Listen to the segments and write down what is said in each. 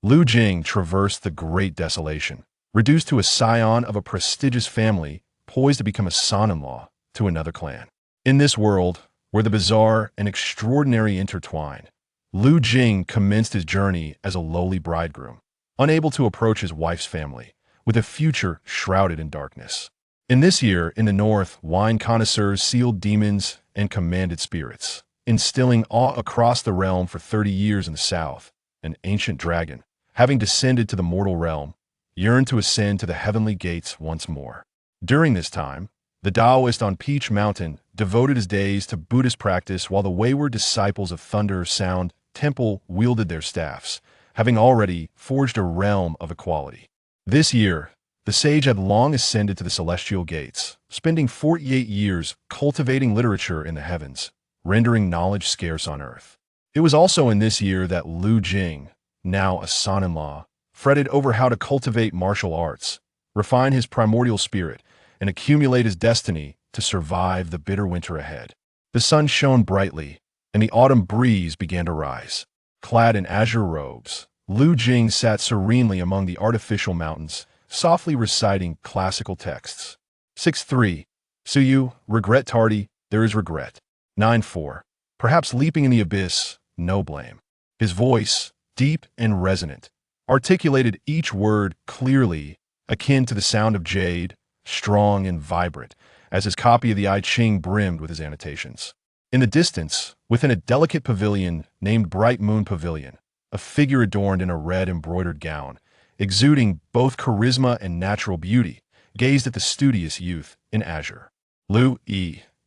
Lu Jing traversed the great desolation, reduced to a scion of a prestigious family poised to become a son-in-law to another clan. In this world, where the bizarre and extraordinary intertwine, Lu Jing commenced his journey as a lowly bridegroom, unable to approach his wife's family, with a future shrouded in darkness. In this year, in the north, wine connoisseurs sealed demons and commanded spirits, instilling awe across the realm. For 30 years in the south, an ancient dragon, having descended to the mortal realm, yearned to ascend to the heavenly gates once more. During this time, the Taoist on Peach Mountain devoted his days to Buddhist practice, while the wayward disciples of Thunder Sound Temple wielded their staffs, having already forged a realm of equality. This year, the sage had long ascended to the celestial gates, spending 48 years cultivating literature in the heavens, rendering knowledge scarce on earth. It was also in this year that Lu Jing, now a son-in-law, fretted over how to cultivate martial arts, refine his primordial spirit, and accumulate his destiny to survive the bitter winter ahead. The sun shone brightly, and the autumn breeze began to rise. Clad in azure robes, Lu Jing sat serenely among the artificial mountains, softly reciting classical texts. 6-3. Suyu, regret tardy, there is regret. 9-4. Perhaps leaping in the abyss, no blame. His voice, deep and resonant, articulated each word clearly, akin to the sound of jade, strong and vibrant, as his copy of the I Ching brimmed with his annotations. In the distance, within a delicate pavilion named Bright Moon Pavilion, a figure adorned in a red embroidered gown, exuding both charisma and natural beauty, gazed at the studious youth in azure. Lu,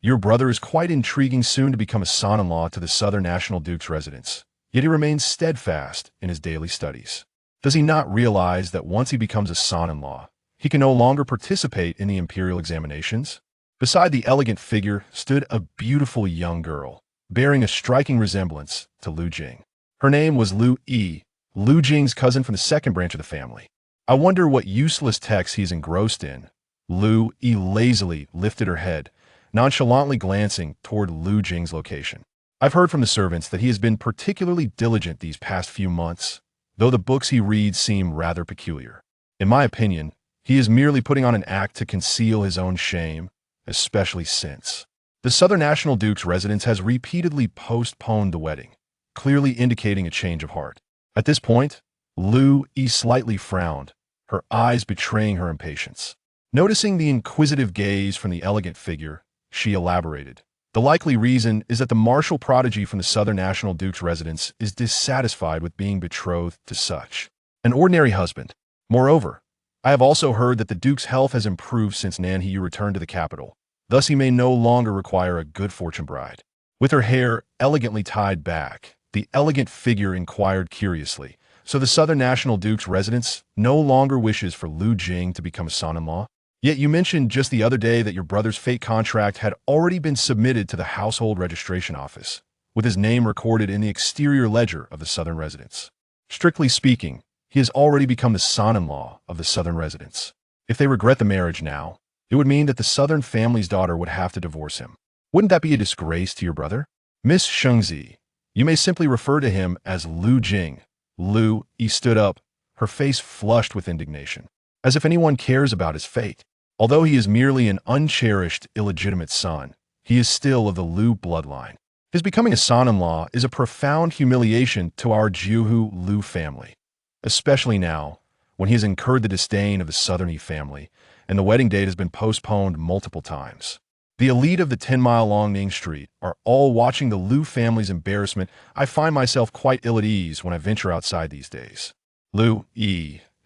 your brother is quite intriguing, soon to become a son-in-law to the Southern National Duke's residence, yet he remains steadfast in his daily studies. Does he not realize that once he becomes a son-in-law, he can no longer participate in the imperial examinations? Beside the elegant figure stood a beautiful young girl, bearing a striking resemblance to Lu Jing. Her name was Lu, Lu Jing's cousin from the second branch of the family. I wonder what useless text he's engrossed in. Lu lazily lifted her head, nonchalantly glancing toward Lu Jing's location. I've heard from the servants that he has been particularly diligent these past few months, though the books he reads seem rather peculiar. In my opinion, he is merely putting on an act to conceal his own shame, especially since the Southern National Duke's residence has repeatedly postponed the wedding, clearly indicating a change of heart. At this point, Lu slightly frowned, her eyes betraying her impatience. Noticing the inquisitive gaze from the elegant figure, she elaborated. The likely reason is that the martial prodigy from the Southern National Duke's residence is dissatisfied with being betrothed to such an ordinary husband. Moreover, I have also heard that the Duke's health has improved since Nanhiyu returned to the capital. Thus he may no longer require a good fortune bride. With her hair elegantly tied back, the elegant figure inquired curiously, so the Southern National Duke's residence no longer wishes for Lu Jing to become a son-in-law? Yet you mentioned just the other day that your brother's fate contract had already been submitted to the Household Registration Office, with his name recorded in the exterior ledger of the Southern residence. Strictly speaking, he has already become the son-in-law of the Southern residence. If they regret the marriage now, it would mean that the Southern family's daughter would have to divorce him. Wouldn't that be a disgrace to your brother? Miss Shengzi, you may simply refer to him as Lu Jing. Lu stood up, her face flushed with indignation, as if anyone cares about his fate. Although he is merely an uncherished, illegitimate son, he is still of the Lu bloodline. His becoming a son-in-law is a profound humiliation to our Jiuhu Lu family, especially now, when he has incurred the disdain of the Southern family, and the wedding date has been postponed multiple times. The elite of the 10-mile-long Ning Street are all watching the Lu family's embarrassment. I find myself quite ill at ease when I venture outside these days. Lu,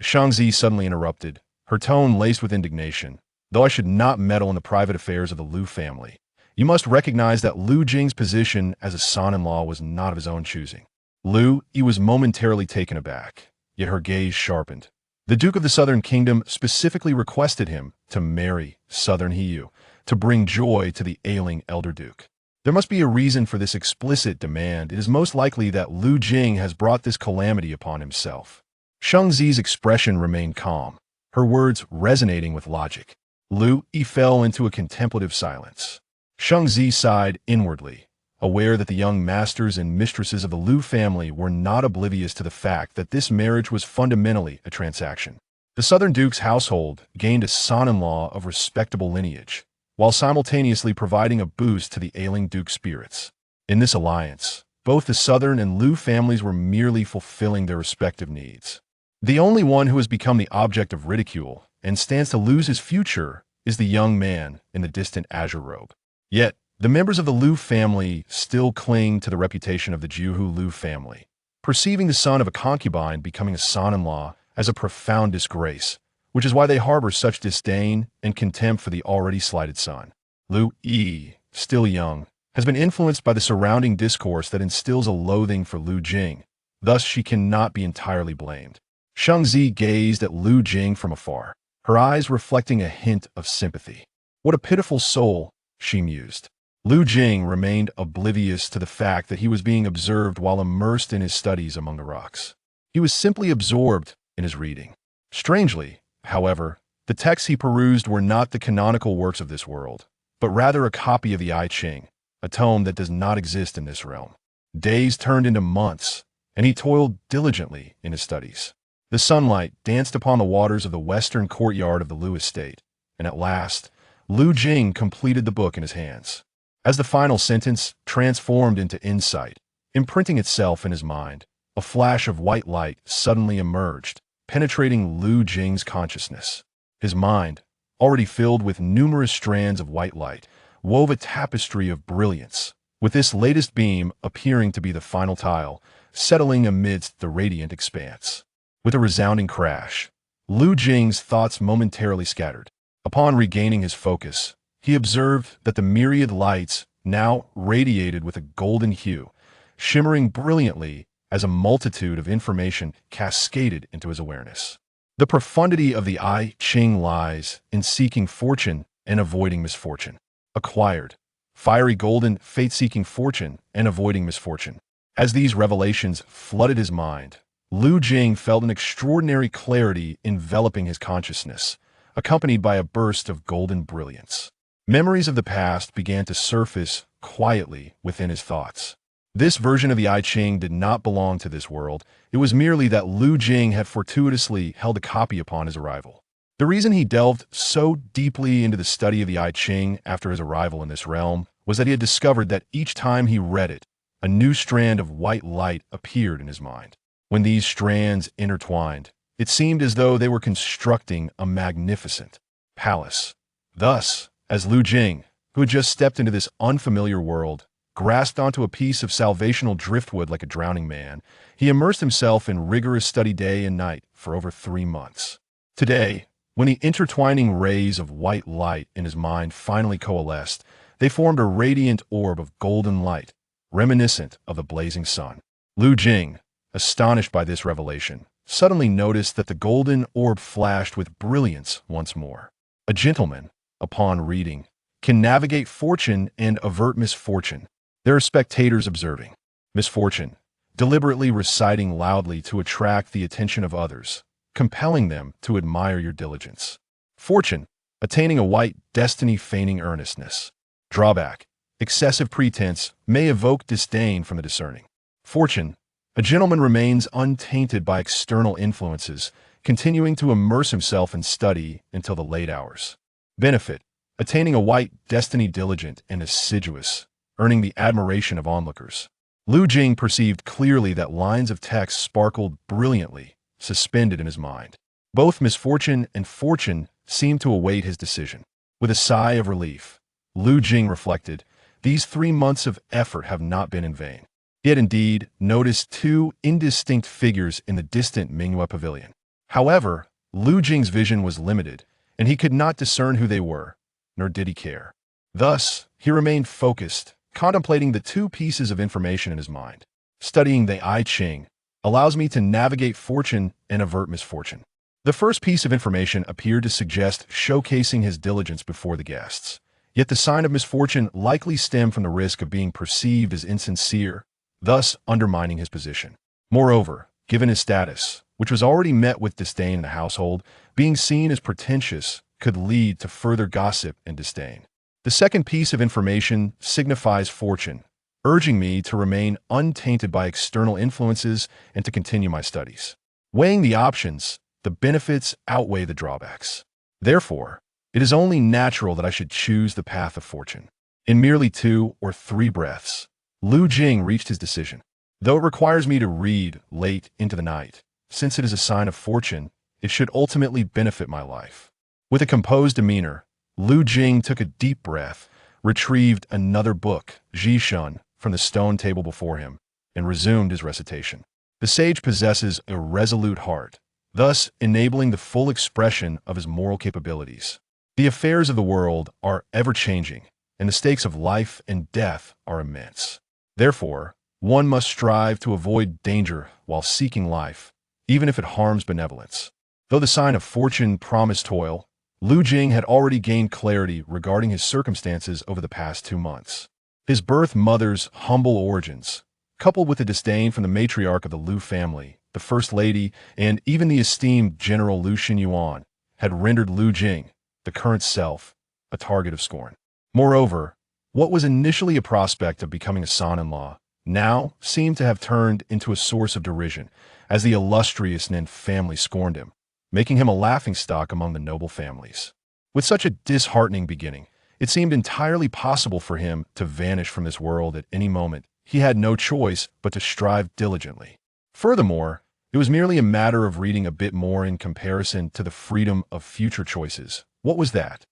Shangzi suddenly interrupted, her tone laced with indignation. Though I should not meddle in the private affairs of the Lu family, you must recognize that Lu Jing's position as a son-in-law was not of his own choosing. Lu was momentarily taken aback, yet her gaze sharpened. The Duke of the Southern Kingdom specifically requested him to marry Southern Hiyu, to bring joy to the ailing elder duke. There must be a reason for this explicit demand. It is most likely that Lu Jing has brought this calamity upon himself. Shengzi's expression remained calm, her words resonating with logic. Lu fell into a contemplative silence. Shengzi sighed inwardly, aware that the young masters and mistresses of the Lu family were not oblivious to the fact that this marriage was fundamentally a transaction. The Southern Duke's household gained a son-in-law of respectable lineage, while simultaneously providing a boost to the ailing Duke's spirits. In this alliance, both the Southern and Lu families were merely fulfilling their respective needs. The only one who has become the object of ridicule and stands to lose his future is the young man in the distant azure robe. Yet, the members of the Lu family still cling to the reputation of the Juhu Lu family, perceiving the son of a concubine becoming a son-in-law as a profound disgrace, which is why they harbor such disdain and contempt for the already slighted son. Lu Yi, still young, has been influenced by the surrounding discourse that instills a loathing for Lu Jing, thus she cannot be entirely blamed. Shengzi gazed at Lu Jing from afar, her eyes reflecting a hint of sympathy. What a pitiful soul, she mused. Lu Jing remained oblivious to the fact that he was being observed while immersed in his studies among the rocks. He was simply absorbed in his reading. Strangely, however, the texts he perused were not the canonical works of this world, but rather a copy of the I Ching, a tome that does not exist in this realm. Days turned into months, and he toiled diligently in his studies. The sunlight danced upon the waters of the western courtyard of the Lu estate, and at last, Lu Jing completed the book in his hands. As the final sentence transformed into insight, imprinting itself in his mind, a flash of white light suddenly emerged, penetrating Lu Jing's consciousness. His mind, already filled with numerous strands of white light, wove a tapestry of brilliance, with this latest beam appearing to be the final tile, settling amidst the radiant expanse. With a resounding crash, Lu Jing's thoughts momentarily scattered. Upon regaining his focus, he observed that the myriad lights now radiated with a golden hue, shimmering brilliantly as a multitude of information cascaded into his awareness. The profundity of the I Ching lies in seeking fortune and avoiding misfortune. Acquired, fiery golden, fate-seeking fortune and avoiding misfortune. As these revelations flooded his mind, Lu Jing felt an extraordinary clarity enveloping his consciousness, accompanied by a burst of golden brilliance. Memories of the past began to surface quietly within his thoughts. This version of the I Ching did not belong to this world. It was merely that Lu Jing had fortuitously held a copy upon his arrival. The reason he delved so deeply into the study of the I Ching after his arrival in this realm was that he had discovered that each time he read it, a new strand of white light appeared in his mind. When these strands intertwined, it seemed as though they were constructing a magnificent palace. Thus, as Lu Jing, who had just stepped into this unfamiliar world, grasped onto a piece of salvational driftwood like a drowning man, he immersed himself in rigorous study day and night for over 3 months. Today, when the intertwining rays of white light in his mind finally coalesced, they formed a radiant orb of golden light, reminiscent of the blazing sun. Lu Jing, astonished by this revelation, suddenly noticed that the golden orb flashed with brilliance once more. A gentleman, upon reading, can navigate fortune and avert misfortune. There are spectators observing misfortune, deliberately reciting loudly to attract the attention of others, compelling them to admire your diligence. Fortune, attaining a white destiny feigning earnestness. Drawback, excessive pretense may evoke disdain from the discerning. Fortune, a gentleman remains untainted by external influences, continuing to immerse himself in study until the late hours. Benefit, attaining a white destiny diligent and assiduous, earning the admiration of onlookers. Lu Jing perceived clearly that lines of text sparkled brilliantly, suspended in his mind. Both misfortune and fortune seemed to await his decision. With a sigh of relief, Lu Jing reflected, these 3 months of effort have not been in vain. He had indeed noticed 2 indistinct figures in the distant Mingyue pavilion. However, Lu Jing's vision was limited, and he could not discern who they were, nor did he care. Thus, he remained focused, contemplating the 2 pieces of information in his mind. Studying the I Ching allows me to navigate fortune and avert misfortune. The first piece of information appeared to suggest showcasing his diligence before the guests. Yet the sign of misfortune likely stemmed from the risk of being perceived as insincere, thus undermining his position. Moreover, given his status, which was already met with disdain in the household, being seen as pretentious could lead to further gossip and disdain. The second piece of information signifies fortune, urging me to remain untainted by external influences and to continue my studies. Weighing the options, the benefits outweigh the drawbacks. Therefore, it is only natural that I should choose the path of fortune. In merely 2 or 3 breaths, Lu Jing reached his decision. Though it requires me to read late into the night, since it is a sign of fortune, it should ultimately benefit my life. With a composed demeanor, Lu Jing took a deep breath, retrieved another book, Jishun, from the stone table before him, and resumed his recitation. The sage possesses a resolute heart, thus enabling the full expression of his moral capabilities. The affairs of the world are ever-changing, and the stakes of life and death are immense. Therefore, one must strive to avoid danger while seeking life, even if it harms benevolence. Though the sign of fortune promised toil, Lu Jing had already gained clarity regarding his circumstances over the past 2 months. His birth mother's humble origins, coupled with the disdain from the matriarch of the Lu family, the First Lady, and even the esteemed General Lu Xinyuan, had rendered Lu Jing, the current self, a target of scorn. Moreover, what was initially a prospect of becoming a son-in-law now seemed to have turned into a source of derision, as the illustrious Nin family scorned him, making him a laughingstock among the noble families. With such a disheartening beginning, it seemed entirely possible for him to vanish from this world at any moment. He had no choice but to strive diligently. Furthermore, it was merely a matter of reading a bit more in comparison to the freedom of future choices. What was that?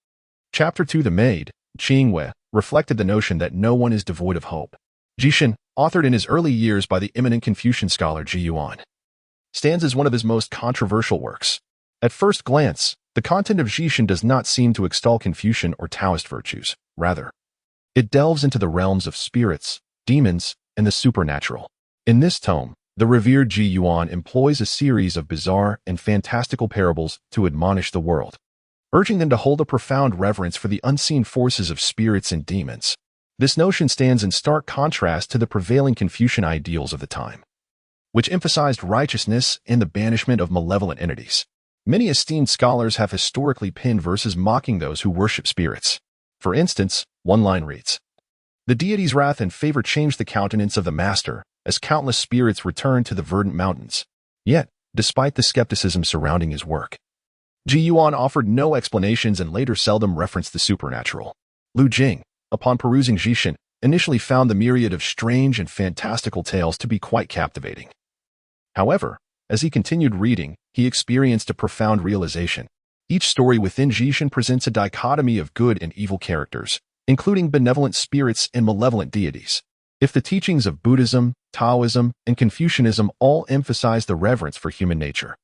Chapter 2. The Maid, Qingwei, reflected the notion that no one is devoid of hope. Jishin, authored in his early years by the eminent Confucian scholar Ji Yuan, stands as one of his most controversial works. At first glance, the content of Jishin does not seem to extol Confucian or Taoist virtues. Rather, it delves into the realms of spirits, demons, and the supernatural. In this tome, the revered Ji Yuan employs a series of bizarre and fantastical parables to admonish the world, urging them to hold a profound reverence for the unseen forces of spirits and demons. This notion stands in stark contrast to the prevailing Confucian ideals of the time, which emphasized righteousness and the banishment of malevolent entities. Many esteemed scholars have historically penned verses mocking those who worship spirits. For instance, one line reads, "The deity's wrath and favor changed the countenance of the master, as countless spirits returned to the verdant mountains." Yet, despite the skepticism surrounding his work, Ji Yuan offered no explanations and later seldom referenced the supernatural. Lu Jing, upon perusing Jishin, initially found the myriad of strange and fantastical tales to be quite captivating. However, as he continued reading, he experienced a profound realization. Each story within Jishin presents a dichotomy of good and evil characters, including benevolent spirits and malevolent deities. If the teachings of Buddhism, Taoism, and Confucianism all emphasize the reverence for human nature,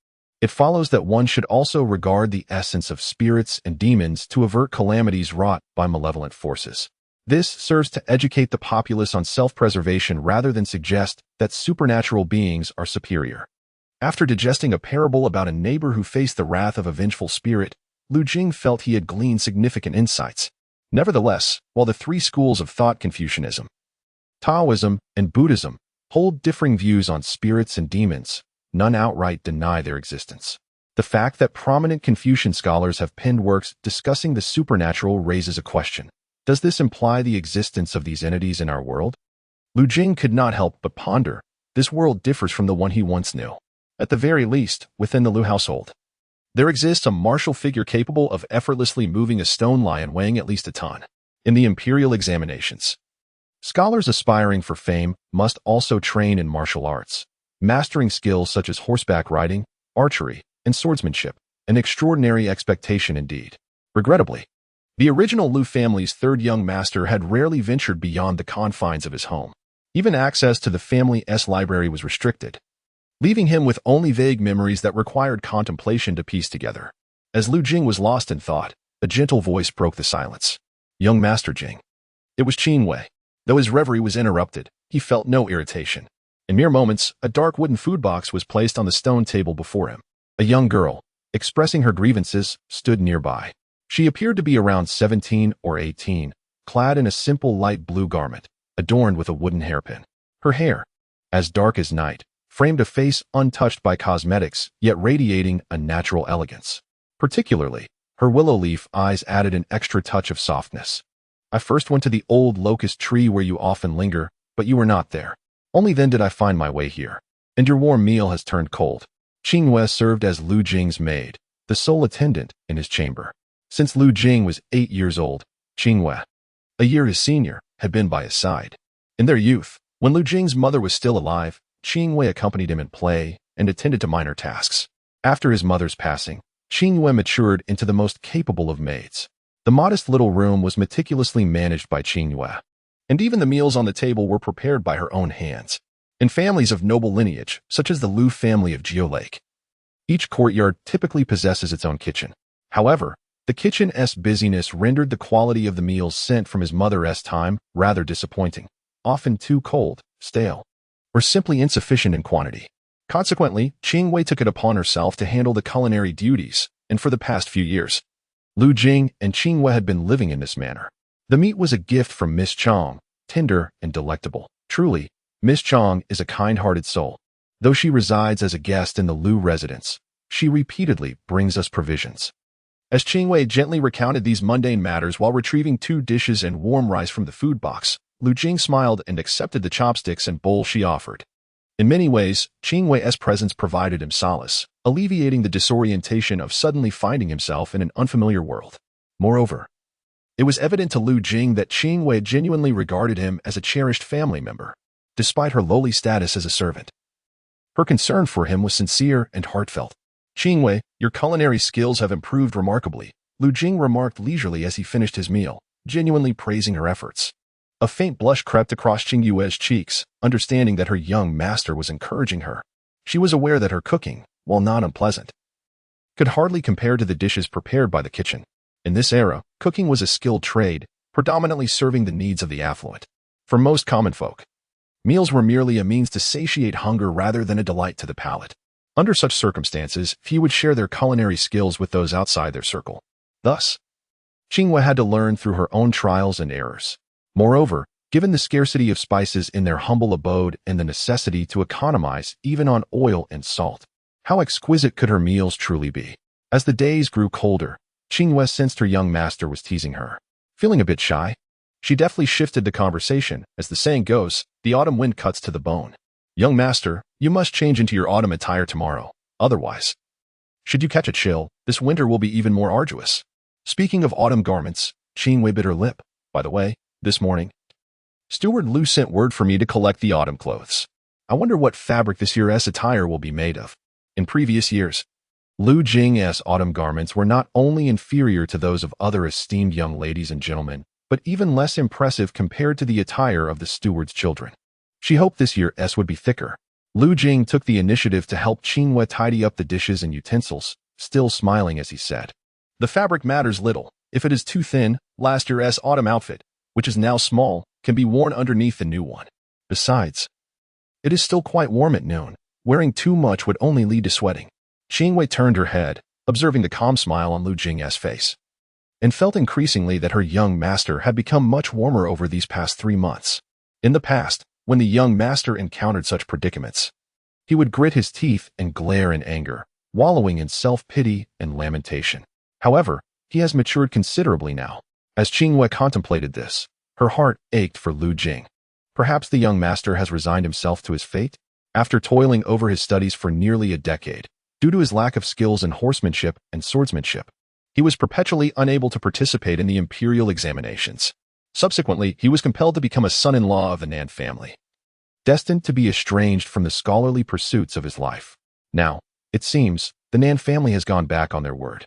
it follows that one should also regard the essence of spirits and demons to avert calamities wrought by malevolent forces. This serves to educate the populace on self-preservation rather than suggest that supernatural beings are superior. After digesting a parable about a neighbor who faced the wrath of a vengeful spirit, Lu Jing felt he had gleaned significant insights. Nevertheless, while the 3 schools of thought, Confucianism, Taoism, and Buddhism, hold differing views on spirits and demons, none outright deny their existence. The fact that prominent Confucian scholars have penned works discussing the supernatural raises a question. Does this imply the existence of these entities in our world? Lu Jing could not help but ponder. This world differs from the one he once knew. At the very least, within the Lu household, there exists a martial figure capable of effortlessly moving a stone lion weighing at least a ton. In the imperial examinations, scholars aspiring for fame must also train in martial arts, mastering skills such as horseback riding, archery, and swordsmanship, an extraordinary expectation indeed. Regrettably, the original Lu family's 3rd young master had rarely ventured beyond the confines of his home. Even access to the family's library was restricted, leaving him with only vague memories that required contemplation to piece together. As Lu Jing was lost in thought, a gentle voice broke the silence. "Young Master Jing." It was Qingwei. Though his reverie was interrupted, he felt no irritation. In mere moments, a dark wooden food box was placed on the stone table before him. A young girl, expressing her grievances, stood nearby. She appeared to be around 17 or 18, clad in a simple light blue garment, adorned with a wooden hairpin. Her hair, as dark as night, framed a face untouched by cosmetics, yet radiating a natural elegance. Particularly, her willow leaf eyes added an extra touch of softness. "I first went to the old locust tree where you often linger," but you were not there. Only then did I find my way here. And your warm meal has turned cold. Qingyue served as Lu Jing's maid, the sole attendant in his chamber. Since Lu Jing was 8 years old, Qingyue, a year his senior, had been by his side. In their youth, when Lu Jing's mother was still alive, Qingyue accompanied him in play and attended to minor tasks. After his mother's passing, Qingyue matured into the most capable of maids. The modest little room was meticulously managed by Qingyue, and even the meals on the table were prepared by her own hands. In families of noble lineage, such as the Lu family of Geolake, each courtyard typically possesses its own kitchen. However, the kitchen's busyness rendered the quality of the meals sent from his mother's time rather disappointing, often too cold, stale, or simply insufficient in quantity. Consequently, Qingyue took it upon herself to handle the culinary duties, and for the past few years, Lu Jing and Qingyue had been living in this manner. The meat was a gift from Miss Chang, tender and delectable. Truly, Miss Chang is a kind-hearted soul. Though she resides as a guest in the Lu residence, she repeatedly brings us provisions. As Qingyue gently recounted these mundane matters while retrieving 2 dishes and warm rice from the food box, Lu Jing smiled and accepted the chopsticks and bowl she offered. In many ways, Qingyue's presence provided him solace, alleviating the disorientation of suddenly finding himself in an unfamiliar world. Moreover, it was evident to Lu Jing that Qingyue genuinely regarded him as a cherished family member, despite her lowly status as a servant. Her concern for him was sincere and heartfelt. "Qingyue, your culinary skills have improved remarkably," Lu Jing remarked leisurely as he finished his meal, genuinely praising her efforts. A faint blush crept across Qingyue's cheeks, understanding that her young master was encouraging her. She was aware that her cooking, while not unpleasant, could hardly compare to the dishes prepared by the kitchen. In this era, cooking was a skilled trade, predominantly serving the needs of the affluent. For most common folk, meals were merely a means to satiate hunger rather than a delight to the palate. Under such circumstances, few would share their culinary skills with those outside their circle. Thus, Qingyue had to learn through her own trials and errors. Moreover, given the scarcity of spices in their humble abode and the necessity to economize even on oil and salt, how exquisite could her meals truly be? As the days grew colder, Qingyue sensed her young master was teasing her. Feeling a bit shy, she deftly shifted the conversation. As the saying goes, the autumn wind cuts to the bone. "Young master, you must change into your autumn attire tomorrow. Otherwise, should you catch a chill, this winter will be even more arduous." Speaking of autumn garments, Qingyue bit her lip. "By the way, this morning, Steward Lu sent word for me to collect the autumn clothes. I wonder what fabric this year's attire will be made of." In previous years, Lu Jing's autumn garments were not only inferior to those of other esteemed young ladies and gentlemen, but even less impressive compared to the attire of the steward's children. She hoped this year's would be thicker. Lu Jing took the initiative to help Qingyue tidy up the dishes and utensils, still smiling as he said, "The fabric matters little. If it is too thin, last year's autumn outfit, which is now small, can be worn underneath the new one. Besides, it is still quite warm at noon. Wearing too much would only lead to sweating." Qingyue turned her head, observing the calm smile on Lu Jing's face, and felt increasingly that her young master had become much warmer over these past 3 months. In the past, when the young master encountered such predicaments, he would grit his teeth and glare in anger, wallowing in self-pity and lamentation. However, he has matured considerably now. As Qingyue contemplated this, her heart ached for Lu Jing. Perhaps the young master has resigned himself to his fate? After toiling over his studies for nearly a decade, due to his lack of skills in horsemanship and swordsmanship, he was perpetually unable to participate in the imperial examinations. Subsequently, he was compelled to become a son-in-law of the Nan family, destined to be estranged from the scholarly pursuits of his life. Now, it seems, the Nan family has gone back on their word.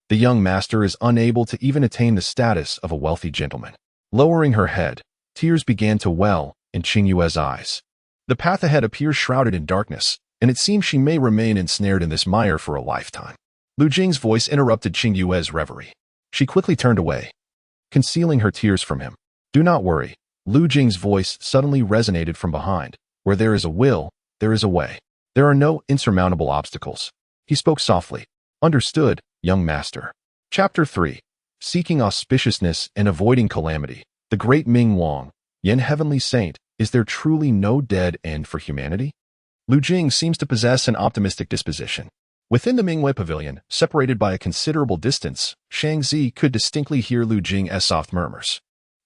The young master is unable to even attain the status of a wealthy gentleman. Lowering her head, tears began to well in Qingyue's eyes. The path ahead appears shrouded in darkness, and it seems she may remain ensnared in this mire for a lifetime. Lu Jing's voice interrupted Qingyue's reverie. She quickly turned away, concealing her tears from him. "Do not worry." Lu Jing's voice suddenly resonated from behind. "Where there is a will, there is a way. There are no insurmountable obstacles." He spoke softly. "Understood, young master." Chapter 3. Seeking auspiciousness and avoiding calamity. The great Ming Wang, Yen Heavenly Saint, is there truly no dead end for humanity? Lu Jing seems to possess an optimistic disposition. Within the Mingwei Pavilion, separated by a considerable distance, Shang Zi could distinctly hear Lu Jing's soft murmurs.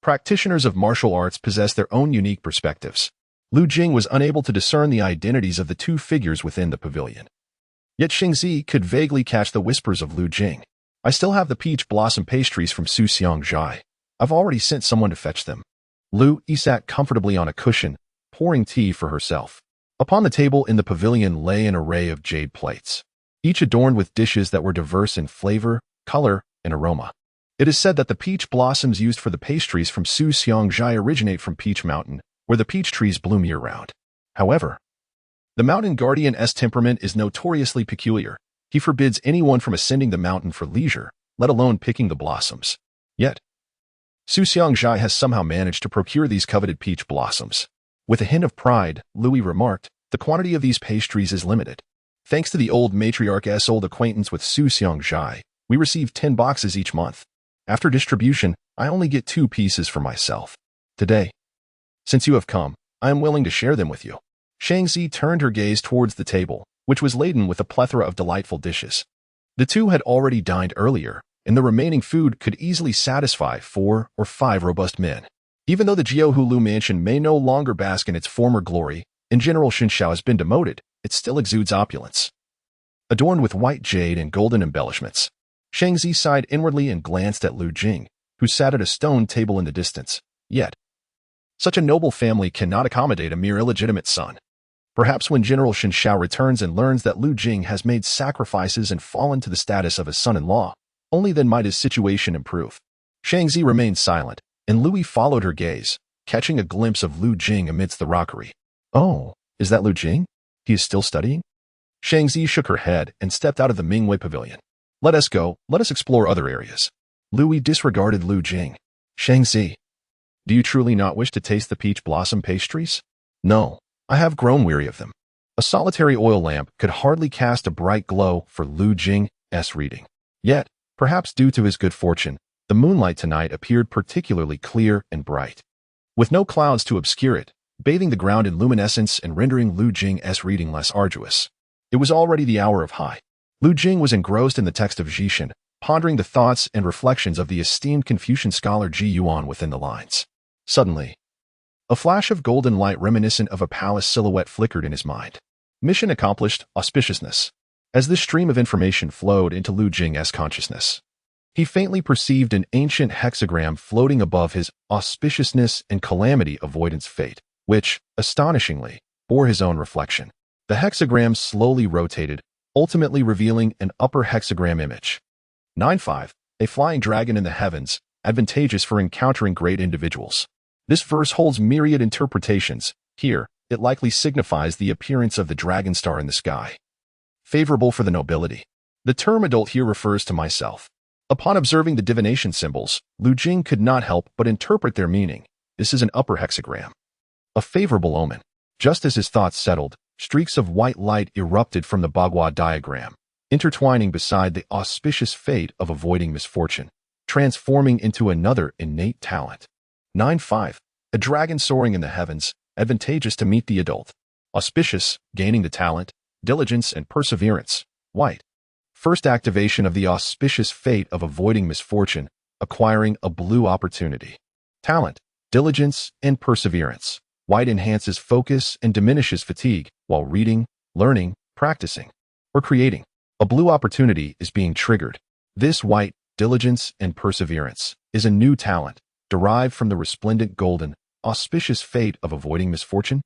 Practitioners of martial arts possess their own unique perspectives. Lu Jing was unable to discern the identities of the two figures within the pavilion. Yet Xingzi could vaguely catch the whispers of Lu Jing. I still have the peach blossom pastries from Su Xiangjai. I've already sent someone to fetch them. Lu Yi sat comfortably on a cushion, pouring tea for herself. Upon the table in the pavilion lay an array of jade plates, each adorned with dishes that were diverse in flavor, color, and aroma. It is said that the peach blossoms used for the pastries from Su Xiangjai originate from Peach Mountain, where the peach trees bloom year-round. However, the mountain guardian's temperament is notoriously peculiar. He forbids anyone from ascending the mountain for leisure, let alone picking the blossoms. Yet, Su Xiangjai has somehow managed to procure these coveted peach blossoms. With a hint of pride, Louis remarked, the quantity of these pastries is limited. Thanks to the old matriarch's old acquaintance with Su Xiangjai, we receive 10 boxes each month. After distribution, I only get 2 pieces for myself. Today, since you have come, I am willing to share them with you. Shangzi turned her gaze towards the table, which was laden with a plethora of delightful dishes. The two had already dined earlier, and the remaining food could easily satisfy 4 or 5 robust men. Even though the Jiuhulu mansion may no longer bask in its former glory, and General Shinshao has been demoted, it still exudes opulence. Adorned with white jade and golden embellishments, Shangzi sighed inwardly and glanced at Lu Jing, who sat at a stone table in the distance. Yet, such a noble family cannot accommodate a mere illegitimate son. Perhaps when General Shinshao returns and learns that Lu Jing has made sacrifices and fallen to the status of a son-in-law, only then might his situation improve. Shangzi remained silent, and Louis followed her gaze, catching a glimpse of Lu Jing amidst the rockery. Oh, is that Lu Jing? He is still studying? Shangzi shook her head and stepped out of the Mingwei pavilion. Let us go, let us explore other areas. Louis disregarded Lu Jing. Shangzi, do you truly not wish to taste the peach blossom pastries? No, I have grown weary of them. A solitary oil lamp could hardly cast a bright glow for Lu Jing's reading. Yet, perhaps due to his good fortune, the moonlight tonight appeared particularly clear and bright. With no clouds to obscure it, bathing the ground in luminescence and rendering Lu Jing's reading less arduous. It was already the hour of high. Lu Jing was engrossed in the text of Jishin, pondering the thoughts and reflections of the esteemed Confucian scholar Ji Yuan within the lines. Suddenly, a flash of golden light reminiscent of a palace silhouette flickered in his mind. Mission accomplished, auspiciousness. As this stream of information flowed into Lu Jing's consciousness, he faintly perceived an ancient hexagram floating above his auspiciousness and calamity avoidance fate, which, astonishingly, bore his own reflection. The hexagram slowly rotated, ultimately revealing an upper hexagram image. 9-5, a flying dragon in the heavens, advantageous for encountering great individuals. This verse holds myriad interpretations. Here, it likely signifies the appearance of the dragon star in the sky. Favorable for the nobility. The term adult here refers to myself. Upon observing the divination symbols, Lu Jing could not help but interpret their meaning. This is an upper hexagram. A favorable omen. Just as his thoughts settled, streaks of white light erupted from the Bagua diagram, intertwining beside the auspicious fate of avoiding misfortune, transforming into another innate talent. 9-5, a dragon soaring in the heavens, advantageous to meet the adult. Auspicious, gaining the talent, diligence and perseverance. White. First activation of the auspicious fate of avoiding misfortune, acquiring a blue opportunity. Talent, diligence and perseverance. White enhances focus and diminishes fatigue while reading, learning, practicing, or creating. A blue opportunity is being triggered. This white, diligence and perseverance, is a new talent, derived from the resplendent golden, auspicious fate of avoiding misfortune.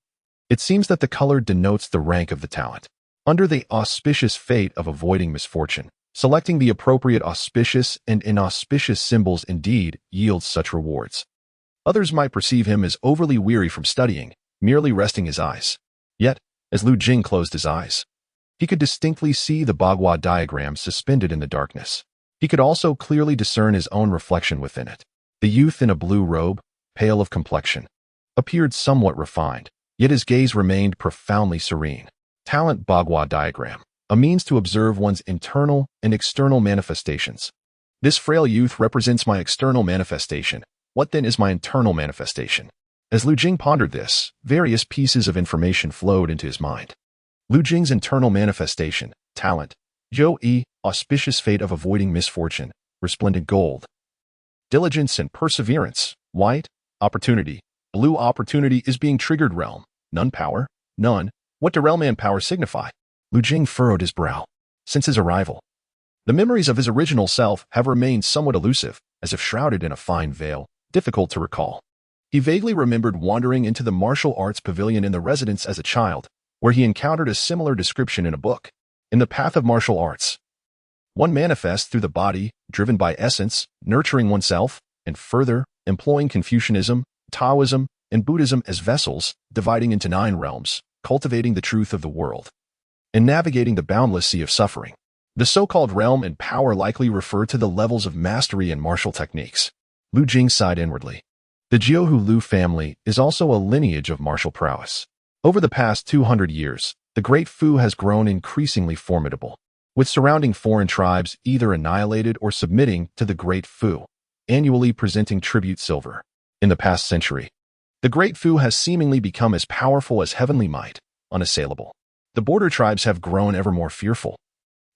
It seems that the color denotes the rank of the talent. Under the auspicious fate of avoiding misfortune, selecting the appropriate auspicious and inauspicious symbols indeed yields such rewards. Others might perceive him as overly weary from studying, merely resting his eyes. Yet, as Lu Jing closed his eyes, he could distinctly see the Bagua diagram suspended in the darkness. He could also clearly discern his own reflection within it. The youth in a blue robe, pale of complexion, appeared somewhat refined, yet his gaze remained profoundly serene. Talent Bagua diagram, a means to observe one's internal and external manifestations. This frail youth represents my external manifestation. What then is my internal manifestation? As Lu Jing pondered this, various pieces of information flowed into his mind. Lu Jing's internal manifestation, talent, Zhou-yi, auspicious fate of avoiding misfortune, resplendent gold. Diligence and perseverance, White, opportunity. Blue, opportunity is being triggered. Realm. None, power. None. What do realm and power signify? Lu Jing furrowed his brow. Since his arrival, the memories of his original self have remained somewhat elusive, as if shrouded in a fine veil, difficult to recall. He vaguely remembered wandering into the martial arts pavilion in the residence as a child, where he encountered a similar description in a book. In the path of martial arts, one manifests through the body, driven by essence, nurturing oneself, and further, employing Confucianism, Taoism, and Buddhism as vessels, dividing into 9 realms, cultivating the truth of the world, and navigating the boundless sea of suffering. The so-called realm and power likely refer to the levels of mastery in martial techniques. Lu Jing sighed inwardly. The Jiuhu Lu family is also a lineage of martial prowess. Over the past 200 years, the Great Fu has grown increasingly formidable, with surrounding foreign tribes either annihilated or submitting to the Great Fu, annually presenting tribute silver. In the past century, the Great Fu has seemingly become as powerful as heavenly might, unassailable. The border tribes have grown ever more fearful,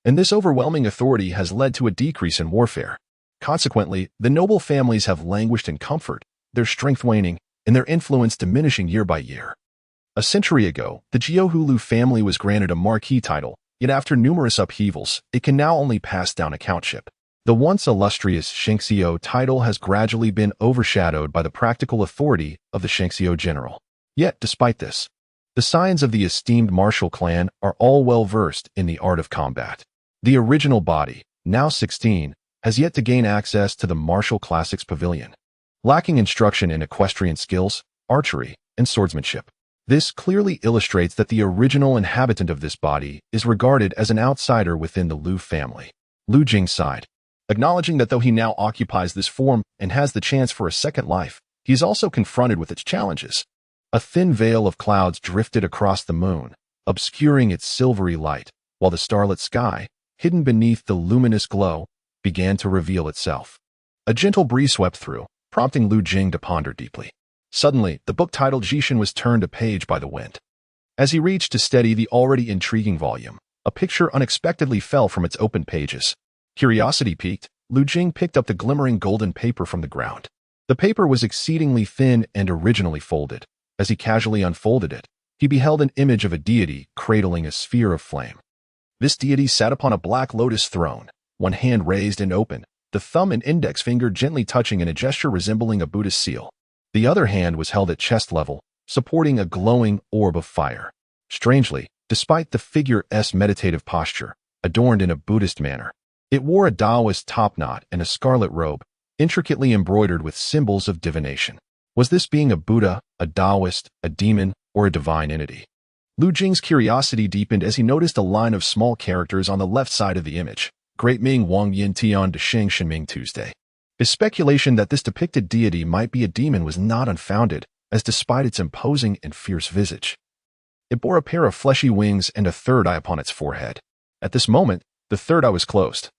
and this overwhelming authority has led to a decrease in warfare. Consequently, the noble families have languished in comfort, their strength waning, and their influence diminishing year by year. A century ago, the Jiuhu Lu family was granted a marquee title, yet after numerous upheavals, it can now only pass down a countship. The once illustrious Shengxiu title has gradually been overshadowed by the practical authority of the Shengxiu general. Yet, despite this, the scions of the esteemed martial clan are all well versed in the art of combat. The original body, now 16, has yet to gain access to the martial classics pavilion, lacking instruction in equestrian skills, archery, and swordsmanship. This clearly illustrates that the original inhabitant of this body is regarded as an outsider within the Lu family. Lu Jing sighed, acknowledging that though he now occupies this form and has the chance for a second life, he is also confronted with its challenges. A thin veil of clouds drifted across the moon, obscuring its silvery light, while the starlit sky, hidden beneath the luminous glow, began to reveal itself. A gentle breeze swept through, prompting Lu Jing to ponder deeply. Suddenly, the book titled Jishin was turned a page by the wind. As he reached to steady the already intriguing volume, a picture unexpectedly fell from its open pages. Curiosity piqued, Lu Jing picked up the glimmering golden paper from the ground. The paper was exceedingly thin and originally folded. As he casually unfolded it, he beheld an image of a deity cradling a sphere of flame. This deity sat upon a black lotus throne, one hand raised and open, the thumb and index finger gently touching in a gesture resembling a Buddhist seal. The other hand was held at chest level, supporting a glowing orb of fire. Strangely, despite the figure's meditative posture, adorned in a Buddhist manner, it wore a Taoist topknot and a scarlet robe, intricately embroidered with symbols of divination. Was this being a Buddha, a Taoist, a demon, or a divine entity? Lu Jing's curiosity deepened as he noticed a line of small characters on the left side of the image. Great Ming Wang Yin Tian De Sheng Shenming Tuesday. His speculation that this depicted deity might be a demon was not unfounded, as despite its imposing and fierce visage, it bore a pair of fleshy wings and a third eye upon its forehead. At this moment, the third eye was closed,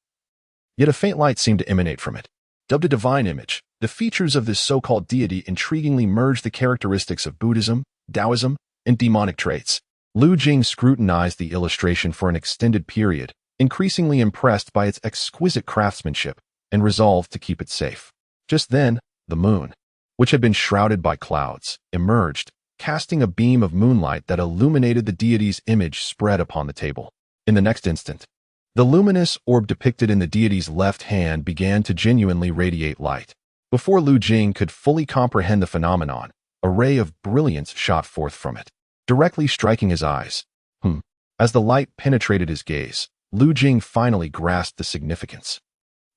yet a faint light seemed to emanate from it. Dubbed a divine image, the features of this so-called deity intriguingly merged the characteristics of Buddhism, Taoism, and demonic traits. Lu Jing scrutinized the illustration for an extended period, increasingly impressed by its exquisite craftsmanship, and resolved to keep it safe. Just then, the moon, which had been shrouded by clouds, emerged, casting a beam of moonlight that illuminated the deity's image spread upon the table. In the next instant, the luminous orb depicted in the deity's left hand began to genuinely radiate light. Before Lu Jing could fully comprehend the phenomenon, a ray of brilliance shot forth from it, directly striking his eyes. As the light penetrated his gaze, Lu Jing finally grasped the significance.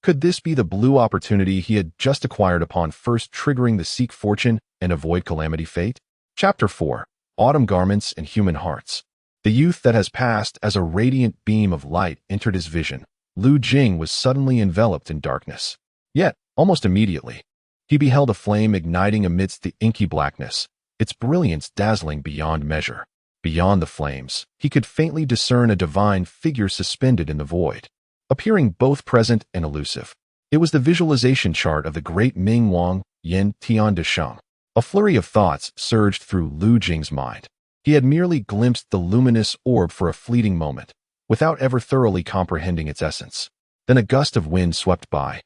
Could this be the blue opportunity he had just acquired upon first triggering the Seek Fortune and Avoid Calamity fate? Chapter 4. Autumn Garments and Human Hearts. The youth that has passed as a radiant beam of light entered his vision. Lu Jing was suddenly enveloped in darkness. Yet, almost immediately, he beheld a flame igniting amidst the inky blackness, its brilliance dazzling beyond measure. Beyond the flames, he could faintly discern a divine figure suspended in the void, appearing both present and elusive. It was the visualization chart of the great Ming Wang Yin Tian De Sheng. A flurry of thoughts surged through Lu Jing's mind. He had merely glimpsed the luminous orb for a fleeting moment, without ever thoroughly comprehending its essence. Then a gust of wind swept by,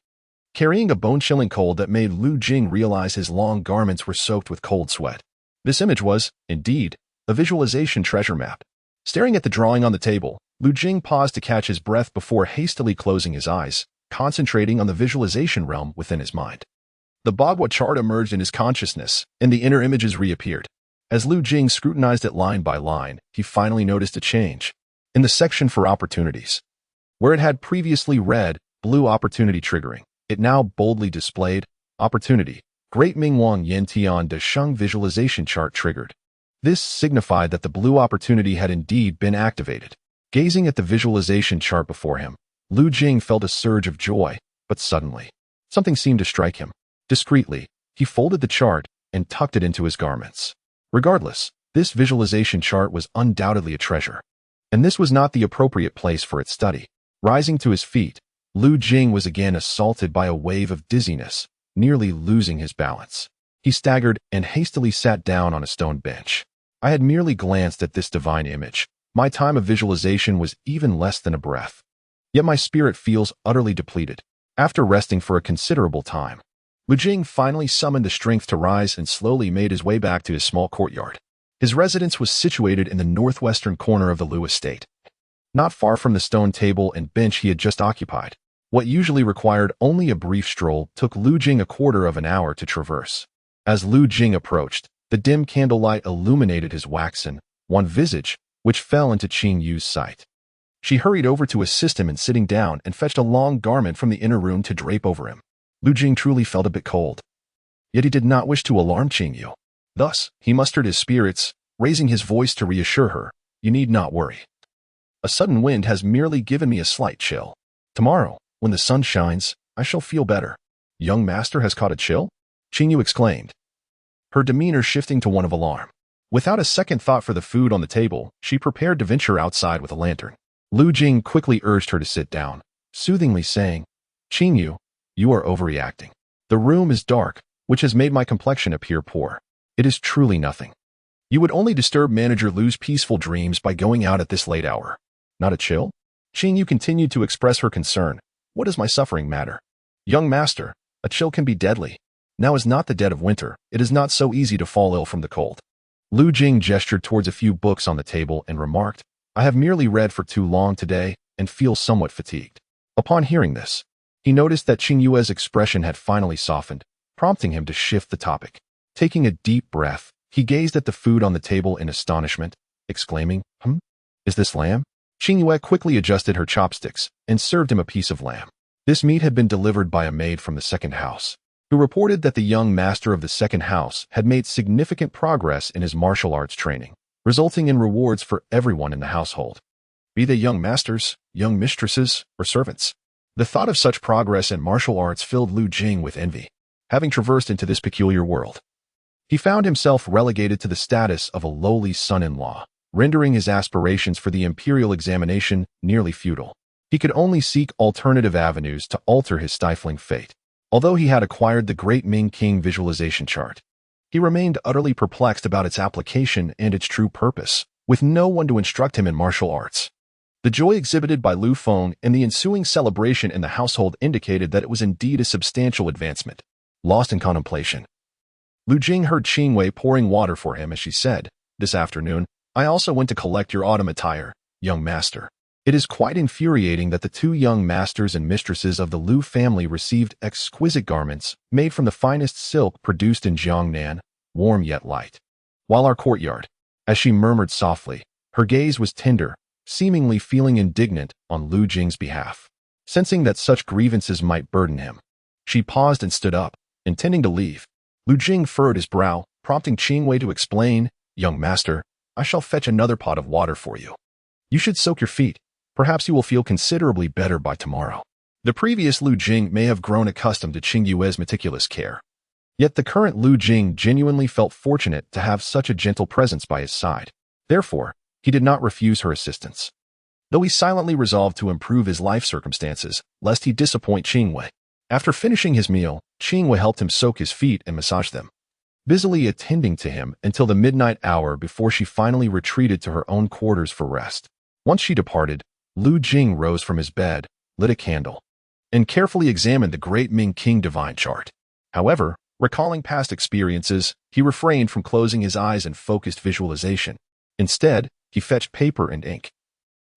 carrying a bone-chilling cold that made Lu Jing realize his long garments were soaked with cold sweat. This image was, indeed, a visualization treasure map. Staring at the drawing on the table, Lu Jing paused to catch his breath before hastily closing his eyes, concentrating on the visualization realm within his mind. The Bagua chart emerged in his consciousness, and the inner images reappeared. As Lu Jing scrutinized it line by line, he finally noticed a change. In the section for opportunities, where it had previously read, blue opportunity triggering, it now boldly displayed, opportunity, Great Mingwang Yin Tian De Sheng visualization chart triggered. This signified that the blue opportunity had indeed been activated. Gazing at the visualization chart before him, Lu Jing felt a surge of joy, but suddenly, something seemed to strike him. Discreetly, he folded the chart and tucked it into his garments. Regardless, this visualization chart was undoubtedly a treasure, and this was not the appropriate place for its study. Rising to his feet, Lu Jing was again assaulted by a wave of dizziness, nearly losing his balance. He staggered and hastily sat down on a stone bench. I had merely glanced at this divine image. My time of visualization was even less than a breath. Yet my spirit feels utterly depleted. After resting for a considerable time, Lu Jing finally summoned the strength to rise and slowly made his way back to his small courtyard. His residence was situated in the northwestern corner of the Lu estate, not far from the stone table and bench he had just occupied. What usually required only a brief stroll took Lu Jing a quarter of an hour to traverse. As Lu Jing approached, the dim candlelight illuminated his waxen, wan visage, which fell into Qing Yu's sight. She hurried over to assist him in sitting down and fetched a long garment from the inner room to drape over him. Lu Jing truly felt a bit cold. Yet he did not wish to alarm Qing Yu. Thus, he mustered his spirits, raising his voice to reassure her, "You need not worry. A sudden wind has merely given me a slight chill. Tomorrow, when the sun shines, I shall feel better." "Young master has caught a chill?" Qing Yu exclaimed, her demeanor shifting to one of alarm. Without a second thought for the food on the table, she prepared to venture outside with a lantern. Lu Jing quickly urged her to sit down, soothingly saying, "Qing Yu, you are overreacting. The room is dark, which has made my complexion appear poor. It is truly nothing. You would only disturb Manager Lu's peaceful dreams by going out at this late hour." "Not a chill?" Qing Yu continued to express her concern. "What does my suffering matter? Young master, a chill can be deadly. Now is not the dead of winter. It is not so easy to fall ill from the cold." Lu Jing gestured towards a few books on the table and remarked, "I have merely read for too long today and feel somewhat fatigued." Upon hearing this, he noticed that Qing Yu's expression had finally softened, prompting him to shift the topic. Taking a deep breath, he gazed at the food on the table in astonishment, exclaiming, "Is this lamb?" Qing Yu quickly adjusted her chopsticks and served him a piece of lamb. This meat had been delivered by a maid from the second house, who reported that the young master of the second house had made significant progress in his martial arts training, resulting in rewards for everyone in the household, be they young masters, young mistresses, or servants. The thought of such progress in martial arts filled Lu Jing with envy. Having traversed into this peculiar world, he found himself relegated to the status of a lowly son-in-law, rendering his aspirations for the imperial examination nearly futile. He could only seek alternative avenues to alter his stifling fate. Although he had acquired the Great Ming King visualization chart, he remained utterly perplexed about its application and its true purpose, with no one to instruct him in martial arts. The joy exhibited by Lu Feng and the ensuing celebration in the household indicated that it was indeed a substantial advancement. Lost in contemplation, Lu Jing heard Qing Wei pouring water for him as she said, "This afternoon, I also went to collect your autumn attire, young master. It is quite infuriating that the two young masters and mistresses of the Lu family received exquisite garments made from the finest silk produced in Jiangnan, warm yet light. While our courtyard," as she murmured softly, her gaze was tender, seemingly feeling indignant on Lu Jing's behalf. Sensing that such grievances might burden him, she paused and stood up, intending to leave. Lu Jing furrowed his brow, prompting Qing Wei to explain, "Young master, I shall fetch another pot of water for you. You should soak your feet. Perhaps you will feel considerably better by tomorrow." The previous Lu Jing may have grown accustomed to Qing Yu's meticulous care. Yet the current Lu Jing genuinely felt fortunate to have such a gentle presence by his side. Therefore, he did not refuse her assistance, though he silently resolved to improve his life circumstances, lest he disappoint Qing Wei. After finishing his meal, Qing Wei helped him soak his feet and massage them, busily attending to him until the midnight hour before she finally retreated to her own quarters for rest. Once she departed, Lu Jing rose from his bed, lit a candle, and carefully examined the Great Ming King divine chart. However, recalling past experiences, he refrained from closing his eyes in focused visualization. Instead, he fetched paper and ink,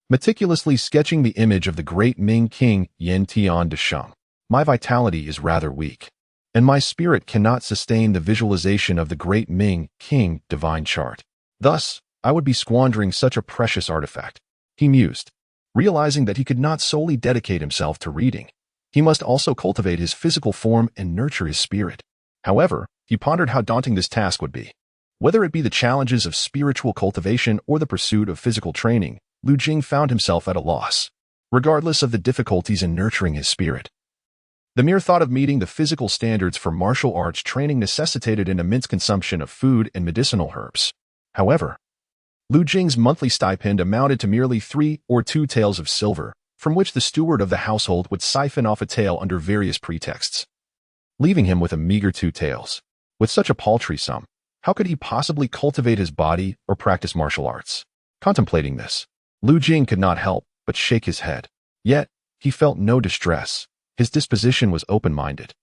meticulously sketching the image of the Great Ming King Yin Tian de Sheng. My vitality is rather weak, and my spirit cannot sustain the visualization of the Great Ming King divine chart. Thus, I would be squandering such a precious artifact, he mused, realizing that he could not solely dedicate himself to reading. He must also cultivate his physical form and nurture his spirit. However, he pondered how daunting this task would be. Whether it be the challenges of spiritual cultivation or the pursuit of physical training, Lu Jing found himself at a loss, regardless of the difficulties in nurturing his spirit. The mere thought of meeting the physical standards for martial arts training necessitated an immense consumption of food and medicinal herbs. However, Lu Jing's monthly stipend amounted to merely 3 or 2 taels of silver, from which the steward of the household would siphon off a tael under various pretexts, leaving him with a meager 2 taels. With such a paltry sum, how could he possibly cultivate his body or practice martial arts? Contemplating this, Lu Jing could not help but shake his head. Yet, he felt no distress. His disposition was open-minded,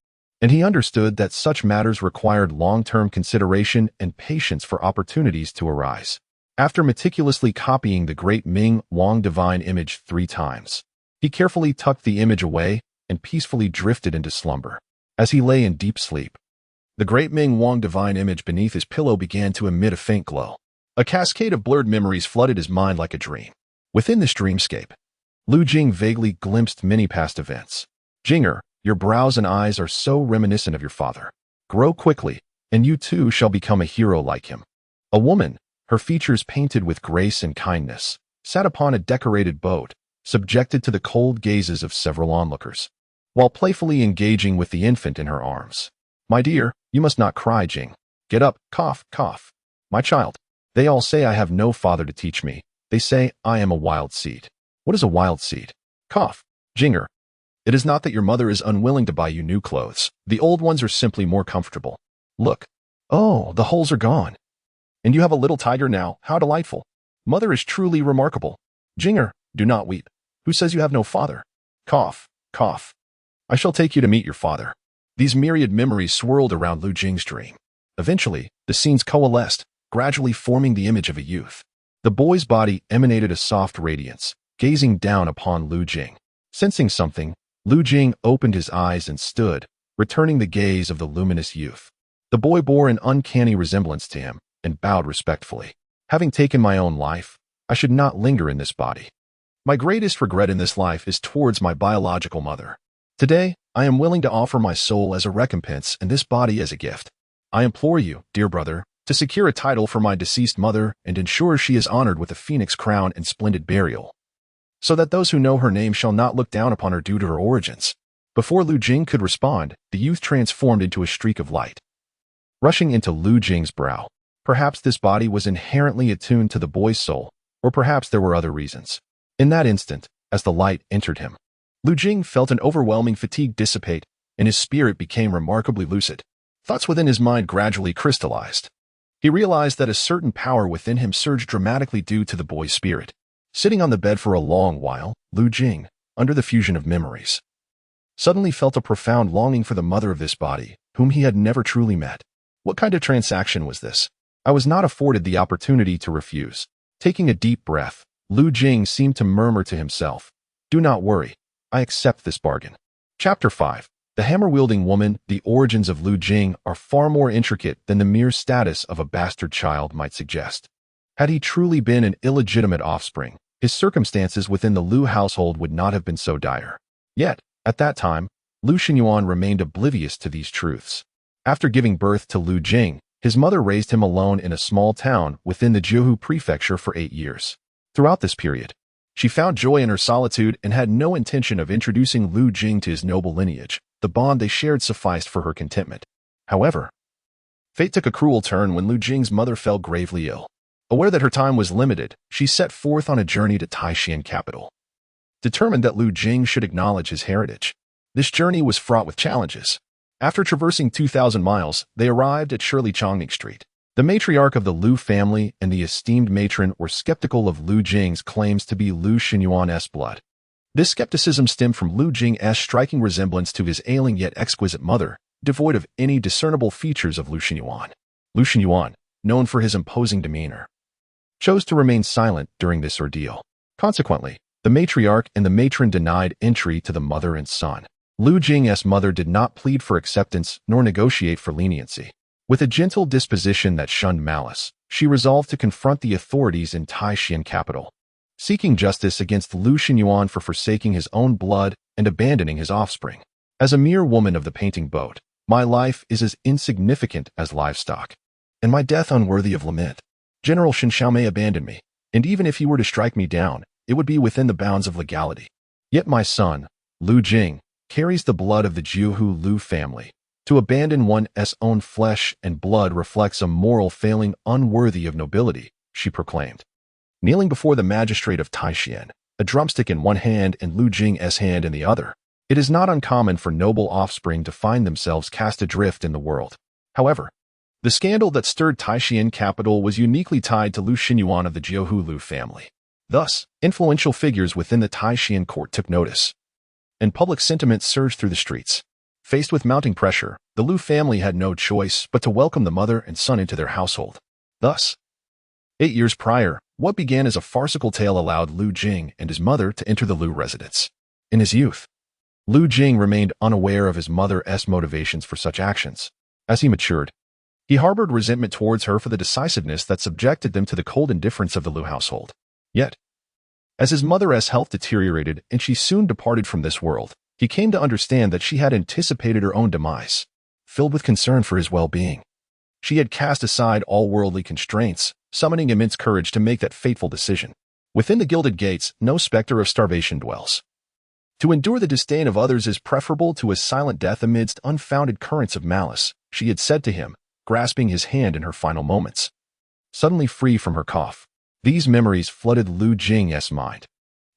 and he understood that such matters required long-term consideration and patience for opportunities to arise. After meticulously copying the Great Ming Wang divine image 3 times, he carefully tucked the image away and peacefully drifted into slumber. As he lay in deep sleep, the Great Ming Wang divine image beneath his pillow began to emit a faint glow. A cascade of blurred memories flooded his mind like a dream. Within this dreamscape, Lu Jing vaguely glimpsed many past events. Jinger, your brows and eyes are so reminiscent of your father. Grow quickly, and you too shall become a hero like him. A woman, her features painted with grace and kindness, sat upon a decorated boat, subjected to the cold gazes of several onlookers, while playfully engaging with the infant in her arms. My dear, you must not cry, Jing. Get up, cough, cough. My child, they all say I have no father to teach me. They say I am a wild seed. What is a wild seed? Cough. Jinger, it is not that your mother is unwilling to buy you new clothes. The old ones are simply more comfortable. Look. Oh, the holes are gone. And you have a little tiger now. How delightful. Mother is truly remarkable. Jinger, do not weep. Who says you have no father? Cough, cough. I shall take you to meet your father. These myriad memories swirled around Lu Jing's dream. Eventually, the scenes coalesced, gradually forming the image of a youth. The boy's body emanated a soft radiance, gazing down upon Lu Jing. Sensing something, Lu Jing opened his eyes and stood, returning the gaze of the luminous youth. The boy bore an uncanny resemblance to him, and bowed respectfully. Having taken my own life, I should not linger in this body. My greatest regret in this life is towards my biological mother. Today, I am willing to offer my soul as a recompense and this body as a gift. I implore you, dear brother, to secure a title for my deceased mother and ensure she is honored with a phoenix crown and splendid burial, so that those who know her name shall not look down upon her due to her origins. Before Lu Jing could respond, the youth transformed into a streak of light, rushing into Lu Jing's brow. Perhaps this body was inherently attuned to the boy's soul, or perhaps there were other reasons. In that instant, as the light entered him, Lu Jing felt an overwhelming fatigue dissipate, and his spirit became remarkably lucid. Thoughts within his mind gradually crystallized. He realized that a certain power within him surged dramatically due to the boy's spirit. Sitting on the bed for a long while, Lu Jing, under the fusion of memories, suddenly felt a profound longing for the mother of this body, whom he had never truly met. What kind of transaction was this? I was not afforded the opportunity to refuse. Taking a deep breath, Lu Jing seemed to murmur to himself, "Do not worry, I accept this bargain." Chapter 5. The hammer-wielding woman. The origins of Lu Jing are far more intricate than the mere status of a bastard child might suggest. Had he truly been an illegitimate offspring, his circumstances within the Lu household would not have been so dire. Yet, at that time, Lu Xinyuan remained oblivious to these truths. After giving birth to Lu Jing, his mother raised him alone in a small town within the Jiuhu prefecture for 8 years. Throughout this period, she found joy in her solitude and had no intention of introducing Lu Jing to his noble lineage. The bond they shared sufficed for her contentment. However, fate took a cruel turn when Lu Jing's mother fell gravely ill. Aware that her time was limited, she set forth on a journey to Taishan capital, determined that Lu Jing should acknowledge his heritage. This journey was fraught with challenges. After traversing 2,000 miles, they arrived at Shirley Chongning Street. The matriarch of the Lu family and the esteemed matron were skeptical of Lu Jing's claims to be Lu Xinyuan's blood. This skepticism stemmed from Lu Jing's striking resemblance to his ailing yet exquisite mother, devoid of any discernible features of Lu Xinyuan. Lu Xinyuan, known for his imposing demeanor, chose to remain silent during this ordeal. Consequently, the matriarch and the matron denied entry to the mother and son. Lu Jing's mother did not plead for acceptance nor negotiate for leniency. With a gentle disposition that shunned malice, she resolved to confront the authorities in Taishan capital, seeking justice against Lu Xinyuan for forsaking his own blood and abandoning his offspring. As a mere woman of the painting boat, my life is as insignificant as livestock, and my death unworthy of lament. General Shen Xiao may abandon me, and even if he were to strike me down, it would be within the bounds of legality. Yet my son, Lu Jing, carries the blood of the Jiuhu Lu family. To abandon one's own flesh and blood reflects a moral failing unworthy of nobility, she proclaimed. Kneeling before the magistrate of Taishan, a drumstick in one hand and Lu Jing's hand in the other, it is not uncommon for noble offspring to find themselves cast adrift in the world. However, the scandal that stirred Taishan capital was uniquely tied to Lu Xinyuan of the Jiuhu Lu family. Thus, influential figures within the Taishan court took notice, and public sentiment surged through the streets. Faced with mounting pressure, the Lu family had no choice but to welcome the mother and son into their household. Thus, 8 years prior, what began as a farcical tale allowed Lu Jing and his mother to enter the Lu residence. In his youth, Lu Jing remained unaware of his mother's motivations for such actions. As he matured, he harbored resentment towards her for the decisiveness that subjected them to the cold indifference of the Lu household. Yet, as his mother's health deteriorated and she soon departed from this world, he came to understand that she had anticipated her own demise. Filled with concern for his well-being, she had cast aside all worldly constraints, summoning immense courage to make that fateful decision. Within the gilded gates, no specter of starvation dwells. To endure the disdain of others is preferable to a silent death amidst unfounded currents of malice, she had said to him, grasping his hand in her final moments. Suddenly free from her cough, these memories flooded Lu Jing's mind,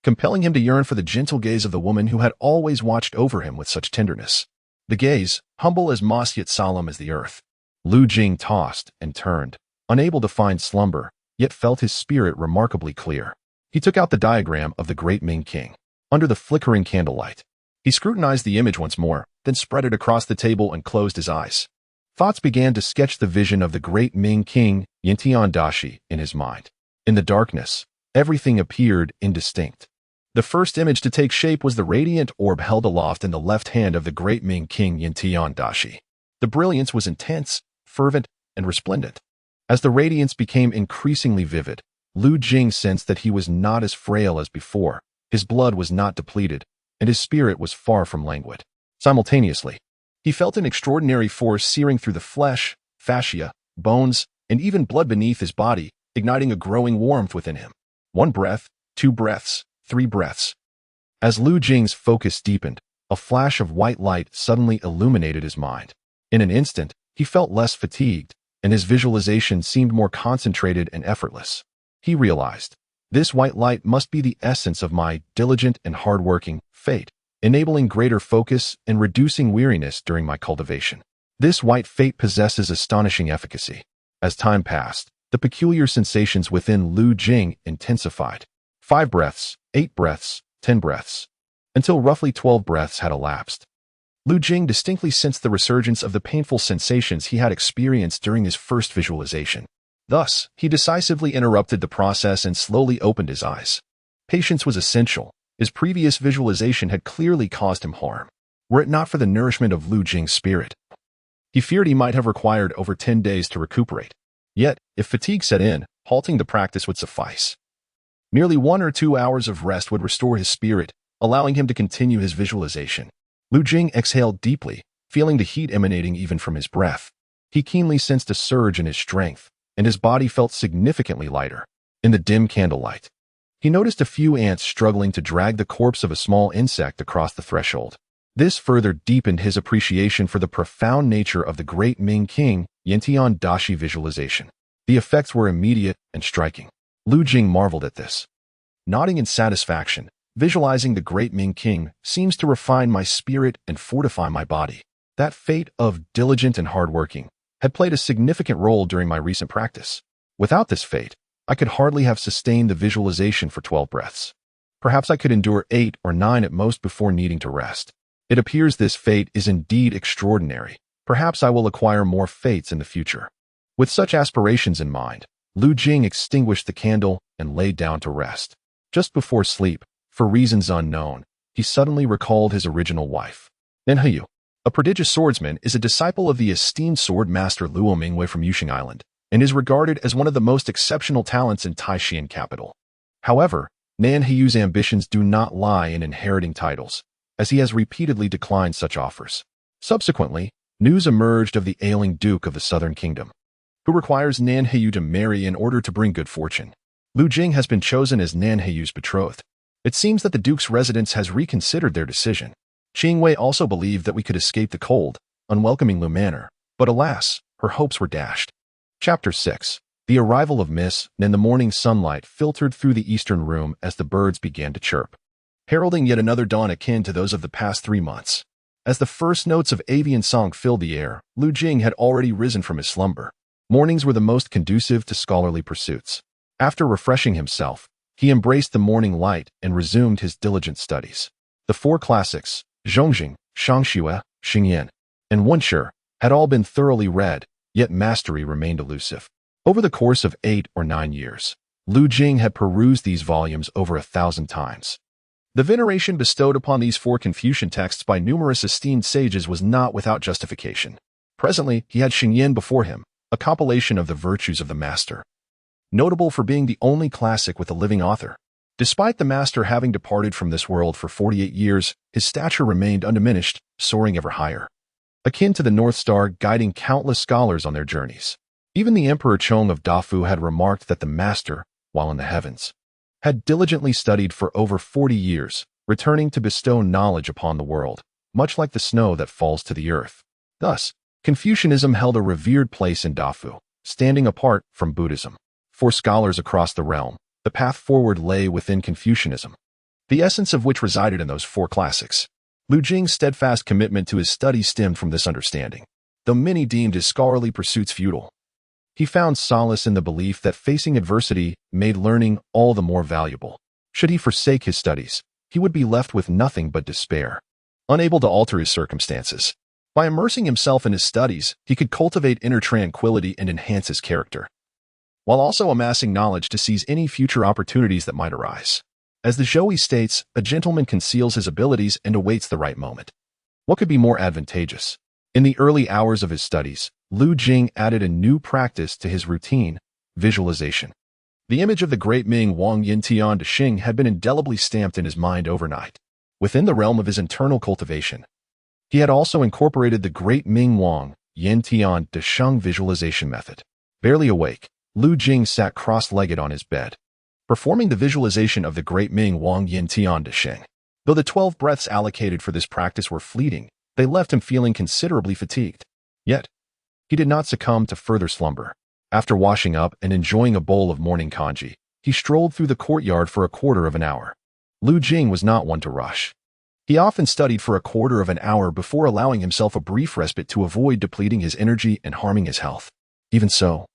compelling him to yearn for the gentle gaze of the woman who had always watched over him with such tenderness. The gaze, humble as moss yet solemn as the earth. Lu Jing tossed and turned, unable to find slumber, yet felt his spirit remarkably clear. He took out the diagram of the great Ming King. Under the flickering candlelight, he scrutinized the image once more, then spread it across the table and closed his eyes. Thoughts began to sketch the vision of the great Ming King, Yantian Dashi, in his mind. In the darkness, everything appeared indistinct. The first image to take shape was the radiant orb held aloft in the left hand of the great Ming King Yantian Dashi. The brilliance was intense, fervent, and resplendent. As the radiance became increasingly vivid, Lu Jing sensed that he was not as frail as before, his blood was not depleted, and his spirit was far from languid. Simultaneously, he felt an extraordinary force searing through the flesh, fascia, bones, and even blood beneath his body, igniting a growing warmth within him. 1 breath, 2 breaths, 3 breaths. As Lu Jing's focus deepened, a flash of white light suddenly illuminated his mind. In an instant, he felt less fatigued, and his visualization seemed more concentrated and effortless. He realized, this white light must be the essence of my diligent and hardworking fate, enabling greater focus and reducing weariness during my cultivation. This white fate possesses astonishing efficacy. As time passed, the peculiar sensations within Lu Jing intensified. 5 breaths, 8 breaths, 10 breaths, until roughly 12 breaths had elapsed. Lu Jing distinctly sensed the resurgence of the painful sensations he had experienced during his first visualization. Thus, he decisively interrupted the process and slowly opened his eyes. Patience was essential. His previous visualization had clearly caused him harm. Were it not for the nourishment of Lu Jing's spirit, he feared he might have required over 10 days to recuperate. Yet, if fatigue set in, halting the practice would suffice. Merely 1 or 2 hours of rest would restore his spirit, allowing him to continue his visualization. Lu Jing exhaled deeply, feeling the heat emanating even from his breath. He keenly sensed a surge in his strength, and his body felt significantly lighter. In the dim candlelight, he noticed a few ants struggling to drag the corpse of a small insect across the threshold. This further deepened his appreciation for the profound nature of the great Ming King, Yantian Dashi visualization. The effects were immediate and striking. Lu Jing marveled at this. Nodding in satisfaction, visualizing the great Ming King seems to refine my spirit and fortify my body. That fate of diligent and hardworking had played a significant role during my recent practice. Without this fate, I could hardly have sustained the visualization for 12 breaths. Perhaps I could endure 8 or 9 at most before needing to rest. It appears this fate is indeed extraordinary. Perhaps I will acquire more fates in the future. With such aspirations in mind, Lu Jing extinguished the candle and lay down to rest. Just before sleep, for reasons unknown, he suddenly recalled his original wife. Nanheyu, a prodigious swordsman, is a disciple of the esteemed sword master Luo Mingwei from Yuxing Island, and is regarded as one of the most exceptional talents in Taishan capital. However, Nanheyu's ambitions do not lie in inheriting titles, as he has repeatedly declined such offers. Subsequently, news emerged of the ailing Duke of the Southern Kingdom, who requires Nanheyu to marry in order to bring good fortune. Lu Jing has been chosen as Nanheyu's betrothed. It seems that the Duke's residence has reconsidered their decision. Qingwei also believed that we could escape the cold, unwelcoming Lu Manor, but alas, her hopes were dashed. Chapter 6. The arrival of Miss and the morning sunlight filtered through the eastern room as the birds began to chirp, heralding yet another dawn akin to those of the past 3 months. As the first notes of avian song filled the air, Lu Jing had already risen from his slumber. Mornings were the most conducive to scholarly pursuits. After refreshing himself, he embraced the morning light and resumed his diligent studies. The 4 classics, Zhongjing, Shangxue, Xingyan, and Wenshi, had all been thoroughly read, yet mastery remained elusive. Over the course of 8 or 9 years, Lu Jing had perused these volumes over 1,000 times. The veneration bestowed upon these 4 Confucian texts by numerous esteemed sages was not without justification. Presently, he had Xingyan before him, a compilation of the virtues of the master, notable for being the only classic with a living author. Despite the master having departed from this world for 48 years, his stature remained undiminished, soaring ever higher, akin to the North Star guiding countless scholars on their journeys. Even the Emperor Chong of Dafu had remarked that the master, while in the heavens, had diligently studied for over 40 years, returning to bestow knowledge upon the world, much like the snow that falls to the earth. Thus, Confucianism held a revered place in Dafu, standing apart from Buddhism. For scholars across the realm, the path forward lay within Confucianism, the essence of which resided in those 4 classics. Lu Jing's steadfast commitment to his studies stemmed from this understanding. Though many deemed his scholarly pursuits futile, he found solace in the belief that facing adversity made learning all the more valuable. Should he forsake his studies, he would be left with nothing but despair, unable to alter his circumstances. By immersing himself in his studies, he could cultivate inner tranquility and enhance his character, while also amassing knowledge to seize any future opportunities that might arise. As the Zhou states, a gentleman conceals his abilities and awaits the right moment. What could be more advantageous? In the early hours of his studies, Lu Jing added a new practice to his routine: visualization. The image of the great Ming Wang Yintian de Xing had been indelibly stamped in his mind overnight. Within the realm of his internal cultivation, he had also incorporated the great Ming Wang Yintian de Sheng visualization method. Barely awake, Lu Jing sat cross-legged on his bed, performing the visualization of the great Ming Wang Yintian de Xing. Though the 12 breaths allocated for this practice were fleeting, they left him feeling considerably fatigued. Yet, he did not succumb to further slumber. After washing up and enjoying a bowl of morning congee, he strolled through the courtyard for a quarter of an hour. Lu Jing was not one to rush. He often studied for a quarter of an hour before allowing himself a brief respite to avoid depleting his energy and harming his health. Even so,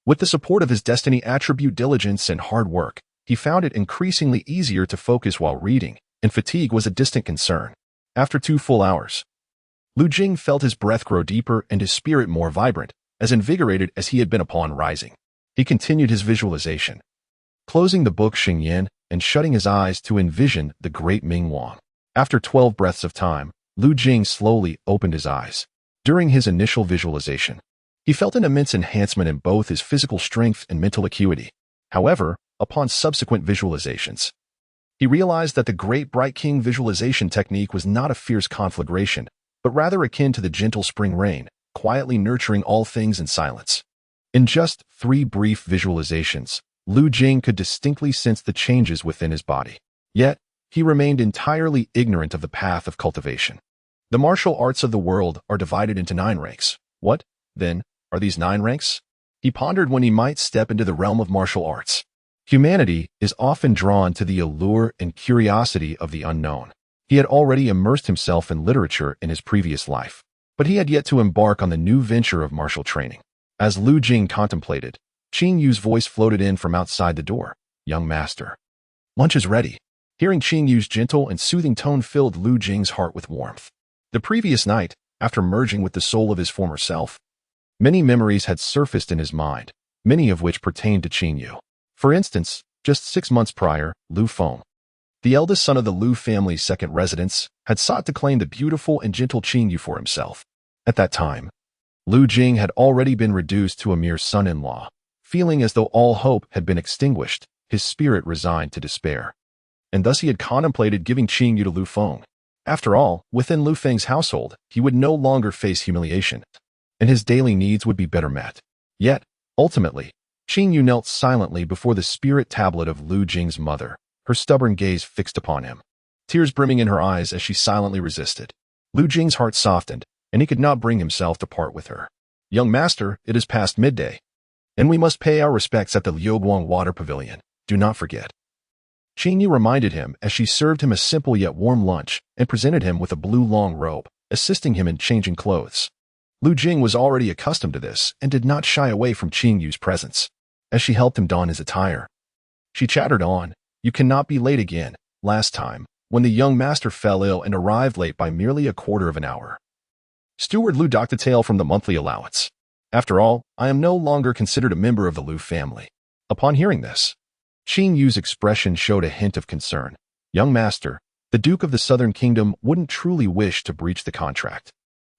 with the support of his destiny attribute diligence and hard work, he found it increasingly easier to focus while reading, and fatigue was a distant concern. After 2 full hours, Lu Jing felt his breath grow deeper and his spirit more vibrant, as invigorated as he had been upon rising. He continued his visualization, closing the book Xingyan and shutting his eyes to envision the great Ming Wang. After 12 breaths of time, Lu Jing slowly opened his eyes. During his initial visualization, he felt an immense enhancement in both his physical strength and mental acuity. However, upon subsequent visualizations, he realized that the Great Bright King visualization technique was not a fierce conflagration, but rather akin to the gentle spring rain, quietly nurturing all things in silence. In just 3 brief visualizations, Lu Jing could distinctly sense the changes within his body. Yet, he remained entirely ignorant of the path of cultivation. The martial arts of the world are divided into 9 ranks. What, then, are these 9 ranks? He pondered when he might step into the realm of martial arts. Humanity is often drawn to the allure and curiosity of the unknown. He had already immersed himself in literature in his previous life, but he had yet to embark on the new venture of martial training. As Lu Jing contemplated, Qing Yu's voice floated in from outside the door. "Young master, lunch is ready." Hearing Qing Yu's gentle and soothing tone filled Lu Jing's heart with warmth. The previous night, after merging with the soul of his former self, many memories had surfaced in his mind, many of which pertained to Qing Yu. For instance, just 6 months prior, Lu Feng, the eldest son of the Lu family's second residence, had sought to claim the beautiful and gentle Qing Yu for himself. At that time, Lu Jing had already been reduced to a mere son-in-law. Feeling as though all hope had been extinguished, his spirit resigned to despair. And thus he had contemplated giving Qing Yu to Lu Feng. After all, within Lu Feng's household, he would no longer face humiliation, and his daily needs would be better met. Yet, ultimately, Qing Yu knelt silently before the spirit tablet of Lu Jing's mother, her stubborn gaze fixed upon him, tears brimming in her eyes as she silently resisted. Lu Jing's heart softened, and he could not bring himself to part with her. "Young master, it is past midday, and we must pay our respects at the Liuguang Water Pavilion. Do not forget." Qing Yu reminded him as she served him a simple yet warm lunch and presented him with a blue long robe, assisting him in changing clothes. Lu Jing was already accustomed to this and did not shy away from Qing Yu's presence as she helped him don his attire. She chattered on, "You cannot be late again. Last time, when the young master fell ill and arrived late by merely a quarter of an hour, Steward Lu docked a tail from the monthly allowance. After all, I am no longer considered a member of the Lu family." Upon hearing this, Qing Yu's expression showed a hint of concern. "Young master, the Duke of the Southern Kingdom wouldn't truly wish to breach the contract."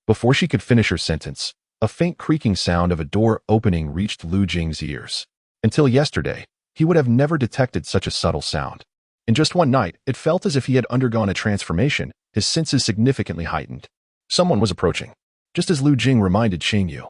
Before she could finish her sentence, a faint creaking sound of a door opening reached Lu Jing's ears. Until yesterday, he would have never detected such a subtle sound. In just one night, it felt as if he had undergone a transformation, his senses significantly heightened. Someone was approaching, just as Lu Jing reminded Qing Yu.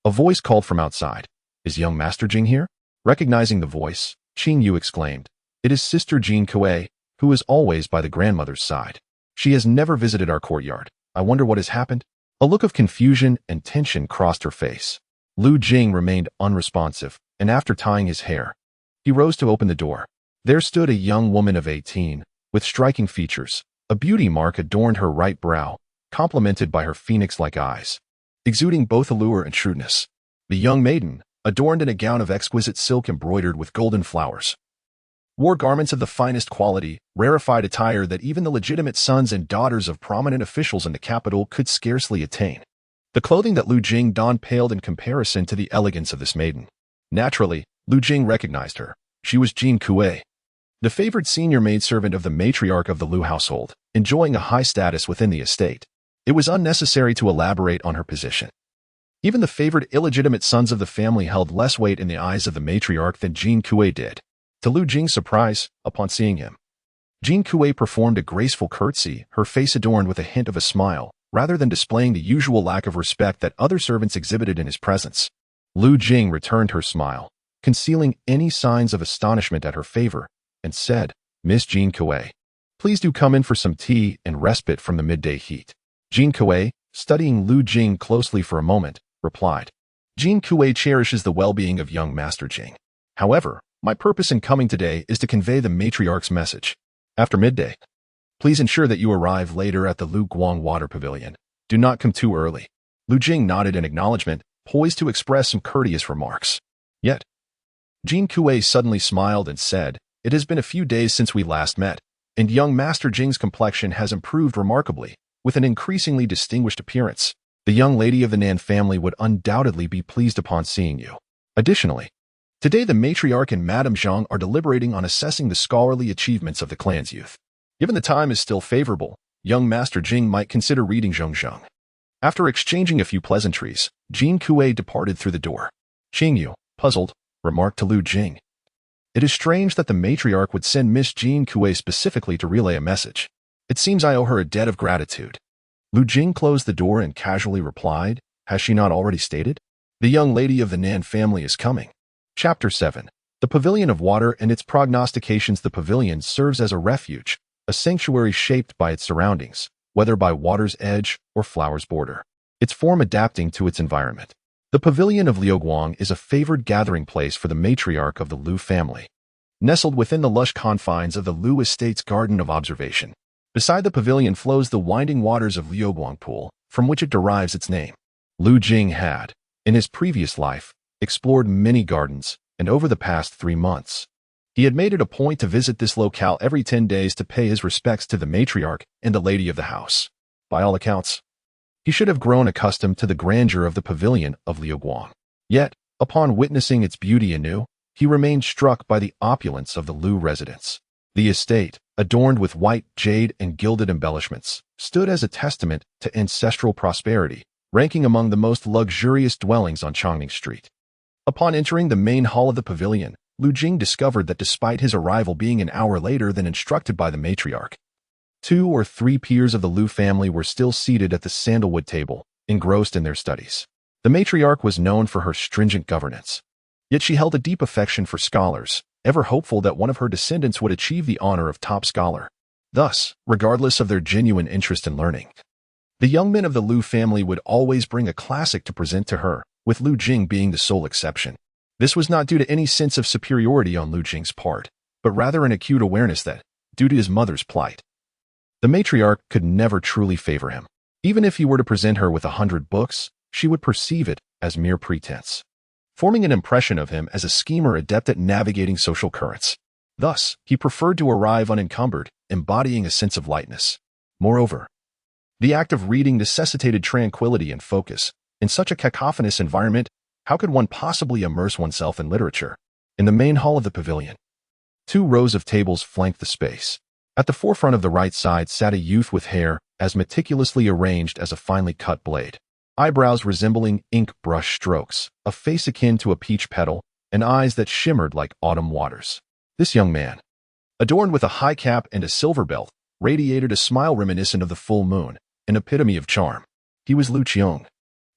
A voice called from outside. "Is young Master Jing here?" Recognizing the voice, Qing Yu exclaimed, "It is Sister Jean Kuei, who is always by the grandmother's side. She has never visited our courtyard. I wonder what has happened?" A look of confusion and tension crossed her face. Lu Jing remained unresponsive, and after tying his hair, he rose to open the door. There stood a young woman of 18, with striking features. A beauty mark adorned her right brow, complemented by her phoenix-like eyes, exuding both allure and shrewdness. The young maiden, adorned in a gown of exquisite silk embroidered with golden flowers, wore garments of the finest quality, rarefied attire that even the legitimate sons and daughters of prominent officials in the capital could scarcely attain. The clothing that Lu Jing donned paled in comparison to the elegance of this maiden. Naturally, Lu Jing recognized her. She was Jean Kuei, the favored senior maidservant of the matriarch of the Lu household, enjoying a high status within the estate. It was unnecessary to elaborate on her position. Even the favored illegitimate sons of the family held less weight in the eyes of the matriarch than Jean Kuei did. To Lu Jing's surprise, upon seeing him, Jean Kuei performed a graceful curtsy, her face adorned with a hint of a smile, rather than displaying the usual lack of respect that other servants exhibited in his presence. Lu Jing returned her smile, concealing any signs of astonishment at her favor, and said, "Miss Jean Kuei, please do come in for some tea and respite from the midday heat." Jean Kuei, studying Lu Jing closely for a moment, replied, "Jean Kuei cherishes the well-being of young Master Jing. However, my purpose in coming today is to convey the matriarch's message. After midday, please ensure that you arrive later at the Liuguang Water Pavilion. Do not come too early." Lu Jing nodded in acknowledgement, poised to express some courteous remarks. Yet, Jean Kuei suddenly smiled and said, "It has been a few days since we last met, and young Master Jing's complexion has improved remarkably, with an increasingly distinguished appearance. The young lady of the Nan family would undoubtedly be pleased upon seeing you. Additionally, today the matriarch and Madame Zhang are deliberating on assessing the scholarly achievements of the clan's youth. Given the time is still favorable, young Master Jing might consider reading Zhongzheng." After exchanging a few pleasantries, Jean Kuei departed through the door. Qing Yu, puzzled, remarked to Lu Jing, "It is strange that the matriarch would send Miss Jean Kuei specifically to relay a message. It seems I owe her a debt of gratitude." Lu Jing closed the door and casually replied, "Has she not already stated? The young lady of the Nan family is coming." Chapter 7. The Pavilion of Water and its Prognostications. The pavilion serves as a refuge, a sanctuary shaped by its surroundings, whether by water's edge or flower's border, its form adapting to its environment. The Pavilion of Liuguang is a favored gathering place for the matriarch of the Lu family, nestled within the lush confines of the Lu estate's garden of observation. Beside the pavilion flows the winding waters of Liuguang Pool, from which it derives its name. Lu Jing had, in his previous life, explored many gardens, and over the past 3 months, He had made it a point to visit this locale every 10 days to pay his respects to the matriarch and the lady of the house. By all accounts, he should have grown accustomed to the grandeur of the pavilion of Liuguang. Yet, upon witnessing its beauty anew, he remained struck by the opulence of the Lu residence. The estate, adorned with white jade and gilded embellishments, stood as a testament to ancestral prosperity, ranking among the most luxurious dwellings on Chongning Street. Upon entering the main hall of the pavilion, Lu Jing discovered that despite his arrival being an hour later than instructed by the matriarch, 2 or 3 peers of the Lu family were still seated at the sandalwood table, engrossed in their studies. The matriarch was known for her stringent governance, yet she held a deep affection for scholars, ever hopeful that one of her descendants would achieve the honor of top scholar. Thus, regardless of their genuine interest in learning, the young men of the Lu family would always bring a classic to present to her, with Lu Jing being the sole exception. This was not due to any sense of superiority on Lu Jing's part, but rather an acute awareness that, due to his mother's plight, the matriarch could never truly favor him. Even if he were to present her with 100 books, she would perceive it as mere pretense, forming an impression of him as a schemer adept at navigating social currents. Thus, he preferred to arrive unencumbered, embodying a sense of lightness. Moreover, the act of reading necessitated tranquility and focus. In such a cacophonous environment, how could one possibly immerse oneself in literature? In the main hall of the pavilion, 2 rows of tables flanked the space. At the forefront of the right side sat a youth with hair as meticulously arranged as a finely cut blade, eyebrows resembling ink brush strokes, a face akin to a peach petal, and eyes that shimmered like autumn waters. This young man, adorned with a high cap and a silver belt, radiated a smile reminiscent of the full moon, an epitome of charm. He was Lu Jing,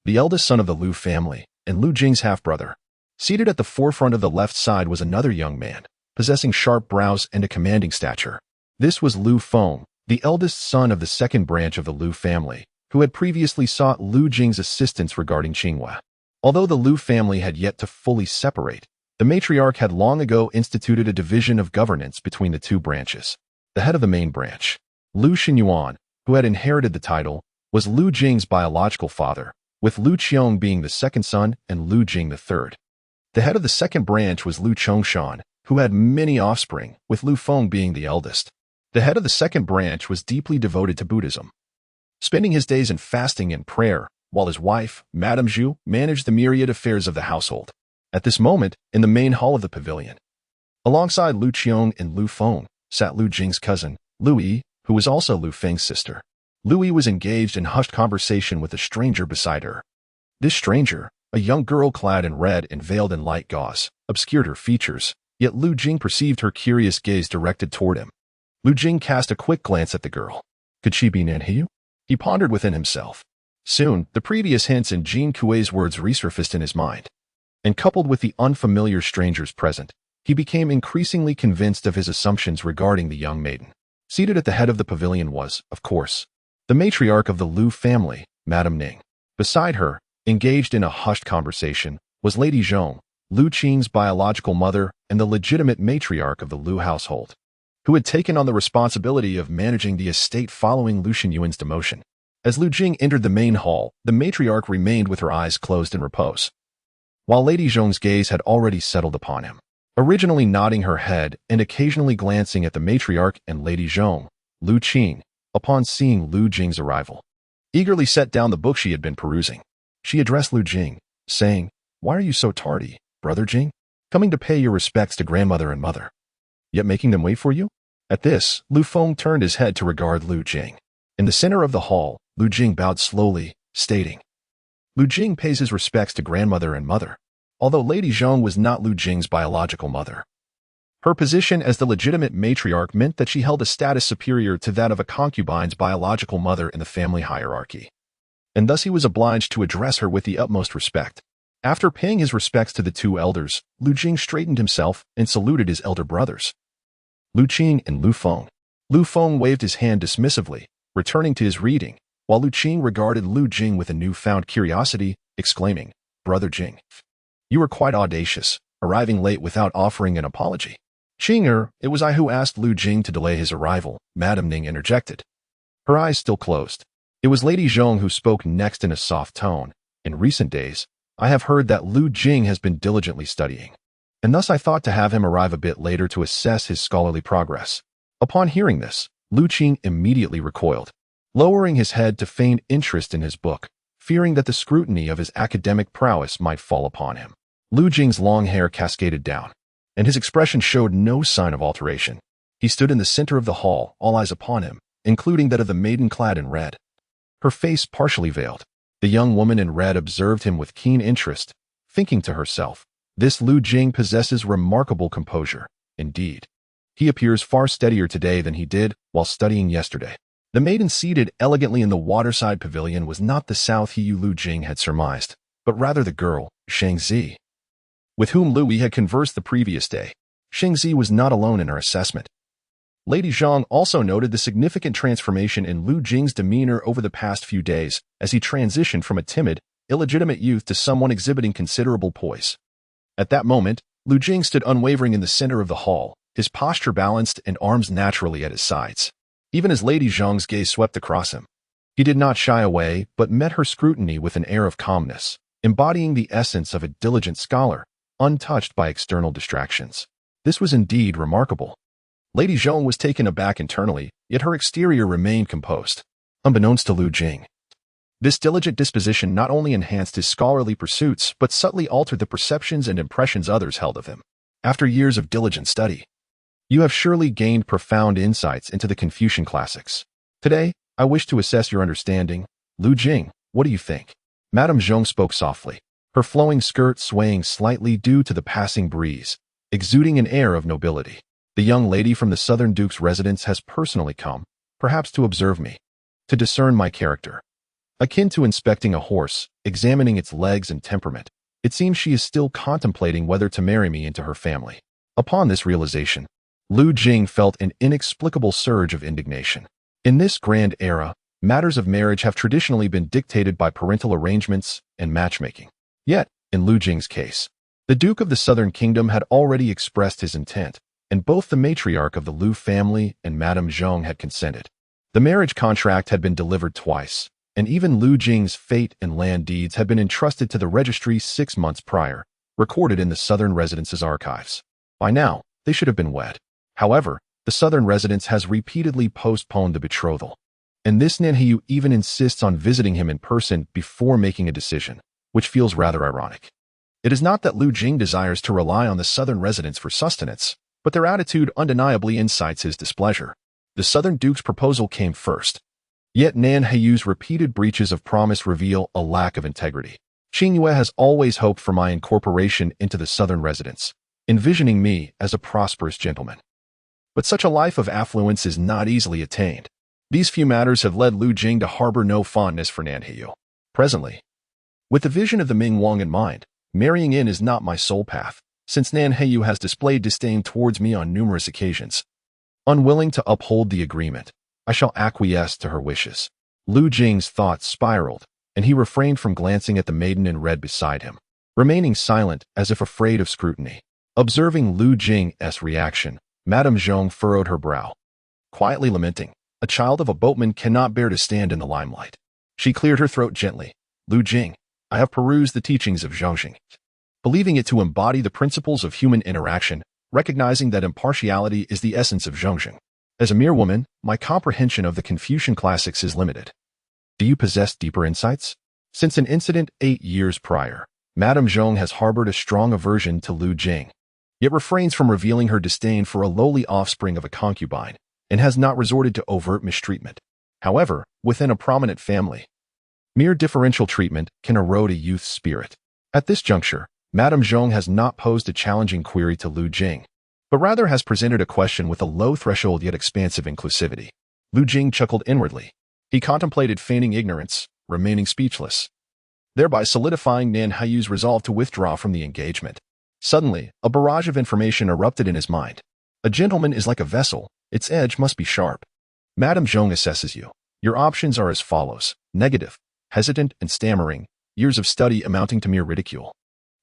the eldest son of the Lu family, and Lu Jing's half-brother. Seated at the forefront of the left side was another young man, possessing sharp brows and a commanding stature. This was Lu Feng, the eldest son of the second branch of the Lu family, who had previously sought Lu Jing's assistance regarding Qinghua. Although the Lu family had yet to fully separate, the matriarch had long ago instituted a division of governance between the 2 branches. The head of the main branch, Lu Xinyuan, who had inherited the title, was Lu Jing's biological father, with Lu Qiong being the second son and Lu Jing the third. The head of the second branch was Lu Chongshan, who had many offspring, with Lu Feng being the eldest. The head of the second branch was deeply devoted to Buddhism, spending his days in fasting and prayer, while his wife, Madame Zhu, managed the myriad affairs of the household. At this moment, in the main hall of the pavilion, alongside Lu Qiong and Lu Feng, sat Lu Jing's cousin, Lu Yi, who was also Lu Feng's sister. Lu Yi was engaged in hushed conversation with a stranger beside her. This stranger, a young girl clad in red and veiled in light gauze, obscured her features, yet Lu Jing perceived her curious gaze directed toward him. Lu Jing cast a quick glance at the girl. Could she be Nan Hiu? He pondered within himself. Soon, the previous hints in Jean Kuei's words resurfaced in his mind, and coupled with the unfamiliar strangers present, he became increasingly convinced of his assumptions regarding the young maiden. Seated at the head of the pavilion was, of course, the matriarch of the Lu family, Madame Ning. Beside her, engaged in a hushed conversation, was Lady Zhong, Lu Qing's biological mother and the legitimate matriarch of the Lu household, who had taken on the responsibility of managing the estate following Lu Xinyuan's demotion. As Lu Jing entered the main hall, the matriarch remained with her eyes closed in repose, while Lady Zhong's gaze had already settled upon him. Originally nodding her head and occasionally glancing at the matriarch and Lady Zhong, Lu Qing, upon seeing Lu Jing's arrival, eagerly set down the book she had been perusing. She addressed Lu Jing, saying, "Why are you so tardy, Brother Jing? Coming to pay your respects to grandmother and mother, yet making them wait for you?" At this, Lu Feng turned his head to regard Lu Jing. In the center of the hall, Lu Jing bowed slowly, stating, "Lu Jing pays his respects to grandmother and mother." Although Lady Zhong was not Lu Jing's biological mother, her position as the legitimate matriarch meant that she held a status superior to that of a concubine's biological mother in the family hierarchy, and thus he was obliged to address her with the utmost respect. After paying his respects to the 2 elders, Lu Jing straightened himself and saluted his elder brothers, Lu Qing and Lu Feng. Lu Feng waved his hand dismissively, returning to his reading, while Lu Qing regarded Lu Jing with a newfound curiosity, exclaiming, "Brother Jing, you were quite audacious, arriving late without offering an apology." "Qinger, it was I who asked Lu Jing to delay his arrival," Madame Ning interjected, her eyes still closed. It was Lady Zhong who spoke next in a soft tone. "In recent days, I have heard that Lu Jing has been diligently studying. and thus I thought to have him arrive a bit later to assess his scholarly progress. Upon hearing this, Lu Jing immediately recoiled, lowering his head to feign interest in his book, fearing that the scrutiny of his academic prowess might fall upon him. Lu Jing's long hair cascaded down, and his expression showed no sign of alteration. He stood in the center of the hall, all eyes upon him, including that of the maiden clad in red, her face partially veiled. The young woman in red observed him with keen interest, thinking to herself, "This Lu Jing possesses remarkable composure. Indeed, he appears far steadier today than he did while studying yesterday." The maiden seated elegantly in the waterside pavilion was not the South Hiu Lu Jing had surmised, but rather the girl, Shangzi, with whom Louis had conversed the previous day. Shangzi was not alone in her assessment. Lady Zhang also noted the significant transformation in Lu Jing's demeanor over the past few days as he transitioned from a timid, illegitimate youth to someone exhibiting considerable poise. At that moment, Lu Jing stood unwavering in the center of the hall, his posture balanced and arms naturally at his sides. Even as Lady Zhang's gaze swept across him, he did not shy away but met her scrutiny with an air of calmness, embodying the essence of a diligent scholar, untouched by external distractions. This was indeed remarkable. Lady Zhang was taken aback internally, yet her exterior remained composed. Unbeknownst to Lu Jing, this diligent disposition not only enhanced his scholarly pursuits but subtly altered the perceptions and impressions others held of him. After years of diligent study, you have surely gained profound insights into the Confucian classics. Today, I wish to assess your understanding. Lu Jing, what do you think? Madame Zhong spoke softly, her flowing skirt swaying slightly due to the passing breeze, exuding an air of nobility. The young lady from the Southern Duke's residence has personally come, perhaps to observe me, to discern my character. Akin to inspecting a horse, examining its legs and temperament, it seems she is still contemplating whether to marry me into her family. Upon this realization, Lu Jing felt an inexplicable surge of indignation. In this grand era, matters of marriage have traditionally been dictated by parental arrangements and matchmaking. Yet, in Lu Jing's case, the Duke of the Southern Kingdom had already expressed his intent, and both the matriarch of the Lu family and Madame Zhong had consented. The marriage contract had been delivered twice, and even Lu Jing's fate and land deeds had been entrusted to the registry 6 months prior, recorded in the Southern Residence's archives. By now, they should have been wed. However, the Southern Residence has repeatedly postponed the betrothal, and this Nanhiu even insists on visiting him in person before making a decision, which feels rather ironic. It is not that Lu Jing desires to rely on the Southern Residence for sustenance, but their attitude undeniably incites his displeasure. The Southern Duke's proposal came first, yet Nanhiu's repeated breaches of promise reveal a lack of integrity. Qingyue has always hoped for my incorporation into the Southern Residence, envisioning me as a prosperous gentleman. But such a life of affluence is not easily attained. These few matters have led Lu Jing to harbor no fondness for Nanhiu. Presently, with the vision of the Ming Wang in mind, marrying in is not my sole path, since Nanhiu has displayed disdain towards me on numerous occasions. Unwilling to uphold the agreement, I shall acquiesce to her wishes. Lu Jing's thoughts spiraled, and he refrained from glancing at the maiden in red beside him, remaining silent as if afraid of scrutiny. Observing Lu Jing's reaction, Madame Zhong furrowed her brow, quietly lamenting, "A child of a boatman cannot bear to stand in the limelight." She cleared her throat gently. "Lu Jing, I have perused the teachings of Zhongxing, believing it to embody the principles of human interaction, recognizing that impartiality is the essence of Zhongxing. As a mere woman, my comprehension of the Confucian classics is limited. Do you possess deeper insights?" Since an incident 8 years prior, Madame Zhong has harbored a strong aversion to Lu Jing, yet refrains from revealing her disdain for a lowly offspring of a concubine, and has not resorted to overt mistreatment. However, within a prominent family, mere differential treatment can erode a youth's spirit. At this juncture, Madame Zhong has not posed a challenging query to Lu Jing, but rather has presented a question with a low threshold yet expansive inclusivity. Lu Jing chuckled inwardly. He contemplated feigning ignorance, remaining speechless, thereby solidifying Nanhiu's resolve to withdraw from the engagement. Suddenly, a barrage of information erupted in his mind. A gentleman is like a vessel, its edge must be sharp. Madame Zhong assesses you. Your options are as follows: negative, hesitant and stammering, years of study amounting to mere ridicule.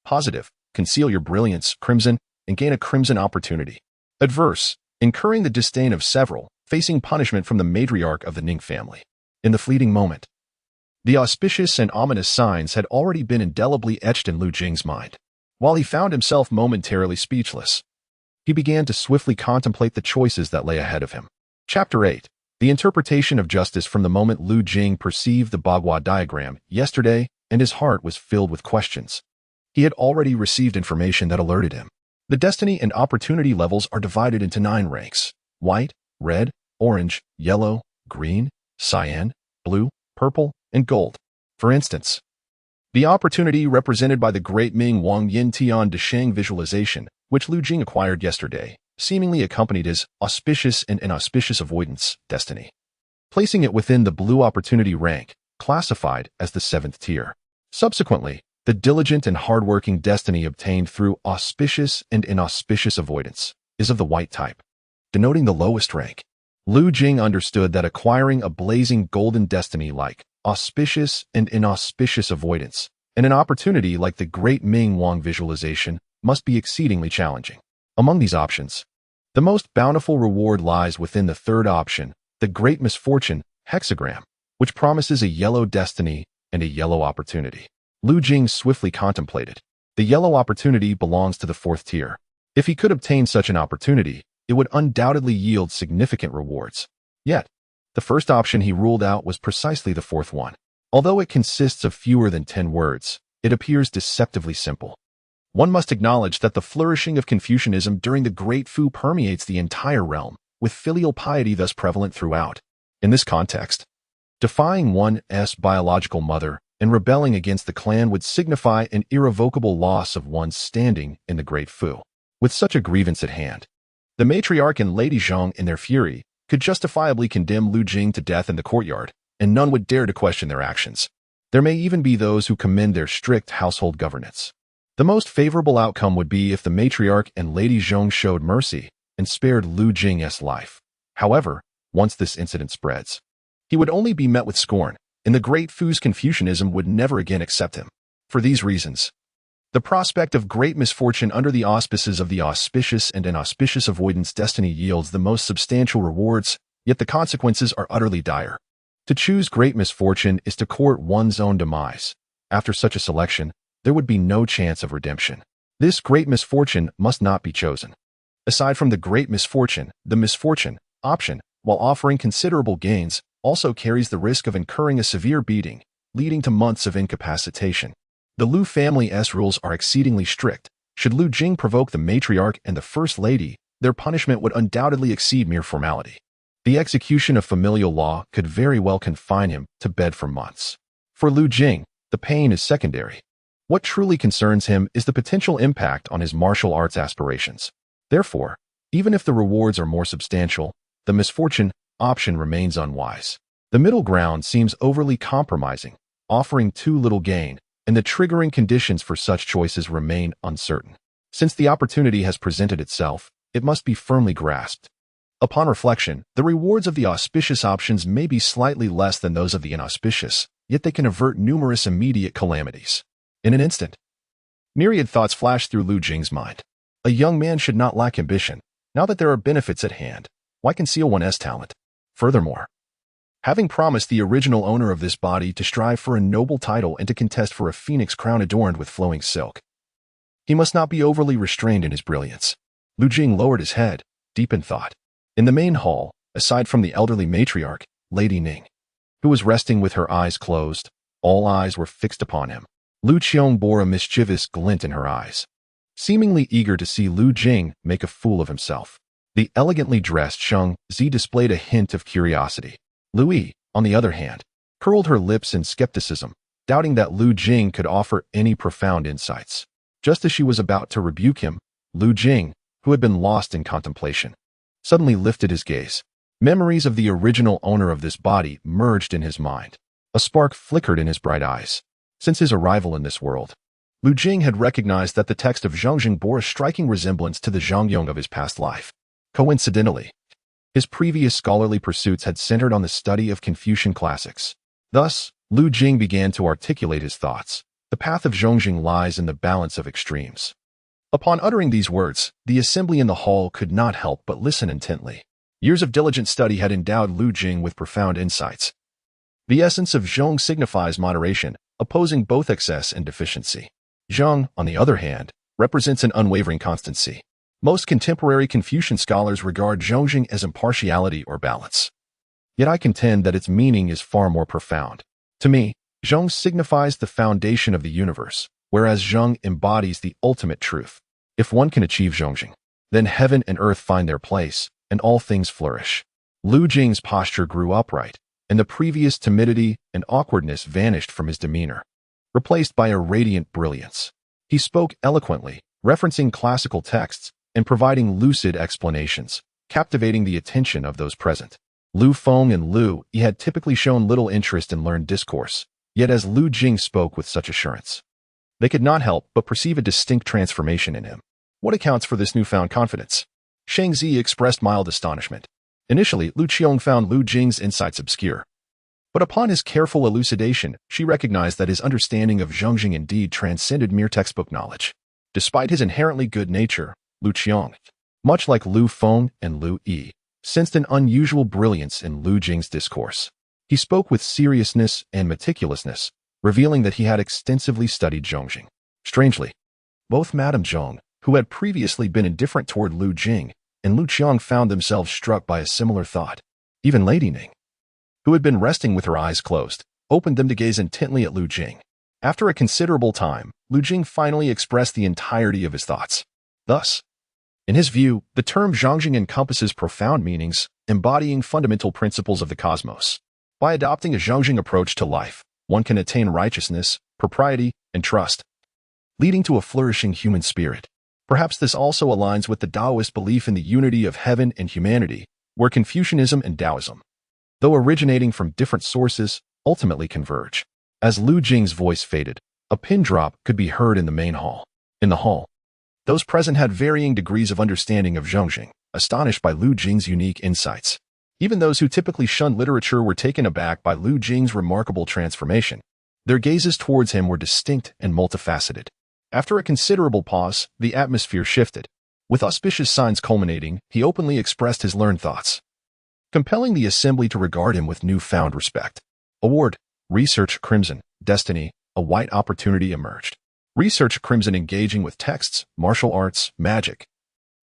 Positive, conceal your brilliance, crimson, and gain a crimson opportunity. Adverse, incurring the disdain of several, facing punishment from the matriarch of the Ning family. In the fleeting moment, the auspicious and ominous signs had already been indelibly etched in Lu Jing's mind. While he found himself momentarily speechless, he began to swiftly contemplate the choices that lay ahead of him. Chapter 8. The interpretation of justice. From the moment Lu Jing perceived the Bagua diagram yesterday, and his heart was filled with questions. He had already received information that alerted him. The destiny and opportunity levels are divided into 9 ranks: white, red, orange, yellow, green, cyan, blue, purple, and gold. For instance, the opportunity represented by the Great Ming Wang Yin Tian De Sheng visualization, which Lu Jing acquired yesterday, seemingly accompanied his auspicious and inauspicious avoidance destiny, placing it within the blue opportunity rank, classified as the 7th tier. Subsequently, the diligent and hardworking destiny obtained through auspicious and inauspicious avoidance is of the white type, denoting the lowest rank. Lu Jing understood that acquiring a blazing golden destiny like auspicious and inauspicious avoidance and an opportunity like the Great Ming Wang visualization must be exceedingly challenging. Among these options, the most bountiful reward lies within the 3rd option, the Great Misfortune hexagram, which promises a yellow destiny and a yellow opportunity. Lu Jing swiftly contemplated. The yellow opportunity belongs to the 4th tier. If he could obtain such an opportunity, it would undoubtedly yield significant rewards. Yet, the first option he ruled out was precisely the 4th one. Although it consists of fewer than 10 words, it appears deceptively simple. One must acknowledge that the flourishing of Confucianism during the Great Fu permeates the entire realm, with filial piety thus prevalent throughout. In this context, defying one's biological mother and rebelling against the clan would signify an irrevocable loss of one's standing in the Great Fu. With such a grievance at hand, the matriarch and Lady Zhang, in their fury, could justifiably condemn Lu Jing to death in the courtyard, and none would dare to question their actions. There may even be those who commend their strict household governance. The most favorable outcome would be if the matriarch and Lady Zhang showed mercy and spared Lu Jing's life. However, once this incident spreads, he would only be met with scorn, and the Great Fu's Confucianism would never again accept him. For these reasons, the prospect of great misfortune under the auspices of the auspicious and inauspicious avoidance destiny yields the most substantial rewards, yet the consequences are utterly dire. To choose great misfortune is to court one's own demise. After such a selection, there would be no chance of redemption. This great misfortune must not be chosen. Aside from the great misfortune, the misfortune option, while offering considerable gains, also carries the risk of incurring a severe beating, leading to months of incapacitation. The Lu family's rules are exceedingly strict. Should Lu Jing provoke the matriarch and the first lady, their punishment would undoubtedly exceed mere formality. The execution of familial law could very well confine him to bed for months. For Lu Jing, the pain is secondary. What truly concerns him is the potential impact on his martial arts aspirations. Therefore, even if the rewards are more substantial, the misfortune option remains unwise. The middle ground seems overly compromising, offering too little gain, and the triggering conditions for such choices remain uncertain. Since the opportunity has presented itself, it must be firmly grasped. Upon reflection, the rewards of the auspicious options may be slightly less than those of the inauspicious, yet they can avert numerous immediate calamities. In an instant, myriad thoughts flashed through Lu Jing's mind. A young man should not lack ambition. Now that there are benefits at hand, why conceal one's talent? Furthermore, having promised the original owner of this body to strive for a noble title and to contest for a phoenix crown adorned with flowing silk, he must not be overly restrained in his brilliance. Lu Jing lowered his head, deep in thought. In the main hall, aside from the elderly matriarch, Lady Ning, who was resting with her eyes closed, all eyes were fixed upon him. Lu Qiong bore a mischievous glint in her eyes, seemingly eager to see Lu Jing make a fool of himself. The elegantly dressed Sheng Zi displayed a hint of curiosity. Lu Yi, on the other hand, curled her lips in skepticism, doubting that Lu Jing could offer any profound insights. Just as she was about to rebuke him, Lu Jing, who had been lost in contemplation, suddenly lifted his gaze. Memories of the original owner of this body merged in his mind. A spark flickered in his bright eyes. Since his arrival in this world, Lu Jing had recognized that the text of Zhongjing bore a striking resemblance to the Zhongyong of his past life. Coincidentally, his previous scholarly pursuits had centered on the study of Confucian classics. Thus, Lu Jing began to articulate his thoughts. The path of Zhongjing lies in the balance of extremes. Upon uttering these words, the assembly in the hall could not help but listen intently. Years of diligent study had endowed Lu Jing with profound insights. The essence of zhong signifies moderation, opposing both excess and deficiency. Zheng, on the other hand, represents an unwavering constancy. Most contemporary Confucian scholars regard zhongjing as impartiality or balance. Yet I contend that its meaning is far more profound. To me, zhong signifies the foundation of the universe, whereas zheng embodies the ultimate truth. If one can achieve zhongjing, then heaven and earth find their place, and all things flourish. Lu Jing's posture grew upright, and the previous timidity and awkwardness vanished from his demeanor, replaced by a radiant brilliance. He spoke eloquently, referencing classical texts and providing lucid explanations, captivating the attention of those present. Lu Feng and Lu Yi had typically shown little interest in learned discourse, yet as Lu Jing spoke with such assurance, they could not help but perceive a distinct transformation in him. What accounts for this newfound confidence? Shang Zi expressed mild astonishment. Initially, Lu Qiong found Lu Jing's insights obscure. But upon his careful elucidation, she recognized that his understanding of zhongjing indeed transcended mere textbook knowledge. Despite his inherently good nature, Lu Qiong, much like Lu Feng and Lu Yi, sensed an unusual brilliance in Lu Jing's discourse. He spoke with seriousness and meticulousness, revealing that he had extensively studied zhongjing. Strangely, both Madame Zhong, who had previously been indifferent toward Lu Jing, and Lu Qiong found themselves struck by a similar thought. Even Lady Ning, who had been resting with her eyes closed, opened them to gaze intently at Lu Jing. After a considerable time, Lu Jing finally expressed the entirety of his thoughts. Thus, in his view, the term zhongjing encompasses profound meanings, embodying fundamental principles of the cosmos. By adopting a zhongjing approach to life, one can attain righteousness, propriety, and trust, leading to a flourishing human spirit. Perhaps this also aligns with the Taoist belief in the unity of heaven and humanity, where Confucianism and Taoism, though originating from different sources, ultimately converge. As Lu Jing's voice faded, a pin drop could be heard in the main hall. In the hall, those present had varying degrees of understanding of zhongjing, astonished by Lu Jing's unique insights. Even those who typically shunned literature were taken aback by Lu Jing's remarkable transformation. Their gazes towards him were distinct and multifaceted. After a considerable pause, the atmosphere shifted. With auspicious signs culminating, he openly expressed his learned thoughts, compelling the assembly to regard him with newfound respect. Award: Research Crimson, Destiny, a white opportunity emerged. Research Crimson engaging with texts, martial arts, magic,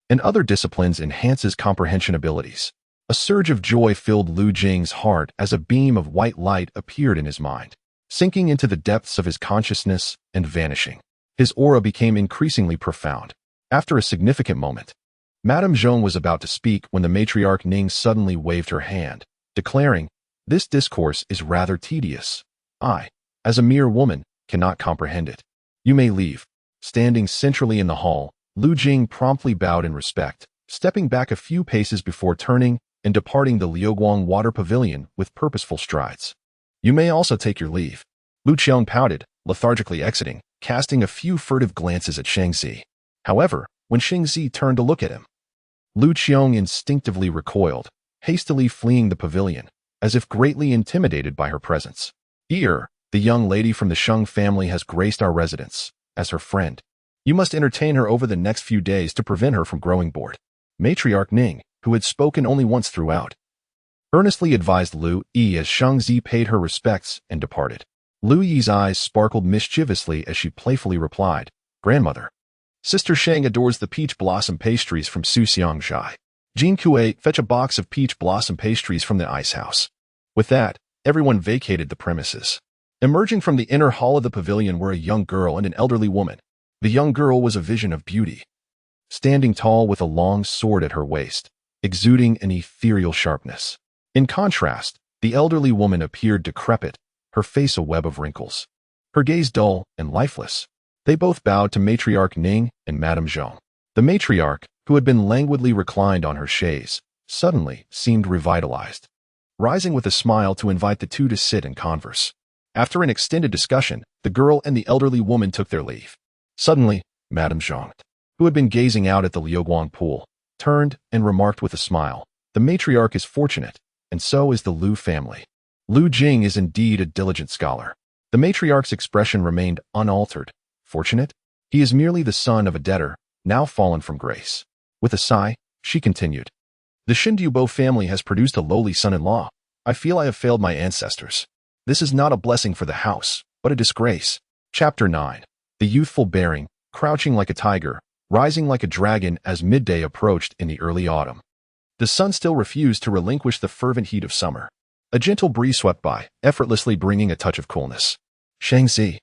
and other disciplines enhances comprehension abilities. A surge of joy filled Lu Jing's heart as a beam of white light appeared in his mind, sinking into the depths of his consciousness and vanishing. His aura became increasingly profound. After a significant moment, Madame Zhong was about to speak when the matriarch Ning suddenly waved her hand, declaring, "This discourse is rather tedious. I, as a mere woman, cannot comprehend it. You may leave." Standing centrally in the hall, Lu Jing promptly bowed in respect, stepping back a few paces before turning and departing the Liuguang Water Pavilion with purposeful strides. "You may also take your leave." Lu Qiong pouted, lethargically exiting, casting a few furtive glances at Shang Zi. However, when Shang Zi turned to look at him, Lu Qiong instinctively recoiled, hastily fleeing the pavilion, as if greatly intimidated by her presence. "Here, the young lady from the Sheng family has graced our residence as her friend. You must entertain her over the next few days to prevent her from growing bored." Matriarch Ning, who had spoken only once throughout, earnestly advised Lu Yi as Shang Zi paid her respects and departed. Lu Yi's eyes sparkled mischievously as she playfully replied, "Grandmother, Sister Shang adores the peach blossom pastries from Su Xiangzhai. Jin Kue, fetch a box of peach blossom pastries from the ice house." With that, everyone vacated the premises. Emerging from the inner hall of the pavilion were a young girl and an elderly woman. The young girl was a vision of beauty, standing tall with a long sword at her waist, exuding an ethereal sharpness. In contrast, the elderly woman appeared decrepit, her face a web of wrinkles, her gaze dull and lifeless. They both bowed to Matriarch Ning and Madame Zhong. The matriarch, who had been languidly reclined on her chaise, suddenly seemed revitalized, rising with a smile to invite the two to sit and converse. After an extended discussion, the girl and the elderly woman took their leave. Suddenly, Madame Zhong, who had been gazing out at the Liuguang pool, turned and remarked with a smile, "The matriarch is fortunate, and so is the Lu family. Lu Jing is indeed a diligent scholar." The matriarch's expression remained unaltered. "Fortunate? He is merely the son of a debtor, now fallen from grace." With a sigh, she continued, "The Shindubo family has produced a lowly son-in-law. I feel I have failed my ancestors. This is not a blessing for the house, but a disgrace." Chapter 9. The youthful bearing, crouching like a tiger, rising like a dragon as midday approached in the early autumn. The sun still refused to relinquish the fervent heat of summer. A gentle breeze swept by, effortlessly bringing a touch of coolness. Shangzi,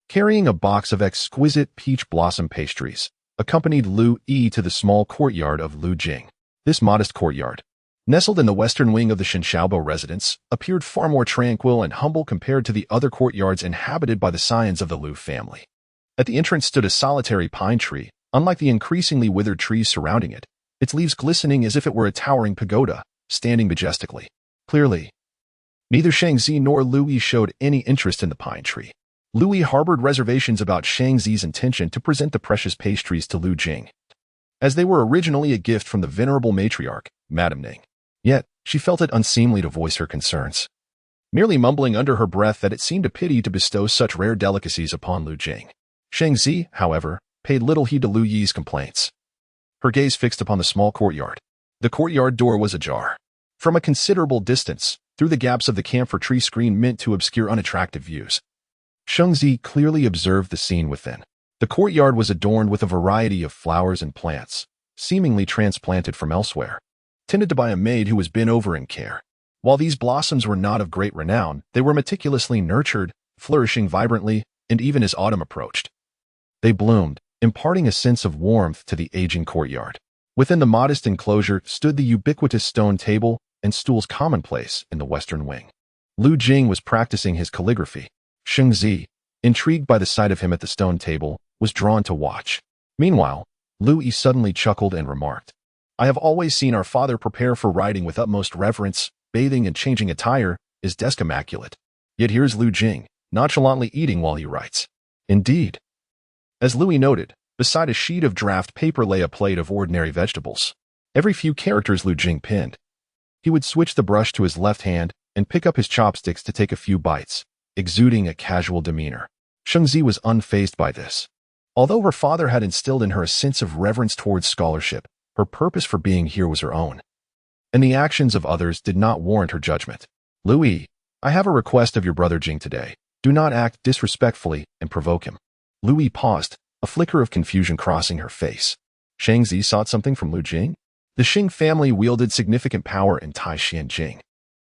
carrying a box of exquisite peach blossom pastries, accompanied Lu Yi to the small courtyard of Lu Jing. This modest courtyard, nestled in the western wing of the Shenxiaobo residence, appeared far more tranquil and humble compared to the other courtyards inhabited by the scions of the Lu family. At the entrance stood a solitary pine tree, unlike the increasingly withered trees surrounding it, its leaves glistening as if it were a towering pagoda, standing majestically. Clearly, neither Shangzi nor Lu Yi showed any interest in the pine tree. Lu Yi harbored reservations about Shangzi's intention to present the precious pastries to Lu Jing, as they were originally a gift from the venerable matriarch, Madame Ning. Yet, she felt it unseemly to voice her concerns, merely mumbling under her breath that it seemed a pity to bestow such rare delicacies upon Lu Jing. Shangzi, however, paid little heed to Lu Yi's complaints. Her gaze fixed upon the small courtyard. The courtyard door was ajar. From a considerable distance, through the gaps of the camphor tree screen meant to obscure unattractive views, Shangzi clearly observed the scene within. The courtyard was adorned with a variety of flowers and plants, seemingly transplanted from elsewhere, tended to by a maid who was bent over in care. While these blossoms were not of great renown, they were meticulously nurtured, flourishing vibrantly, and even as autumn approached, they bloomed, imparting a sense of warmth to the aging courtyard. Within the modest enclosure stood the ubiquitous stone table and stools commonplace in the western wing. Lu Jing was practicing his calligraphy. Shangzi, intrigued by the sight of him at the stone table, was drawn to watch. Meanwhile, Lu Yi suddenly chuckled and remarked, "I have always seen our father prepare for riding with utmost reverence, bathing and changing attire, his desk immaculate. Yet here's Lu Jing, nonchalantly eating while he writes." Indeed. As Lu Yi noted, beside a sheet of draft paper lay a plate of ordinary vegetables. Every few characters Lu Jing penned, he would switch the brush to his left hand and pick up his chopsticks to take a few bites, exuding a casual demeanor. Shangzi was unfazed by this. Although her father had instilled in her a sense of reverence towards scholarship, her purpose for being here was her own, and the actions of others did not warrant her judgment. "Lu Yi, I have a request of your brother Jing today. Do not act disrespectfully and provoke him." Lu Yi paused, a flicker of confusion crossing her face. Shangzi sought something from Lu Jing? The Xing family wielded significant power in Taishan-Jing.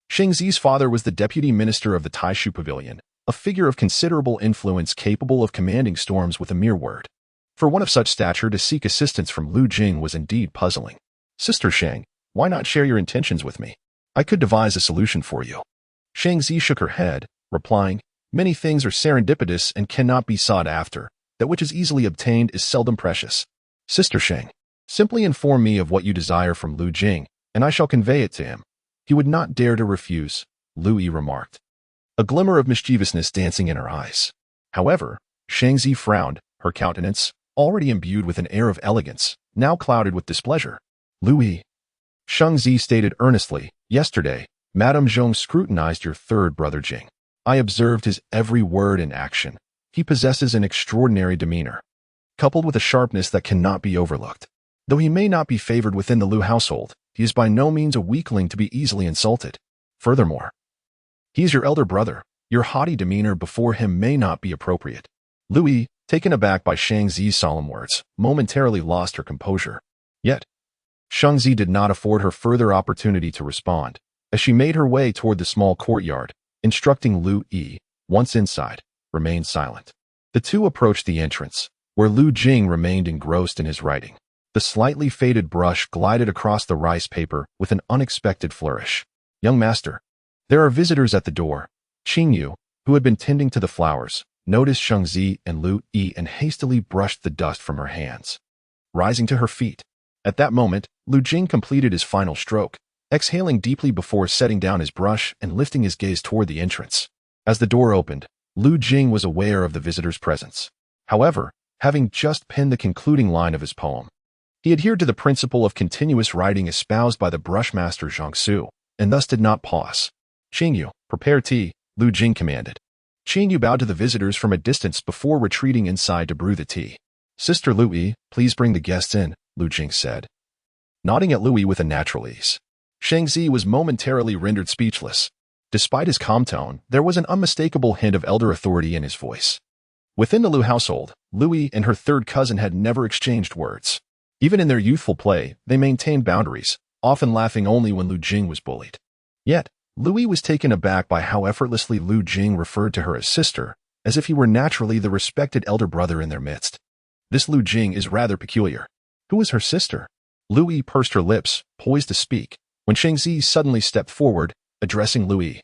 Shangzi's father was the deputy minister of the Taishu Pavilion, a figure of considerable influence capable of commanding storms with a mere word. For one of such stature to seek assistance from Lu Jing was indeed puzzling. "Sister Shang, why not share your intentions with me? I could devise a solution for you." Shangzi shook her head, replying, "Many things are serendipitous and cannot be sought after. That which is easily obtained is seldom precious. Sister Shang, simply inform me of what you desire from Lu Jing, and I shall convey it to him." "He would not dare to refuse," Lu Yi remarked, a glimmer of mischievousness dancing in her eyes. However, Shangzi frowned, her countenance, already imbued with an air of elegance, now clouded with displeasure. "Lu Yi," Shangzi stated earnestly, "yesterday, Madame Zhong scrutinized your third brother Jing. I observed his every word and action. He possesses an extraordinary demeanor, coupled with a sharpness that cannot be overlooked. Though he may not be favored within the Lu household, he is by no means a weakling to be easily insulted. Furthermore, he is your elder brother. Your haughty demeanor before him may not be appropriate." Lu Yi, taken aback by Shangzi's solemn words, momentarily lost her composure. Yet, Shangzi did not afford her further opportunity to respond, as she made her way toward the small courtyard, instructing Lu Yi, once inside, remain silent. The two approached the entrance, where Lu Jing remained engrossed in his writing. The slightly faded brush glided across the rice paper with an unexpected flourish. "Young master, there are visitors at the door." Qingyu, who had been tending to the flowers, noticed Shangzi and Lu Yi and hastily brushed the dust from her hands, rising to her feet. At that moment, Lu Jing completed his final stroke, exhaling deeply before setting down his brush and lifting his gaze toward the entrance. As the door opened, Lu Jing was aware of the visitor's presence. However, having just penned the concluding line of his poem, he adhered to the principle of continuous writing espoused by the brushmaster Zhang Su, and thus did not pause. "Qingyu, prepare tea," Lu Jing commanded. Qingyu bowed to the visitors from a distance before retreating inside to brew the tea. "Sister Lu Yi, please bring the guests in," Lu Jing said, nodding at Lu Yi with a natural ease. Shangzi was momentarily rendered speechless. Despite his calm tone, there was an unmistakable hint of elder authority in his voice. Within the Lu household, Louis and her third cousin had never exchanged words. Even in their youthful play, they maintained boundaries, often laughing only when Lu Jing was bullied. Yet, Louis was taken aback by how effortlessly Lu Jing referred to her as sister, as if he were naturally the respected elder brother in their midst. This Lu Jing is rather peculiar. Who is her sister? Louis pursed her lips, poised to speak, when Shangzi suddenly stepped forward, addressing Louis.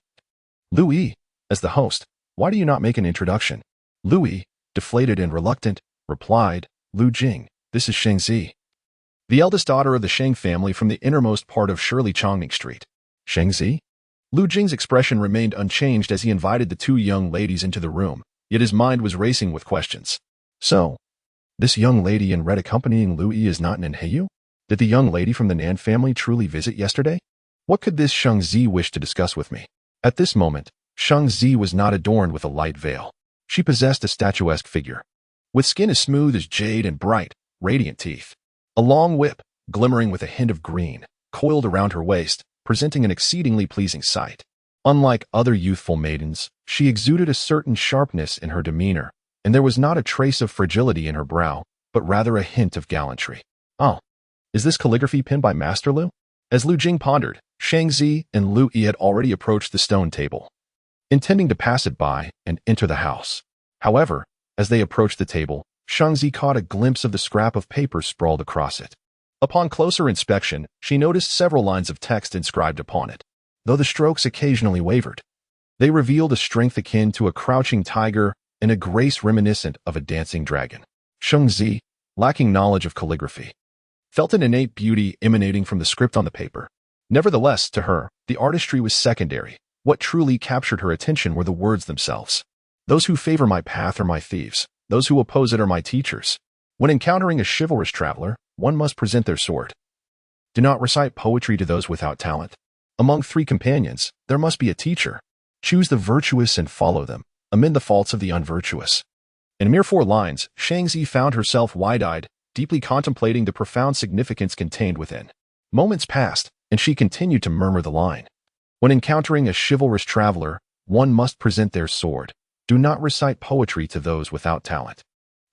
Louis, as the host, why do you not make an introduction? Louis, deflated and reluctant, replied, Lu Jing, this is Shangzi, the eldest daughter of the Shang family from the innermost part of Shirley Chongning Street. Shangzi? Lu Jing's expression remained unchanged as he invited the two young ladies into the room, yet his mind was racing with questions. So, this young lady in red accompanying Louis is not an Inheyu? Did the young lady from the Nan family truly visit yesterday? What could this Shangzi wish to discuss with me? At this moment, Shangzi was not adorned with a light veil. She possessed a statuesque figure, with skin as smooth as jade and bright, radiant teeth. A long whip, glimmering with a hint of green, coiled around her waist, presenting an exceedingly pleasing sight. Unlike other youthful maidens, she exuded a certain sharpness in her demeanor, and there was not a trace of fragility in her brow, but rather a hint of gallantry. Oh, is this calligraphy penned by Master Lu? As Lu Jing pondered, Shangzi and Louis had already approached the stone table, intending to pass it by and enter the house. However, as they approached the table, Shangzi caught a glimpse of the scrap of paper sprawled across it. Upon closer inspection, she noticed several lines of text inscribed upon it, though the strokes occasionally wavered. They revealed a strength akin to a crouching tiger and a grace reminiscent of a dancing dragon. Shangzi, lacking knowledge of calligraphy, felt an innate beauty emanating from the script on the paper. Nevertheless, to her, the artistry was secondary. What truly captured her attention were the words themselves. Those who favor my path are my thieves. Those who oppose it are my teachers. When encountering a chivalrous traveler, one must present their sword. Do not recite poetry to those without talent. Among three companions, there must be a teacher. Choose the virtuous and follow them. Amend the faults of the unvirtuous. In mere 4 lines, Shangzi found herself wide-eyed, deeply contemplating the profound significance contained within. Moments passed, and she continued to murmur the line. When encountering a chivalrous traveler, one must present their sword. Do not recite poetry to those without talent.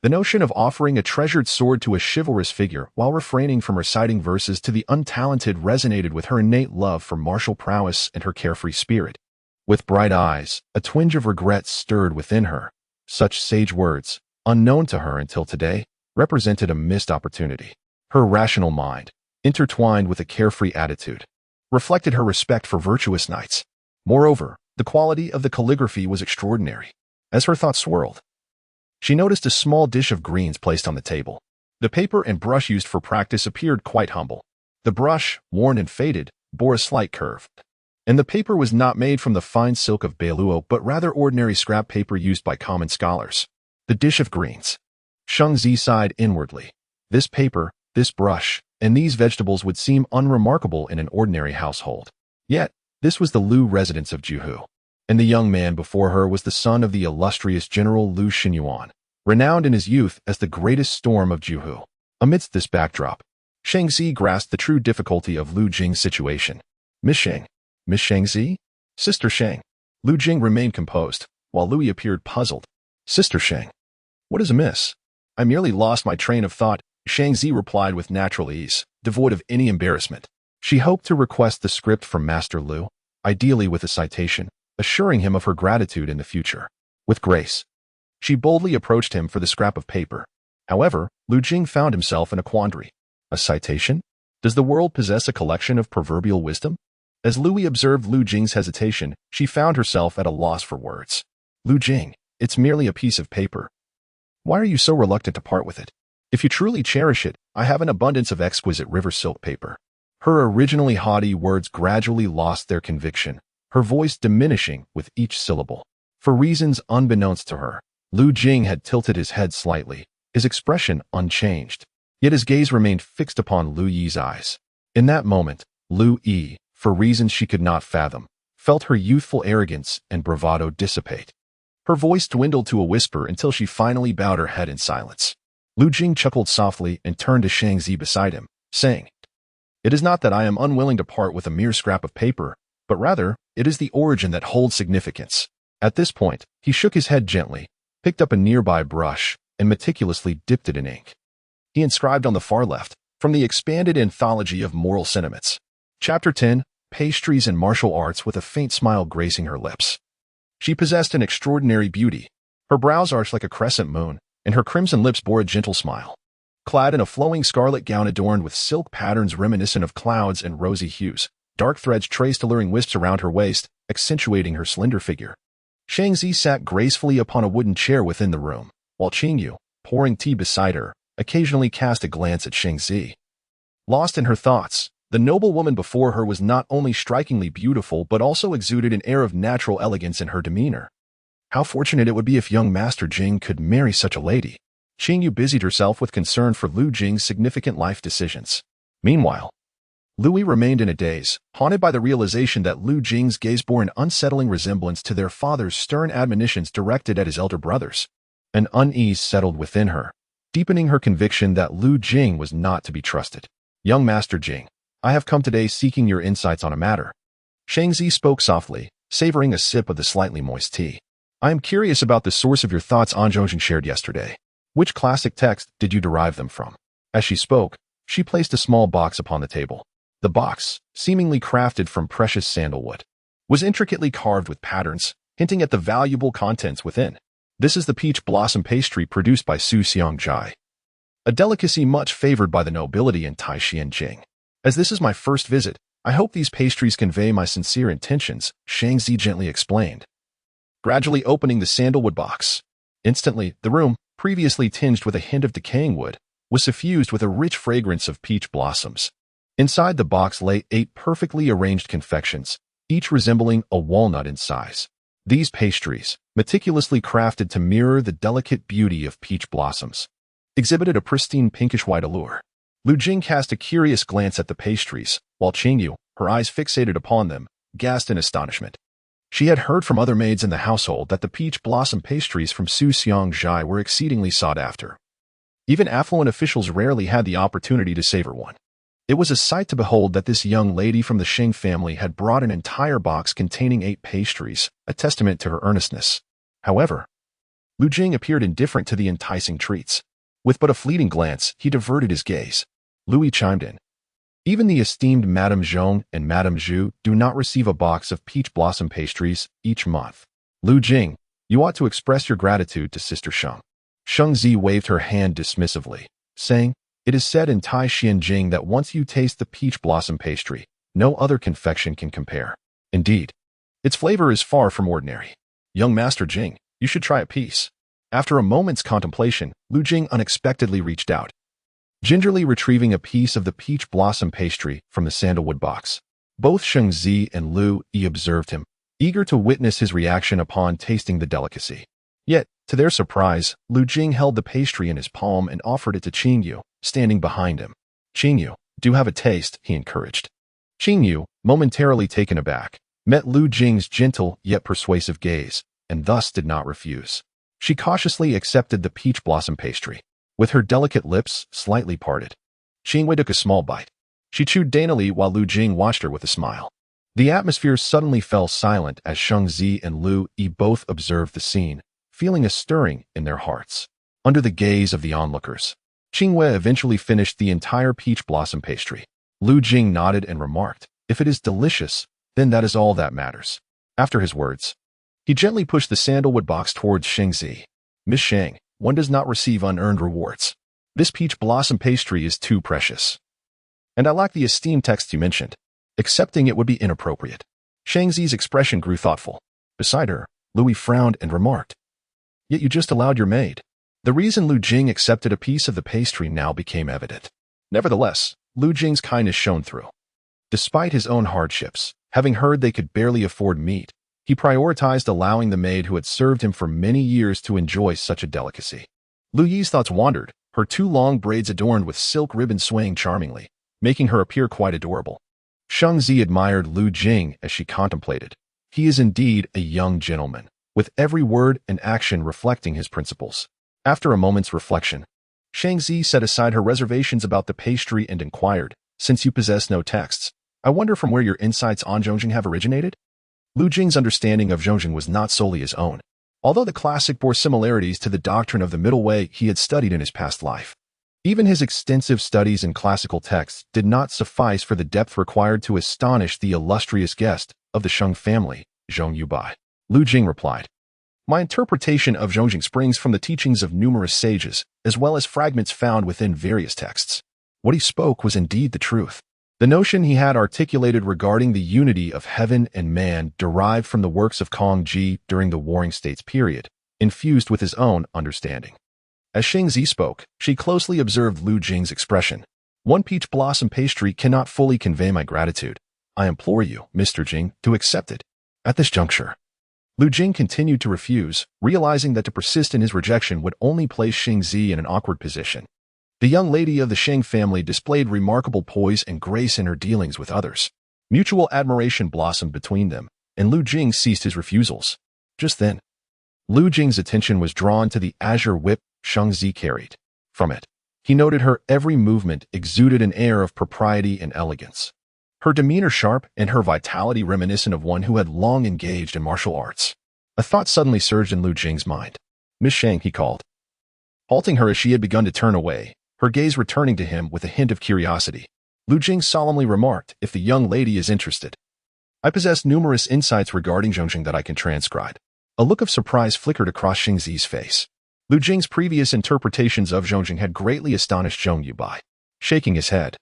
The notion of offering a treasured sword to a chivalrous figure while refraining from reciting verses to the untalented resonated with her innate love for martial prowess and her carefree spirit. With bright eyes, a twinge of regret stirred within her. Such sage words, unknown to her until today, represented a missed opportunity. Her rational mind, intertwined with a carefree attitude, reflected her respect for virtuous knights. Moreover, the quality of the calligraphy was extraordinary. As her thoughts swirled, she noticed a small dish of greens placed on the table. The paper and brush used for practice appeared quite humble. The brush, worn and faded, bore a slight curve, and the paper was not made from the fine silk of Beiluo but rather ordinary scrap paper used by common scholars. The dish of greens. Shangzi sighed inwardly. This paper, this brush, and these vegetables would seem unremarkable in an ordinary household. Yet, this was the Lu residence of Juhu, and the young man before her was the son of the illustrious General Lu Xinyuan, renowned in his youth as the greatest storm of Juhu. Amidst this backdrop, Shangzi grasped the true difficulty of Lu Jing's situation. Miss Shang. Miss Shangzi? Sister Shang. Lu Jing remained composed, while Louis appeared puzzled. Sister Shang. What is amiss? I merely lost my train of thought, Shangzi replied with natural ease, devoid of any embarrassment. She hoped to request the script from Master Lu, ideally with a citation, assuring him of her gratitude in the future. With grace, she boldly approached him for the scrap of paper. However, Lu Jing found himself in a quandary. A citation? Does the world possess a collection of proverbial wisdom? As Louis observed Lu Jing's hesitation, she found herself at a loss for words. Lu Jing, it's merely a piece of paper. Why are you so reluctant to part with it? If you truly cherish it, I have an abundance of exquisite river silk paper. Her originally haughty words gradually lost their conviction, her voice diminishing with each syllable. For reasons unbeknownst to her, Lu Jing had tilted his head slightly, his expression unchanged. Yet his gaze remained fixed upon Lu Yi's eyes. In that moment, Lu Yi, for reasons she could not fathom, felt her youthful arrogance and bravado dissipate. Her voice dwindled to a whisper until she finally bowed her head in silence. Lu Jing chuckled softly and turned to Shangzi beside him, saying, It is not that I am unwilling to part with a mere scrap of paper, but rather, it is the origin that holds significance. At this point, he shook his head gently, picked up a nearby brush, and meticulously dipped it in ink. He inscribed on the far left, from the expanded anthology of moral sentiments. Chapter 10, Pastries and Martial Arts, with a faint smile gracing her lips. She possessed an extraordinary beauty. Her brows arched like a crescent moon, and her crimson lips bore a gentle smile. Clad in a flowing scarlet gown adorned with silk patterns reminiscent of clouds and rosy hues, dark threads traced alluring wisps around her waist, accentuating her slender figure. Shang Zi sat gracefully upon a wooden chair within the room, while Qingyu, pouring tea beside her, occasionally cast a glance at Shang Zi. Lost in her thoughts, the noble woman before her was not only strikingly beautiful but also exuded an air of natural elegance in her demeanor. How fortunate it would be if young Master Jing could marry such a lady. Qingyu busied herself with concern for Lu Jing's significant life decisions. Meanwhile, Louis remained in a daze, haunted by the realization that Lu Jing's gaze bore an unsettling resemblance to their father's stern admonitions directed at his elder brothers. An unease settled within her, deepening her conviction that Lu Jing was not to be trusted. Young Master Jing, I have come today seeking your insights on a matter. Shang Zi spoke softly, savoring a sip of the slightly moist tea. I am curious about the source of your thoughts on Zhongjing shared yesterday. Which classic text did you derive them from? As she spoke, she placed a small box upon the table. The box, seemingly crafted from precious sandalwood, was intricately carved with patterns, hinting at the valuable contents within. This is the peach blossom pastry produced by Su Xiangjai, a delicacy much favored by the nobility in Taishianjing. As this is my first visit, I hope these pastries convey my sincere intentions, Shang Zi gently explained, gradually opening the sandalwood box. Instantly, the room, previously tinged with a hint of decaying wood, was suffused with a rich fragrance of peach blossoms. Inside the box lay 8 perfectly arranged confections, each resembling a walnut in size. These pastries, meticulously crafted to mirror the delicate beauty of peach blossoms, exhibited a pristine pinkish-white allure. Lu Jing cast a curious glance at the pastries, while Qingyu, her eyes fixated upon them, gasped in astonishment. She had heard from other maids in the household that the peach blossom pastries from Su Xiangjai were exceedingly sought after. Even affluent officials rarely had the opportunity to savor one. It was a sight to behold that this young lady from the Sheng family had brought an entire box containing 8 pastries, a testament to her earnestness. However, Lu Jing appeared indifferent to the enticing treats. With but a fleeting glance, he diverted his gaze. Louis chimed in. Even the esteemed Madame Zhong and Madame Zhu do not receive a box of peach blossom pastries each month. Lu Jing, you ought to express your gratitude to Sister Sheng. Sheng Zi waved her hand dismissively, saying, it is said in Taishianjing that once you taste the peach blossom pastry, no other confection can compare. Indeed, its flavor is far from ordinary. Young Master Jing, you should try a piece. After a moment's contemplation, Lu Jing unexpectedly reached out, gingerly retrieving a piece of the peach blossom pastry from the sandalwood box. Both Sheng Zi and Lu Yi observed him, eager to witness his reaction upon tasting the delicacy. Yet, to their surprise, Lu Jing held the pastry in his palm and offered it to Qingyu, standing behind him. Qingyu, do have a taste, he encouraged. Qingyu, momentarily taken aback, met Lu Jing's gentle yet persuasive gaze, and thus did not refuse. She cautiously accepted the peach blossom pastry, with her delicate lips slightly parted. Qingwei took a small bite. She chewed daintily while Lu Jing watched her with a smile. The atmosphere suddenly fell silent as Sheng Zi and Lu Yi both observed the scene, feeling a stirring in their hearts. Under the gaze of the onlookers, Qingwei eventually finished the entire peach blossom pastry. Lu Jing nodded and remarked, if it is delicious, then that is all that matters. After his words, he gently pushed the sandalwood box towards Sheng Zi. Miss Shang, one does not receive unearned rewards. This peach blossom pastry is too precious. And I lack the esteemed text you mentioned. Accepting it would be inappropriate. Shang Zi's expression grew thoughtful. Beside her, Louis frowned and remarked, yet you just allowed your maid. The reason Lu Jing accepted a piece of the pastry now became evident. Nevertheless, Lu Jing's kindness shone through. Despite his own hardships, having heard they could barely afford meat, he prioritized allowing the maid who had served him for many years to enjoy such a delicacy. Lu Yi's thoughts wandered, her 2 long braids adorned with silk ribbons swaying charmingly, making her appear quite adorable. Sheng Zi admired Lu Jing as she contemplated. He is indeed a young gentleman, with every word and action reflecting his principles. After a moment's reflection, Shang Zi set aside her reservations about the pastry and inquired, since you possess no texts, I wonder from where your insights on Zhongjing have originated? Lu Jing's understanding of Zhongjing was not solely his own. although the classic bore similarities to the doctrine of the middle way he had studied in his past life. Even his extensive studies in classical texts did not suffice for the depth required to astonish the illustrious guest of the Shang family, Zhong Yubai. Lu Jing replied, "My interpretation of Zhongjing springs from the teachings of numerous sages, as well as fragments found within various texts. What he spoke was indeed the truth. The notion he had articulated regarding the unity of heaven and man derived from the works of Kong Ji during the Warring States period, infused with his own understanding." As Xingzi spoke, she closely observed Lu Jing's expression. "One peach blossom pastry cannot fully convey my gratitude. I implore you, Mr. Jing, to accept it." At this juncture, Lu Jing continued to refuse, realizing that to persist in his rejection would only place Xingzi in an awkward position. The young lady of the Shang family displayed remarkable poise and grace in her dealings with others. Mutual admiration blossomed between them, and Lu Jing ceased his refusals. Just then, Lu Jing's attention was drawn to the azure whip Xingzi carried. From it, he noted her every movement exuded an air of propriety and elegance. Her demeanor sharp and her vitality reminiscent of one who had long engaged in martial arts. A thought suddenly surged in Lu Jing's mind. "Miss Shang," he called, halting her as she had begun to turn away, her gaze returning to him with a hint of curiosity. Lu Jing solemnly remarked, "If the young lady is interested, I possess numerous insights regarding Zhongjing that I can transcribe." A look of surprise flickered across Xingzi's face. Lu Jing's previous interpretations of Zhongjing had greatly astonished Zhong Yubai. Shaking his head,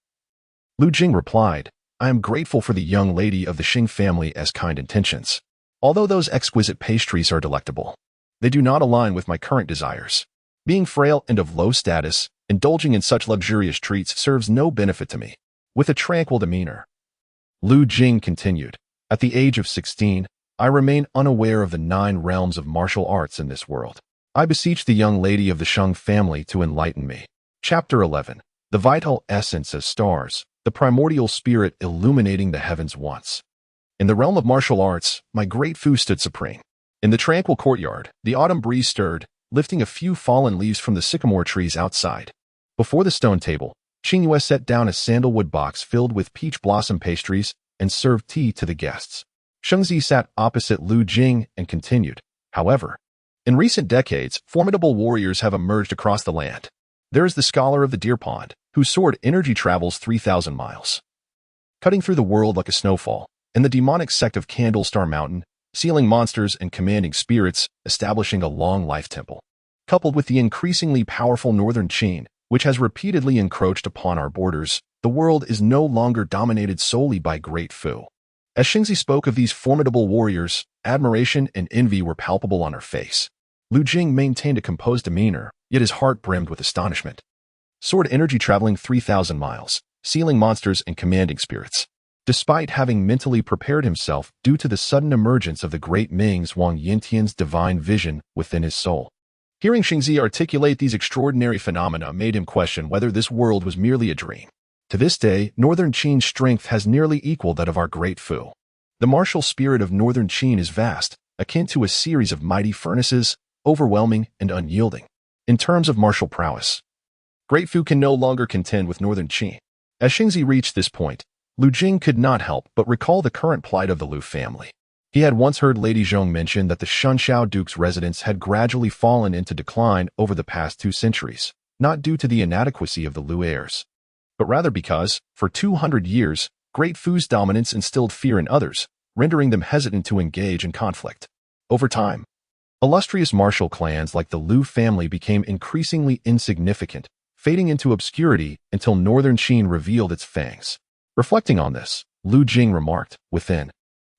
Lu Jing replied, "I am grateful for the young lady of the Xing family as kind intentions. Although those exquisite pastries are delectable, they do not align with my current desires. Being frail and of low status, indulging in such luxurious treats serves no benefit to me." With a tranquil demeanor, Lu Jing continued, "At the age of 16, I remain unaware of the 9 realms of martial arts in this world. I beseech the young lady of the Shang family to enlighten me." Chapter 11. The vital essence as stars, the primordial spirit illuminating the heavens once. In the realm of martial arts, my great Fu stood supreme. In the tranquil courtyard, the autumn breeze stirred, lifting a few fallen leaves from the sycamore trees outside. Before the stone table, Qingyue set down a sandalwood box filled with peach blossom pastries and served tea to the guests. Shengzi sat opposite Lu Jing and continued, "However, in recent decades, formidable warriors have emerged across the land. There is the scholar of the Deer Pond, whose sword energy travels 3,000 miles, cutting through the world like a snowfall, and the demonic sect of Candlestar Mountain, sealing monsters and commanding spirits, establishing a long life temple, coupled with the increasingly powerful northern Qin, which has repeatedly encroached upon our borders. The world is no longer dominated solely by Great Fu." As Xingzi spoke of these formidable warriors, admiration and envy were palpable on her face. Lu Jing maintained a composed demeanor, yet his heart brimmed with astonishment. Sword energy traveling 3,000 miles, sealing monsters and commanding spirits. Despite having mentally prepared himself due to the sudden emergence of the great Ming's Wang Yintian's divine vision within his soul. Hearing Xingzi articulate these extraordinary phenomena made him question whether this world was merely a dream. To this day, Northern Qin's strength has nearly equaled that of our Great Fu. The martial spirit of Northern Qin is vast, akin to a series of mighty furnaces, overwhelming and unyielding. In terms of martial prowess, Great Fu can no longer contend with Northern Qin. As Xingzi reached this point, Lu Jing could not help but recall the current plight of the Lu family. He had once heard Lady Zhong mention that the Shunshao Duke's residence had gradually fallen into decline over the past 2 centuries, not due to the inadequacy of the Lu heirs, but rather because, for 200 years, Great Fu's dominance instilled fear in others, rendering them hesitant to engage in conflict. Over time, illustrious martial clans like the Lu family became increasingly insignificant, fading into obscurity until Northern Qin revealed its fangs. Reflecting on this, Lu Jing remarked, "Within,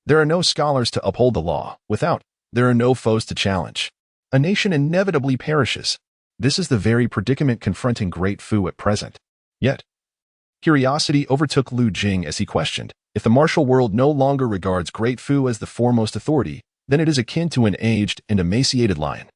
there are no scholars to uphold the law. Without, there are no foes to challenge. A nation inevitably perishes. This is the very predicament confronting Great Fu at present." Yet, curiosity overtook Lu Jing as he questioned, if the martial world no longer regards Great Fu as the foremost authority, then it is akin to an aged and emaciated lion.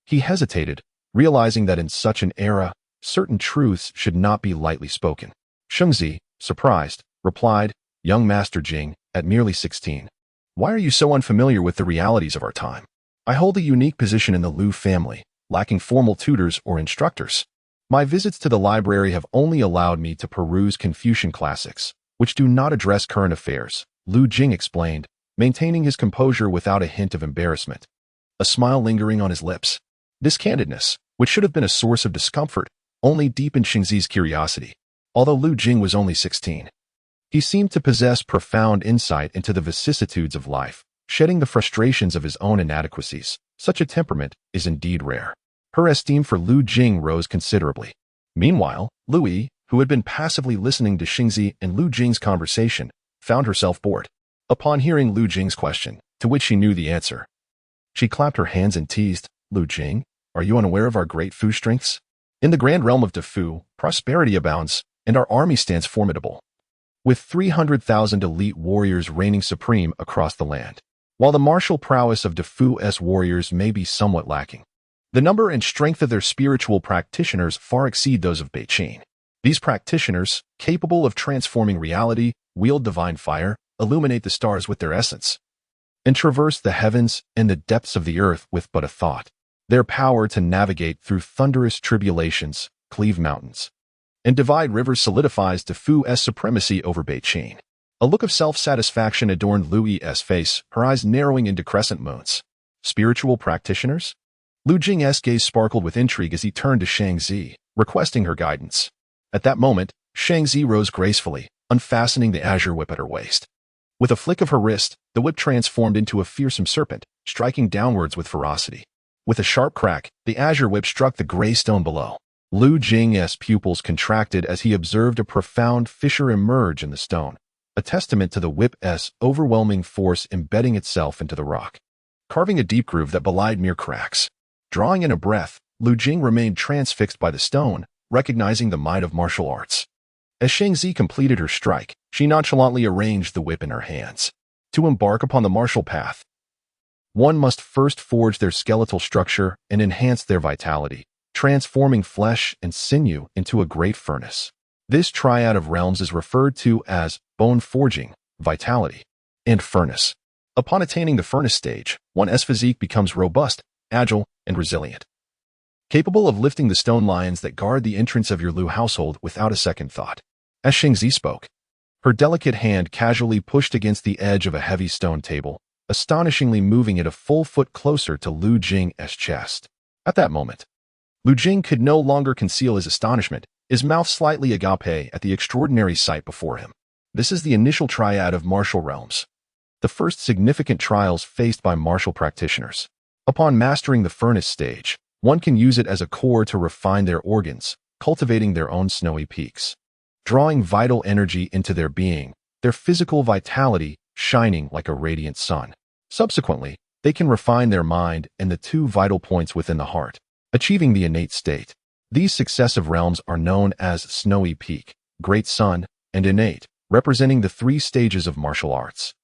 He hesitated, realizing that in such an era, certain truths should not be lightly spoken. Shengzi, surprised, replied, "Young Master Jing, at merely 16, why are you so unfamiliar with the realities of our time? I hold a unique position in the Lu family, lacking formal tutors or instructors. My visits to the library have only allowed me to peruse Confucian classics, which do not address current affairs," Lu Jing explained, maintaining his composure without a hint of embarrassment. a smile lingering on his lips. This candidness, which should have been a source of discomfort, only deepened Xingzi's curiosity. Although Lu Jing was only 16, he seemed to possess profound insight into the vicissitudes of life, shedding the frustrations of his own inadequacies. Such a temperament is indeed rare. Her esteem for Lu Jing rose considerably. Meanwhile, Lu Yi, who had been passively listening to Xingzi and Lu Jing's conversation, found herself bored. Upon hearing Lu Jing's question, to which she knew the answer, she clapped her hands and teased, "Lu Jing, are you unaware of our great Fu strengths? In the grand realm of Defu, prosperity abounds, and our army stands formidable, with 300,000 elite warriors reigning supreme across the land. While the martial prowess of Defu's warriors may be somewhat lacking, the number and strength of their spiritual practitioners far exceed those of Beijing. These practitioners, capable of transforming reality, wield divine fire, illuminate the stars with their essence, and traverse the heavens and the depths of the earth with but a thought. Their power to navigate through thunderous tribulations, cleave mountains, and divide rivers solidifies Defu's supremacy over Beijing." A look of self-satisfaction adorned Lu Yi's face, her eyes narrowing into crescent moons. Spiritual practitioners? Lu Jing's gaze sparkled with intrigue as he turned to Shangzi, requesting her guidance. At that moment, Shangzi rose gracefully, unfastening the azure whip at her waist. With a flick of her wrist, the whip transformed into a fearsome serpent, striking downwards with ferocity. With a sharp crack, the azure whip struck the gray stone below. Lu Jing's pupils contracted as he observed a profound fissure emerge in the stone, a testament to the whip's overwhelming force embedding itself into the rock, carving a deep groove that belied mere cracks. Drawing in a breath, Lu Jing remained transfixed by the stone, recognizing the might of martial arts. As Shangzi completed her strike, she nonchalantly arranged the whip in her hands. To embark upon the martial path, one must first forge their skeletal structure and enhance their vitality, transforming flesh and sinew into a great furnace. This triad of realms is referred to as bone forging, vitality, and furnace. Upon attaining the furnace stage, one's physique becomes robust, agile, and resilient, capable of lifting the stone lions that guard the entrance of your Lu household without a second thought. As Xingzi spoke, her delicate hand casually pushed against the edge of a heavy stone table, astonishingly moving it a full foot closer to Lu Jing's chest. At that moment, Lu Jing could no longer conceal his astonishment, his mouth slightly agape at the extraordinary sight before him. This is the initial triad of martial realms, the first significant trials faced by martial practitioners. Upon mastering the furnace stage, one can use it as a core to refine their organs, cultivating their own snowy peaks, drawing vital energy into their being, their physical vitality shining like a radiant sun. Subsequently, they can refine their mind and the two vital points within the heart, achieving the innate state. These successive realms are known as Snowy Peak, Great Sun, and Innate, representing the three stages of martial arts.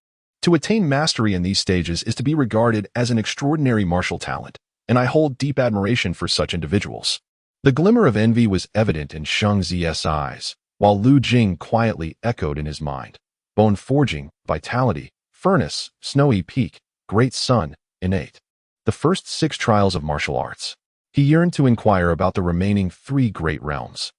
To attain mastery in these stages is to be regarded as an extraordinary martial talent, and I hold deep admiration for such individuals. The glimmer of envy was evident in Shangzi's eyes, while Lu Jing quietly echoed in his mind. Bone forging, vitality, furnace, snowy peak, great sun, innate. The first 6 trials of martial arts. He yearned to inquire about the remaining 3 great realms.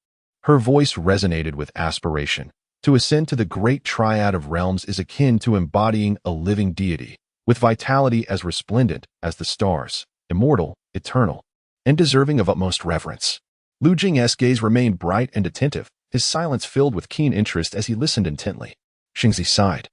Her voice resonated with aspiration. To ascend to the great triad of realms is akin to embodying a living deity, with vitality as resplendent as the stars, immortal, eternal, and deserving of utmost reverence. Lu Jing's gaze remained bright and attentive, his silence filled with keen interest as he listened intently. Xingzi sighed,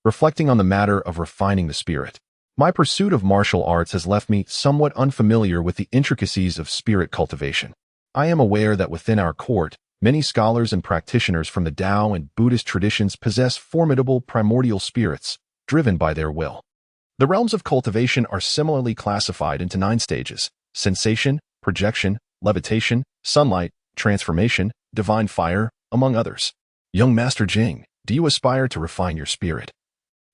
reflecting on the matter of refining the spirit. My pursuit of martial arts has left me somewhat unfamiliar with the intricacies of spirit cultivation. I am aware that within our court, many scholars and practitioners from the Tao and Buddhist traditions possess formidable primordial spirits, driven by their will. The realms of cultivation are similarly classified into 9 stages: sensation, projection, levitation, sunlight, transformation, divine fire, among others. Young Master Jing, do you aspire to refine your spirit?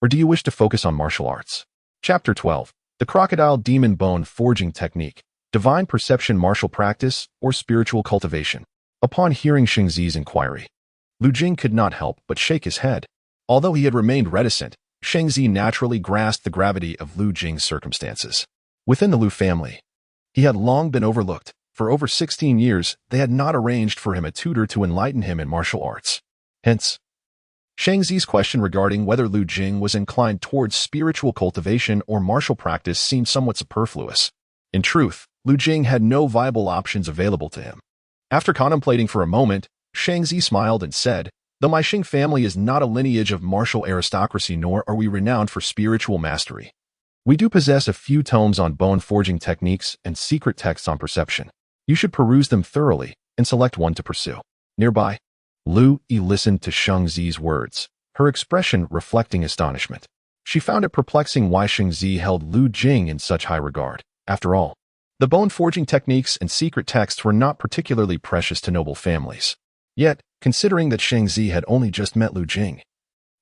Or do you wish to focus on martial arts? Chapter 12. The Crocodile Demon Bone Forging Technique, Divine Perception Martial Practice, or Spiritual Cultivation. Upon hearing Xingzi's inquiry, Lu Jing could not help but shake his head. Although he had remained reticent, Xingzi naturally grasped the gravity of Lu Jing's circumstances. Within the Lu family, he had long been overlooked. For over 16 years, they had not arranged for him a tutor to enlighten him in martial arts. Hence, Shang Zi's question regarding whether Lu Jing was inclined towards spiritual cultivation or martial practice seemed somewhat superfluous. In truth, Lu Jing had no viable options available to him. After contemplating for a moment, Shang Zi smiled and said, "Though my Xing family is not a lineage of martial aristocracy, nor are we renowned for spiritual mastery, we do possess a few tomes on bone-forging techniques and secret texts on perception. You should peruse them thoroughly and select one to pursue." Nearby, Lu Yi listened to Shang Zi's words, her expression reflecting astonishment. She found it perplexing why Shang Zi held Lu Jing in such high regard. After all, the bone-forging techniques and secret texts were not particularly precious to noble families. Yet, considering that Shang Zi had only just met Lu Jing,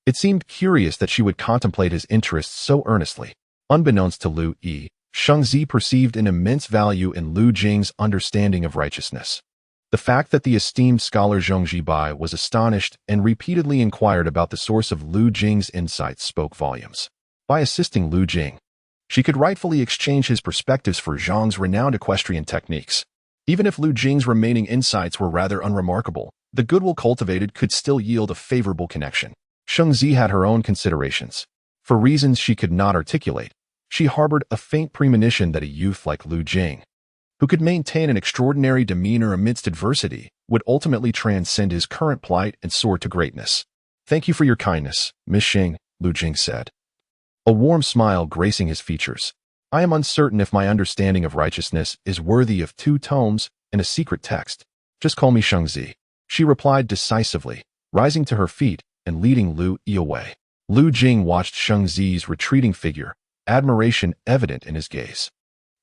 it seemed curious that she would contemplate his interests so earnestly. Unbeknownst to Lu Yi, Shang Zi perceived an immense value in Lu Jing's understanding of righteousness. The fact that the esteemed scholar Zhong Jibai was astonished and repeatedly inquired about the source of Lu Jing's insights spoke volumes. By assisting Lu Jing, she could rightfully exchange his perspectives for Zhang's renowned equestrian techniques. Even if Lu Jing's remaining insights were rather unremarkable, the goodwill cultivated could still yield a favorable connection. Shang Zi had her own considerations. For reasons she could not articulate, she harbored a faint premonition that a youth like Lu Jing, who could maintain an extraordinary demeanor amidst adversity, would ultimately transcend his current plight and soar to greatness. "Thank you for your kindness, Miss Xing," Lu Jing said, a warm smile gracing his features. "I am uncertain if my understanding of righteousness is worthy of 2 tomes and a secret text. Just call me Shang Zi," she replied decisively, rising to her feet and leading Lu Yi away. Lu Jing watched Shang Zi's retreating figure, admiration evident in his gaze.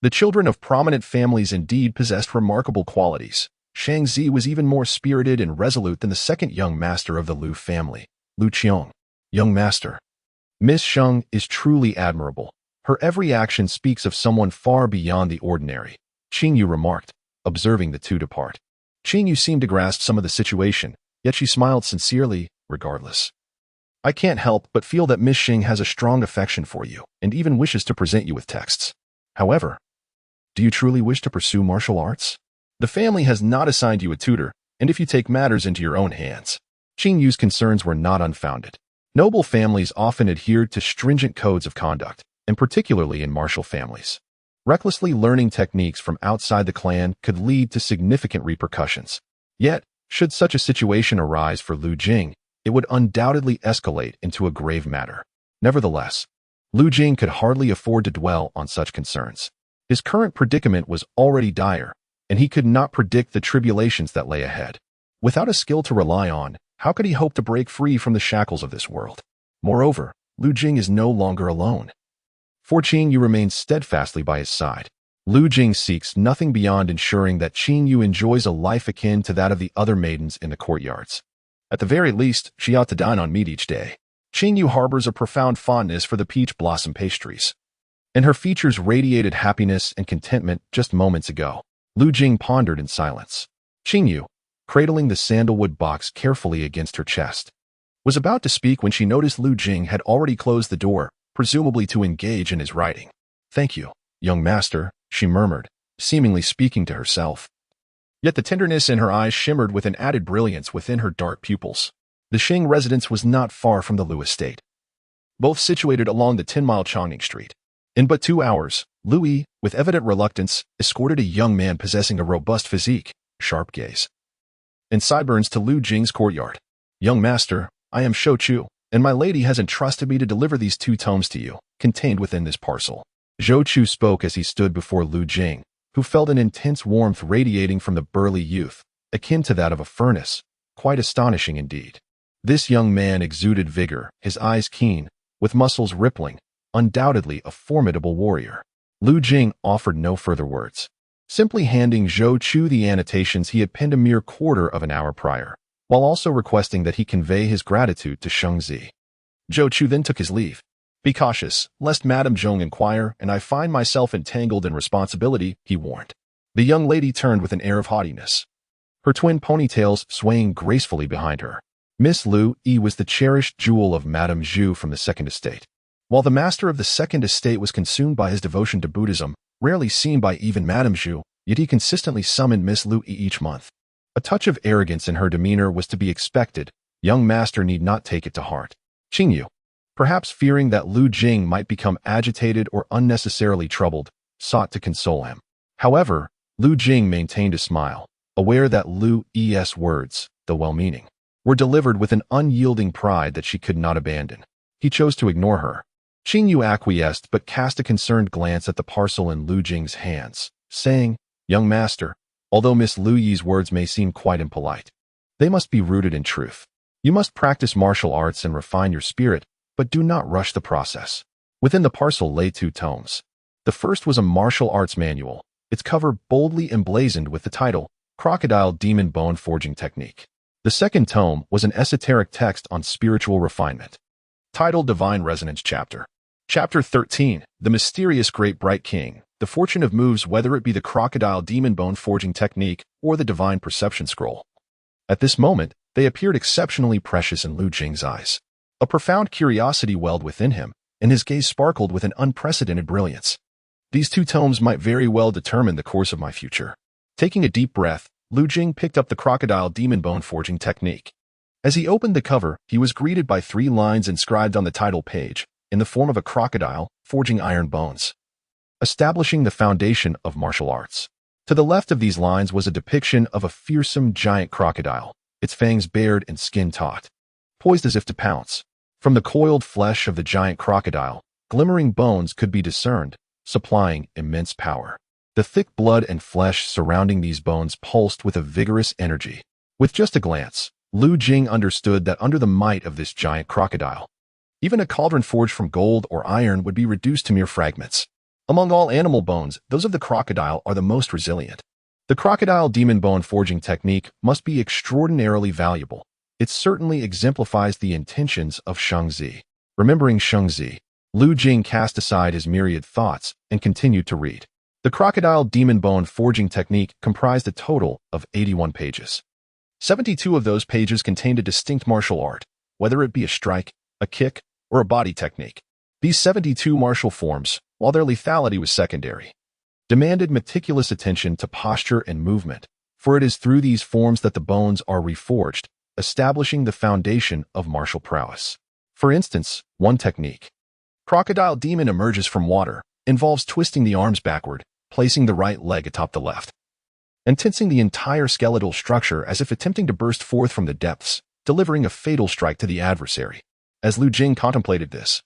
The children of prominent families indeed possessed remarkable qualities. Shang Zi was even more spirited and resolute than the second young master of the Lu family, Lu Qiong. "Young master, Miss Shang is truly admirable. Her every action speaks of someone far beyond the ordinary," Qing Yu remarked, observing the two depart. Qing Yu seemed to grasp some of the situation, yet she smiled sincerely, regardless. "I can't help but feel that Miss Xing has a strong affection for you and even wishes to present you with texts. However, do you truly wish to pursue martial arts? The family has not assigned you a tutor, and if you take matters into your own hands..." Qing Yu's concerns were not unfounded. Noble families often adhered to stringent codes of conduct, and particularly in martial families. Recklessly learning techniques from outside the clan could lead to significant repercussions. Yet, should such a situation arise for Lu Jing, it would undoubtedly escalate into a grave matter. Nevertheless, Lu Jing could hardly afford to dwell on such concerns. His current predicament was already dire, and he could not predict the tribulations that lay ahead. Without a skill to rely on, how could he hope to break free from the shackles of this world? Moreover, Lu Jing is no longer alone. For Qing Yu remains steadfastly by his side. Lu Jing seeks nothing beyond ensuring that Qing Yu enjoys a life akin to that of the other maidens in the courtyards. At the very least, she ought to dine on meat each day. Qing Yu harbors a profound fondness for the peach blossom pastries, and her features radiated happiness and contentment just moments ago. Lu Jing pondered in silence. Qing Yu, cradling the sandalwood box carefully against her chest, was about to speak when she noticed Lu Jing had already closed the door, presumably to engage in his writing. "Thank you, young master," she murmured, seemingly speaking to herself. Yet the tenderness in her eyes shimmered with an added brilliance within her dark pupils. The Xing residence was not far from the Lu estate, both situated along the 10-mile Chongning Street. In but 2 hours, Lu Yi, with evident reluctance, escorted a young man possessing a robust physique, sharp gaze, and sideburns to Lu Jing's courtyard. "Young master, I am Shou Chu, and my lady has entrusted me to deliver these 2 tomes to you, contained within this parcel." Zhou Chu spoke as he stood before Lu Jing, who felt an intense warmth radiating from the burly youth, akin to that of a furnace, quite astonishing indeed. This young man exuded vigor, his eyes keen, with muscles rippling, undoubtedly a formidable warrior. Lu Jing offered no further words, simply handing Zhou Chu the annotations he had penned a mere quarter of an hour prior, while also requesting that he convey his gratitude to Shang Zi. Zhou Chu then took his leave. "Be cautious, lest Madame Zhong inquire and I find myself entangled in responsibility," he warned. The young lady turned with an air of haughtiness, her twin ponytails swaying gracefully behind her. Miss Lu Yi was the cherished jewel of Madame Zhu from the Second Estate. While the master of the Second Estate was consumed by his devotion to Buddhism, rarely seen by even Madame Zhu, yet he consistently summoned Miss Lu Yi each month. A touch of arrogance in her demeanor was to be expected, young master need not take it to heart. Qingyu, perhaps fearing that Lu Jing might become agitated or unnecessarily troubled, sought to console him. However, Lu Jing maintained a smile, aware that Lu's words, though well-meaning, were delivered with an unyielding pride that she could not abandon. He chose to ignore her. Qingyu acquiesced but cast a concerned glance at the parcel in Lu Jing's hands, saying, "Young master, although Miss Lu Yi's words may seem quite impolite, they must be rooted in truth. You must practice martial arts and refine your spirit, but do not rush the process." Within the parcel lay 2 tomes. The first was a martial arts manual, its cover boldly emblazoned with the title, Crocodile Demon Bone Forging Technique. The second tome was an esoteric text on spiritual refinement, titled Divine Resonance Chapter. Chapter 13, The Mysterious Great Bright King, the fortune of moves whether it be the Crocodile Demon Bone Forging Technique or the Divine Perception Scroll. At this moment, they appeared exceptionally precious in Lu Jing's eyes. A profound curiosity welled within him, and his gaze sparkled with an unprecedented brilliance. These 2 tomes might very well determine the course of my future. Taking a deep breath, Lu Jing picked up the Crocodile Demon Bone Forging Technique. As he opened the cover, he was greeted by 3 lines inscribed on the title page, in the form of a crocodile forging iron bones, establishing the foundation of martial arts. To the left of these lines was a depiction of a fearsome giant crocodile, its fangs bared and skin taut, poised as if to pounce. From the coiled flesh of the giant crocodile, glimmering bones could be discerned, supplying immense power. The thick blood and flesh surrounding these bones pulsed with a vigorous energy. With just a glance, Lu Jing understood that under the might of this giant crocodile, even a cauldron forged from gold or iron would be reduced to mere fragments. Among all animal bones, those of the crocodile are the most resilient. The Crocodile Demon Bone Forging Technique must be extraordinarily valuable. It certainly exemplifies the intentions of Shangzi. Remembering Shangzi, Lu Jing cast aside his myriad thoughts and continued to read. The Crocodile Demon Bone Forging Technique comprised a total of 81 pages. 72 of those pages contained a distinct martial art, whether it be a strike, a kick, or a body technique. These 72 martial forms, while their lethality was secondary, demanded meticulous attention to posture and movement, for it is through these forms that the bones are reforged, establishing the foundation of martial prowess. For instance, one technique, Crocodile Demon Emerges from Water, involves twisting the arms backward, placing the right leg atop the left, and tensing the entire skeletal structure as if attempting to burst forth from the depths, delivering a fatal strike to the adversary. As Lu Jing contemplated this,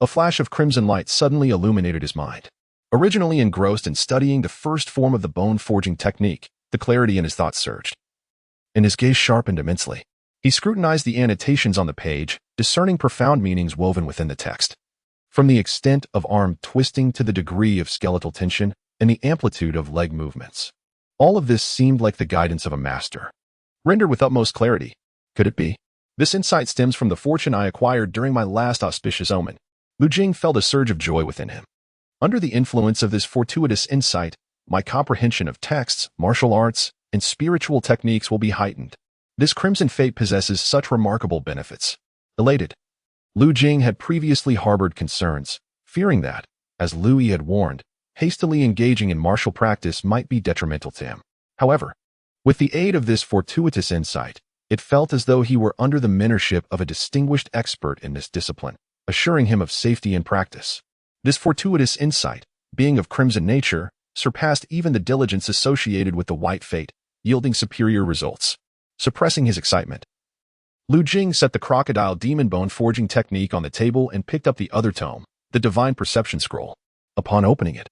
a flash of crimson light suddenly illuminated his mind. Originally engrossed in studying the first form of the bone forging technique, the clarity in his thoughts surged, and his gaze sharpened immensely. He scrutinized the annotations on the page, discerning profound meanings woven within the text. From the extent of arm twisting to the degree of skeletal tension and the amplitude of leg movements. All of this seemed like the guidance of a master, rendered with utmost clarity. Could it be? This insight stems from the fortune I acquired during my last auspicious omen. Lu Jing felt a surge of joy within him. Under the influence of this fortuitous insight, my comprehension of texts, martial arts, and spiritual techniques will be heightened. This crimson fate possesses such remarkable benefits. Elated, Lu Jing had previously harbored concerns, fearing that, as Lu Yi had warned, hastily engaging in martial practice might be detrimental to him. However, with the aid of this fortuitous insight, it felt as though he were under the mentorship of a distinguished expert in this discipline, assuring him of safety in practice. This fortuitous insight, being of crimson nature, surpassed even the diligence associated with the white fate, yielding superior results. Suppressing his excitement, Lu Jing set the Crocodile Demon Bone Forging Technique on the table and picked up the other tome, the Divine Perception Scroll. Upon opening it,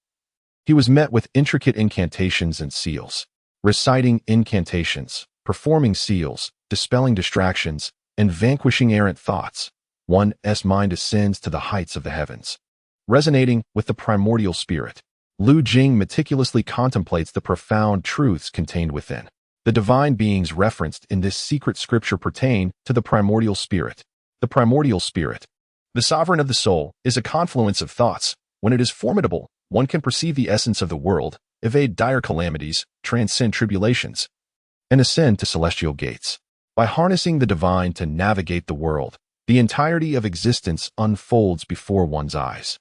he was met with intricate incantations and seals. Reciting incantations, performing seals, dispelling distractions, and vanquishing errant thoughts, one's mind ascends to the heights of the heavens. Resonating with the primordial spirit, Lu Jing meticulously contemplates the profound truths contained within. The divine beings referenced in this secret scripture pertain to the primordial spirit. The primordial spirit, the sovereign of the soul, is a confluence of thoughts. When it is formidable, one can perceive the essence of the world, evade dire calamities, transcend tribulations, and ascend to celestial gates. By harnessing the divine to navigate the world, the entirety of existence unfolds before one's eyes.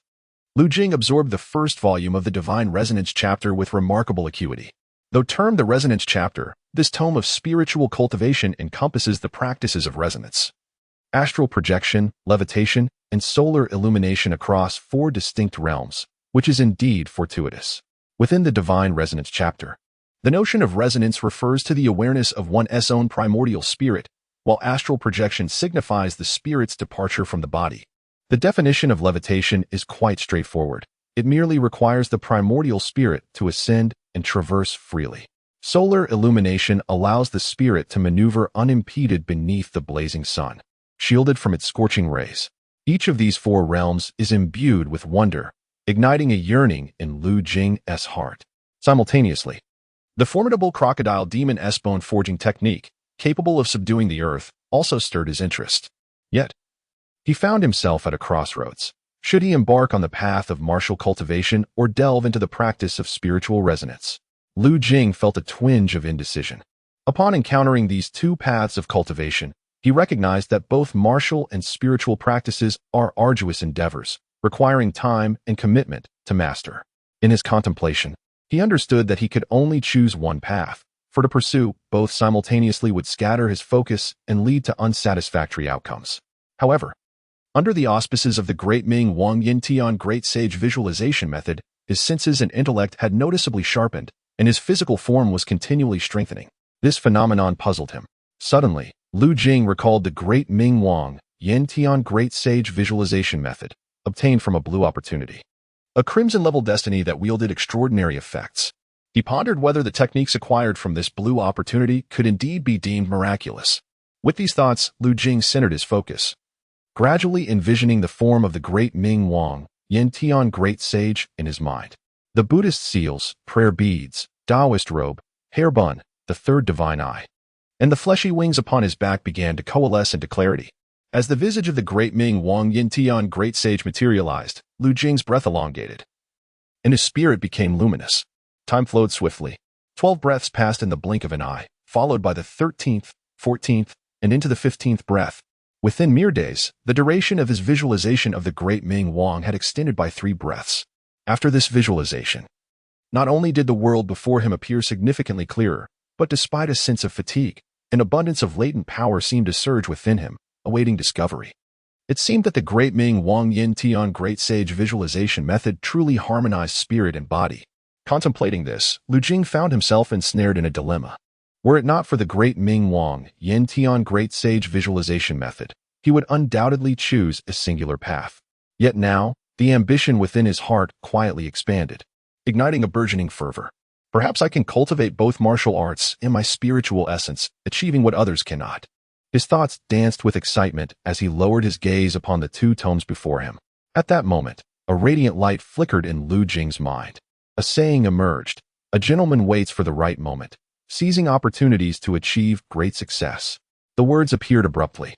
Lu Jing absorbed the first volume of the Divine Resonance chapter with remarkable acuity. Though termed the Resonance chapter, this tome of spiritual cultivation encompasses the practices of resonance, astral projection, levitation, and solar illumination across 4 distinct realms, which is indeed fortuitous. Within the Divine Resonance chapter, the notion of resonance refers to the awareness of one's own primordial spirit, while astral projection signifies the spirit's departure from the body. The definition of levitation is quite straightforward. It merely requires the primordial spirit to ascend and traverse freely. Solar illumination allows the spirit to maneuver unimpeded beneath the blazing sun, shielded from its scorching rays. Each of these 4 realms is imbued with wonder, igniting a yearning in Lu Jing's heart. Simultaneously, the formidable crocodile demon S-bone forging technique, capable of subduing the earth, also stirred his interest. Yet, he found himself at a crossroads. Should he embark on the path of martial cultivation or delve into the practice of spiritual resonance? Lu Jing felt a twinge of indecision. Upon encountering these 2 paths of cultivation, he recognized that both martial and spiritual practices are arduous endeavors, requiring time and commitment to master. In his contemplation, he understood that he could only choose one path, for to pursue both simultaneously would scatter his focus and lead to unsatisfactory outcomes. However, under the auspices of the Great Ming Wang Yin Tian Great Sage Visualization Method, his senses and intellect had noticeably sharpened, and his physical form was continually strengthening. This phenomenon puzzled him. Suddenly, Lu Jing recalled the Great Ming Wang Yin Tian Great Sage Visualization Method, obtained from a blue opportunity, a crimson-level destiny that wielded extraordinary effects. He pondered whether the techniques acquired from this blue opportunity could indeed be deemed miraculous. With these thoughts, Lu Jing centered his focus, gradually envisioning the form of the Great Ming Wang Yin Tian Great Sage in his mind. The Buddhist seals, prayer beads, Taoist robe, hair bun, the 3rd divine eye, and the fleshy wings upon his back began to coalesce into clarity. As the visage of the Great Ming Wang Yin Tian Great Sage materialized, Lu Jing's breath elongated, and his spirit became luminous. Time flowed swiftly. 12 breaths passed in the blink of an eye, followed by the 13th, 14th, and into the 15th breath. Within mere days, the duration of his visualization of the Great Ming Wang had extended by 3 breaths. After this visualization, not only did the world before him appear significantly clearer, but despite a sense of fatigue, an abundance of latent power seemed to surge within him, awaiting discovery. It seemed that the Great Ming Wang Yin Tian Great Sage Visualization Method truly harmonized spirit and body. Contemplating this, Lu Jing found himself ensnared in a dilemma. Were it not for the Great Ming Wang Yin Tian Great Sage Visualization Method, he would undoubtedly choose a singular path. Yet now, the ambition within his heart quietly expanded, igniting a burgeoning fervor. Perhaps I can cultivate both martial arts and my spiritual essence, achieving what others cannot. His thoughts danced with excitement as he lowered his gaze upon the 2 tomes before him. At that moment, a radiant light flickered in Lu Jing's mind. A saying emerged: a gentleman waits for the right moment, seizing opportunities to achieve great success. The words appeared abruptly.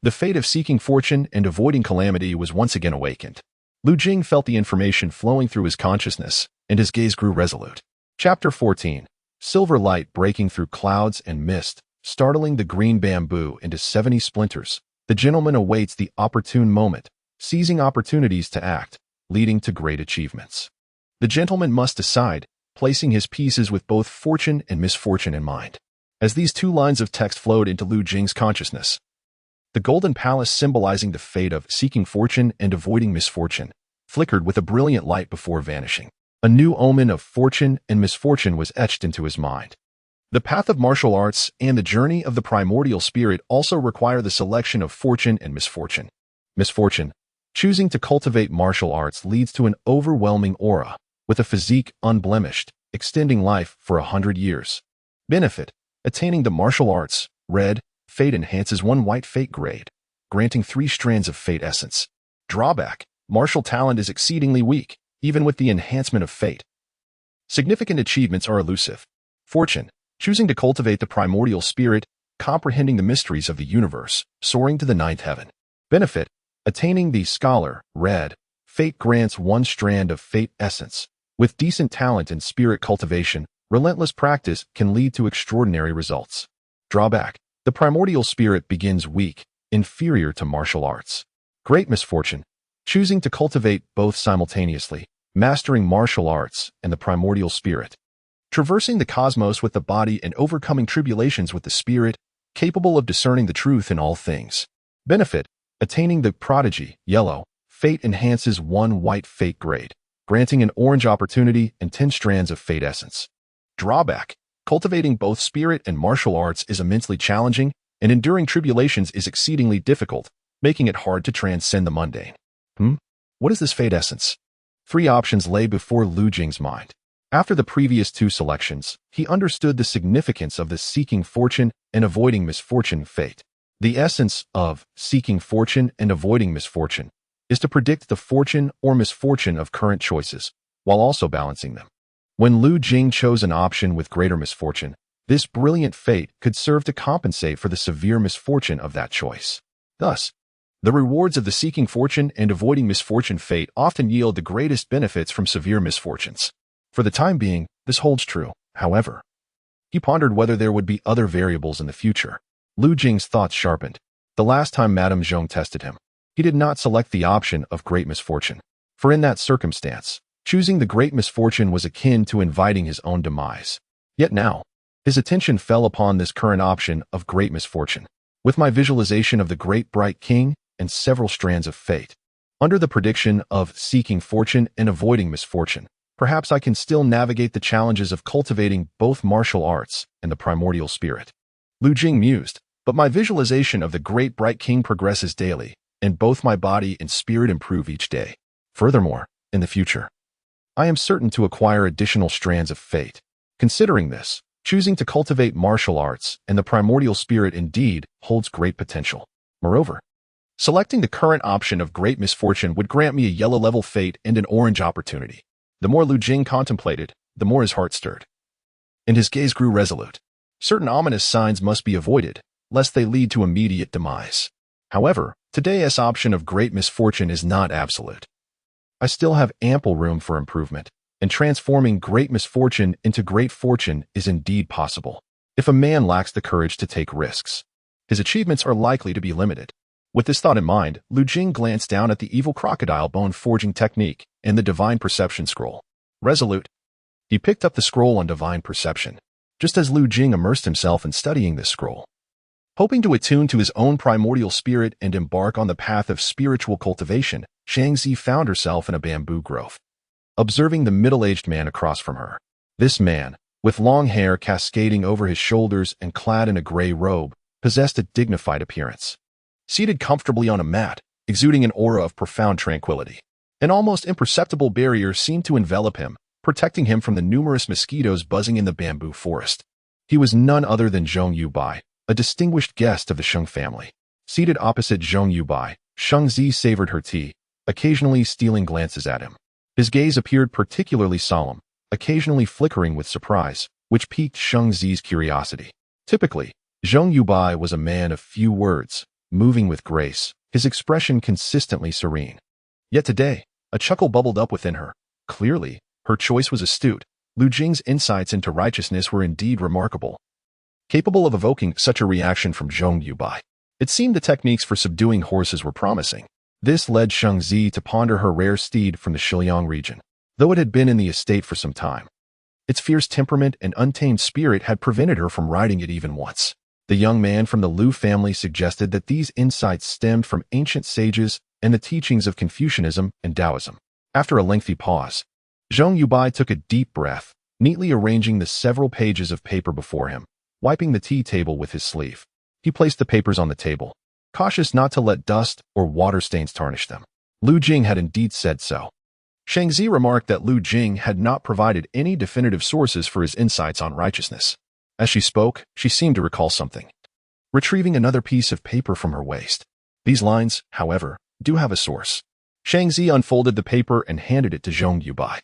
The fate of seeking fortune and avoiding calamity was once again awakened. Lu Jing felt the information flowing through his consciousness, and his gaze grew resolute. Chapter 14. Silver light breaking through clouds and mist, startling the green bamboo into 70 splinters. The gentleman awaits the opportune moment, seizing opportunities to act, leading to great achievements. The gentleman must decide, placing his pieces with both fortune and misfortune in mind. As these 2 lines of text flowed into Lu Jing's consciousness, the golden palace symbolizing the fate of seeking fortune and avoiding misfortune flickered with a brilliant light before vanishing. A new omen of fortune and misfortune was etched into his mind. The path of martial arts and the journey of the primordial spirit also require the selection of fortune and misfortune. Misfortune, choosing to cultivate martial arts, leads to an overwhelming aura, with a physique unblemished, extending life for 100 years. Benefit, attaining the martial arts, red, fate enhances 1 white fate grade, granting 3 strands of fate essence. Drawback, martial talent is exceedingly weak, even with the enhancement of fate. Significant achievements are elusive. Fortune, choosing to cultivate the primordial spirit, comprehending the mysteries of the universe, soaring to the 9th heaven. Benefit, attaining the scholar, red, fate grants 1 strand of fate essence. With decent talent and spirit cultivation, relentless practice can lead to extraordinary results. Drawback, the primordial spirit begins weak, inferior to martial arts. Great misfortune, choosing to cultivate both simultaneously, mastering martial arts and the primordial spirit. traversing the cosmos with the body and overcoming tribulations with the spirit, capable of discerning the truth in all things. Benefit: attaining the prodigy, yellow. Fate enhances 1 white fate grade, granting an orange opportunity and 10 strands of fate essence. Drawback: cultivating both spirit and martial arts is immensely challenging, and enduring tribulations is exceedingly difficult, making it hard to transcend the mundane. What is this fate essence? 3 options lay before Lu Jing's mind. After the previous 2 selections, he understood the significance of the seeking fortune and avoiding misfortune fate. The essence of seeking fortune and avoiding misfortune is to predict the fortune or misfortune of current choices, while also balancing them. When Lu Jing chose an option with greater misfortune, this brilliant fate could serve to compensate for the severe misfortune of that choice. Thus, the rewards of the seeking fortune and avoiding misfortune fate often yield the greatest benefits from severe misfortunes. For the time being, this holds true, however. He pondered whether there would be other variables in the future. Lu Jing's thoughts sharpened. The last time Madame Zhong tested him, he did not select the option of great misfortune. For in that circumstance, choosing the great misfortune was akin to inviting his own demise. Yet now, his attention fell upon this current option of great misfortune. With my visualization of the great bright king and several strands of fate, under the prediction of seeking fortune and avoiding misfortune, perhaps I can still navigate the challenges of cultivating both martial arts and the primordial spirit. Lu Jing mused, but my visualization of the great bright king progresses daily, and both my body and spirit improve each day. Furthermore, in the future, I am certain to acquire additional strands of fate. Considering this, choosing to cultivate martial arts and the primordial spirit indeed holds great potential. Moreover, selecting the current option of great misfortune would grant me a yellow-level fate and an orange opportunity. The more Lu Jing contemplated, the more his heart stirred, and his gaze grew resolute. Certain ominous signs must be avoided, lest they lead to immediate demise. However, today's option of great misfortune is not absolute. I still have ample room for improvement, and transforming great misfortune into great fortune is indeed possible. If a man lacks the courage to take risks, his achievements are likely to be limited. With this thought in mind, Lu Jing glanced down at the evil crocodile bone forging technique and the divine perception scroll. Resolute, he picked up the scroll on divine perception, just as Lu Jing immersed himself in studying this scroll. Hoping to attune to his own primordial spirit and embark on the path of spiritual cultivation, Shangzi found herself in a bamboo grove, observing the middle-aged man across from her. This man, with long hair cascading over his shoulders and clad in a gray robe, possessed a dignified appearance. Seated comfortably on a mat, exuding an aura of profound tranquility, an almost imperceptible barrier seemed to envelop him, protecting him from the numerous mosquitoes buzzing in the bamboo forest. He was none other than Zhong Yubai, a distinguished guest of the Sheng family. Seated opposite Zhong Yubai, Shangzi savored her tea, occasionally stealing glances at him. His gaze appeared particularly solemn, occasionally flickering with surprise, which piqued Shangzi's curiosity. Typically, Zhong Yubai was a man of few words, moving with grace, his expression consistently serene. Yet today, a chuckle bubbled up within her. Clearly, her choice was astute. Lu Jing's insights into righteousness were indeed remarkable, capable of evoking such a reaction from Zhong Yubai. It seemed the techniques for subduing horses were promising. This led Shangzi to ponder her rare steed from the Shiliang region. Though it had been in the estate for some time, its fierce temperament and untamed spirit had prevented her from riding it even once. The young man from the Lu family suggested that these insights stemmed from ancient sages and the teachings of Confucianism and Taoism. After a lengthy pause, Zhong Yubai took a deep breath, neatly arranging the several pages of paper before him, wiping the tea table with his sleeve. He placed the papers on the table, cautious not to let dust or water stains tarnish them. Lu Jing had indeed said so. Shangzi remarked that Lu Jing had not provided any definitive sources for his insights on righteousness. As she spoke, she seemed to recall something, retrieving another piece of paper from her waist. These lines, however, do have a source. Shangzi unfolded the paper and handed it to Zhong Yubai.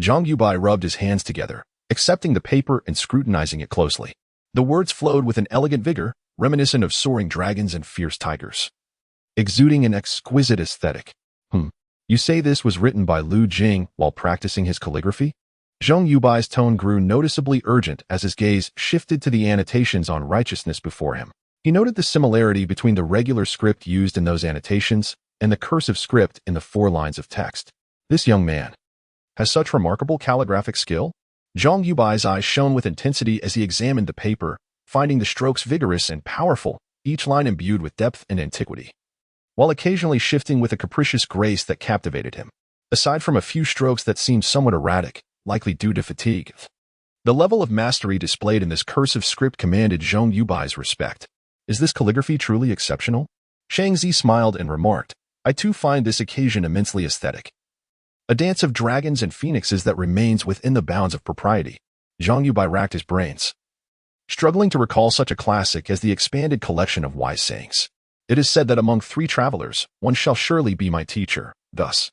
Zhong Yubai rubbed his hands together, accepting the paper and scrutinizing it closely. The words flowed with an elegant vigor, reminiscent of soaring dragons and fierce tigers, exuding an exquisite aesthetic. You say this was written by Lu Jing while practicing his calligraphy? Zhong Yubai's tone grew noticeably urgent as his gaze shifted to the annotations on righteousness before him. He noted the similarity between the regular script used in those annotations and the cursive script in the 4 lines of text. This young man has such remarkable calligraphic skill? Zhang Yubai's eyes shone with intensity as he examined the paper, finding the strokes vigorous and powerful, each line imbued with depth and antiquity, while occasionally shifting with a capricious grace that captivated him. Aside from a few strokes that seemed somewhat erratic, likely due to fatigue, the level of mastery displayed in this cursive script commanded Zhang Yubai's respect. Is this calligraphy truly exceptional? Shang Zi smiled and remarked, I too find this occasion immensely aesthetic. A dance of dragons and phoenixes that remains within the bounds of propriety. Zhang Yubai racked his brains, struggling to recall such a classic as the expanded collection of wise sayings. It is said that among 3 travelers, one shall surely be my teacher. Thus,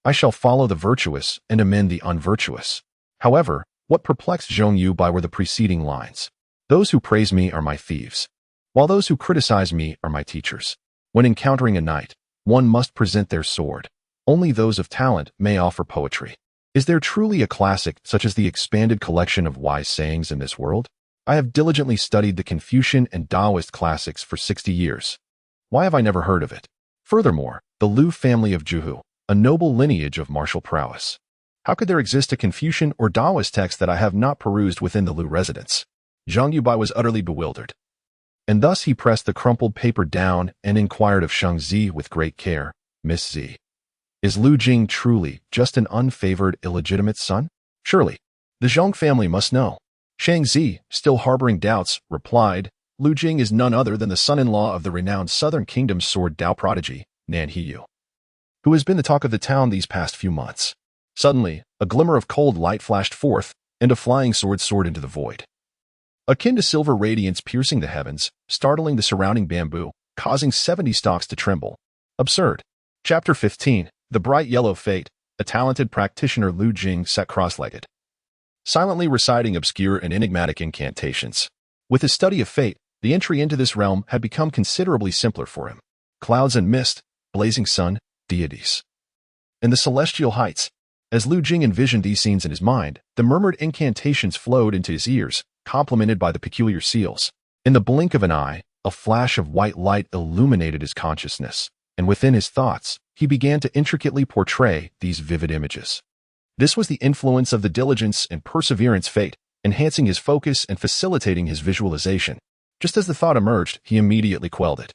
I shall follow the virtuous and amend the unvirtuous. However, what perplexed Zhang Yubai were the preceding lines. Those who praise me are my thieves, while those who criticize me are my teachers. When encountering a knight, one must present their sword. Only those of talent may offer poetry. Is there truly a classic such as the expanded collection of wise sayings in this world? I have diligently studied the Confucian and Taoist classics for 60 years. Why have I never heard of it? Furthermore, the Lu family of Juhu, a noble lineage of martial prowess. How could there exist a Confucian or Taoist text that I have not perused within the Lu residence? Zhang Yubai was utterly bewildered. And thus he pressed the crumpled paper down and inquired of Shang Zi with great care, Miss Zi, is Lu Jing truly just an unfavored illegitimate son? Surely, the Zhang family must know. Shang Zi, still harboring doubts, replied, Lu Jing is none other than the son-in-law of the renowned Southern Kingdom's sword Dao prodigy, Nan Hiyu, who has been the talk of the town these past few months. Suddenly, a glimmer of cold light flashed forth, and a flying sword soared into the void, akin to silver radiance piercing the heavens, startling the surrounding bamboo, causing 70 stalks to tremble. Absurd. Chapter 15. The Bright Yellow Fate. A talented practitioner Lu Jing sat cross-legged, silently reciting obscure and enigmatic incantations. With his study of fate, the entry into this realm had become considerably simpler for him. Clouds and mist, blazing sun, deities, and the celestial heights. As Lu Jing envisioned these scenes in his mind, the murmured incantations flowed into his ears, complemented by the peculiar seals. In the blink of an eye, a flash of white light illuminated his consciousness, and within his thoughts, he began to intricately portray these vivid images. This was the influence of the diligence and perseverance fate, enhancing his focus and facilitating his visualization. Just as the thought emerged, he immediately quelled it.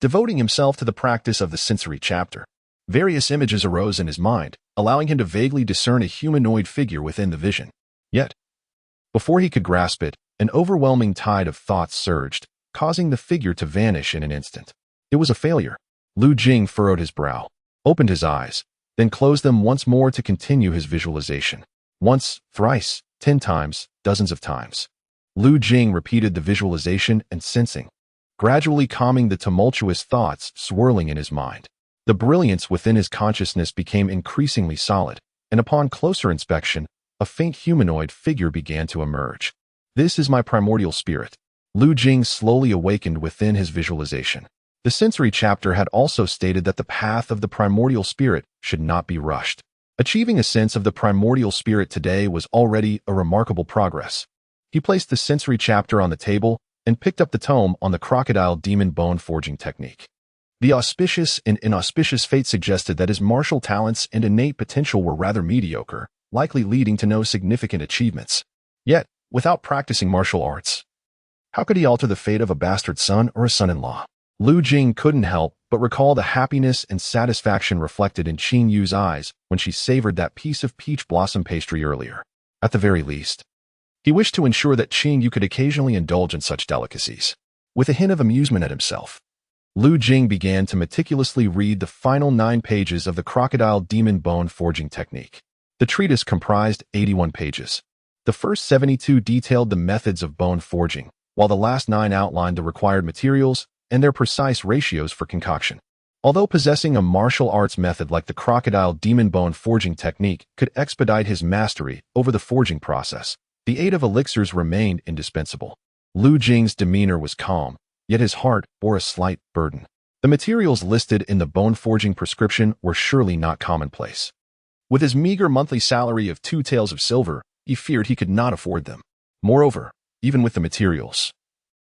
Devoting himself to the practice of the sensory chapter, various images arose in his mind, allowing him to vaguely discern a humanoid figure within the vision. Yet, before he could grasp it, an overwhelming tide of thoughts surged, causing the figure to vanish in an instant. It was a failure. Lu Jing furrowed his brow, opened his eyes, then closed them once more to continue his visualization. Once, thrice, 10 times, dozens of times. Lu Jing repeated the visualization and sensing, gradually calming the tumultuous thoughts swirling in his mind. The brilliance within his consciousness became increasingly solid, and upon closer inspection, a faint humanoid figure began to emerge. This is my primordial spirit. Lu Jing slowly awakened within his visualization. The sensory chapter had also stated that the path of the primordial spirit should not be rushed. Achieving a sense of the primordial spirit today was already a remarkable progress. He placed the sensory chapter on the table and picked up the tome on the crocodile demon bone forging technique. The auspicious and inauspicious fate suggested that his martial talents and innate potential were rather mediocre, likely leading to no significant achievements. Yet, without practicing martial arts, how could he alter the fate of a bastard son or a son-in-law? Lu Jing couldn't help but recall the happiness and satisfaction reflected in Qing Yu's eyes when she savored that piece of peach blossom pastry earlier. At the very least, he wished to ensure that Qing Yu could occasionally indulge in such delicacies. With a hint of amusement at himself, Lu Jing began to meticulously read the final 9 pages of the crocodile demon bone forging technique. The treatise comprised 81 pages. The first 72 detailed the methods of bone forging, while the last 9 outlined the required materials and their precise ratios for concoction. Although possessing a martial arts method like the crocodile demon bone forging technique could expedite his mastery over the forging process, the aid of elixirs remained indispensable. Lu Jing's demeanor was calm, yet his heart bore a slight burden. The materials listed in the bone forging prescription were surely not commonplace. With his meager monthly salary of 2 taels of silver, he feared he could not afford them. Moreover, even with the materials,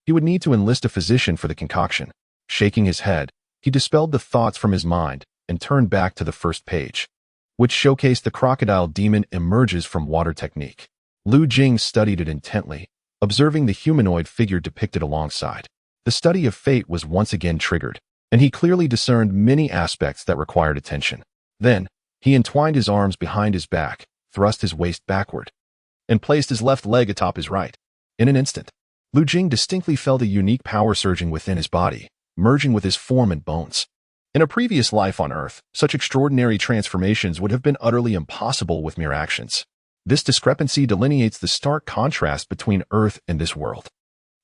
he would need to enlist a physician for the concoction. Shaking his head, he dispelled the thoughts from his mind and turned back to the first page, which showcased the crocodile demon emerges from water technique. Lu Jing studied it intently, observing the humanoid figure depicted alongside. The study of fate was once again triggered, and he clearly discerned many aspects that required attention. Then, he entwined his arms behind his back, thrust his waist backward, and placed his left leg atop his right. In an instant, Lu Jing distinctly felt a unique power surging within his body, merging with his form and bones. In a previous life on Earth, such extraordinary transformations would have been utterly impossible with mere actions. This discrepancy delineates the stark contrast between Earth and this world.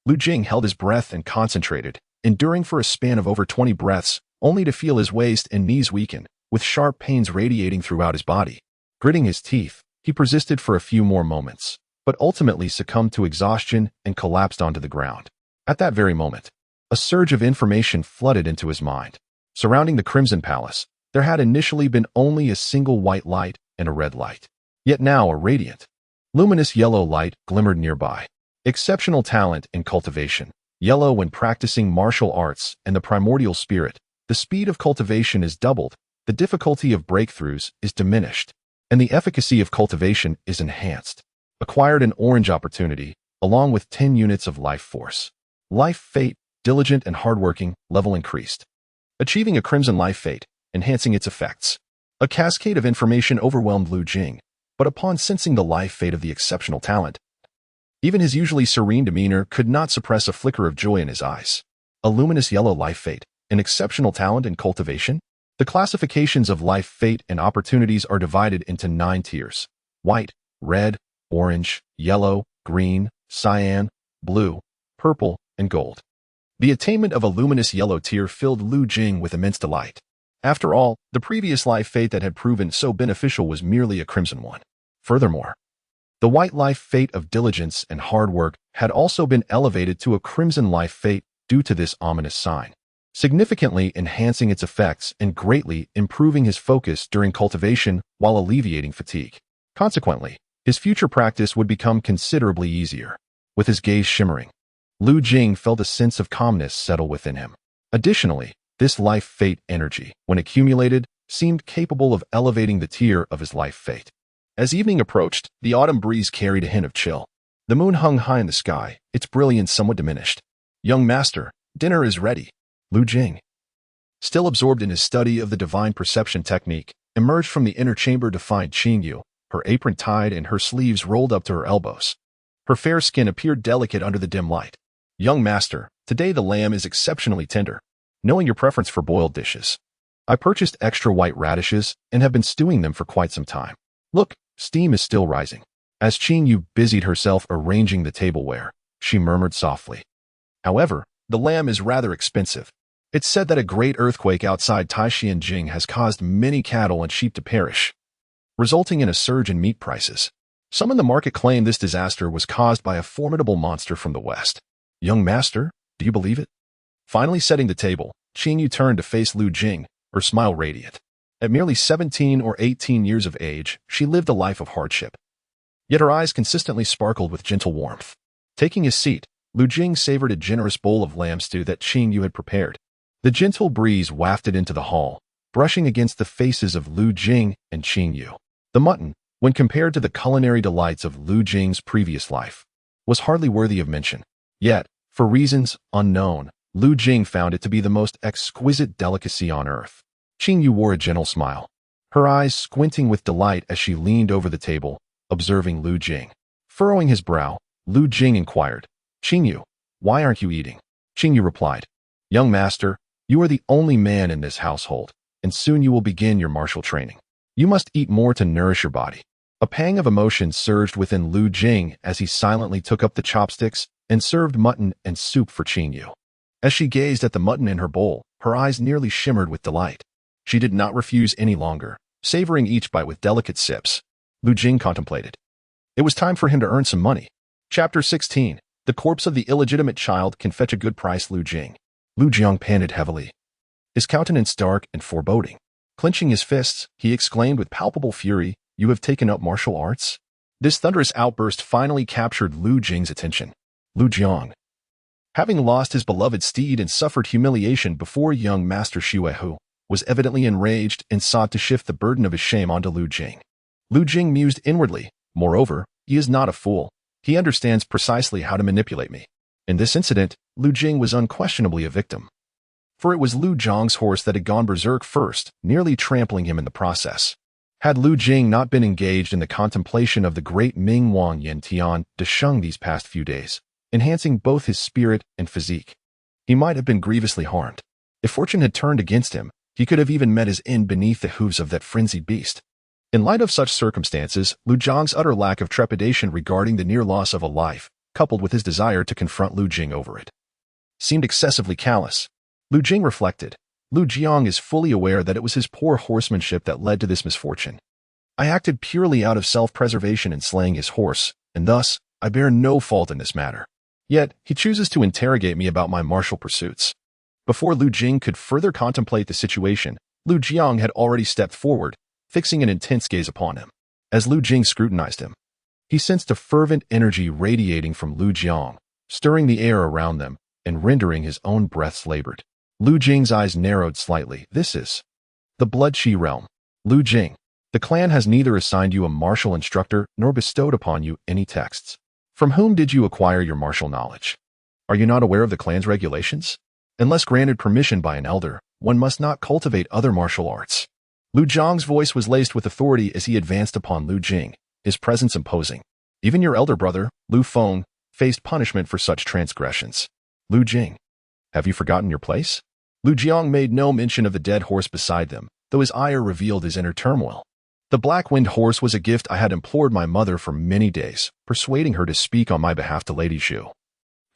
Lu Jing held his breath and concentrated, enduring for a span of over 20 breaths, only to feel his waist and knees weaken, with sharp pains radiating throughout his body. Gritting his teeth, he persisted for a few more moments, but ultimately succumbed to exhaustion and collapsed onto the ground. At that very moment, a surge of information flooded into his mind. Surrounding the Crimson Palace, there had initially been only a single white light and a red light. Yet now a radiant, luminous yellow light glimmered nearby. Exceptional talent in cultivation. Yellow when practicing martial arts and the primordial spirit. The speed of cultivation is doubled, the difficulty of breakthroughs is diminished, and the efficacy of cultivation is enhanced. Acquired an orange opportunity, along with 10 units of life force. Life fate, diligent and hardworking, level increased. Achieving a crimson life fate, enhancing its effects. A cascade of information overwhelmed Lu Jing, but upon sensing the life fate of the exceptional talent, even his usually serene demeanor could not suppress a flicker of joy in his eyes. A luminous yellow life fate, an exceptional talent in cultivation? The classifications of life fate and opportunities are divided into 9 tiers: white, red, orange, yellow, green, cyan, blue, purple, and gold. The attainment of a luminous yellow tier filled Lu Jing with immense delight. After all, the previous life fate that had proven so beneficial was merely a crimson one. Furthermore, the white life fate of diligence and hard work had also been elevated to a crimson life fate due to this ominous sign, significantly enhancing its effects and greatly improving his focus during cultivation while alleviating fatigue. Consequently, his future practice would become considerably easier. With his gaze shimmering, Lu Jing felt a sense of calmness settle within him. Additionally, this life fate energy, when accumulated, seemed capable of elevating the tier of his life fate. As evening approached, the autumn breeze carried a hint of chill. The moon hung high in the sky, its brilliance somewhat diminished. "Young master, dinner is ready." Lu Jing, still absorbed in his study of the divine perception technique, emerged from the inner chamber to find Qingyu, her apron tied and her sleeves rolled up to her elbows. Her fair skin appeared delicate under the dim light. "Young master, today the lamb is exceptionally tender. Knowing your preference for boiled dishes, I purchased extra white radishes and have been stewing them for quite some time. Look, steam is still rising." As Qingyu busied herself arranging the tableware, she murmured softly, "However, the lamb is rather expensive. It's said that a great earthquake outside Taishianjing has caused many cattle and sheep to perish, resulting in a surge in meat prices. Some in the market claim this disaster was caused by a formidable monster from the west. Young master, do you believe it?" Finally setting the table, Qingyu turned to face Lu Jing, her smile radiant. At merely 17 or 18 years of age, she lived a life of hardship. Yet her eyes consistently sparkled with gentle warmth. Taking his seat, Lu Jing savored a generous bowl of lamb stew that Qingyu had prepared. The gentle breeze wafted into the hall, brushing against the faces of Lu Jing and Qingyu. The mutton, when compared to the culinary delights of Lu Jing's previous life, was hardly worthy of mention. Yet, for reasons unknown, Lu Jing found it to be the most exquisite delicacy on earth. Qingyu wore a gentle smile, her eyes squinting with delight as she leaned over the table, observing Lu Jing. Furrowing his brow, Lu Jing inquired, "Qingyu, why aren't you eating?" Qingyu replied, "Young master, you are the only man in this household, and soon you will begin your martial training. You must eat more to nourish your body." A pang of emotion surged within Lu Jing as he silently took up the chopsticks and served mutton and soup for Qingyu. As she gazed at the mutton in her bowl, her eyes nearly shimmered with delight. She did not refuse any longer, savoring each bite with delicate sips. Lu Jing contemplated. It was time for him to earn some money. Chapter 16. The corpse of the illegitimate child can fetch a good price. Lu Jing. Lu Jing panted heavily, his countenance dark and foreboding. Clenching his fists, he exclaimed with palpable fury, "You have taken up martial arts?" This thunderous outburst finally captured Lu Jing's attention. Lu Jing, having lost his beloved steed and suffered humiliation before young Master Xuehu, was evidently enraged and sought to shift the burden of his shame onto Lu Jing. Lu Jing mused inwardly. Moreover, He is not a fool. He understands precisely how to manipulate me. In this incident, Lu Jing was unquestionably a victim. For it was Lu Zhang's horse that had gone berserk first, nearly trampling him in the process. Had Lu Jing not been engaged in the contemplation of the great Ming Wang Yin Tian de Sheng these past few days, enhancing both his spirit and physique, he might have been grievously harmed. If fortune had turned against him, he could have even met his end beneath the hooves of that frenzied beast. In light of such circumstances, Lu Zhang's utter lack of trepidation regarding the near loss of a life, coupled with his desire to confront Lu Jing over it, seemed excessively callous. Lu Jing reflected. Lu Jiang is fully aware that it was his poor horsemanship that led to this misfortune. I acted purely out of self-preservation in slaying his horse, and thus, I bear no fault in this matter. Yet, he chooses to interrogate me about my martial pursuits. Before Lu Jing could further contemplate the situation, Lu Jiang had already stepped forward, fixing an intense gaze upon him. As Lu Jing scrutinized him, he sensed a fervent energy radiating from Lu Jiang, stirring the air around them and rendering his own breaths labored. Lu Jing's eyes narrowed slightly. This is the Blood Qi realm. Lu Jing, the clan has neither assigned you a martial instructor nor bestowed upon you any texts. From whom did you acquire your martial knowledge? Are you not aware of the clan's regulations? Unless granted permission by an elder, one must not cultivate other martial arts. Lu Zhang's voice was laced with authority as he advanced upon Lu Jing, his presence imposing. Even your elder brother, Lu Feng, faced punishment for such transgressions. Lu Jing, have you forgotten your place? Lu Jiang made no mention of the dead horse beside them, though his ire revealed his inner turmoil. The black-winged horse was a gift I had implored my mother for many days, persuading her to speak on my behalf to Lady Zhu,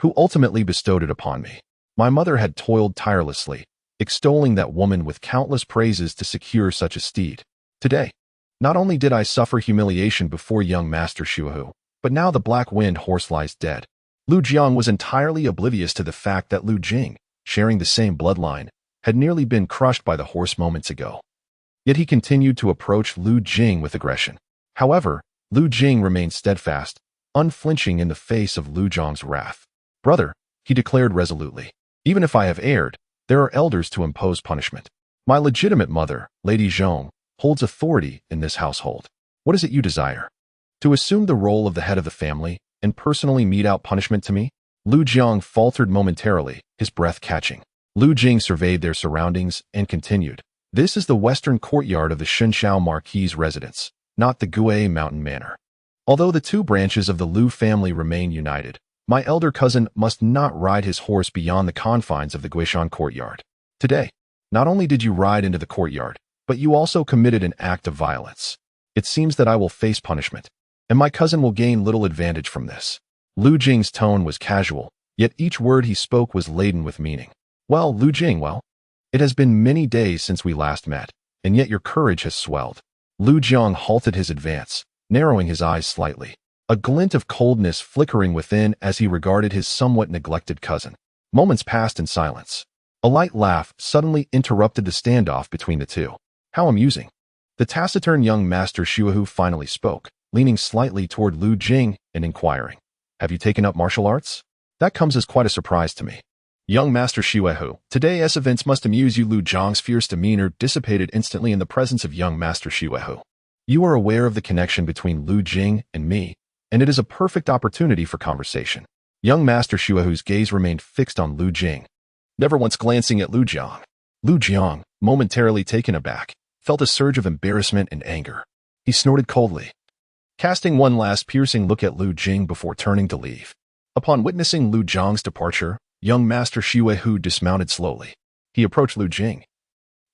who ultimately bestowed it upon me. My mother had toiled tirelessly, extolling that woman with countless praises to secure such a steed. Today, not only did I suffer humiliation before young Master Shuahu, but now the black-winged horse lies dead. Lu Jiang was entirely oblivious to the fact that Lu Jing, sharing the same bloodline, had nearly been crushed by the horse moments ago. Yet he continued to approach Lu Jing with aggression. However, Lu Jing remained steadfast, unflinching in the face of Lu Jiang's wrath. Brother, he declared resolutely, even if I have erred, there are elders to impose punishment. My legitimate mother, Lady Zhong, holds authority in this household. What is it you desire? To assume the role of the head of the family and personally mete out punishment to me? Lu Jiang faltered momentarily, his breath catching. Lu Jing surveyed their surroundings and continued. This is the western courtyard of the Shunshao Marquis' residence, not the Gue Mountain Manor. Although the two branches of the Lu family remain united, my elder cousin must not ride his horse beyond the confines of the Guishan courtyard. Today, not only did you ride into the courtyard, but you also committed an act of violence. It seems that I will face punishment, and my cousin will gain little advantage from this. Lu Jing's tone was casual, yet each word he spoke was laden with meaning. Well, Lu Jing, it has been many days since we last met, and yet your courage has swelled. Lu Jiang halted his advance, narrowing his eyes slightly, a glint of coldness flickering within as he regarded his somewhat neglected cousin. Moments passed in silence. A light laugh suddenly interrupted the standoff between the two. How amusing. The taciturn young Master Shuahu finally spoke, leaning slightly toward Lu Jing and inquiring, have you taken up martial arts? That comes as quite a surprise to me. Young Master Shuahu, today's events must amuse you. Lu Jiang's fierce demeanor dissipated instantly in the presence of young Master Shuahu. You are aware of the connection between Lu Jing and me, and it is a perfect opportunity for conversation. Young Master Shuahu's gaze remained fixed on Lu Jing, never once glancing at Lu Jiang. Lu Jiang, momentarily taken aback, felt a surge of embarrassment and anger. He snorted coldly, casting one last piercing look at Lu Jing before turning to leave. Upon witnessing Lu Jiang's departure, young Master Shuahu dismounted slowly. He approached Lu Jing,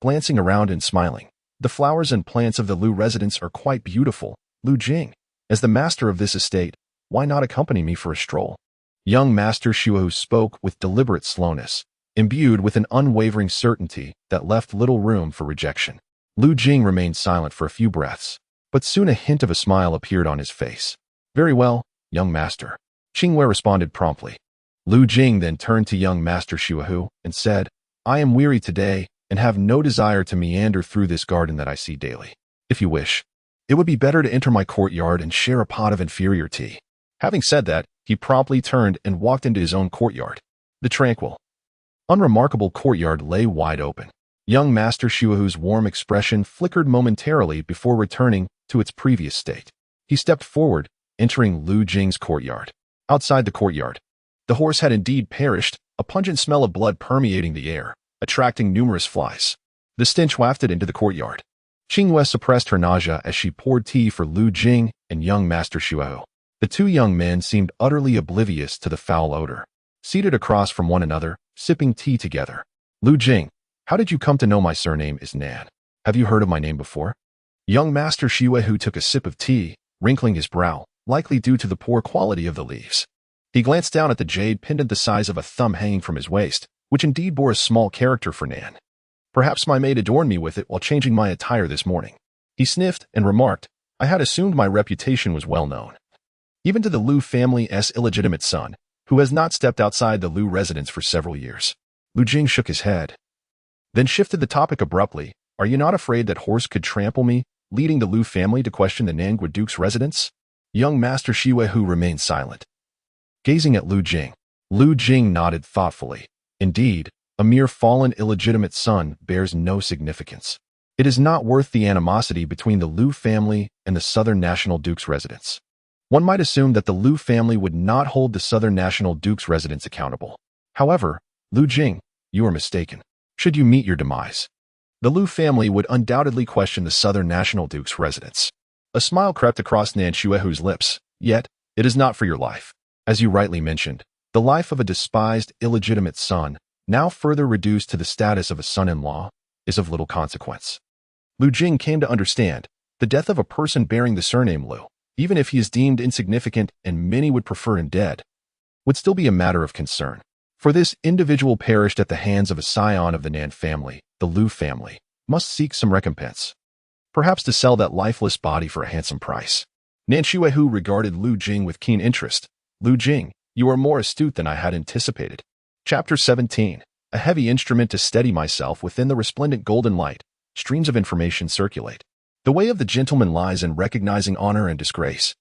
glancing around and smiling. The flowers and plants of the Lu residence are quite beautiful. Lu Jing, as the master of this estate, why not accompany me for a stroll? Young Master Shuahu spoke with deliberate slowness, imbued with an unwavering certainty that left little room for rejection. Lu Jing remained silent for a few breaths, but soon a hint of a smile appeared on his face. Very well, young master. Qingwei responded promptly. Lu Jing then turned to young Master Shuahu and said, I am weary today and have no desire to meander through this garden that I see daily. If you wish, it would be better to enter my courtyard and share a pot of inferior tea. Having said that, he promptly turned and walked into his own courtyard. The tranquil, unremarkable courtyard lay wide open. Young Master Shuahu's warm expression flickered momentarily before returning to its previous state. He stepped forward, entering Lu Jing's courtyard. Outside the courtyard, the horse had indeed perished, a pungent smell of blood permeating the air, attracting numerous flies. The stench wafted into the courtyard. Qingyue suppressed her nausea as she poured tea for Lu Jing and young Master Xuehu. The two young men seemed utterly oblivious to the foul odor. Seated across from one another, sipping tea together. Lu Jing, how did you come to know my surname is Nan? Have you heard of my name before? Young Master Xuehu took a sip of tea, wrinkling his brow, likely due to the poor quality of the leaves. He glanced down at the jade pendant the size of a thumb hanging from his waist, which indeed bore a small character for Nan. Perhaps my maid adorned me with it while changing my attire this morning. He sniffed and remarked, I had assumed my reputation was well known. Even to the Lu family's illegitimate son, who has not stepped outside the Lu residence for several years. Lu Jing shook his head, then shifted the topic abruptly. Are you not afraid that horse could trample me, leading the Lu family to question the Nangua Duke's residence? Young Master Xuehu remained silent. Gazing at Lu Jing nodded thoughtfully. Indeed, a mere fallen illegitimate son bears no significance. It is not worth the animosity between the Lu family and the Southern National Duke's residence. One might assume that the Lu family would not hold the Southern National Duke's residence accountable. However, Lu Jing, you are mistaken. Should you meet your demise, the Lu family would undoubtedly question the Southern National Duke's residence. A smile crept across Nan Xuehu's lips, yet, it is not for your life. As you rightly mentioned, the life of a despised, illegitimate son, now further reduced to the status of a son-in-law, is of little consequence. Lu Jing came to understand, the death of a person bearing the surname Lu, even if he is deemed insignificant and many would prefer him dead, would still be a matter of concern. For this individual perished at the hands of a scion of the Nan family, the Lu family, must seek some recompense. Perhaps to sell that lifeless body for a handsome price. Nan Xuehu regarded Lu Jing with keen interest. Lu Jing, you are more astute than I had anticipated. Chapter 17. A heavy instrument to steady myself within the resplendent golden light. Streams of information circulate. The way of the gentleman lies in recognizing honor and disgrace,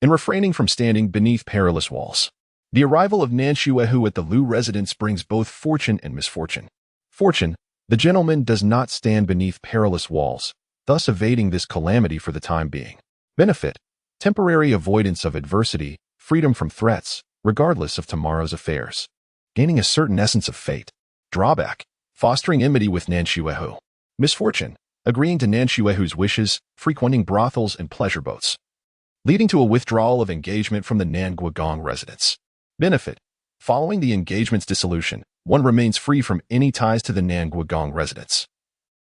in refraining from standing beneath perilous walls. The arrival of Nan Xuehu at the Lu residence brings both fortune and misfortune. Fortune, the gentleman does not stand beneath perilous walls, thus evading this calamity for the time being. Benefit, temporary avoidance of adversity, freedom from threats, regardless of tomorrow's affairs. Gaining a certain essence of fate. Drawback, fostering enmity with Nan Xuehu. Misfortune, agreeing to Nan Xuehu's wishes, frequenting brothels and pleasure boats, leading to a withdrawal of engagement from the Nan Guogong residence. Benefit, following the engagement's dissolution, one remains free from any ties to the Nan Guogong residence.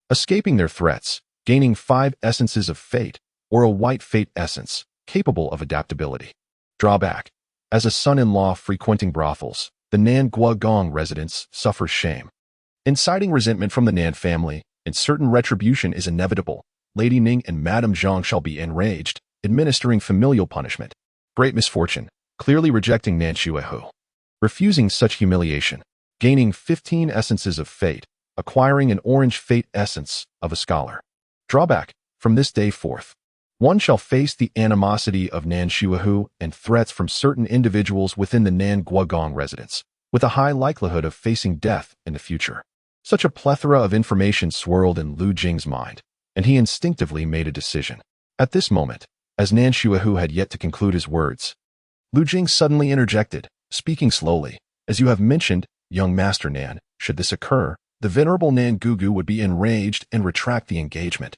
Escaping their threats, gaining 5 essences of fate, or a white fate essence, capable of adaptability. Drawback, as a son-in-law frequenting brothels, the Nan Guogong residence suffers shame. Inciting resentment from the Nan family, and certain retribution is inevitable. Lady Ning and Madame Zhang shall be enraged, administering familial punishment. Great misfortune, clearly rejecting Nan Xuehu. Refusing such humiliation, gaining 15 essences of fate, acquiring an orange fate essence of a scholar. Drawback, from this day forth, one shall face the animosity of Nan Xuehu and threats from certain individuals within the Nan Guogong residence, with a high likelihood of facing death in the future. Such a plethora of information swirled in Lu Jing's mind, and he instinctively made a decision. At this moment, as Nan Xuehu had yet to conclude his words, Lu Jing suddenly interjected, speaking slowly, as you have mentioned, young Master Nan, should this occur, the venerable Nan Gugu would be enraged and retract the engagement.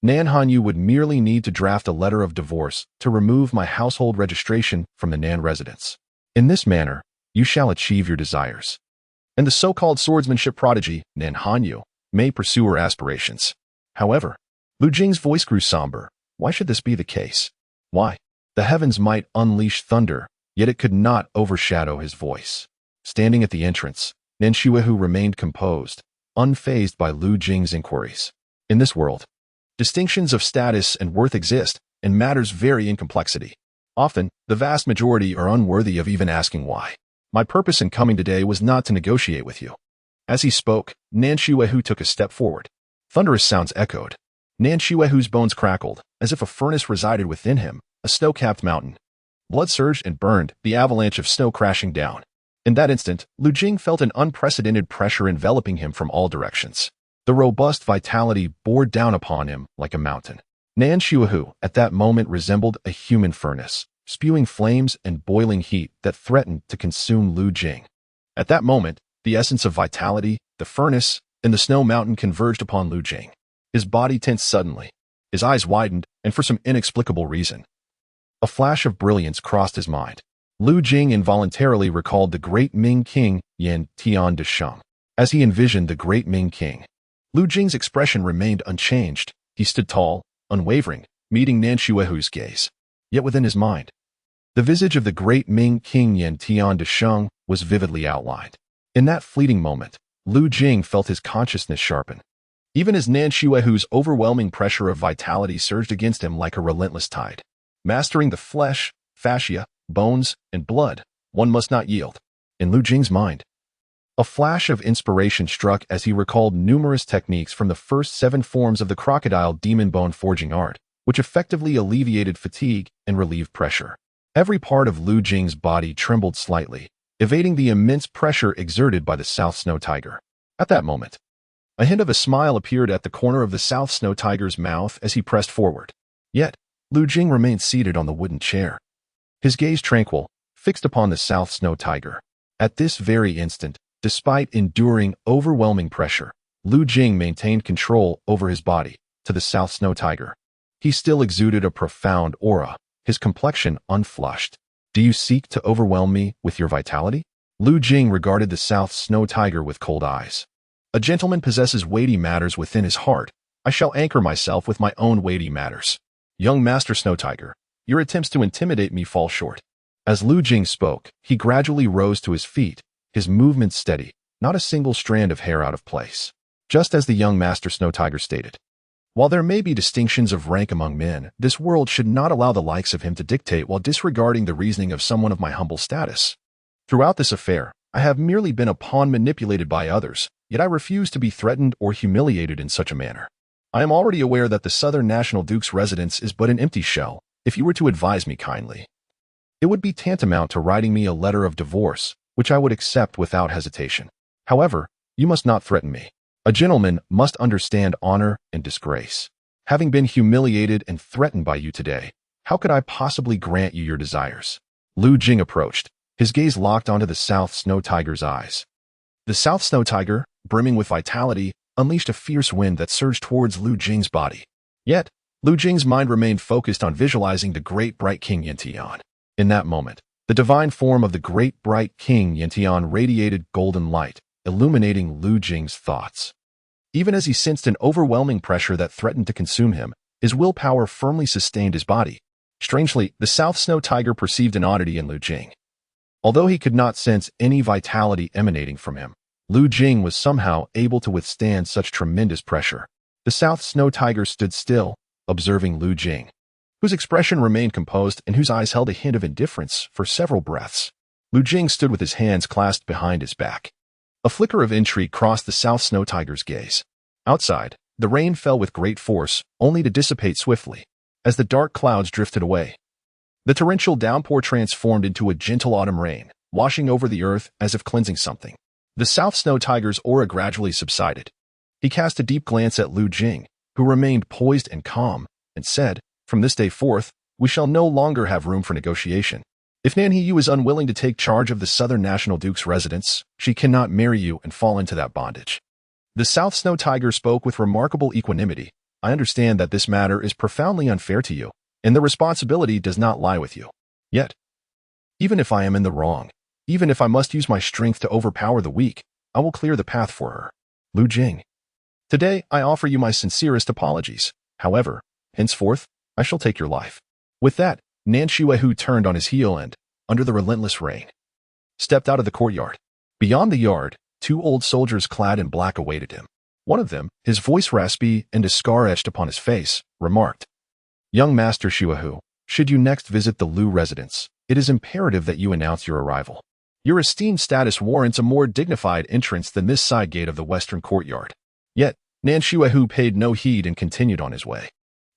Nan Hanyu would merely need to draft a letter of divorce to remove my household registration from the Nan residence. In this manner, you shall achieve your desires. And the so-called swordsmanship prodigy, Nan Hanyu, may pursue her aspirations. However, Lu Jing's voice grew somber. Why should this be the case? Why? The heavens might unleash thunder, yet it could not overshadow his voice. Standing at the entrance, Nan Xuehu remained composed, unfazed by Lu Jing's inquiries. In this world, distinctions of status and worth exist, and matters vary in complexity. Often, the vast majority are unworthy of even asking why. My purpose in coming today was not to negotiate with you. As he spoke, Nan Xuehu took a step forward. Thunderous sounds echoed. Nan Xuehu's bones crackled, as if a furnace resided within him, a snow-capped mountain. Blood surged and burned, the avalanche of snow crashing down. In that instant, Lu Jing felt an unprecedented pressure enveloping him from all directions. The robust vitality bore down upon him like a mountain. Nan Shuahu at that moment resembled a human furnace, spewing flames and boiling heat that threatened to consume Lu Jing. At that moment, the essence of vitality, the furnace, and the snow mountain converged upon Lu Jing. His body tensed suddenly. His eyes widened, and for some inexplicable reason, a flash of brilliance crossed his mind. Lu Jing involuntarily recalled the great Ming king Yan Tian de Sheng. As he envisioned the great Ming king, Lu Jing's expression remained unchanged. He stood tall, unwavering, meeting Nan Shuahu's gaze. Yet within his mind, the visage of the great Ming king Yan Tian de Sheng was vividly outlined. In that fleeting moment, Lu Jing felt his consciousness sharpen. Even as Nan Shuahu's overwhelming pressure of vitality surged against him like a relentless tide. Mastering the flesh, fascia, bones, and blood, one must not yield. In Lu Jing's mind, a flash of inspiration struck as he recalled numerous techniques from the first 7 forms of the crocodile demon bone forging art, which effectively alleviated fatigue and relieved pressure. Every part of Lu Jing's body trembled slightly, evading the immense pressure exerted by the South Snow Tiger. At that moment, a hint of a smile appeared at the corner of the South Snow Tiger's mouth as he pressed forward. Yet, Lu Jing remained seated on the wooden chair, his gaze tranquil, fixed upon the South Snow Tiger. At this very instant, despite enduring overwhelming pressure, Lu Jing maintained control over his body. To the South Snow Tiger, he still exuded a profound aura, his complexion unflushed. "Do you seek to overwhelm me with your vitality?" Lu Jing regarded the South Snow Tiger with cold eyes. "A gentleman possesses weighty matters within his heart. I shall anchor myself with my own weighty matters. Young Master Snow Tiger, your attempts to intimidate me fall short." As Lu Jing spoke, he gradually rose to his feet, his movements steady, not a single strand of hair out of place. Just as the young Master Snow Tiger stated, while there may be distinctions of rank among men, this world should not allow the likes of him to dictate while disregarding the reasoning of someone of my humble status. Throughout this affair, I have merely been a pawn manipulated by others, yet I refuse to be threatened or humiliated in such a manner. I am already aware that the Southern National Duke's residence is but an empty shell. If you were to advise me kindly, it would be tantamount to writing me a letter of divorce, which I would accept without hesitation. However, you must not threaten me. A gentleman must understand honor and disgrace. Having been humiliated and threatened by you today, how could I possibly grant you your desires?" Lu Jing approached, his gaze locked onto the South Snow Tiger's eyes. The South Snow Tiger, brimming with vitality, unleashed a fierce wind that surged towards Lu Jing's body. Yet, Lu Jing's mind remained focused on visualizing the great bright King Yantian. In that moment, the divine form of the great bright King Yantian radiated golden light, illuminating Lu Jing's thoughts. Even as he sensed an overwhelming pressure that threatened to consume him, his willpower firmly sustained his body. Strangely, the South Snow Tiger perceived an oddity in Lu Jing. Although he could not sense any vitality emanating from him, Lu Jing was somehow able to withstand such tremendous pressure. The South Snow Tiger stood still, observing Lu Jing, whose expression remained composed and whose eyes held a hint of indifference for several breaths. Lu Jing stood with his hands clasped behind his back. A flicker of intrigue crossed the South Snow Tiger's gaze. Outside, the rain fell with great force, only to dissipate swiftly. As the dark clouds drifted away, the torrential downpour transformed into a gentle autumn rain, washing over the earth as if cleansing something. The South Snow Tiger's aura gradually subsided. He cast a deep glance at Lu Jing, who remained poised and calm, and said, "From this day forth, we shall no longer have room for negotiation. If Nan Yu is unwilling to take charge of the Southern National Duke's residence, she cannot marry you and fall into that bondage." The South Snow Tiger spoke with remarkable equanimity. "I understand that this matter is profoundly unfair to you, and the responsibility does not lie with you. Yet, even if I am in the wrong, even if I must use my strength to overpower the weak, I will clear the path for her. Lu Jing, today I offer you my sincerest apologies. However, henceforth, I shall take your life." With that, Nan Shuahu turned on his heel and, under the relentless rain, stepped out of the courtyard. Beyond the yard, 2 old soldiers clad in black awaited him. One of them, his voice raspy and a scar etched upon his face, remarked, "Young Master Shuahu, should you next visit the Lu residence, it is imperative that you announce your arrival. Your esteemed status warrants a more dignified entrance than this side gate of the western courtyard." Yet, Nan Shuahu paid no heed and continued on his way.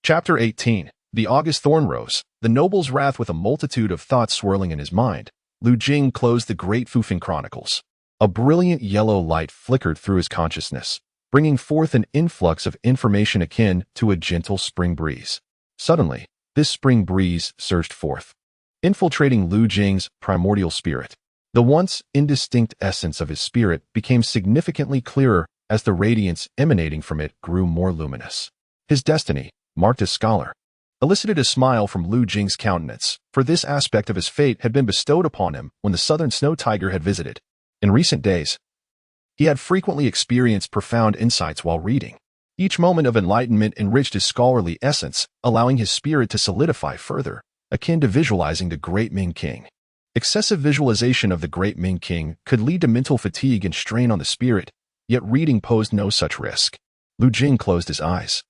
Chapter 18. The August Thorn Rose. The noble's wrath. With a multitude of thoughts swirling in his mind, Lu Jing closed the Great Fuxi Chronicles. A brilliant yellow light flickered through his consciousness, bringing forth an influx of information akin to a gentle spring breeze. Suddenly, this spring breeze surged forth, infiltrating Lu Jing's primordial spirit. The once indistinct essence of his spirit became significantly clearer as the radiance emanating from it grew more luminous. His destiny, marked as scholar, elicited a smile from Lu Jing's countenance, for this aspect of his fate had been bestowed upon him when the southern snow tiger had visited. In recent days, he had frequently experienced profound insights while reading. Each moment of enlightenment enriched his scholarly essence, allowing his spirit to solidify further, akin to visualizing the Great Ming King. Excessive visualization of the Great Ming King could lead to mental fatigue and strain on the spirit, yet reading posed no such risk. Lu Jing closed his eyes,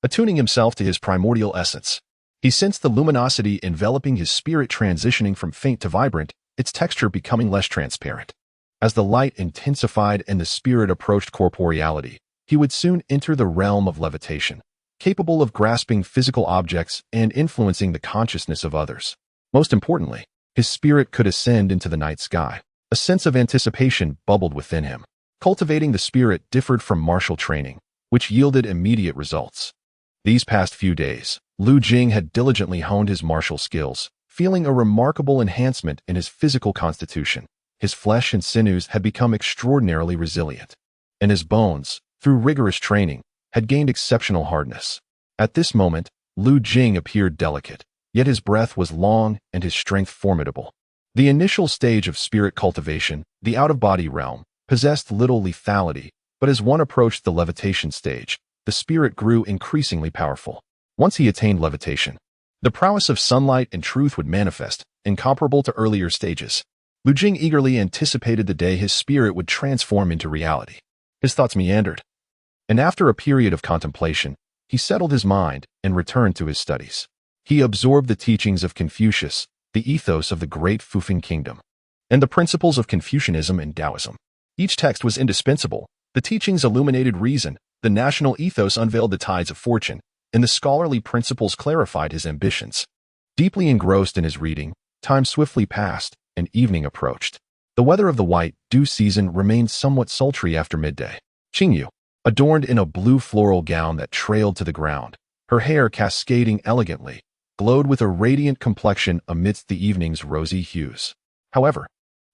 attuning himself to his primordial essence. He sensed the luminosity enveloping his spirit transitioning from faint to vibrant, its texture becoming less transparent. As the light intensified and the spirit approached corporeality, he would soon enter the realm of levitation, capable of grasping physical objects and influencing the consciousness of others. Most importantly, his spirit could ascend into the night sky. A sense of anticipation bubbled within him. Cultivating the spirit differed from martial training, which yielded immediate results. These past few days, Lu Jing had diligently honed his martial skills, feeling a remarkable enhancement in his physical constitution. His flesh and sinews had become extraordinarily resilient, and his bones, through rigorous training, had gained exceptional hardness. At this moment, Lu Jing appeared delicate, yet his breath was long and his strength formidable. The initial stage of spirit cultivation, the out-of-body realm, possessed little lethality, but as one approached the levitation stage, the spirit grew increasingly powerful. Once he attained levitation, the prowess of sunlight and truth would manifest, incomparable to earlier stages. Lu Jing eagerly anticipated the day his spirit would transform into reality. His thoughts meandered, and after a period of contemplation, he settled his mind and returned to his studies. He absorbed the teachings of Confucius, the ethos of the Great Fuxi kingdom, and the principles of Confucianism and Taoism. Each text was indispensable. The teachings illuminated reason, the national ethos unveiled the tides of fortune, and the scholarly principles clarified his ambitions. Deeply engrossed in his reading, time swiftly passed, and evening approached. The weather of the white dew season remained somewhat sultry after midday. Qingyu, adorned in a blue floral gown that trailed to the ground, her hair cascading elegantly, glowed with a radiant complexion amidst the evening's rosy hues. However,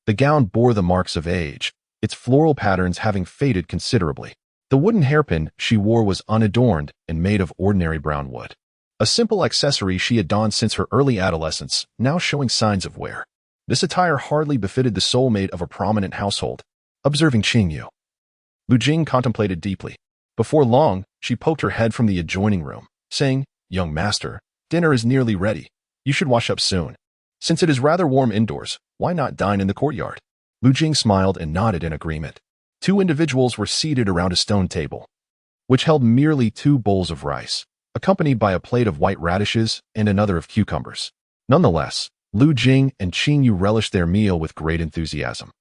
the gown bore the marks of age, its floral patterns having faded considerably. The wooden hairpin she wore was unadorned and made of ordinary brown wood. A simple accessory she had donned since her early adolescence, now showing signs of wear. This attire hardly befitted the soulmate of a prominent household. Observing Qingyu, Lu Jing contemplated deeply. Before long, she poked her head from the adjoining room, saying, "Young master, dinner is nearly ready. You should wash up soon. Since it is rather warm indoors, why not dine in the courtyard?" Lu Jing smiled and nodded in agreement. Two individuals were seated around a stone table, which held merely 2 bowls of rice, accompanied by a plate of white radishes and another of cucumbers. Nonetheless, Lu Jing and Qingyu relished their meal with great enthusiasm.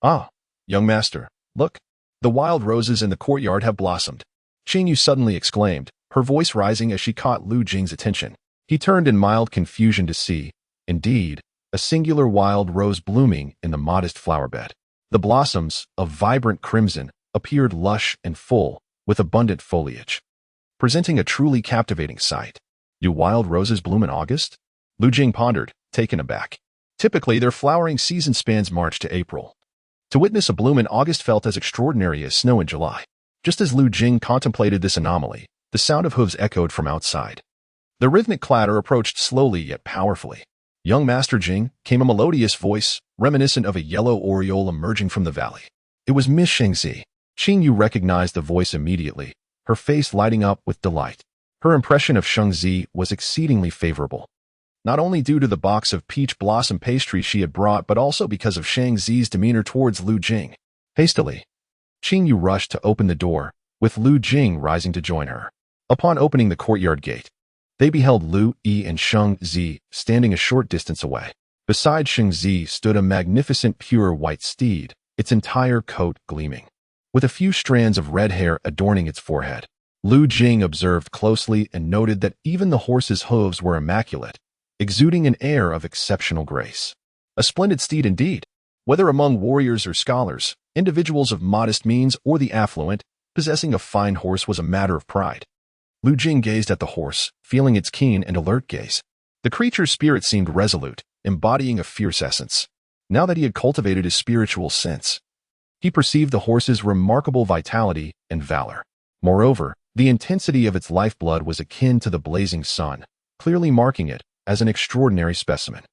"Ah, young master, look. The wild roses in the courtyard have blossomed," Qingyu suddenly exclaimed, her voice rising as she caught Lu Jing's attention. He turned in mild confusion to see, indeed, a singular wild rose blooming in the modest flower bed. The blossoms, of vibrant crimson, appeared lush and full, with abundant foliage, presenting a truly captivating sight. "Do wild roses bloom in August?" Lu Jing pondered, taken aback. Typically, their flowering season spans March to April. To witness a bloom in August felt as extraordinary as snow in July. Just as Lu Jing contemplated this anomaly, the sound of hooves echoed from outside. The rhythmic clatter approached slowly yet powerfully. "Young Master Jing," came a melodious voice, reminiscent of a yellow oriole emerging from the valley. It was Miss Shengzi. Qingyu recognized the voice immediately, her face lighting up with delight. Her impression of Shengzi was exceedingly favorable, not only due to the box of peach blossom pastry she had brought, but also because of Shengzi's demeanor towards Lu Jing. Hastily, Qingyu rushed to open the door, with Lu Jing rising to join her. Upon opening the courtyard gate, they beheld Lu Yi and Sheng Zi standing a short distance away. Beside Sheng Zi stood a magnificent pure white steed, its entire coat gleaming, with a few strands of red hair adorning its forehead. Lu Jing observed closely and noted that even the horse's hooves were immaculate, exuding an air of exceptional grace. A splendid steed indeed. Whether among warriors or scholars, individuals of modest means or the affluent, possessing a fine horse was a matter of pride. Lu Jing gazed at the horse, feeling its keen and alert gaze. The creature's spirit seemed resolute, embodying a fierce essence. Now that he had cultivated his spiritual sense, he perceived the horse's remarkable vitality and valor. Moreover, the intensity of its lifeblood was akin to the blazing sun, clearly marking it as an extraordinary specimen.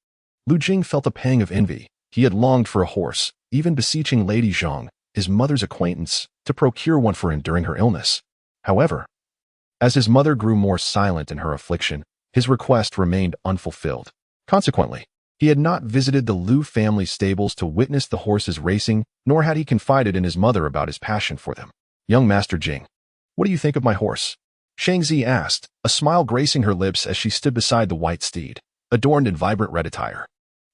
Lu Jing felt a pang of envy. He had longed for a horse, even beseeching Lady Zhang, his mother's acquaintance, to procure one for him during her illness. However, as his mother grew more silent in her affliction, his request remained unfulfilled. Consequently, he had not visited the Lu family stables to witness the horses racing, nor had he confided in his mother about his passion for them. "Young Master Jing, what do you think of my horse?" Shangzi asked, a smile gracing her lips as she stood beside the white steed, adorned in vibrant red attire.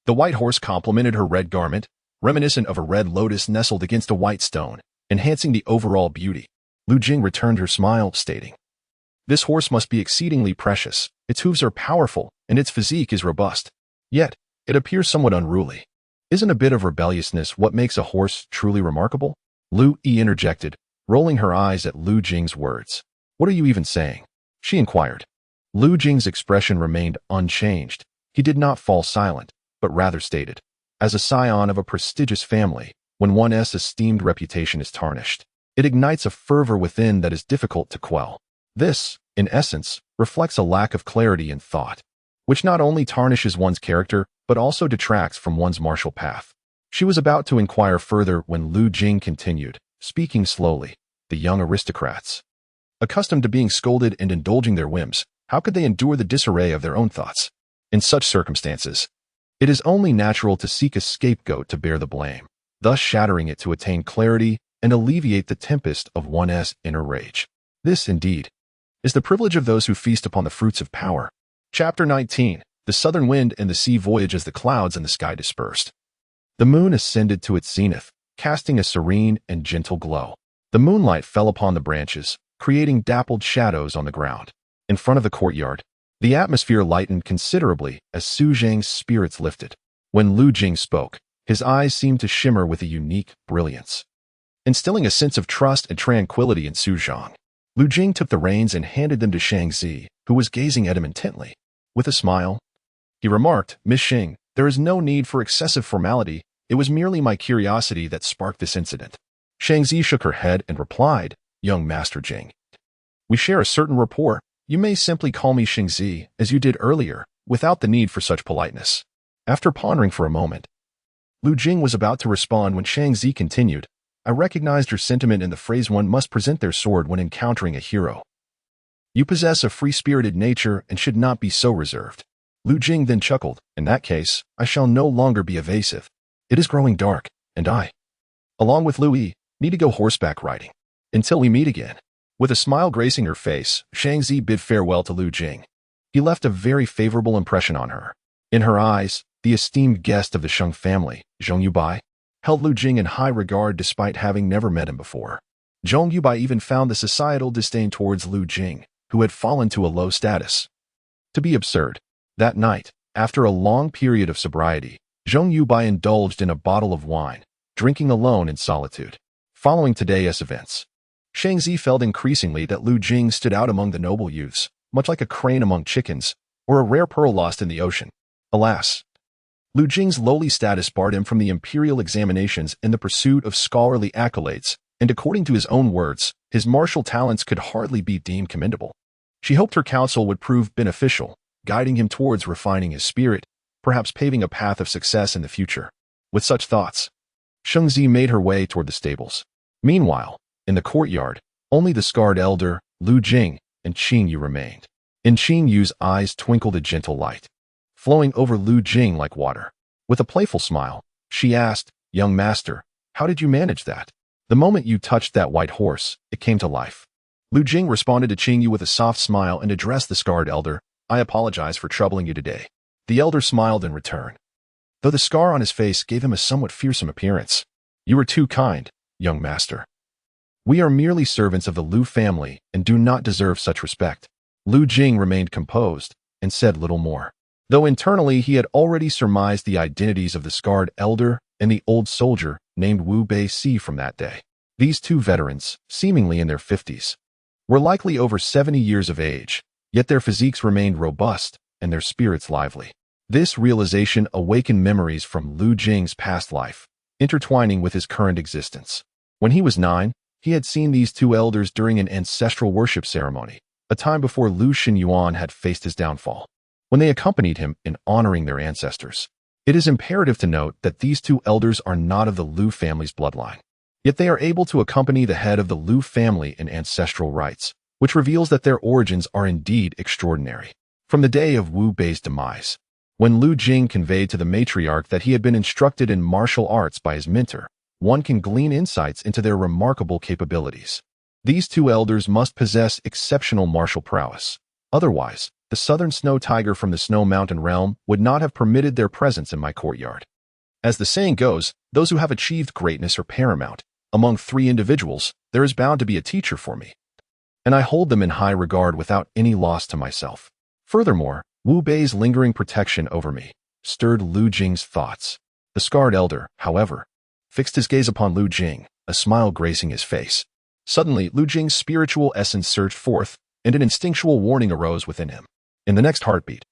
The white horse complemented her red garment, reminiscent of a red lotus nestled against a white stone, enhancing the overall beauty. Lu Jing returned her smile, stating, "This horse must be exceedingly precious. Its hooves are powerful, and its physique is robust. Yet, it appears somewhat unruly. Isn't a bit of rebelliousness what makes a horse truly remarkable?" Lu Yi interjected, rolling her eyes at Lu Jing's words. "What are you even saying?" she inquired. Lu Jing's expression remained unchanged. He did not fall silent, but rather stated, "As a scion of a prestigious family, when one's esteemed reputation is tarnished, it ignites a fervor within that is difficult to quell. This, in essence, reflects a lack of clarity in thought, which not only tarnishes one's character, but also detracts from one's martial path." She was about to inquire further when Lu Jing continued, speaking slowly. "The young aristocrats, accustomed to being scolded and indulging their whims, how could they endure the disarray of their own thoughts? In such circumstances, it is only natural to seek a scapegoat to bear the blame, thus shattering it to attain clarity and alleviate the tempest of one's inner rage. This, indeed, is the privilege of those who feast upon the fruits of power." Chapter 19. The southern wind and the sea voyage as the clouds in the sky dispersed. The moon ascended to its zenith, casting a serene and gentle glow. The moonlight fell upon the branches, creating dappled shadows on the ground. In front of the courtyard, the atmosphere lightened considerably as Su Zhang's spirits lifted. When Lu Jing spoke, his eyes seemed to shimmer with a unique brilliance, instilling a sense of trust and tranquility in Su Zhang. Lu Jing took the reins and handed them to Shangzi, who was gazing at him intently. With a smile, he remarked, "Miss Xing, there is no need for excessive formality. It was merely my curiosity that sparked this incident." Shangzi shook her head and replied, "Young Master Jing, we share a certain rapport. You may simply call me Shangzi, as you did earlier, without the need for such politeness." After pondering for a moment, Lu Jing was about to respond when Shangzi continued, "I recognized your sentiment in the phrase one must present their sword when encountering a hero. You possess a free-spirited nature and should not be so reserved." Lu Jing then chuckled, "In that case, I shall no longer be evasive. It is growing dark, and I, along with Lu Yi, need to go horseback riding. Until we meet again." With a smile gracing her face, Shangzi bid farewell to Lu Jing. He left a very favorable impression on her. In her eyes, the esteemed guest of the Sheng family, Zhong Yubai, held Lu Jing in high regard despite having never met him before. Zhong Yubai even found the societal disdain towards Lu Jing, who had fallen to a low status, to be absurd. That night, after a long period of sobriety, Zhong Yubai indulged in a bottle of wine, drinking alone in solitude. Following today's events, Shangzi felt increasingly that Lu Jing stood out among the noble youths, much like a crane among chickens, or a rare pearl lost in the ocean. Alas, Lu Jing's lowly status barred him from the imperial examinations in the pursuit of scholarly accolades, and according to his own words, his martial talents could hardly be deemed commendable. She hoped her counsel would prove beneficial, guiding him towards refining his spirit, perhaps paving a path of success in the future. With such thoughts, Shangzi made her way toward the stables. Meanwhile, in the courtyard, only the scarred elder, Lu Jing, and Qing Yu remained. In Qing Yu's eyes twinkled a gentle light, flowing over Lu Jing like water. With a playful smile, she asked, "Young master, how did you manage that? The moment you touched that white horse, it came to life." Lu Jing responded to Qing Yu with a soft smile and addressed the scarred elder, "I apologize for troubling you today." The elder smiled in return, though the scar on his face gave him a somewhat fearsome appearance. "You were too kind, young master. We are merely servants of the Lu family and do not deserve such respect." Lu Jing remained composed and said little more, though internally he had already surmised the identities of the scarred elder and the old soldier named Wu Bei Si from that day. These two veterans, seemingly in their 50s, were likely over 70 years of age, yet their physiques remained robust and their spirits lively. This realization awakened memories from Lu Jing's past life, intertwining with his current existence. When he was 9, he had seen these two elders during an ancestral worship ceremony, a time before Lu Xinyuan had faced his downfall. When they accompanied him in honoring their ancestors, it is imperative to note that these two elders are not of the Lu family's bloodline. Yet they are able to accompany the head of the Lu family in ancestral rites, which reveals that their origins are indeed extraordinary. From the day of Wu Bei's demise, when Lu Jing conveyed to the matriarch that he had been instructed in martial arts by his mentor, one can glean insights into their remarkable capabilities. These two elders must possess exceptional martial prowess. Otherwise, the southern snow tiger from the Snow Mountain realm would not have permitted their presence in my courtyard. As the saying goes, those who have achieved greatness are paramount. Among 3 individuals, there is bound to be a teacher for me, and I hold them in high regard without any loss to myself. Furthermore, Wu Bei's lingering protection over me stirred Lu Jing's thoughts. The scarred elder, however, fixed his gaze upon Lu Jing, a smile gracing his face. Suddenly, Lu Jing's spiritual essence surged forth, and an instinctual warning arose within him. In the next heartbeat,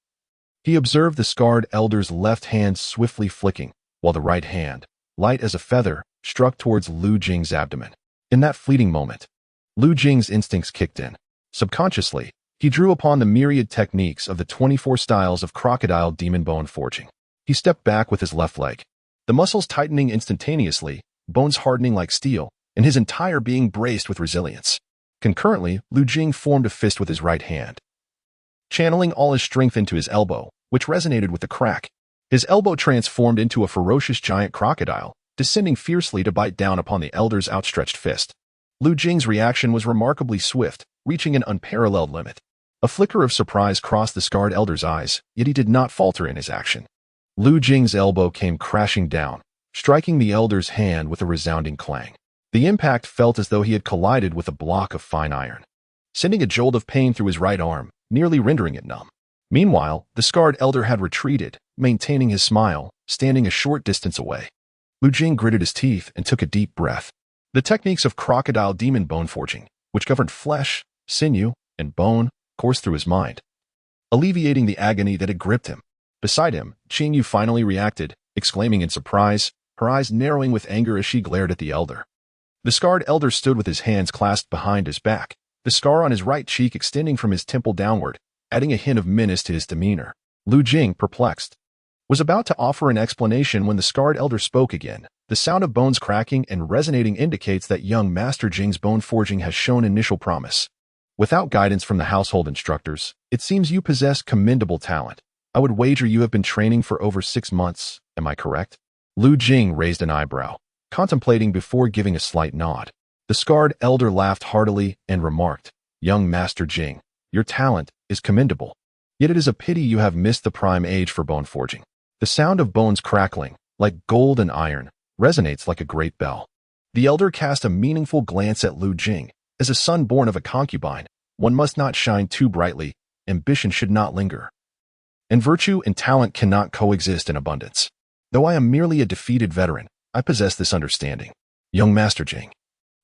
he observed the scarred elder's left hand swiftly flicking, while the right hand, light as a feather, struck towards Lu Jing's abdomen. In that fleeting moment, Lu Jing's instincts kicked in. Subconsciously, he drew upon the myriad techniques of the 24 styles of crocodile demon bone forging. He stepped back with his left leg, the muscles tightening instantaneously, bones hardening like steel, and his entire being braced with resilience. Concurrently, Lu Jing formed a fist with his right hand, channeling all his strength into his elbow, which resonated with the crack. His elbow transformed into a ferocious giant crocodile, descending fiercely to bite down upon the elder's outstretched fist. Lu Jing's reaction was remarkably swift, reaching an unparalleled limit. A flicker of surprise crossed the scarred elder's eyes, yet he did not falter in his action. Lu Jing's elbow came crashing down, striking the elder's hand with a resounding clang. The impact felt as though he had collided with a block of fine iron, sending a jolt of pain through his right arm, nearly rendering it numb. Meanwhile, the scarred elder had retreated, maintaining his smile, standing a short distance away. Lu Jing gritted his teeth and took a deep breath. The techniques of crocodile demon bone forging, which governed flesh, sinew, and bone, coursed through his mind, alleviating the agony that had gripped him. Beside him, Qingyu finally reacted, exclaiming in surprise, her eyes narrowing with anger as she glared at the elder. The scarred elder stood with his hands clasped behind his back, the scar on his right cheek extending from his temple downward, adding a hint of menace to his demeanor. Lu Jing, perplexed, was about to offer an explanation when the scarred elder spoke again. The sound of bones cracking and resonating indicates that young Master Jing's bone forging has shown initial promise. Without guidance from the household instructors, it seems you possess commendable talent. I would wager you have been training for over 6 months, am I correct? Lu Jing raised an eyebrow, contemplating before giving a slight nod. The scarred elder laughed heartily and remarked, "Young Master Jing, your talent is commendable. Yet it is a pity you have missed the prime age for bone forging." The sound of bones crackling, like gold and iron, resonates like a great bell. The elder cast a meaningful glance at Lu Jing. As a son born of a concubine, one must not shine too brightly, ambition should not linger, and virtue and talent cannot coexist in abundance. Though I am merely a defeated veteran, I possess this understanding. Young Master Jing,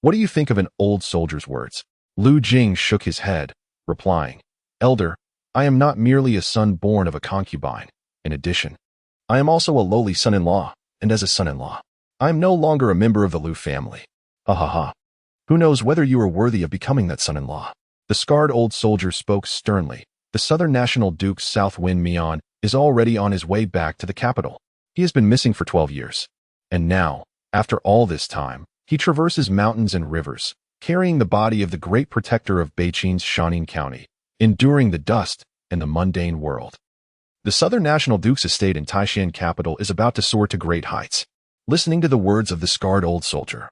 what do you think of an old soldier's words? Lu Jing shook his head, replying, "Elder, I am not merely a son born of a concubine. In addition, I am also a lowly son-in-law, and as a son-in-law, I am no longer a member of the Lu family. Ha ha ha. Who knows whether you are worthy of becoming that son-in-law?" The scarred old soldier spoke sternly. The Southern National Duke Southwind Mian is already on his way back to the capital. He has been missing for 12 years. And now, after all this time, he traverses mountains and rivers, carrying the body of the great protector of Beichin's Shanin County, enduring the dust and the mundane world. The Southern National Duke's estate in Taishan capital is about to soar to great heights. Listening to the words of the scarred old soldier,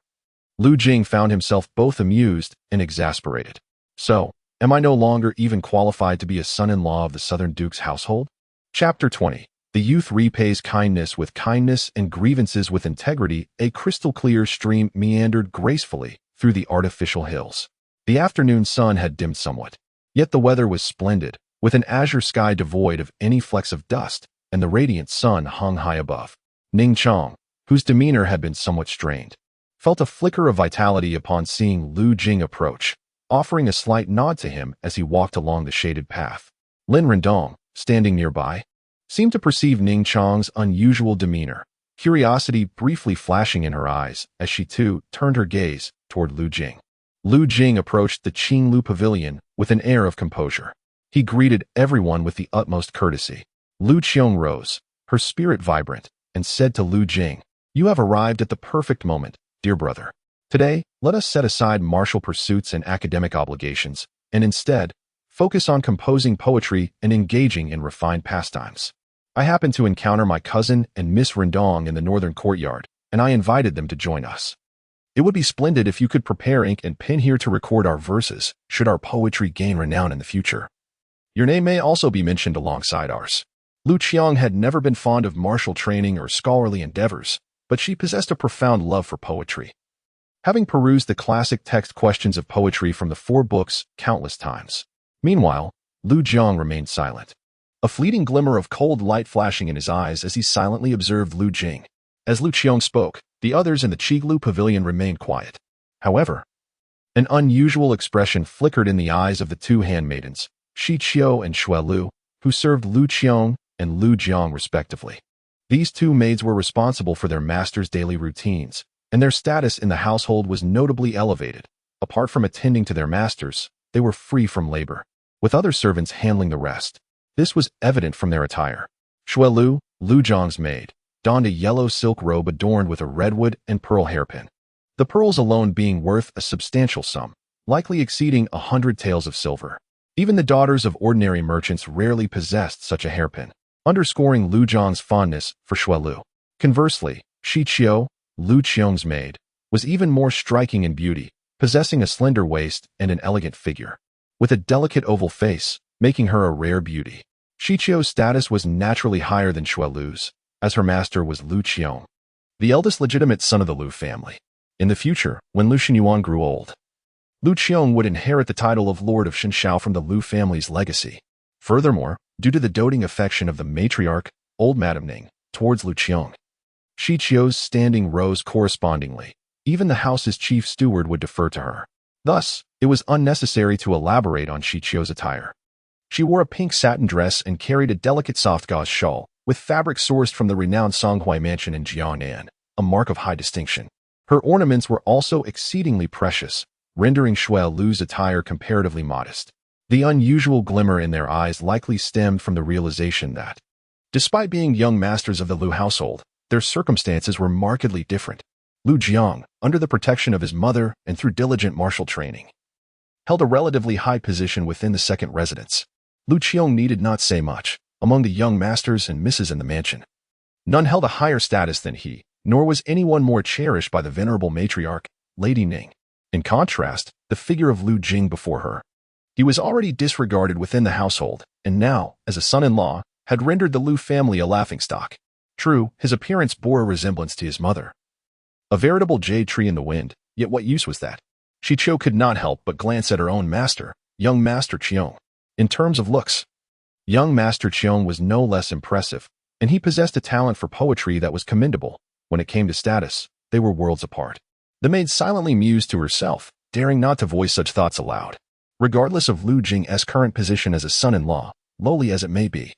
Lu Jing found himself both amused and exasperated. So, am I no longer even qualified to be a son-in-law of the Southern Duke's household? Chapter 20. The youth repays kindness with kindness and grievances with integrity. A crystal-clear stream meandered gracefully through the artificial hills. The afternoon sun had dimmed somewhat, yet the weather was splendid, with an azure sky devoid of any flecks of dust, and the radiant sun hung high above. Ning Chong, whose demeanor had been somewhat strained, felt a flicker of vitality upon seeing Lu Jing approach, offering a slight nod to him as he walked along the shaded path. Lin Rendong, standing nearby, seemed to perceive Ning Chang's unusual demeanor, curiosity briefly flashing in her eyes as she too turned her gaze toward Lu Jing. Lu Jing approached the Qinglu pavilion with an air of composure. He greeted everyone with the utmost courtesy. Lu Qiong rose, her spirit vibrant, and said to Lu Jing, "You have arrived at the perfect moment, dear brother. Today, let us set aside martial pursuits and academic obligations, and instead, focus on composing poetry and engaging in refined pastimes. I happened to encounter my cousin and Miss Rendong in the northern courtyard, and I invited them to join us. It would be splendid if you could prepare ink and pen here to record our verses, should our poetry gain renown in the future. Your name may also be mentioned alongside ours." Lu Qiong had never been fond of martial training or scholarly endeavors, but she possessed a profound love for poetry. Having perused the classic text questions of poetry from the 4 books countless times. Meanwhile, Lu Jiang remained silent, a fleeting glimmer of cold light flashing in his eyes as he silently observed Lu Jing. As Lu Qiong spoke, the others in the Qiglu pavilion remained quiet. However, an unusual expression flickered in the eyes of the 2 handmaidens, Shi Qiu and Xue Lu, who served Lu Qiong and Lu Jiang respectively. These 2 maids were responsible for their master's daily routines, and their status in the household was notably elevated. Apart from attending to their masters, they were free from labor, with other servants handling the rest. This was evident from their attire. Xue Lu, Lu Jiang's maid, donned a yellow silk robe adorned with a redwood and pearl hairpin, the pearls alone being worth a substantial sum, likely exceeding 100 taels of silver. Even the daughters of ordinary merchants rarely possessed such a hairpin, underscoring Lu Jiang's fondness for Xue Lu. Conversely, Shi Qiu, Lu Qiong's maid, was even more striking in beauty, possessing a slender waist and an elegant figure, with a delicate oval face, making her a rare beauty. Shi Qiu's status was naturally higher than Xue Lu's, as her master was Lu Qiong, the eldest legitimate son of the Lu family. In the future, when Lu Xinyuan grew old, Lu Qiong would inherit the title of Lord of Shenshao from the Lu family's legacy. Furthermore, due to the doting affection of the matriarch, old Madame Ning, towards Lu Qiong, Shi Qiu's standing rose correspondingly. Even the house's chief steward would defer to her. Thus, it was unnecessary to elaborate on Shi Qiu's attire. She wore a pink satin dress and carried a delicate soft gauze shawl, with fabric sourced from the renowned Songhui mansion in Jiangnan, a mark of high distinction. Her ornaments were also exceedingly precious, rendering Xue Lu's attire comparatively modest. The unusual glimmer in their eyes likely stemmed from the realization that, despite being young masters of the Lu household, their circumstances were markedly different. Lu Jiang, under the protection of his mother and through diligent martial training, held a relatively high position within the second residence. Lu Qiong needed not say much. Among the young masters and misses in the mansion, none held a higher status than he, nor was anyone more cherished by the venerable matriarch, Lady Ning. In contrast, the figure of Lu Jing before her, he was already disregarded within the household, and now, as a son-in-law, had rendered the Lu family a laughingstock. True, his appearance bore a resemblance to his mother, a veritable jade tree in the wind, yet what use was that? Shi Qiu could not help but glance at her own master, young Master Qiong. In terms of looks, young Master Qiong was no less impressive, and he possessed a talent for poetry that was commendable. When it came to status, they were worlds apart. The maid silently mused to herself, daring not to voice such thoughts aloud. Regardless of Lu Jing's current position as a son-in-law, lowly as it may be.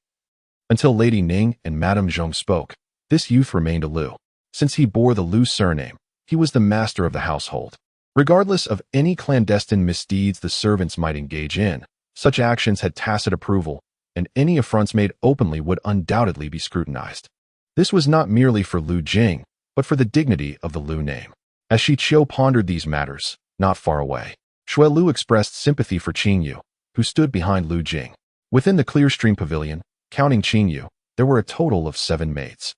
Until Lady Ning and Madame Zhong spoke, this youth remained a Lu. Since he bore the Lu surname, he was the master of the household. Regardless of any clandestine misdeeds the servants might engage in, such actions had tacit approval, and any affronts made openly would undoubtedly be scrutinized. This was not merely for Lu Jing, but for the dignity of the Lu name. As Shi Qiu pondered these matters, not far away, Xue Lu expressed sympathy for Qingyu, who stood behind Lu Jing. Within the Clear Stream Pavilion, counting Qingyu, there were a total of 7 maids.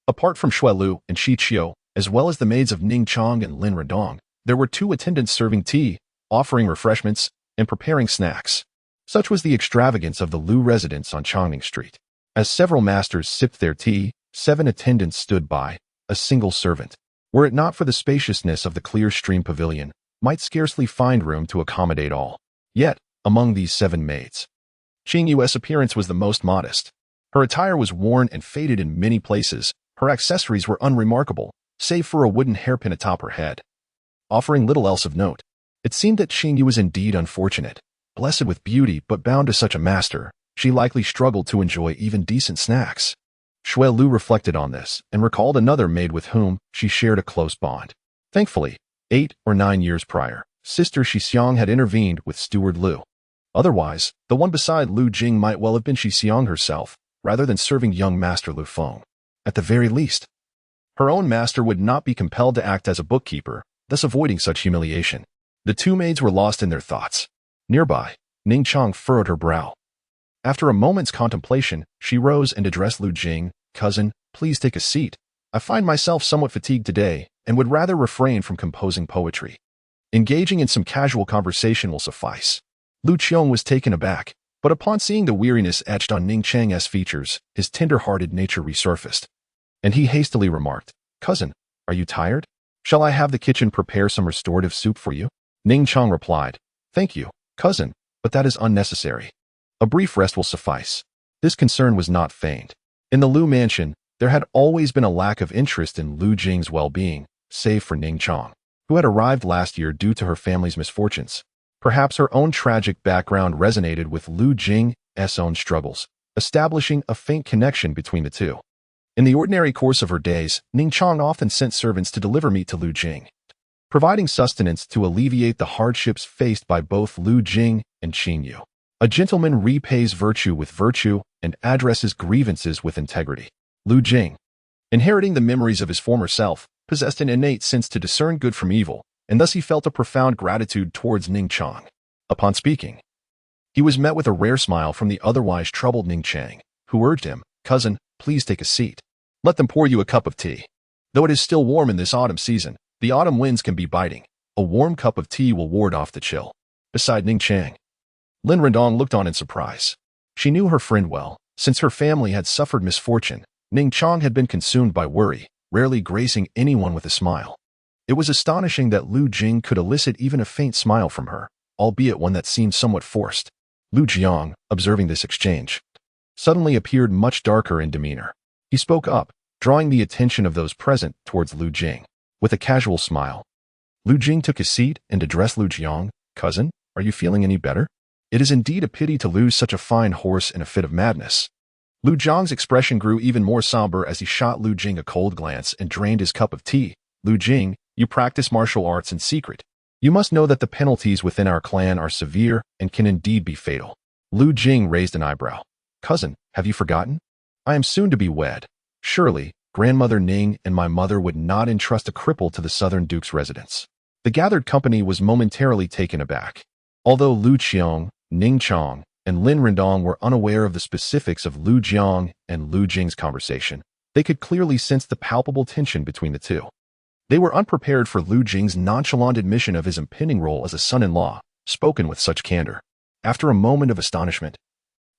Apart from Xue Lu and Shi Qiu, as well as the maids of Ning Chang and Lin Rendong, there were 2 attendants serving tea, offering refreshments, and preparing snacks. Such was the extravagance of the Lu residence on Changning Street. As several masters sipped their tea, 7 attendants stood by, a single servant. Were it not for the spaciousness of the Clear Stream Pavilion, might scarcely find room to accommodate all. Yet, among these 7 maids, Qingyu's appearance was the most modest. Her attire was worn and faded in many places. Her accessories were unremarkable, save for a wooden hairpin atop her head, offering little else of note. It seemed that Qingyu was indeed unfortunate. Blessed with beauty but bound to such a master, she likely struggled to enjoy even decent snacks. Shui Lu reflected on this and recalled another maid with whom she shared a close bond. Thankfully, 8 or 9 years prior, Sister Shixiang had intervened with Steward Lu. Otherwise, the one beside Lu Jing might well have been Shixiang herself, rather than serving young Master Lu Feng. At the very least, her own master would not be compelled to act as a bookkeeper, thus avoiding such humiliation. The two maids were lost in their thoughts. Nearby, Ning Chang furrowed her brow. After a moment's contemplation, she rose and addressed Lu Jing. Cousin, please take a seat. I find myself somewhat fatigued today and would rather refrain from composing poetry. Engaging in some casual conversation will suffice. Lu Qiong was taken aback, but upon seeing the weariness etched on Ning Chang's features, his tender-hearted nature resurfaced. And he hastily remarked, Cousin, are you tired? Shall I have the kitchen prepare some restorative soup for you? Ning Chang replied, Thank you, cousin, but that is unnecessary. A brief rest will suffice. This concern was not feigned. In the Lu mansion, there had always been a lack of interest in Lu Jing's well-being, save for Ning Chang, who had arrived last year due to her family's misfortunes. Perhaps her own tragic background resonated with Lu Jing's own struggles, establishing a faint connection between the two. In the ordinary course of her days, Ning Chang often sent servants to deliver meat to Lu Jing, providing sustenance to alleviate the hardships faced by both Lu Jing and Qingyu. A gentleman repays virtue with virtue and addresses grievances with integrity. Lu Jing, inheriting the memories of his former self, possessed an innate sense to discern good from evil, and thus he felt a profound gratitude towards Ning Chang. Upon speaking, he was met with a rare smile from the otherwise troubled Ning Chang, who urged him, Cousin, please take a seat. Let them pour you a cup of tea. Though it is still warm in this autumn season, the autumn winds can be biting. A warm cup of tea will ward off the chill. Beside Ning Chang, Lin Rendong looked on in surprise. She knew her friend well. Since her family had suffered misfortune, Ning Chang had been consumed by worry, rarely gracing anyone with a smile. It was astonishing that Lu Jing could elicit even a faint smile from her, albeit one that seemed somewhat forced. Lu Jiang, observing this exchange, suddenly appeared much darker in demeanor. He spoke up, drawing the attention of those present towards Lu Jing. With a casual smile, Lu Jing took his seat and addressed Lu Jiang, Cousin, are you feeling any better? It is indeed a pity to lose such a fine horse in a fit of madness. Lu Jiang's expression grew even more somber as he shot Lu Jing a cold glance and drained his cup of tea. Lu Jing, you practice martial arts in secret. You must know that the penalties within our clan are severe and can indeed be fatal. Lu Jing raised an eyebrow. Cousin, have you forgotten? I am soon to be wed. Surely, Grandmother Ning and my mother would not entrust a cripple to the Southern Duke's residence. The gathered company was momentarily taken aback. Although Lu Qiong, Ning Chang, and Lin Rendong were unaware of the specifics of Lu Jiang and Lu Jing's conversation, they could clearly sense the palpable tension between the two. They were unprepared for Lu Jing's nonchalant admission of his impending role as a son-in-law, spoken with such candor. After a moment of astonishment,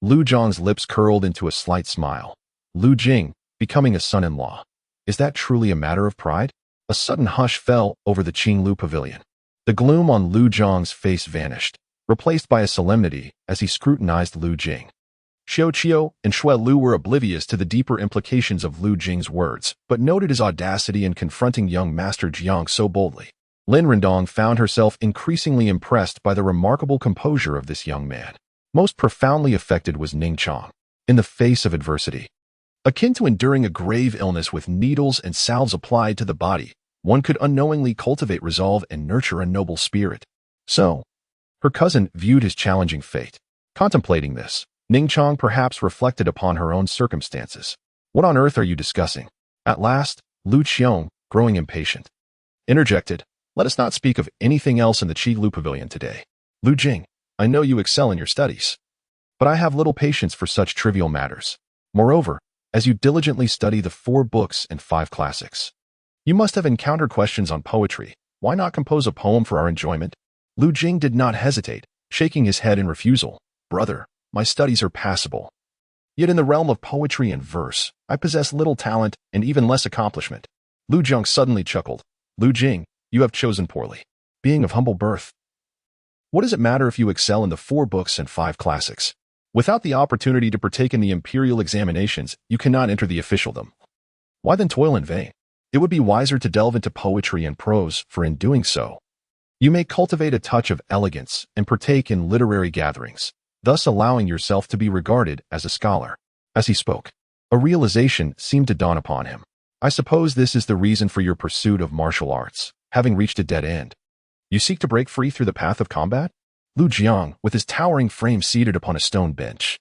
Lu Jiang's lips curled into a slight smile. Lu Jing, becoming a son-in-law. Is that truly a matter of pride? A sudden hush fell over the Qinglu pavilion. The gloom on Lu Jiang's face vanished, replaced by a solemnity as he scrutinized Lu Jing. Xiao Qiu and Shui Lu were oblivious to the deeper implications of Lu Jing's words, but noted his audacity in confronting young Master Jiang so boldly. Lin Rendong found herself increasingly impressed by the remarkable composure of this young man. Most profoundly affected was Ning Chang. In the face of adversity, akin to enduring a grave illness with needles and salves applied to the body, one could unknowingly cultivate resolve and nurture a noble spirit. So, her cousin viewed his challenging fate. Contemplating this, Ning Chang perhaps reflected upon her own circumstances. What on earth are you discussing? At last, Lu Qiong, growing impatient, interjected, let us not speak of anything else in the Qi Pavilion today. Lu Jing, I know you excel in your studies, but I have little patience for such trivial matters. Moreover, as you diligently study the 4 books and 5 classics, you must have encountered questions on poetry. Why not compose a poem for our enjoyment? Lu Jing did not hesitate, shaking his head in refusal. Brother, my studies are passable. Yet in the realm of poetry and verse, I possess little talent and even less accomplishment. Lu Jiang suddenly chuckled. Lu Jing, you have chosen poorly. Being of humble birth, what does it matter if you excel in the 4 books and 5 classics? Without the opportunity to partake in the imperial examinations, you cannot enter the officialdom. Why then toil in vain? It would be wiser to delve into poetry and prose, for in doing so, You may cultivate a touch of elegance and partake in literary gatherings, thus allowing yourself to be regarded as a scholar. As he spoke, a realization seemed to dawn upon him. I suppose this is the reason for your pursuit of martial arts, having reached a dead end. You seek to break free through the path of combat? Lu Jing, with his towering frame seated upon a stone bench,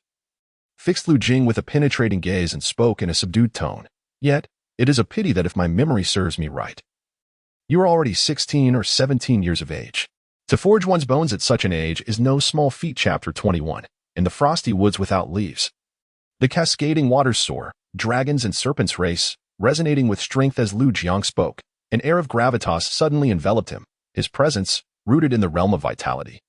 fixed Lu Jing with a penetrating gaze and spoke in a subdued tone. Yet, it is a pity that if my memory serves me right, you are already 16 or 17 years of age. To forge one's bones at such an age is no small feat. Chapter 21. In the frosty woods without leaves. The cascading waters soar, dragons and serpents race, resonating with strength as Lu Jing spoke. An air of gravitas suddenly enveloped him. His presence, rooted in the realm of vitality,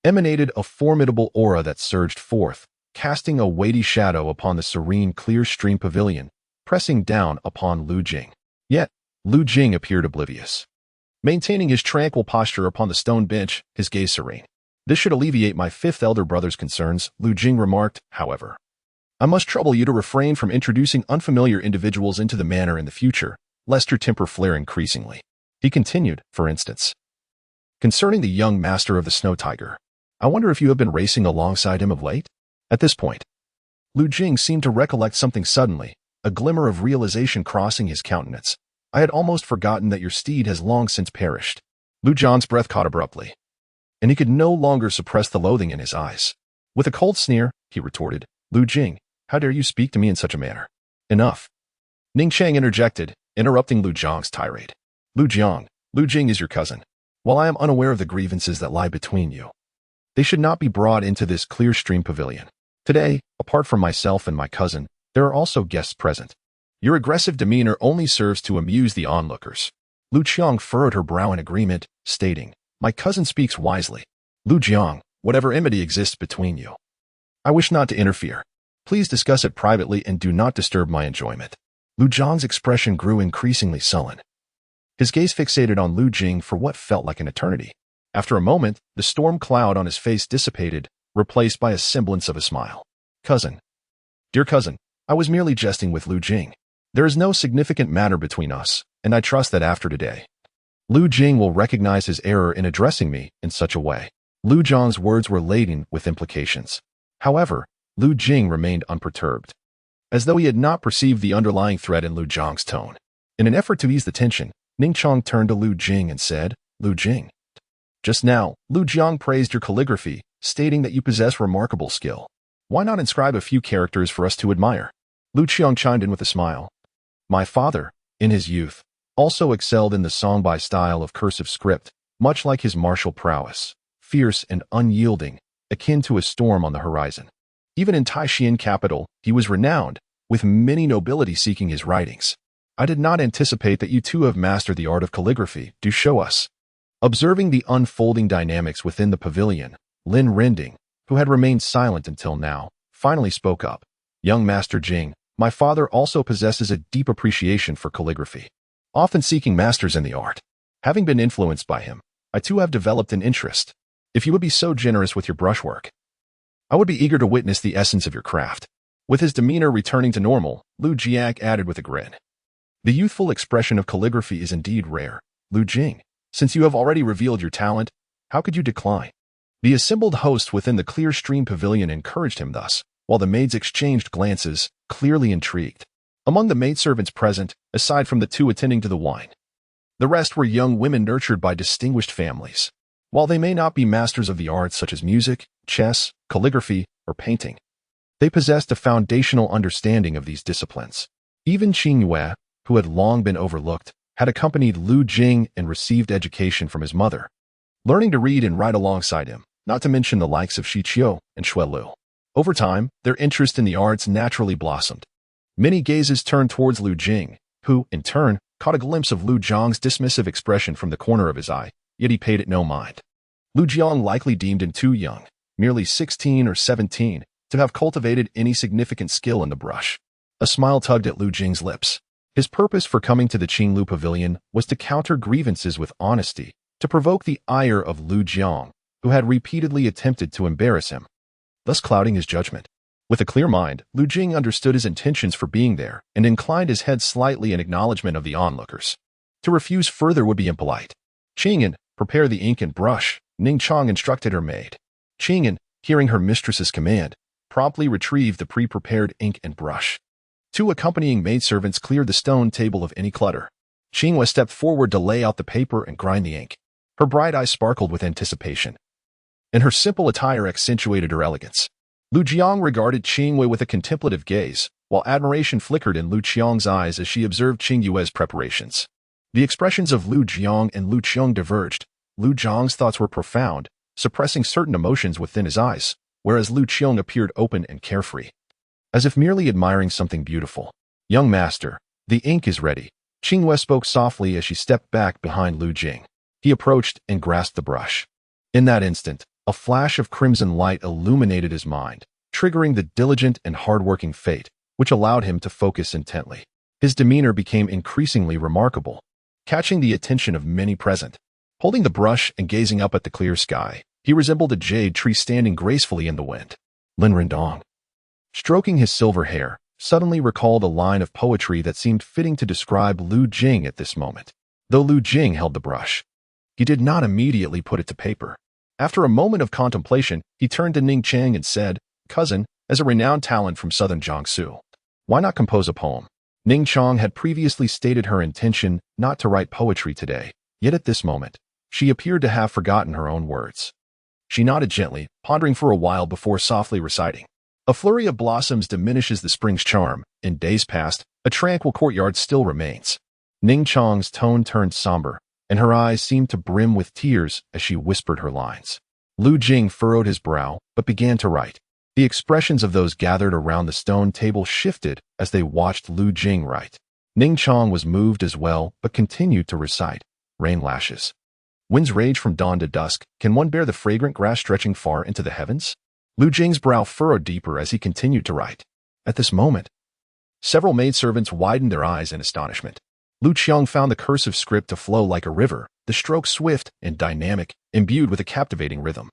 emanated a formidable aura that surged forth, casting a weighty shadow upon the serene clear stream pavilion, pressing down upon Lu Jing. Yet, Lu Jing appeared oblivious. Maintaining his tranquil posture upon the stone bench, his gaze serene. This should alleviate my fifth elder brother's concerns, Lu Jing remarked. However, I must trouble you to refrain from introducing unfamiliar individuals into the manor in the future, lest your temper flare increasingly. He continued, for instance, concerning the young master of the Snow Tiger. I wonder if you have been racing alongside him of late? At this point, Lu Jing seemed to recollect something suddenly, a glimmer of realization crossing his countenance. I had almost forgotten that your steed has long since perished. Lu Jing's breath caught abruptly, and he could no longer suppress the loathing in his eyes. With a cold sneer, he retorted, Lu Jing, how dare you speak to me in such a manner? Enough. Ning Chang interjected, interrupting Lu Jing's tirade. Lu Jing is your cousin. While I am unaware of the grievances that lie between you, they should not be brought into this clear stream pavilion. Today, apart from myself and my cousin, there are also guests present. Your aggressive demeanor only serves to amuse the onlookers. Lu Jing furrowed her brow in agreement, stating, my cousin speaks wisely. Lu Jing, whatever enmity exists between you, I wish not to interfere. Please discuss it privately and do not disturb my enjoyment. Lu Jing's expression grew increasingly sullen. His gaze fixated on Lu Jing for what felt like an eternity. After a moment, the storm cloud on his face dissipated, replaced by a semblance of a smile. Cousin. Dear cousin, I was merely jesting with Lu Jing. There is no significant matter between us, and I trust that after today, Lu Jing will recognize his error in addressing me in such a way. Lu Jing's words were laden with implications. However, Lu Jing remained unperturbed, as though he had not perceived the underlying threat in Lu Jing's tone. In an effort to ease the tension, Ning Chang turned to Lu Jing and said, Lu Jing, just now, Lu Jing praised your calligraphy, stating that you possess remarkable skill. Why not inscribe a few characters for us to admire? Lu Jing chimed in with a smile. My father, in his youth, also excelled in the songby style of cursive script, much like his martial prowess, fierce and unyielding, akin to a storm on the horizon. Even in Taishan capital, he was renowned, with many nobility seeking his writings. I did not anticipate that you too have mastered the art of calligraphy. Do show us. Observing the unfolding dynamics within the pavilion, Lin Rending, who had remained silent until now, finally spoke up. Young Master Jing, my father also possesses a deep appreciation for calligraphy, often seeking masters in the art. Having been influenced by him, I too have developed an interest. If you would be so generous with your brushwork, I would be eager to witness the essence of your craft. With his demeanor returning to normal, Lu Jing added with a grin. The youthful expression of calligraphy is indeed rare. Lu Jing, since you have already revealed your talent, how could you decline? The assembled hosts within the clear stream pavilion encouraged him thus, while the maids exchanged glances, clearly intrigued. Among the maidservants present, aside from the two attending to the wine, the rest were young women nurtured by distinguished families. While they may not be masters of the arts such as music, chess, calligraphy, or painting, they possessed a foundational understanding of these disciplines. Even Qing Yue, who had long been overlooked, had accompanied Lu Jing and received education from his mother, learning to read and write alongside him, not to mention the likes of Shi Qiu and Xue Lu. Over time, their interest in the arts naturally blossomed. Many gazes turned towards Lu Jing, who, in turn, caught a glimpse of Lu Jing's dismissive expression from the corner of his eye, yet he paid it no mind. Lu Jing likely deemed him too young, merely 16 or 17, to have cultivated any significant skill in the brush. A smile tugged at Lu Jing's lips. His purpose for coming to the Qinglu Pavilion was to counter grievances with honesty, to provoke the ire of Lu Jing, who had repeatedly attempted to embarrass him, thus clouding his judgment. With a clear mind, Lu Jing understood his intentions for being there and inclined his head slightly in acknowledgement of the onlookers. To refuse further would be impolite. Qing'an, "Prepare the ink and brush," Ning Chong instructed her maid. Qingyan, hearing her mistress's command, promptly retrieved the pre-prepared ink and brush. Two accompanying maidservants cleared the stone table of any clutter. Qingyue stepped forward to lay out the paper and grind the ink. Her bright eyes sparkled with anticipation, and her simple attire accentuated her elegance. Lu Jing regarded Qingyue with a contemplative gaze, while admiration flickered in Lu Qiang's eyes as she observed Qingyue's preparations. The expressions of Lu Jing and Lu Qiang diverged. Lu Jing's thoughts were profound, suppressing certain emotions within his eyes, whereas Lu Qiang appeared open and carefree, as if merely admiring something beautiful. "Young master, the ink is ready," Qingyue spoke softly as she stepped back behind Lu Jing. He approached and grasped the brush. In that instant, a flash of crimson light illuminated his mind, triggering the diligent and hard-working fate, which allowed him to focus intently. His demeanor became increasingly remarkable, catching the attention of many present. Holding the brush and gazing up at the clear sky, he resembled a jade tree standing gracefully in the wind. Lin Rendong, stroking his silver hair, suddenly recalled a line of poetry that seemed fitting to describe Lu Jing at this moment. Though Lu Jing held the brush, he did not immediately put it to paper. After a moment of contemplation, he turned to Ning Chang and said, "Cousin, as a renowned talent from southern Jiangsu, why not compose a poem?" Ning Chang had previously stated her intention not to write poetry today, yet at this moment, she appeared to have forgotten her own words. She nodded gently, pondering for a while before softly reciting. "A flurry of blossoms diminishes the spring's charm. In days past, a tranquil courtyard still remains." Ning Chang's tone turned somber, and her eyes seemed to brim with tears as she whispered her lines. Lu Jing furrowed his brow, but began to write. The expressions of those gathered around the stone table shifted as they watched Lu Jing write. Ning Chang was moved as well, but continued to recite. "Rain lashes. Winds rage from dawn to dusk. Can one bear the fragrant grass stretching far into the heavens?" Lu Jing's brow furrowed deeper as he continued to write. At this moment, several maidservants widened their eyes in astonishment. Lu Qiang found the cursive script to flow like a river, the strokes swift and dynamic, imbued with a captivating rhythm.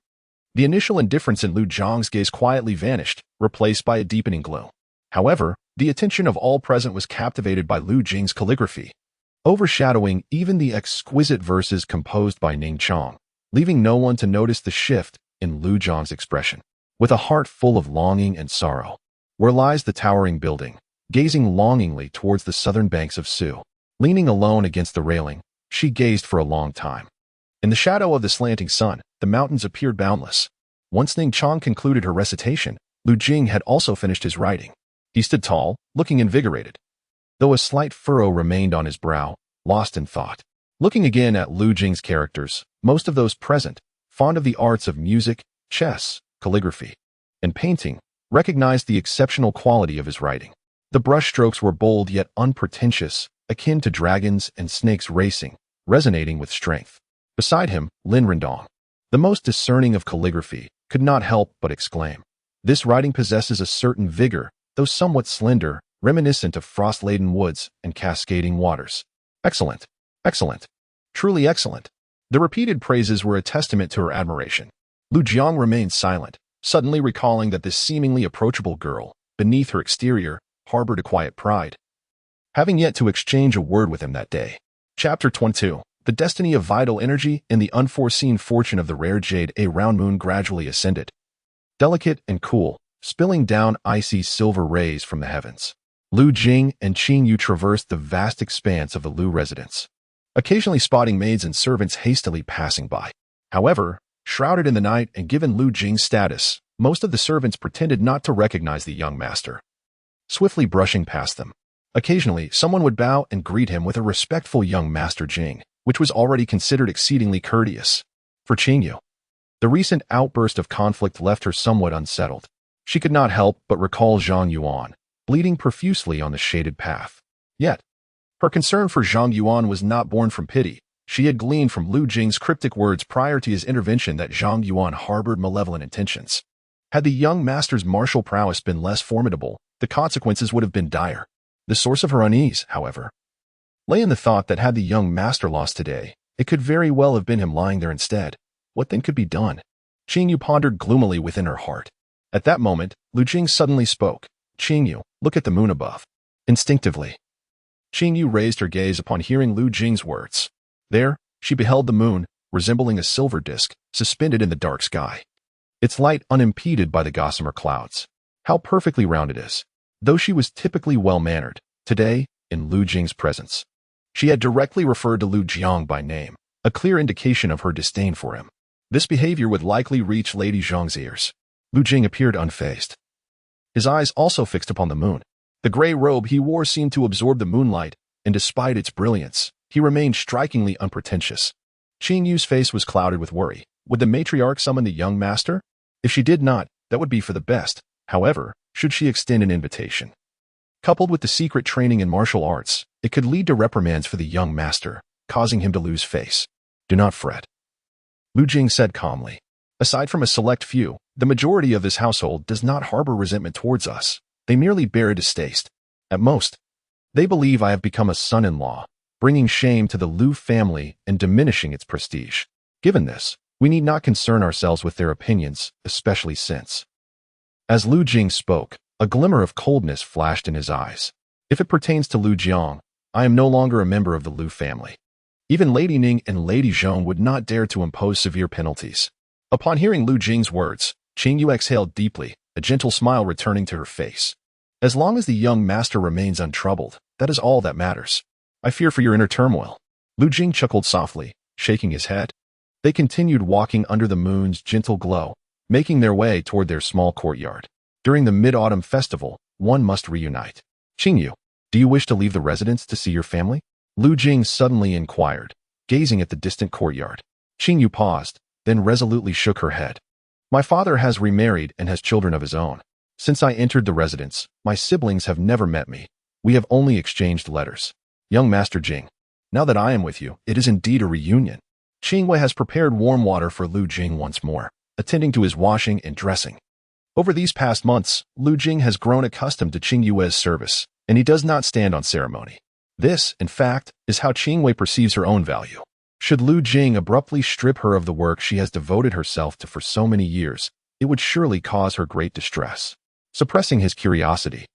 The initial indifference in Lu Jing's gaze quietly vanished, replaced by a deepening glow. However, the attention of all present was captivated by Lu Jing's calligraphy, overshadowing even the exquisite verses composed by Ning Chang, leaving no one to notice the shift in Lu Jing's expression. With a heart full of longing and sorrow, "Where lies the towering building?" Gazing longingly towards the southern banks of Su. Leaning alone against the railing, she gazed for a long time. In the shadow of the slanting sun, the mountains appeared boundless. Once Ning Chang concluded her recitation, Lu Jing had also finished his writing. He stood tall, looking invigorated, though a slight furrow remained on his brow, lost in thought. Looking again at Lu Jing's characters, most of those present, fond of the arts of music, chess, calligraphy, and painting, recognized the exceptional quality of his writing. The brushstrokes were bold yet unpretentious, akin to dragons and snakes racing, resonating with strength. Beside him, Lin Rendong, the most discerning of calligraphy, could not help but exclaim, "This writing possesses a certain vigor, though somewhat slender, reminiscent of frost-laden woods and cascading waters. Excellent, excellent, truly excellent." The repeated praises were a testament to her admiration. Lu Jing remained silent, suddenly recalling that this seemingly approachable girl, beneath her exterior, harbored a quiet pride, having yet to exchange a word with him that day. Chapter 22. The destiny of vital energy and the unforeseen fortune of the rare jade. A round moon gradually ascended, delicate and cool, spilling down icy silver rays from the heavens. Lu Jing and Qing Yu traversed the vast expanse of the Lu residence, occasionally spotting maids and servants hastily passing by. However, shrouded in the night and given Lu Jing's status, most of the servants pretended not to recognize the young master, swiftly brushing past them. Occasionally, someone would bow and greet him with a respectful "Young Master Jing," which was already considered exceedingly courteous. For Qingyu, the recent outburst of conflict left her somewhat unsettled. She could not help but recall Zhang Yuan, bleeding profusely on the shaded path. Yet, her concern for Zhang Yuan was not born from pity. She had gleaned from Lu Jing's cryptic words prior to his intervention that Zhang Yuan harbored malevolent intentions. Had the young master's martial prowess been less formidable, the consequences would have been dire. The source of her unease, however, lay in the thought that had the young master lost today, it could very well have been him lying there instead. What then could be done? Qingyu pondered gloomily within her heart. At that moment, Lu Jing suddenly spoke. "Qingyu, look at the moon above." Instinctively, Qingyu raised her gaze upon hearing Lu Jing's words. There, she beheld the moon, resembling a silver disk, suspended in the dark sky. Its light unimpeded by the gossamer clouds. How perfectly round it is. Though she was typically well-mannered, today, in Lu Jing's presence, she had directly referred to Lu Jing by name, a clear indication of her disdain for him. This behavior would likely reach Lady Zhang's ears. Lu Jing appeared unfazed. His eyes also fixed upon the moon. The gray robe he wore seemed to absorb the moonlight, and despite its brilliance, he remained strikingly unpretentious. Qing Yu's face was clouded with worry. Would the matriarch summon the young master? If she did not, that would be for the best. However, should she extend an invitation? Coupled with the secret training in martial arts, it could lead to reprimands for the young master, causing him to lose face. Do not fret, Lu Jing said calmly. Aside from a select few, the majority of this household does not harbor resentment towards us. They merely bear a distaste. At most, they believe I have become a son-in-law, bringing shame to the Lu family and diminishing its prestige. Given this, we need not concern ourselves with their opinions, especially since. As Lu Jing spoke, a glimmer of coldness flashed in his eyes. If it pertains to Lu Jiang, I am no longer a member of the Lu family. Even Lady Ning and Lady Zhong would not dare to impose severe penalties. Upon hearing Lu Jing's words, Qing Yu exhaled deeply, a gentle smile returning to her face. As long as the young master remains untroubled, that is all that matters. I fear for your inner turmoil. Lu Jing chuckled softly, shaking his head. They continued walking under the moon's gentle glow, making their way toward their small courtyard. During the Mid-Autumn Festival, one must reunite. Qing Yu, do you wish to leave the residence to see your family? Lu Jing suddenly inquired, gazing at the distant courtyard. Qing Yu paused, then resolutely shook her head. My father has remarried and has children of his own. Since I entered the residence, my siblings have never met me. We have only exchanged letters. Young Master Jing, now that I am with you, it is indeed a reunion. Qing Wei has prepared warm water for Lu Jing once more, attending to his washing and dressing. Over these past months, Lu Jing has grown accustomed to Qing Yue's service, and he does not stand on ceremony. This, in fact, is how Qing Wei perceives her own value. Should Lu Jing abruptly strip her of the work she has devoted herself to for so many years, it would surely cause her great distress. Suppressing his curiosity,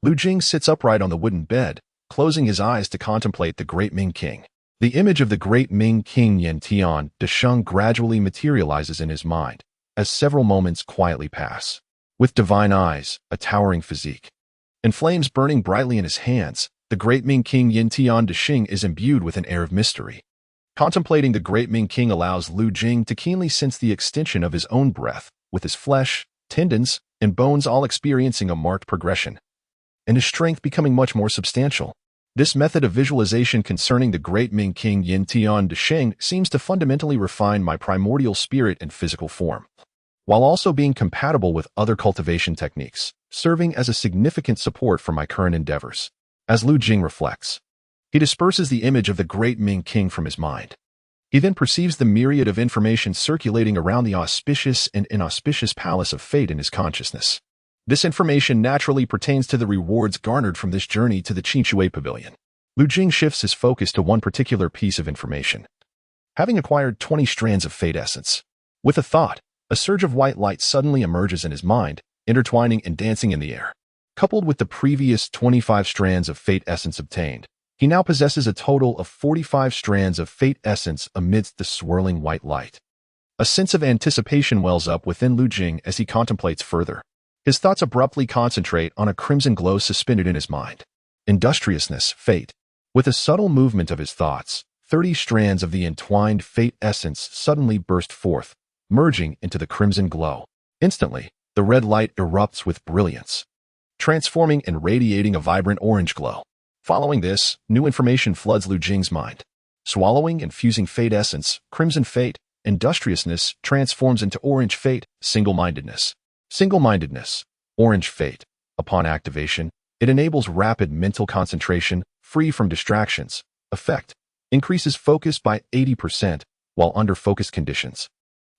Lu Jing sits upright on the wooden bed, closing his eyes to contemplate the great Ming King. The image of the great Ming King Yan Tian de Sheng gradually materializes in his mind, as several moments quietly pass. With divine eyes, a towering physique, and flames burning brightly in his hands, the great Ming King Yan Tian de Sheng is imbued with an air of mystery. Contemplating the great Ming King allows Lu Jing to keenly sense the extension of his own breath, with his flesh, tendons, and bones all experiencing a marked progression, and his strength becoming much more substantial. This method of visualization concerning the great Ming King Yan Tian de Sheng seems to fundamentally refine my primordial spirit and physical form, while also being compatible with other cultivation techniques, serving as a significant support for my current endeavors. As Lu Jing reflects, he disperses the image of the great Ming King from his mind. He then perceives the myriad of information circulating around the auspicious and inauspicious palace of fate in his consciousness. This information naturally pertains to the rewards garnered from this journey to the Qinshui Pavilion. Lu Jing shifts his focus to one particular piece of information. Having acquired 20 strands of fate essence, with a thought, a surge of white light suddenly emerges in his mind, intertwining and dancing in the air. Coupled with the previous 25 strands of fate essence obtained, he now possesses a total of 45 strands of fate essence amidst the swirling white light. A sense of anticipation wells up within Lu Jing as he contemplates further. His thoughts abruptly concentrate on a crimson glow suspended in his mind. Industriousness, fate. With a subtle movement of his thoughts, 30 strands of the entwined fate essence suddenly burst forth, merging into the crimson glow. Instantly, the red light erupts with brilliance, transforming and radiating a vibrant orange glow. Following this, new information floods Lu Jing's mind. Swallowing and fusing fate essence, crimson fate, industriousness transforms into orange fate, single-mindedness. Single-mindedness, orange fate. Upon activation, it enables rapid mental concentration, free from distractions. Effect: increases focus by 80% while under focused conditions.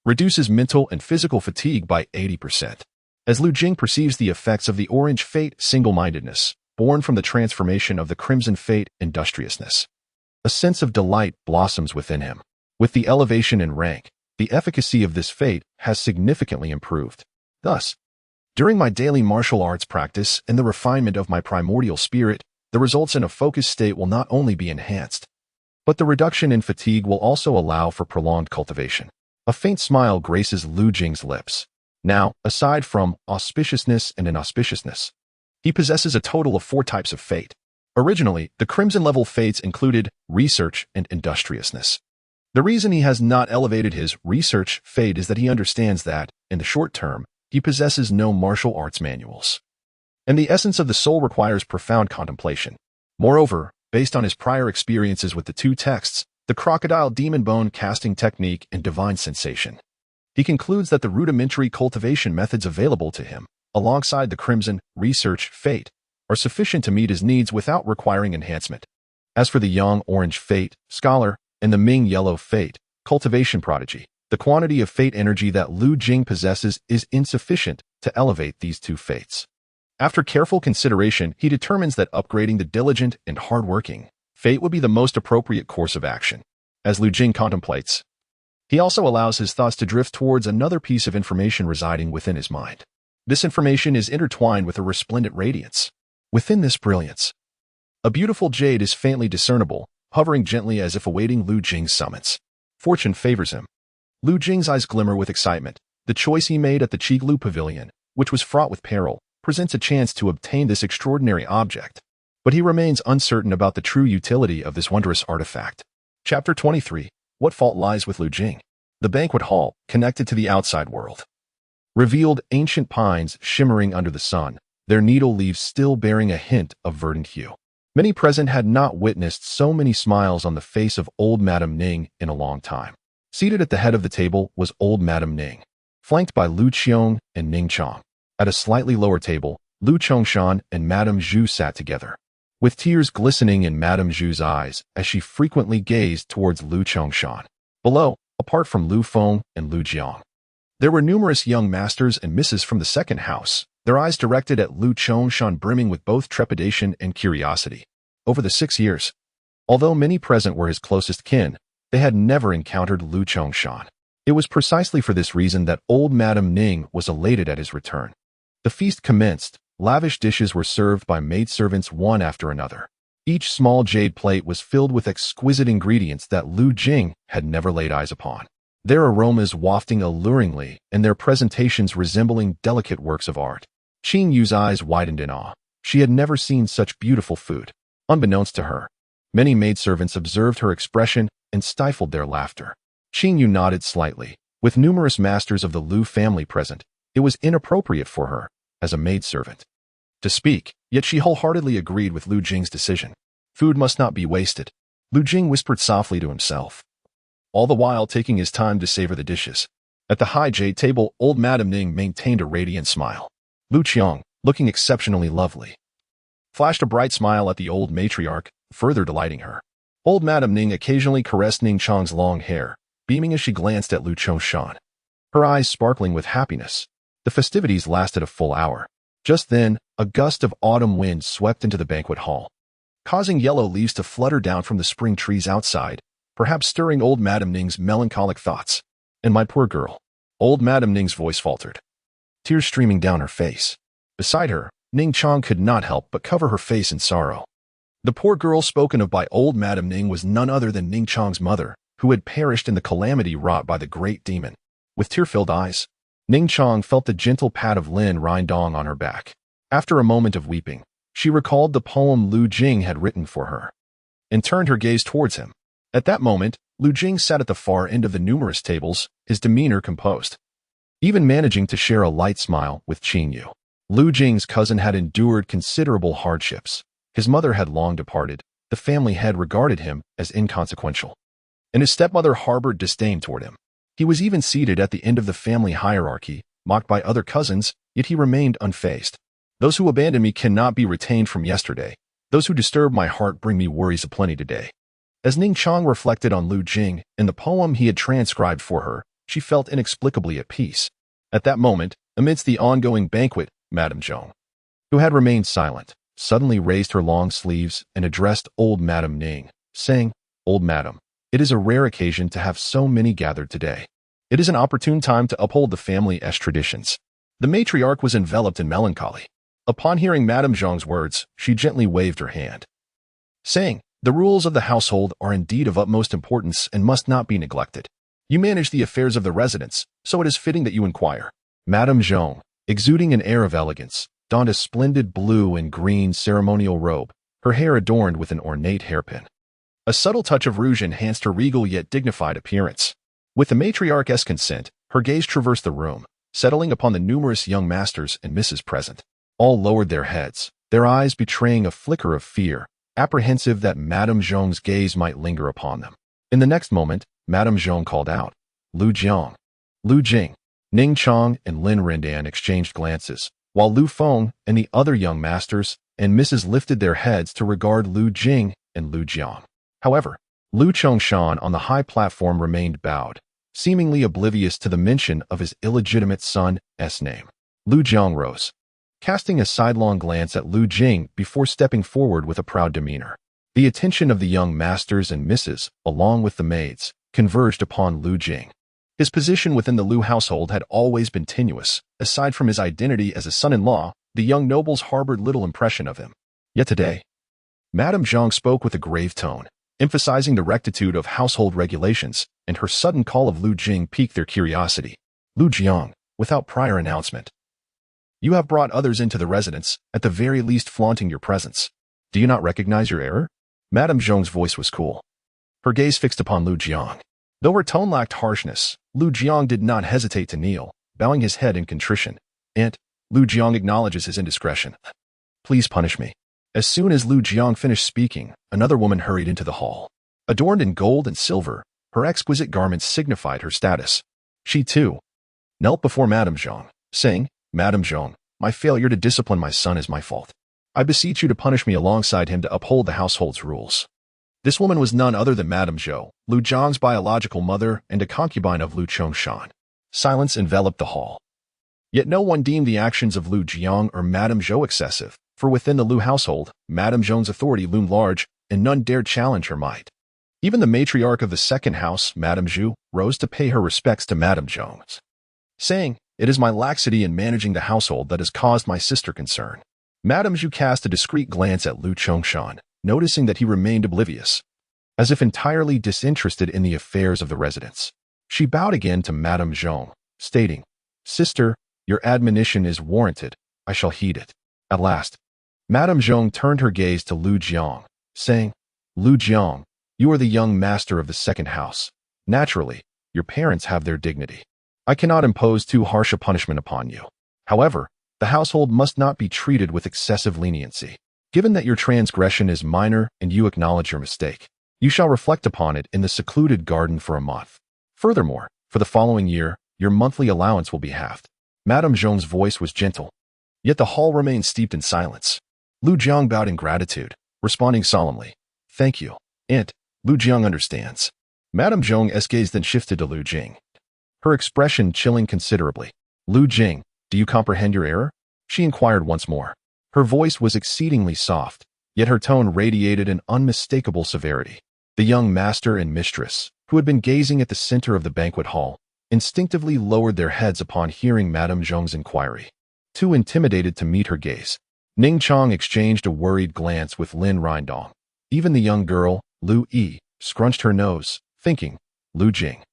Reduces mental and physical fatigue by 80%. As Lu Jing perceives the effects of the orange fate single-mindedness, born from the transformation of the crimson fate industriousness, a sense of delight blossoms within him. With the elevation in rank, the efficacy of this fate has significantly improved. Thus, during my daily martial arts practice and the refinement of my primordial spirit, the results in a focused state will not only be enhanced, But the reduction in fatigue will also allow for prolonged cultivation. A faint smile graces Lu Jing's lips. Now, aside from auspiciousness and inauspiciousness, he possesses a total of 4 types of fate. Originally, the Crimson level fates included research and industriousness. The reason he has not elevated his research fate is that he understands that, in the short term, he possesses no martial arts manuals. And the essence of the soul requires profound contemplation. Moreover, based on his prior experiences with the 2 texts, the crocodile demon bone casting technique and divine sensation, he concludes that the rudimentary cultivation methods available to him, alongside the Crimson research fate, are sufficient to meet his needs without requiring enhancement. As for the Yang orange fate, scholar, and the Ming yellow fate, cultivation prodigy, the quantity of fate energy that Lu Jing possesses is insufficient to elevate these 2 fates. After careful consideration, he determines that upgrading the diligent and hardworking fate would be the most appropriate course of action. As Lu Jing contemplates, he also allows his thoughts to drift towards another piece of information residing within his mind. This information is intertwined with a resplendent radiance. Within this brilliance, a beautiful jade is faintly discernible, hovering gently as if awaiting Lu Jing's summons. Fortune favors him. Lu Jing's eyes glimmer with excitement. The choice he made at the Qiglu Pavilion, which was fraught with peril, presents a chance to obtain this extraordinary object. But he remains uncertain about the true utility of this wondrous artifact. Chapter 23. What fault lies with Lu Jing? The banquet hall, connected to the outside world, revealed ancient pines shimmering under the sun, their needle leaves still bearing a hint of verdant hue. Many present had not witnessed so many smiles on the face of old Madame Ning in a long time. Seated at the head of the table was old Madame Ning, flanked by Lu Qiong and Ning Chong. At a slightly lower table, Lu Chongshan and Madame Zhu sat together, with tears glistening in Madame Zhu's eyes as she frequently gazed towards Lu Chongshan. Below, apart from Lu Feng and Lu Jiang, there were numerous young masters and misses from the second house, their eyes directed at Lu Chongshan brimming with both trepidation and curiosity. Over the 6 years, although many present were his closest kin, they had never encountered Lu Chongshan. It was precisely for this reason that old Madame Ning was elated at his return. The feast commenced. Lavish dishes were served by maidservants one after another. Each small jade plate was filled with exquisite ingredients that Lu Jing had never laid eyes upon, their aromas wafting alluringly and their presentations resembling delicate works of art. Qing Yu's eyes widened in awe. She had never seen such beautiful food. Unbeknownst to her, many maidservants observed her expression and stifled their laughter. Qing Yu nodded slightly. With numerous masters of the Lu family present, it was inappropriate for her, as a maidservant, to speak, yet she wholeheartedly agreed with Lu Jing's decision. Food must not be wasted, Lu Jing whispered softly to himself, all the while taking his time to savor the dishes. At the high jade table, old Madame Ning maintained a radiant smile. Lu Qiong, looking exceptionally lovely, flashed a bright smile at the old matriarch, further delighting her. Old Madame Ning occasionally caressed Ning Chong's long hair, beaming as she glanced at Lu Chongshan, her eyes sparkling with happiness. The festivities lasted a full hour. Just then, a gust of autumn wind swept into the banquet hall, causing yellow leaves to flutter down from the spring trees outside, perhaps stirring old Madame Ning's melancholic thoughts. And my poor girl. Old Madame Ning's voice faltered, tears streaming down her face. Beside her, Ning Chong could not help but cover her face in sorrow. The poor girl spoken of by old Madame Ning was none other than Ning Chong's mother, who had perished in the calamity wrought by the great demon. With tear-filled eyes, Ning Chong felt the gentle pat of Lin Rindong on her back. After a moment of weeping, she recalled the poem Lu Jing had written for her, and turned her gaze towards him. At that moment, Lu Jing sat at the far end of the numerous tables, his demeanor composed, even managing to share a light smile with Qing Yu. Lu Jing's cousin had endured considerable hardships. His mother had long departed, the family had regarded him as inconsequential, and his stepmother harbored disdain toward him. He was even seated at the end of the family hierarchy, mocked by other cousins, yet he remained unfazed. Those who abandon me cannot be retained from yesterday. Those who disturb my heart bring me worries aplenty today. As Ning Chong reflected on Lu Jing and the poem he had transcribed for her, she felt inexplicably at peace. At that moment, amidst the ongoing banquet, Madame Zhong, who had remained silent, suddenly raised her long sleeves and addressed old Madame Ning, saying, "Old Madame, it is a rare occasion to have so many gathered today. It is an opportune time to uphold the family-esque traditions." The matriarch was enveloped in melancholy. Upon hearing Madame Zhong's words, she gently waved her hand, saying, The rules of the household are indeed of utmost importance and must not be neglected. You manage the affairs of the residence, so it is fitting that you inquire. Madame Zhong, exuding an air of elegance, donned a splendid blue and green ceremonial robe, her hair adorned with an ornate hairpin. A subtle touch of rouge enhanced her regal yet dignified appearance. With the matriarch's consent, her gaze traversed the room, settling upon the numerous young masters and misses present. All lowered their heads, their eyes betraying a flicker of fear, apprehensive that Madame Zhong's gaze might linger upon them. In the next moment, Madame Zhong called out, "Lu Jiang." Lu Jing, Ning Chong, and Lin Rindan exchanged glances, while Lu Feng and the other young masters and misses lifted their heads to regard Lu Jing and Lu Jiang. However, Lu Chongshan on the high platform remained bowed, seemingly oblivious to the mention of his illegitimate son's name. Lu Jiang rose, casting a sidelong glance at Lu Jing before stepping forward with a proud demeanor. The attention of the young masters and misses, along with the maids, converged upon Lu Jing. His position within the Lu household had always been tenuous. Aside from his identity as a son-in-law, the young nobles harbored little impression of him. Yet today, Madame Zhong spoke with a grave tone, emphasizing the rectitude of household regulations, and her sudden call of Lu Jing piqued their curiosity. "Lu Jiang, without prior announcement, you have brought others into the residence, at the very least flaunting your presence. Do you not recognize your error?" Madame Zhong's voice was cool, her gaze fixed upon Lu Jiang. Though her tone lacked harshness, Lu Jiang did not hesitate to kneel, bowing his head in contrition. "Aunt, Lu Jiang acknowledges his indiscretion. Please punish me." As soon as Lu Jiang finished speaking, another woman hurried into the hall. Adorned in gold and silver, her exquisite garments signified her status. She, too, knelt before Madame Zhong, saying, "Madame Zhong, my failure to discipline my son is my fault. I beseech you to punish me alongside him to uphold the household's rules." This woman was none other than Madame Zhou, Lu Jiang's biological mother and a concubine of Lu Chongshan. Silence enveloped the hall. Yet no one deemed the actions of Lu Jiang or Madame Zhou excessive, for within the Lu household, Madame Zhong's authority loomed large, and none dared challenge her might. Even the matriarch of the second house, Madame Zhu, rose to pay her respects to Madame Zhong, saying, "It is my laxity in managing the household that has caused my sister concern." Madame Zhu cast a discreet glance at Lu Chongshan, noticing that he remained oblivious, as if entirely disinterested in the affairs of the residence. She bowed again to Madame Zhong, stating, "Sister, your admonition is warranted. I shall heed it." At last, Madame Zhong turned her gaze to Lu Jiang, saying, "Lu Jiang, you are the young master of the second house. Naturally, your parents have their dignity. I cannot impose too harsh a punishment upon you. However, the household must not be treated with excessive leniency. Given that your transgression is minor and you acknowledge your mistake, you shall reflect upon it in the secluded garden for a month. Furthermore, for the following year, your monthly allowance will be halved." Madame Zhong's voice was gentle, yet the hall remained steeped in silence. Lu Jiang bowed in gratitude, responding solemnly, "Thank you, Aunt. Lu Jiang understands." Madame Zhong's gaze then shifted to Lu Jing, her expression chilling considerably. "Lu Jing, do you comprehend your error?" she inquired once more. Her voice was exceedingly soft, yet her tone radiated an unmistakable severity. The young master and mistress, who had been gazing at the center of the banquet hall, instinctively lowered their heads upon hearing Madame Zhong's inquiry, too intimidated to meet her gaze. Ning Chong exchanged a worried glance with Lin Rindong. Even the young girl, Lu Yi, scrunched her nose, thinking, Lu Jing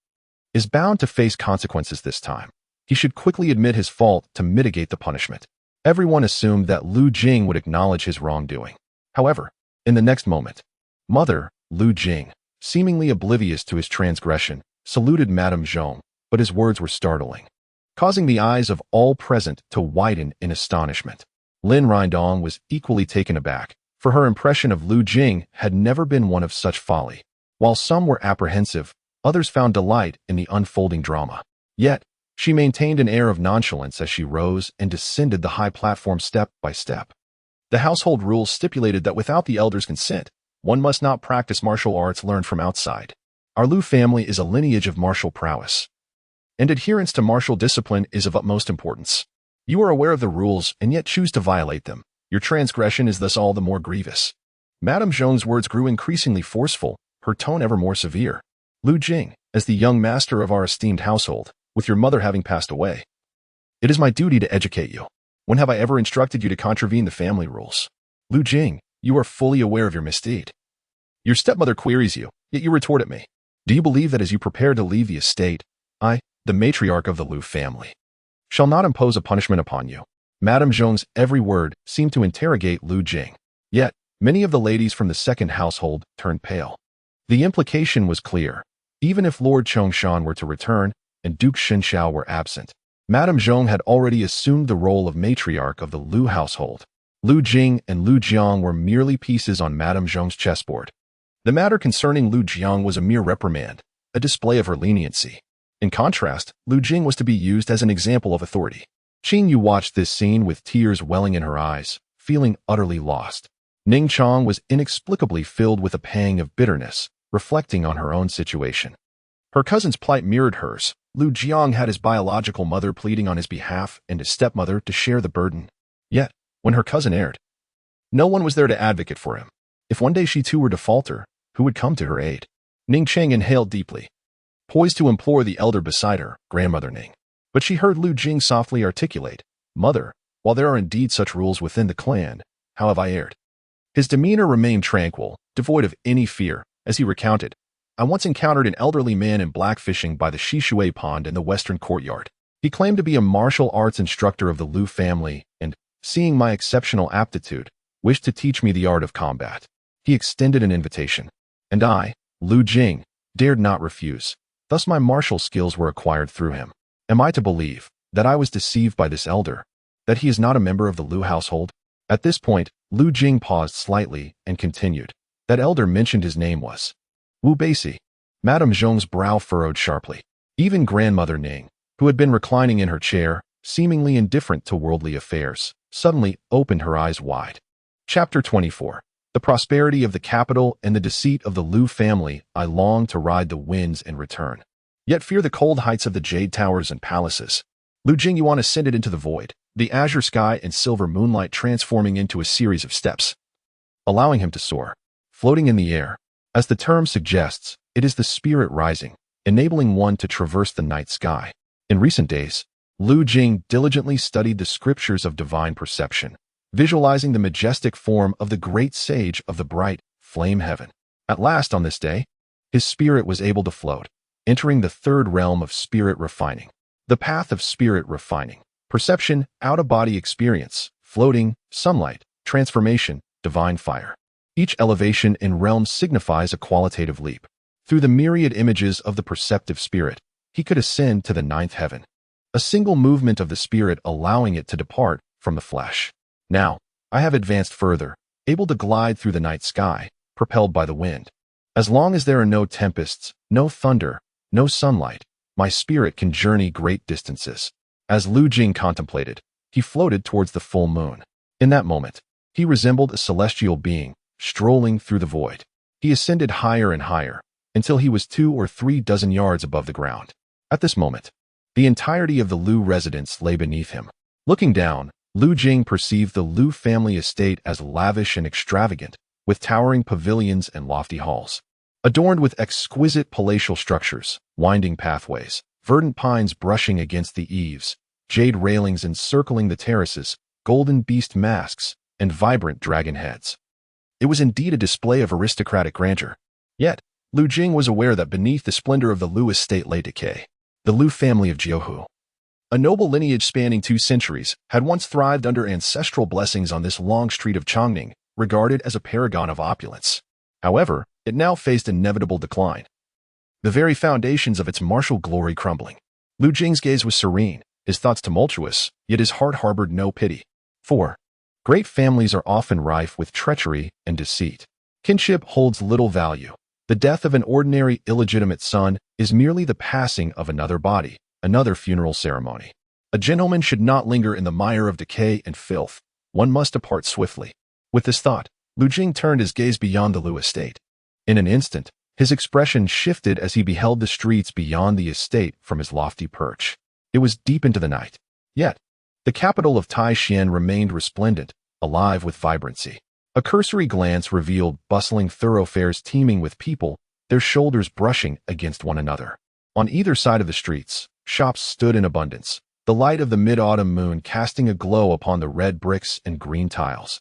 is bound to face consequences this time. He should quickly admit his fault to mitigate the punishment. Everyone assumed that Lu Jing would acknowledge his wrongdoing. However, in the next moment, Mother, Lu Jing, seemingly oblivious to his transgression, saluted Madame Zhong, but his words were startling, causing the eyes of all present to widen in astonishment. Lin Rindong was equally taken aback, for her impression of Lu Jing had never been one of such folly. While some were apprehensive, others found delight in the unfolding drama. Yet, she maintained an air of nonchalance as she rose and descended the high platform step by step. The household rules stipulated that without the elders' consent, one must not practice martial arts learned from outside. Our Lu family is a lineage of martial prowess, and adherence to martial discipline is of utmost importance. You are aware of the rules and yet choose to violate them. Your transgression is thus all the more grievous. Madame Zhong's words grew increasingly forceful, her tone ever more severe. Lu Jing, as the young master of our esteemed household, with your mother having passed away, it is my duty to educate you. When have I ever instructed you to contravene the family rules? Lu Jing, you are fully aware of your misdeed. Your stepmother queries you, yet you retort at me. Do you believe that as you prepare to leave the estate, I, the matriarch of the Lu family, shall not impose a punishment upon you? Madame Zhong's every word seemed to interrogate Lu Jing. Yet, many of the ladies from the second household turned pale. The implication was clear. Even if Lord Chongshan were to return and Duke Shenxiao were absent, Madame Zhong had already assumed the role of matriarch of the Lu household. Lu Jing and Lu Jiang were merely pieces on Madame Zhong's chessboard. The matter concerning Lu Jiang was a mere reprimand, a display of her leniency. In contrast, Lu Jing was to be used as an example of authority. Qin Yu watched this scene with tears welling in her eyes, feeling utterly lost. Ning Chong was inexplicably filled with a pang of bitterness, reflecting on her own situation. Her cousin's plight mirrored hers. Lu Jiang had his biological mother pleading on his behalf and his stepmother to share the burden. Yet, when her cousin erred, no one was there to advocate for him. If one day she too were to falter, who would come to her aid? Ning Cheng inhaled deeply, poised to implore the elder beside her, Grandmother Ning. But she heard Lu Jing softly articulate, Mother, while there are indeed such rules within the clan, how have I erred? His demeanor remained tranquil, devoid of any fear, as he recounted, I once encountered an elderly man in black fishing by the Shishui pond in the western courtyard. He claimed to be a martial arts instructor of the Lu family and, seeing my exceptional aptitude, wished to teach me the art of combat. He extended an invitation, and I, Lu Jing, dared not refuse. Thus my martial skills were acquired through him. Am I to believe that I was deceived by this elder, that he is not a member of the Lu household? At this point, Lu Jing paused slightly and continued. That elder mentioned his name was Wu Beici. Madame Zhong's brow furrowed sharply. Even Grandmother Ning, who had been reclining in her chair, seemingly indifferent to worldly affairs, suddenly opened her eyes wide. Chapter 24. The prosperity of the capital and the deceit of the Lu family. I long to ride the winds and return, yet fear the cold heights of the jade towers and palaces. Lu Jingyuan ascended into the void, the azure sky and silver moonlight transforming into a series of steps, allowing him to soar, floating in the air. As the term suggests, it is the spirit rising, enabling one to traverse the night sky. In recent days, Lu Jing diligently studied the scriptures of divine perception, visualizing the majestic form of the great sage of the bright flame heaven. At last on this day, his spirit was able to float, entering the third realm of spirit refining. The path of spirit refining, perception, out-of-body experience, floating, sunlight, transformation, divine fire. Each elevation in realm signifies a qualitative leap. Through the myriad images of the perceptive spirit, he could ascend to the ninth heaven. A single movement of the spirit allowing it to depart from the flesh. Now, I have advanced further, able to glide through the night sky, propelled by the wind. As long as there are no tempests, no thunder, no sunlight, my spirit can journey great distances. As Lu Jing contemplated, he floated towards the full moon. In that moment, he resembled a celestial being, strolling through the void. He ascended higher and higher, until he was 2 or 3 dozen yards above the ground. At this moment, the entirety of the Lu residence lay beneath him. Looking down, Lu Jing perceived the Lu family estate as lavish and extravagant, with towering pavilions and lofty halls, adorned with exquisite palatial structures, winding pathways, verdant pines brushing against the eaves, jade railings encircling the terraces, golden beast masks, and vibrant dragon heads. It was indeed a display of aristocratic grandeur. Yet, Lu Jing was aware that beneath the splendor of the Lu estate lay decay. The Lu family of Jiuhu, a noble lineage spanning 2 centuries, had once thrived under ancestral blessings on this long street of Chongning, regarded as a paragon of opulence. However, it now faced inevitable decline, the very foundations of its martial glory crumbling. Lu Jing's gaze was serene, his thoughts tumultuous, yet his heart harbored no pity. 4. Great families are often rife with treachery and deceit. Kinship holds little value. The death of an ordinary illegitimate son is merely the passing of another body, another funeral ceremony. A gentleman should not linger in the mire of decay and filth. One must depart swiftly. With this thought, Lu Jing turned his gaze beyond the Lu estate. In an instant, his expression shifted as he beheld the streets beyond the estate from his lofty perch. It was deep into the night. Yet, the capital of Taixuan remained resplendent, alive with vibrancy. A cursory glance revealed bustling thoroughfares teeming with people, their shoulders brushing against one another. On either side of the streets, shops stood in abundance, the light of the mid-autumn moon casting a glow upon the red bricks and green tiles,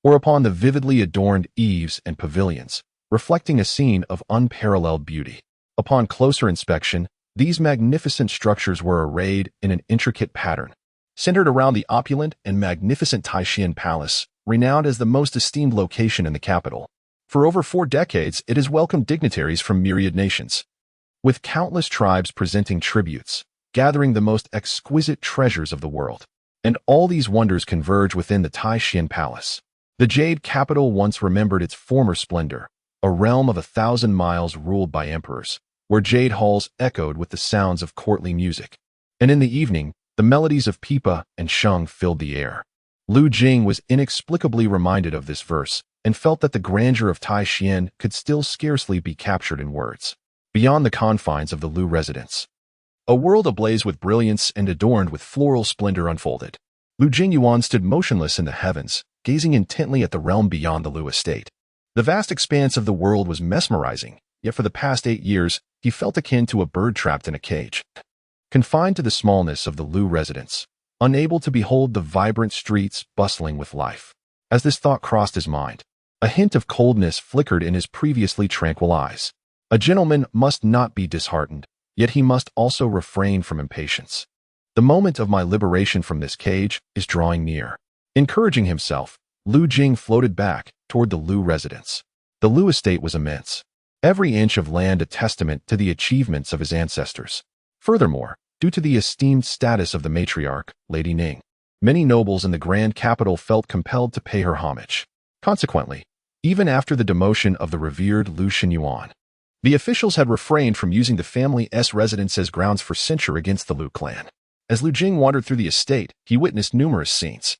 or upon the vividly adorned eaves and pavilions, reflecting a scene of unparalleled beauty. Upon closer inspection, these magnificent structures were arrayed in an intricate pattern, centered around the opulent and magnificent Taishan Palace, renowned as the most esteemed location in the capital. For over 4 decades, it has welcomed dignitaries from myriad nations, with countless tribes presenting tributes, gathering the most exquisite treasures of the world. And all these wonders converge within the Taishan Palace. The Jade capital once remembered its former splendor, a realm of 1,000 miles ruled by emperors, where jade halls echoed with the sounds of courtly music. And in the evening, the melodies of pipa and sheng filled the air. Lu Jing was inexplicably reminded of this verse and felt that the grandeur of Taishan could still scarcely be captured in words. Beyond the confines of the Lu residence, a world ablaze with brilliance and adorned with floral splendor unfolded. Lu Jing Yuan stood motionless in the heavens, gazing intently at the realm beyond the Lu estate. The vast expanse of the world was mesmerizing, yet for the past 8 years, he felt akin to a bird trapped in a cage. Confined to the smallness of the Lu residence, unable to behold the vibrant streets bustling with life. As this thought crossed his mind, a hint of coldness flickered in his previously tranquil eyes. A gentleman must not be disheartened, yet he must also refrain from impatience. The moment of my liberation from this cage is drawing near. Encouraging himself, Lu Jing floated back toward the Lu residence. The Lu estate was immense, every inch of land a testament to the achievements of his ancestors. Furthermore, due to the esteemed status of the matriarch, Lady Ning, many nobles in the grand capital felt compelled to pay her homage. Consequently, even after the demotion of the revered Lu Xinyuan, the officials had refrained from using the family's residence as grounds for censure against the Lu clan. As Lu Jing wandered through the estate, he witnessed numerous scenes.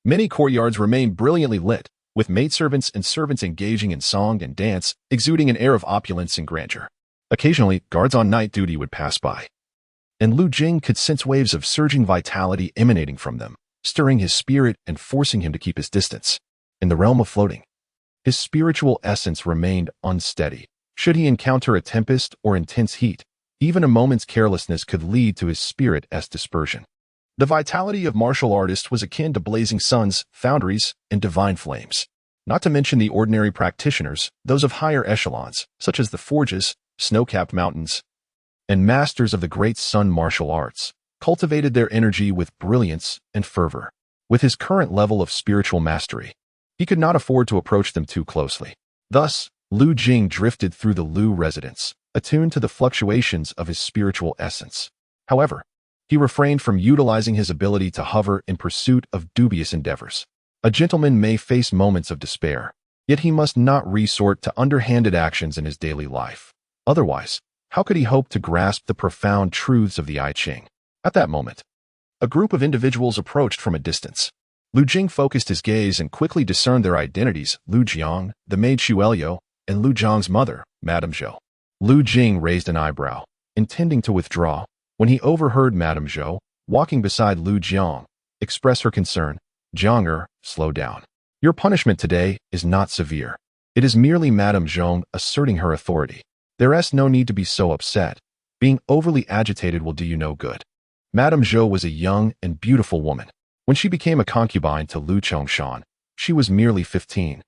Many courtyards remained brilliantly lit, with maidservants and servants engaging in song and dance, exuding an air of opulence and grandeur. Occasionally, guards on night duty would pass by, and Lu Jing could sense waves of surging vitality emanating from them, stirring his spirit and forcing him to keep his distance. In the realm of floating, his spiritual essence remained unsteady. Should he encounter a tempest or intense heat, even a moment's carelessness could lead to his spirit's dispersion. The vitality of martial artists was akin to blazing suns, foundries, and divine flames. Not to mention the ordinary practitioners, those of higher echelons, such as the forges, snow-capped mountains, and masters of the great sun martial arts, cultivated their energy with brilliance and fervor. With his current level of spiritual mastery, he could not afford to approach them too closely. Thus, Lu Jing drifted through the Lu residence, attuned to the fluctuations of his spiritual essence. However, he refrained from utilizing his ability to hover in pursuit of dubious endeavors. A gentleman may face moments of despair, yet he must not resort to underhanded actions in his daily life. Otherwise, how could he hope to grasp the profound truths of the I Ching? At that moment, a group of individuals approached from a distance. Lu Jing focused his gaze and quickly discerned their identities: Lu Jiang, the maid Xuelio, and Lu Zhang's mother, Madame Zhou. Lu Jing raised an eyebrow, intending to withdraw, when he overheard Madame Zhou, walking beside Lu Jiang, express her concern. "Jiang, slow down. Your punishment today is not severe. It is merely Madame Zhou asserting her authority. There's no need to be so upset. Being overly agitated will do you no good." Madame Zhou was a young and beautiful woman. When she became a concubine to Lu Chongshan, she was merely 15,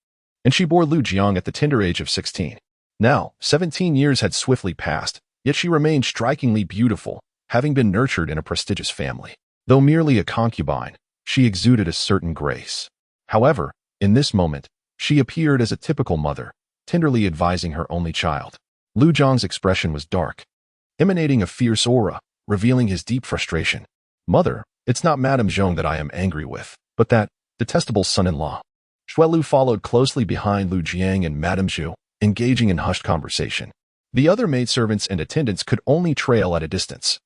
and she bore Lu Jiang at the tender age of 16. Now, 17 years had swiftly passed, yet she remained strikingly beautiful, having been nurtured in a prestigious family. Though merely a concubine, she exuded a certain grace. However, in this moment, she appeared as a typical mother, tenderly advising her only child. Lu Zhang's expression was dark, emanating a fierce aura, revealing his deep frustration. "Mother, it's not Madame Zhou that I am angry with, but that detestable son-in-law." Xuelu followed closely behind Lu Jiang and Madame Zhou, engaging in hushed conversation. The other maidservants and attendants could only trail at a distance,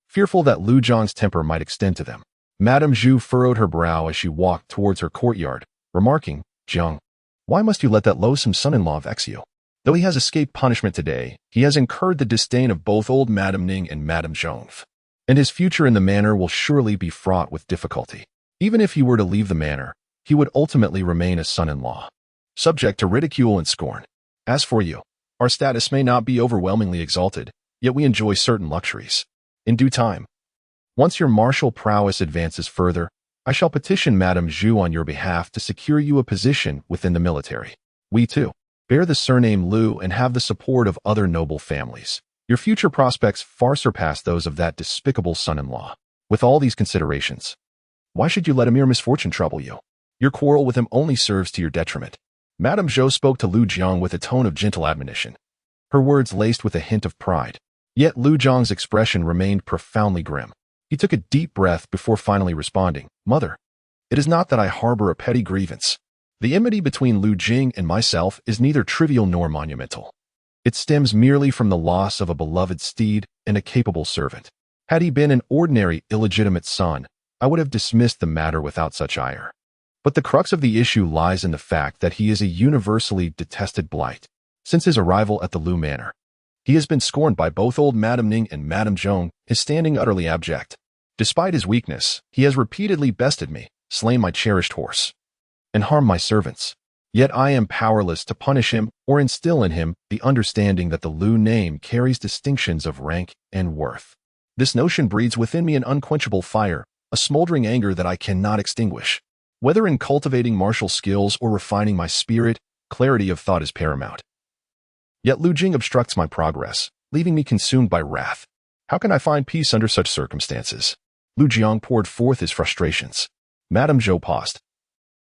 fearful that Lu Zhang's temper might extend to them. Madame Zhou furrowed her brow as she walked towards her courtyard, remarking, "Jiang, why must you let that loathsome son-in-law vex you? Though he has escaped punishment today, he has incurred the disdain of both old Madame Ning and Madame Zhou, and his future in the manor will surely be fraught with difficulty. Even if he were to leave the manor, he would ultimately remain a son-in-law, subject to ridicule and scorn. As for you, our status may not be overwhelmingly exalted, yet we enjoy certain luxuries. In due time, once your martial prowess advances further, I shall petition Madame Zhou on your behalf to secure you a position within the military. We too Bear the surname Lu and have the support of other noble families. Your future prospects far surpass those of that despicable son-in-law. With all these considerations, why should you let a mere misfortune trouble you? Your quarrel with him only serves to your detriment. Madame Zhou spoke to Lu Jing with a tone of gentle admonition, her words laced with a hint of pride. Yet Lu Jing's expression remained profoundly grim. He took a deep breath before finally responding, "Mother, it is not that I harbor a petty grievance. The enmity between Lu Jing and myself is neither trivial nor monumental. It stems merely from the loss of a beloved steed and a capable servant. Had he been an ordinary, illegitimate son, I would have dismissed the matter without such ire. But the crux of the issue lies in the fact that he is a universally detested blight. Since his arrival at the Lu Manor, he has been scorned by both old Madame Ning and Madame Zhong, his standing utterly abject. Despite his weakness, he has repeatedly bested me, slain my cherished horse, and harmed my servants. Yet I am powerless to punish him or instill in him the understanding that the Lu name carries distinctions of rank and worth. This notion breeds within me an unquenchable fire, a smoldering anger that I cannot extinguish. Whether in cultivating martial skills or refining my spirit, clarity of thought is paramount. Yet Lu Jing obstructs my progress, leaving me consumed by wrath. How can I find peace under such circumstances?" Lu Jing poured forth his frustrations. Madame Zhou paused,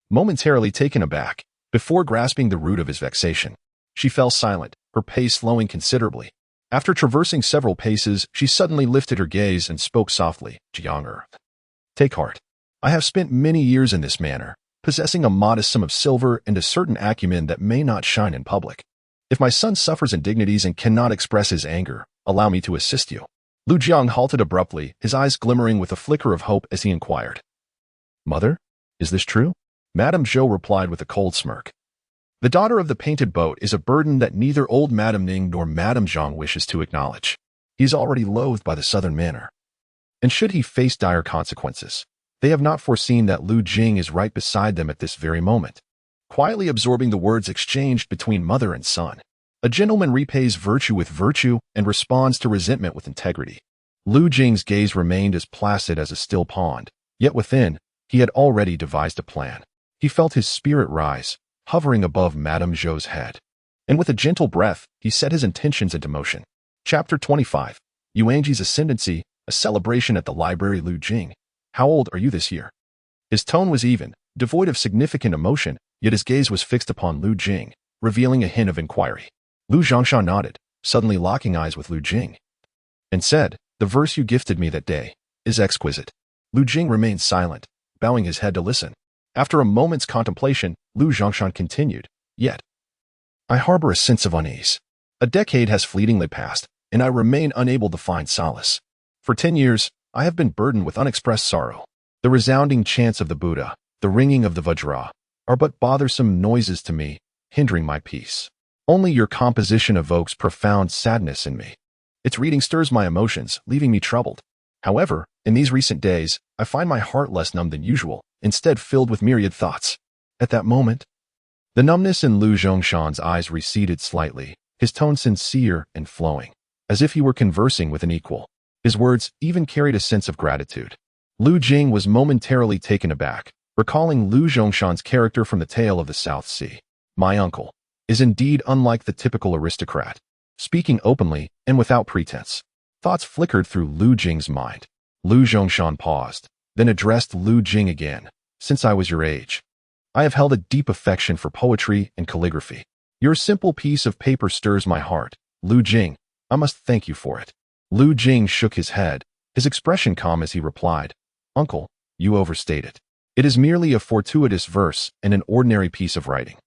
momentarily taken aback, before grasping the root of his vexation. She fell silent, her pace slowing considerably. After traversing several paces, she suddenly lifted her gaze and spoke softly, "Jianger, take heart. I have spent many years in this manner, possessing a modest sum of silver and a certain acumen that may not shine in public. If my son suffers indignities and cannot express his anger, allow me to assist you." Lu Jing halted abruptly, his eyes glimmering with a flicker of hope as he inquired, "Mother, is this true?" Madame Zhou replied with a cold smirk. "The daughter of the painted boat is a burden that neither old Madame Ning nor Madame Zhong wishes to acknowledge. He is already loathed by the southern manor. And should he face dire consequences, they have not foreseen that Lu Jing is right beside them at this very moment, quietly absorbing the words exchanged between mother and son. A gentleman repays virtue with virtue and responds to resentment with integrity." Lu Jing's gaze remained as placid as a still pond, yet within, he had already devised a plan. He felt his spirit rise, hovering above Madame Zhou's head. And with a gentle breath, he set his intentions into motion. Chapter 25. Yuanji's Ascendancy, a celebration at the library. "Lu Jing, how old are you this year?" His tone was even, devoid of significant emotion, yet his gaze was fixed upon Lu Jing, revealing a hint of inquiry. Lu Zhongshan nodded, suddenly locking eyes with Lu Jing, and said, "The verse you gifted me that day is exquisite." Lu Jing remained silent, bowing his head to listen. After a moment's contemplation, Lu Zhongshan continued, "Yet, I harbor a sense of unease. A decade has fleetingly passed, and I remain unable to find solace. For 10 years, I have been burdened with unexpressed sorrow. The resounding chants of the Buddha, the ringing of the Vajra, are but bothersome noises to me, hindering my peace. Only your composition evokes profound sadness in me. Its reading stirs my emotions, leaving me troubled. However, in these recent days, I find my heart less numb than usual, instead filled with myriad thoughts." At that moment, the numbness in Lu Zhongshan's eyes receded slightly, his tone sincere and flowing, as if he were conversing with an equal. His words even carried a sense of gratitude. Lu Jing was momentarily taken aback, recalling Lu Zhongshan's character from the tale of the South Sea. "My uncle is indeed unlike the typical aristocrat, speaking openly and without pretense." Thoughts flickered through Lu Jing's mind. Lu Zhongshan paused, then addressed Lu Jing again. "Since I was your age, I have held a deep affection for poetry and calligraphy. Your simple piece of paper stirs my heart. Lu Jing, I must thank you for it." Lu Jing shook his head, his expression calm as he replied, "Uncle, you overstate it. It is merely a fortuitous verse and an ordinary piece of writing.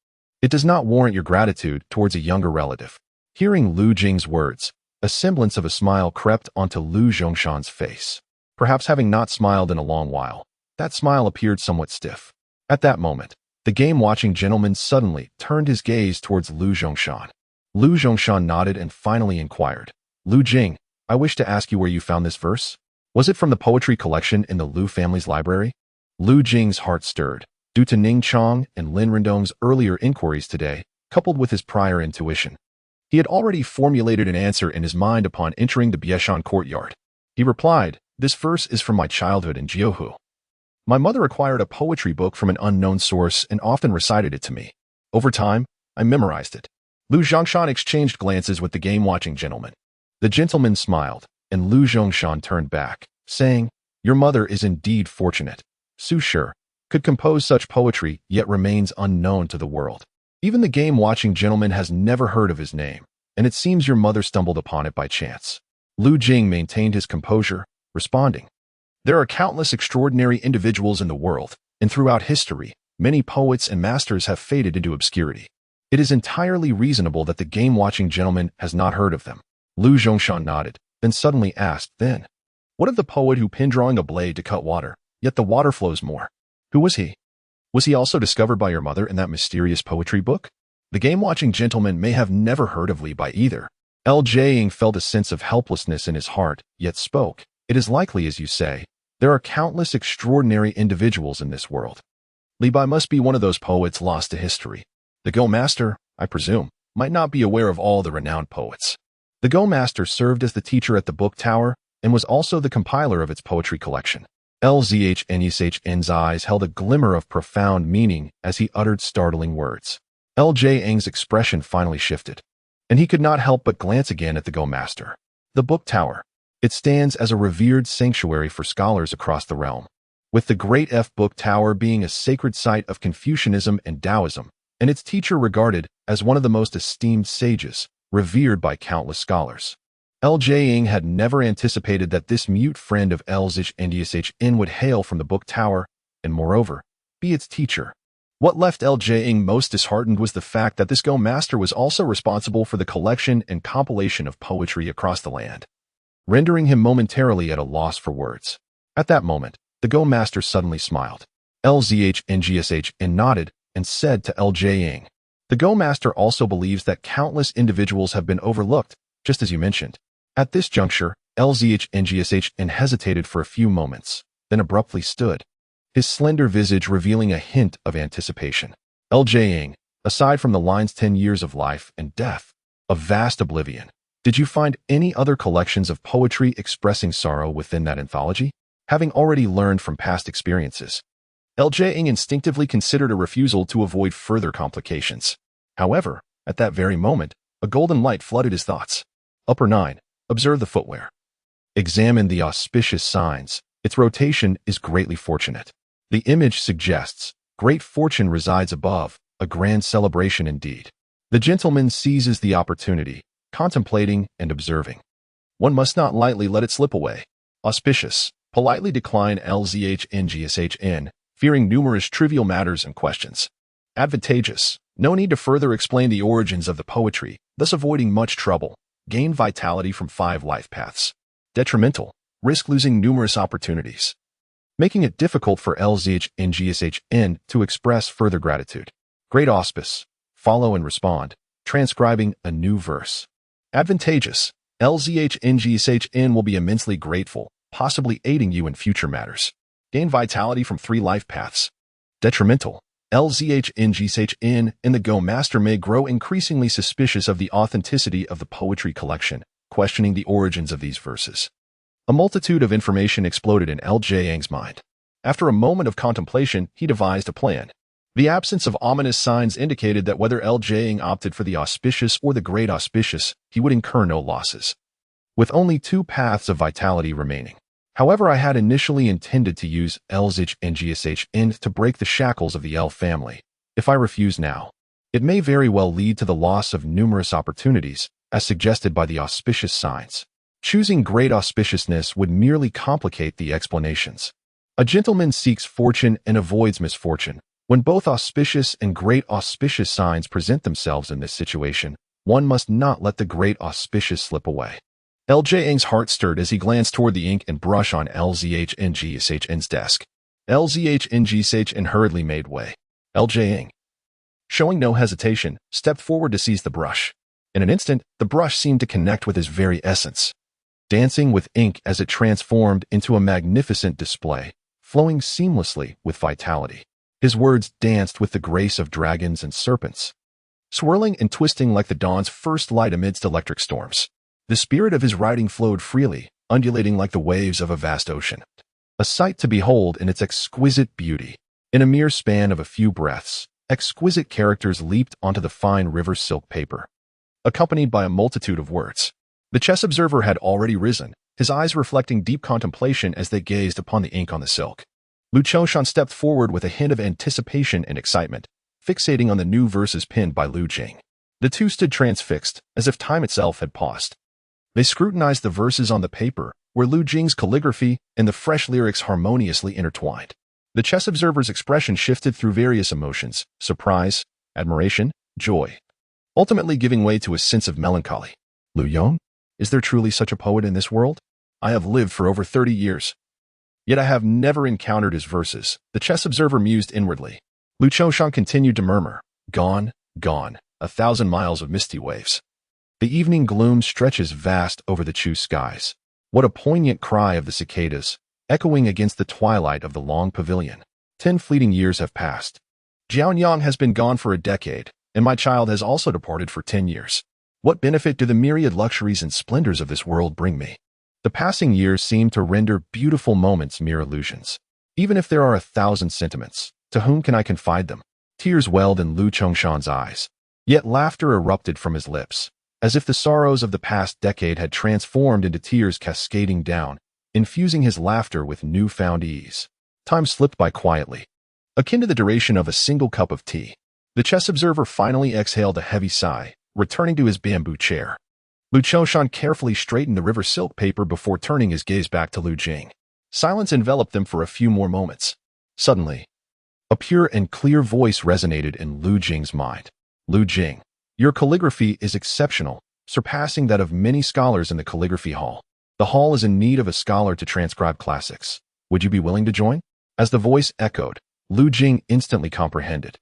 It does not warrant your gratitude towards a younger relative." Hearing Lu Jing's words, a semblance of a smile crept onto Lu Zhongshan's face. Perhaps having not smiled in a long while, that smile appeared somewhat stiff. At that moment, the game-watching gentleman suddenly turned his gaze towards Lu Zhongshan. Lu Zhongshan nodded and finally inquired, "Lu Jing, I wish to ask you where you found this verse. Was it from the poetry collection in the Lu family's library?" Lu Jing's heart stirred, due to Ning Chong and Lin Rendong's earlier inquiries today, coupled with his prior intuition. He had already formulated an answer in his mind upon entering the Bieshan courtyard. He replied, "This verse is from my childhood in Jiuhu. My mother acquired a poetry book from an unknown source and often recited it to me. Over time, I memorized it. Lu Zhongshan exchanged glances with the game-watching gentleman. The gentleman smiled, and Lu Zhongshan turned back, saying, "Your mother is indeed fortunate. Su Shi could compose such poetry, yet remains unknown to the world. Even the game-watching gentleman has never heard of his name, and it seems your mother stumbled upon it by chance." Lu Jing maintained his composure, responding, "There are countless extraordinary individuals in the world, and throughout history, many poets and masters have faded into obscurity. It is entirely reasonable that the game-watching gentleman has not heard of them." Lu Zhongshan nodded, then suddenly asked, "Then, what of the poet who pinned drawing a blade to cut water, yet the water flows more? Who was he? Was he also discovered by your mother in that mysterious poetry book?" The game-watching gentleman may have never heard of Li Bai either. Jing felt a sense of helplessness in his heart, yet spoke, "It is likely, as you say, there are countless extraordinary individuals in this world. Li Bai must be one of those poets lost to history. The Go Master, I presume, might not be aware of all the renowned poets." The Go Master served as the teacher at the book tower and was also the compiler of its poetry collection. Lzhn's eyes held a glimmer of profound meaning as he uttered startling words. Jing's expression finally shifted, and he could not help but glance again at the Go Master. The book tower. It stands as a revered sanctuary for scholars across the realm, with the Great Book Tower being a sacred site of Confucianism and Taoism, and its teacher regarded as one of the most esteemed sages, revered by countless scholars. Jing had never anticipated that this mute friend of Lzhn's would hail from the book tower, and moreover, be its teacher. What left Jing most disheartened was the fact that this Go Master was also responsible for the collection and compilation of poetry across the land, rendering him momentarily at a loss for words. At that moment, the Go Master suddenly smiled. Lzhn's nodded and said to Jing, "The Go Master also believes that countless individuals have been overlooked, just as you mentioned." At this juncture, Lzhn's hesitated for a few moments, then abruptly stood, his slender visage revealing a hint of anticipation. Jing, aside from the lines 10 years of life and death, a vast oblivion, did you find any other collections of poetry expressing sorrow within that anthology? Having already learned from past experiences, Jing instinctively considered a refusal to avoid further complications. However, at that very moment, a golden light flooded his thoughts. Upper 9. Observe the footwear. Examine the auspicious signs. Its rotation is greatly fortunate. The image suggests great fortune resides above, a grand celebration indeed. The gentleman seizes the opportunity, contemplating and observing. One must not lightly let it slip away. Auspicious. Politely decline Lzhn's, fearing numerous trivial matters and questions. Advantageous. No need to further explain the origins of the poetry, thus avoiding much trouble. Gain vitality from 5 life paths. Detrimental. Risk losing numerous opportunities, making it difficult for Lzhn's to express further gratitude. Great auspice. Follow and respond, transcribing a new verse. Advantageous. Lzhn's will be immensely grateful, possibly aiding you in future matters. Gain vitality from 3 life paths. Detrimental. Lzhn's and the Go Master may grow increasingly suspicious of the authenticity of the poetry collection, questioning the origins of these verses. A multitude of information exploded in Jing's mind. After a moment of contemplation, he devised a plan. The absence of ominous signs indicated that whether Jing opted for the Auspicious or the Great Auspicious, he would incur no losses, with only 2 paths of vitality remaining. However, I had initially intended to use Lzhn's to break the shackles of the L family. If I refuse now, it may very well lead to the loss of numerous opportunities, as suggested by the auspicious signs. Choosing great auspiciousness would merely complicate the explanations. A gentleman seeks fortune and avoids misfortune. When both auspicious and great auspicious signs present themselves in this situation, one must not let the great auspicious slip away. Jing's heart stirred as he glanced toward the ink and brush on Lzhn's desk. Lzhn's hurriedly made way. Jing, showing no hesitation, stepped forward to seize the brush. In an instant, the brush seemed to connect with his very essence, dancing with ink as it transformed into a magnificent display, flowing seamlessly with vitality. His words danced with the grace of dragons and serpents, swirling and twisting like the dawn's first light amidst electric storms. The spirit of his writing flowed freely, undulating like the waves of a vast ocean, a sight to behold in its exquisite beauty. In a mere span of a few breaths, exquisite characters leaped onto the fine river silk paper, accompanied by a multitude of words. The chess observer had already risen, his eyes reflecting deep contemplation as they gazed upon the ink on the silk. Lu Qingshan stepped forward with a hint of anticipation and excitement, fixating on the new verses pinned by Lu Jing. The two stood transfixed, as if time itself had paused. They scrutinized the verses on the paper, where Lu Jing's calligraphy and the fresh lyrics harmoniously intertwined. The chess observer's expression shifted through various emotions: surprise, admiration, joy, ultimately giving way to a sense of melancholy. Lu Yong? Is there truly such a poet in this world? I have lived for over 30 years. Yet I have never encountered his verses, the chess observer mused inwardly. Lu Qingshan continued to murmur, gone, gone, 1,000 miles of misty waves. The evening gloom stretches vast over the Chu skies. What a poignant cry of the cicadas, echoing against the twilight of the long pavilion. 10 fleeting years have passed. Jianyang has been gone for a decade, and my child has also departed for 10 years. What benefit do the myriad luxuries and splendors of this world bring me? The passing years seem to render beautiful moments mere illusions. Even if there are 1,000 sentiments, to whom can I confide them? Tears welled in Lu Qingshan's eyes. Yet laughter erupted from his lips, as if the sorrows of the past decade had transformed into tears cascading down, infusing his laughter with newfound ease. Time slipped by quietly, akin to the duration of a single cup of tea. The chess observer finally exhaled a heavy sigh, returning to his bamboo chair. Lu Qingshan carefully straightened the river silk paper before turning his gaze back to Lu Jing. Silence enveloped them for a few more moments. Suddenly, a pure and clear voice resonated in Lu Jing's mind. Lu Jing, your calligraphy is exceptional, surpassing that of many scholars in the calligraphy hall. The hall is in need of a scholar to transcribe classics. Would you be willing to join? As the voice echoed, Lu Jing instantly comprehended.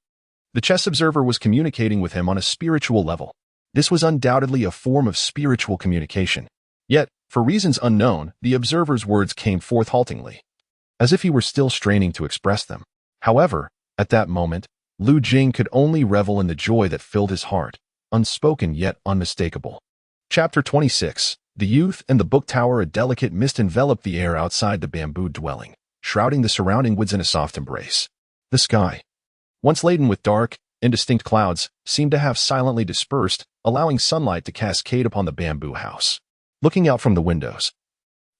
The chess observer was communicating with him on a spiritual level. This was undoubtedly a form of spiritual communication. Yet, for reasons unknown, the observer's words came forth haltingly, as if he were still straining to express them. However, at that moment, Lu Jing could only revel in the joy that filled his heart, unspoken yet unmistakable. Chapter 26. The youth and the book tower. A delicate mist enveloped the air outside the bamboo dwelling, shrouding the surrounding woods in a soft embrace. The sky, once laden with dark, indistinct clouds, seemed to have silently dispersed, allowing sunlight to cascade upon the bamboo house. Looking out from the windows,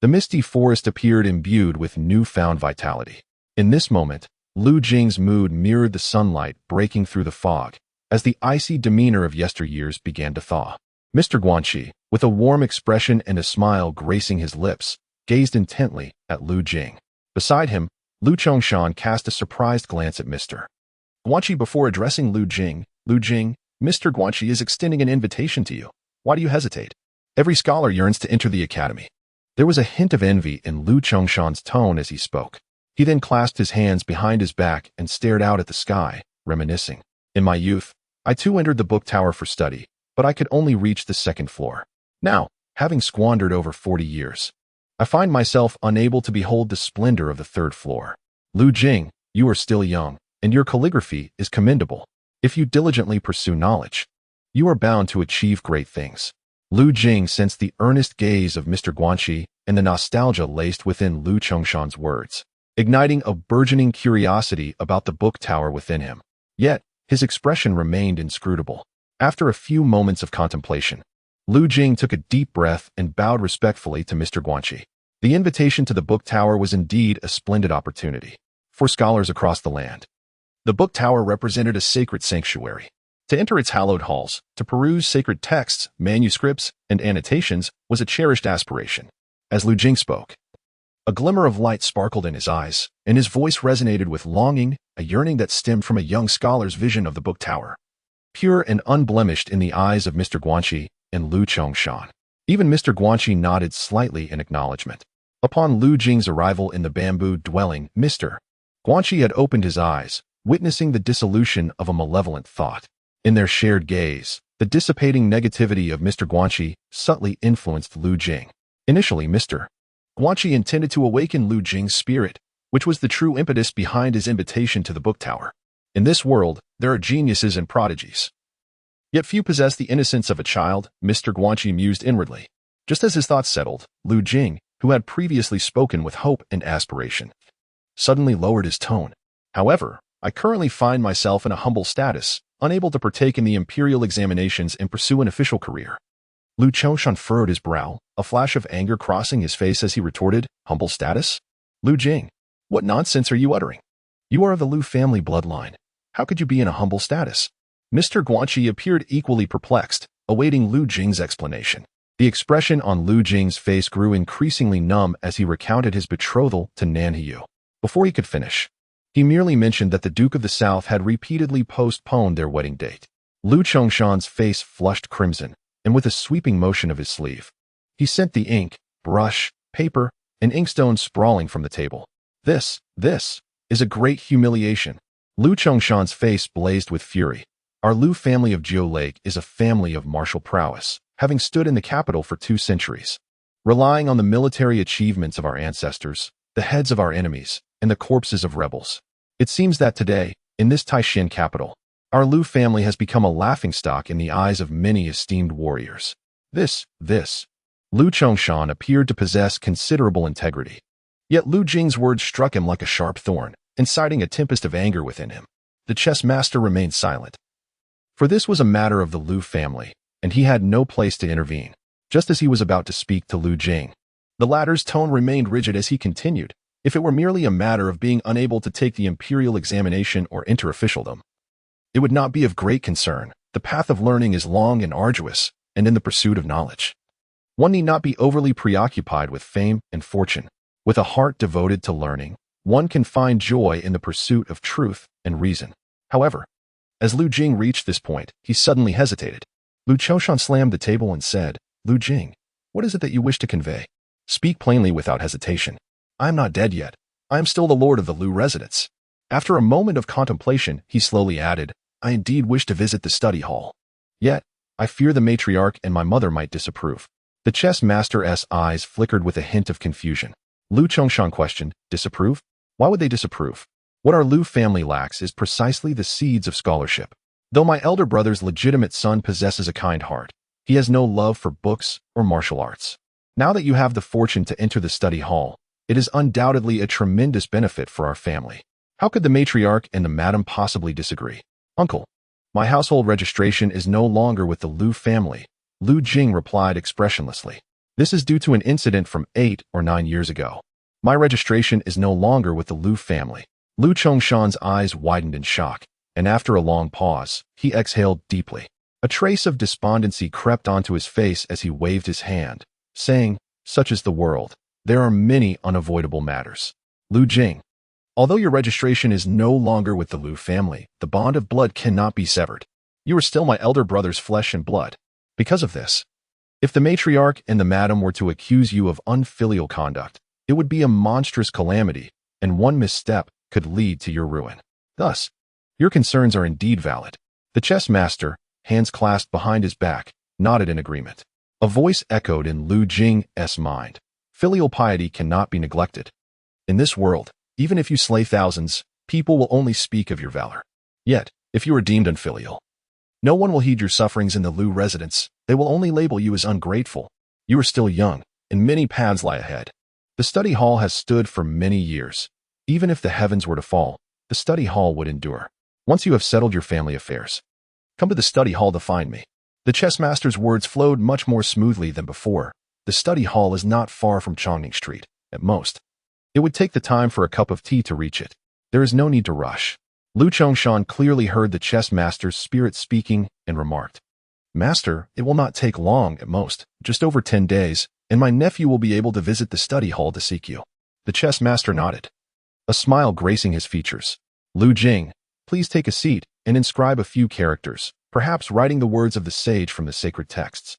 the misty forest appeared imbued with newfound vitality. In this moment, Lu Jing's mood mirrored the sunlight breaking through the fog, as the icy demeanor of yesteryears began to thaw. Mr. Guanxi, with a warm expression and a smile gracing his lips, gazed intently at Lu Jing. Beside him, Lu Qingshan cast a surprised glance at Mr. Guanxi before addressing Lu Jing. Lu Jing, Mr. Guanxi is extending an invitation to you. Why do you hesitate? Every scholar yearns to enter the academy. There was a hint of envy in Lu Qingshan's tone as he spoke. He then clasped his hands behind his back and stared out at the sky, reminiscing. In my youth, I too entered the book tower for study, but I could only reach the 2nd floor. Now, having squandered over 40 years, I find myself unable to behold the splendor of the 3rd floor. Lu Jing, you are still young, and your calligraphy is commendable. If you diligently pursue knowledge, you are bound to achieve great things. Lu Jing sensed the earnest gaze of Mr. Guanxi and the nostalgia laced within Lu Qingshan's words, igniting a burgeoning curiosity about the book tower within him. Yet, his expression remained inscrutable. After a few moments of contemplation, Lu Jing took a deep breath and bowed respectfully to Mr. Guanxi. The invitation to the book tower was indeed a splendid opportunity for scholars across the land. The book tower represented a sacred sanctuary. To enter its hallowed halls, to peruse sacred texts, manuscripts, and annotations was a cherished aspiration. As Lu Jing spoke, a glimmer of light sparkled in his eyes, and his voice resonated with longing, a yearning that stemmed from a young scholar's vision of the book tower. Pure and unblemished in the eyes of Mr. Guanxi and Lu Qingshan. Even Mr. Guanxi nodded slightly in acknowledgement. Upon Lu Jing's arrival in the bamboo dwelling, Mr. Guanxi had opened his eyes, witnessing the dissolution of a malevolent thought. In their shared gaze, the dissipating negativity of Mr. Guanxi subtly influenced Lu Jing. Initially, Mr. Guanxi intended to awaken Lu Jing's spirit, which was the true impetus behind his invitation to the book tower. In this world, there are geniuses and prodigies. Yet few possess the innocence of a child, Mr. Guanxi mused inwardly. Just as his thoughts settled, Lu Jing, who had previously spoken with hope and aspiration, suddenly lowered his tone. However, I currently find myself in a humble status, unable to partake in the imperial examinations and pursue an official career. Lu Qingshan furrowed his brow, a flash of anger crossing his face as he retorted, "Humble status? Lu Jing, what nonsense are you uttering? You are of the Lu family bloodline. How could you be in a humble status?" Mr. Guanxi appeared equally perplexed, awaiting Lu Jing's explanation. The expression on Lu Jing's face grew increasingly numb as he recounted his betrothal to Nan Hiyu. Before he could finish, he merely mentioned that the Duke of the South had repeatedly postponed their wedding date. Lu Qingshan's face flushed crimson, and with a sweeping motion of his sleeve, he sent the ink, brush, paper, and inkstone sprawling from the table. This is a great humiliation." Lu Qingshan's face blazed with fury. "Our Lu family of Jiu Lake is a family of martial prowess, having stood in the capital for 2 centuries, relying on the military achievements of our ancestors, the heads of our enemies, and the corpses of rebels. It seems that today, in this Taishan capital, our Lu family has become a laughingstock in the eyes of many esteemed warriors." This. Lu Qingshan appeared to possess considerable integrity. Yet Lu Jing's words struck him like a sharp thorn, inciting a tempest of anger within him. The chess master remained silent. For this was a matter of the Lu family, and he had no place to intervene. Just as he was about to speak to Lu Jing, the latter's tone remained rigid as he continued, "If it were merely a matter of being unable to take the imperial examination or enter officialdom, it would not be of great concern. The path of learning is long and arduous, and in the pursuit of knowledge, one need not be overly preoccupied with fame and fortune. With a heart devoted to learning, one can find joy in the pursuit of truth and reason." However, as Lu Jing reached this point, he suddenly hesitated. Lu Qingshan slammed the table and said, "Lu Jing, what is it that you wish to convey? Speak plainly without hesitation. I am not dead yet. I am still the lord of the Lu residence." After a moment of contemplation, he slowly added, "I indeed wish to visit the study hall. Yet, I fear the matriarch and my mother might disapprove." The chess master's eyes flickered with a hint of confusion. Lu Qingshan questioned, "Disapprove? Why would they disapprove? What our Lu family lacks is precisely the seeds of scholarship. Though my elder brother's legitimate son possesses a kind heart, he has no love for books or martial arts. Now that you have the fortune to enter the study hall, it is undoubtedly a tremendous benefit for our family. How could the matriarch and the madam possibly disagree?" "Uncle, my household registration is no longer with the Lu family," Lu Jing replied expressionlessly. "This is due to an incident from 8 or 9 years ago. My registration is no longer with the Lu family." Lu Qingshan's eyes widened in shock, and after a long pause, he exhaled deeply. A trace of despondency crept onto his face as he waved his hand, saying, "Such is the world. There are many unavoidable matters. Lu Jing, although your registration is no longer with the Lu family, the bond of blood cannot be severed. You are still my elder brother's flesh and blood. Because of this, if the matriarch and the madam were to accuse you of unfilial conduct, it would be a monstrous calamity, and one misstep could lead to your ruin. Thus, your concerns are indeed valid." The chess master, hands clasped behind his back, nodded in agreement. A voice echoed in Lu Jing's mind. "Filial piety cannot be neglected. In this world, even if you slay thousands, people will only speak of your valor. Yet, if you are deemed unfilial, no one will heed your sufferings in the Lu residence. They will only label you as ungrateful. You are still young, and many paths lie ahead. The study hall has stood for many years. Even if the heavens were to fall, the study hall would endure. Once you have settled your family affairs, come to the study hall to find me." The chess master's words flowed much more smoothly than before. The study hall is not far from Chongning Street, at most. It would take the time for a cup of tea to reach it. There is no need to rush. Lu Qingshan clearly heard the chess master's spirit speaking and remarked, "Master, it will not take long, at most, just over 10 days, and my nephew will be able to visit the study hall to seek you." The chess master nodded, a smile gracing his features. "Lu Jing, please take a seat and inscribe a few characters, perhaps writing the words of the sage from the sacred texts."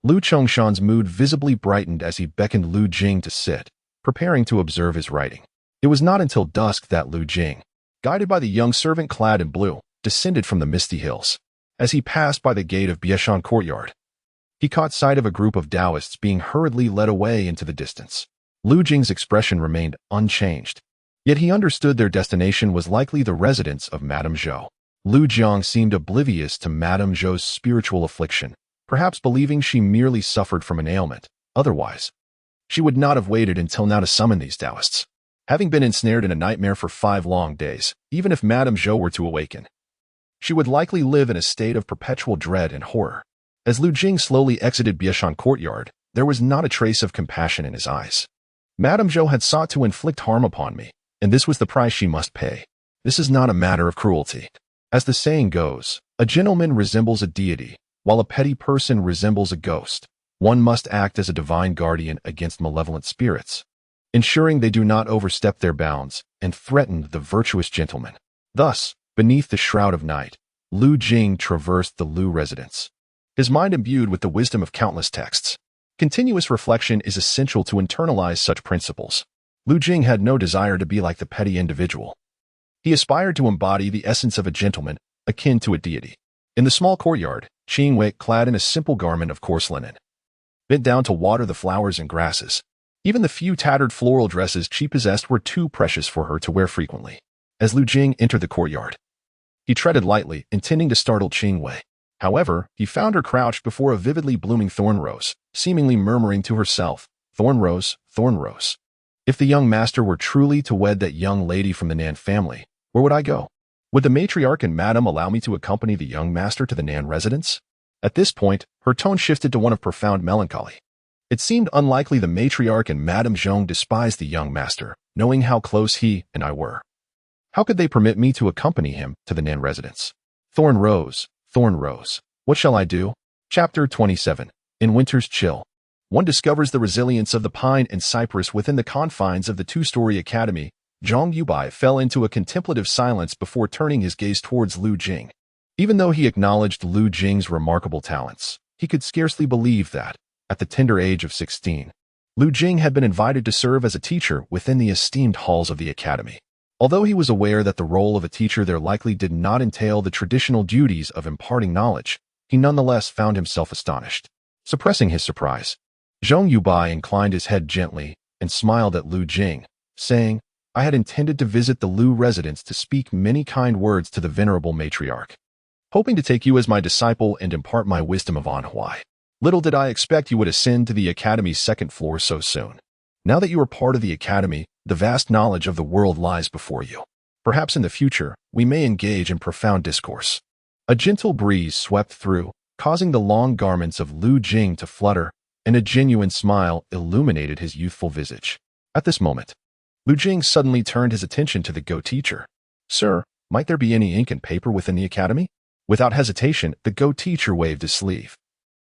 Lu Qingshan's mood visibly brightened as he beckoned Lu Jing to sit, preparing to observe his writing. It was not until dusk that Lu Jing, guided by the young servant clad in blue, descended from the misty hills. As he passed by the gate of Bieshan courtyard, he caught sight of a group of Taoists being hurriedly led away into the distance. Lu Jing's expression remained unchanged, yet he understood their destination was likely the residence of Madame Zhou. Lu Jiang seemed oblivious to Madame Zhou's spiritual affliction, perhaps believing she merely suffered from an ailment. Otherwise, she would not have waited until now to summon these Taoists. Having been ensnared in a nightmare for 5 long days, even if Madame Zhou were to awaken, she would likely live in a state of perpetual dread and horror. As Lu Jing slowly exited Biashan courtyard, there was not a trace of compassion in his eyes. Madame Zhou had sought to inflict harm upon me, and this was the price she must pay. This is not a matter of cruelty. As the saying goes, a gentleman resembles a deity, while a petty person resembles a ghost. One must act as a divine guardian against malevolent spirits, ensuring they do not overstep their bounds and threaten the virtuous gentleman. Thus, beneath the shroud of night, Lu Jing traversed the Lu residence, his mind imbued with the wisdom of countless texts. Continuous reflection is essential to internalize such principles. Lu Jing had no desire to be like the petty individual. He aspired to embody the essence of a gentleman, akin to a deity. In the small courtyard, Qing Wei, clad in a simple garment of coarse linen, bent down to water the flowers and grasses. Even the few tattered floral dresses she possessed were too precious for her to wear frequently. As Lu Jing entered the courtyard, he treaded lightly, intending to startle Qing Wei. However, he found her crouched before a vividly blooming thorn rose, seemingly murmuring to herself, "Thorn rose, thorn rose. If the young master were truly to wed that young lady from the Nan family, where would I go? Would the matriarch and madam allow me to accompany the young master to the Nan residence?" At this point, her tone shifted to one of profound melancholy. It seemed unlikely the matriarch and Madame Zhong despised the young master, knowing how close he and I were. How could they permit me to accompany him to the Nan residence? Thorn rose, what shall I do? Chapter 27. In winter's chill, one discovers the resilience of the pine and cypress within the confines of the two-story academy. Zhang Yubai fell into a contemplative silence before turning his gaze towards Lu Jing. Even though he acknowledged Lu Jing's remarkable talents, he could scarcely believe that, at the tender age of 16, Lu Jing had been invited to serve as a teacher within the esteemed halls of the academy. Although he was aware that the role of a teacher there likely did not entail the traditional duties of imparting knowledge, he nonetheless found himself astonished. Suppressing his surprise, Zhang Yubai inclined his head gently and smiled at Lu Jing, saying, "I had intended to visit the Lu residence to speak many kind words to the venerable matriarch, hoping to take you as my disciple and impart my wisdom of Anhui. Little did I expect you would ascend to the academy's second floor so soon. Now that you are part of the academy, the vast knowledge of the world lies before you. Perhaps in the future, we may engage in profound discourse." A gentle breeze swept through, causing the long garments of Lu Jing to flutter, and a genuine smile illuminated his youthful visage. At this moment, Lu Jing suddenly turned his attention to the Go teacher. "Sir, might there be any ink and paper within the academy?" Without hesitation, the Go teacher waved his sleeve,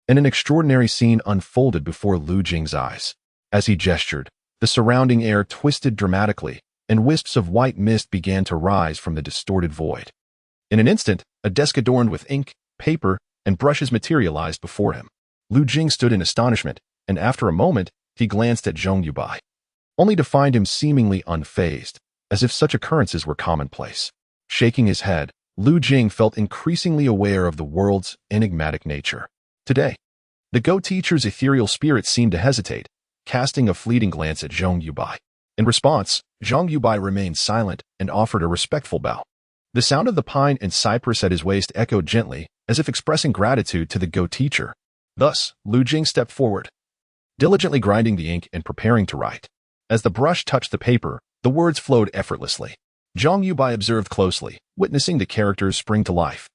and an extraordinary scene unfolded before Lu Jing's eyes. As he gestured, the surrounding air twisted dramatically, and wisps of white mist began to rise from the distorted void. In an instant, a desk adorned with ink, paper, and brushes materialized before him. Lu Jing stood in astonishment, and after a moment, he glanced at Zhang Yubai, only to find him seemingly unfazed, as if such occurrences were commonplace. Shaking his head, Lu Jing felt increasingly aware of the world's enigmatic nature. Today, the Go teacher's ethereal spirit seemed to hesitate, casting a fleeting glance at Zhang Yubai. In response, Zhang Yubai remained silent and offered a respectful bow. The sound of the pine and cypress at his waist echoed gently, as if expressing gratitude to the Go teacher. Thus, Lu Jing stepped forward, diligently grinding the ink and preparing to write. As the brush touched the paper, the words flowed effortlessly. Zhang Yubai observed closely, witnessing the characters spring to life,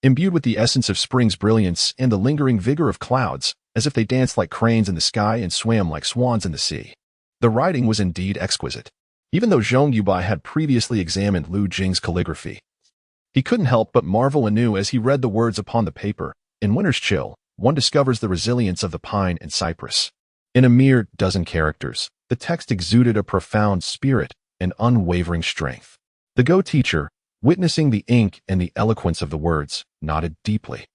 imbued with the essence of spring's brilliance and the lingering vigor of clouds, as if they danced like cranes in the sky and swam like swans in the sea. The writing was indeed exquisite. Even though Zhang Yubai had previously examined Lu Jing's calligraphy, he couldn't help but marvel anew as he read the words upon the paper. In winter's chill, one discovers the resilience of the pine and cypress. In a mere dozen characters, the text exuded a profound spirit and unwavering strength. The Go teacher, witnessing the ink and the eloquence of the words, nodded deeply,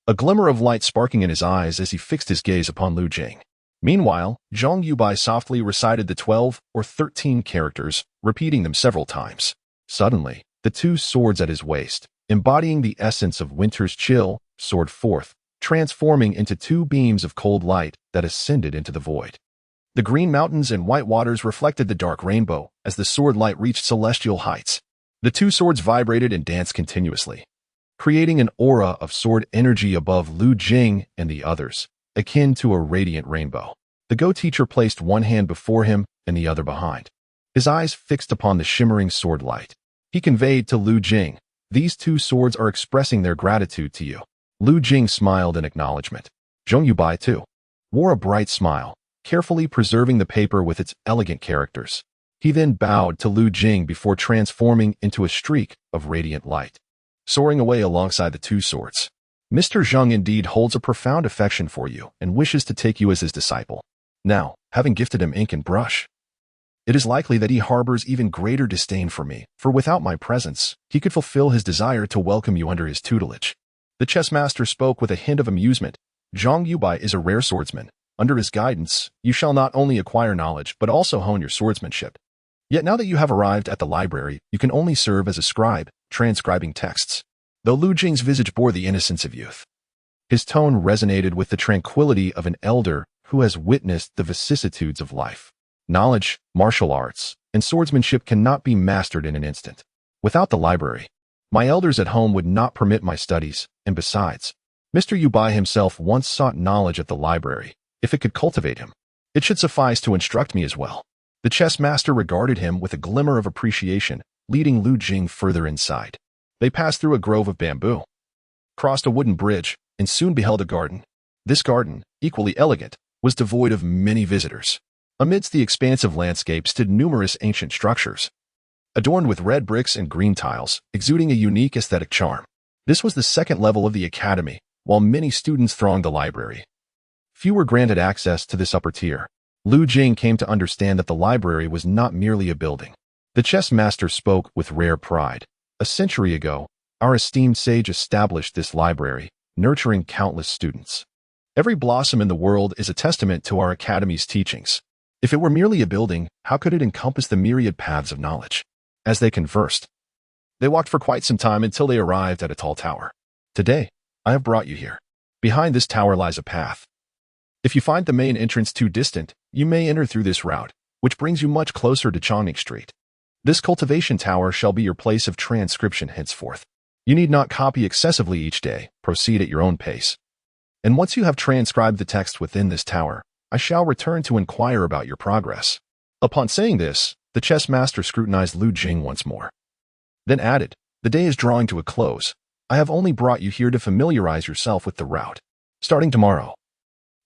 a glimmer of light sparking in his eyes as he fixed his gaze upon Lu Jing. Meanwhile, Zhang Yubai softly recited the 12 or 13 characters, repeating them several times. Suddenly, the two swords at his waist, embodying the essence of winter's chill, soared forth, transforming into two beams of cold light that ascended into the void. The green mountains and white waters reflected the dark rainbow as the sword light reached celestial heights. The two swords vibrated and danced continuously, creating an aura of sword energy above Lu Jing and the others, akin to a radiant rainbow. The Go teacher placed one hand before him and the other behind, his eyes fixed upon the shimmering sword light. He conveyed to Lu Jing, These two swords are expressing their gratitude to you." Lu Jing smiled in acknowledgement. Zhong Yubai, too, wore a bright smile, carefully preserving the paper with its elegant characters. He then bowed to Lu Jing before transforming into a streak of radiant light, soaring away alongside the two swords. "Mr. Zheng indeed holds a profound affection for you and wishes to take you as his disciple. Now, having gifted him ink and brush, it is likely that he harbors even greater disdain for me, for without my presence, he could fulfill his desire to welcome you under his tutelage." The chess master spoke with a hint of amusement. "Zhang Yubai is a rare swordsman. Under his guidance, you shall not only acquire knowledge but also hone your swordsmanship. Yet now that you have arrived at the library, you can only serve as a scribe, transcribing texts." Though Lu Jing's visage bore the innocence of youth, his tone resonated with the tranquility of an elder who has witnessed the vicissitudes of life. "Knowledge, martial arts, and swordsmanship cannot be mastered in an instant. Without the library, my elders at home would not permit my studies, and besides, Mr. Yubai himself once sought knowledge at the library. If it could cultivate him, it should suffice to instruct me as well." The chess master regarded him with a glimmer of appreciation, leading Lu Jing further inside. They passed through a grove of bamboo, crossed a wooden bridge, and soon beheld a garden. This garden, equally elegant, was devoid of many visitors. Amidst the expansive landscape stood numerous ancient structures, adorned with red bricks and green tiles, exuding a unique aesthetic charm. This was the second level of the academy, while many students thronged the library. Few were granted access to this upper tier. Lu Jing came to understand that the library was not merely a building. The chess master spoke with rare pride. "A century ago, our esteemed sage established this library, nurturing countless students. Every blossom in the world is a testament to our academy's teachings. If it were merely a building, how could it encompass the myriad paths of knowledge?" As they conversed, they walked for quite some time until they arrived at a tall tower. "Today, I have brought you here. Behind this tower lies a path. If you find the main entrance too distant, you may enter through this route, which brings you much closer to Chongning Street. This cultivation tower shall be your place of transcription henceforth. You need not copy excessively each day, proceed at your own pace. And once you have transcribed the text within this tower, I shall return to inquire about your progress." Upon saying this, the chess master scrutinized Lu Jing once more, then added, "The day is drawing to a close. I have only brought you here to familiarize yourself with the route. Starting tomorrow,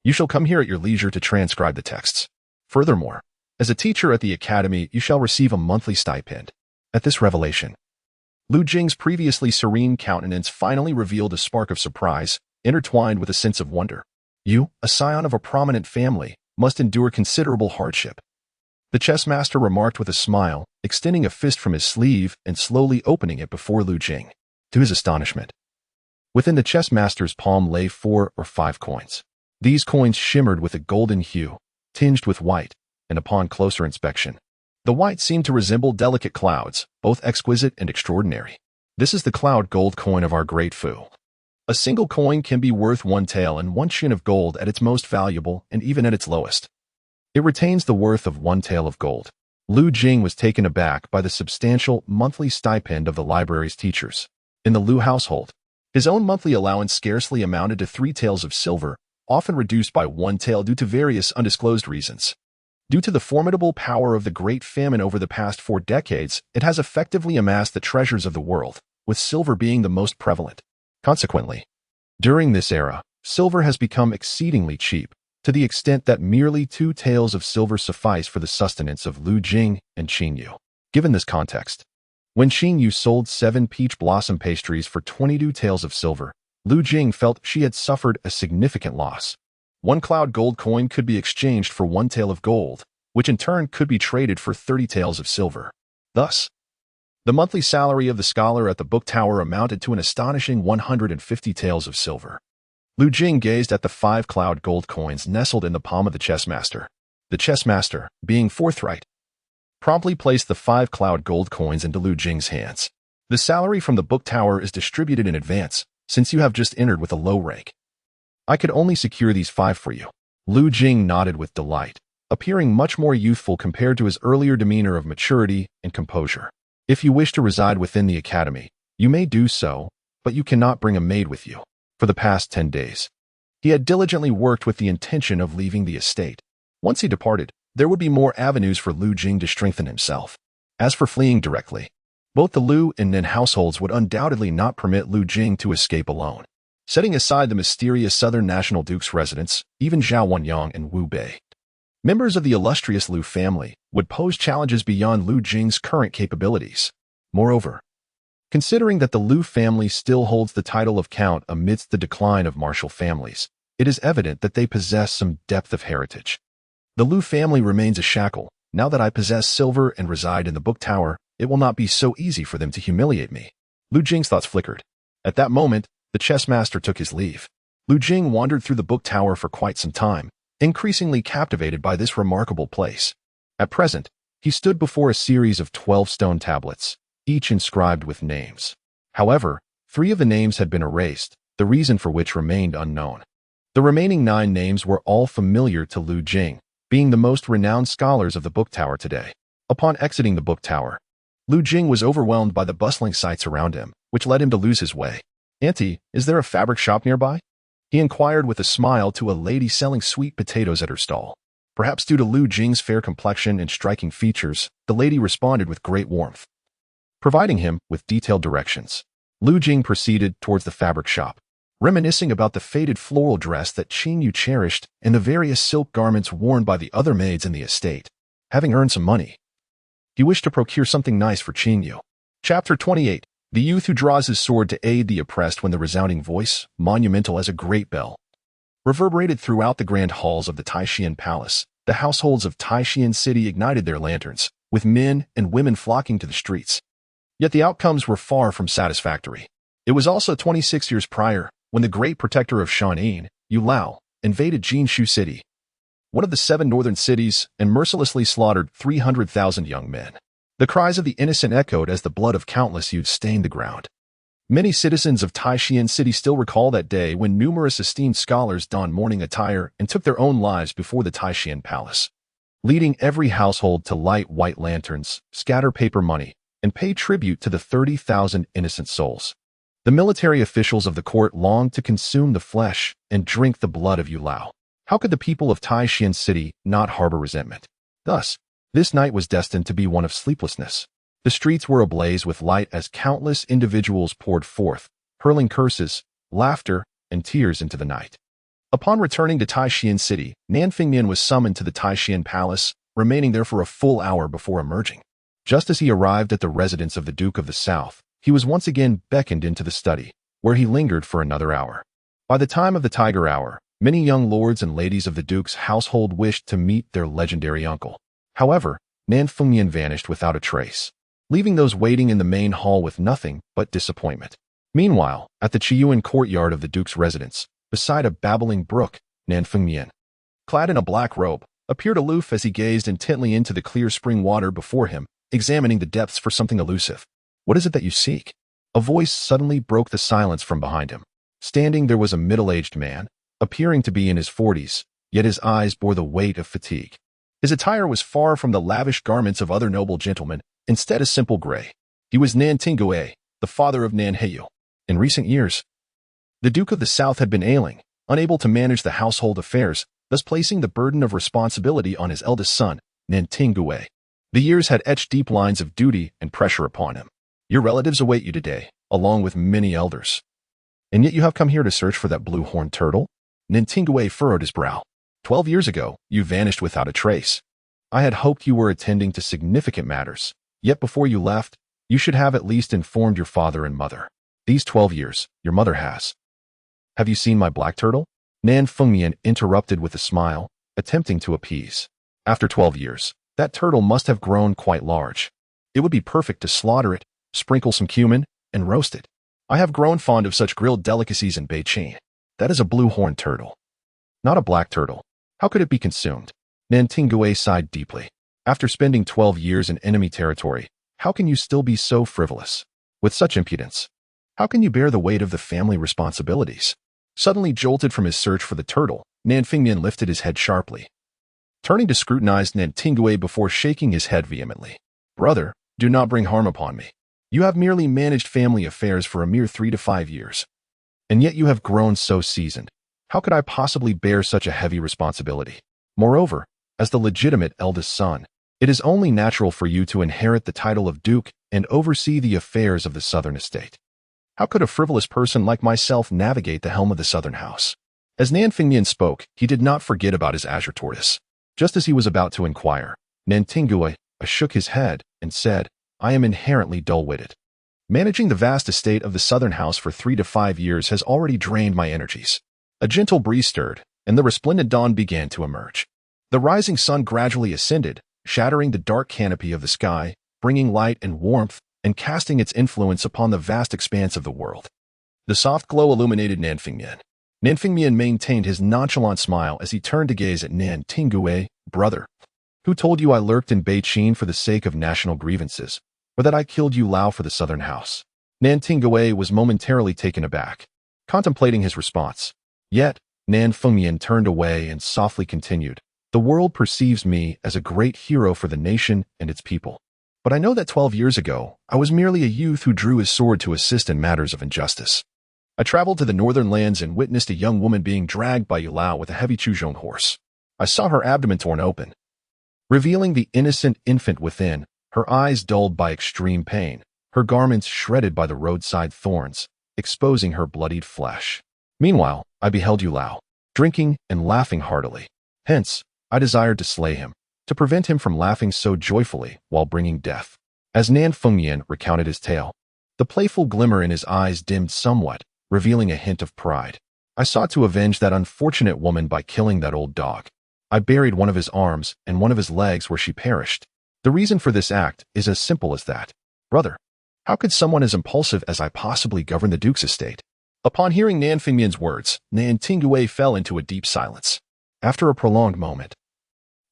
you shall come here at your leisure to transcribe the texts. Furthermore, as a teacher at the academy, you shall receive a monthly stipend." At this revelation, Lu Jing's previously serene countenance finally revealed a spark of surprise, intertwined with a sense of wonder. "You, a scion of a prominent family, must endure considerable hardship," the chess master remarked with a smile, extending a fist from his sleeve and slowly opening it before Lu Jing. To his astonishment, within the chess master's palm lay 4 or 5 coins. These coins shimmered with a golden hue, tinged with white, and upon closer inspection, the white seemed to resemble delicate clouds, both exquisite and extraordinary. "This is the cloud gold coin of our Great Fu. A single coin can be worth 1 tael and 1 shin of gold at its most valuable and even at its lowest. It retains the worth of 1 tael of gold." Lu Jing was taken aback by the substantial monthly stipend of the library's teachers. In the Lu household, his own monthly allowance scarcely amounted to 3 taels of silver, often reduced by 1 tael due to various undisclosed reasons. Due to the formidable power of the Great Famine over the past 4 decades, it has effectively amassed the treasures of the world, with silver being the most prevalent. Consequently, during this era, silver has become exceedingly cheap, to the extent that merely 2 taels of silver suffice for the sustenance of Lu Jing and Qin Yu. Given this context, when Qin Yu sold 7 peach blossom pastries for 22 taels of silver, Lu Jing felt she had suffered a significant loss. 1 cloud gold coin could be exchanged for 1 tael of gold, which in turn could be traded for 30 taels of silver. Thus, the monthly salary of the scholar at the book tower amounted to an astonishing 150 taels of silver. Lu Jing gazed at the 5 cloud gold coins nestled in the palm of the chess master. The chess master, being forthright, promptly placed the 5 cloud gold coins into Lu Jing's hands. "The salary from the book tower is distributed in advance, since you have just entered with a low rank. I could only secure these 5 for you." Lu Jing nodded with delight, appearing much more youthful compared to his earlier demeanor of maturity and composure. "If you wish to reside within the academy, you may do so, but you cannot bring a maid with you." For the past 10 days, he had diligently worked with the intention of leaving the estate. Once he departed, there would be more avenues for Lu Jing to strengthen himself. As for fleeing directly, Both the Lu and Nen households would undoubtedly not permit Lu Jing to escape alone. Setting aside the mysterious Southern National Duke's residence, even Zhao Wenyang and Wu Bei, members of the illustrious Lu family, would pose challenges beyond Lu Jing's current capabilities. Moreover, considering that the Lu family still holds the title of count amidst the decline of martial families, it is evident that they possess some depth of heritage. The Lu family remains a shackle. Now that I possess silver and reside in the book tower, it will not be so easy for them to humiliate me. Lu Jing's thoughts flickered. At that moment, the chess master took his leave. Lu Jing wandered through the book tower for quite some time, increasingly captivated by this remarkable place. At present, he stood before a series of 12 stone tablets, each inscribed with names. However, 3 of the names had been erased, the reason for which remained unknown. The remaining 9 names were all familiar to Lu Jing, being the most renowned scholars of the book tower today. Upon exiting the book tower, Lu Jing was overwhelmed by the bustling sights around him, which led him to lose his way. "Auntie, is there a fabric shop nearby?" he inquired with a smile to a lady selling sweet potatoes at her stall. Perhaps due to Lu Jing's fair complexion and striking features, the lady responded with great warmth. Providing him with detailed directions, Lu Jing proceeded towards the fabric shop, reminiscing about the faded floral dress that Qin Yu cherished and the various silk garments worn by the other maids in the estate. Having earned some money, he wished to procure something nice for Qin Yu. Chapter 28. The youth who draws his sword to aid the oppressed when the resounding voice, monumental as a great bell, reverberated throughout the grand halls of the Taishan Palace. The households of Taishan City ignited their lanterns, with men and women flocking to the streets. Yet the outcomes were far from satisfactory. It was also 26 years prior, when the great protector of Shan'an, Yu Lao, invaded Jinshu City, one of the 7 northern cities, and mercilessly slaughtered 300,000 young men. The cries of the innocent echoed as the blood of countless youths stained the ground. Many citizens of Taishan City still recall that day when numerous esteemed scholars donned mourning attire and took their own lives before the Taishan Palace, leading every household to light white lanterns, scatter paper money, and pay tribute to the 30,000 innocent souls. The military officials of the court longed to consume the flesh and drink the blood of Yu Lao. How could the people of Taishan City not harbor resentment? Thus, this night was destined to be one of sleeplessness. The streets were ablaze with light as countless individuals poured forth, hurling curses, laughter, and tears into the night. Upon returning to Taishan City, Nan Fengmian was summoned to the Taishan Palace, remaining there for a full hour before emerging. Just as he arrived at the residence of the Duke of the South, he was once again beckoned into the study, where he lingered for another hour. By the time of the Tiger Hour, many young lords and ladies of the Duke's household wished to meet their legendary uncle. However, Nan Fengmian vanished without a trace, leaving those waiting in the main hall with nothing but disappointment. Meanwhile, at the Chiyuan courtyard of the Duke's residence, beside a babbling brook, Nan Fengmian, clad in a black robe, appeared aloof as he gazed intently into the clear spring water before him, examining the depths for something elusive. "What is it that you seek?" A voice suddenly broke the silence from behind him. Standing there was a middle-aged man, appearing to be in his 40s, yet his eyes bore the weight of fatigue. His attire was far from the lavish garments of other noble gentlemen, instead a simple gray. He was Nan Tingui, the father of Nan Heyu. In recent years, the Duke of the South had been ailing, unable to manage the household affairs, thus placing the burden of responsibility on his eldest son, Nan Tingui. The years had etched deep lines of duty and pressure upon him. "Your relatives await you today, along with many elders. And yet you have come here to search for that blue-horned turtle?" Nan Tingui furrowed his brow. 12 years ago, you vanished without a trace. I had hoped you were attending to significant matters, yet before you left, you should have at least informed your father and mother. These 12 years, your mother has. Have you seen my black turtle? Nan Fengmian interrupted with a smile, attempting to appease. After 12 years, that turtle must have grown quite large. It would be perfect to slaughter it, sprinkle some cumin, and roast it. I have grown fond of such grilled delicacies in Beijing. That is a blue-horned turtle, not a black turtle. How could it be consumed? Nan Tingui sighed deeply. After spending 12 years in enemy territory, how can you still be so frivolous? With such impudence, how can you bear the weight of the family responsibilities? Suddenly jolted from his search for the turtle, Nan Fengmian lifted his head sharply, turning to scrutinize Nan Tingui before shaking his head vehemently. "Brother, do not bring harm upon me. You have merely managed family affairs for a mere 3 to 5 years. And yet you have grown so seasoned. How could I possibly bear such a heavy responsibility? Moreover, as the legitimate eldest son, It is only natural for you to inherit the title of Duke and oversee the affairs of the Southern Estate. How could a frivolous person like myself navigate the helm of the Southern House? As Nan Fengmian spoke, he did not forget about his azure tortoise. Just as he was about to inquire, Nan Tinggui shook his head and said, I am inherently dull-witted. Managing the vast estate of the Southern House for 3 to 5 years has already drained my energies. A gentle breeze stirred, and the resplendent dawn began to emerge. The rising sun gradually ascended, shattering the dark canopy of the sky, bringing light and warmth, and casting its influence upon the vast expanse of the world. The soft glow illuminated Nan Fengmian. Nan Fengmian maintained his nonchalant smile as he turned to gaze at Nan Tinggui. Brother, who told you I lurked in Beijing for the sake of national grievances, or that I killed Yu Lao for the Southern House? Nan Tinggui was momentarily taken aback, contemplating his response. Yet, Nan Fengmian turned away and softly continued, The world perceives me as a great hero for the nation and its people. But I know that 12 years ago, I was merely a youth who drew his sword to assist in matters of injustice. I traveled to the northern lands and witnessed a young woman being dragged by Yu Lao with a heavy Chuzhong horse. I saw her abdomen torn open, revealing the innocent infant within, her eyes dulled by extreme pain, her garments shredded by the roadside thorns, exposing her bloodied flesh. Meanwhile, I beheld Yu Lao, drinking and laughing heartily. Hence, I desired to slay him, to prevent him from laughing so joyfully while bringing death. As Nan Fengmian recounted his tale, the playful glimmer in his eyes dimmed somewhat, revealing a hint of pride. I sought to avenge that unfortunate woman by killing that old dog. I buried one of his arms and one of his legs where she perished. The reason for this act is as simple as that. Brother, how could someone as impulsive as I possibly govern the Duke's estate? Upon hearing Nan Fengmian's words, Nan Tinggui fell into a deep silence. After a prolonged moment,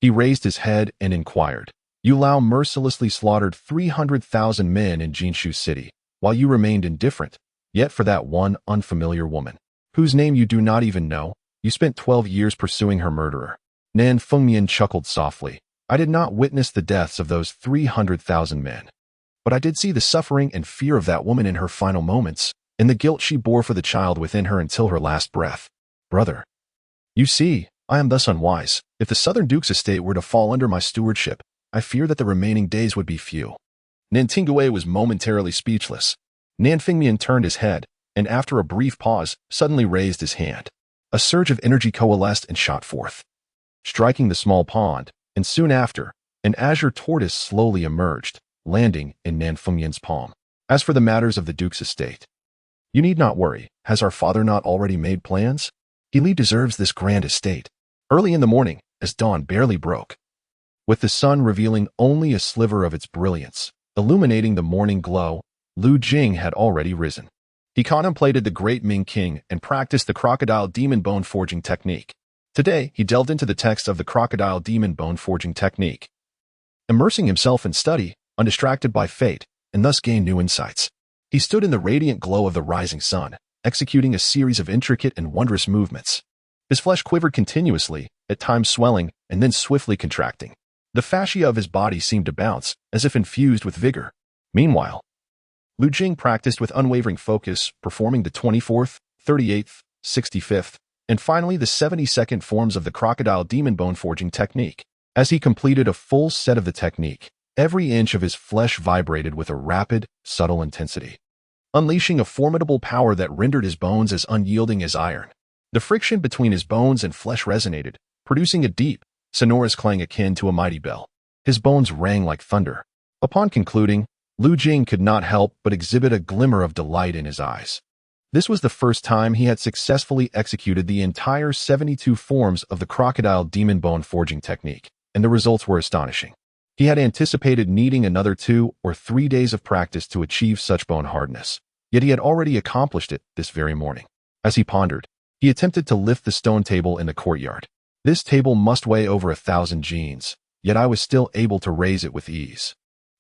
he raised his head and inquired, Yu Lao mercilessly slaughtered 300,000 men in Jinshu City, while you remained indifferent. Yet for that one unfamiliar woman, whose name you do not even know, you spent 12 years pursuing her murderer. Nan Fengmian chuckled softly. I did not witness the deaths of those 300,000 men, but I did see the suffering and fear of that woman in her final moments, and the guilt she bore for the child within her until her last breath. Brother, you see, I am thus unwise. If the Southern Duke's estate were to fall under my stewardship, I fear that the remaining days would be few. Nan Tinggui was momentarily speechless. Nan Fengmian turned his head, and after a brief pause, suddenly raised his hand. A surge of energy coalesced and shot forth, striking the small pond, and soon after, an azure tortoise slowly emerged, landing in Nan Fengmian's palm. As for the matters of the Duke's estate, you need not worry. Has our father not already made plans? He deserves this grand estate. Early in the morning, as dawn barely broke, with the sun revealing only a sliver of its brilliance, illuminating the morning glow, Lu Jing had already risen. He contemplated the great Ming King and practiced the crocodile demon bone forging technique. Today, he delved into the text of the crocodile demon bone forging technique, immersing himself in study, undistracted by fate, and thus gained new insights. He stood in the radiant glow of the rising sun, executing a series of intricate and wondrous movements. His flesh quivered continuously, at times swelling and then swiftly contracting. The fascia of his body seemed to bounce, as if infused with vigor. Meanwhile, Lu Jing practiced with unwavering focus, performing the 24th, 38th, 65th, and finally the 72nd forms of the crocodile demon bone forging technique. As he completed a full set of the technique, every inch of his flesh vibrated with a rapid, subtle intensity, unleashing a formidable power that rendered his bones as unyielding as iron. The friction between his bones and flesh resonated, producing a deep, sonorous clang akin to a mighty bell. His bones rang like thunder. Upon concluding, Lu Jing could not help but exhibit a glimmer of delight in his eyes. This was the first time he had successfully executed the entire 72 forms of the crocodile demon bone forging technique, and the results were astonishing. He had anticipated needing another 2 or 3 days of practice to achieve such bone hardness, yet he had already accomplished it this very morning. As he pondered, he attempted to lift the stone table in the courtyard. This table must weigh over 1,000 genes, yet I was still able to raise it with ease.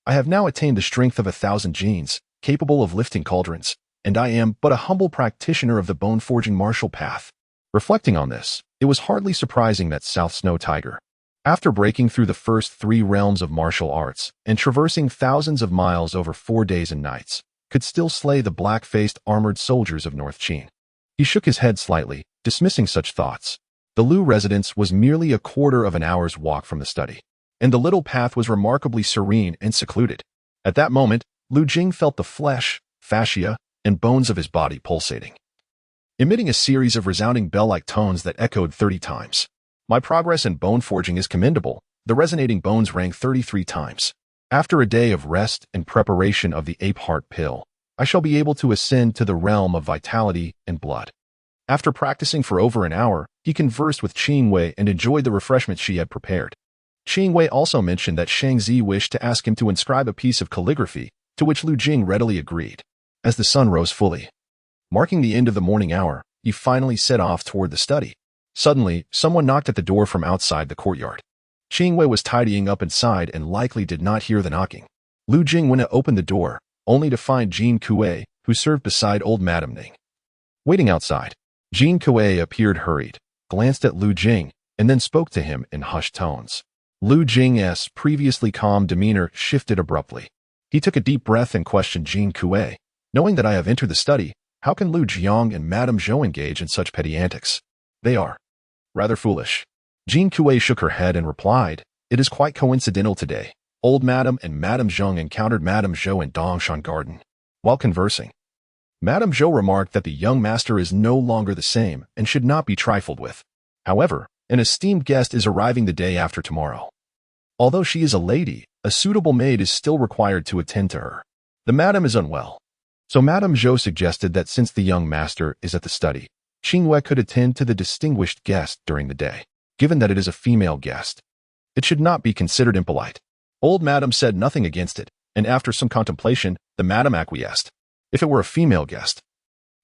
I have now attained the strength of 1,000 genes, capable of lifting cauldrons, and I am but a humble practitioner of the bone-forging martial path. Reflecting on this, it was hardly surprising that South Snow Tiger, after breaking through the first 3 realms of martial arts and traversing thousands of miles over 4 days and nights, could still slay the black-faced armored soldiers of North Qin. He shook his head slightly, dismissing such thoughts. The Lu residence was merely a quarter of an hour's walk from the study. and the little path was remarkably serene and secluded. At that moment, Lu Jing felt the flesh, fascia, and bones of his body pulsating, emitting a series of resounding bell-like tones that echoed 30 times. My progress in bone forging is commendable. The resonating bones rang 33 times. After a day of rest and preparation of the ape heart pill, I shall be able to ascend to the realm of vitality and blood. After practicing for over an hour, he conversed with Qing Wei and enjoyed the refreshment she had prepared. Qing Wei also mentioned that Shang Zi wished to ask him to inscribe a piece of calligraphy, to which Lu Jing readily agreed. As the sun rose fully, marking the end of the morning hour, he finally set off toward the study. Suddenly, someone knocked at the door from outside the courtyard. Qing Wei was tidying up inside and likely did not hear the knocking. Lu Jing went to open the door, only to find Jean Kuei, who served beside old Madame Ning, waiting outside. Jean Kuei appeared hurried, glanced at Lu Jing, and then spoke to him in hushed tones. Lu Jing's previously calm demeanor shifted abruptly. He took a deep breath and questioned Jean Kuei. Knowing that I have entered the study, how can Lu Jiang and Madame Zhou engage in such petty antics? They are rather foolish. Jean Kuei shook her head and replied, "It is quite coincidental today. Old Madame and Madame Zheng encountered Madame Zhou in Dongshan Garden. While conversing, Madame Zhou remarked that the young master is no longer the same and should not be trifled with. However, an esteemed guest is arriving the day after tomorrow. Although she is a lady, a suitable maid is still required to attend to her. The madam is unwell. So Madame Zhou suggested that since the young master is at the study, Qing Wei could attend to the distinguished guest during the day. Given that it is a female guest, it should not be considered impolite." Old Madame said nothing against it, and after some contemplation, the madam acquiesced. If it were a female guest,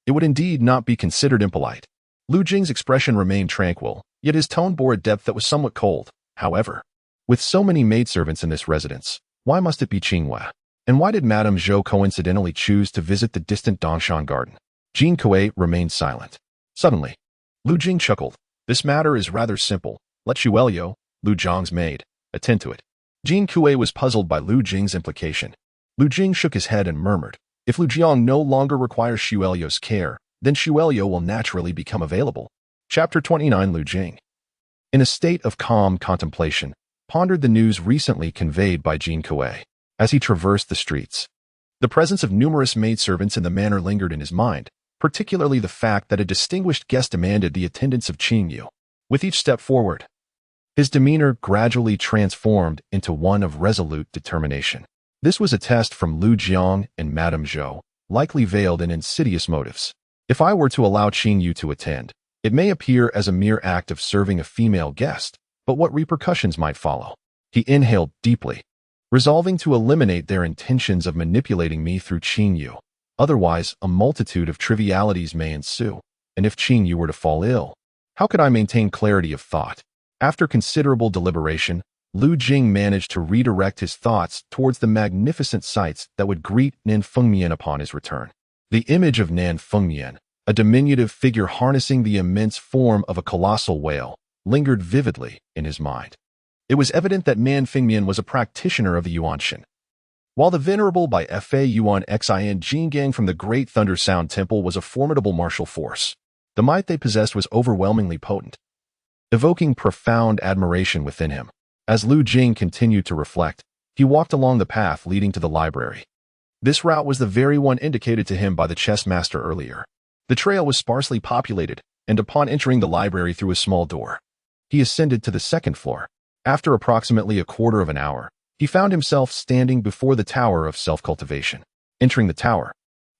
it would indeed not be considered impolite. Lu Jing's expression remained tranquil, yet his tone bore a depth that was somewhat cold. However, with so many maidservants in this residence, why must it be Qing Wei? And why did Madame Zhou coincidentally choose to visit the distant Dongshan Garden? Jean Kuei remained silent. Suddenly, Lu Jing chuckled. "This matter is rather simple. Let Xuelio, Lu Jiang's maid, attend to it." Jean Kuei was puzzled by Lu Jing's implication. Lu Jing shook his head and murmured, "If Lu Jiang no longer requires Xuelio's care, then Xuelio will naturally become available." Chapter 29. Lu Jing, in a state of calm contemplation, pondered the news recently conveyed by Jean Kuei. As he traversed the streets, the presence of numerous maidservants in the manor lingered in his mind, particularly the fact that a distinguished guest demanded the attendance of Qing Yu. With each step forward, his demeanor gradually transformed into one of resolute determination. This was a test from Lu Jiang and Madame Zhou, likely veiled in insidious motives. If I were to allow Qing Yu to attend, it may appear as a mere act of serving a female guest, but what repercussions might follow? He inhaled deeply, resolving to eliminate their intentions of manipulating me through Qing Yu. Otherwise, a multitude of trivialities may ensue, and if Qing Yu were to fall ill, how could I maintain clarity of thought? After considerable deliberation, Lu Jing managed to redirect his thoughts towards the magnificent sights that would greet Nan Fengmian upon his return. The image of Nan Fengmian, a diminutive figure harnessing the immense form of a colossal whale, lingered vividly in his mind. It was evident that Nan Fengmian was a practitioner of the Yuanshan. While the venerable by Fa Yuan Xin Jingang from the Great Thunder Sound Temple was a formidable martial force, the might they possessed was overwhelmingly potent, evoking profound admiration within him. As Lu Jing continued to reflect, he walked along the path leading to the library. This route was the very one indicated to him by the chess master earlier. The trail was sparsely populated, and upon entering the library through a small door, he ascended to the second floor. After approximately a quarter of an hour, he found himself standing before the Tower of Self-Cultivation. Entering the tower,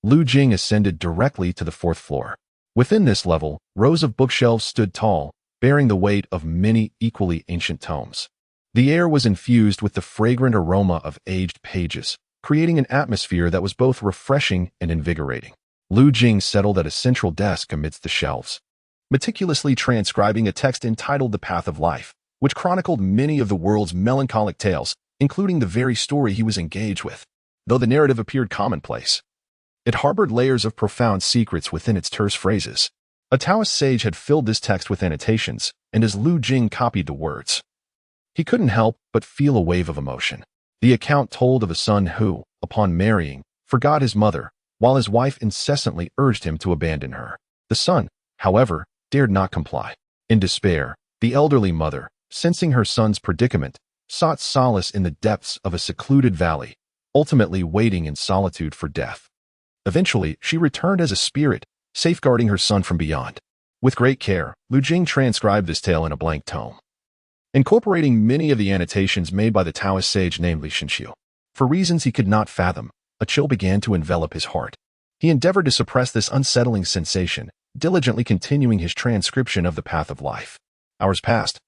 Lu Jing ascended directly to the fourth floor. Within this level, rows of bookshelves stood tall, bearing the weight of many equally ancient tomes. The air was infused with the fragrant aroma of aged pages, creating an atmosphere that was both refreshing and invigorating. Lu Jing settled at a central desk amidst the shelves, meticulously transcribing a text entitled The Path of Life, which chronicled many of the world's melancholic tales, including the very story he was engaged with. Though the narrative appeared commonplace, it harbored layers of profound secrets within its terse phrases. A Taoist sage had filled this text with annotations, and as Lu Jing copied the words, he couldn't help but feel a wave of emotion. The account told of a son who, upon marrying, forgot his mother, while his wife incessantly urged him to abandon her. The son, however, dared not comply. In despair, the elderly mother, sensing her son's predicament, sought solace in the depths of a secluded valley, ultimately waiting in solitude for death. Eventually, she returned as a spirit, safeguarding her son from beyond. With great care, Lu Jing transcribed this tale in a blank tome, incorporating many of the annotations made by the Taoist sage named Li Shenxiu. For reasons he could not fathom, a chill began to envelop his heart. He endeavored to suppress this unsettling sensation, diligently continuing his transcription of the path of life. Hours passed,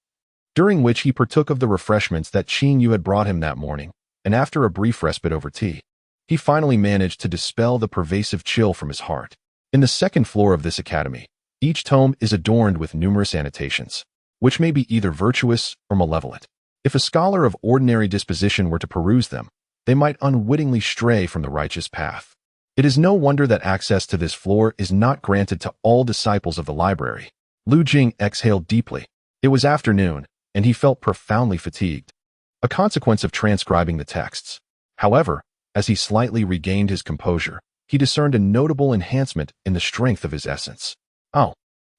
during which he partook of the refreshments that Qin Yu had brought him that morning, and after a brief respite over tea, he finally managed to dispel the pervasive chill from his heart. In the second floor of this academy, each tome is adorned with numerous annotations, which may be either virtuous or malevolent. If a scholar of ordinary disposition were to peruse them, they might unwittingly stray from the righteous path. It is no wonder that access to this floor is not granted to all disciples of the library. Lu Jing exhaled deeply. It was afternoon, and he felt profoundly fatigued, a consequence of transcribing the texts. However, as he slightly regained his composure, he discerned a notable enhancement in the strength of his essence. Oh,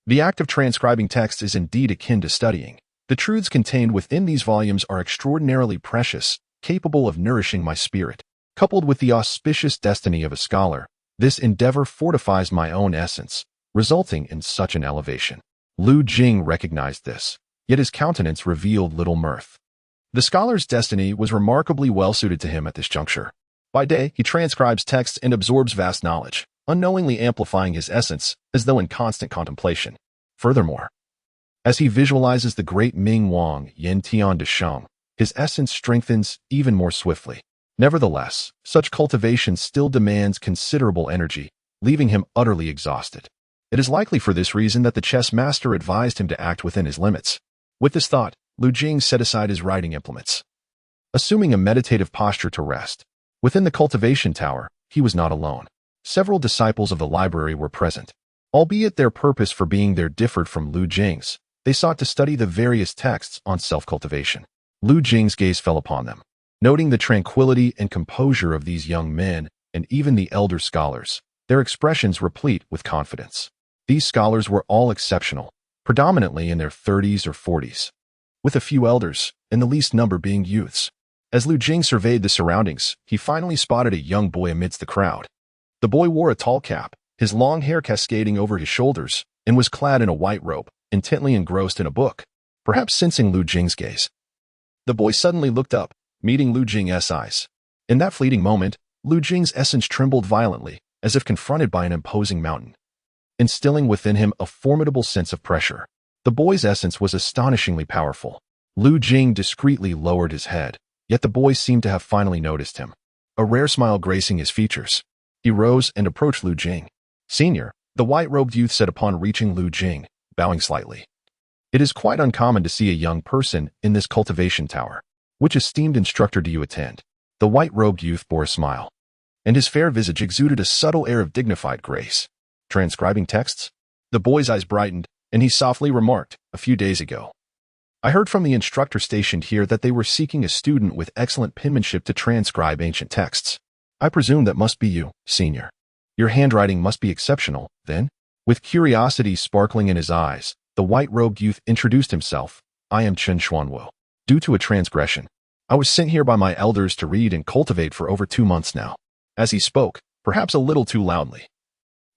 the act of transcribing texts is indeed akin to studying. The truths contained within these volumes are extraordinarily precious, capable of nourishing my spirit. Coupled with the auspicious destiny of a scholar, this endeavor fortifies my own essence, resulting in such an elevation. Lu Jing recognized this, yet his countenance revealed little mirth. The scholar's destiny was remarkably well suited to him at this juncture. By day, he transcribes texts and absorbs vast knowledge, unknowingly amplifying his essence as though in constant contemplation. Furthermore, as he visualizes the great Ming Wang Yin Tian de Sheng, his essence strengthens even more swiftly. Nevertheless, such cultivation still demands considerable energy, leaving him utterly exhausted. It is likely for this reason that the chess master advised him to act within his limits. With this thought, Lu Jing set aside his writing implements, assuming a meditative posture to rest. Within the cultivation tower, he was not alone. Several disciples of the library were present. Albeit their purpose for being there differed from Lu Jing's, they sought to study the various texts on self-cultivation. Lu Jing's gaze fell upon them. Noting the tranquility and composure of these young men, and even the elder scholars, their expressions replete with confidence. These scholars were all exceptional, predominantly in their 30s or 40s, with a few elders, and the least number being youths. As Lu Jing surveyed the surroundings, he finally spotted a young boy amidst the crowd. The boy wore a tall cap, his long hair cascading over his shoulders, and was clad in a white robe, intently engrossed in a book, perhaps sensing Lu Jing's gaze. The boy suddenly looked up, meeting Lu Jing's eyes. In that fleeting moment, Lu Jing's essence trembled violently, as if confronted by an imposing mountain, instilling within him a formidable sense of pressure. The boy's essence was astonishingly powerful. Lu Jing discreetly lowered his head, yet the boy seemed to have finally noticed him, a rare smile gracing his features. He rose and approached Lu Jing. "Senior," the white-robed youth said upon reaching Lu Jing, bowing slightly. "It is quite uncommon to see a young person in this cultivation tower. Which esteemed instructor do you attend?" The white-robed youth bore a smile, and his fair visage exuded a subtle air of dignified grace. "Transcribing texts?" The boy's eyes brightened, and he softly remarked, "A few days ago, I heard from the instructor stationed here that they were seeking a student with excellent penmanship to transcribe ancient texts. I presume that must be you, senior. Your handwriting must be exceptional, then?" With curiosity sparkling in his eyes, the white-robed youth introduced himself. "I am Chen Xuanwu. Due to a transgression, I was sent here by my elders to read and cultivate for over 2 months now." As he spoke, perhaps a little too loudly,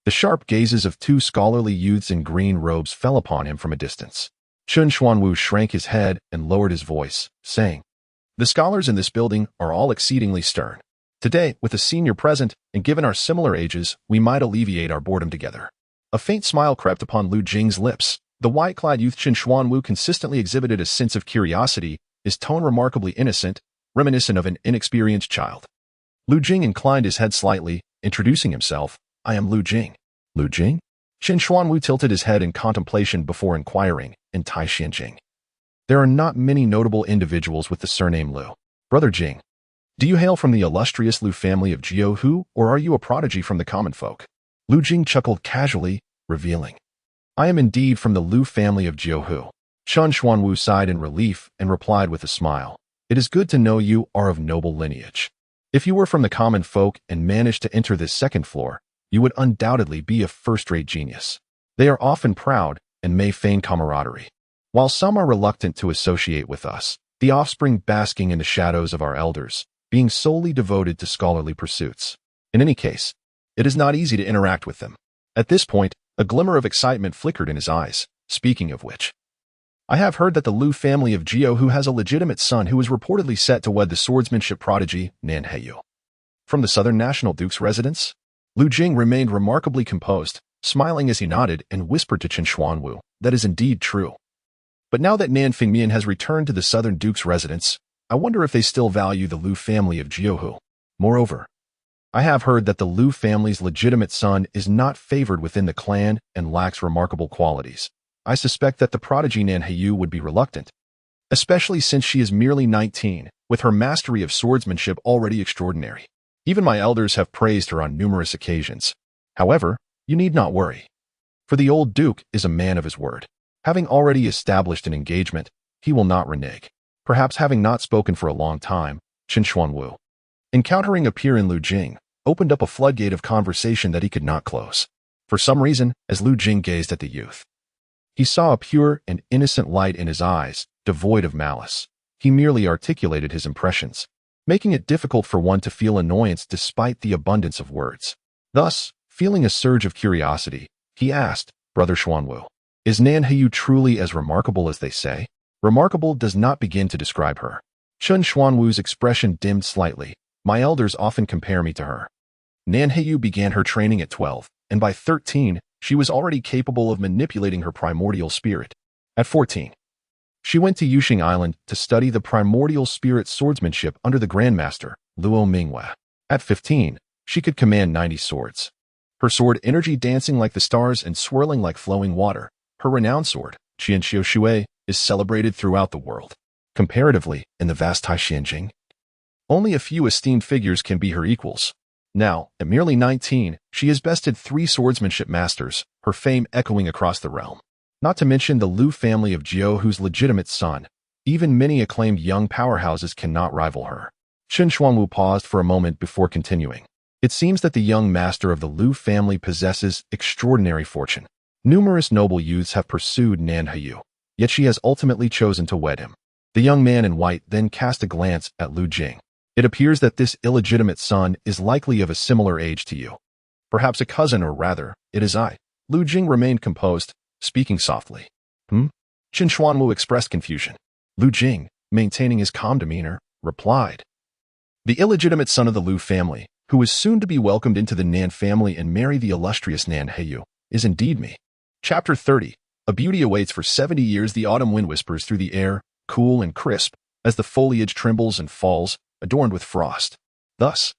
the sharp gazes of 2 scholarly youths in green robes fell upon him from a distance. Chen Xuanwu shrank his head and lowered his voice, saying, "The scholars in this building are all exceedingly stern. Today, with a senior present, and given our similar ages, we might alleviate our boredom together." A faint smile crept upon Lu Jing's lips. The white-clad youth Chen Xuanwu consistently exhibited a sense of curiosity, his tone remarkably innocent, reminiscent of an inexperienced child. Lu Jing inclined his head slightly, introducing himself. "I am Lu Jing." "Lu Jing?" Chen Xuanwu tilted his head in contemplation before inquiring, "In Tai Xianjing. There are not many notable individuals with the surname Lu. Brother Jing, do you hail from the illustrious Lu family of Jiuhu, or are you a prodigy from the common folk?" Lu Jing chuckled casually, revealing, "I am indeed from the Lu family of Jiuhu." Chen Xuanwu sighed in relief and replied with a smile, "It is good to know you are of noble lineage. If you were from the common folk and managed to enter this second floor, you would undoubtedly be a first-rate genius. They are often proud and may feign camaraderie. While some are reluctant to associate with us, the offspring basking in the shadows of our elders, being solely devoted to scholarly pursuits. In any case, it is not easy to interact with them. At this point, a glimmer of excitement flickered in his eyes. Speaking of which, I have heard that the Lu family of Jiao who has a legitimate son who is reportedly set to wed the swordsmanship prodigy Nan Heyu. From the Southern National Duke's residence, Lu Jing remained remarkably composed, smiling as he nodded and whispered to Chen Xuanwu, "That is indeed true. But now that Nan Fengmian has returned to the Southern Duke's residence, I wonder if they still value the Lu family of Jiaohu. Moreover, I have heard that the Lu family's legitimate son is not favored within the clan and lacks remarkable qualities. I suspect that the prodigy Nan Heyu would be reluctant, especially since she is merely 19, with her mastery of swordsmanship already extraordinary. Even my elders have praised her on numerous occasions. However, you need not worry, for the old duke is a man of his word. Having already established an engagement, he will not renege." Perhaps having not spoken for a long time, Chen Xuanwu, encountering a peer in Lu Jing, opened up a floodgate of conversation that he could not close. For some reason, as Lu Jing gazed at the youth, he saw a pure and innocent light in his eyes, devoid of malice. He merely articulated his impressions, making it difficult for one to feel annoyance despite the abundance of words. Thus, feeling a surge of curiosity, he asked, "Brother Xuanwu, is Nan Heyu truly as remarkable as they say?" Remarkable does not begin to describe her. Chen Xuanwu's expression dimmed slightly. "My elders often compare me to her. Nan Heyu began her training at 12, and by 13, she was already capable of manipulating her primordial spirit. At 14, she went to Yuxing Island to study the primordial spirit swordsmanship under the Grandmaster, Luo Minghua. At 15, she could command 90 swords. Her sword energy dancing like the stars and swirling like flowing water. Her renowned sword, Qianxiu Shui, is celebrated throughout the world. Comparatively, in the vast Taixinjing, only a few esteemed figures can be her equals. Now, at merely 19, she has bested 3 swordsmanship masters, her fame echoing across the realm. Not to mention the Lu family of Jiao whose legitimate son. Even many acclaimed young powerhouses cannot rival her." Chen Xuanwu paused for a moment before continuing. "It seems that the young master of the Lu family possesses extraordinary fortune. Numerous noble youths have pursued Nan Heyu, yet she has ultimately chosen to wed him." The young man in white then cast a glance at Lu Jing. "It appears that this illegitimate son is likely of a similar age to you. Perhaps a cousin, or rather, it is I." Lu Jing remained composed, speaking softly. Chen Xuanwu expressed confusion. Lu Jing, maintaining his calm demeanor, replied, "The illegitimate son of the Lu family, who is soon to be welcomed into the Nan family and marry the illustrious Nan Heyu, is indeed me." Chapter 30. A beauty awaits for 70 years. The autumn wind whispers through the air, cool and crisp, as the foliage trembles and falls, adorned with frost. Thus,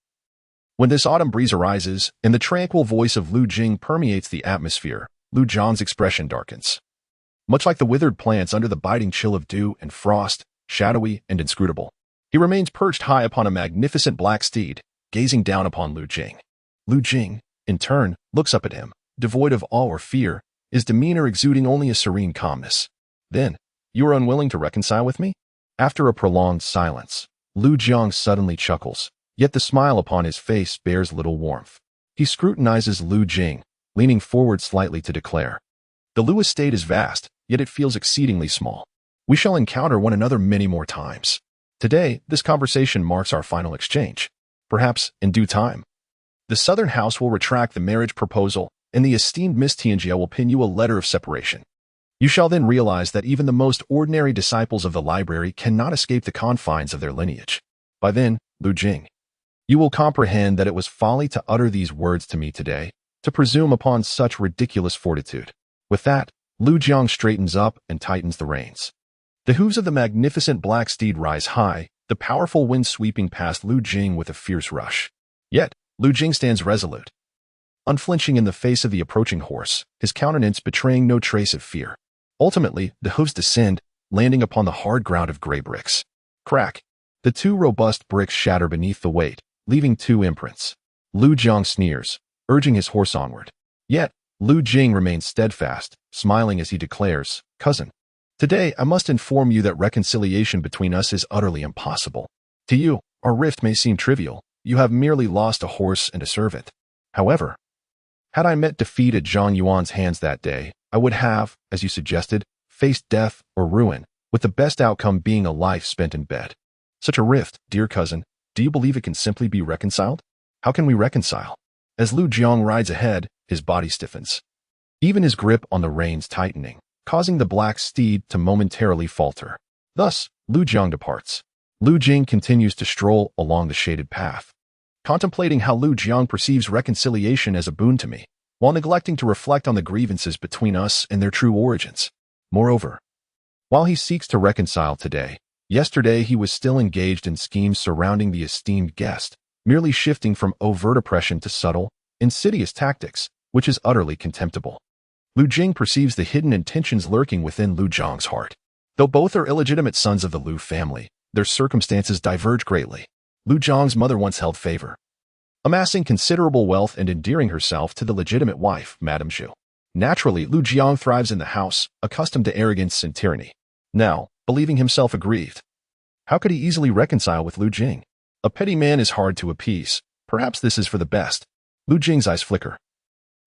when this autumn breeze arises and the tranquil voice of Lu Jing permeates the atmosphere, Lu Zhang's expression darkens. Much like the withered plants under the biting chill of dew and frost, shadowy and inscrutable, he remains perched high upon a magnificent black steed, gazing down upon Lu Jing. Lu Jing, in turn, looks up at him, devoid of awe or fear, his demeanor exuding only a serene calmness. "Then, you are unwilling to reconcile with me?" After a prolonged silence, Lu Jiang suddenly chuckles, yet the smile upon his face bears little warmth. He scrutinizes Lu Jing, leaning forward slightly to declare, "The Lu estate is vast, yet it feels exceedingly small. We shall encounter one another many more times. Today, this conversation marks our final exchange. Perhaps, in due time, the Southern House will retract the marriage proposal, and the esteemed Miss Tianjia will pin you a letter of separation. You shall then realize that even the most ordinary disciples of the library cannot escape the confines of their lineage. By then, Lu Jing, you will comprehend that it was folly to utter these words to me today, to presume upon such ridiculous fortitude." With that, Lu Jiang straightens up and tightens the reins. The hooves of the magnificent black steed rise high, the powerful wind sweeping past Lu Jing with a fierce rush. Yet, Lu Jing stands resolute, unflinching in the face of the approaching horse, his countenance betraying no trace of fear. Ultimately, the hooves descend, landing upon the hard ground of gray bricks. Crack! The 2 robust bricks shatter beneath the weight, leaving 2 imprints. Lu Jiang sneers, urging his horse onward. Yet, Lu Jing remains steadfast, smiling as he declares, "Cousin, today I must inform you that reconciliation between us is utterly impossible. To you, our rift may seem trivial. You have merely lost a horse and a servant. However, had I met defeat at Zhang Yuan's hands that day, I would have, as you suggested, faced death or ruin, with the best outcome being a life spent in bed. Such a rift, dear cousin, do you believe it can simply be reconciled? How can we reconcile? As Lu Jing rides ahead, his body stiffens. Even his grip on the reins tightening, causing the black steed to momentarily falter. Thus, Lu Jing departs. Lu Jing continues to stroll along the shaded path, contemplating how Lu Jing perceives reconciliation as a boon to me, while neglecting to reflect on the grievances between us and their true origins. Moreover, while he seeks to reconcile today, yesterday he was still engaged in schemes surrounding the esteemed guest, merely shifting from overt oppression to subtle, insidious tactics, which is utterly contemptible. Lu Jing perceives the hidden intentions lurking within Lu Jing's heart. Though both are illegitimate sons of the Lu family, their circumstances diverge greatly. Lu Jing's mother once held favor, amassing considerable wealth and endearing herself to the legitimate wife, Madame Zhu. Naturally, Lu Jing thrives in the house, accustomed to arrogance and tyranny. Now, believing himself aggrieved, how could he easily reconcile with Lu Jing? A petty man is hard to appease. Perhaps this is for the best. Lu Jing's eyes flicker,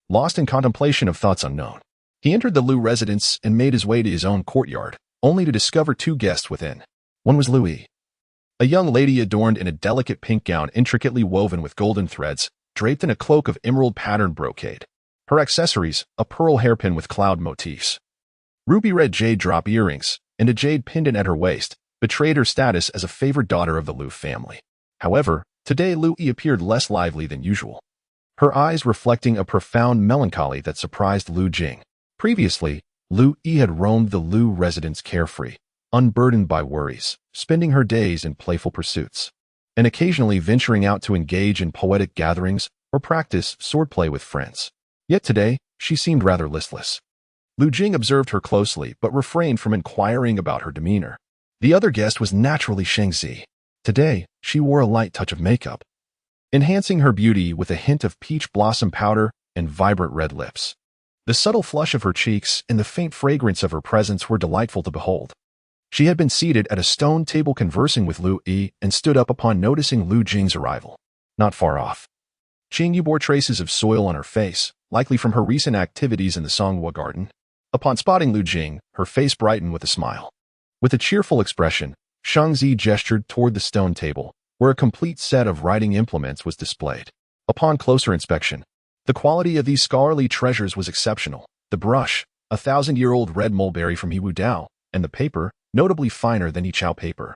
lost in contemplation of thoughts unknown. He entered the Lu residence and made his way to his own courtyard, only to discover two guests within. One was Lu Yi, a young lady adorned in a delicate pink gown intricately woven with golden threads, draped in a cloak of emerald-patterned brocade. Her accessories, a pearl hairpin with cloud motifs, ruby-red jade drop earrings, and a jade pendant at her waist, betrayed her status as a favored daughter of the Lu family. However, today Lu Yi appeared less lively than usual, her eyes reflecting a profound melancholy that surprised Lu Jing. Previously, Lu Yi had roamed the Lu residence carefree, unburdened by worries, spending her days in playful pursuits, and occasionally venturing out to engage in poetic gatherings or practice swordplay with friends. Yet today, she seemed rather listless. Lu Jing observed her closely but refrained from inquiring about her demeanor. The other guest was naturally Shengzi. Today, she wore a light touch of makeup, enhancing her beauty with a hint of peach blossom powder and vibrant red lips. The subtle flush of her cheeks and the faint fragrance of her presence were delightful to behold. She had been seated at a stone table conversing with Lu Yi and stood up upon noticing Lu Jing's arrival. Not far off, Qingyu bore traces of soil on her face, likely from her recent activities in the Songhua garden. Upon spotting Lu Jing, her face brightened with a smile. With a cheerful expression, Shangzi gestured toward the stone table, where a complete set of writing implements was displayed. Upon closer inspection, the quality of these scholarly treasures was exceptional. The brush, a 1,000-year-old red mulberry from Yiwu Dao, and the paper, notably finer than Yichao paper,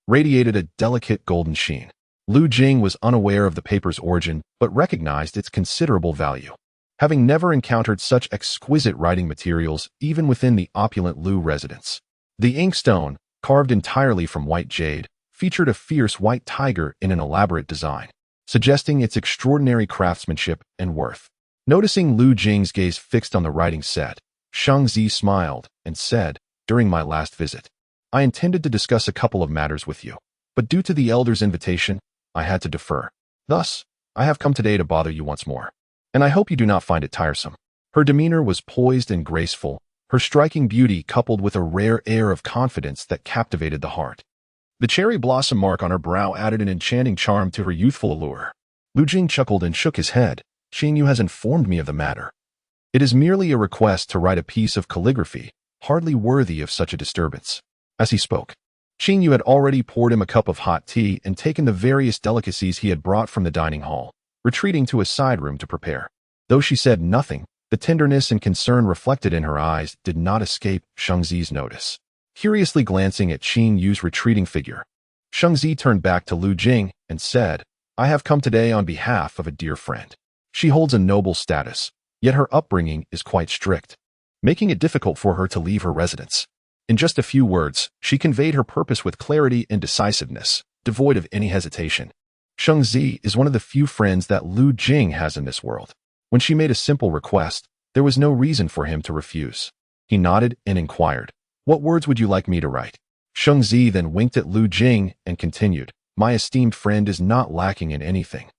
radiated a delicate golden sheen. Lu Jing was unaware of the paper's origin, but recognized its considerable value. Having never encountered such exquisite writing materials even within the opulent Lu residence. The inkstone, carved entirely from white jade, featured a fierce white tiger in an elaborate design, suggesting its extraordinary craftsmanship and worth. Noticing Lu Jing's gaze fixed on the writing set, Shangzi smiled and said, "During my last visit, I intended to discuss a couple of matters with you, but due to the elder's invitation, I had to defer. Thus, I have come today to bother you once more, and I hope you do not find it tiresome." Her demeanor was poised and graceful, her striking beauty coupled with a rare air of confidence that captivated the heart. The cherry blossom mark on her brow added an enchanting charm to her youthful allure. Lu Jing chuckled and shook his head. "Qingyu has informed me of the matter. It is merely a request to write a piece of calligraphy, hardly worthy of such a disturbance." As he spoke, Qingyu had already poured him a cup of hot tea and taken the various delicacies he had brought from the dining hall, retreating to a side room to prepare. Though she said nothing, the tenderness and concern reflected in her eyes did not escape Shangzi's notice. Curiously glancing at Qinyu's retreating figure, Shangzi turned back to Lu Jing and said, "I have come today on behalf of a dear friend. She holds a noble status, yet her upbringing is quite strict, making it difficult for her to leave her residence." In just a few words, she conveyed her purpose with clarity and decisiveness, devoid of any hesitation. Shangzi is one of the few friends that Lu Jing has in this world. When she made a simple request, there was no reason for him to refuse. He nodded and inquired, "What words would you like me to write?" Shangzi then winked at Lu Jing and continued, "My esteemed friend is not lacking in anything,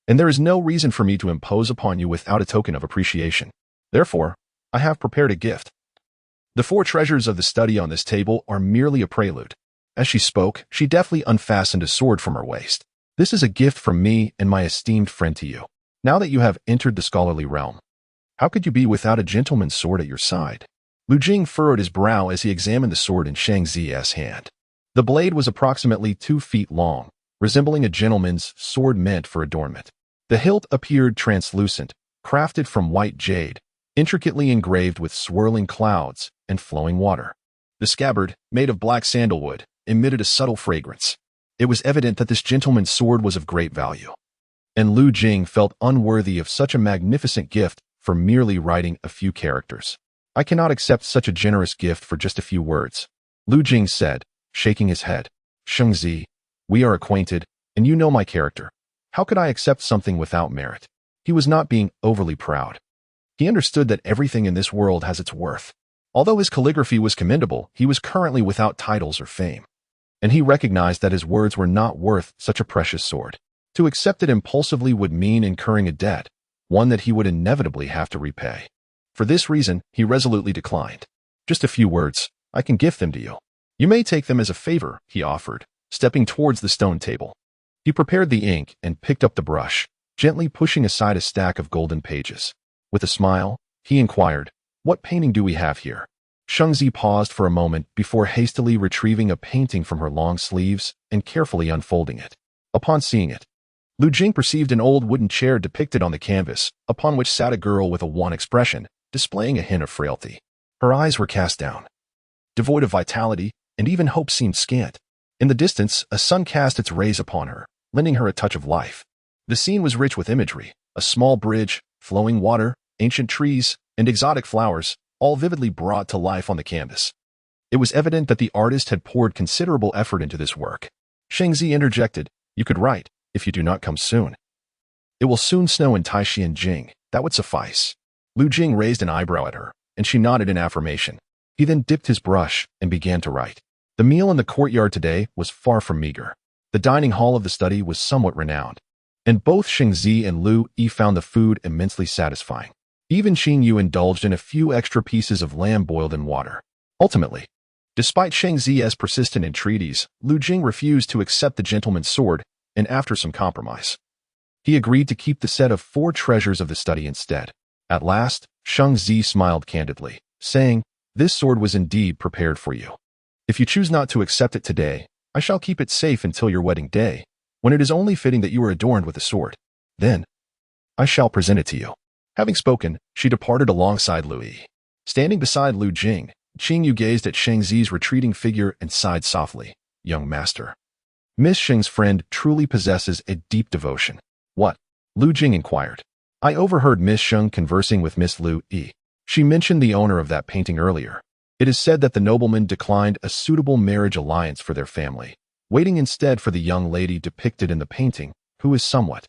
and there is no reason for me to impose upon you without a token of appreciation. Therefore, I have prepared a gift. The 4 treasures of the study on this table are merely a prelude." As she spoke, she deftly unfastened a sword from her waist. "This is a gift from me and my esteemed friend to you. Now that you have entered the scholarly realm, how could you be without a gentleman's sword at your side?" Lu Jing furrowed his brow as he examined the sword in Shang Zi's hand. The blade was approximately 2 feet long, resembling a gentleman's sword meant for adornment. The hilt appeared translucent, crafted from white jade, intricately engraved with swirling clouds and flowing water. The scabbard, made of black sandalwood, emitted a subtle fragrance. It was evident that this gentleman's sword was of great value, and Lu Jing felt unworthy of such a magnificent gift for merely writing a few characters. I cannot accept such a generous gift for just a few words, Lu Jing said, shaking his head. Shang Zi, we are acquainted, and you know my character. How could I accept something without merit? He was not being overly proud. He understood that everything in this world has its worth. Although his calligraphy was commendable, he was currently without titles or fame, and he recognized that his words were not worth such a precious sword. To accept it impulsively would mean incurring a debt, one that he would inevitably have to repay. For this reason, he resolutely declined. Just a few words, I can gift them to you. You may take them as a favor, he offered, stepping towards the stone table. He prepared the ink and picked up the brush, gently pushing aside a stack of golden pages. With a smile, he inquired, what painting do we have here? Shang Zi paused for a moment before hastily retrieving a painting from her long sleeves and carefully unfolding it. Upon seeing it, Lu Jing perceived an old wooden chair depicted on the canvas, upon which sat a girl with a wan expression, displaying a hint of frailty. Her eyes were cast down, devoid of vitality, and even hope seemed scant. In the distance, a sun cast its rays upon her, lending her a touch of life. The scene was rich with imagery, a small bridge, flowing water, ancient trees, and exotic flowers, all vividly brought to life on the canvas. It was evident that the artist had poured considerable effort into this work. Shang Zi interjected, you could write, if you do not come soon. It will soon snow in Taishan-Jing, that would suffice. Lu Jing raised an eyebrow at her, and she nodded in affirmation. He then dipped his brush and began to write. The meal in the courtyard today was far from meager. The dining hall of the study was somewhat renowned, and both Shang Zi and Lu Yi found the food immensely satisfying. Even Xing Yu indulged in a few extra pieces of lamb boiled in water. Ultimately, despite Shang Zi's persistent entreaties, Lu Jing refused to accept the gentleman's sword, and after some compromise, he agreed to keep the set of 4 treasures of the study instead. At last, Shang Zi smiled candidly, saying, this sword was indeed prepared for you. If you choose not to accept it today, I shall keep it safe until your wedding day, when it is only fitting that you are adorned with a sword. Then, I shall present it to you. Having spoken, she departed alongside Lu Yi. Standing beside Lu Jing, Xing Yu gazed at Shang Zi's retreating figure and sighed softly. Young master, Miss Sheng's friend truly possesses a deep devotion. What? Lu Jing inquired. I overheard Miss Sheng conversing with Miss Lu Yi. She mentioned the owner of that painting earlier. It is said that the nobleman declined a suitable marriage alliance for their family, waiting instead for the young lady depicted in the painting, who is somewhat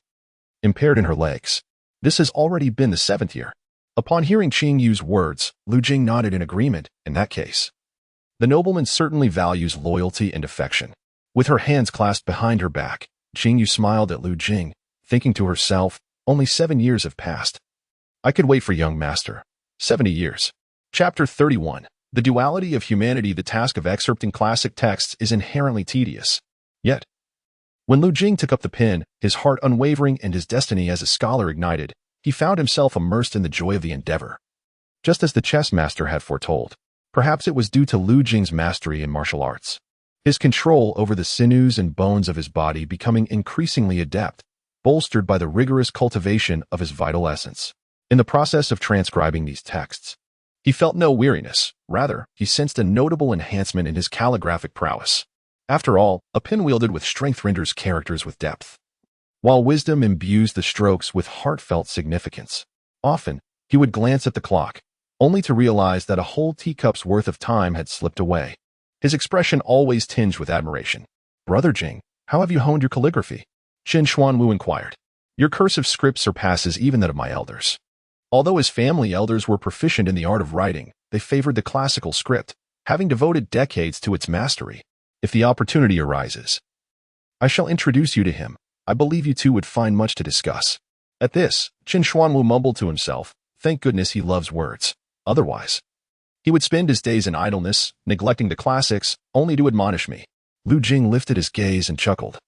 impaired in her legs. This has already been the 7th year. Upon hearing Xing Yu's words, Lu Jing nodded in agreement. In that case, the nobleman certainly values loyalty and affection. With her hands clasped behind her back, Xing Yu smiled at Lu Jing, thinking to herself, only 7 years have passed. I could wait for young master. 70 years. Chapter 31. The duality of humanity. The task of excerpting classic texts is inherently tedious. Yet, when Lu Jing took up the pen, his heart unwavering and his destiny as a scholar ignited, he found himself immersed in the joy of the endeavor. Just as the chess master had foretold, perhaps it was due to Lu Jing's mastery in martial arts, his control over the sinews and bones of his body becoming increasingly adept, bolstered by the rigorous cultivation of his vital essence. In the process of transcribing these texts, he felt no weariness. Rather, he sensed a notable enhancement in his calligraphic prowess. After all, a pen wielded with strength renders characters with depth, while wisdom imbues the strokes with heartfelt significance. Often, he would glance at the clock, only to realize that a whole teacup's worth of time had slipped away. His expression always tinged with admiration. Brother Jing, how have you honed your calligraphy? Chen Xuanwu inquired. Your cursive script surpasses even that of my elders. Although his family elders were proficient in the art of writing, they favored the classical script, having devoted decades to its mastery. If the opportunity arises, I shall introduce you to him. I believe you two would find much to discuss. At this, Chen Xuanwu mumbled to himself, thank goodness he loves words. Otherwise, he would spend his days in idleness, neglecting the classics, only to admonish me. Lu Jing lifted his gaze and chuckled.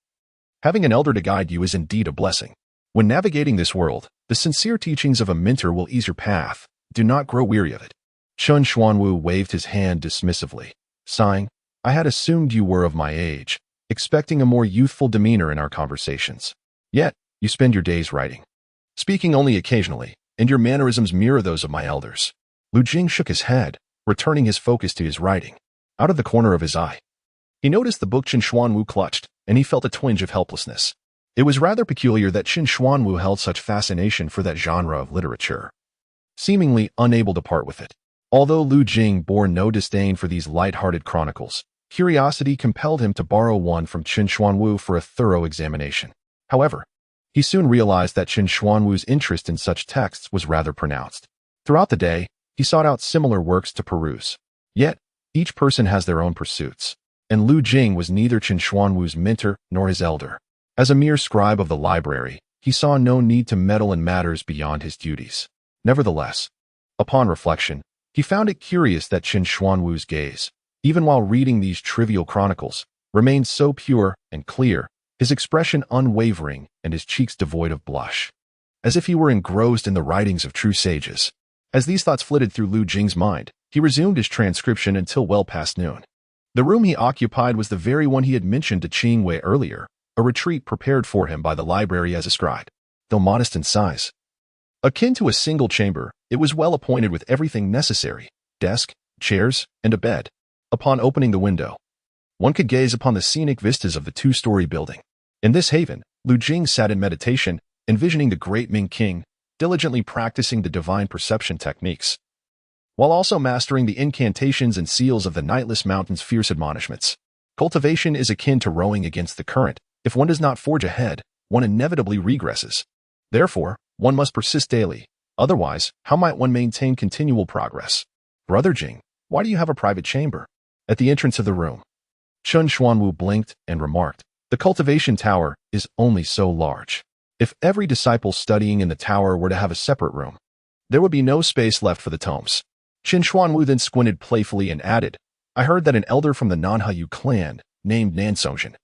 Having an elder to guide you is indeed a blessing. When navigating this world, the sincere teachings of a mentor will ease your path. Do not grow weary of it. Chun Xuanwu waved his hand dismissively, sighing, I had assumed you were of my age, expecting a more youthful demeanor in our conversations. Yet, you spend your days writing, speaking only occasionally, and your mannerisms mirror those of my elders. Lu Jing shook his head, returning his focus to his writing. Out of the corner of his eye, he noticed the book Qin Xuanwu clutched, and he felt a twinge of helplessness. It was rather peculiar that Qin Xuanwu held such fascination for that genre of literature, seemingly unable to part with it. Although Lu Jing bore no disdain for these light-hearted chronicles, curiosity compelled him to borrow one from Qin Xuanwu for a thorough examination. However, he soon realized that Qin Xuanwu's interest in such texts was rather pronounced. Throughout the day, he sought out similar works to peruse. Yet, each person has their own pursuits, and Lu Jing was neither Qin Xuanwu's mentor nor his elder. As a mere scribe of the library, he saw no need to meddle in matters beyond his duties. Nevertheless, upon reflection, he found it curious that Qin Xuanwu's gaze, even while reading these trivial chronicles, remained so pure and clear, his expression unwavering and his cheeks devoid of blush, as if he were engrossed in the writings of true sages. As these thoughts flitted through Lu Jing's mind, he resumed his transcription until well past noon. The room he occupied was the very one he had mentioned to Qing Wei earlier, a retreat prepared for him by the library as a scribe. Though modest in size, akin to a single chamber, it was well appointed with everything necessary, desk, chairs, and a bed. Upon opening the window, one could gaze upon the scenic vistas of the two-story building. In this haven, Lu Jing sat in meditation, envisioning the great Ming king, diligently practicing the divine perception techniques, while also mastering the incantations and seals of the Nightless Mountain's fierce admonishments. Cultivation is akin to rowing against the current. If one does not forge ahead, one inevitably regresses. Therefore, one must persist daily. Otherwise, how might one maintain continual progress? Brother Jing, why do you have a private chamber? At the entrance of the room, Chun Xuanwu blinked and remarked, the cultivation tower is only so large. If every disciple studying in the tower were to have a separate room, there would be no space left for the tomes. Qin Xuanwu then squinted playfully and added, I heard that an elder from the Nanhayu clan, named Nansongjin,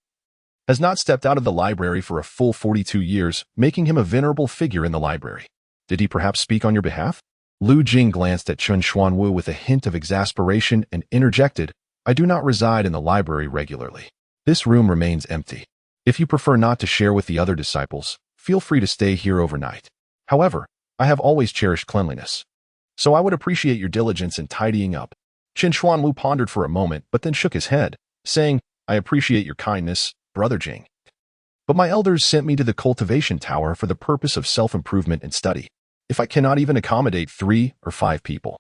has not stepped out of the library for a full 42 years, making him a venerable figure in the library. Did he perhaps speak on your behalf? Lu Jing glanced at Qin Xuanwu with a hint of exasperation and interjected, I do not reside in the library regularly. This room remains empty. If you prefer not to share with the other disciples, feel free to stay here overnight. However, I have always cherished cleanliness, so I would appreciate your diligence in tidying up. Qin Xuanwu pondered for a moment, but then shook his head, saying, I appreciate your kindness, Brother Jing, but my elders sent me to the cultivation tower for the purpose of self-improvement and study. If I cannot even accommodate 3 or 5 people,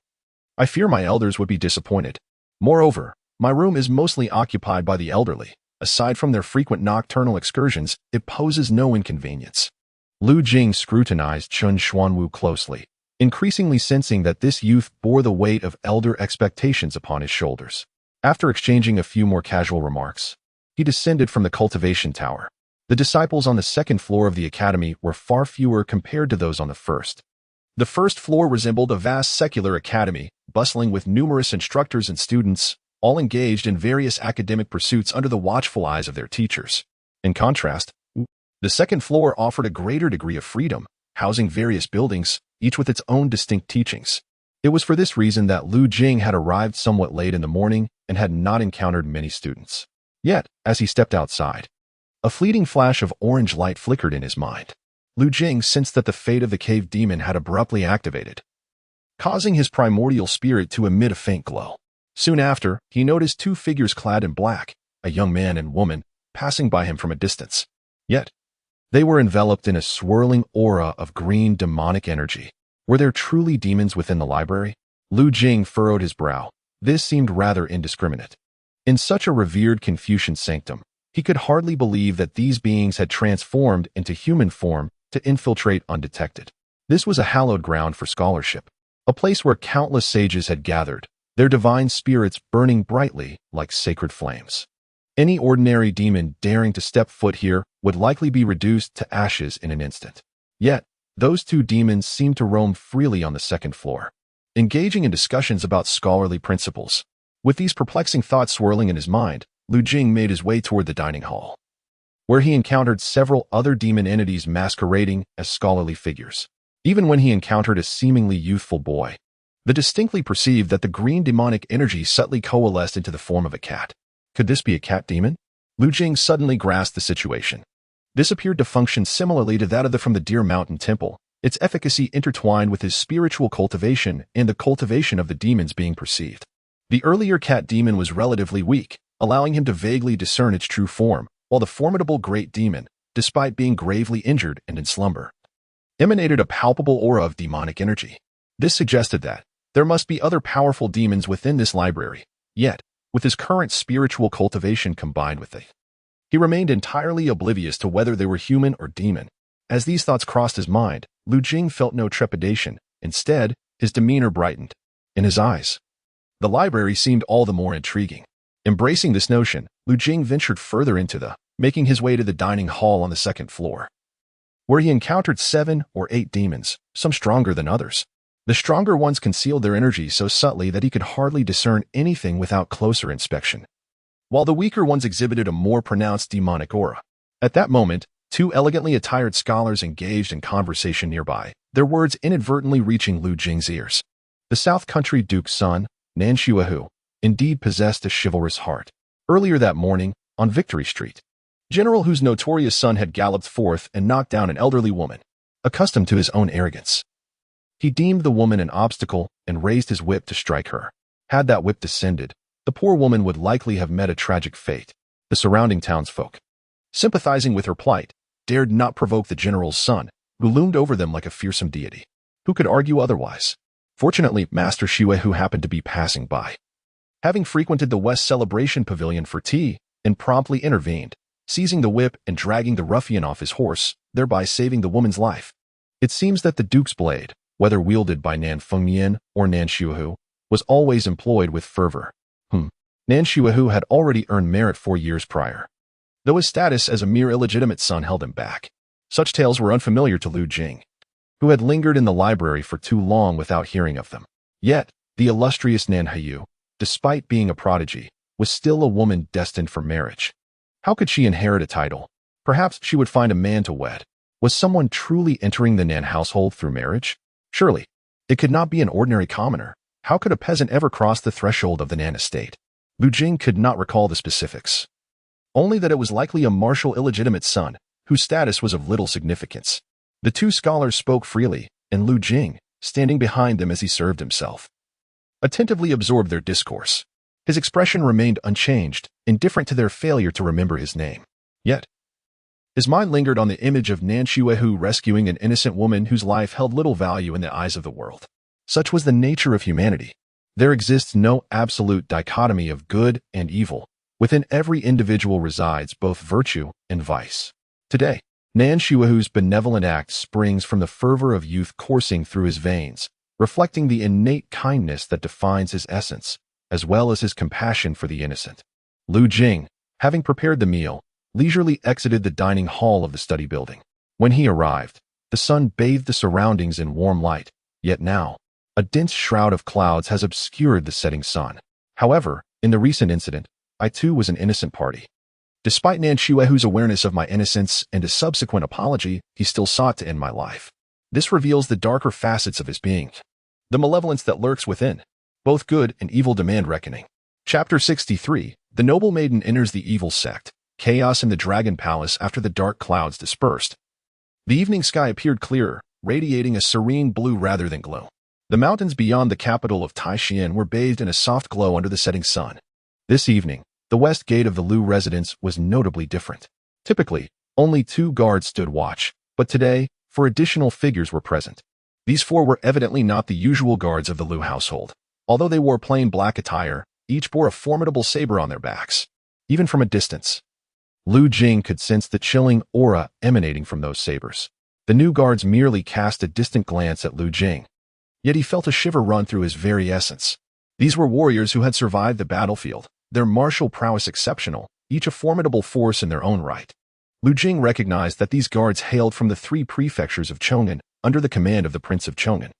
I fear my elders would be disappointed. Moreover, my room is mostly occupied by the elderly. Aside from their frequent nocturnal excursions, it poses no inconvenience. Lu Jing scrutinized Qin Xuanwu closely, increasingly sensing that this youth bore the weight of elder expectations upon his shoulders. After exchanging a few more casual remarks, he descended from the cultivation tower. The disciples on the second floor of the academy were far fewer compared to those on the first. The first floor resembled a vast secular academy, bustling with numerous instructors and students, all engaged in various academic pursuits under the watchful eyes of their teachers. In contrast, the second floor offered a greater degree of freedom, housing various buildings, each with its own distinct teachings. It was for this reason that Lu Jing had arrived somewhat late in the morning and had not encountered many students. Yet, as he stepped outside, a fleeting flash of orange light flickered in his mind. Lu Jing sensed that the fate of the cave demon had abruptly activated, causing his primordial spirit to emit a faint glow. Soon after, he noticed 2 figures clad in black, a young man and woman, passing by him from a distance. Yet, they were enveloped in a swirling aura of green demonic energy. Were there truly demons within the library? Lu Jing furrowed his brow. This seemed rather indiscriminate. In such a revered Confucian sanctum, he could hardly believe that these beings had transformed into human form to infiltrate undetected. This was a hallowed ground for scholarship, a place where countless sages had gathered, their divine spirits burning brightly like sacred flames. Any ordinary demon daring to step foot here would likely be reduced to ashes in an instant. Yet, those 2 demons seemed to roam freely on the second floor, engaging in discussions about scholarly principles. With these perplexing thoughts swirling in his mind, Lu Jing made his way toward the dining hall, where he encountered several other demon entities masquerading as scholarly figures. Even when he encountered a seemingly youthful boy, They distinctly perceived that the green demonic energy subtly coalesced into the form of a cat. Could this be a cat demon? Lu Jing suddenly grasped the situation. This appeared to function similarly to that of from the Deer Mountain Temple, its efficacy intertwined with his spiritual cultivation and the cultivation of the demons being perceived. The earlier cat demon was relatively weak, allowing him to vaguely discern its true form, while the formidable great demon, despite being gravely injured and in slumber, emanated a palpable aura of demonic energy. This suggested that there must be other powerful demons within this library, yet, with his current spiritual cultivation combined with it, he remained entirely oblivious to whether they were human or demon. As these thoughts crossed his mind, Lu Jing felt no trepidation. Instead, his demeanor brightened. In his eyes, the library seemed all the more intriguing. Embracing this notion, Lu Jing ventured further into making his way to the dining hall on the second floor, where he encountered 7 or 8 demons, some stronger than others. The stronger ones concealed their energy so subtly that he could hardly discern anything without closer inspection, while the weaker ones exhibited a more pronounced demonic aura. At that moment, 2 elegantly attired scholars engaged in conversation nearby, their words inadvertently reaching Lu Jing's ears. The South Country Duke's son, Nan Shuahu, indeed possessed a chivalrous heart. Earlier that morning, on Victory Street, General Hu's notorious son had galloped forth and knocked down an elderly woman, accustomed to his own arrogance. He deemed the woman an obstacle and raised his whip to strike her. Had that whip descended, the poor woman would likely have met a tragic fate. The surrounding townsfolk, sympathizing with her plight, dared not provoke the general's son, who loomed over them like a fearsome deity. Who could argue otherwise? Fortunately, Master Shuehu happened to be passing by, having frequented the West Celebration Pavilion for tea, and promptly intervened, seizing the whip and dragging the ruffian off his horse, thereby saving the woman's life. It seems that the Duke's blade, whether wielded by Nan Fengmian or Nan Shuehu, was always employed with fervor. Nan Shuehu had already earned merit 4 years prior, though his status as a mere illegitimate son held him back. Such tales were unfamiliar to Lu Jing, who had lingered in the library for too long without hearing of them. Yet, the illustrious Nan Hayu, despite being a prodigy, was still a woman destined for marriage. How could she inherit a title? Perhaps she would find a man to wed. Was someone truly entering the Nan household through marriage? Surely, it could not be an ordinary commoner. How could a peasant ever cross the threshold of the Nan estate? Lu Jing could not recall the specifics, only that it was likely a martial illegitimate son, whose status was of little significance. The 2 scholars spoke freely, and Lu Jing, standing behind them as he served himself, attentively absorbed their discourse. His expression remained unchanged, indifferent to their failure to remember his name. Yet, his mind lingered on the image of Nan Shuehu rescuing an innocent woman whose life held little value in the eyes of the world. Such was the nature of humanity. There exists no absolute dichotomy of good and evil. Within every individual resides both virtue and vice. Today, Nan Shuehu's benevolent act springs from the fervor of youth coursing through his veins, reflecting the innate kindness that defines his essence, as well as his compassion for the innocent. Lu Jing, having prepared the meal, leisurely exited the dining hall of the study building. When he arrived, the sun bathed the surroundings in warm light, yet now, a dense shroud of clouds has obscured the setting sun. However, in the recent incident, I too was an innocent party. Despite Nan Shuehu's awareness of my innocence and a subsequent apology, he still sought to end my life. This reveals the darker facets of his being, the malevolence that lurks within. Both good and evil demand reckoning. Chapter 63, The Noble Maiden Enters the Evil Sect. Chaos in the Dragon Palace after the dark clouds dispersed. The evening sky appeared clearer, radiating a serene blue rather than gloom. The mountains beyond the capital of Taishan were bathed in a soft glow under the setting sun. This evening, the west gate of the Lu residence was notably different. Typically, only 2 guards stood watch, but today, 4 additional figures were present. These 4 were evidently not the usual guards of the Lu household. Although they wore plain black attire, each bore a formidable saber on their backs. Even from a distance, Lu Jing could sense the chilling aura emanating from those sabers. The new guards merely cast a distant glance at Lu Jing, yet he felt a shiver run through his very essence. These were warriors who had survived the battlefield, their martial prowess exceptional, each a formidable force in their own right. Lu Jing recognized that these guards hailed from the 3 prefectures of Chong'an under the command of the Prince of Chong'an.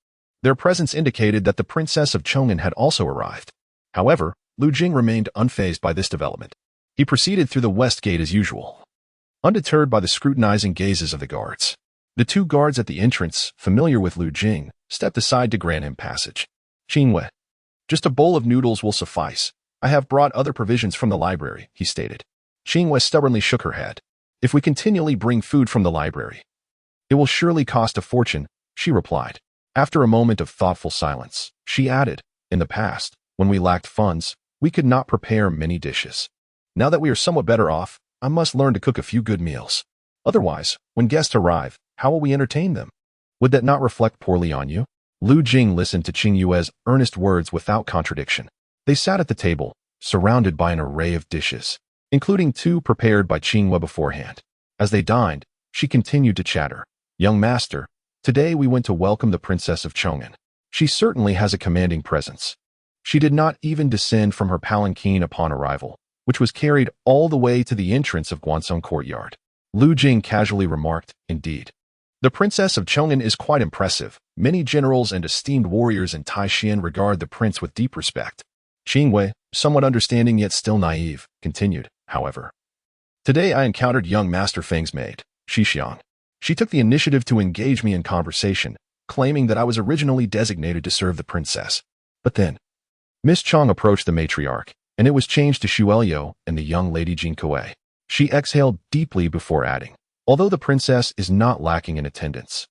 Their presence indicated that the Princess of Chong'an had also arrived. However, Lu Jing remained unfazed by this development. He proceeded through the west gate as usual, undeterred by the scrutinizing gazes of the guards. The 2 guards at the entrance, familiar with Lu Jing, stepped aside to grant him passage. Qingwei. Just a bowl of noodles will suffice. I have brought other provisions from the library, he stated. Qingwei stubbornly shook her head. If we continually bring food from the library, it will surely cost a fortune, she replied. After a moment of thoughtful silence, she added, in the past, when we lacked funds, we could not prepare many dishes. Now that we are somewhat better off, I must learn to cook a few good meals. Otherwise, when guests arrive, how will we entertain them? Would that not reflect poorly on you? Lu Jing listened to Qingyue's earnest words without contradiction. They sat at the table, surrounded by an array of dishes, including 2 prepared by Qingyue beforehand. As they dined, she continued to chatter. Young master, today we went to welcome the Princess of Chong'an. She certainly has a commanding presence. She did not even descend from her palanquin upon arrival, which was carried all the way to the entrance of Guansong Courtyard. Lu Jing casually remarked, indeed. The Princess of Chong'an is quite impressive. Many generals and esteemed warriors in Taishan regard the prince with deep respect. Qingwei, somewhat understanding yet still naive, continued, however. Today I encountered young Master Feng's maid, Shixiang. She took the initiative to engage me in conversation, claiming that I was originally designated to serve the princess. But then, Miss Chong approached the matriarch, and it was changed to Xuelio and the young lady Jing Kuei. She exhaled deeply before adding, although the princess is not lacking in attendance,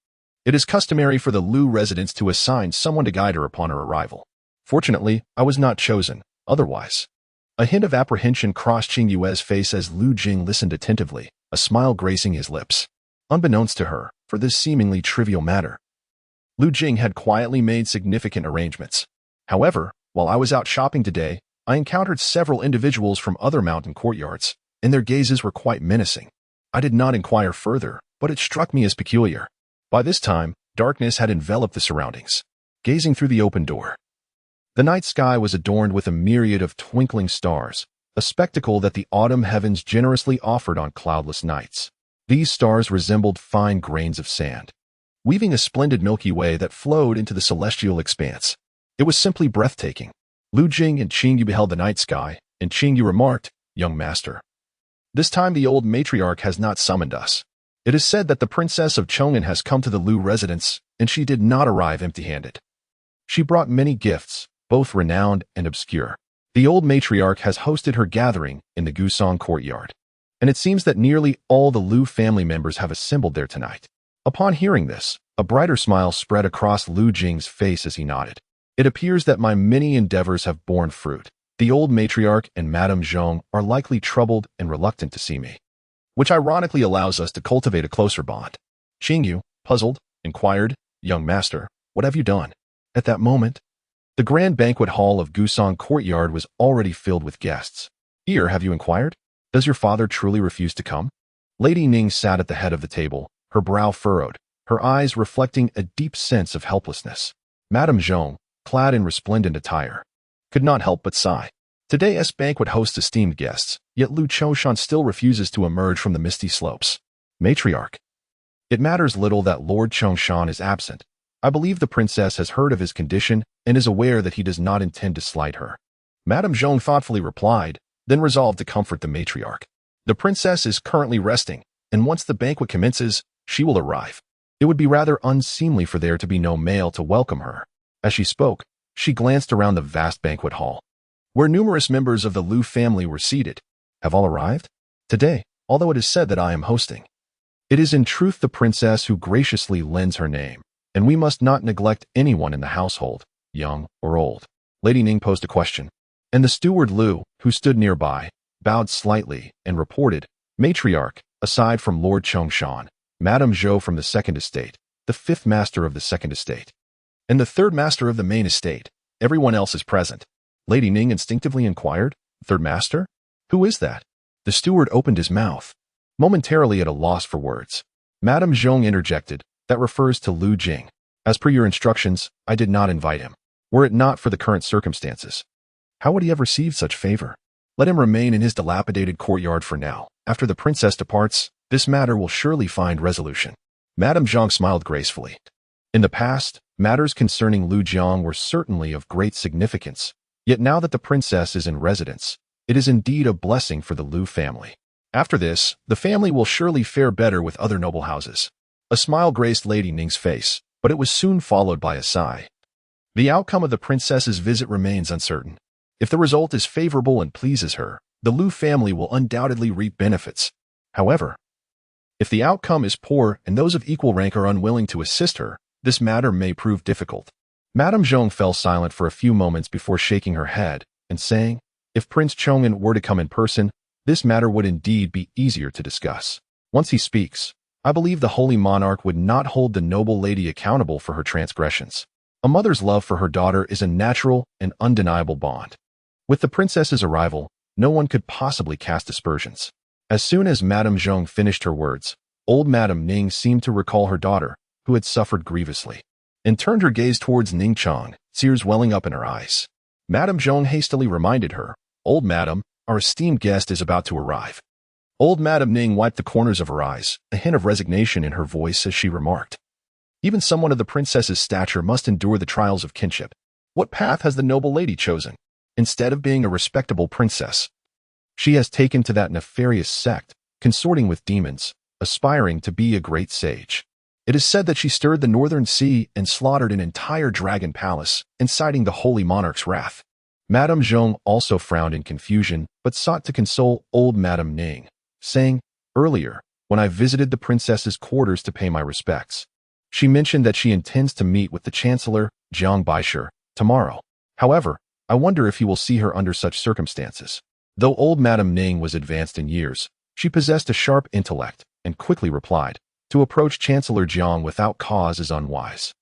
it is customary for the Lu residents to assign someone to guide her upon her arrival. Fortunately, I was not chosen, otherwise. A hint of apprehension crossed Qingyue's face as Lu Jing listened attentively, a smile gracing his lips. Unbeknownst to her, for this seemingly trivial matter, Lu Jing had quietly made significant arrangements. However, while I was out shopping today, I encountered several individuals from other mountain courtyards, and their gazes were quite menacing. I did not inquire further, but it struck me as peculiar. By this time, darkness had enveloped the surroundings. Gazing through the open door, the night sky was adorned with a myriad of twinkling stars, a spectacle that the autumn heavens generously offered on cloudless nights. These stars resembled fine grains of sand, weaving a splendid Milky Way that flowed into the celestial expanse. It was simply breathtaking. Lu Jing and Qingyu beheld the night sky, and Qingyu remarked, young master, this time the old matriarch has not summoned us. It is said that the Princess of Chong'an has come to the Lu residence, and she did not arrive empty-handed. She brought many gifts, both renowned and obscure. The old matriarch has hosted her gathering in the Gusong courtyard, and it seems that nearly all the Lu family members have assembled there tonight. Upon hearing this, a brighter smile spread across Lu Jing's face as he nodded. It appears that my many endeavors have borne fruit. The old matriarch and Madame Zhong are likely troubled and reluctant to see me, which ironically allows us to cultivate a closer bond. Qingyu, puzzled, inquired, young master, what have you done? At that moment, the grand banquet hall of Gusong Courtyard was already filled with guests. Here, have you inquired? Does your father truly refuse to come? Lady Ning sat at the head of the table, her brow furrowed, her eyes reflecting a deep sense of helplessness. Madame Zhong, clad in resplendent attire, could not help but sigh. Today's banquet hosts esteemed guests, yet Lu Choshan still refuses to emerge from the misty slopes. Matriarch. It matters little that Lord Chongshan is absent. I believe the princess has heard of his condition and is aware that he does not intend to slight her. Madame Zhong thoughtfully replied, then resolved to comfort the matriarch. The princess is currently resting, and once the banquet commences, she will arrive. It would be rather unseemly for there to be no male to welcome her. As she spoke, she glanced around the vast banquet hall, where numerous members of the Lu family were seated. Have all arrived? Today, although it is said that I am hosting, it is in truth the princess who graciously lends her name, and we must not neglect anyone in the household, young or old. Lady Ning posed a question, and the steward Lu, who stood nearby, bowed slightly and reported, Matriarch, aside from Lord Chongshan, Madame Zhou from the second estate, the fifth master of the second estate, and the third master of the main estate, everyone else is present. Lady Ning instinctively inquired, third master? Who is that? The steward opened his mouth, momentarily at a loss for words. Madame Zhong interjected, that refers to Lu Jing. As per your instructions, I did not invite him. Were it not for the current circumstances, how would he have received such favor? Let him remain in his dilapidated courtyard for now. After the princess departs, this matter will surely find resolution. Madame Zhong smiled gracefully. In the past, matters concerning Lu Jiang were certainly of great significance, yet now that the princess is in residence, it is indeed a blessing for the Lu family. After this, the family will surely fare better with other noble houses. A smile graced Lady Ning's face, but it was soon followed by a sigh. The outcome of the princess's visit remains uncertain. If the result is favorable and pleases her, the Lu family will undoubtedly reap benefits. However, if the outcome is poor and those of equal rank are unwilling to assist her, this matter may prove difficult. Madame Zhong fell silent for a few moments before shaking her head and saying, if Prince Chong'an were to come in person, this matter would indeed be easier to discuss. Once he speaks, I believe the Holy Monarch would not hold the noble lady accountable for her transgressions. A mother's love for her daughter is a natural and undeniable bond. With the princess's arrival, no one could possibly cast aspersions. As soon as Madame Zhong finished her words, old Madame Ning seemed to recall her daughter, who had suffered grievously, and turned her gaze towards Ning Chong, tears welling up in her eyes. Madame Zhong hastily reminded her, Old Madam, our esteemed guest is about to arrive. Old Madame Ning wiped the corners of her eyes, a hint of resignation in her voice as she remarked, even someone of the princess's stature must endure the trials of kinship. What path has the noble lady chosen? Instead of being a respectable princess, she has taken to that nefarious sect, consorting with demons, aspiring to be a great sage. It is said that she stirred the northern sea and slaughtered an entire dragon palace, inciting the holy monarch's wrath. Madame Zhong also frowned in confusion, but sought to console old Madame Ning, saying, earlier, when I visited the princess's quarters to pay my respects, she mentioned that she intends to meet with the Chancellor, Jiang Baisher, tomorrow. However, I wonder if he will see her under such circumstances. Though old Madame Ning was advanced in years, she possessed a sharp intellect and quickly replied, to approach Chancellor Jiang without cause is unwise.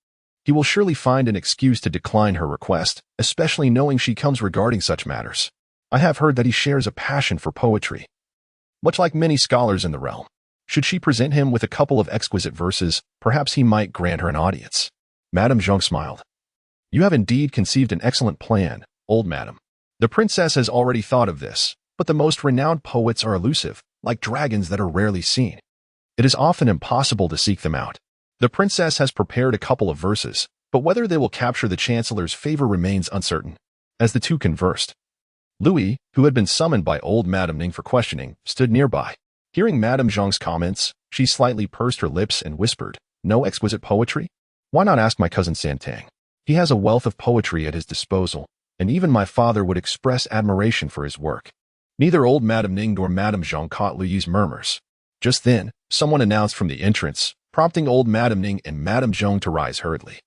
He will surely find an excuse to decline her request, especially knowing she comes regarding such matters. I have heard that he shares a passion for poetry, much like many scholars in the realm. Should she present him with a couple of exquisite verses, perhaps he might grant her an audience. Madame Zhong smiled. You have indeed conceived an excellent plan, old madam. The princess has already thought of this, but the most renowned poets are elusive, like dragons that are rarely seen. It is often impossible to seek them out. The princess has prepared a couple of verses, but whether they will capture the chancellor's favor remains uncertain. As the two conversed, Louis, who had been summoned by old Madame Ning for questioning, stood nearby. Hearing Madame Zhong's comments, she slightly pursed her lips and whispered, no exquisite poetry? Why not ask my cousin Santang? He has a wealth of poetry at his disposal, and even my father would express admiration for his work. Neither old Madame Ning nor Madame Zhong caught Lui's murmurs. Just then, someone announced from the entrance, prompting old Madame Ning and Madame Zhong to rise hurriedly.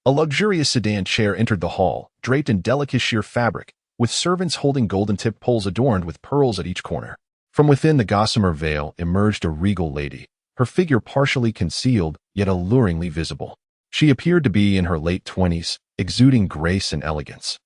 A luxurious sedan chair entered the hall, draped in delicate sheer fabric, with servants holding golden-tipped poles adorned with pearls at each corner. From within the gossamer veil emerged a regal lady, her figure partially concealed, yet alluringly visible. She appeared to be in her late 20s, exuding grace and elegance.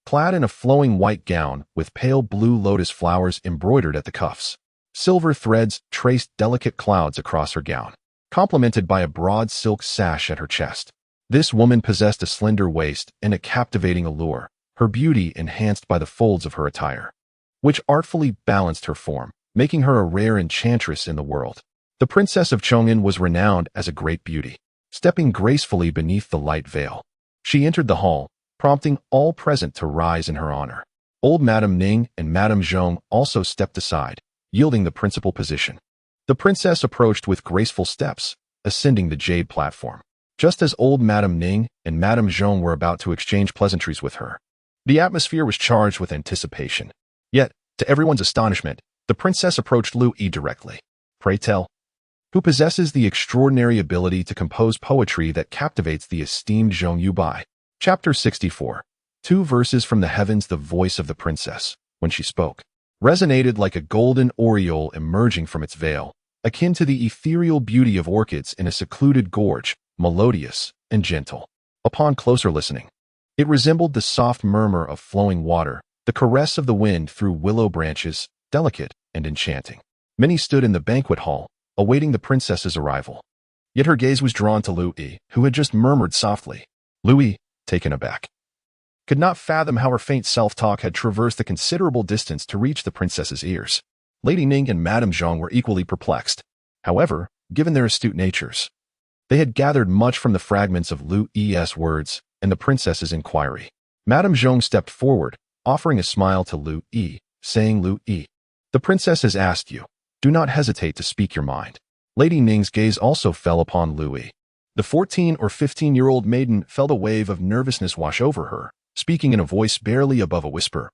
Clad in a flowing white gown with pale blue lotus flowers embroidered at the cuffs, silver threads traced delicate clouds across her gown, complemented by a broad silk sash at her chest. This woman possessed a slender waist and a captivating allure, her beauty enhanced by the folds of her attire, which artfully balanced her form, making her a rare enchantress in the world. The Princess of Chong'an was renowned as a great beauty. Stepping gracefully beneath the light veil, she entered the hall, prompting all present to rise in her honor. Old Madame Ning and Madame Zhong also stepped aside, yielding the principal position. The princess approached with graceful steps, ascending the jade platform. Just as old Madame Ning and Madame Zhong were about to exchange pleasantries with her, the atmosphere was charged with anticipation. Yet, to everyone's astonishment, the princess approached Lu Yi directly. Pray tell, who possesses the extraordinary ability to compose poetry that captivates the esteemed Zhong Yubai? Chapter 64. 2 verses from the heavens. The voice of the princess, when she spoke, resonated like a golden aureole emerging from its veil, akin to the ethereal beauty of orchids in a secluded gorge, melodious and gentle. Upon closer listening, it resembled the soft murmur of flowing water, the caress of the wind through willow branches, delicate and enchanting. Many stood in the banquet hall, awaiting the princess's arrival. Yet her gaze was drawn to Lu Yi, who had just murmured softly. Lu Yi, taken aback, could not fathom how her faint self-talk had traversed the considerable distance to reach the princess's ears. Lady Ning and Madame Zhong were equally perplexed. However, given their astute natures, they had gathered much from the fragments of Lu Yi's words and the princess's inquiry. Madame Zhong stepped forward, offering a smile to Lu Yi, saying, Lu Yi, the princess has asked you. Do not hesitate to speak your mind. Lady Ning's gaze also fell upon Lu Yi. The 14 or 15-year-old maiden felt a wave of nervousness wash over her, speaking in a voice barely above a whisper.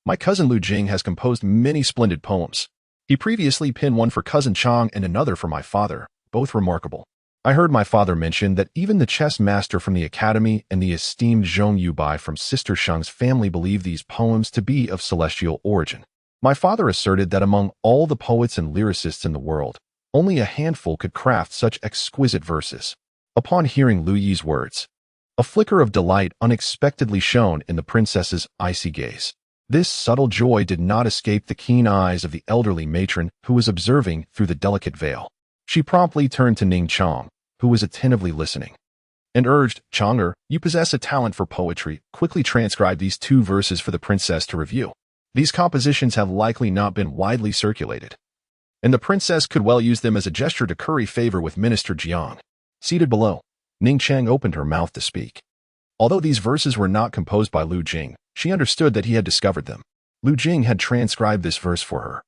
My cousin Lu Jing has composed many splendid poems. He previously penned one for cousin Chang and another for my father, both remarkable. I heard my father mention that even the chess master from the academy and the esteemed Zhong Yubai from Sister Sheng's family believe these poems to be of celestial origin. My father asserted that among all the poets and lyricists in the world, only a handful could craft such exquisite verses. Upon hearing Lu Yi's words, a flicker of delight unexpectedly shone in the princess's icy gaze. This subtle joy did not escape the keen eyes of the elderly matron who was observing through the delicate veil. She promptly turned to Ning Chang, who was attentively listening, and urged, "Chang'er, you possess a talent for poetry. Quickly transcribe these 2 verses for the princess to review. These compositions have likely not been widely circulated, and the princess could well use them as a gesture to curry favor with Minister Jiang." Seated below, Ning Chang opened her mouth to speak. Although these verses were not composed by Lu Jing, she understood that he had discovered them. Lu Jing had transcribed this verse for her,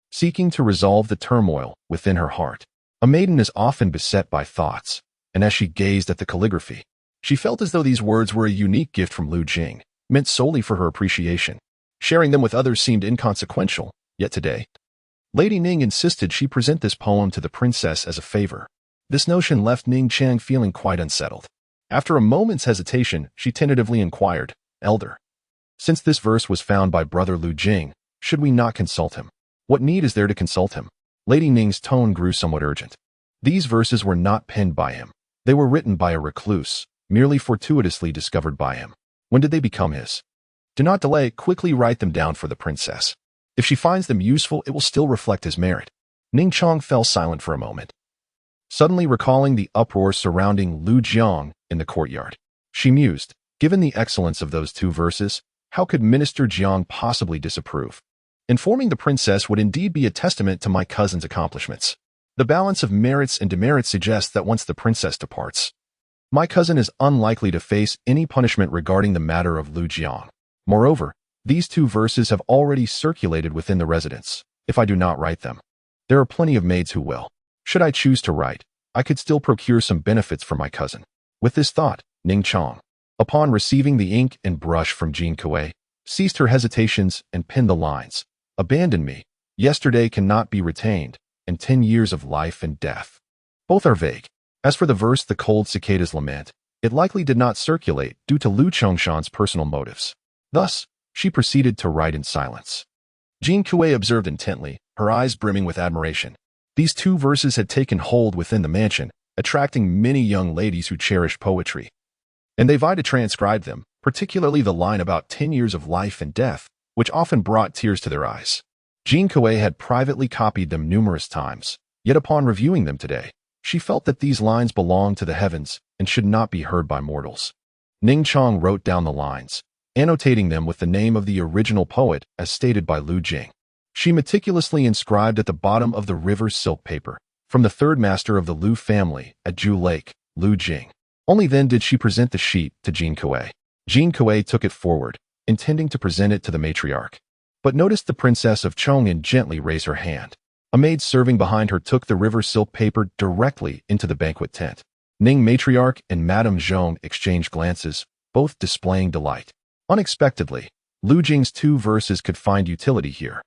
seeking to resolve the turmoil within her heart. A maiden is often beset by thoughts, and as she gazed at the calligraphy, she felt as though these words were a unique gift from Lu Jing, meant solely for her appreciation. Sharing them with others seemed inconsequential, yet today, Lady Ning insisted she present this poem to the princess as a favor. This notion left Ning Chang feeling quite unsettled. After a moment's hesitation, she tentatively inquired, "Elder, since this verse was found by brother Lu Jing, should we not consult him? What need is there to consult him?" Lady Ning's tone grew somewhat urgent. These verses were not penned by him. They were written by a recluse, merely fortuitously discovered by him. When did they become his? Do not delay, quickly write them down for the princess. If she finds them useful, it will still reflect his merit. Ning Chang fell silent for a moment, suddenly recalling the uproar surrounding Lu Jiang in the courtyard. She mused, given the excellence of those 2 verses, how could Minister Jiang possibly disapprove? Informing the princess would indeed be a testament to my cousin's accomplishments. The balance of merits and demerits suggests that once the princess departs, my cousin is unlikely to face any punishment regarding the matter of Lu Jiang. Moreover, these 2 verses have already circulated within the residence. If I do not write them, there are plenty of maids who will. Should I choose to write, I could still procure some benefits for my cousin. With this thought, Ning Chang, upon receiving the ink and brush from Jin Kuei, ceased her hesitations and penned the lines. "Abandon me, yesterday cannot be retained, and 10 years of life and death." Both are vague. As for the verse "The Cold Cicada's Lament," it likely did not circulate due to Lu Chongshan's personal motives. Thus, she proceeded to write in silence. Jin Kuei observed intently, her eyes brimming with admiration. These 2 verses had taken hold within the mansion, attracting many young ladies who cherished poetry, and they vied to transcribe them, particularly the line about 10 years of life and death, which often brought tears to their eyes. Jin Kuei had privately copied them numerous times, yet upon reviewing them today, she felt that these lines belonged to the heavens and should not be heard by mortals. Ning Chang wrote down the lines, annotating them with the name of the original poet as stated by Lu Jing. She meticulously inscribed at the bottom of the river's silk paper, "From the 3rd master of the Lu family at Ju Lake, Lu Jing." Only then did she present the sheet to Jin Kuei. Jin Kuei took it forward, intending to present it to the matriarch, but noticed the princess of Chong'an gently raise her hand. A maid serving behind her took the river silk paper directly into the banquet tent. Ning matriarch and Madame Zhong exchanged glances, both displaying delight. Unexpectedly, Lu Jing's 2 verses could find utility here.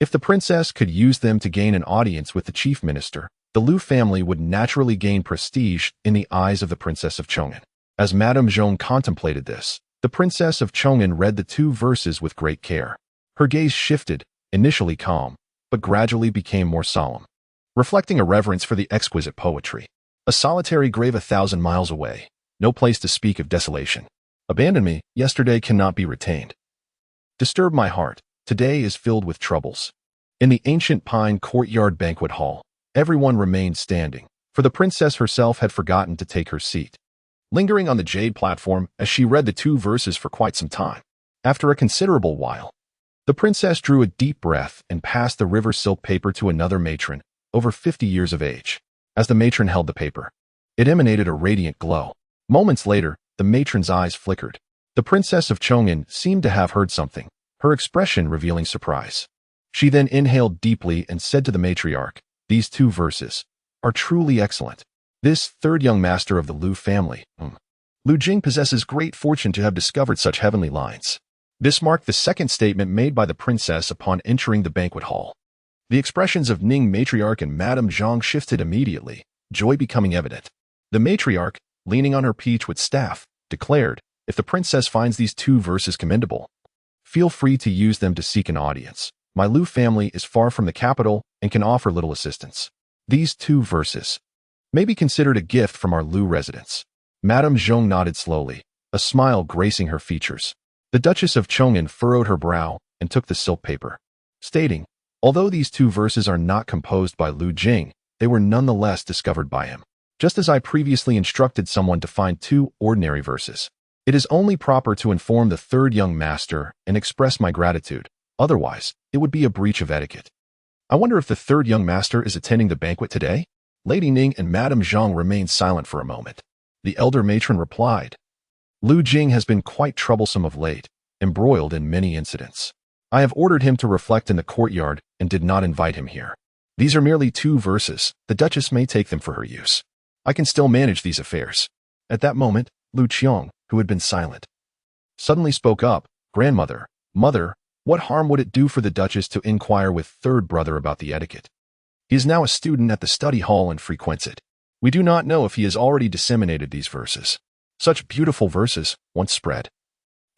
If the princess could use them to gain an audience with the chief minister, the Lu family would naturally gain prestige in the eyes of the princess of Chong'an. As Madame Zhong contemplated this, the princess of Chong'an read the 2 verses with great care. Her gaze shifted, initially calm, but gradually became more solemn, reflecting a reverence for the exquisite poetry. "A solitary grave 1,000 miles away, no place to speak of desolation. Abandon me, yesterday cannot be retained. Disturb my heart, today is filled with troubles." In the ancient pine courtyard banquet hall, everyone remained standing, for the princess herself had forgotten to take her seat, lingering on the jade platform as she read the 2 verses for quite some time. After a considerable while, the princess drew a deep breath and passed the river silk paper to another matron, over 50 years of age. As the matron held the paper, it emanated a radiant glow. Moments later, the matron's eyes flickered. The princess of Chong'an seemed to have heard something, her expression revealing surprise. She then inhaled deeply and said to the matriarch, "These 2 verses are truly excellent. This third young master of the Lu family, Lu Jing, possesses great fortune to have discovered such heavenly lines. This marked the second statement made by the princess upon entering the banquet hall. The expressions of Ning matriarch and Madame Zhang shifted immediately, joy becoming evident. The matriarch, leaning on her peach-wood staff, declared, "If the princess finds these 2 verses commendable, feel free to use them to seek an audience. My Lu family is far from the capital and can offer little assistance. These 2 verses may be considered a gift from our Lu residents." Madame Zhang nodded slowly, a smile gracing her features. The Duchess of Chong'an furrowed her brow and took the silk paper, stating, "Although these 2 verses are not composed by Lu Jing, they were nonetheless discovered by him. Just as I previously instructed someone to find 2 ordinary verses. It is only proper to inform the third young master and express my gratitude. Otherwise, it would be a breach of etiquette." "I wonder if the third young master is attending the banquet today?" Lady Ning and Madame Zhang remained silent for a moment. The elder matron replied, "Lu Jing has been quite troublesome of late, embroiled in many incidents. I have ordered him to reflect in the courtyard and did not invite him here. These are merely 2 verses. The Duchess may take them for her use. I can still manage these affairs." At that moment, Lu Qiong, who had been silent, suddenly spoke up, "Grandmother, mother, what harm would it do for the Duchess to inquire with third brother about the etiquette? He is now a student at the study hall and frequents it. We do not know if he has already disseminated these verses. Such beautiful verses, once spread,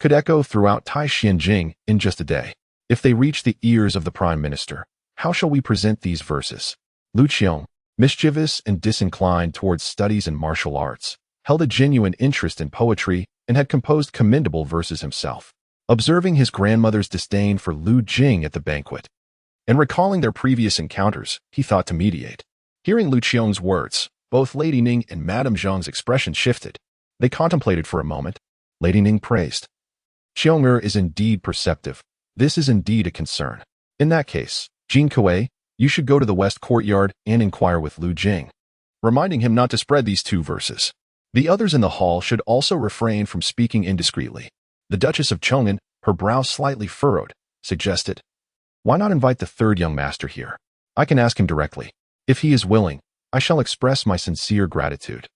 could echo throughout Taixinjing in just a day. If they reach the ears of the Prime Minister, how shall we present these verses?" Lu Qiong, mischievous and disinclined towards studies in martial arts, held a genuine interest in poetry and had composed commendable verses himself. Observing his grandmother's disdain for Lu Jing at the banquet, and recalling their previous encounters, he thought to mediate. Hearing Lu Qiong's words, both Lady Ning and Madame Zhang's expression shifted. They contemplated for a moment. Lady Ning praised. "Qiong'er is indeed perceptive. This is indeed a concern. In that case, Jin Kuei, you should go to the west courtyard and inquire with Lu Jing, reminding him not to spread these 2 verses. The others in the hall should also refrain from speaking indiscreetly." The Duchess of Chong'an, her brow slightly furrowed, suggested, "Why not invite the third young master here? I can ask him directly. If he is willing, I shall express my sincere gratitude.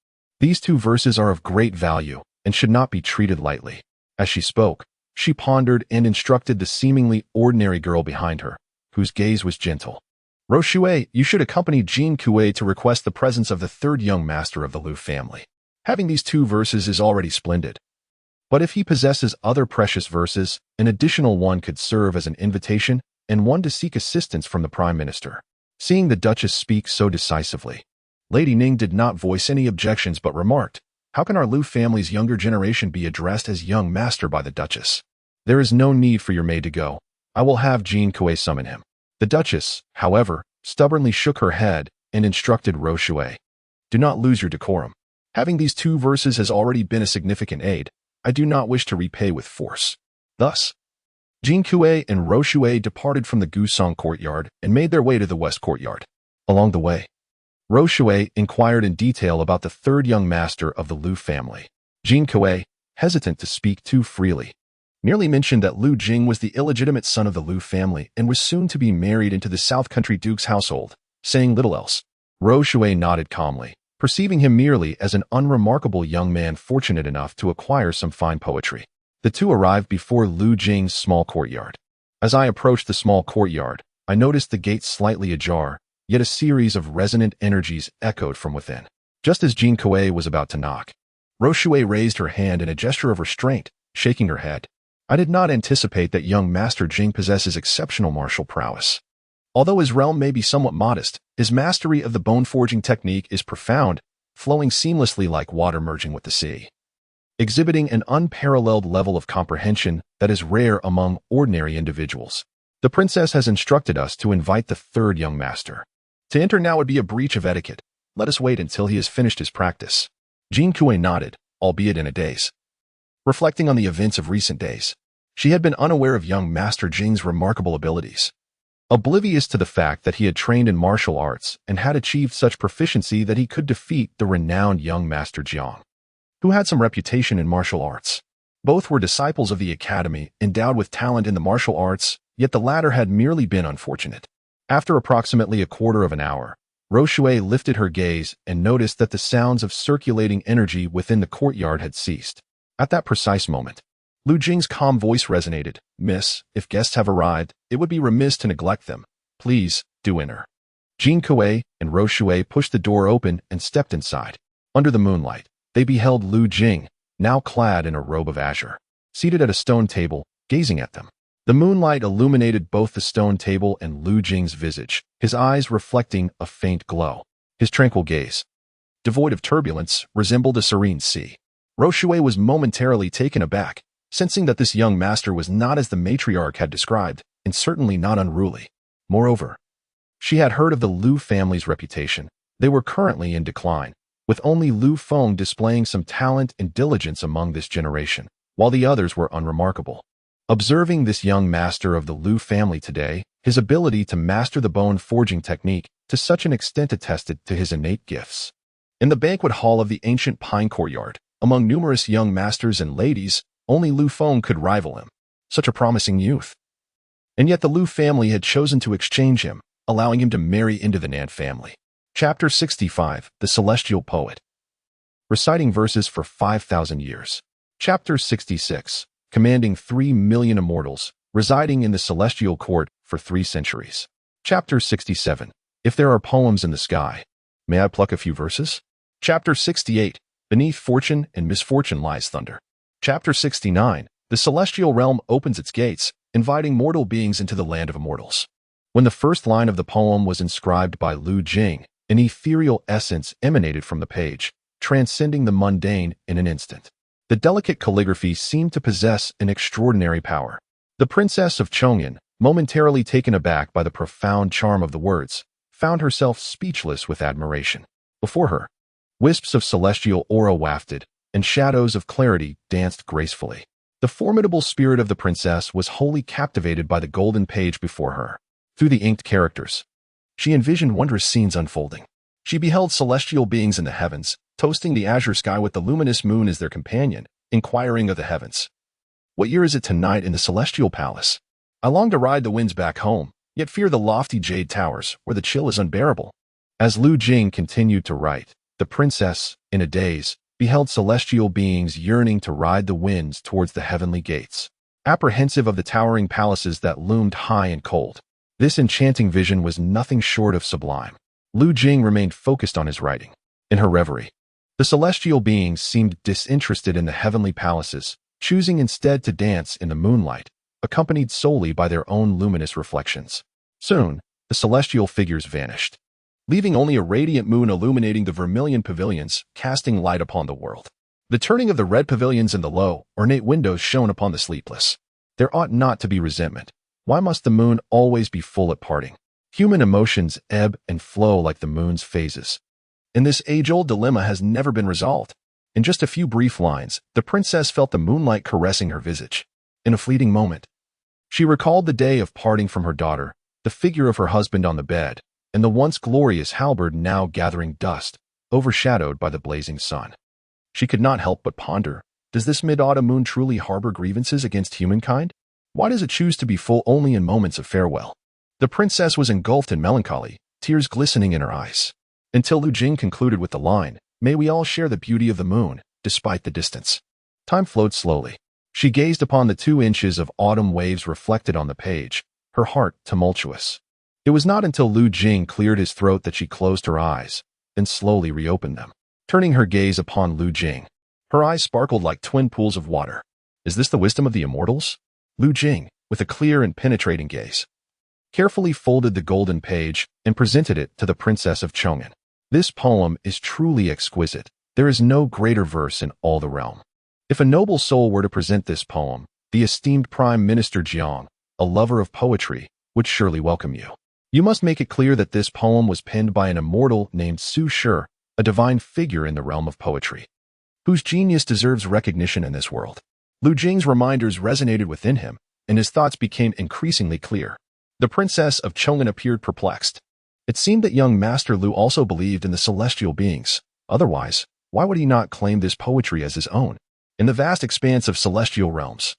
These 2 verses are of great value and should not be treated lightly." As she spoke, she pondered and instructed the seemingly ordinary girl behind her, whose gaze was gentle. "Roshui, you should accompany Jin Kuei to request the presence of the third young master of the Lu family. Having these 2 verses is already splendid. But if he possesses other precious verses, an additional one could serve as an invitation and one to seek assistance from the Prime Minister." Seeing the Duchess speak so decisively, Lady Ning did not voice any objections but remarked, "How can our Lu family's younger generation be addressed as young master by the Duchess? There is no need for your maid to go. I will have Jin Kuei summon him." The Duchess, however, stubbornly shook her head and instructed Roshui, "Do not lose your decorum. Having these 2 verses has already been a significant aid. I do not wish to repay with force." Thus, Jin Kuei and Roshui departed from the Gusong courtyard and made their way to the west courtyard. Along the way, Roshui inquired in detail about the third young master of the Lu family. Jin Kuei, hesitant to speak too freely, merely mentioned that Lu Jing was the illegitimate son of the Lu family and was soon to be married into the South Country Duke's household, saying little else. Roshui nodded calmly, perceiving him merely as an unremarkable young man fortunate enough to acquire some fine poetry. The 2 arrived before Lu Jing's small courtyard. As I approached the small courtyard, I noticed the gate slightly ajar, yet a series of resonant energies echoed from within. Just as Jin Kuei was about to knock, Roshui raised her hand in a gesture of restraint, shaking her head. "I did not anticipate that young Master Jing possesses exceptional martial prowess. Although his realm may be somewhat modest, his mastery of the bone-forging technique is profound, flowing seamlessly like water merging with the sea, exhibiting an unparalleled level of comprehension that is rare among ordinary individuals. The princess has instructed us to invite the third young master. To enter now would be a breach of etiquette. Let us wait until he has finished his practice." Jin Kuei nodded, albeit in a daze. Reflecting on the events of recent days, she had been unaware of young Master Jing's remarkable abilities. Oblivious to the fact that he had trained in martial arts and had achieved such proficiency that he could defeat the renowned young Master Jiang, who had some reputation in martial arts. Both were disciples of the academy, endowed with talent in the martial arts, yet the latter had merely been unfortunate. After approximately a quarter of an hour, Roshue lifted her gaze and noticed that the sounds of circulating energy within the courtyard had ceased. At that precise moment, Lu Jing's calm voice resonated. "Miss, if guests have arrived, it would be remiss to neglect them. Please, do enter." Jing Kuei and Roshue pushed the door open and stepped inside. Under the moonlight, they beheld Lu Jing, now clad in a robe of azure, seated at a stone table, gazing at them. The moonlight illuminated both the stone table and Lu Jing's visage, his eyes reflecting a faint glow. His tranquil gaze, devoid of turbulence, resembled a serene sea. Roshue was momentarily taken aback, sensing that this young master was not as the matriarch had described, and certainly not unruly. Moreover, she had heard of the Lu family's reputation. They were currently in decline, with only Lu Feng displaying some talent and diligence among this generation, while the others were unremarkable. Observing this young master of the Lu family today, his ability to master the bone forging technique to such an extent attested to his innate gifts. In the banquet hall of the ancient pine courtyard, among numerous young masters and ladies, only Lu Feng could rival him. Such a promising youth. And yet the Lu family had chosen to exchange him, allowing him to marry into the Nan family. Chapter 65, The Celestial Poet. Reciting verses for 5,000 years. Chapter 66, Commanding 3 million immortals, residing in the celestial court for 3 centuries. Chapter 67, If there are poems in the sky. May I pluck a few verses? Chapter 68, Beneath fortune and misfortune lies thunder. Chapter 69, The celestial realm opens its gates, inviting mortal beings into the land of immortals. When the first line of the poem was inscribed by Lu Jing, an ethereal essence emanated from the page, transcending the mundane in an instant. The delicate calligraphy seemed to possess an extraordinary power. The princess of Chongyan, momentarily taken aback by the profound charm of the words, found herself speechless with admiration. Before her, wisps of celestial aura wafted, and shadows of clarity danced gracefully. The formidable spirit of the princess was wholly captivated by the golden page before her. Through the inked characters, she envisioned wondrous scenes unfolding. She beheld celestial beings in the heavens, toasting the azure sky with the luminous moon as their companion, inquiring of the heavens, "What year is it tonight in the celestial palace? I long to ride the winds back home, yet fear the lofty jade towers, where the chill is unbearable." As Lu Jing continued to write, the princess, in a daze, beheld celestial beings yearning to ride the winds towards the heavenly gates, apprehensive of the towering palaces that loomed high and cold. This enchanting vision was nothing short of sublime. Lu Jing remained focused on his writing. In her reverie, the celestial beings seemed disinterested in the heavenly palaces, choosing instead to dance in the moonlight, accompanied solely by their own luminous reflections. Soon, the celestial figures vanished, leaving only a radiant moon illuminating the vermilion pavilions, casting light upon the world. The turning of the red pavilions and the low, ornate windows shone upon the sleepless. There ought not to be resentment. Why must the moon always be full at parting? Human emotions ebb and flow like the moon's phases. And this age-old dilemma has never been resolved. In just a few brief lines, the princess felt the moonlight caressing her visage. In a fleeting moment, she recalled the day of parting from her daughter, the figure of her husband on the bed, and the once glorious halberd now gathering dust, overshadowed by the blazing sun. She could not help but ponder, does this mid-autumn moon truly harbor grievances against humankind? Why does it choose to be full only in moments of farewell? The princess was engulfed in melancholy, tears glistening in her eyes, until Lu Jing concluded with the line, "May we all share the beauty of the moon, despite the distance." Time flowed slowly. She gazed upon the 2 inches of autumn waves reflected on the page, her heart tumultuous. It was not until Lu Jing cleared his throat that she closed her eyes, then slowly reopened them. Turning her gaze upon Lu Jing, her eyes sparkled like twin pools of water. Is this the wisdom of the immortals? Lu Jing, with a clear and penetrating gaze, carefully folded the golden page and presented it to the princess of Chongyan. This poem is truly exquisite. There is no greater verse in all the realm. If a noble soul were to present this poem, the esteemed Prime Minister Jiang, a lover of poetry, would surely welcome you. You must make it clear that this poem was penned by an immortal named Su Shi, a divine figure in the realm of poetry, whose genius deserves recognition in this world. Lu Jing's reminders resonated within him, and his thoughts became increasingly clear. The princess of Chongyan appeared perplexed. It seemed that young Master Lu also believed in the celestial beings. Otherwise, why would he not claim this poetry as his own? In the vast expanse of celestial realms,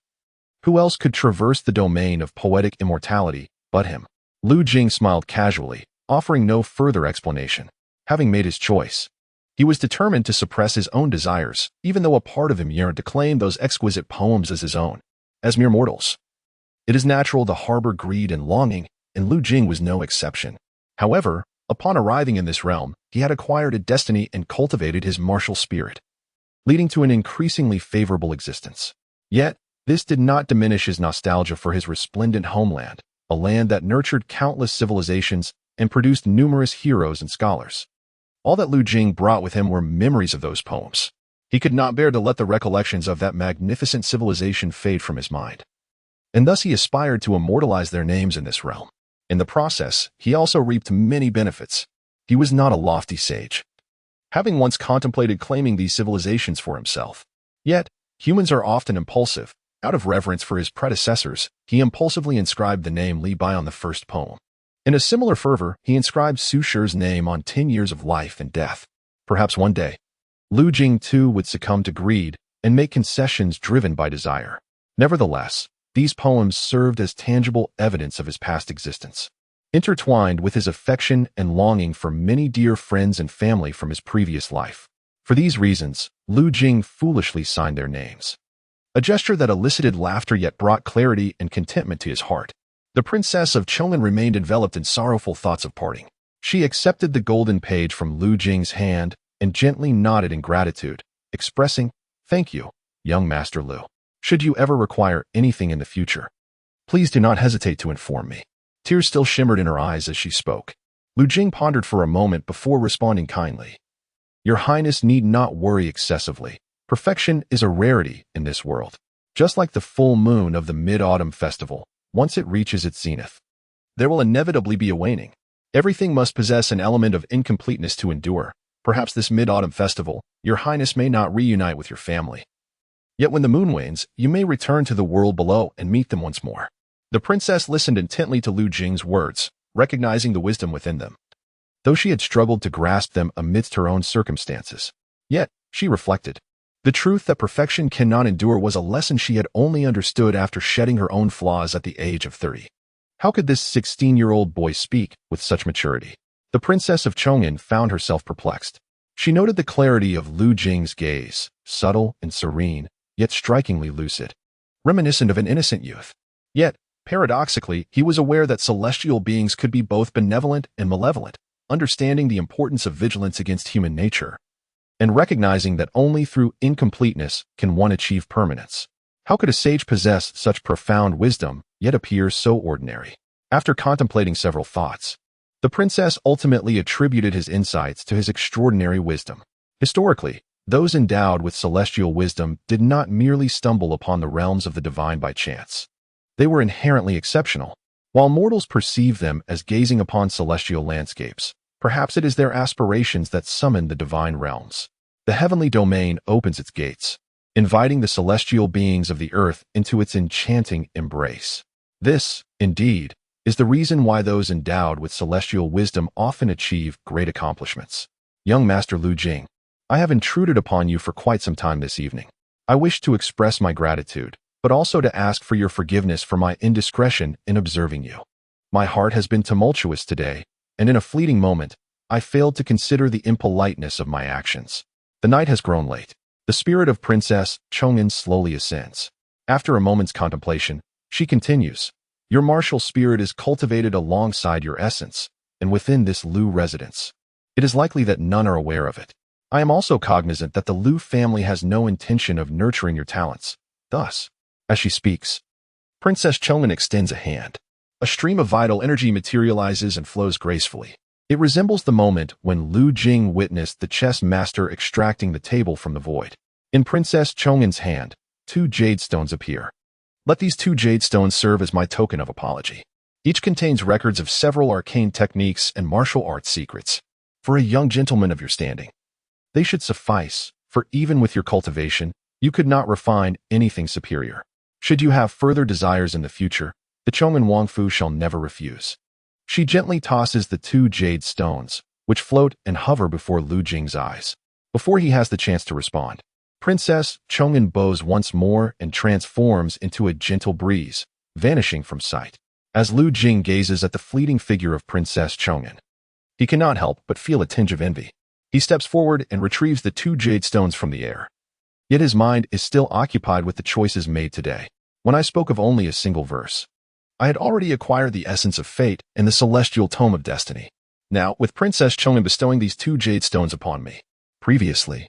who else could traverse the domain of poetic immortality but him? Lu Jing smiled casually, offering no further explanation. Having made his choice, he was determined to suppress his own desires, even though a part of him yearned to claim those exquisite poems as his own. As mere mortals, it is natural to harbor greed and longing, and Lu Jing was no exception. However, upon arriving in this realm, he had acquired a destiny and cultivated his martial spirit, leading to an increasingly favorable existence. Yet, this did not diminish his nostalgia for his resplendent homeland, a land that nurtured countless civilizations and produced numerous heroes and scholars. All that Lu Jing brought with him were memories of those poems. He could not bear to let the recollections of that magnificent civilization fade from his mind, and thus he aspired to immortalize their names in this realm. In the process, he also reaped many benefits. He was not a lofty sage, having once contemplated claiming these civilizations for himself. Yet, humans are often impulsive. Out of reverence for his predecessors, he impulsively inscribed the name Li Bai on the first poem. In a similar fervor, he inscribed Su Shi's name on 10 years of life and death. Perhaps one day, Lu Jing too would succumb to greed and make concessions driven by desire. Nevertheless, these poems served as tangible evidence of his past existence, intertwined with his affection and longing for many dear friends and family from his previous life. For these reasons, Lu Jing foolishly signed their names, a gesture that elicited laughter yet brought clarity and contentment to his heart. The princess of Chong'an remained enveloped in sorrowful thoughts of parting. She accepted the golden page from Lu Jing's hand and gently nodded in gratitude, expressing, "Thank you, young Master Lu. Should you ever require anything in the future, please do not hesitate to inform me." Tears still shimmered in her eyes as she spoke. Lu Jing pondered for a moment before responding kindly. "Your Highness need not worry excessively. Perfection is a rarity in this world, just like the full moon of the Mid-Autumn Festival. Once it reaches its zenith, there will inevitably be a waning. Everything must possess an element of incompleteness to endure. Perhaps this Mid-Autumn Festival, your Highness may not reunite with your family. Yet when the moon wanes, you may return to the world below and meet them once more." The princess listened intently to Lu Jing's words, recognizing the wisdom within them, though she had struggled to grasp them amidst her own circumstances. Yet, she reflected, the truth that perfection cannot endure was a lesson she had only understood after shedding her own flaws at the age of 30. How could this 16-year-old boy speak with such maturity? The princess of Chong'an found herself perplexed. She noted the clarity of Lu Jing's gaze, subtle and serene, yet strikingly lucid, reminiscent of an innocent youth. Yet, paradoxically, he was aware that celestial beings could be both benevolent and malevolent, understanding the importance of vigilance against human nature, and recognizing that only through incompleteness can one achieve permanence. How could a sage possess such profound wisdom, yet appear so ordinary? After contemplating several thoughts, the princess ultimately attributed his insights to his extraordinary wisdom. Historically, those endowed with celestial wisdom did not merely stumble upon the realms of the divine by chance. They were inherently exceptional. While mortals perceive them as gazing upon celestial landscapes, perhaps it is their aspirations that summon the divine realms. The heavenly domain opens its gates, inviting the celestial beings of the earth into its enchanting embrace. This, indeed, is the reason why those endowed with celestial wisdom often achieve great accomplishments. Young Master Lu Jing, I have intruded upon you for quite some time this evening. I wish to express my gratitude, but also to ask for your forgiveness for my indiscretion in observing you. My heart has been tumultuous today, and in a fleeting moment, I failed to consider the impoliteness of my actions. The night has grown late. The spirit of Princess Chong'an slowly ascends. After a moment's contemplation, she continues, your martial spirit is cultivated alongside your essence, and within this Lu residence. It is likely that none are aware of it. I am also cognizant that the Lu family has no intention of nurturing your talents. Thus, as she speaks, Princess Chong'an extends a hand. A stream of vital energy materializes and flows gracefully. It resembles the moment when Lu Jing witnessed the chess master extracting the table from the void. In Princess Chong'an's hand, 2 jade stones appear. Let these 2 jade stones serve as my token of apology. Each contains records of several arcane techniques and martial arts secrets. For a young gentleman of your standing, they should suffice, for even with your cultivation, you could not refine anything superior. Should you have further desires in the future, the Chong'an Wangfu shall never refuse. She gently tosses the 2 jade stones, which float and hover before Lu Jing's eyes. Before he has the chance to respond, Princess Chong'an bows once more and transforms into a gentle breeze, vanishing from sight. As Lu Jing gazes at the fleeting figure of Princess Chong'an, He cannot help but feel a tinge of envy. He steps forward and retrieves the 2 jade stones from the air. Yet his mind is still occupied with the choices made today. When I spoke of only a single verse, I had already acquired the essence of fate and the celestial tome of destiny. Now, with Princess Chong'an bestowing these 2 jade stones upon me. Previously,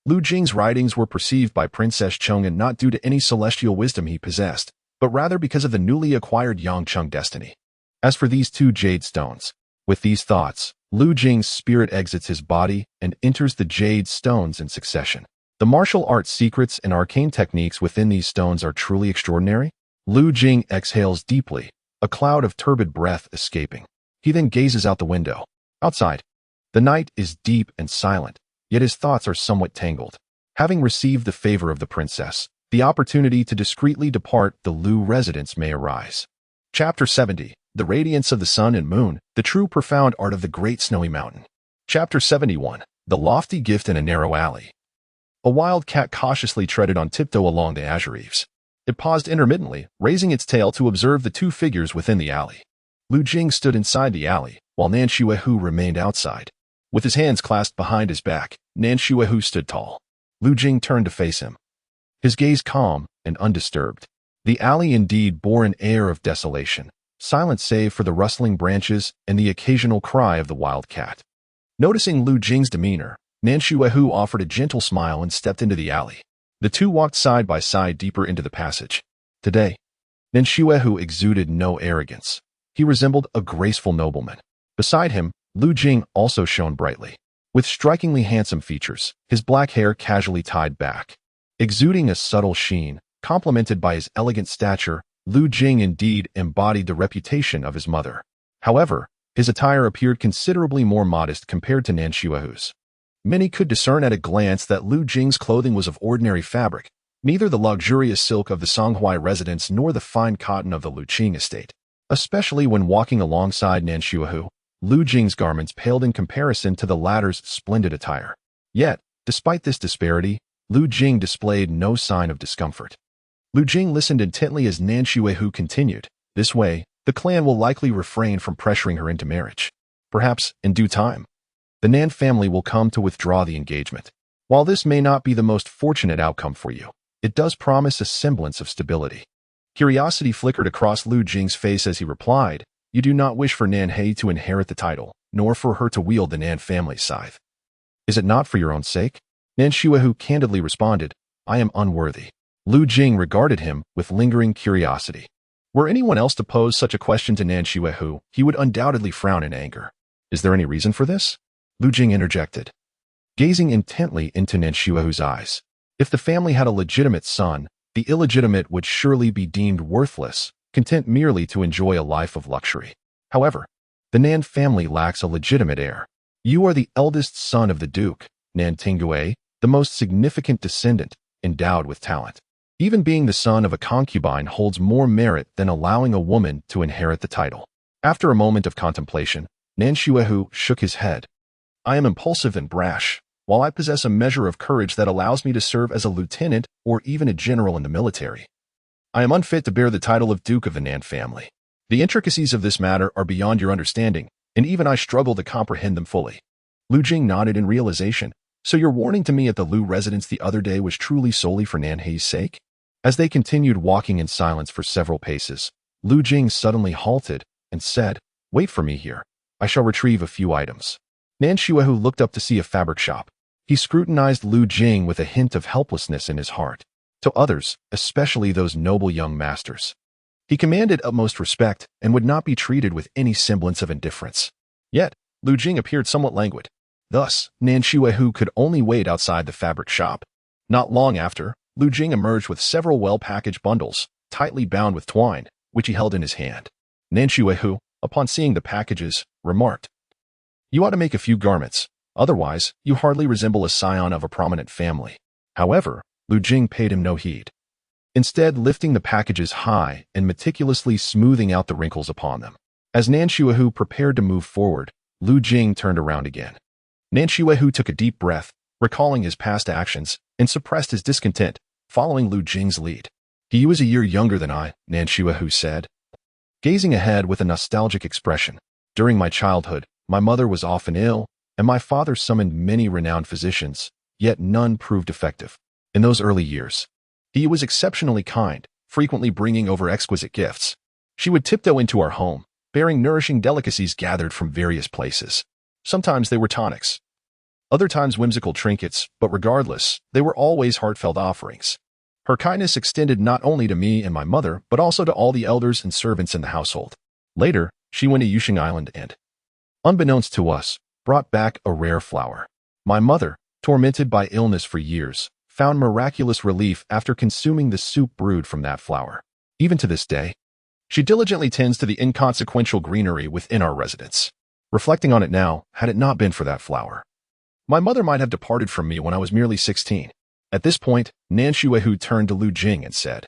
Lu Jing's writings were perceived by Princess Chong'an not due to any celestial wisdom he possessed, but rather because of the newly acquired Yangcheng destiny. As for these 2 jade stones, with these thoughts, Lu Jing's spirit exits his body and enters the jade stones in succession. The martial arts secrets and arcane techniques within these stones are truly extraordinary. Lu Jing exhales deeply, a cloud of turbid breath escaping. He then gazes out the window. Outside, the night is deep and silent, yet his thoughts are somewhat tangled. Having received the favor of the princess, the opportunity to discreetly depart the Lu residence may arise. Chapter 70. The Radiance of the Sun and Moon, the True Profound Art of the Great Snowy Mountain. Chapter 71. The Lofty Gift in a Narrow Alley. A wild cat cautiously treaded on tiptoe along the azure eaves. It paused intermittently, raising its tail to observe the 2 figures within the alley. Lu Jing stood inside the alley, while Nan Xuehu remained outside. With his hands clasped behind his back, Nan Xuehu stood tall. Lu Jing turned to face him, his gaze calm and undisturbed. The alley indeed bore an air of desolation, silent save for the rustling branches and the occasional cry of the wild cat. Noticing Lu Jing's demeanor, Nan Xuehu offered a gentle smile and stepped into the alley. The 2 walked side by side deeper into the passage. Today, Nan Xuehu exuded no arrogance. He resembled a graceful nobleman. Beside him, Lu Jing also shone brightly. With strikingly handsome features, his black hair casually tied back, exuding a subtle sheen, complemented by his elegant stature, Lu Jing indeed embodied the reputation of his mother. However, his attire appeared considerably more modest compared to Nan Xuehu's. Many could discern at a glance that Lu Jing's clothing was of ordinary fabric, neither the luxurious silk of the Songhui residence nor the fine cotton of the Luqing estate. Especially when walking alongside Nan Xuehu, Lu Jing's garments paled in comparison to the latter's splendid attire. Yet, despite this disparity, Lu Jing displayed no sign of discomfort. Lu Jing listened intently as Nan Xuehu continued. This way, the clan will likely refrain from pressuring her into marriage. Perhaps, in due time, the Nan family will come to withdraw the engagement. While this may not be the most fortunate outcome for you, it does promise a semblance of stability. Curiosity flickered across Lu Jing's face as he replied, "You do not wish for Nan He to inherit the title, nor for her to wield the Nan family scythe. Is it not for your own sake?" Nan Xuehu candidly responded, "I am unworthy." Lu Jing regarded him with lingering curiosity. Were anyone else to pose such a question to Nan Xuehu, he would undoubtedly frown in anger. "Is there any reason for this?" Lu Jing interjected, gazing intently into Nan Xuehu's eyes. If the family had a legitimate son, the illegitimate would surely be deemed worthless, content merely to enjoy a life of luxury. However, the Nan family lacks a legitimate heir. You are the eldest son of the Duke, Nan Tingue, the most significant descendant, endowed with talent. Even being the son of a concubine holds more merit than allowing a woman to inherit the title. After a moment of contemplation, Nan Xuehu shook his head. "I am impulsive and brash, while I possess a measure of courage that allows me to serve as a lieutenant or even a general in the military. I am unfit to bear the title of Duke of the Nan family. The intricacies of this matter are beyond your understanding, and even I struggle to comprehend them fully." Lu Jing nodded in realization. "So your warning to me at the Lu residence the other day was truly solely for Nan He's sake?" As they continued walking in silence for several paces, Lu Jing suddenly halted and said, "Wait for me here. I shall retrieve a few items." Nan Xuehu looked up to see a fabric shop. He scrutinized Lu Jing with a hint of helplessness in his heart. To others, especially those noble young masters, he commanded utmost respect and would not be treated with any semblance of indifference. Yet, Lu Jing appeared somewhat languid. Thus, Nan Xuehu could only wait outside the fabric shop. Not long after, Lu Jing emerged with several well-packaged bundles, tightly bound with twine, which he held in his hand. Nan Xuehu, upon seeing the packages, remarked, "You ought to make a few garments. Otherwise, you hardly resemble a scion of a prominent family." However, Lu Jing paid him no heed, instead lifting the packages high and meticulously smoothing out the wrinkles upon them. As Nan Xuehu prepared to move forward, Lu Jing turned around again. Nan Xuehu took a deep breath, recalling his past actions, and suppressed his discontent, following Lu Jing's lead. "He was a year younger than I," Nan Xuehu said, gazing ahead with a nostalgic expression. "During my childhood, My mother was often ill, and my father summoned many renowned physicians, yet none proved effective. In those early years, he was exceptionally kind, frequently bringing over exquisite gifts. She would tiptoe into our home, bearing nourishing delicacies gathered from various places. Sometimes they were tonics, other times whimsical trinkets, but regardless, they were always heartfelt offerings. Her kindness extended not only to me and my mother, but also to all the elders and servants in the household. Later, she went to Yushing Island and, unbeknownst to us, brought back a rare flower. My mother, tormented by illness for years, found miraculous relief after consuming the soup brewed from that flower. Even to this day, she diligently tends to the inconsequential greenery within our residence. Reflecting on it now, had it not been for that flower, my mother might have departed from me when I was merely 16. At this point, Nan Shuehu turned to Lu Jing and said,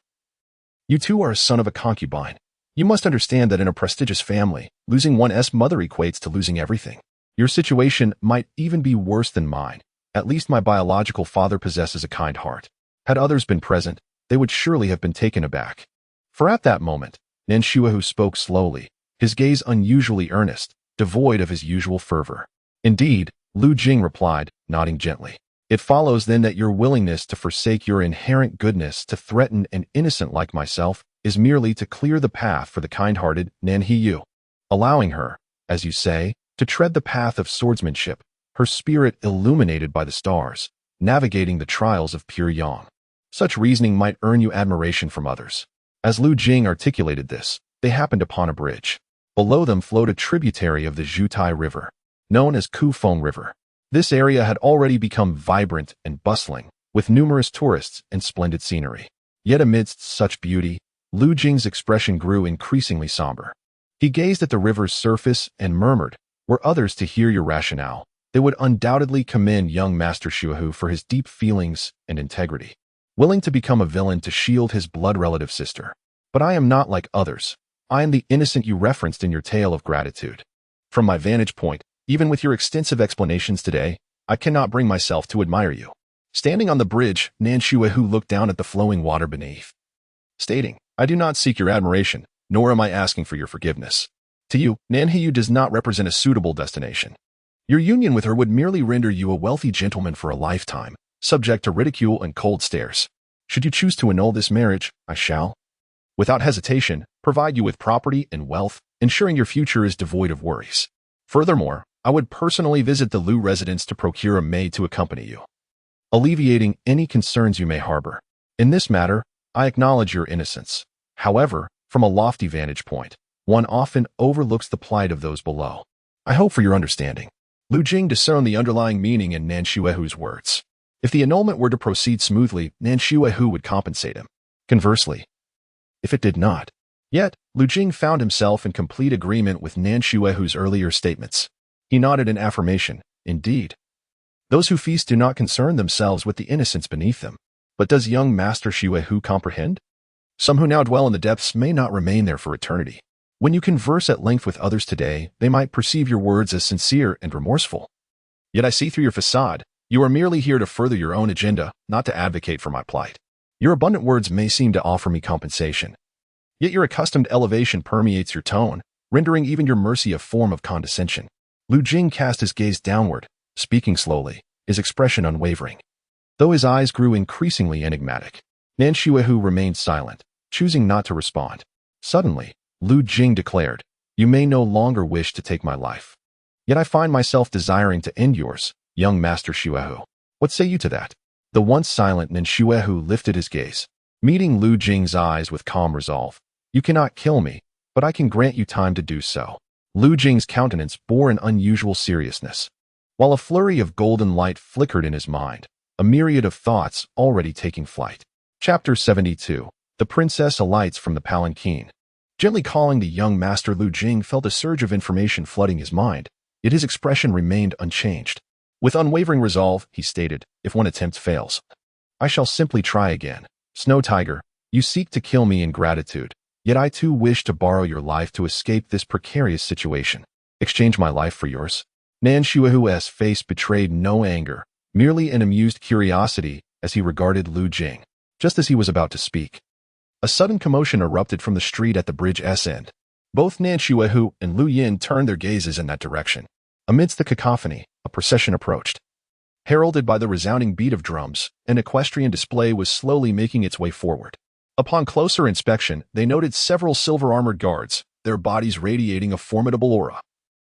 "You too are a son of a concubine. You must understand that in a prestigious family, losing one's mother equates to losing everything. Your situation might even be worse than mine. At least my biological father possesses a kind heart. Had others been present, they would surely have been taken aback." For at that moment, Nan Shuehu spoke slowly, his gaze unusually earnest, devoid of his usual fervor. "Indeed," Lu Jing replied, nodding gently. "It follows then that your willingness to forsake your inherent goodness to threaten an innocent like myself is merely to clear the path for the kind-hearted Nan Hiyu, allowing her, as you say, to tread the path of swordsmanship, her spirit illuminated by the stars, navigating the trials of pure yang. Such reasoning might earn you admiration from others." As Lu Jing articulated this, they happened upon a bridge. Below them flowed a tributary of the Zhutai River, known as Kufeng River. This area had already become vibrant and bustling, with numerous tourists and splendid scenery. Yet amidst such beauty, Lu Jing's expression grew increasingly somber. He gazed at the river's surface and murmured, "Were others to hear your rationale, they would undoubtedly commend young Master Shuehu for his deep feelings and integrity, willing to become a villain to shield his blood relative sister. But I am not like others. I am the innocent you referenced in your tale of gratitude. From my vantage point, even with your extensive explanations today, I cannot bring myself to admire you." Standing on the bridge, Nan Shuehu looked down at the flowing water beneath, stating, "I do not seek your admiration, nor am I asking for your forgiveness. To you, Nan Hiyu does not represent a suitable destination. Your union with her would merely render you a wealthy gentleman for a lifetime, subject to ridicule and cold stares. Should you choose to annul this marriage, I shall, without hesitation, provide you with property and wealth, ensuring your future is devoid of worries. Furthermore, I would personally visit the Lu residence to procure a maid to accompany you, alleviating any concerns you may harbor. In this matter, I acknowledge your innocence. However, from a lofty vantage point, one often overlooks the plight of those below. I hope for your understanding." Lu Jing discerned the underlying meaning in Nan Shuehu's words. If the annulment were to proceed smoothly, Nan Shuehu would compensate him. Conversely, if it did not. Yet, Lu Jing found himself in complete agreement with Nan Shuehu's earlier statements. He nodded in affirmation. Indeed, those who feast do not concern themselves with the innocents beneath them. But does young Master Shuehu comprehend? Some who now dwell in the depths may not remain there for eternity. When you converse at length with others today, they might perceive your words as sincere and remorseful. Yet I see through your facade. You are merely here to further your own agenda, not to advocate for my plight. Your abundant words may seem to offer me compensation. Yet your accustomed elevation permeates your tone, rendering even your mercy a form of condescension." Lu Jing cast his gaze downward, speaking slowly, his expression unwavering. Though his eyes grew increasingly enigmatic, Nan Shuehu remained silent, choosing not to respond. Suddenly, Lu Jing declared, "You may no longer wish to take my life. Yet I find myself desiring to end yours, young Master Shuehu. What say you to that?" The once silent Nan Shuehu lifted his gaze, meeting Lu Jing's eyes with calm resolve. "You cannot kill me, but I can grant you time to do so." Lu Jing's countenance bore an unusual seriousness, while a flurry of golden light flickered in his mind, a myriad of thoughts already taking flight. Chapter 72. The princess alights from the palanquin. Gently calling the young master, Lu Jing felt a surge of information flooding his mind, yet his expression remained unchanged. With unwavering resolve, he stated, "If one attempt fails, I shall simply try again. Snow Tiger, you seek to kill me in gratitude. Yet I too wish to borrow your life to escape this precarious situation. Exchange my life for yours." Nan Shuehu's face betrayed no anger, merely an amused curiosity as he regarded Lu Jing. Just as he was about to speak, a sudden commotion erupted from the street at the bridge's end. Both Nan Shuehu and Lu Yin turned their gazes in that direction. Amidst the cacophony, a procession approached. Heralded by the resounding beat of drums, an equestrian display was slowly making its way forward. Upon closer inspection, they noted several silver-armored guards, their bodies radiating a formidable aura.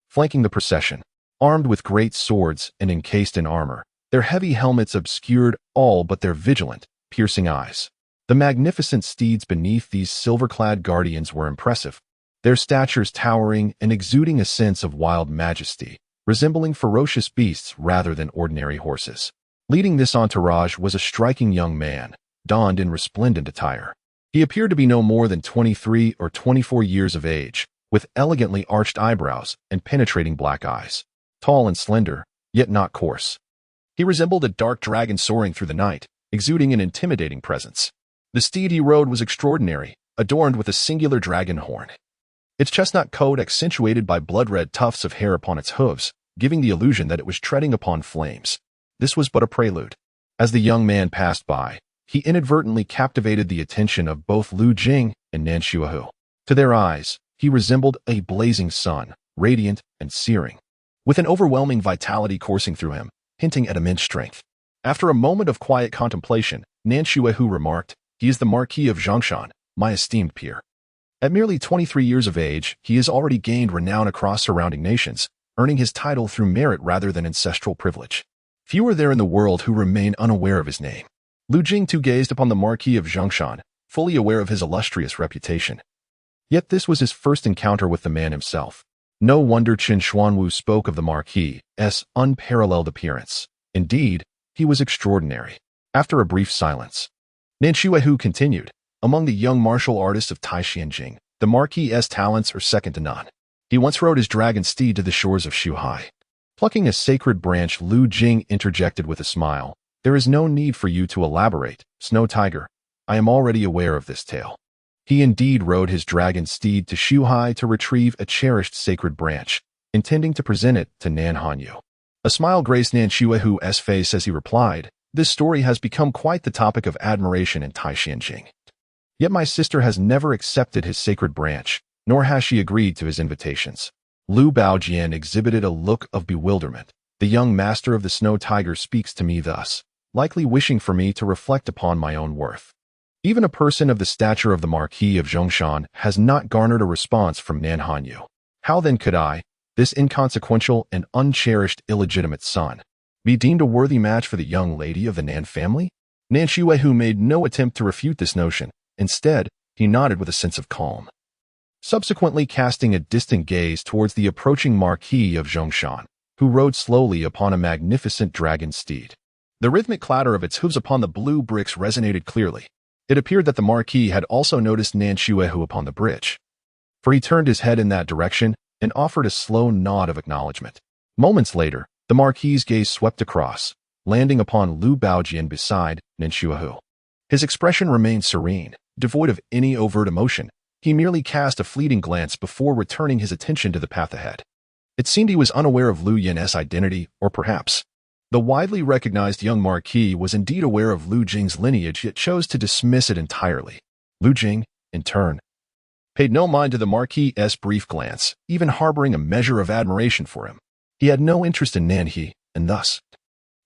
Flanking the procession, armed with great swords and encased in armor, their heavy helmets obscured all but their vigilant, piercing eyes. The magnificent steeds beneath these silver-clad guardians were impressive, their statures towering and exuding a sense of wild majesty, resembling ferocious beasts rather than ordinary horses. Leading this entourage was a striking young man, donned in resplendent attire. He appeared to be no more than 23 or 24 years of age, with elegantly arched eyebrows and penetrating black eyes. Tall and slender, yet not coarse. He resembled a dark dragon soaring through the night, exuding an intimidating presence. The steed he rode was extraordinary, adorned with a singular dragon horn. Its chestnut coat accentuated by blood-red tufts of hair upon its hooves, giving the illusion that it was treading upon flames. This was but a prelude. As the young man passed by, he inadvertently captivated the attention of both Lu Jing and Nan Shuahu. To their eyes, he resembled a blazing sun, radiant and searing, with an overwhelming vitality coursing through him, hinting at immense strength. After a moment of quiet contemplation, Nan Shuahu remarked, "He is the Marquis of Zhongshan, my esteemed peer." At merely 23 years of age, he has already gained renown across surrounding nations, earning his title through merit rather than ancestral privilege. Few are there in the world who remain unaware of his name. Lu Jing too gazed upon the Marquis of Zhongshan, fully aware of his illustrious reputation. Yet this was his first encounter with the man himself. No wonder Qin Xuanwu spoke of the Marquis's unparalleled appearance. Indeed, he was extraordinary. After a brief silence, Nan Shuahu continued, "Among the young martial artists of Taishanjing, the Marquis's talents are second to none. He once rode his dragon steed to the shores of Shuhai." Plucking a sacred branch, Lu Jing interjected with a smile, "There is no need for you to elaborate, Snow Tiger. I am already aware of this tale." He indeed rode his dragon steed to Shuhai to retrieve a cherished sacred branch, intending to present it to Nan Hanyu. A smile graced Nan Shuahu's face as he replied, "This story has become quite the topic of admiration in Taishanjing. Yet my sister has never accepted his sacred branch, nor has she agreed to his invitations." Lu Baojian exhibited a look of bewilderment. "The young master of the Snow Tiger speaks to me thus, likely wishing for me to reflect upon my own worth. Even a person of the stature of the Marquis of Zhongshan has not garnered a response from Nan Hanyu. How then could I, this inconsequential and uncherished illegitimate son, be deemed a worthy match for the young lady of the Nan family?" Nan Shuahu made no attempt to refute this notion. Instead, he nodded with a sense of calm, subsequently casting a distant gaze towards the approaching Marquis of Zhongshan, who rode slowly upon a magnificent dragon steed. The rhythmic clatter of its hooves upon the blue bricks resonated clearly. It appeared that the Marquis had also noticed Nan Shuahu upon the bridge, for he turned his head in that direction and offered a slow nod of acknowledgement. Moments later, the Marquis's gaze swept across, landing upon Lu Baojian beside Nan Shuahu. His expression remained serene, devoid of any overt emotion. He merely cast a fleeting glance before returning his attention to the path ahead. It seemed he was unaware of Lu Yin's identity, or perhaps the widely recognized young Marquis was indeed aware of Lu Jing's lineage, yet chose to dismiss it entirely. Lu Jing, in turn, paid no mind to the Marquis's brief glance, even harboring a measure of admiration for him. He had no interest in Nan He, and thus,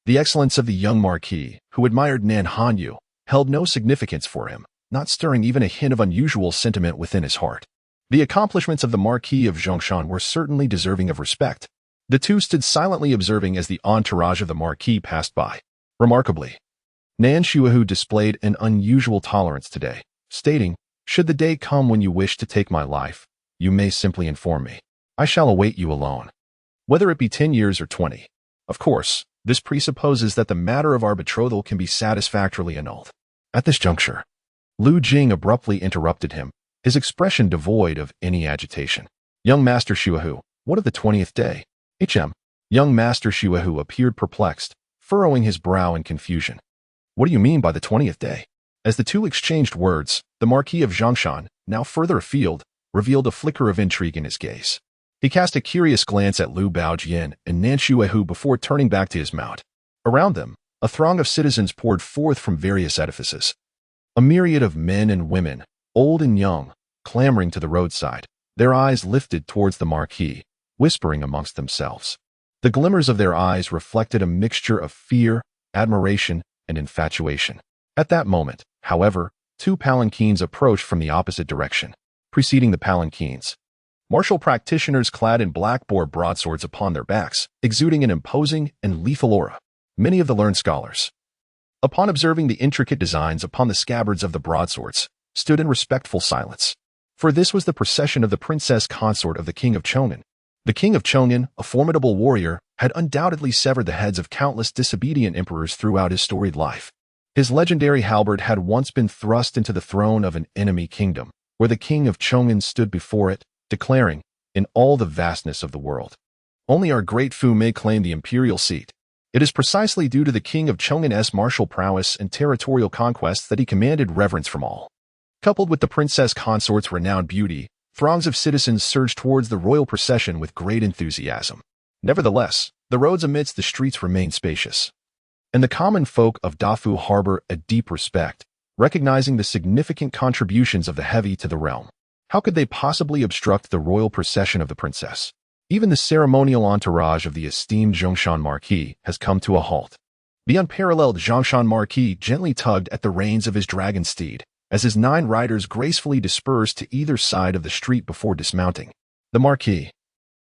the excellence of the young Marquis, who admired Nan Hanyu, held no significance for him, not stirring even a hint of unusual sentiment within his heart. The accomplishments of the Marquis of Zhongshan were certainly deserving of respect. The two stood silently observing as the entourage of the Marquis passed by. Remarkably, Nan Shuahu displayed an unusual tolerance today, stating, "Should the day come when you wish to take my life, you may simply inform me. I shall await you alone, whether it be 10 years or 20. Of course, this presupposes that the matter of our betrothal can be satisfactorily annulled." At this juncture, Lu Jing abruptly interrupted him, his expression devoid of any agitation. "Young Master Shuahu, what of the 20th day?" Young Master Shuahu appeared perplexed, furrowing his brow in confusion. "What do you mean by the 20th day?" As the two exchanged words, the Marquis of Zhongshan, now further afield, revealed a flicker of intrigue in his gaze. He cast a curious glance at Lu Baojian and Nan Shuahu before turning back to his mount. Around them, a throng of citizens poured forth from various edifices. A myriad of men and women, old and young, clamoring to the roadside, their eyes lifted towards the Marquis, whispering amongst themselves. The glimmers of their eyes reflected a mixture of fear, admiration, and infatuation. At that moment, however, two palanquins approached from the opposite direction. Preceding the palanquins, martial practitioners clad in black bore broadswords upon their backs, exuding an imposing and lethal aura. Many of the learned scholars, upon observing the intricate designs upon the scabbards of the broadswords, stood in respectful silence. For this was the procession of the princess consort of the king of Chong'an. The king of Chong'an, a formidable warrior, had undoubtedly severed the heads of countless disobedient emperors throughout his storied life. His legendary halberd had once been thrust into the throne of an enemy kingdom, where the king of Chong'an stood before it, declaring, in all the vastness of the world, only our great Fu may claim the imperial seat. It is precisely due to the king of Chong'an's martial prowess and territorial conquests that he commanded reverence from all. Coupled with the princess consort's renowned beauty, throngs of citizens surged towards the royal procession with great enthusiasm. Nevertheless, the roads amidst the streets remained spacious, and the common folk of Dafu harbor a deep respect, recognizing the significant contributions of the heavy to the realm. How could they possibly obstruct the royal procession of the princess? Even the ceremonial entourage of the esteemed Zhongshan Marquis has come to a halt. The unparalleled Zhongshan Marquis gently tugged at the reins of his dragon steed, as his 9 riders gracefully dispersed to either side of the street before dismounting. The Marquis,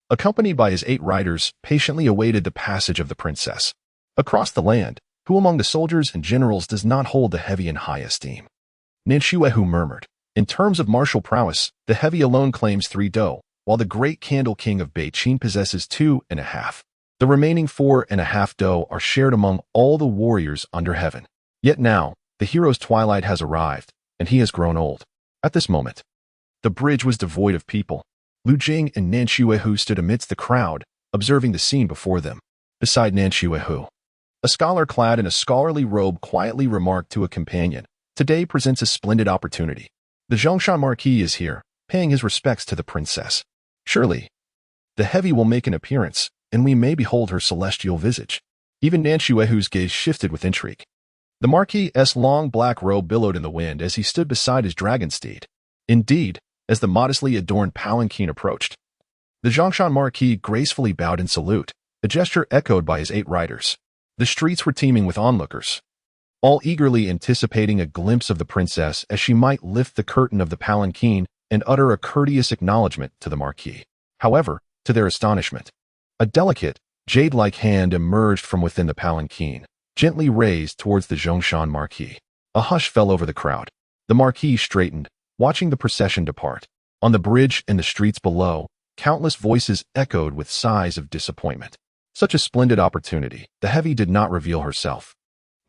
accompanied by his 8 riders, patiently awaited the passage of the princess. Across the land, who among the soldiers and generals does not hold the heavy in high esteem? Nanshuehu murmured, in terms of martial prowess, the heavy alone claims 3 dou, while the great Candle King of Beijing possesses 2.5. The remaining 4.5 dou are shared among all the warriors under heaven. Yet now, the hero's twilight has arrived, and he has grown old. At this moment, the bridge was devoid of people. Lu Jing and Nanshuehu stood amidst the crowd, observing the scene before them. Beside Nanshuehu, a scholar clad in a scholarly robe quietly remarked to a companion, "Today presents a splendid opportunity. The Zhongshan Marquis is here, paying his respects to the princess. Surely, the heavy will make an appearance, and we may behold her celestial visage." Even Nanshuehu's gaze shifted with intrigue. The Marquis's long black robe billowed in the wind as he stood beside his dragon steed. Indeed, as the modestly adorned palanquin approached, the Zhongshan Marquis gracefully bowed in salute, a gesture echoed by his 8 riders. The streets were teeming with onlookers, all eagerly anticipating a glimpse of the princess as she might lift the curtain of the palanquin and utter a courteous acknowledgement to the Marquis. However, to their astonishment, a delicate, jade-like hand emerged from within the palanquin, gently raised towards the Zhongshan Marquis. A hush fell over the crowd. The Marquis straightened, watching the procession depart. On the bridge and the streets below, countless voices echoed with sighs of disappointment. Such a splendid opportunity, the heavy did not reveal herself.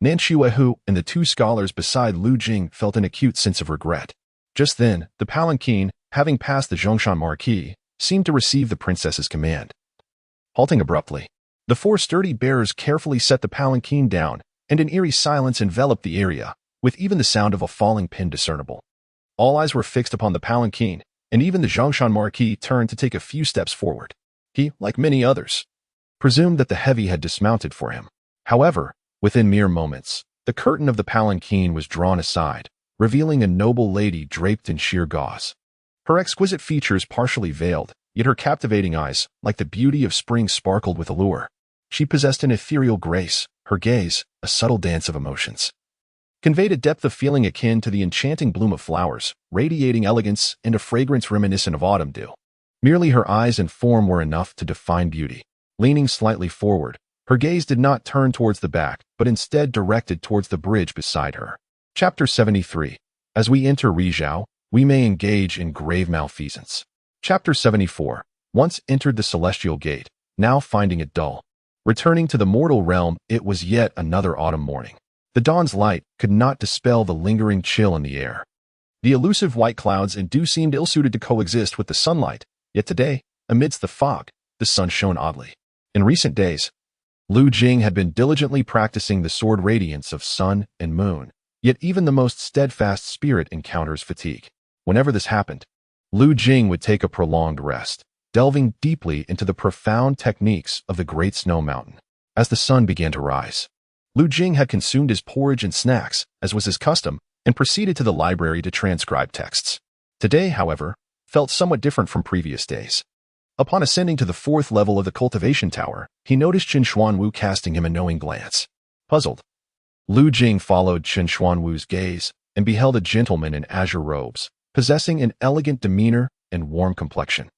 Nanshuehu and the 2 scholars beside Lu Jing felt an acute sense of regret. Just then, the palanquin, having passed the Zhongshan Marquis, seemed to receive the princess's command. Halting abruptly, the 4 sturdy bearers carefully set the palanquin down, and an eerie silence enveloped the area, with even the sound of a falling pin discernible. All eyes were fixed upon the palanquin, and even the Zhongshan Marquis turned to take a few steps forward. He, like many others, presumed that the heavy had dismounted for him. However, within mere moments, the curtain of the palanquin was drawn aside, revealing a noble lady draped in sheer gauze. Her exquisite features partially veiled, yet her captivating eyes, like the beauty of spring, sparkled with allure. She possessed an ethereal grace, her gaze, a subtle dance of emotions, conveyed a depth of feeling akin to the enchanting bloom of flowers, radiating elegance and a fragrance reminiscent of autumn dew. Merely her eyes and form were enough to define beauty. Leaning slightly forward, her gaze did not turn towards the back, but instead directed towards the bridge beside her. Chapter 73. As we enter Rizhao, we may engage in grave malfeasance. Chapter 74. Once entered the celestial gate, now finding it dull. Returning to the mortal realm, it was yet another autumn morning. The dawn's light could not dispel the lingering chill in the air. The elusive white clouds and dew seemed ill-suited to coexist with the sunlight, yet today, amidst the fog, the sun shone oddly. In recent days, Lu Jing had been diligently practicing the sword radiance of sun and moon, yet even the most steadfast spirit encounters fatigue. Whenever this happened, Lu Jing would take a prolonged rest, delving deeply into the profound techniques of the Great Snow Mountain. As the sun began to rise, Lu Jing had consumed his porridge and snacks, as was his custom, and proceeded to the library to transcribe texts. Today, however, felt somewhat different from previous days. Upon ascending to the 4th level of the cultivation tower, he noticed Chen Xuanwu casting him a knowing glance. Puzzled, Lu Jing followed Chen Xuanwu's gaze and beheld a gentleman in azure robes, possessing an elegant demeanor and warm complexion,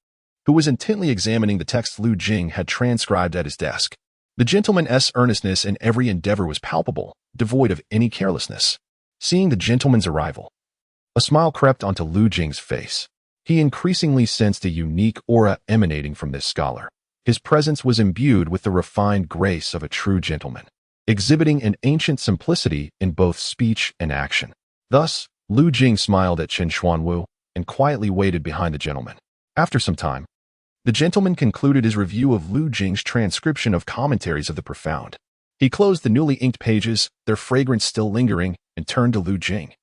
who was intently examining the text Lu Jing had transcribed at his desk. The gentleman's earnestness in every endeavor was palpable, devoid of any carelessness. Seeing the gentleman's arrival, a smile crept onto Lu Jing's face. He increasingly sensed a unique aura emanating from this scholar. His presence was imbued with the refined grace of a true gentleman, exhibiting an ancient simplicity in both speech and action. Thus, Lu Jing smiled at Chen Xuanwu and quietly waited behind the gentleman. After some time, the gentleman concluded his review of Lu Jing's transcription of commentaries of the profound. He closed the newly inked pages, their fragrance still lingering, and turned to Lu Jing,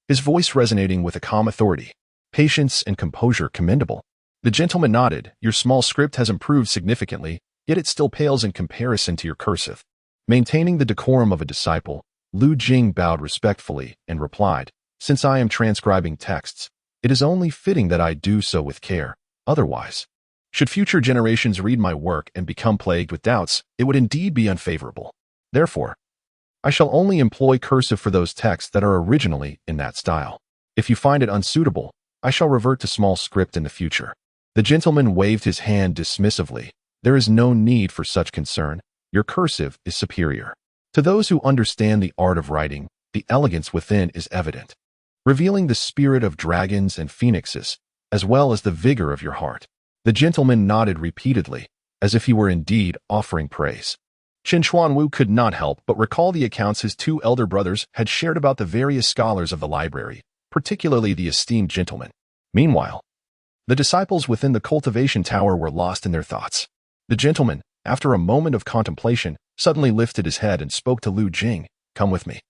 his voice resonating with a calm authority. Patience and composure commendable. The gentleman nodded. Your small script has improved significantly, yet it still pales in comparison to your cursive. Maintaining the decorum of a disciple, Lu Jing bowed respectfully and replied, Since I am transcribing texts, it is only fitting that I do so with care. Otherwise, should future generations read my work and become plagued with doubts, it would indeed be unfavorable. Therefore, I shall only employ cursive for those texts that are originally in that style. If you find it unsuitable, I shall revert to small script in the future. The gentleman waved his hand dismissively. There is no need for such concern. Your cursive is superior. To those who understand the art of writing, the elegance within is evident, revealing the spirit of dragons and phoenixes, as well as the vigor of your heart. The gentleman nodded repeatedly, as if he were indeed offering praise. Chen Xuanwu could not help but recall the accounts his 2 elder brothers had shared about the various scholars of the library, particularly the esteemed gentleman. Meanwhile, the disciples within the cultivation tower were lost in their thoughts. The gentleman, after a moment of contemplation, suddenly lifted his head and spoke to Lu Jing, Come with me.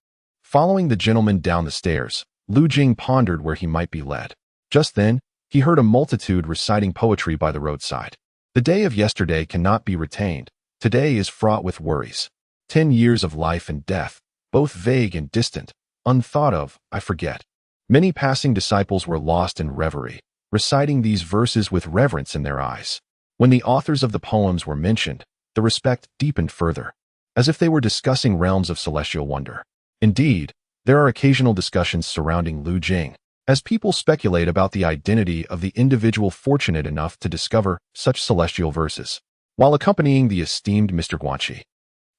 Following the gentleman down the stairs, Lu Jing pondered where he might be led. Just then, he heard a multitude reciting poetry by the roadside. The day of yesterday cannot be retained. Today is fraught with worries. 10 years of life and death, both vague and distant, unthought of, I forget. Many passing disciples were lost in reverie, reciting these verses with reverence in their eyes. When the authors of the poems were mentioned, the respect deepened further, as if they were discussing realms of celestial wonder. Indeed, there are occasional discussions surrounding Lu Jing, as people speculate about the identity of the individual fortunate enough to discover such celestial verses. While accompanying the esteemed Mr. Guanxi,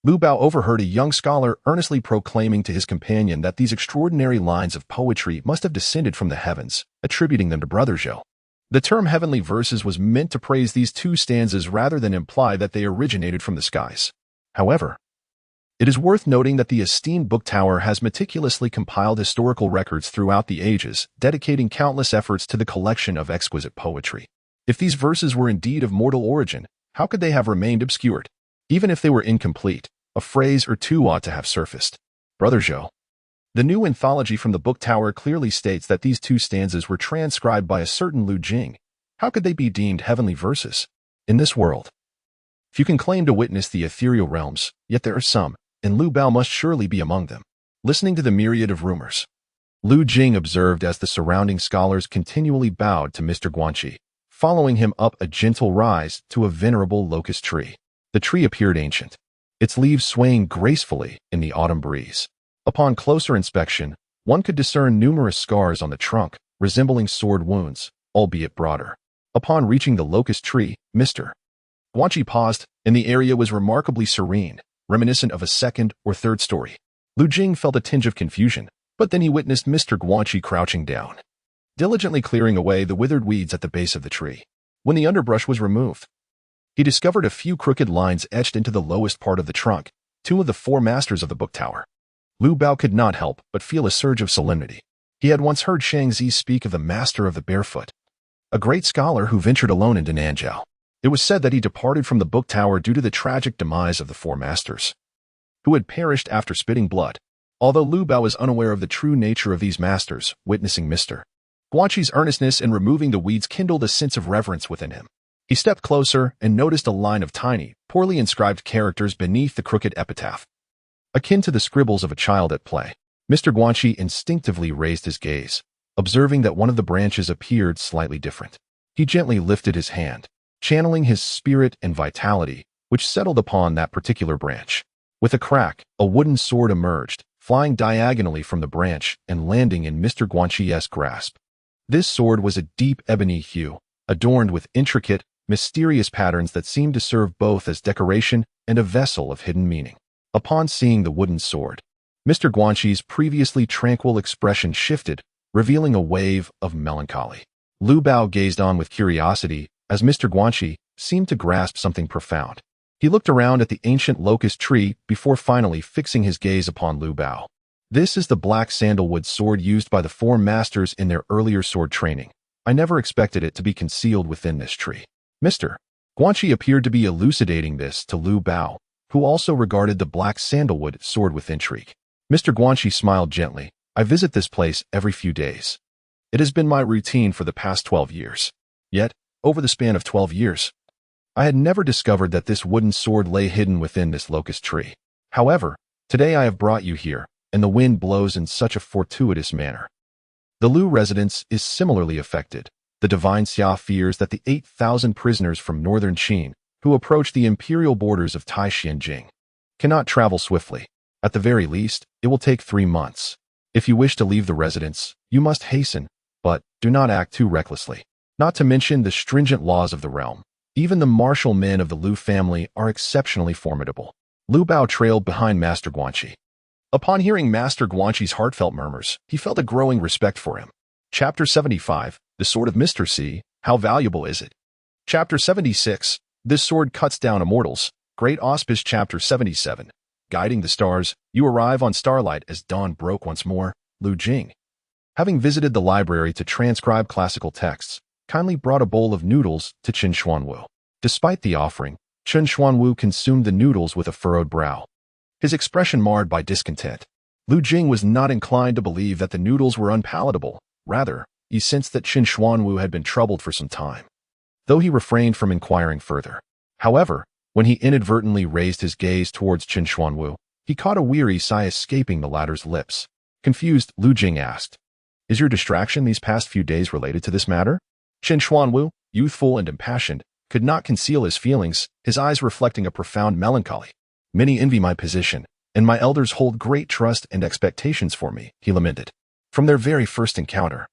Lu Bao overheard a young scholar earnestly proclaiming to his companion that these extraordinary lines of poetry must have descended from the heavens, attributing them to Brother Zhou. The term heavenly verses was meant to praise these 2 stanzas rather than imply that they originated from the skies. However, it is worth noting that the esteemed book tower has meticulously compiled historical records throughout the ages, dedicating countless efforts to the collection of exquisite poetry. If these verses were indeed of mortal origin, how could they have remained obscured? Even if they were incomplete, a phrase or 2 ought to have surfaced. Brother Zhou. The new anthology from the book tower clearly states that these 2 stanzas were transcribed by a certain Lu Jing. How could they be deemed heavenly verses? In this world, few can claim to witness the ethereal realms, yet there are some, and Lu Bao must surely be among them. Listening to the myriad of rumors, Lu Jing observed as the surrounding scholars continually bowed to Mr. Guanxi, following him up a gentle rise to a venerable locust tree. The tree appeared ancient, its leaves swaying gracefully in the autumn breeze. Upon closer inspection, one could discern numerous scars on the trunk, resembling sword wounds, albeit broader. Upon reaching the locust tree, Mr. Guanxi paused, and the area was remarkably serene, reminiscent of a 2nd or 3rd story. Lu Jing felt a tinge of confusion, but then he witnessed Mr. Guanxi crouching down, diligently clearing away the withered weeds at the base of the tree. When the underbrush was removed, he discovered a few crooked lines etched into the lowest part of the trunk, 2 of the 4 masters of the book tower. Lu Bao could not help but feel a surge of solemnity. He had once heard Shang Zi speak of the master of the barefoot, a great scholar who ventured alone into Nanjiao. It was said that he departed from the book tower due to the tragic demise of the 4 masters, who had perished after spitting blood. Although Lu Bao was unaware of the true nature of these masters, witnessing Mr. Guanxi's earnestness in removing the weeds kindled a sense of reverence within him. He stepped closer and noticed a line of tiny, poorly inscribed characters beneath the crooked epitaph, akin to the scribbles of a child at play. Mr. Guanxi instinctively raised his gaze, observing that one of the branches appeared slightly different. He gently lifted his hand, channeling his spirit and vitality, which settled upon that particular branch. With a crack, a wooden sword emerged, flying diagonally from the branch and landing in Mr. Guanxi's grasp. This sword was a deep ebony hue, adorned with intricate, mysterious patterns that seemed to serve both as decoration and a vessel of hidden meaning. Upon seeing the wooden sword, Mr. Guanxi's previously tranquil expression shifted, revealing a wave of melancholy. Lu Bao gazed on with curiosity as Mr. Guanxi seemed to grasp something profound. He looked around at the ancient locust tree before finally fixing his gaze upon Lu Bao. This is the black sandalwood sword used by the four masters in their earlier sword training. I never expected it to be concealed within this tree. Mr. Guanxi appeared to be elucidating this to Lu Bao, who also regarded the black sandalwood sword with intrigue. Mr. Guanxi smiled gently. I visit this place every few days. It has been my routine for the past 12 years. Yet, over the span of 12 years, I had never discovered that this wooden sword lay hidden within this locust tree. However, today I have brought you here, and the wind blows in such a fortuitous manner. The Lu residence is similarly affected. The divine Xia fears that the 8,000 prisoners from northern Qin, who approach the imperial borders of Taixinjing, cannot travel swiftly. At the very least, it will take 3 months. If you wish to leave the residence, you must hasten, but do not act too recklessly. Not to mention the stringent laws of the realm. Even the martial men of the Lu family are exceptionally formidable. Lu Bao trailed behind Master Guanxi. Upon hearing Master Guanxi's heartfelt murmurs, he felt a growing respect for him. Chapter 75, The Sword of Mr. C, How Valuable Is It? Chapter 76, This Sword Cuts Down Immortals. Great Auspicious. Chapter 77, Guiding the Stars. You arrive on starlight as dawn broke once more. Lu Jing, having visited the library to transcribe classical texts, kindly brought a bowl of noodles to Qin Xuanwu. Despite the offering, Qin Xuanwu consumed the noodles with a furrowed brow, his expression marred by discontent. Lu Jing was not inclined to believe that the noodles were unpalatable. Rather, he sensed that Qin Xuanwu had been troubled for some time, though he refrained from inquiring further. However, when he inadvertently raised his gaze towards Qin Xuanwu, he caught a weary sigh escaping the latter's lips. Confused, Lu Jing asked, "Is your distraction these past few days related to this matter?" Qin Xuanwu, youthful and impassioned, could not conceal his feelings, his eyes reflecting a profound melancholy. "Many envy my position, and my elders hold great trust and expectations for me," he lamented. From their very first encounter,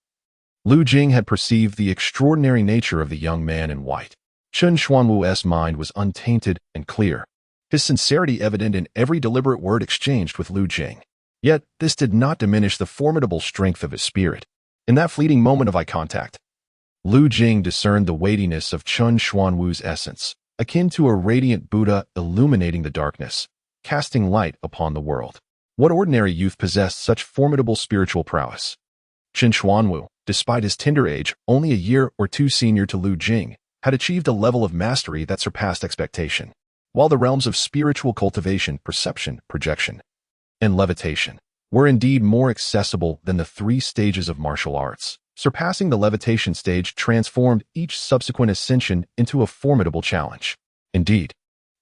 Lu Jing had perceived the extraordinary nature of the young man in white. Qin Xuanwu's mind was untainted and clear, his sincerity evident in every deliberate word exchanged with Lu Jing. Yet, this did not diminish the formidable strength of his spirit. In that fleeting moment of eye contact, Lu Jing discerned the weightiness of Qin Xuanwu's essence, akin to a radiant Buddha illuminating the darkness, casting light upon the world. What ordinary youth possessed such formidable spiritual prowess? Qin Xuanwu, despite his tender age, only a year or two senior to Lu Jing, had achieved a level of mastery that surpassed expectation. While the realms of spiritual cultivation, perception, projection, and levitation were indeed more accessible than the 3 stages of martial arts, surpassing the levitation stage transformed each subsequent ascension into a formidable challenge. Indeed,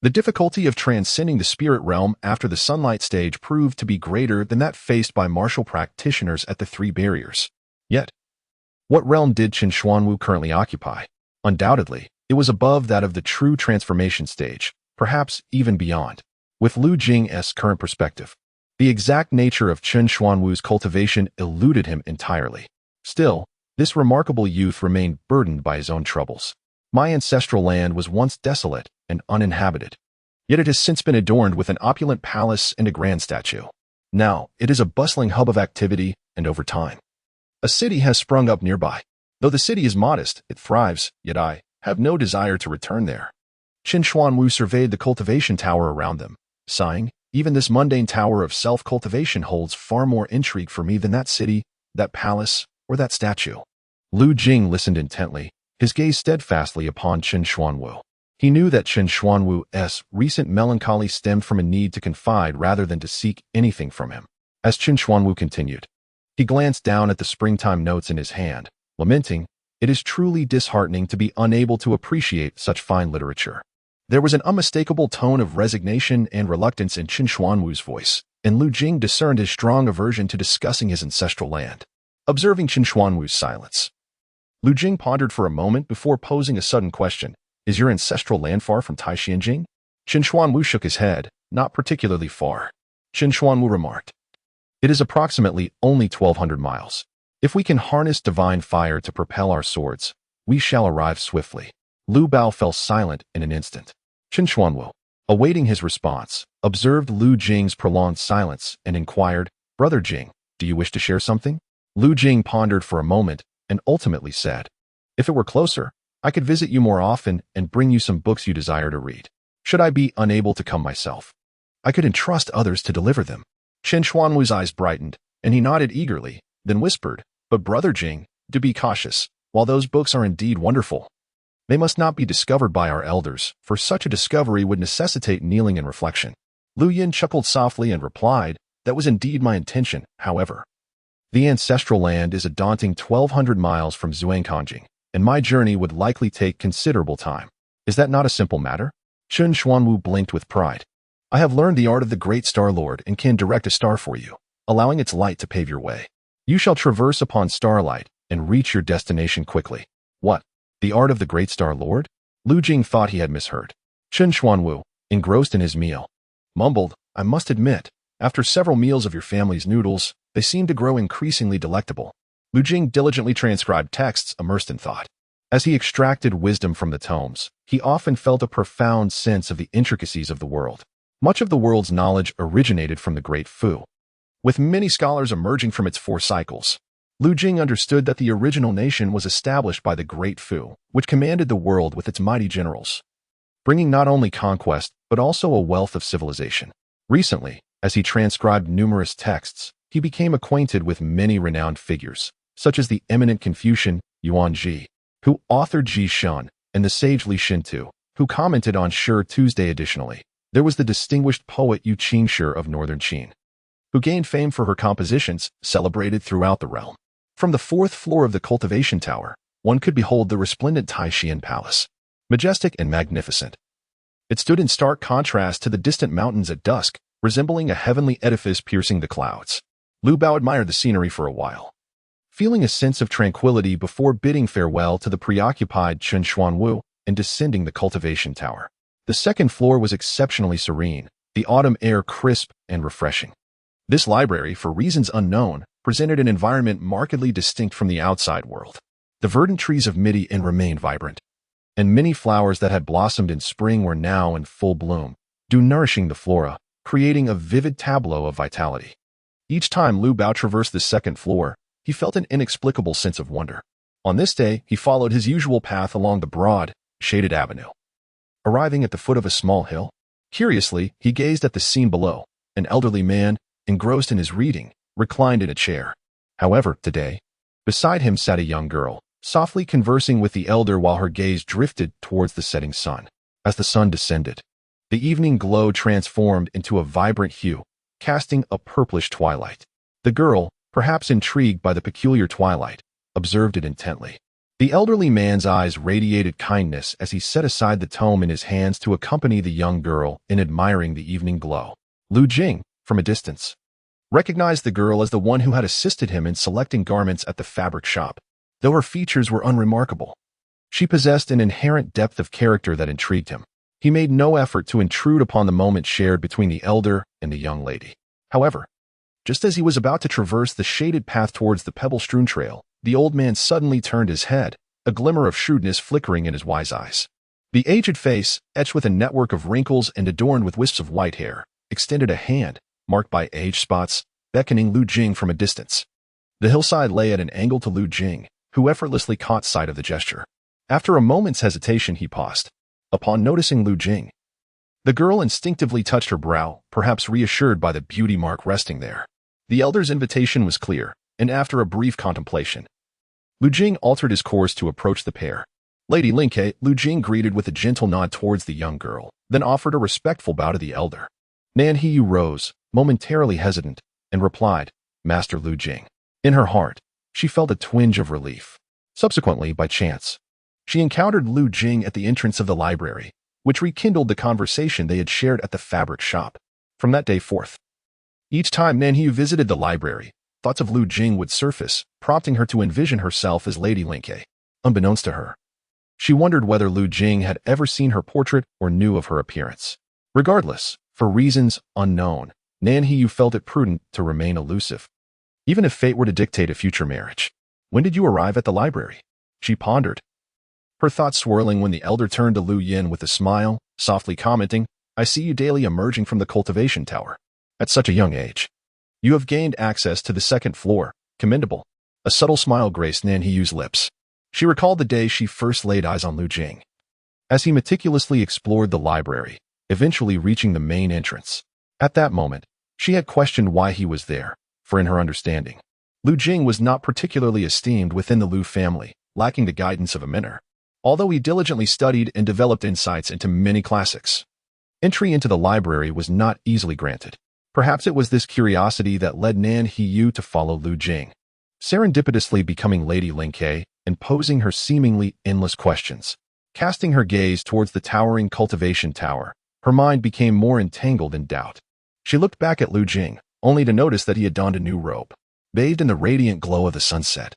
the difficulty of transcending the spirit realm after the sunlight stage proved to be greater than that faced by martial practitioners at the 3 barriers. Yet, what realm did Qin Xuanwu currently occupy? Undoubtedly, it was above that of the true transformation stage, perhaps even beyond. With Lu Jing's current perspective, the exact nature of Qin Xuanwu's cultivation eluded him entirely. Still, this remarkable youth remained burdened by his own troubles. My ancestral land was once desolate and uninhabited, yet it has since been adorned with an opulent palace and a grand statue. Now, it is a bustling hub of activity, and over time, a city has sprung up nearby. Though the city is modest, it thrives, yet I have no desire to return there. Qin Xuanwu surveyed the cultivation tower around them, sighing, "Even this mundane tower of self-cultivation holds far more intrigue for me than that city, that palace, or that statue." Lu Jing listened intently, his gaze steadfastly upon Qin Xuanwu. He knew that Qin Xuanwu's recent melancholy stemmed from a need to confide rather than to seek anything from him. As Qin Xuanwu continued, he glanced down at the springtime notes in his hand, lamenting, "It is truly disheartening to be unable to appreciate such fine literature." There was an unmistakable tone of resignation and reluctance in Qin Xuanwu's voice, and Lu Jing discerned his strong aversion to discussing his ancestral land. Observing Qin Xuanwu's silence, Lu Jing pondered for a moment before posing a sudden question. Is your ancestral land far from Taishianjing? Qin Xuanwu shook his head. Not particularly far. Qin Xuanwu remarked. It is approximately only 1,200 miles. If we can harness divine fire to propel our swords, we shall arrive swiftly. Lu Bao fell silent in an instant. Qin Xuanwu, awaiting his response, observed Lu Jing's prolonged silence and inquired, Brother Jing, do you wish to share something? Lu Jing pondered for a moment and ultimately said, If it were closer, I could visit you more often and bring you some books you desire to read. Should I be unable to come myself, I could entrust others to deliver them. Qin Xuanwu's eyes brightened, and he nodded eagerly, then whispered, But Brother Jing, do be cautious. While those books are indeed wonderful, they must not be discovered by our elders, for such a discovery would necessitate kneeling and reflection. Lu Yin chuckled softly and replied, That was indeed my intention, however. The ancestral land is a daunting 1,200 miles from Zhuangkanjing, and my journey would likely take considerable time. Is that not a simple matter? Qin Xuanwu blinked with pride. I have learned the art of the great Star Lord and can direct a star for you, allowing its light to pave your way. You shall traverse upon starlight and reach your destination quickly. What? The art of the great Star Lord? Lu Jing thought he had misheard. Qin Xuanwu, engrossed in his meal, mumbled, I must admit, after several meals of your family's noodles, they seem to grow increasingly delectable. Lu Jing diligently transcribed texts immersed in thought. As he extracted wisdom from the tomes, he often felt a profound sense of the intricacies of the world. Much of the world's knowledge originated from the Great Fu, with many scholars emerging from its 4 cycles. Lu Jing understood that the original nation was established by the Great Fu, which commanded the world with its mighty generals, bringing not only conquest, but also a wealth of civilization. Recently, as he transcribed numerous texts, he became acquainted with many renowned figures, such as the eminent Confucian Yuan Ji, who authored Ji Shun, and the sage Li Shintu, who commented on Sure Tuesday. Additionally, there was the distinguished poet Yu Qingshi of northern Qin, who gained fame for her compositions, celebrated throughout the realm. From the 4th floor of the cultivation tower, one could behold the resplendent Taishian palace, majestic and magnificent. It stood in stark contrast to the distant mountains at dusk, resembling a heavenly edifice piercing the clouds. Lu Bao admired the scenery for a while, feeling a sense of tranquility before bidding farewell to the preoccupied Qin Xuanwu and descending the cultivation tower. The 2nd floor was exceptionally serene, the autumn air crisp and refreshing. This library, for reasons unknown, presented an environment markedly distinct from the outside world. The verdant trees of Midi remained vibrant, and many flowers that had blossomed in spring were now in full bloom, nourishing the flora, creating a vivid tableau of vitality. Each time Lu Bao traversed the 2nd floor, he felt an inexplicable sense of wonder. On this day, he followed his usual path along the broad, shaded avenue. Arriving at the foot of a small hill, curiously, he gazed at the scene below. An elderly man, engrossed in his reading, reclined in a chair. However, today, beside him sat a young girl, softly conversing with the elder while her gaze drifted towards the setting sun. As the sun descended, the evening glow transformed into a vibrant hue, casting a purplish twilight. The girl, perhaps intrigued by the peculiar twilight, observed it intently. The elderly man's eyes radiated kindness as he set aside the tome in his hands to accompany the young girl in admiring the evening glow. Lu Jing, from a distance, recognized the girl as the one who had assisted him in selecting garments at the fabric shop. Though her features were unremarkable, she possessed an inherent depth of character that intrigued him. He made no effort to intrude upon the moment shared between the elder and the young lady. However, just as he was about to traverse the shaded path towards the pebble-strewn trail, the old man suddenly turned his head, a glimmer of shrewdness flickering in his wise eyes. The aged face, etched with a network of wrinkles and adorned with wisps of white hair, extended a hand, marked by age spots, beckoning Lu Jing from a distance. The hillside lay at an angle to Lu Jing, who effortlessly caught sight of the gesture. After a moment's hesitation, he paused. Upon noticing Lu Jing, the girl instinctively touched her brow, perhaps reassured by the beauty mark resting there. The elder's invitation was clear, and after a brief contemplation, Lu Jing altered his course to approach the pair. Lady Linke, Lu Jing greeted with a gentle nod towards the young girl, then offered a respectful bow to the elder. Nan Hiyu rose, momentarily hesitant, and replied, Master Lu Jing. In her heart, she felt a twinge of relief. Subsequently, by chance, she encountered Lu Jing at the entrance of the library, which rekindled the conversation they had shared at the fabric shop. From that day forth, each time Nan Hiyu visited the library, thoughts of Lu Jing would surface, prompting her to envision herself as Lady Linke. Unbeknownst to her, She wondered whether Lu Jing had ever seen her portrait or knew of her appearance. Regardless, for reasons unknown, Nan Heyu felt it prudent to remain elusive, even if fate were to dictate a future marriage. When did you arrive at the library? She pondered, her thoughts swirling when the elder turned to Lu Yin with a smile, softly commenting, I see you daily emerging from the cultivation tower. At such a young age. You have gained access to the second floor. Commendable. A subtle smile graced Nan Heyu's lips. She recalled the day she first laid eyes on Lu Jing. As he meticulously explored the library, eventually reaching the main entrance. At that moment, she had questioned why he was there, for in her understanding, Lu Jing was not particularly esteemed within the Lu family, lacking the guidance of a mentor. Although he diligently studied and developed insights into many classics, entry into the library was not easily granted. Perhaps it was this curiosity that led Nan Heyu to follow Lu Jing, serendipitously becoming Lady Lingke and posing her seemingly endless questions. Casting her gaze towards the towering cultivation tower, her mind became more entangled in doubt. She looked back at Lu Jing, only to notice that he had donned a new robe, bathed in the radiant glow of the sunset.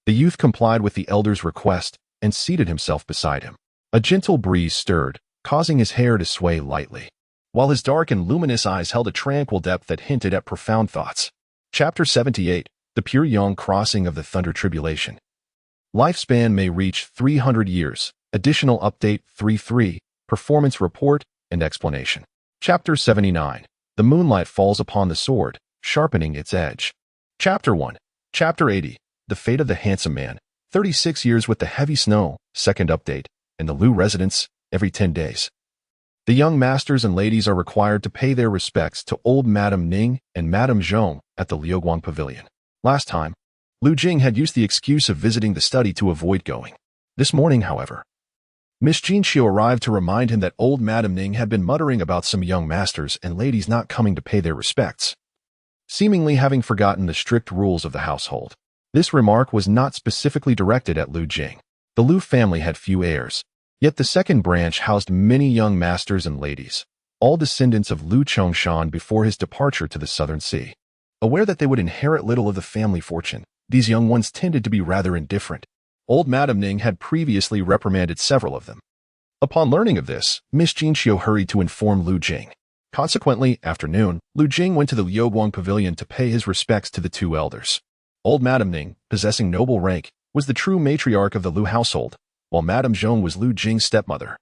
The youth complied with the elder's request and seated himself beside him. A gentle breeze stirred, causing his hair to sway lightly, while his dark and luminous eyes held a tranquil depth that hinted at profound thoughts. Chapter 78, The Pure Young Crossing of the Thunder Tribulation. Lifespan may reach 300 years. Additional update 3.3, Performance Report and Explanation. Chapter 79, The Moonlight Falls Upon the Sword, Sharpening Its Edge. Chapter 1, Chapter 80, The Fate of the Handsome Man. 36 years with the heavy snow, second update, in the Lu residence, every 10 days. The young masters and ladies are required to pay their respects to old Madame Ning and Madame Zhong at the Liuguang Pavilion. Last time, Lu Jing had used the excuse of visiting the study to avoid going. This morning, however, Miss Jinxiu arrived to remind him that old Madame Ning had been muttering about some young masters and ladies not coming to pay their respects, seemingly having forgotten the strict rules of the household. This remark was not specifically directed at Lu Jing. The Lu family had few heirs, yet the second branch housed many young masters and ladies, all descendants of Lu Chongshan before his departure to the Southern Sea. Aware that they would inherit little of the family fortune, these young ones tended to be rather indifferent. Old Madame Ning had previously reprimanded several of them. Upon learning of this, Miss Jinxiu hurried to inform Lu Jing. Consequently, after noon, Lu Jing went to the Liuguang Pavilion to pay his respects to the two elders. Old Madame Ning, possessing noble rank, was the true matriarch of the Lu household, while Madame Zhong was Lu Jing's stepmother.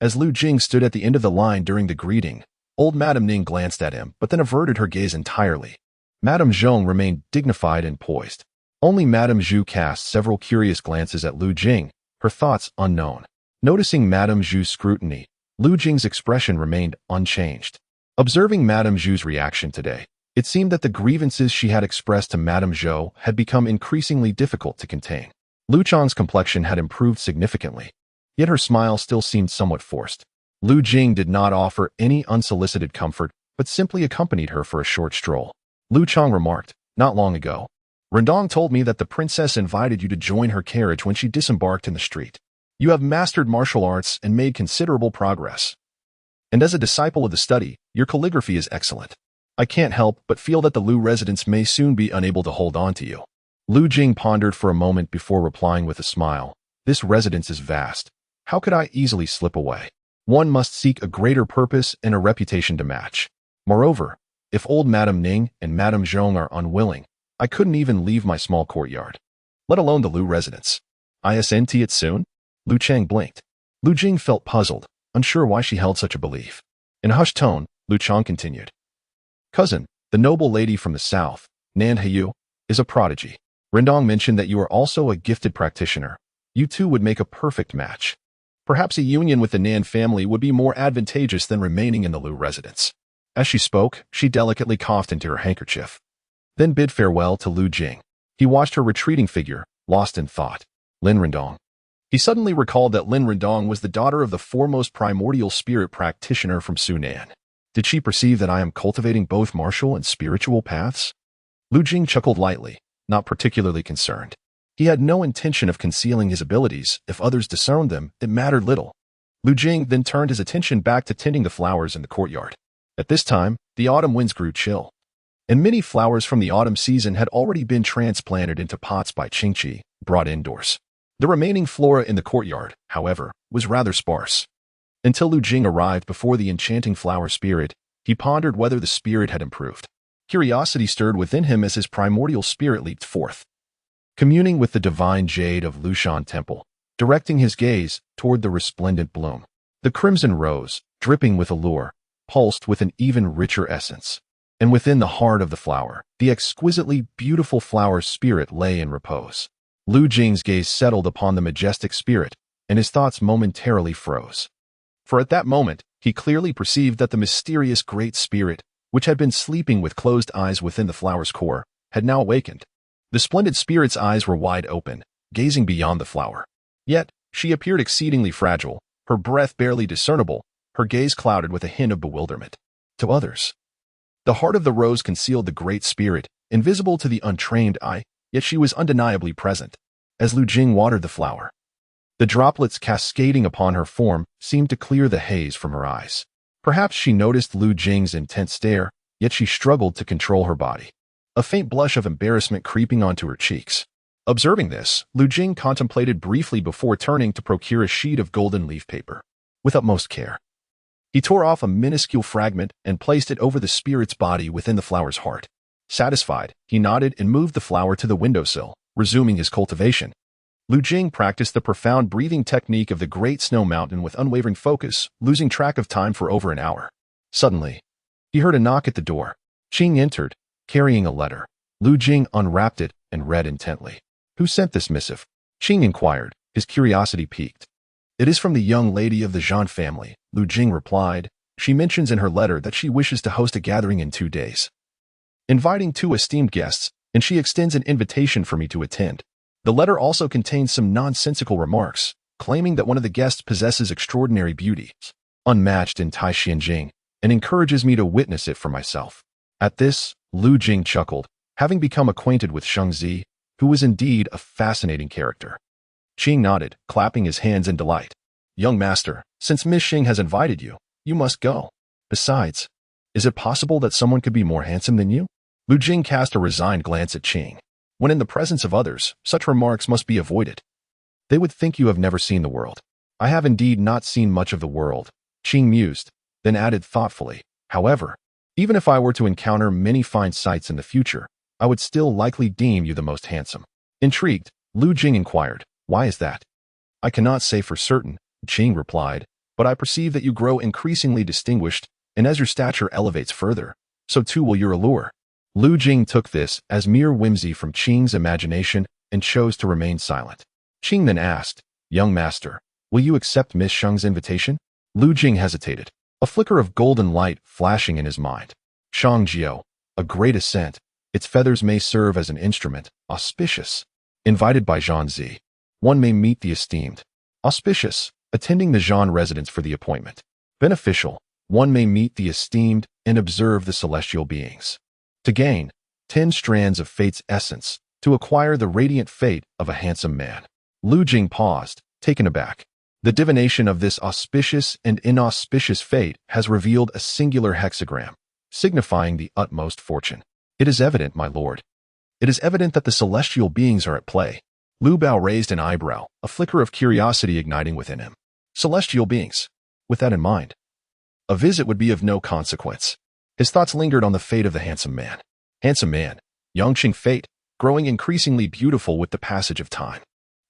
As Lu Jing stood at the end of the line during the greeting, old Madame Ning glanced at him but then averted her gaze entirely. Madame Zhong remained dignified and poised. Only Madame Zhu cast several curious glances at Lu Jing, her thoughts unknown. Noticing Madame Zhu's scrutiny, Lu Jing's expression remained unchanged. Observing Madame Zhu's reaction today, it seemed that the grievances she had expressed to Madame Zhou had become increasingly difficult to contain. Lu Chang's complexion had improved significantly, yet her smile still seemed somewhat forced. Lu Jing did not offer any unsolicited comfort, but simply accompanied her for a short stroll. Lu Chang remarked, not long ago, Rendong told me that the princess invited you to join her carriage when she disembarked in the street. You have mastered martial arts and made considerable progress. And as a disciple of the study, your calligraphy is excellent. I can't help but feel that the Lu residents may soon be unable to hold on to you. Lu Jing pondered for a moment before replying with a smile. This residence is vast. How could I easily slip away? One must seek a greater purpose and a reputation to match. Moreover, if old Madame Ning and Madame Zhong are unwilling, I couldn't even leave my small courtyard, let alone the Lu residence. Isn't it soon? Lu Chang blinked. Lu Jing felt puzzled, unsure why she held such a belief. In a hushed tone, Lu Chang continued. Cousin, the noble lady from the south, Nan Heyu, is a prodigy. Rendong mentioned that you are also a gifted practitioner. You two would make a perfect match. Perhaps a union with the Nan family would be more advantageous than remaining in the Lu residence. As she spoke, she delicately coughed into her handkerchief, then bid farewell to Lu Jing. He watched her retreating figure, lost in thought. Lin Rendong. He suddenly recalled that Lin Rendong was the daughter of the foremost primordial spirit practitioner from Sunan. Did she perceive that I am cultivating both martial and spiritual paths? Lu Jing chuckled lightly, not particularly concerned. He had no intention of concealing his abilities. If others discerned them, it mattered little. Lu Jing then turned his attention back to tending the flowers in the courtyard. At this time, the autumn winds grew chill, and many flowers from the autumn season had already been transplanted into pots by Qingqi, brought indoors. The remaining flora in the courtyard, however, was rather sparse. Until Lu Jing arrived before the enchanting flower spirit, he pondered whether the spirit had improved. Curiosity stirred within him as his primordial spirit leaped forth, communing with the divine jade of Lushan Temple, directing his gaze toward the resplendent bloom. The crimson rose, dripping with allure, pulsed with an even richer essence. And within the heart of the flower, the exquisitely beautiful flower spirit lay in repose. Lu Jing's gaze settled upon the majestic spirit, and his thoughts momentarily froze. For at that moment, he clearly perceived that the mysterious great spirit, which had been sleeping with closed eyes within the flower's core, had now awakened. The splendid spirit's eyes were wide open, gazing beyond the flower. Yet, she appeared exceedingly fragile, her breath barely discernible, her gaze clouded with a hint of bewilderment. To others, the heart of the rose concealed the great spirit, invisible to the untrained eye, yet she was undeniably present. As Lu Jing watered the flower, the droplets cascading upon her form seemed to clear the haze from her eyes. Perhaps she noticed Lu Jing's intense stare, yet she struggled to control her body, a faint blush of embarrassment creeping onto her cheeks. Observing this, Lu Jing contemplated briefly before turning to procure a sheet of golden leaf paper. With utmost care, he tore off a minuscule fragment and placed it over the spirit's body within the flower's heart. Satisfied, he nodded and moved the flower to the windowsill, resuming his cultivation. Lu Jing practiced the profound breathing technique of the Great Snow Mountain with unwavering focus, losing track of time for over an hour. Suddenly, he heard a knock at the door. Qing entered, carrying a letter. Lu Jing unwrapped it and read intently. "Who sent this missive?" Qing inquired, his curiosity piqued. "It is from the young lady of the Zhan family," Lu Jing replied. "She mentions in her letter that she wishes to host a gathering in 2 days, inviting 2 esteemed guests, and she extends an invitation for me to attend." The letter also contains some nonsensical remarks, claiming that one of the guests possesses extraordinary beauty, unmatched in Taixinjing, and encourages me to witness it for myself. At this, Lu Jing chuckled, having become acquainted with Shengzi, who was indeed a fascinating character. Qing nodded, clapping his hands in delight. "Young master, since Miss Xing has invited you, you must go. Besides, is it possible that someone could be more handsome than you?" Lu Jing cast a resigned glance at Qing. When in the presence of others, such remarks must be avoided. They would think you have never seen the world. "I have indeed not seen much of the world," Qing mused, then added thoughtfully. "However, even if I were to encounter many fine sights in the future, I would still likely deem you the most handsome." Intrigued, Lu Jing inquired, "Why is that?" "I cannot say for certain," Qing replied, "but I perceive that you grow increasingly distinguished, and as your stature elevates further, so too will your allure." Lu Jing took this as mere whimsy from Qing's imagination and chose to remain silent. Qing then asked, "Young master, will you accept Miss Sheng's invitation?" Lu Jing hesitated, a flicker of golden light flashing in his mind. "Shang Jiao, a great ascent, its feathers may serve as an instrument, auspicious. Invited by Zhanzi, one may meet the esteemed. Auspicious, attending the Zhan residence for the appointment. Beneficial, one may meet the esteemed and observe the celestial beings. To gain 10 strands of fate's essence, to acquire the radiant fate of a handsome man." Lu Jing paused, taken aback. The divination of this auspicious and inauspicious fate has revealed a singular hexagram, signifying the utmost fortune. "It is evident, my lord. It is evident that the celestial beings are at play." Lu Bao raised an eyebrow, a flicker of curiosity igniting within him. Celestial beings. With that in mind, a visit would be of no consequence. His thoughts lingered on the fate of the handsome man. Handsome man, Yangqing fate, growing increasingly beautiful with the passage of time.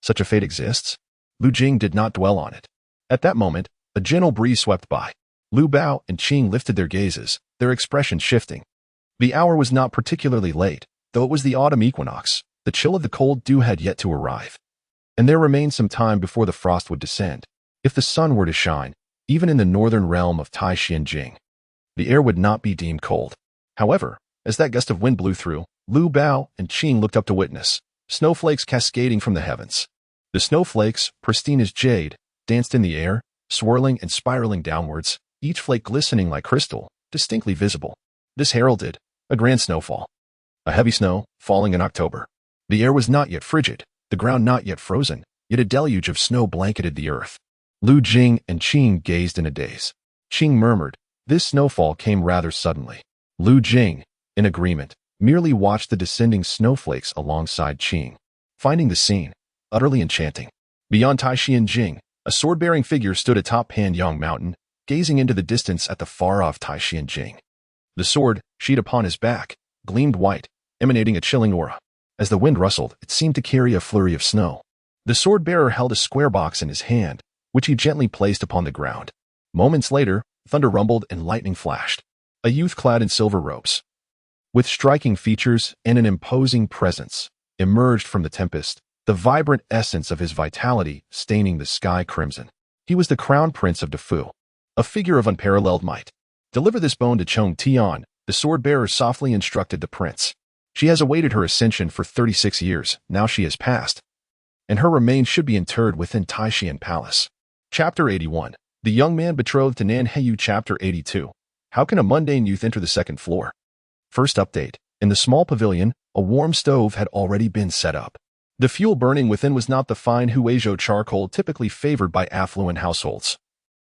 Such a fate exists? Lu Jing did not dwell on it. At that moment, a gentle breeze swept by. Lu Bao and Qing lifted their gazes, their expression shifting. The hour was not particularly late, though it was the autumn equinox. The chill of the cold dew had yet to arrive, and there remained some time before the frost would descend. If the sun were to shine, even in the northern realm of Taixinjing, the air would not be deemed cold. However, as that gust of wind blew through, Lu Bao and Qing looked up to witness snowflakes cascading from the heavens. The snowflakes, pristine as jade, danced in the air, swirling and spiraling downwards, each flake glistening like crystal, distinctly visible. This heralded a grand snowfall. A heavy snow, falling in October. The air was not yet frigid, the ground not yet frozen, yet a deluge of snow blanketed the earth. Lu Jing and Qing gazed in a daze. Qing murmured, "This snowfall came rather suddenly." Lu Jing, in agreement, merely watched the descending snowflakes alongside Qing. Finding the scene utterly enchanting. Beyond Taishan Jing, a sword-bearing figure stood atop Panyang Mountain, gazing into the distance at the far-off Taishan Jing. The sword, sheathed upon his back, gleamed white, emanating a chilling aura. As the wind rustled, it seemed to carry a flurry of snow. The sword-bearer held a square box in his hand, which he gently placed upon the ground. Moments later, thunder rumbled and lightning flashed. A youth clad in silver robes, with striking features and an imposing presence, emerged from the tempest, the vibrant essence of his vitality staining the sky crimson. He was the crown prince of Defu, a figure of unparalleled might. "Deliver this bone to Chong Tian," the sword-bearer softly instructed the prince. "She has awaited her ascension for 36 years, now she has passed, and her remains should be interred within Taishan Palace." Chapter 81. The Young Man Betrothed to Nan Heyu. Chapter 82. How can a mundane youth enter the second floor? First update. In the small pavilion, a warm stove had already been set up. The fuel burning within was not the fine huizhou charcoal typically favored by affluent households,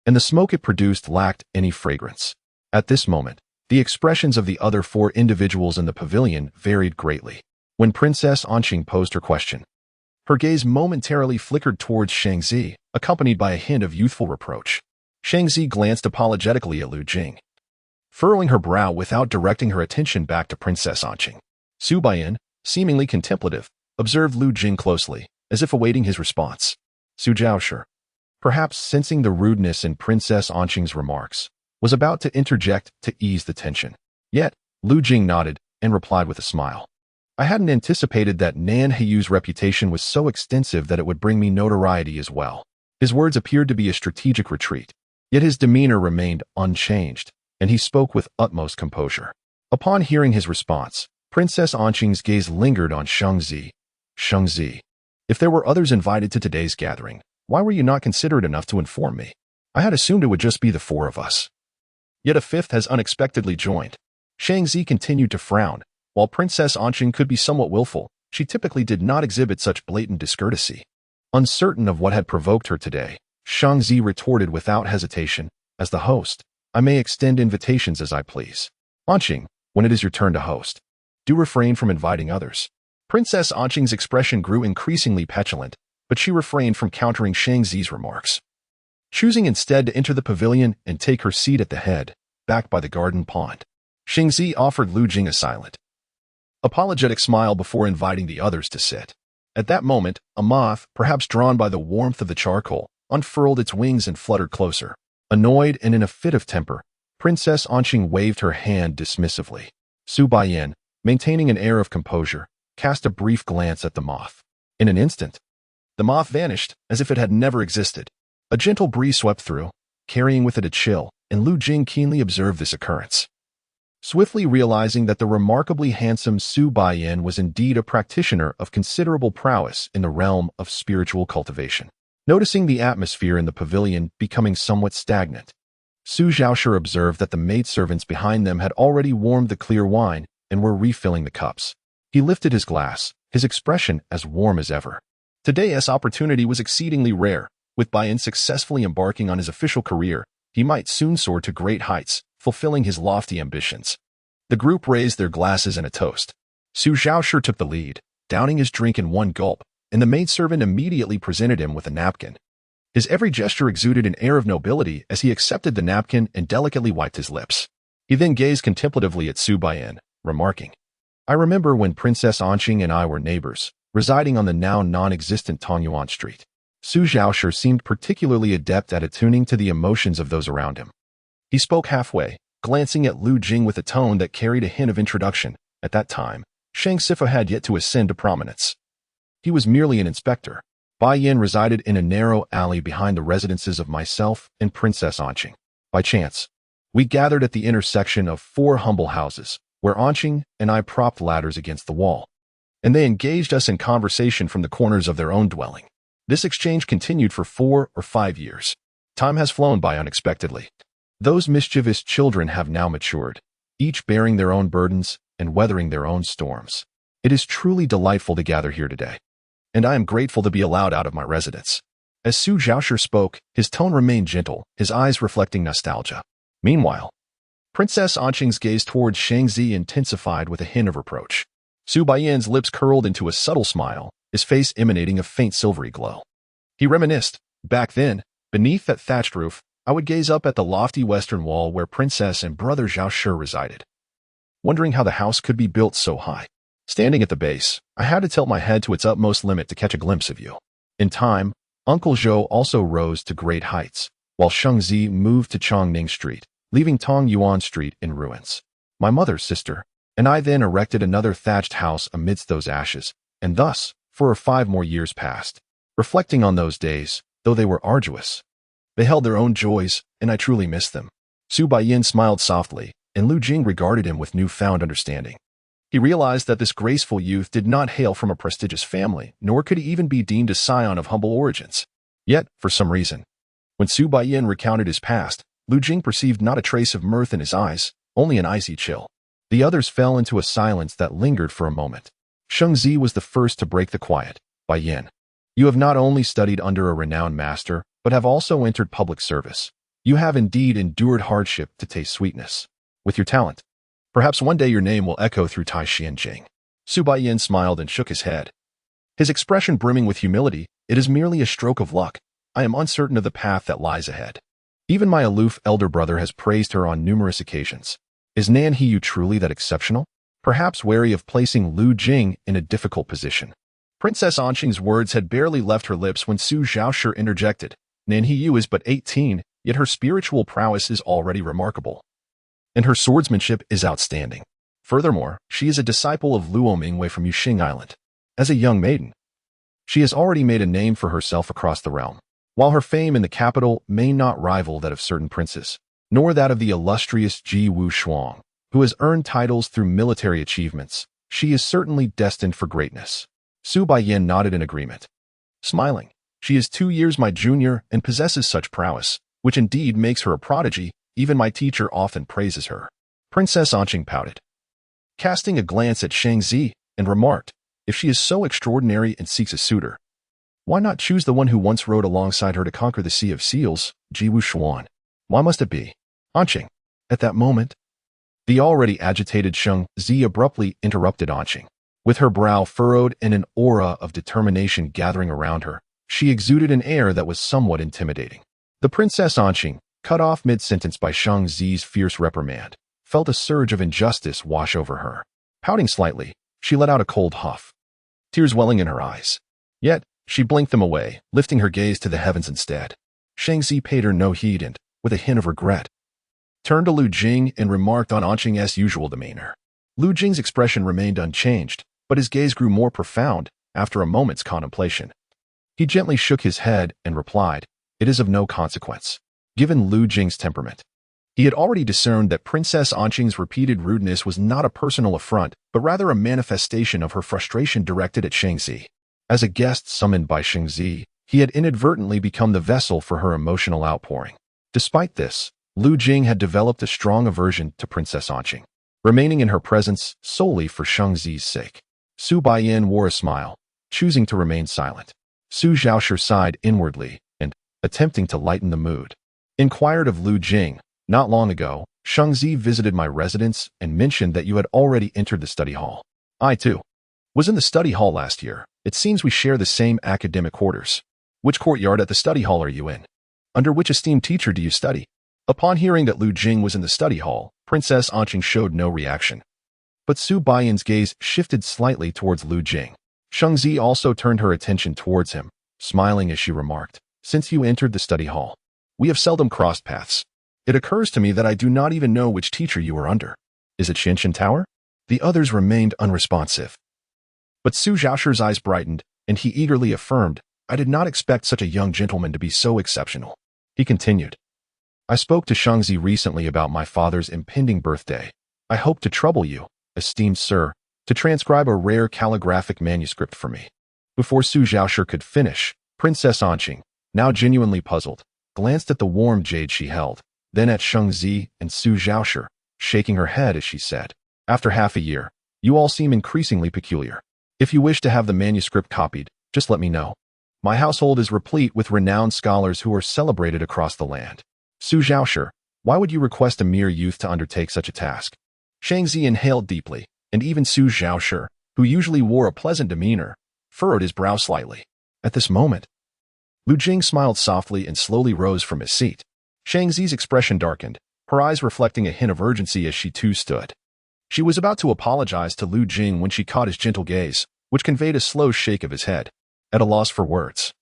and the smoke it produced lacked any fragrance. At this moment, the expressions of the other 4 individuals in the pavilion varied greatly. When Princess Anqing posed her question, her gaze momentarily flickered towards Shangzi, accompanied by a hint of youthful reproach. Shangzi glanced apologetically at Lu Jing, furrowing her brow without directing her attention back to Princess Anqing. Su Baiyan, seemingly contemplative, observed Lu Jing closely, as if awaiting his response. Su Zhaoshi, perhaps sensing the rudeness in Princess Anqing's remarks, was about to interject to ease the tension. Yet, Lu Jing nodded and replied with a smile. "I hadn't anticipated that Nan Heiyu's reputation was so extensive that it would bring me notoriety as well." His words appeared to be a strategic retreat, yet his demeanor remained unchanged, and he spoke with utmost composure. Upon hearing his response, Princess Anqing's gaze lingered on Shangzi. "Shangzi, if there were others invited to today's gathering, why were you not considerate enough to inform me? I had assumed it would just be the 4 of us. Yet a 5th has unexpectedly joined." Shangzi continued to frown. While Princess Anqing could be somewhat willful, she typically did not exhibit such blatant discourtesy. Uncertain of what had provoked her today, Shangzi retorted without hesitation, "As the host, I may extend invitations as I please. Anqing, when it is your turn to host, do refrain from inviting others." Princess Anqing's expression grew increasingly petulant, but she refrained from countering Shangzi's remarks, choosing instead to enter the pavilion and take her seat at the head, backed by the garden pond. Shangzi offered Lu Jing a silent, apologetic smile before inviting the others to sit. At that moment, a moth, perhaps drawn by the warmth of the charcoal, unfurled its wings and fluttered closer. Annoyed and in a fit of temper, Princess Anqing waved her hand dismissively. Su Baiyan, maintaining an air of composure, cast a brief glance at the moth. In an instant, the moth vanished as if it had never existed. A gentle breeze swept through, carrying with it a chill, and Lu Jing keenly observed this occurrence, swiftly realizing that the remarkably handsome Su Baiyan was indeed a practitioner of considerable prowess in the realm of spiritual cultivation. Noticing the atmosphere in the pavilion becoming somewhat stagnant, Su Zhaoshi observed that the maidservants behind them had already warmed the clear wine and were refilling the cups. He lifted his glass, his expression as warm as ever. Today's opportunity was exceedingly rare. With Baiyan successfully embarking on his official career, he might soon soar to great heights, fulfilling his lofty ambitions. The group raised their glasses in a toast. Su Zhaoshi took the lead, downing his drink in one gulp, and the maidservant immediately presented him with a napkin. His every gesture exuded an air of nobility as he accepted the napkin and delicately wiped his lips. He then gazed contemplatively at Su Baiyan, remarking, "I remember when Princess Anqing and I were neighbors, residing on the now non-existent Tongyuan Street." Su Zhaoshi seemed particularly adept at attuning to the emotions of those around him. He spoke halfway, glancing at Lu Jing with a tone that carried a hint of introduction. At that time, Shang Sifa had yet to ascend to prominence. He was merely an inspector. Baiyan resided in a narrow alley behind the residences of myself and Princess Anqing. By chance, we gathered at the intersection of 4 humble houses, where Anqing and I propped ladders against the wall, and they engaged us in conversation from the corners of their own dwelling. This exchange continued for 4 or 5 years. Time has flown by unexpectedly. Those mischievous children have now matured, each bearing their own burdens and weathering their own storms. It is truly delightful to gather here today, and I am grateful to be allowed out of my residence. As Su Zhaoshi spoke, his tone remained gentle, his eyes reflecting nostalgia. Meanwhile, Princess Anqing's gaze towards Shangzi intensified with a hint of reproach. Su Baiyan's lips curled into a subtle smile, his face emanating a faint silvery glow. He reminisced, back then, beneath that thatched roof, I would gaze up at the lofty western wall where Princess and brother Zhao Shi resided, wondering how the house could be built so high. Standing at the base, I had to tilt my head to its utmost limit to catch a glimpse of you. In time, Uncle Zhou also rose to great heights, while Shengzi moved to Chongning Street, leaving Tong Yuan Street in ruins. My mother's sister and I then erected another thatched house amidst those ashes, and thus, for 5 more years passed. Reflecting on those days, though they were arduous, they held their own joys, and I truly miss them. Su Baiyin smiled softly, and Lu Jing regarded him with newfound understanding. He realized that this graceful youth did not hail from a prestigious family, nor could he even be deemed a scion of humble origins. Yet, for some reason, when Su Baiyin recounted his past, Lu Jing perceived not a trace of mirth in his eyes, only an icy chill. The others fell into a silence that lingered for a moment. Shengzi was the first to break the quiet. Baiyin, you have not only studied under a renowned master, but have also entered public service. You have indeed endured hardship to taste sweetness. With your talent, perhaps one day your name will echo through Taishianjing. Su Baiyin smiled and shook his head, his expression brimming with humility. It is merely a stroke of luck. I am uncertain of the path that lies ahead. Even my aloof elder brother has praised her on numerous occasions. Is Nan Hiyu truly that exceptional? Perhaps wary of placing Lu Jing in a difficult position. Princess Anqing's words had barely left her lips when Su Zhaoshi interjected. Nan Hiyu is but 18, yet her spiritual prowess is already remarkable, and her swordsmanship is outstanding. Furthermore, she is a disciple of Luo Mingwei from Yuxing Island. As a young maiden, she has already made a name for herself across the realm. While her fame in the capital may not rival that of certain princes, nor that of the illustrious Ji Wu Shuang, who has earned titles through military achievements, she is certainly destined for greatness. Su Baiyin nodded in agreement, smiling. She is 2 years my junior and possesses such prowess, which indeed makes her a prodigy. Even my teacher often praises her. Princess Anqing pouted, casting a glance at Shengzi, and remarked, if she is so extraordinary and seeks a suitor, why not choose the one who once rode alongside her to conquer the Sea of Seals, Ji Wu Shuan? Why must it be Anqing? At that moment, the already agitated Shengzi abruptly interrupted Anqing. With her brow furrowed and an aura of determination gathering around her, she exuded an air that was somewhat intimidating. The Princess Anqing, cut off mid-sentence by Shengzi's fierce reprimand, felt a surge of injustice wash over her. Pouting slightly, she let out a cold huff, tears welling in her eyes. Yet, she blinked them away, lifting her gaze to the heavens instead. Shengzi paid her no heed and, with a hint of regret, turned to Lu Jing and remarked on Anqing's usual demeanor. Lu Jing's expression remained unchanged, but his gaze grew more profound after a moment's contemplation. He gently shook his head and replied, it is of no consequence. Given Lu Jing's temperament, he had already discerned that Princess Anqing's repeated rudeness was not a personal affront, but rather a manifestation of her frustration directed at Shengzi. As a guest summoned by Shengzi, he had inadvertently become the vessel for her emotional outpouring. Despite this, Lu Jing had developed a strong aversion to Princess Anqing, remaining in her presence solely for Shengzi's sake. Su Baiyin wore a smile, choosing to remain silent. Su Zhaoshi sighed inwardly and, attempting to lighten the mood, inquired of Lu Jing, not long ago, Shengzi visited my residence and mentioned that you had already entered the study hall. I, too, was in the study hall last year. It seems we share the same academic quarters. Which courtyard at the study hall are you in? Under which esteemed teacher do you study? Upon hearing that Lu Jing was in the study hall, Princess Anqing showed no reaction. But Su Baiyin's gaze shifted slightly towards Lu Jing. Shengzi also turned her attention towards him, smiling as she remarked, since you entered the study hall, we have seldom crossed paths. It occurs to me that I do not even know which teacher you are under. Is it Xinshan Tower? The others remained unresponsive. But Su Zhaoshi's eyes brightened, and he eagerly affirmed, I did not expect such a young gentleman to be so exceptional. He continued, I spoke to Shengzi recently about my father's impending birthday. I hope to trouble you, esteemed sir, to transcribe a rare calligraphic manuscript for me. Before Su Zhaoshi could finish, Princess Anqing, now genuinely puzzled, glanced at the warm jade she held, then at Shengzi and Su Zhaoshi, shaking her head as she said, after half a year, you all seem increasingly peculiar. If you wish to have the manuscript copied, just let me know. My household is replete with renowned scholars who are celebrated across the land. Su Zhaoshi, why would you request a mere youth to undertake such a task? Shengzi inhaled deeply, and even Su Zhaoshi, who usually wore a pleasant demeanor, furrowed his brow slightly. At this moment, Lu Jing smiled softly and slowly rose from his seat. Shang Zi's expression darkened, her eyes reflecting a hint of urgency as she too stood. She was about to apologize to Lu Jing when she caught his gentle gaze, which conveyed a slow shake of his head. At a loss for words,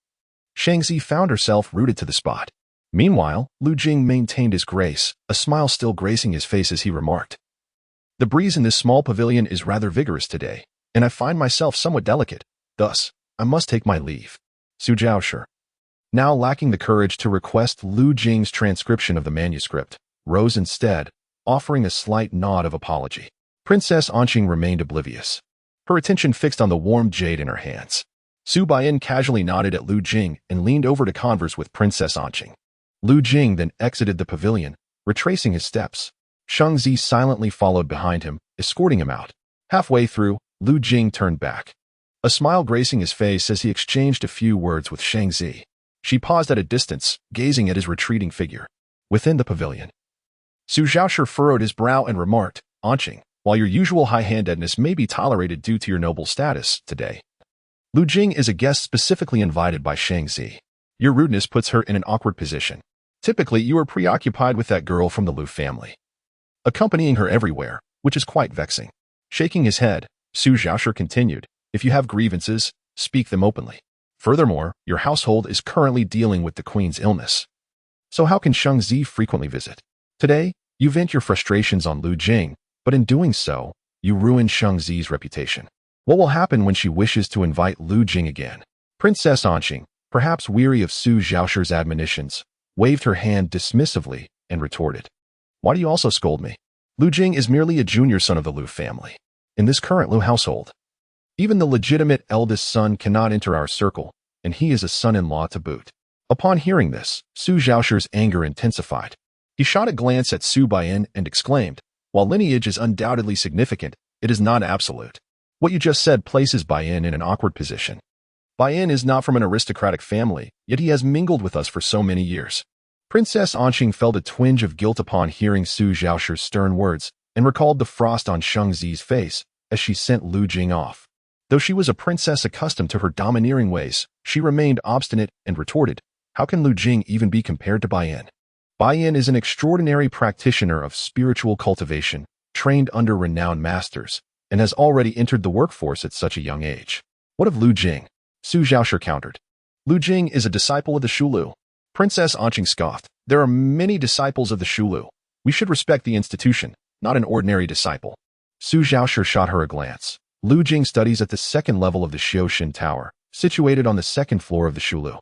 Shang Zi found herself rooted to the spot. Meanwhile, Lu Jing maintained his grace, a smile still gracing his face as he remarked, "The breeze in this small pavilion is rather vigorous today, and I find myself somewhat delicate. Thus, I must take my leave." Su Zhaoshi, now lacking the courage to request Lu Jing's transcription of the manuscript, rose instead, offering a slight nod of apology. Princess Anqing remained oblivious, her attention fixed on the warm jade in her hands. Su Baiyan casually nodded at Lu Jing and leaned over to converse with Princess Anqing. Lu Jing then exited the pavilion, retracing his steps. Shang Zi silently followed behind him, escorting him out. Halfway through, Lu Jing turned back, a smile gracing his face as he exchanged a few words with Shang Zi. She paused at a distance, gazing at his retreating figure. Within the pavilion, Su Zhaoshi furrowed his brow and remarked, "Anqing, while your usual high-handedness may be tolerated due to your noble status, today, Lu Jing is a guest specifically invited by Shang Zi. Your rudeness puts her in an awkward position. Typically, you are preoccupied with that girl from the Lu family, accompanying her everywhere, which is quite vexing." Shaking his head, Su Zhaoshi continued, "If you have grievances, speak them openly. Furthermore, your household is currently dealing with the queen's illness. So how can Shang Zi frequently visit? Today, you vent your frustrations on Lu Jing, but in doing so, you ruin Shang Zi's reputation. What will happen when she wishes to invite Lu Jing again?" Princess Anqing, perhaps weary of Su Zhaoshi's admonitions, waved her hand dismissively and retorted, "Why do you also scold me? Lu Jing is merely a junior son of the Lu family. In this current Lu household, even the legitimate eldest son cannot enter our circle, and he is a son-in-law to boot." Upon hearing this, Su Zhaoshi's anger intensified. He shot a glance at Su Baiyan and exclaimed, "While lineage is undoubtedly significant, it is not absolute. What you just said places Baiyan in an awkward position. Baiyan is not from an aristocratic family, yet he has mingled with us for so many years." Princess Anqing felt a twinge of guilt upon hearing Su Zhaoshi's stern words and recalled the frost on Shang Zi's face as she sent Lu Jing off. Though she was a princess accustomed to her domineering ways, she remained obstinate and retorted, "How can Lu Jing even be compared to Baiyan? Baiyan is an extraordinary practitioner of spiritual cultivation, trained under renowned masters, and has already entered the workforce at such a young age. What of Lu Jing?" Su Zhaoshi countered. "Lu Jing is a disciple of the Shulu." Princess Anqing scoffed, "There are many disciples of the Shulu. We should respect the institution, not an ordinary disciple." Su Zhaoshi shot her a glance. Lu Jing studies at the second level of the Xiaoshin Tower, situated on the second floor of the Shulu.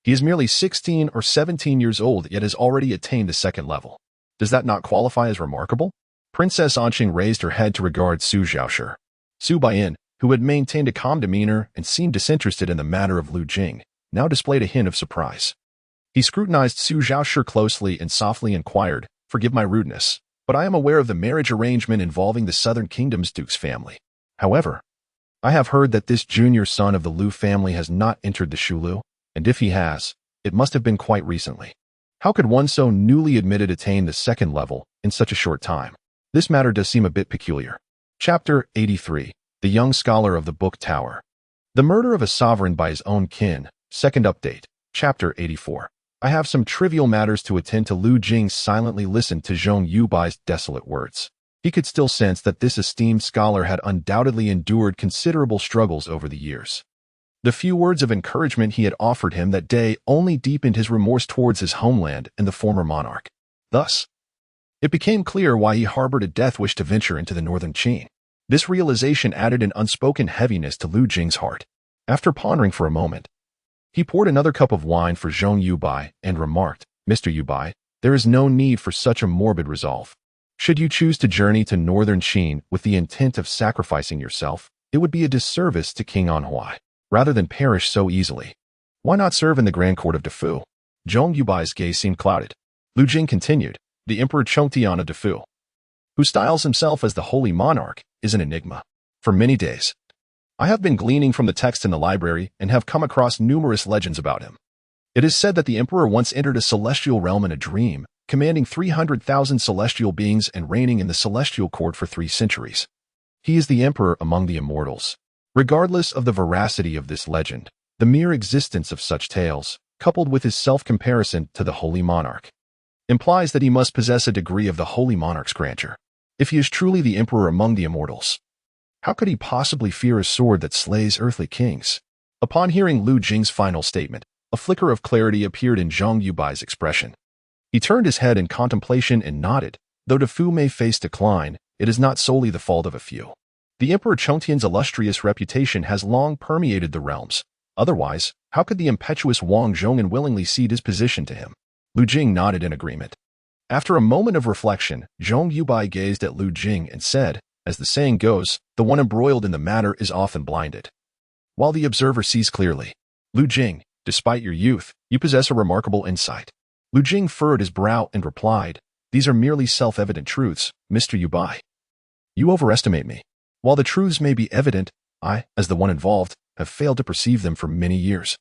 He is merely 16 or 17 years old, yet has already attained the second level. Does that not qualify as remarkable? Princess Anqing raised her head to regard Su Zhaoshi. Su Baiyan, who had maintained a calm demeanor and seemed disinterested in the matter of Lu Jing, now displayed a hint of surprise. He scrutinized Su Zhaoshi closely and softly inquired, "Forgive my rudeness, but I am aware of the marriage arrangement involving the Southern Kingdom's Duke's family. However, I have heard that this junior son of the Lu family has not entered the Shulu, and if he has, it must have been quite recently. How could one so newly admitted attain the second level in such a short time? This matter does seem a bit peculiar." Chapter 83. The Young Scholar of the Book Tower. The murder of a sovereign by his own kin. Second update. Chapter 84. I have some trivial matters to attend to. Lu Jing silently listened to Zhong Yubai's desolate words. He could still sense that this esteemed scholar had undoubtedly endured considerable struggles over the years. The few words of encouragement he had offered him that day only deepened his remorse towards his homeland and the former monarch. Thus, it became clear why he harbored a death wish to venture into the northern Qin. This realization added an unspoken heaviness to Lu Jing's heart. After pondering for a moment, he poured another cup of wine for Zhong Yubai and remarked, "Mr. Yubai, there is no need for such a morbid resolve. Should you choose to journey to northern Qin with the intent of sacrificing yourself, it would be a disservice to King Anhui. Rather than perish so easily, why not serve in the Grand Court of Defu?" Zhong Yubai's gaze seemed clouded. Lu Jing continued, "The Emperor Chongtian of Defu, who styles himself as the Holy Monarch, is an enigma. For many days, I have been gleaning from the text in the library and have come across numerous legends about him. It is said that the emperor once entered a celestial realm in a dream, commanding 300,000 celestial beings and reigning in the celestial court for 3 centuries. He is the emperor among the immortals. Regardless of the veracity of this legend, the mere existence of such tales, coupled with his self-comparison to the Holy Monarch, implies that he must possess a degree of the Holy Monarch's grandeur. If he is truly the emperor among the immortals, how could he possibly fear a sword that slays earthly kings? Upon hearing Lu Jing's final statement, a flicker of clarity appeared in Zhang Yubai's expression. He turned his head in contemplation and nodded. Though the Fu may face decline, it is not solely the fault of a few. The Emperor Chengtian's illustrious reputation has long permeated the realms. Otherwise, how could the impetuous Wang Zhong'an willingly cede his position to him? Lu Jing nodded in agreement. After a moment of reflection, Zhang Yubai gazed at Lu Jing and said, as the saying goes, the one embroiled in the matter is often blinded, while the observer sees clearly. Lu Jing, despite your youth, you possess a remarkable insight. Lu Jing furrowed his brow and replied, these are merely self-evident truths, Mr. Yubai. You overestimate me. While the truths may be evident, I, as the one involved, have failed to perceive them for many years.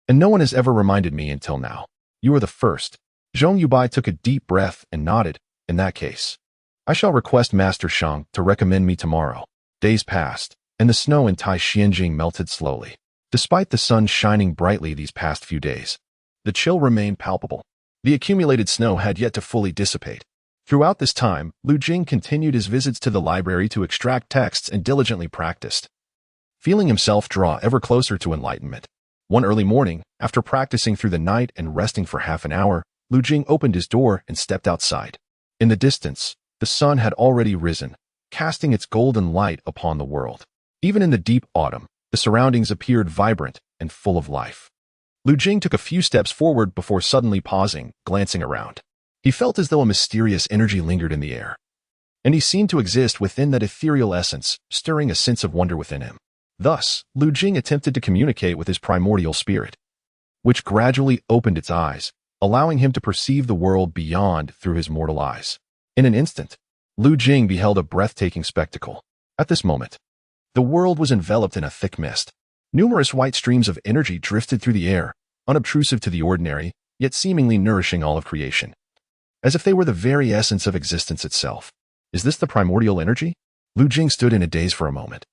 And no one has ever reminded me until now. You are the first. Zhang Yubai took a deep breath and nodded. In that case, I shall request Master Shang to recommend me tomorrow. Days passed, and the snow in Taixinjing melted slowly. Despite the sun shining brightly these past few days, the chill remained palpable. The accumulated snow had yet to fully dissipate. Throughout this time, Lu Jing continued his visits to the library to extract texts and diligently practiced, feeling himself draw ever closer to enlightenment. One early morning, after practicing through the night and resting for half an hour, Lu Jing opened his door and stepped outside. In the distance, the sun had already risen, casting its golden light upon the world. Even in the deep autumn, the surroundings appeared vibrant and full of life. Lu Jing took a few steps forward before suddenly pausing, glancing around. He felt as though a mysterious energy lingered in the air, and he seemed to exist within that ethereal essence, stirring a sense of wonder within him. Thus, Lu Jing attempted to communicate with his primordial spirit, which gradually opened its eyes, allowing him to perceive the world beyond through his mortal eyes. In an instant, Lu Jing beheld a breathtaking spectacle. At this moment, the world was enveloped in a thick mist. Numerous white streams of energy drifted through the air, unobtrusive to the ordinary, yet seemingly nourishing all of creation, as if they were the very essence of existence itself. Is this the primordial energy? Lu Jing stood in a daze for a moment,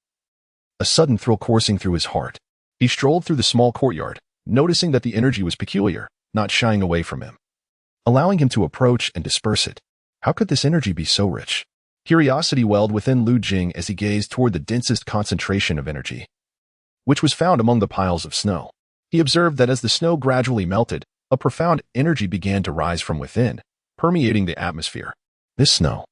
a sudden thrill coursing through his heart. He strolled through the small courtyard, noticing that the energy was peculiar, not shying away from him, allowing him to approach and disperse it. How could this energy be so rich? Curiosity welled within Lu Jing as he gazed toward the densest concentration of energy, which was found among the piles of snow. He observed that as the snow gradually melted, a profound energy began to rise from within, permeating the atmosphere. This snow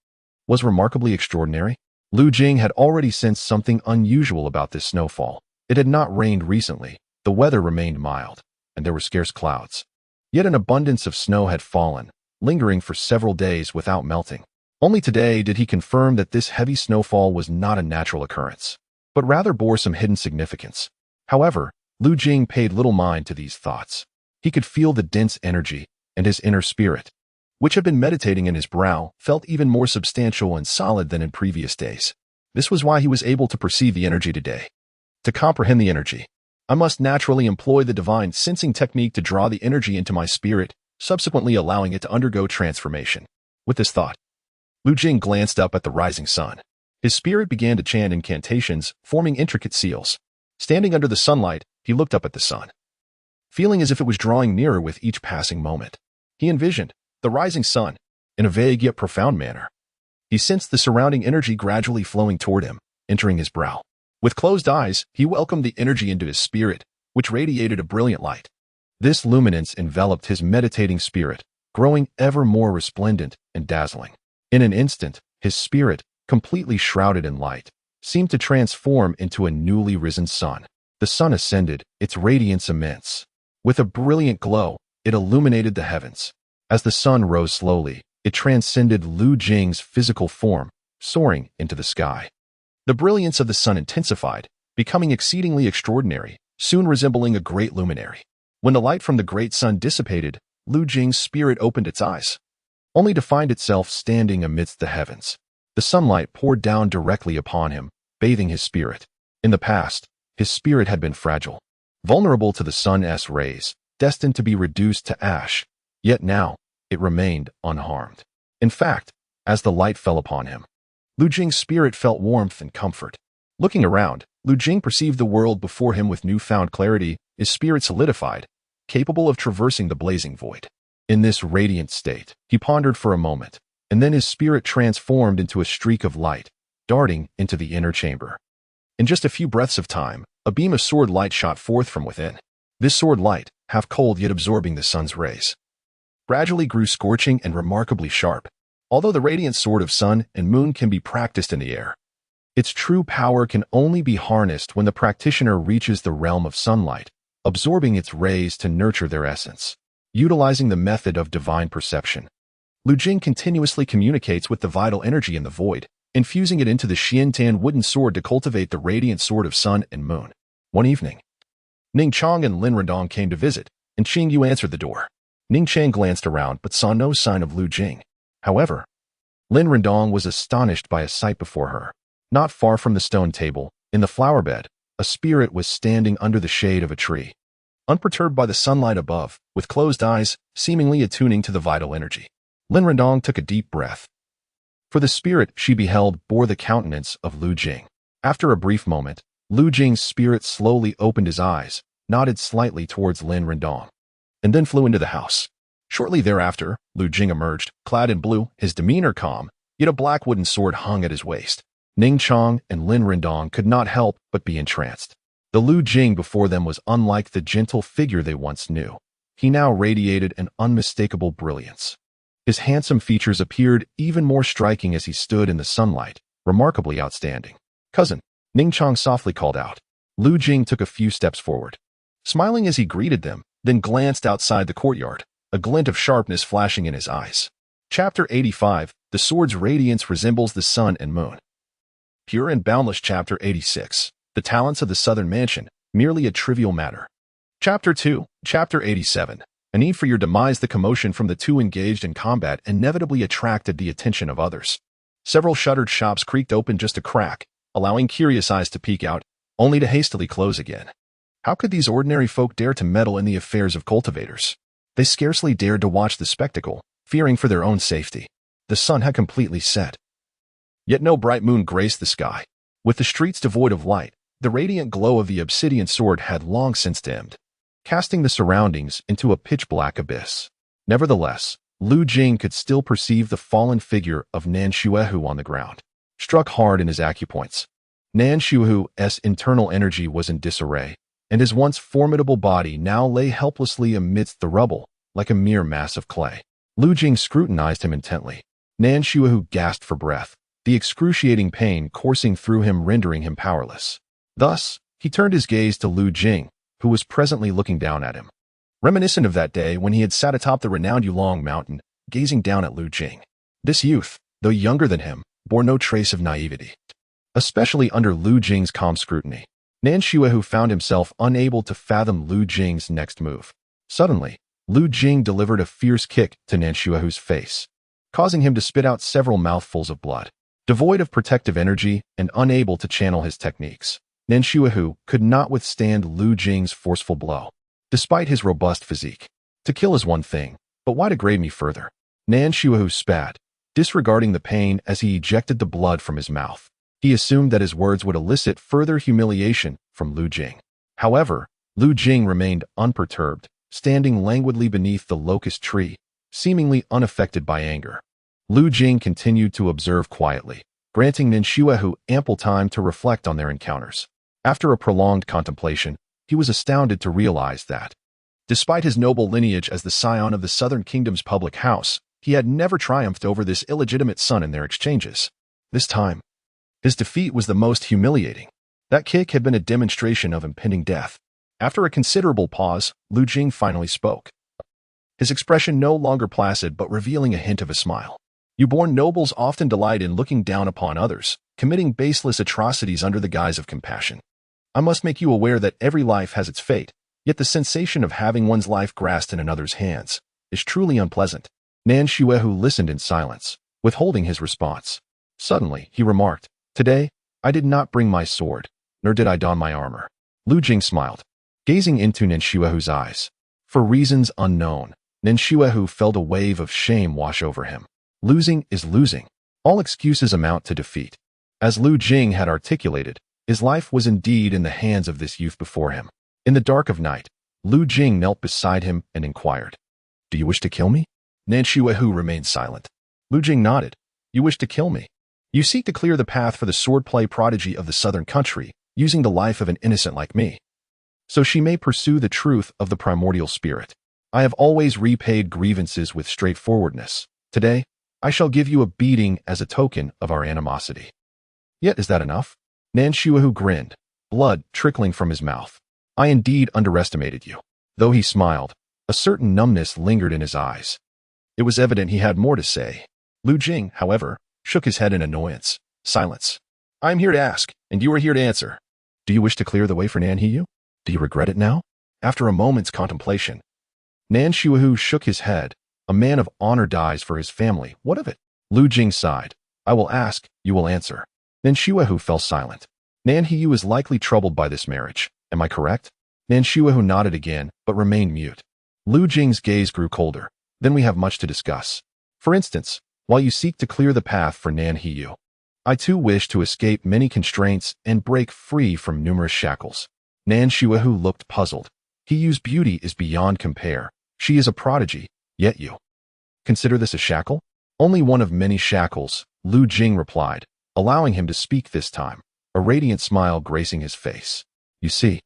was remarkably extraordinary. Lu Jing had already sensed something unusual about this snowfall. It had not rained recently, the weather remained mild, and there were scarce clouds. Yet an abundance of snow had fallen, lingering for several days without melting. Only today did he confirm that this heavy snowfall was not a natural occurrence, but rather bore some hidden significance. However, Lu Jing paid little mind to these thoughts. He could feel the dense energy, and his inner spirit, which had been meditating in his brow, felt even more substantial and solid than in previous days. This was why he was able to perceive the energy today. To comprehend the energy, I must naturally employ the divine sensing technique to draw the energy into my spirit, subsequently allowing it to undergo transformation. With this thought, Lu Jing glanced up at the rising sun. His spirit began to chant incantations, forming intricate seals. Standing under the sunlight, he looked up at the sun, feeling as if it was drawing nearer with each passing moment. He envisioned the rising sun in a vague yet profound manner. He sensed the surrounding energy gradually flowing toward him, entering his brow. With closed eyes, he welcomed the energy into his spirit, which radiated a brilliant light. This luminance enveloped his meditating spirit, growing ever more resplendent and dazzling. In an instant, his spirit, completely shrouded in light, seemed to transform into a newly risen sun. The sun ascended, its radiance immense. With a brilliant glow, it illuminated the heavens. As the sun rose slowly, it transcended Lu Jing's physical form, soaring into the sky. The brilliance of the sun intensified, becoming exceedingly extraordinary, soon resembling a great luminary. When the light from the great sun dissipated, Lu Jing's spirit opened its eyes, only to find itself standing amidst the heavens. The sunlight poured down directly upon him, bathing his spirit. In the past, his spirit had been fragile, vulnerable to the sun's rays, destined to be reduced to ash. Yet now, it remained unharmed. In fact, as the light fell upon him, Lu Jing's spirit felt warmth and comfort. Looking around, Lu Jing perceived the world before him with newfound clarity, his spirit solidified, capable of traversing the blazing void. In this radiant state, he pondered for a moment, and then his spirit transformed into a streak of light, darting into the inner chamber. In just a few breaths of time, a beam of sword light shot forth from within. This sword light, half cold yet absorbing the sun's rays, gradually grew scorching and remarkably sharp. Although the radiant sword of sun and moon can be practiced in the air, its true power can only be harnessed when the practitioner reaches the realm of sunlight, absorbing its rays to nurture their essence. Utilizing the method of divine perception, Lu Jing continuously communicates with the vital energy in the void, infusing it into the Xiantan wooden sword to cultivate the radiant sword of sun and moon. One evening, Ning Chang and Lin Rendong came to visit, and Qing Yu answered the door. Ning Chang glanced around but saw no sign of Lu Jing. However, Lin Rendong was astonished by a sight before her. Not far from the stone table, in the flower bed, a spirit was standing under the shade of a tree, unperturbed by the sunlight above, with closed eyes, seemingly attuning to the vital energy. Lin Rendong took a deep breath. For the spirit she beheld bore the countenance of Lu Jing. After a brief moment, Lu Jing's spirit slowly opened his eyes, nodded slightly towards Lin Rendong, and then flew into the house. Shortly thereafter, Lu Jing emerged, clad in blue, his demeanor calm, yet a black wooden sword hung at his waist. Ning Chang and Lin Rendong could not help but be entranced. The Lu Jing before them was unlike the gentle figure they once knew. He now radiated an unmistakable brilliance. His handsome features appeared even more striking as he stood in the sunlight, remarkably outstanding. "Cousin," Ning Chang softly called out. Lu Jing took a few steps forward, smiling as he greeted them, then glanced outside the courtyard, a glint of sharpness flashing in his eyes. Chapter 85, The Sword's Radiance Resembles the Sun and Moon. Pure and Boundless. Chapter 86, The Talents of the Southern Mansion, Merely a Trivial Matter. Chapter 2, Chapter 87, A Need for Your Demise. The commotion from the two engaged in combat inevitably attracted the attention of others. Several shuttered shops creaked open just a crack, allowing curious eyes to peek out, only to hastily close again. How could these ordinary folk dare to meddle in the affairs of cultivators? They scarcely dared to watch the spectacle, fearing for their own safety. The sun had completely set, yet no bright moon graced the sky. With the streets devoid of light, the radiant glow of the obsidian sword had long since dimmed, casting the surroundings into a pitch-black abyss. Nevertheless, Lu Jing could still perceive the fallen figure of Nan Shuehu on the ground, struck hard in his acupoints. Nan Shuehu's internal energy was in disarray, and his once formidable body now lay helplessly amidst the rubble, like a mere mass of clay. Lu Jing scrutinized him intently. Nan Shuehu gasped for breath, the excruciating pain coursing through him rendering him powerless. Thus, he turned his gaze to Lu Jing, who was presently looking down at him. Reminiscent of that day when he had sat atop the renowned Yulong mountain, gazing down at Lu Jing. This youth, though younger than him, bore no trace of naivety, especially under Lu Jing's calm scrutiny. Nan Shuehu found himself unable to fathom Lu Jing's next move. Suddenly, Lu Jing delivered a fierce kick to Nan Shuehu's face, causing him to spit out several mouthfuls of blood. Devoid of protective energy and unable to channel his techniques, Nan Shuehu could not withstand Lu Jing's forceful blow, despite his robust physique. To kill is one thing, but why degrade me further? Nan Shuehu spat, disregarding the pain as he ejected the blood from his mouth. He assumed that his words would elicit further humiliation from Lu Jing. However, Lu Jing remained unperturbed, standing languidly beneath the locust tree, seemingly unaffected by anger. Lu Jing continued to observe quietly, granting Nan Shuehu ample time to reflect on their encounters. After a prolonged contemplation, he was astounded to realize that, despite his noble lineage as the scion of the Southern Kingdom's public house, he had never triumphed over this illegitimate son in their exchanges. This time, his defeat was the most humiliating. That kick had been a demonstration of impending death. After a considerable pause, Lu Jing finally spoke, his expression no longer placid but revealing a hint of a smile. "You-born nobles often delight in looking down upon others, committing baseless atrocities under the guise of compassion. I must make you aware that every life has its fate, yet the sensation of having one's life grasped in another's hands is truly unpleasant." Nan Shuehu listened in silence, withholding his response. Suddenly, he remarked, "Today, I did not bring my sword, nor did I don my armor." Lu Jing smiled, gazing into Nan Shuehu's eyes. For reasons unknown, Nan Shuehu felt a wave of shame wash over him. Losing is losing. All excuses amount to defeat. As Lu Jing had articulated, His life was indeed in the hands of this youth before him. In the dark of night, Lu Jing knelt beside him and inquired, "Do you wish to kill me?" Nan Shuehu remained silent. Lu Jing nodded. "You wish to kill me? You seek to clear the path for the swordplay prodigy of the southern country, using the life of an innocent like me, so she may pursue the truth of the primordial spirit. I have always repaid grievances with straightforwardness. Today, I shall give you a beating as a token of our animosity." "Yet is that enough?" Nan Shuehu grinned, blood trickling from his mouth. "I indeed underestimated you." Though he smiled, a certain numbness lingered in his eyes. It was evident he had more to say. Lu Jing, however, shook his head in annoyance. "Silence. I am here to ask, and you are here to answer. Do you wish to clear the way for Nan Hiyu? Do you regret it now?" After a moment's contemplation, Nan Shuehu shook his head. "A man of honor dies for his family. What of it?" Lu Jing sighed. "I will ask, you will answer." Nan Shuehu fell silent. "Nan Hiyu is likely troubled by this marriage. Am I correct?" Nan Shuehu nodded again, but remained mute. Lu Jing's gaze grew colder. "Then we have much to discuss. For instance, while you seek to clear the path for Nan Hiyu, I too wish to escape many constraints and break free from numerous shackles." Nan Shuehu looked puzzled. "Hiyu's beauty is beyond compare. She is a prodigy, yet you consider this a shackle?" "Only one of many shackles," Lu Jing replied, allowing him to speak this time, a radiant smile gracing his face. "You see,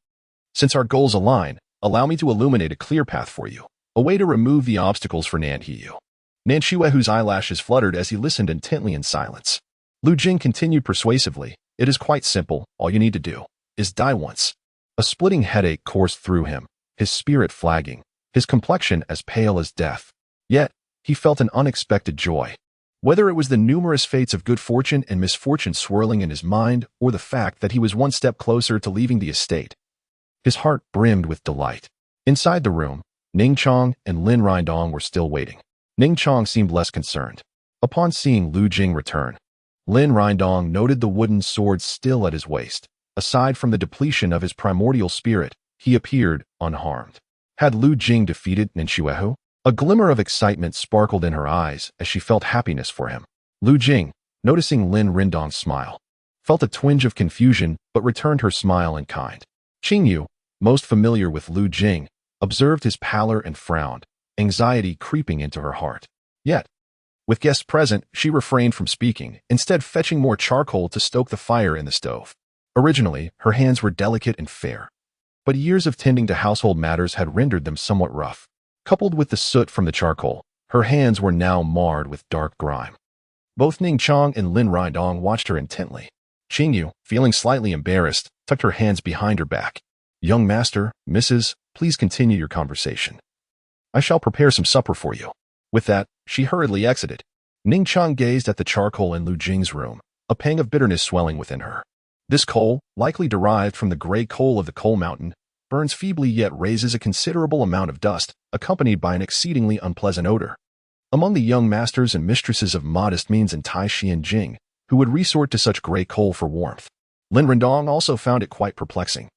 since our goals align, allow me to illuminate a clear path for you, a way to remove the obstacles for Nan Hiyu." Nan Shuehu's eyelashes fluttered as he listened intently in silence. Lu Jing continued persuasively, "It is quite simple. All you need to do is die once." A splitting headache coursed through him, his spirit flagging, his complexion as pale as death. Yet, he felt an unexpected joy. Whether it was the numerous fates of good fortune and misfortune swirling in his mind, or the fact that he was one step closer to leaving the estate, his heart brimmed with delight. Inside the room, Ning Chong and Lin Rindong were still waiting. Ning Chong seemed less concerned. Upon seeing Lu Jing return, Lin Rindong noted the wooden sword still at his waist. Aside from the depletion of his primordial spirit, he appeared unharmed. Had Lu Jing defeated Nan Shuehu? A glimmer of excitement sparkled in her eyes as she felt happiness for him. Lu Jing, noticing Lin Rindong's smile, felt a twinge of confusion but returned her smile in kind. Qingyu, most familiar with Lu Jing, observed his pallor and frowned, anxiety creeping into her heart. Yet, with guests present, she refrained from speaking, instead fetching more charcoal to stoke the fire in the stove. Originally, her hands were delicate and fair, but years of tending to household matters had rendered them somewhat rough. Coupled with the soot from the charcoal, her hands were now marred with dark grime. Both Ning Chong and Lin Rindong watched her intently. Qingyu, feeling slightly embarrassed, tucked her hands behind her back. "Young master, Mrs., please continue your conversation. I shall prepare some supper for you." With that, she hurriedly exited. Ning Chong gazed at the charcoal in Lu Jing's room, a pang of bitterness swelling within her. This coal, likely derived from the gray coal of the coal mountain, burns feebly yet raises a considerable amount of dust, accompanied by an exceedingly unpleasant odor. Among the young masters and mistresses of modest means in Taixi and Jing, who would resort to such gray coal for warmth, Lin Rindong also found it quite perplexing.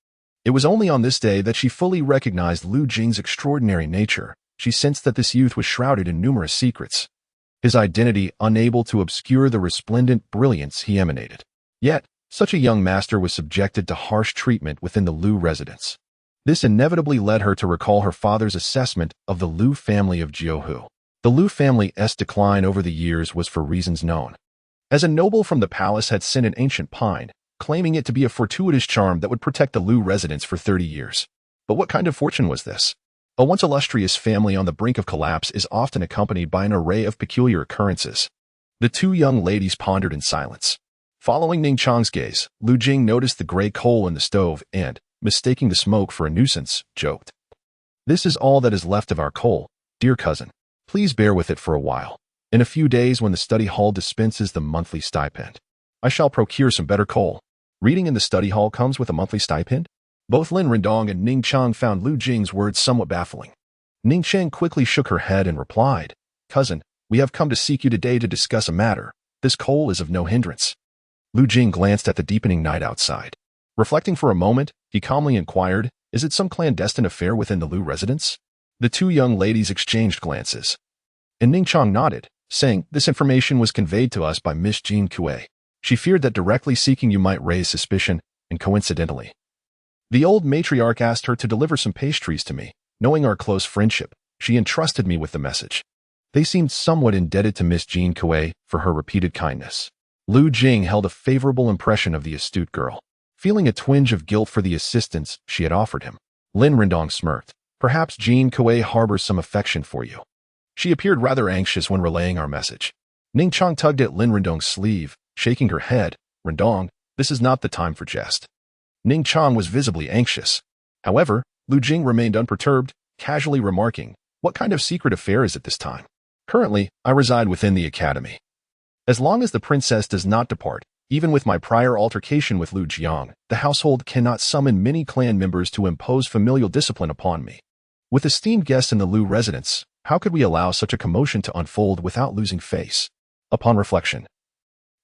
It was only on this day that she fully recognized Lu Jing's extraordinary nature. She sensed that this youth was shrouded in numerous secrets, his identity unable to obscure the resplendent brilliance he emanated. Yet, such a young master was subjected to harsh treatment within the Lu residence. This inevitably led her to recall her father's assessment of the Lu family of Jiuhu. The Lu family's decline over the years was for reasons known, as a noble from the palace had sent an ancient pine, claiming it to be a fortuitous charm that would protect the Lu residence for 30 years. But what kind of fortune was this? A once illustrious family on the brink of collapse is often accompanied by an array of peculiar occurrences. The two young ladies pondered in silence. Following Ning Chong's gaze, Lu Jing noticed the gray coal in the stove and, mistaking the smoke for a nuisance, joked, "This is all that is left of our coal, dear cousin. Please bear with it for a while. In a few days, when the study hall dispenses the monthly stipend, I shall procure some better coal." Reading in the study hall comes with a monthly stipend? Both Lin Rindong and Ning Chong found Lu Jing's words somewhat baffling. Ning Cheng quickly shook her head and replied, "Cousin, we have come to seek you today to discuss a matter. This coal is of no hindrance." Lu Jing glanced at the deepening night outside. Reflecting for a moment, he calmly inquired, "Is it some clandestine affair within the Lu residence?" The two young ladies exchanged glances, and Ning Chong nodded, saying, "This information was conveyed to us by Miss Jean Kue. She feared that directly seeking you might raise suspicion, and coincidentally. The old matriarch asked her to deliver some pastries to me. Knowing our close friendship, she entrusted me with the message. They seemed somewhat indebted to Miss Jean Kuei for her repeated kindness. Lu Jing held a favorable impression of the astute girl, feeling a twinge of guilt for the assistance she had offered him. Lin Rendong smirked. Perhaps Jean Kuei harbors some affection for you. She appeared rather anxious when relaying our message. Ning Chang tugged at Lin Rendong's sleeve, shaking her head. Rendong, this is not the time for jest. Ning Chang was visibly anxious. However, Lu Jing remained unperturbed, casually remarking, what kind of secret affair is it this time? Currently, I reside within the academy. As long as the princess does not depart, even with my prior altercation with Lu Jiang, the household cannot summon many clan members to impose familial discipline upon me. With esteemed guests in the Lu residence, how could we allow such a commotion to unfold without losing face? Upon reflection,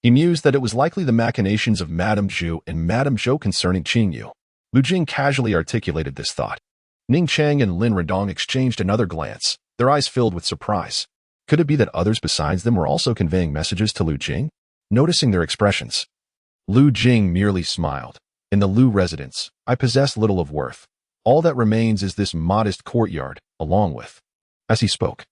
he mused that it was likely the machinations of Madame Zhu and Madame Zhou concerning Qingyu. Lu Jing casually articulated this thought. Ning Chang and Lin Rendong exchanged another glance, their eyes filled with surprise. Could it be that others besides them were also conveying messages to Lu Jing? Noticing their expressions, Lu Jing merely smiled. In the Lu residence, I possess little of worth. All that remains is this modest courtyard, along with. As he spoke,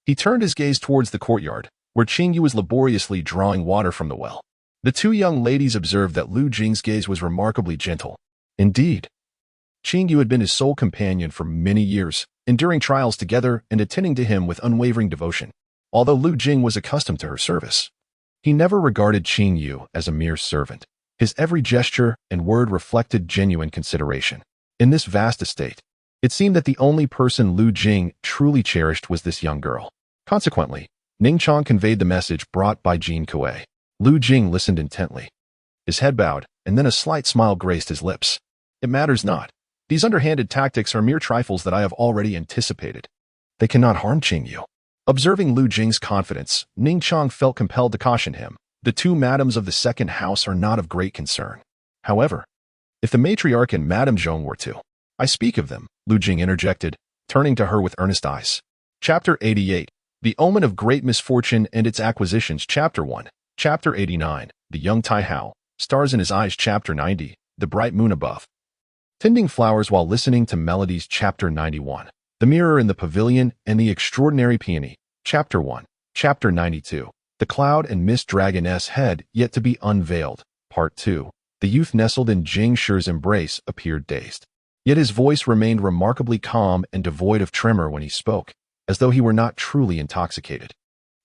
he turned his gaze towards the courtyard, where Qingyu was laboriously drawing water from the well. The two young ladies observed that Lu Jing's gaze was remarkably gentle. Indeed, Qingyu had been his sole companion for many years, enduring trials together and attending to him with unwavering devotion. Although Lu Jing was accustomed to her service, he never regarded Qingyu as a mere servant. His every gesture and word reflected genuine consideration. In this vast estate, it seemed that the only person Lu Jing truly cherished was this young girl. Consequently, Ning Chang conveyed the message brought by Jean Kuei. Lu Jing listened intently. His head bowed, and then a slight smile graced his lips. It matters not. These underhanded tactics are mere trifles that I have already anticipated. They cannot harm Qingyu. Observing Lu Jing's confidence, Ning Chang felt compelled to caution him. The two madams of the second house are not of great concern. However, if the matriarch and Madame Zhong were to, I speak of them, Lu Jing interjected, turning to her with earnest eyes. Chapter 88. The Omen of Great Misfortune and Its Acquisitions. Chapter 1. Chapter 89. The Young Tai Hao. Stars in His Eyes. Chapter 90. The Bright Moon Above. Tending Flowers While Listening to Melodies. Chapter 91. The Mirror in the Pavilion and the Extraordinary Peony. Chapter 1. Chapter 92. The Cloud and Mist Dragoness Head Yet to Be Unveiled. Part 2. The youth nestled in Jing Shi's embrace appeared dazed. Yet his voice remained remarkably calm and devoid of tremor when he spoke, as though he were not truly intoxicated.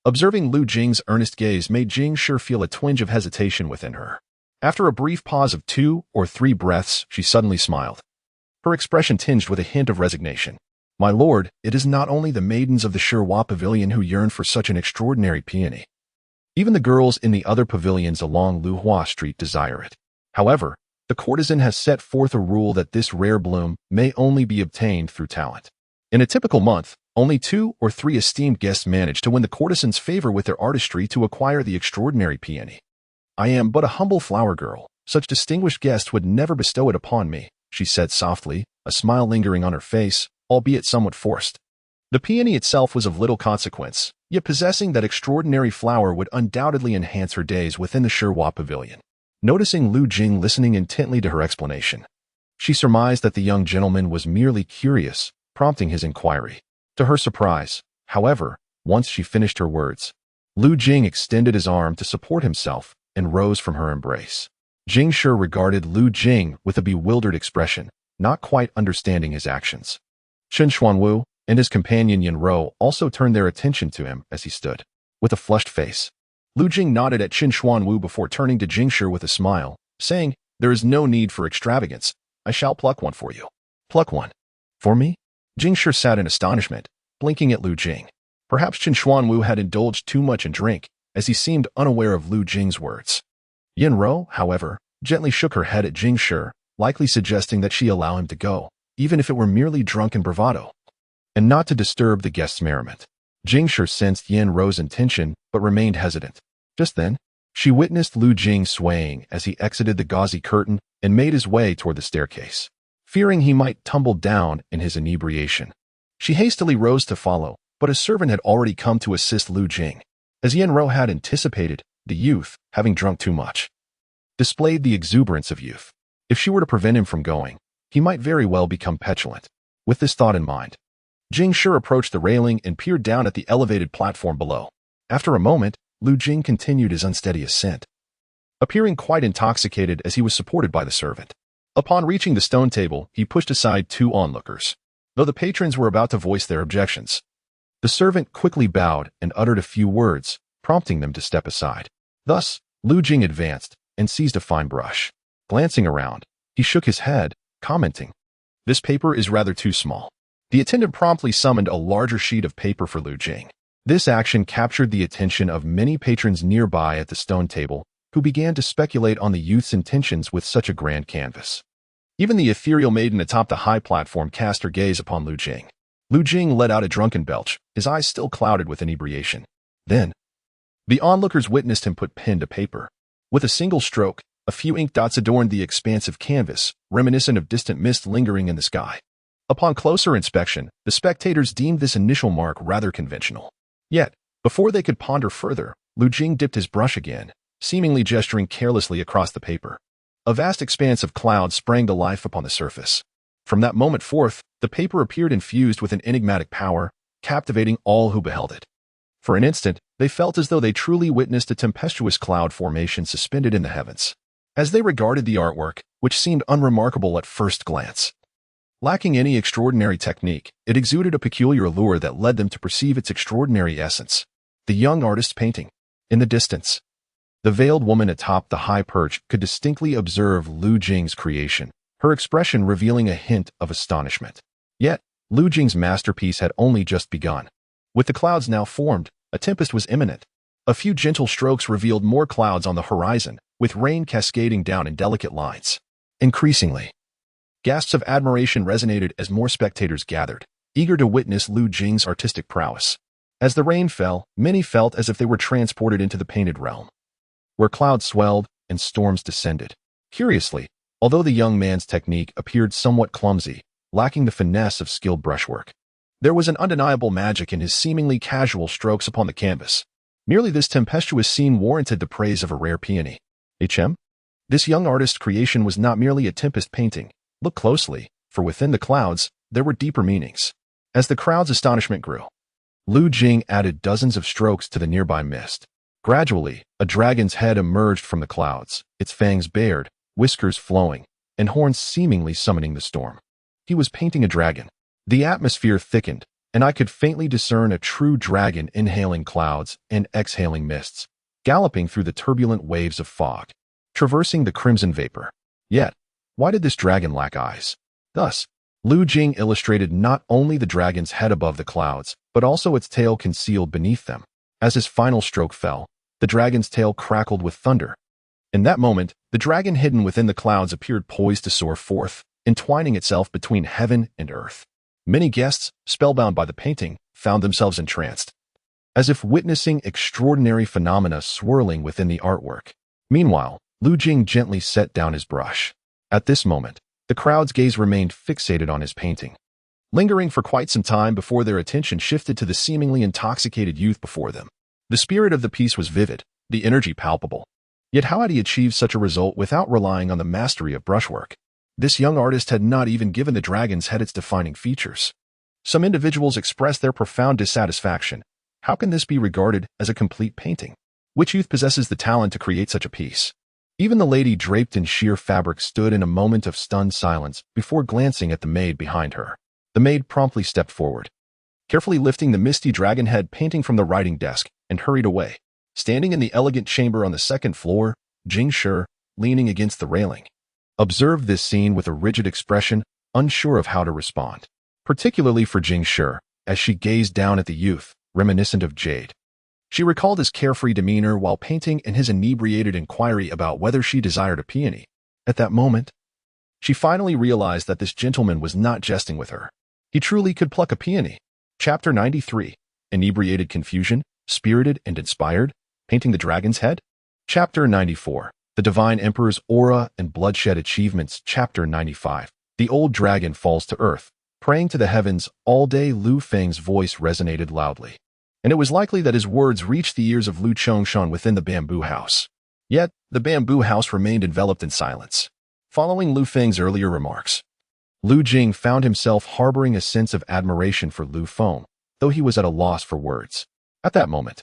Observing Lu Jing's earnest gaze made Jing Shi feel a twinge of hesitation within her. After a brief pause of 2 or 3 breaths, she suddenly smiled. Her expression tinged with a hint of resignation. My lord, it is not only the maidens of the Shihua Pavilion who yearn for such an extraordinary peony. Even the girls in the other pavilions along Luhua Street desire it. However, the courtesan has set forth a rule that this rare bloom may only be obtained through talent. In a typical month, only 2 or 3 esteemed guests manage to win the courtesan's favor with their artistry to acquire the extraordinary peony. I am but a humble flower girl. Such distinguished guests would never bestow it upon me, she said softly, a smile lingering on her face, albeit somewhat forced. The peony itself was of little consequence, yet possessing that extraordinary flower would undoubtedly enhance her days within the Shihua Pavilion. Noticing Lu Jing listening intently to her explanation, she surmised that the young gentleman was merely curious, prompting his inquiry. To her surprise, however, once she finished her words, Lu Jing extended his arm to support himself and rose from her embrace. Jing Shi regarded Lu Jing with a bewildered expression, not quite understanding his actions. Chen Xuanwu and his companion Yin Rou also turned their attention to him as he stood. With a flushed face, Lu Jing nodded at Chen Xuanwu before turning to Jing Shi with a smile, saying, There is no need for extravagance. I shall pluck one for you. Pluck one? For me? Jing Shi sat in astonishment, blinking at Lu Jing. Perhaps Chen Xuanwu had indulged too much in drink, as he seemed unaware of Lu Jing's words. Yin Rou, however, gently shook her head at Jing Shi, likely suggesting that she allow him to go, even if it were merely drunken bravado, and not to disturb the guest's merriment. Jing Shi sensed Yin Rou's intention, but remained hesitant. Just then, she witnessed Lu Jing swaying as he exited the gauzy curtain and made his way toward the staircase. Fearing he might tumble down in his inebriation, she hastily rose to follow, but a servant had already come to assist Lu Jing. As Yin Rou had anticipated, the youth, having drunk too much, displayed the exuberance of youth. If she were to prevent him from going, he might very well become petulant. With this thought in mind, Jing Shi approached the railing and peered down at the elevated platform below. After a moment, Lu Jing continued his unsteady ascent, appearing quite intoxicated as he was supported by the servant. Upon reaching the stone table, he pushed aside two onlookers. Though the patrons were about to voice their objections, the servant quickly bowed and uttered a few words, prompting them to step aside. Thus, Lu Jing advanced and seized a fine brush. Glancing around, he shook his head, commenting, "This paper is rather too small." The attendant promptly summoned a larger sheet of paper for Lu Jing. This action captured the attention of many patrons nearby at the stone table, who began to speculate on the youth's intentions with such a grand canvas. Even the ethereal maiden atop the high platform cast her gaze upon Lu Jing. Lu Jing let out a drunken belch, his eyes still clouded with inebriation. Then, the onlookers witnessed him put pen to paper. With a single stroke, a few ink dots adorned the expansive canvas, reminiscent of distant mist lingering in the sky. Upon closer inspection, the spectators deemed this initial mark rather conventional. Yet, before they could ponder further, Lu Jing dipped his brush again, seemingly gesturing carelessly across the paper. A vast expanse of cloud sprang to life upon the surface. From that moment forth, the paper appeared infused with an enigmatic power, captivating all who beheld it. For an instant, they felt as though they truly witnessed a tempestuous cloud formation suspended in the heavens. As they regarded the artwork, which seemed unremarkable at first glance, lacking any extraordinary technique, it exuded a peculiar allure that led them to perceive its extraordinary essence. The young artist's painting. In the distance, the veiled woman atop the high perch could distinctly observe Lu Jing's creation, her expression revealing a hint of astonishment. Yet, Lu Jing's masterpiece had only just begun. With the clouds now formed, a tempest was imminent. A few gentle strokes revealed more clouds on the horizon, with rain cascading down in delicate lines. Increasingly, gasps of admiration resonated as more spectators gathered, eager to witness Lu Jing's artistic prowess. As the rain fell, many felt as if they were transported into the painted realm, where clouds swelled and storms descended. Curiously, although the young man's technique appeared somewhat clumsy, lacking the finesse of skilled brushwork, there was an undeniable magic in his seemingly casual strokes upon the canvas. Merely this tempestuous scene warranted the praise of a rare peony. This young artist's creation was not merely a tempest painting. Look closely, for within the clouds, there were deeper meanings. As the crowd's astonishment grew, Lu Jing added dozens of strokes to the nearby mist. Gradually, a dragon's head emerged from the clouds, its fangs bared, whiskers flowing, and horns seemingly summoning the storm. He was painting a dragon. The atmosphere thickened, and I could faintly discern a true dragon inhaling clouds and exhaling mists, galloping through the turbulent waves of fog, traversing the crimson vapor. Yet, why did this dragon lack eyes? Thus, Lu Jing illustrated not only the dragon's head above the clouds, but also its tail concealed beneath them. As his final stroke fell, the dragon's tail crackled with thunder. In that moment, the dragon hidden within the clouds appeared poised to soar forth, entwining itself between heaven and earth. Many guests, spellbound by the painting, found themselves entranced, as if witnessing extraordinary phenomena swirling within the artwork. Meanwhile, Lu Jing gently set down his brush. At this moment, the crowd's gaze remained fixated on his painting, lingering for quite some time before their attention shifted to the seemingly intoxicated youth before them. The spirit of the piece was vivid, the energy palpable. Yet how had he achieved such a result without relying on the mastery of brushwork? This young artist had not even given the dragon's head its defining features. Some individuals expressed their profound dissatisfaction. How can this be regarded as a complete painting? Which youth possesses the talent to create such a piece? Even the lady draped in sheer fabric stood in a moment of stunned silence before glancing at the maid behind her. The maid promptly stepped forward, carefully lifting the misty dragon head painting from the writing desk, and hurried away. Standing in the elegant chamber on the second floor, Jing Shi, leaning against the railing, observed this scene with a rigid expression, unsure of how to respond. Particularly for Jing Shi, as she gazed down at the youth, reminiscent of Jade. She recalled his carefree demeanor while painting and his inebriated inquiry about whether she desired a peony. At that moment, she finally realized that this gentleman was not jesting with her. He truly could pluck a peony. Chapter 93. Inebriated Confusion, Spirited and Inspired, Painting the Dragon's Head. Chapter 94. The Divine Emperor's Aura and Bloodshed Achievements. Chapter 95. The Old Dragon Falls to Earth. Praying to the heavens all day. Lu Feng's voice resonated loudly, and it was likely that his words reached the ears of Lu Chongshan within the bamboo house. Yet, the bamboo house remained enveloped in silence. Following Lu Feng's earlier remarks, Lu Jing found himself harboring a sense of admiration for Lu Feng, though he was at a loss for words. At that moment,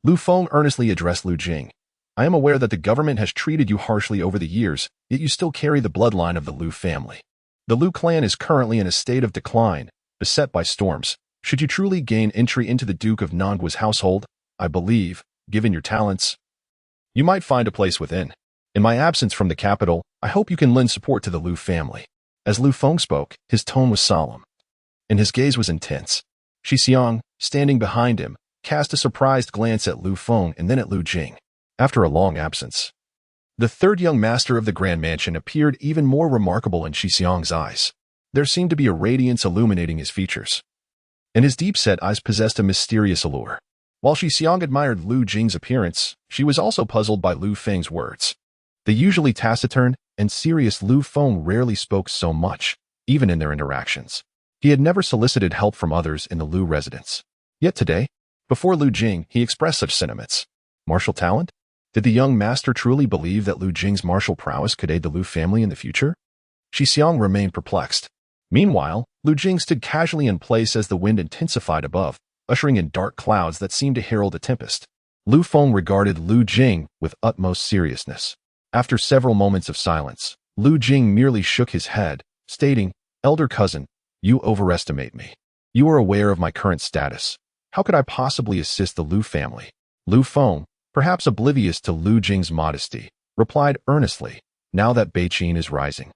Lu Feng earnestly addressed Lu Jing. I am aware that the government has treated you harshly over the years, yet you still carry the bloodline of the Lu family. The Lu clan is currently in a state of decline, beset by storms. Should you truly gain entry into the Duke of Nangua's household, I believe, given your talents, you might find a place within. In my absence from the capital, I hope you can lend support to the Lu family. As Lu Feng spoke, his tone was solemn, and his gaze was intense. Xiong, standing behind him, cast a surprised glance at Lu Feng and then at Lu Jing. After a long absence, the third young master of the Grand Mansion appeared even more remarkable in Xiong's eyes. There seemed to be a radiance illuminating his features, and his deep-set eyes possessed a mysterious allure. While Xiong admired Lu Jing's appearance, she was also puzzled by Lu Feng's words. The usually taciturn and serious Lu Feng rarely spoke so much, even in their interactions. He had never solicited help from others in the Lu residence. Yet today, before Lu Jing, he expressed such sentiments. Martial talent? Did the young master truly believe that Lu Jing's martial prowess could aid the Lu family in the future? Xiong remained perplexed. Meanwhile, Lu Jing stood casually in place as the wind intensified above, ushering in dark clouds that seemed to herald a tempest. Lu Feng regarded Lu Jing with utmost seriousness. After several moments of silence, Lu Jing merely shook his head, stating, Elder cousin, you overestimate me. You are aware of my current status. How could I possibly assist the Lu family? Lu Feng, perhaps oblivious to Lu Jing's modesty, replied earnestly, now that Beijing is rising.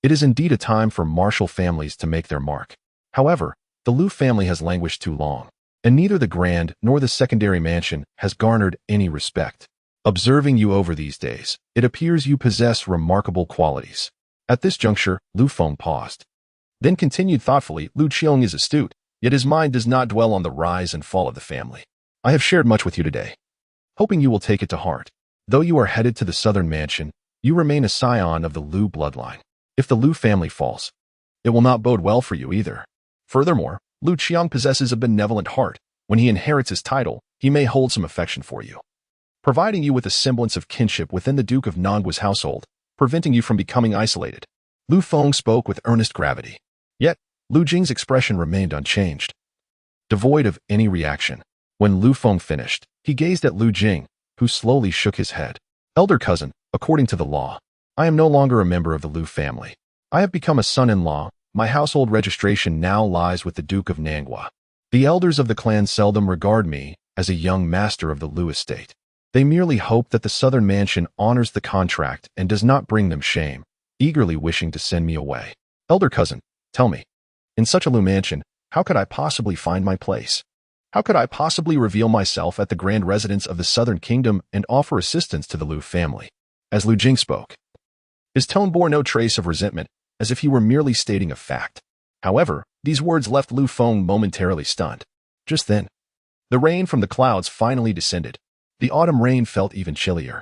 It is indeed a time for martial families to make their mark. However, the Lu family has languished too long, and neither the grand nor the secondary mansion has garnered any respect. Observing you over these days, it appears you possess remarkable qualities. At this juncture, Lu Feng paused, then continued thoughtfully, Lu Qiong is astute, yet his mind does not dwell on the rise and fall of the family. I have shared much with you today, hoping you will take it to heart. Though you are headed to the southern mansion, you remain a scion of the Lu bloodline. If the Lu family falls, it will not bode well for you either. Furthermore, Lu Qiong possesses a benevolent heart. When he inherits his title, he may hold some affection for you, providing you with a semblance of kinship within the Duke of Nangua's household, preventing you from becoming isolated. Lu Feng spoke with earnest gravity. Yet, Lu Jing's expression remained unchanged, devoid of any reaction. When Lu Feng finished, he gazed at Lu Jing, who slowly shook his head. Elder cousin, according to the law, I am no longer a member of the Lu family. I have become a son-in-law. My household registration now lies with the Duke of Nangua. The elders of the clan seldom regard me as a young master of the Lu estate. They merely hope that the southern mansion honors the contract and does not bring them shame, eagerly wishing to send me away. Elder cousin, tell me, in such a Lu mansion, how could I possibly find my place? How could I possibly reveal myself at the grand residence of the southern kingdom and offer assistance to the Lu family? As Lu Jing spoke, his tone bore no trace of resentment, as if he were merely stating a fact. However, these words left Lu Feng momentarily stunned. Just then, the rain from the clouds finally descended. The autumn rain felt even chillier.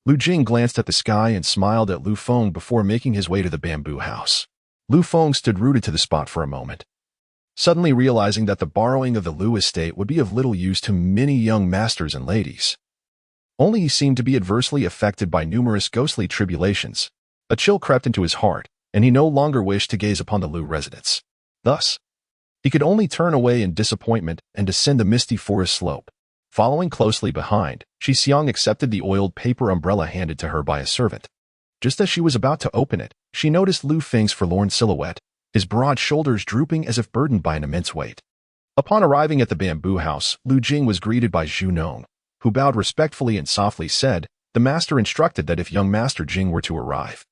Lu Jing glanced at the sky and smiled at Lu Feng before making his way to the bamboo house. Lu Feng stood rooted to the spot for a moment, suddenly realizing that the borrowing of the Lu estate would be of little use to many young masters and ladies. Only he seemed to be adversely affected by numerous ghostly tribulations. A chill crept into his heart, and he no longer wished to gaze upon the Lu residence. Thus, he could only turn away in disappointment and descend the misty forest slope. Following closely behind, Xiong accepted the oiled paper umbrella handed to her by a servant. Just as she was about to open it, she noticed Lu Feng's forlorn silhouette, his broad shoulders drooping as if burdened by an immense weight. Upon arriving at the bamboo house, Lu Jing was greeted by Zhu Nong, who bowed respectfully and softly said, the master instructed that if young Master Jing were to arrive,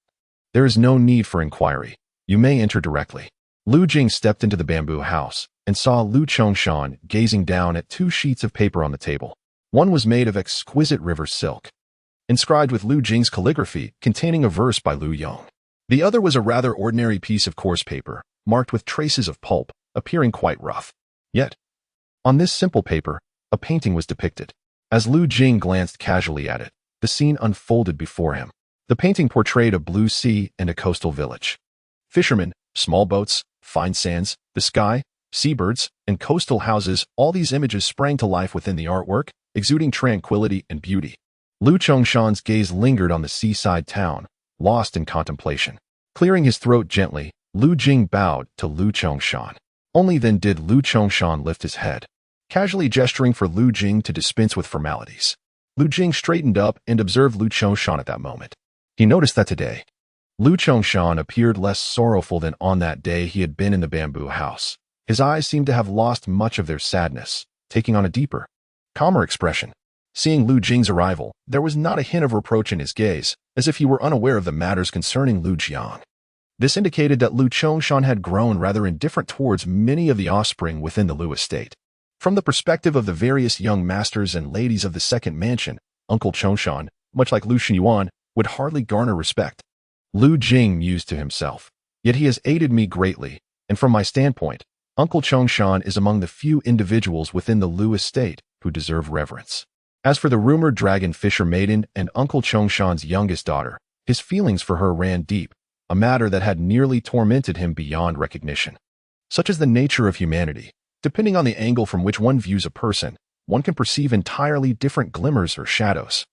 there is no need for inquiry. You may enter directly. Lu Jing stepped into the bamboo house and saw Lu Chongshan gazing down at two sheets of paper on the table. One was made of exquisite river silk, inscribed with Lu Jing's calligraphy containing a verse by Lu Yong. The other was a rather ordinary piece of coarse paper, marked with traces of pulp, appearing quite rough. Yet, on this simple paper, a painting was depicted. As Lu Jing glanced casually at it, the scene unfolded before him. The painting portrayed a blue sea and a coastal village. Fishermen, small boats, fine sands, the sky, seabirds, and coastal houses, all these images sprang to life within the artwork, exuding tranquility and beauty. Lu Chongshan's gaze lingered on the seaside town, lost in contemplation. Clearing his throat gently, Lu Jing bowed to Lu Chongshan. Only then did Lu Chongshan lift his head, casually gesturing for Lu Jing to dispense with formalities. Lu Jing straightened up and observed Lu Chongshan at that moment. He noticed that today, Lu Chongshan appeared less sorrowful than on that day he had been in the bamboo house. His eyes seemed to have lost much of their sadness, taking on a deeper, calmer expression. Seeing Lu Jing's arrival, there was not a hint of reproach in his gaze, as if he were unaware of the matters concerning Lu Jiang. This indicated that Lu Chongshan had grown rather indifferent towards many of the offspring within the Lu estate. From the perspective of the various young masters and ladies of the second mansion, Uncle Chongshan, much like Lu Xinyuan, would hardly garner respect. Lu Jing mused to himself. Yet he has aided me greatly, and from my standpoint, Uncle Chongshan is among the few individuals within the Lu estate who deserve reverence. As for the rumored dragon fisher maiden and Uncle Chongshan's youngest daughter, his feelings for her ran deep, a matter that had nearly tormented him beyond recognition. Such is the nature of humanity. Depending on the angle from which one views a person, one can perceive entirely different glimmers or shadows.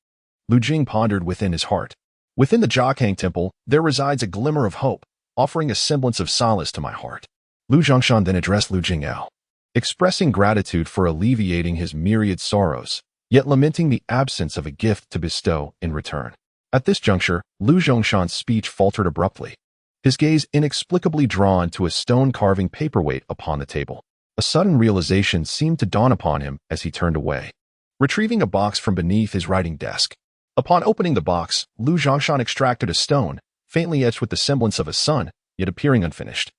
Lu Jing pondered within his heart. Within the Jiakhang Temple, there resides a glimmer of hope, offering a semblance of solace to my heart. Lu Zhongshan then addressed Lu Jingao, expressing gratitude for alleviating his myriad sorrows, yet lamenting the absence of a gift to bestow in return. At this juncture, Lu Zhongshan's speech faltered abruptly, his gaze inexplicably drawn to a stone-carving paperweight upon the table. A sudden realization seemed to dawn upon him as he turned away, retrieving a box from beneath his writing desk. Upon opening the box, Lu Zhongshan extracted a stone, faintly etched with the semblance of a sun, yet appearing unfinished.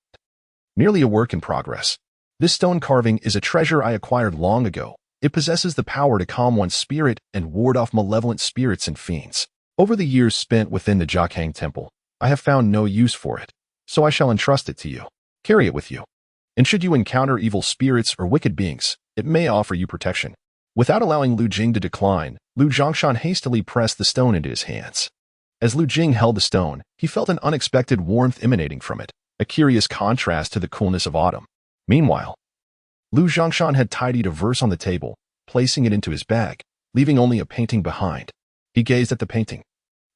Nearly a work in progress. This stone carving is a treasure I acquired long ago. It possesses the power to calm one's spirit and ward off malevolent spirits and fiends. Over the years spent within the Jiakhang Temple, I have found no use for it, so I shall entrust it to you. Carry it with you. And should you encounter evil spirits or wicked beings, it may offer you protection. Without allowing Lu Jing to decline, Lu Zhongshan hastily pressed the stone into his hands. As Lu Jing held the stone, he felt an unexpected warmth emanating from it, a curious contrast to the coolness of autumn. Meanwhile, Lu Zhongshan had tidied a verse on the table, placing it into his bag, leaving only a painting behind. He gazed at the painting,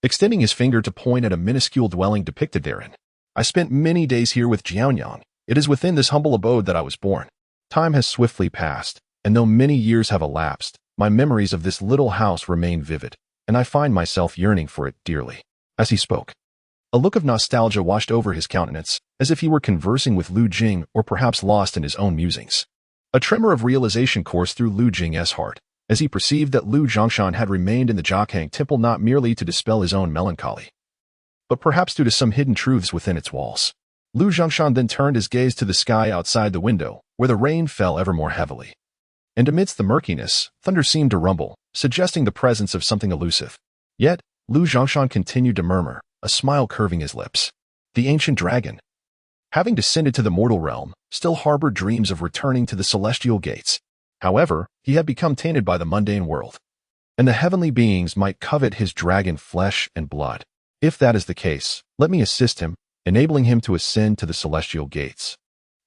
extending his finger to point at a minuscule dwelling depicted therein. I spent many days here with Jiaonyang. It is within this humble abode that I was born. Time has swiftly passed, and though many years have elapsed, my memories of this little house remain vivid, and I find myself yearning for it dearly. As he spoke, a look of nostalgia washed over his countenance, as if he were conversing with Lu Jing or perhaps lost in his own musings. A tremor of realization coursed through Lu Jing's heart, as he perceived that Lu Zhongshan had remained in the Jiakhang Temple not merely to dispel his own melancholy, but perhaps due to some hidden truths within its walls. Lu Zhongshan then turned his gaze to the sky outside the window, where the rain fell ever more heavily. And amidst the murkiness, thunder seemed to rumble, suggesting the presence of something elusive. Yet, Lu Zhongshan continued to murmur, a smile curving his lips. The ancient dragon, having descended to the mortal realm, still harbored dreams of returning to the celestial gates. However, he had become tainted by the mundane world, and the heavenly beings might covet his dragon flesh and blood. If that is the case, let me assist him, enabling him to ascend to the celestial gates,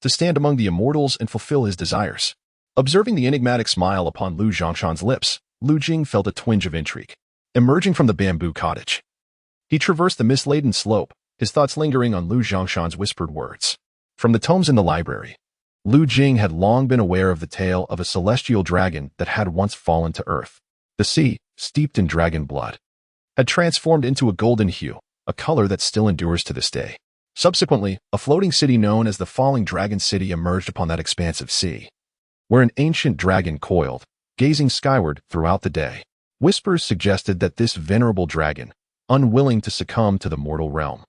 to stand among the immortals and fulfill his desires. Observing the enigmatic smile upon Lu Zhongshan's lips, Lu Jing felt a twinge of intrigue. Emerging from the bamboo cottage, he traversed the mist-laden slope, his thoughts lingering on Lu Zhongshan's whispered words. From the tomes in the library, Lu Jing had long been aware of the tale of a celestial dragon that had once fallen to earth. The sea, steeped in dragon blood, had transformed into a golden hue, a color that still endures to this day. Subsequently, a floating city known as the Falling Dragon City emerged upon that expansive sea, where an ancient dragon coiled, gazing skyward throughout the day. Whispers suggested that this venerable dragon, unwilling to succumb to the mortal realm,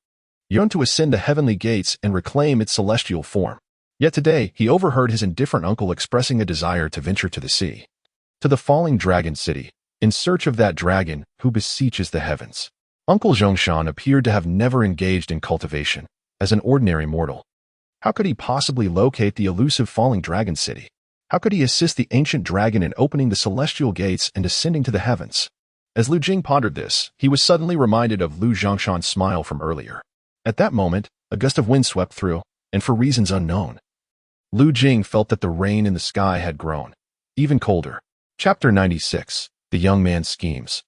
yearned to ascend the heavenly gates and reclaim its celestial form. Yet today, he overheard his indifferent uncle expressing a desire to venture to the sea, to the Falling Dragon City, in search of that dragon who beseeches the heavens. Uncle Zhongshan appeared to have never engaged in cultivation. As an ordinary mortal, how could he possibly locate the elusive Falling Dragon City? How could he assist the ancient dragon in opening the celestial gates and ascending to the heavens? As Lu Jing pondered this, he was suddenly reminded of Lu Zhongshan's smile from earlier. At that moment, a gust of wind swept through, and for reasons unknown, Lu Jing felt that the rain in the sky had grown even colder. Chapter 96. The Young Man's Schemes.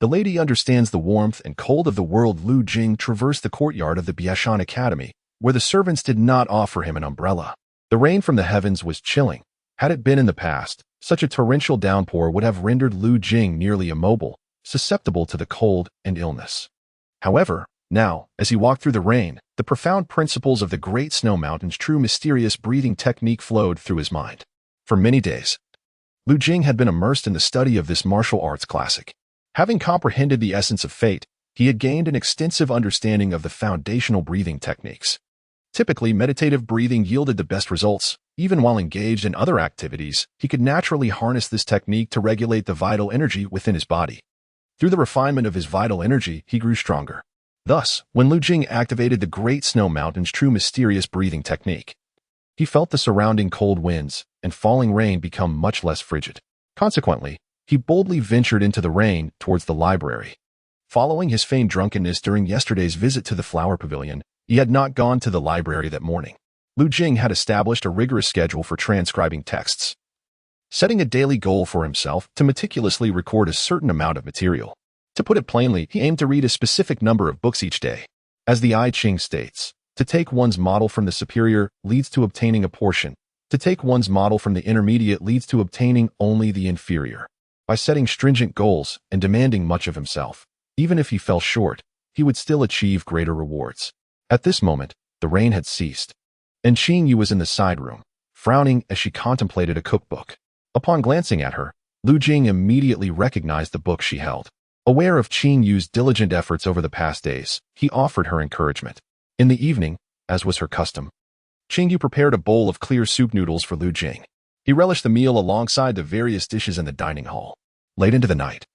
The lady understands the warmth and cold of the world. Lu Jing traversed the courtyard of the Biashan Academy, where the servants did not offer him an umbrella. The rain from the heavens was chilling. Had it been in the past, such a torrential downpour would have rendered Lu Jing nearly immobile, susceptible to the cold and illness. However, now, as he walked through the rain, the profound principles of the Great Snow Mountain's true mysterious breathing technique flowed through his mind. For many days, Lu Jing had been immersed in the study of this martial arts classic. Having comprehended the essence of fate, he had gained an extensive understanding of the foundational breathing techniques. Typically, meditative breathing yielded the best results. Even while engaged in other activities, he could naturally harness this technique to regulate the vital energy within his body. Through the refinement of his vital energy, he grew stronger. Thus, when Lu Jing activated the Great Snow Mountain's true mysterious breathing technique, he felt the surrounding cold winds and falling rain become much less frigid. Consequently, he boldly ventured into the rain towards the library. Following his feigned drunkenness during yesterday's visit to the flower pavilion, he had not gone to the library that morning. Lu Jing had established a rigorous schedule for transcribing texts, setting a daily goal for himself to meticulously record a certain amount of material. To put it plainly, he aimed to read a specific number of books each day. As the I Ching states, to take one's model from the superior leads to obtaining a portion. To take one's model from the intermediate leads to obtaining only the inferior. By setting stringent goals and demanding much of himself, even if he fell short, he would still achieve greater rewards. At this moment, the rain had ceased, and Qing Yu was in the side room, frowning as she contemplated a cookbook. Upon glancing at her, Lu Jing immediately recognized the book she held. Aware of Qing Yu's diligent efforts over the past days, he offered her encouragement. In the evening, as was her custom, Qing Yu prepared a bowl of clear soup noodles for Lu Jing. He relished the meal alongside the various dishes in the dining hall. Late into the night,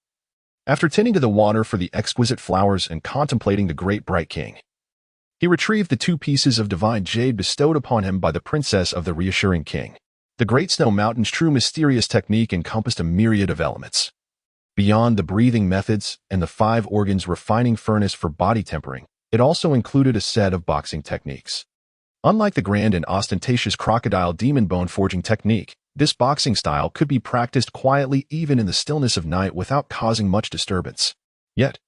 after tending to the water for the exquisite flowers and contemplating the great bright king, he retrieved the 2 pieces of divine jade bestowed upon him by the princess of the reassuring king. The Great Snow Mountain's true mysterious technique encompassed a myriad of elements. Beyond the breathing methods and the 5 organs refining furnace for body tempering, it also included a set of boxing techniques. Unlike the grand and ostentatious crocodile demon bone forging technique, this boxing style could be practiced quietly even in the stillness of night without causing much disturbance. Yet,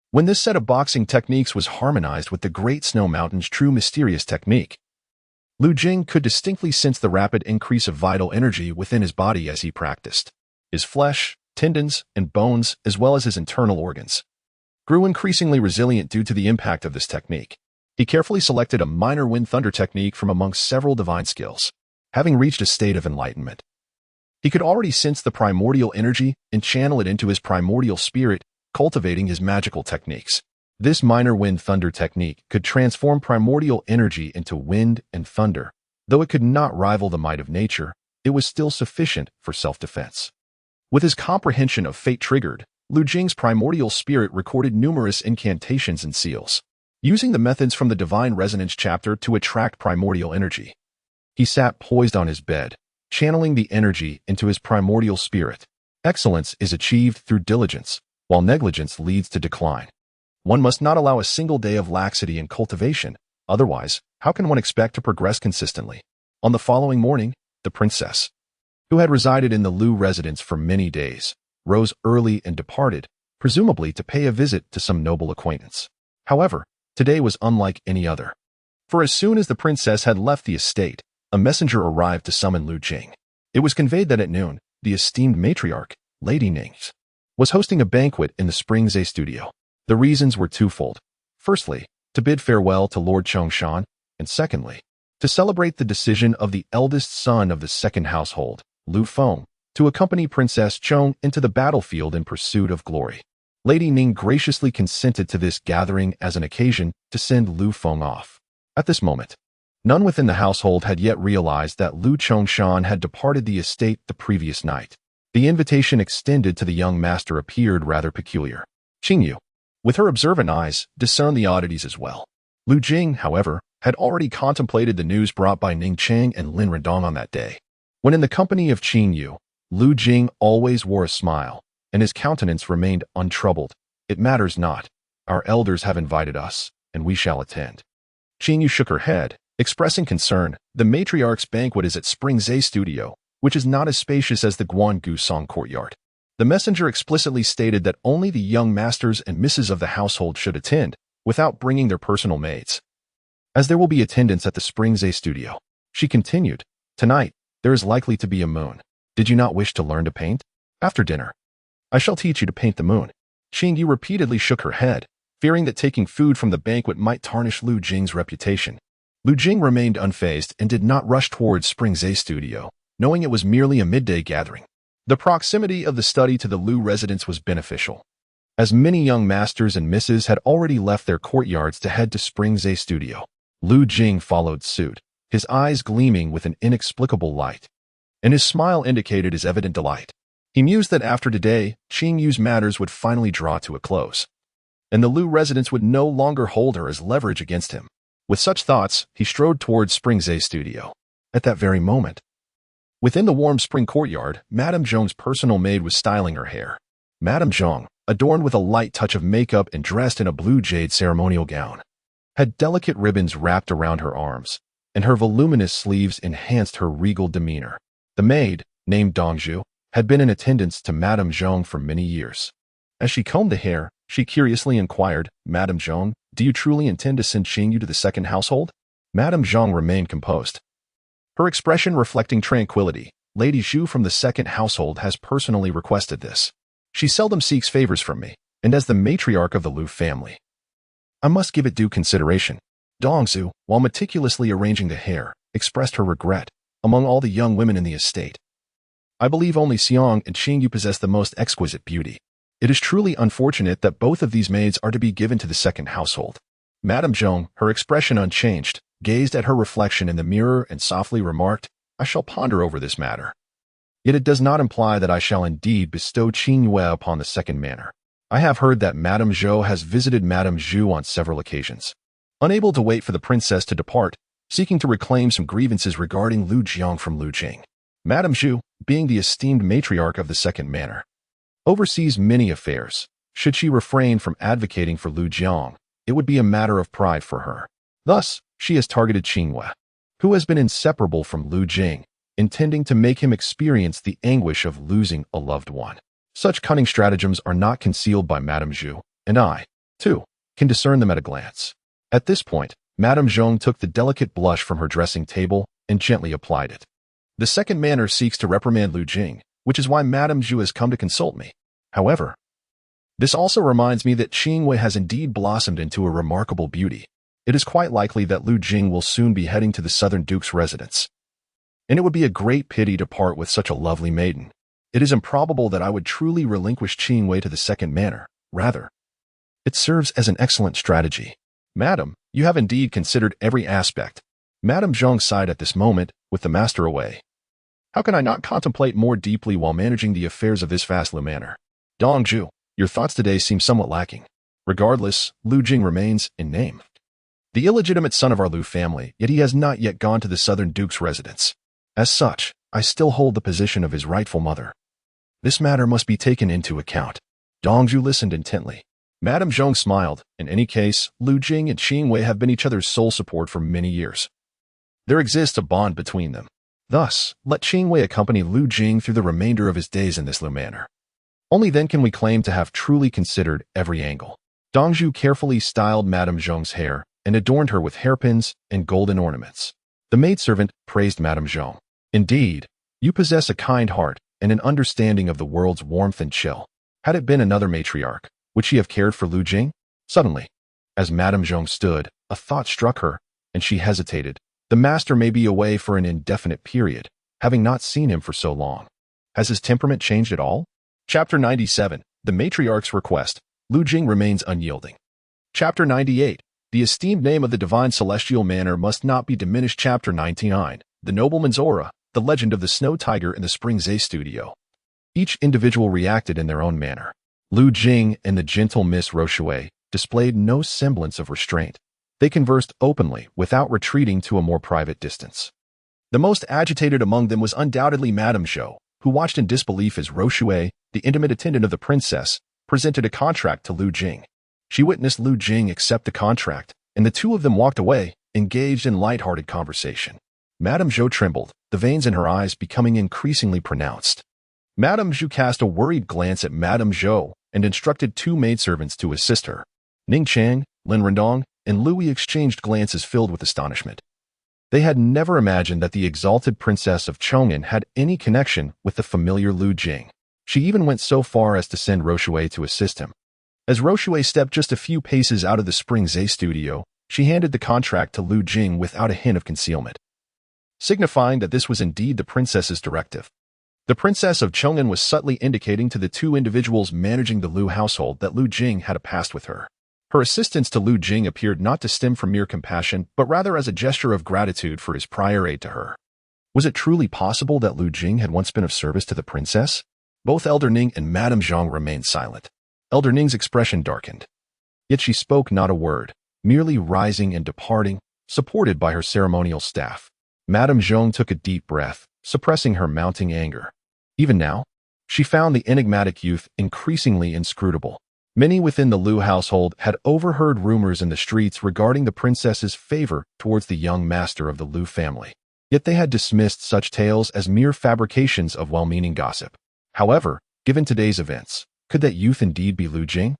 when this set of boxing techniques was harmonized with the Great Snow Mountain's true mysterious technique, Lu Jing could distinctly sense the rapid increase of vital energy within his body as he practiced. His flesh, tendons, and bones, as well as his internal organs, grew increasingly resilient due to the impact of this technique. He carefully selected a minor wind thunder technique from amongst several divine skills. Having reached a state of enlightenment, he could already sense the primordial energy and channel it into his primordial spirit, cultivating his magical techniques. This minor wind thunder technique could transform primordial energy into wind and thunder. Though it could not rival the might of nature, it was still sufficient for self-defense. With his comprehension of fate triggered, Lu Jing's primordial spirit recorded numerous incantations and seals, using the methods from the Divine Resonance chapter to attract primordial energy. He sat poised on his bed, channeling the energy into his primordial spirit. Excellence is achieved through diligence, while negligence leads to decline. One must not allow a single day of laxity in cultivation, otherwise, how can one expect to progress consistently? On the following morning, the princess, who had resided in the Lu residence for many days, rose early and departed, presumably to pay a visit to some noble acquaintance. However, today was unlike any other. For as soon as the princess had left the estate, a messenger arrived to summon Lu Jing. It was conveyed that at noon, the esteemed matriarch, Lady Ning, was hosting a banquet in the Spring Zay studio. The reasons were twofold. Firstly, to bid farewell to Lord Chongshan, and secondly, to celebrate the decision of the eldest son of the second household, Lu Feng, to accompany Princess Chong into the battlefield in pursuit of glory. Lady Ning graciously consented to this gathering as an occasion to send Lu Feng off. At this moment, none within the household had yet realized that Lu Chongshan had departed the estate the previous night. The invitation extended to the young master appeared rather peculiar. Qing Yu, with her observant eyes, discerned the oddities as well. Lu Jing, however, had already contemplated the news brought by Ning Chang and Lin Rendong on that day. When in the company of Qing Yu, Lu Jing always wore a smile, and his countenance remained untroubled. It matters not. Our elders have invited us, and we shall attend. Qing Yu shook her head, expressing concern. The matriarch's banquet is at Spring Zay Studio, which is not as spacious as the Guan Gu Song courtyard. The messenger explicitly stated that only the young masters and misses of the household should attend, without bringing their personal maids. As there will be attendance at the Springs A studio, she continued, tonight, there is likely to be a moon. Did you not wish to learn to paint? After dinner, I shall teach you to paint the moon. Qingyu repeatedly shook her head, fearing that taking food from the banquet might tarnish Lu Jing's reputation. Lu Jing remained unfazed and did not rush towards Springs A studio, knowing it was merely a midday gathering. The proximity of the study to the Lu residence was beneficial, as many young masters and misses had already left their courtyards to head to Springs A studio. Lu Jing followed suit, his eyes gleaming with an inexplicable light, and his smile indicated his evident delight. He mused that after today, Qingyu's matters would finally draw to a close, and the Lu residence would no longer hold her as leverage against him. With such thoughts, he strode towards Springs A studio. At that very moment, within the warm spring courtyard, Madame Zhong's personal maid was styling her hair. Madame Zhong, adorned with a light touch of makeup and dressed in a blue jade ceremonial gown, had delicate ribbons wrapped around her arms, and her voluminous sleeves enhanced her regal demeanor. The maid, named Dongzhu, had been in attendance to Madame Zhong for many years. As she combed the hair, she curiously inquired, Madame Zhong, do you truly intend to send Qingyu to the second household? Madame Zhong remained composed, her expression reflecting tranquility. Lady Zhu from the second household has personally requested this. She seldom seeks favors from me, and as the matriarch of the Lu family, I must give it due consideration. Dongzhu, while meticulously arranging the hair, expressed her regret. Among all the young women in the estate, I believe only Xiong and Qingyu possess the most exquisite beauty. It is truly unfortunate that both of these maids are to be given to the second household. Madame Zhong, her expression unchanged, gazed at her reflection in the mirror and softly remarked, I shall ponder over this matter. Yet it does not imply that I shall indeed bestow Qingyue upon the second manor. I have heard that Madame Zhou has visited Madame Zhu on several occasions. Unable to wait for the princess to depart, seeking to reclaim some grievances regarding Lu Jiang from Lu Jing. Madame Zhu, being the esteemed matriarch of the second manor, oversees many affairs. Should she refrain from advocating for Lu Jiang, it would be a matter of pride for her. Thus, she has targeted Qingyue, who has been inseparable from Lu Jing, intending to make him experience the anguish of losing a loved one. Such cunning stratagems are not concealed by Madame Zhu, and I, too, can discern them at a glance. At this point, Madame Zhong took the delicate blush from her dressing table and gently applied it. The second manor seeks to reprimand Lu Jing, which is why Madame Zhu has come to consult me. However, this also reminds me that Qingyue has indeed blossomed into a remarkable beauty. It is quite likely that Lu Jing will soon be heading to the Southern Duke's residence, and it would be a great pity to part with such a lovely maiden. It is improbable that I would truly relinquish Qingyue to the second manor. Rather, it serves as an excellent strategy. Madam, you have indeed considered every aspect. Madame Zhong sighed at this moment, with the master away. How can I not contemplate more deeply while managing the affairs of this vast Lu manor? Dongzhu, your thoughts today seem somewhat lacking. Regardless, Lu Jing remains, in name, the illegitimate son of our Lu family, yet he has not yet gone to the Southern Duke's residence. As such, I still hold the position of his rightful mother. This matter must be taken into account. Dongzhu listened intently. Madame Zhong smiled. In any case, Lu Jing and Qingyue have been each other's sole support for many years. There exists a bond between them. Thus, let Qingyue accompany Lu Jing through the remainder of his days in this Lu manor. Only then can we claim to have truly considered every angle. Dongzhu carefully styled Madame Zhong's hair and adorned her with hairpins and golden ornaments. The maidservant praised Madame Zhong. Indeed, you possess a kind heart and an understanding of the world's warmth and chill. Had it been another matriarch, would she have cared for Lu Jing? Suddenly, as Madame Zhong stood, a thought struck her, and she hesitated. The master may be away for an indefinite period, having not seen him for so long. Has his temperament changed at all? Chapter 97, The Matriarch's Request. Lu Jing remains unyielding. Chapter 98, The esteemed name of the divine celestial manor must not be diminished. Chapter 99, The Nobleman's Aura, The Legend of the Snow Tiger in the Springs A studio. Each individual reacted in their own manner. Lu Jing and the gentle Miss Rochue displayed no semblance of restraint. They conversed openly without retreating to a more private distance. The most agitated among them was undoubtedly Madame Zhou, who watched in disbelief as Rochue, the intimate attendant of the princess, presented a contract to Lu Jing. She witnessed Lu Jing accept the contract, and the two of them walked away, engaged in light-hearted conversation. Madame Zhou trembled, the veins in her eyes becoming increasingly pronounced. Madame Zhou cast a worried glance at Madame Zhou and instructed two maidservants to assist her. Ning Chang, Lin Rendong, and Louis exchanged glances filled with astonishment. They had never imagined that the exalted princess of Chong'an had any connection with the familiar Lu Jing. She even went so far as to send Rochue to assist him. As Rochue stepped just a few paces out of the Spring Zay studio, she handed the contract to Lu Jing without a hint of concealment, signifying that this was indeed the princess's directive. The princess of Chong'an was subtly indicating to the two individuals managing the Lu household that Lu Jing had a past with her. Her assistance to Lu Jing appeared not to stem from mere compassion, but rather as a gesture of gratitude for his prior aid to her. Was it truly possible that Lu Jing had once been of service to the princess? Both Elder Ning and Madame Zhang remained silent. Elder Ning's expression darkened. Yet she spoke not a word, merely rising and departing, supported by her ceremonial staff. Madame Zhang took a deep breath, suppressing her mounting anger. Even now, she found the enigmatic youth increasingly inscrutable. Many within the Lu household had overheard rumors in the streets regarding the princess's favor towards the young master of the Lu family. Yet they had dismissed such tales as mere fabrications of well-meaning gossip. However, given today's events, could that youth indeed be Lu Jing?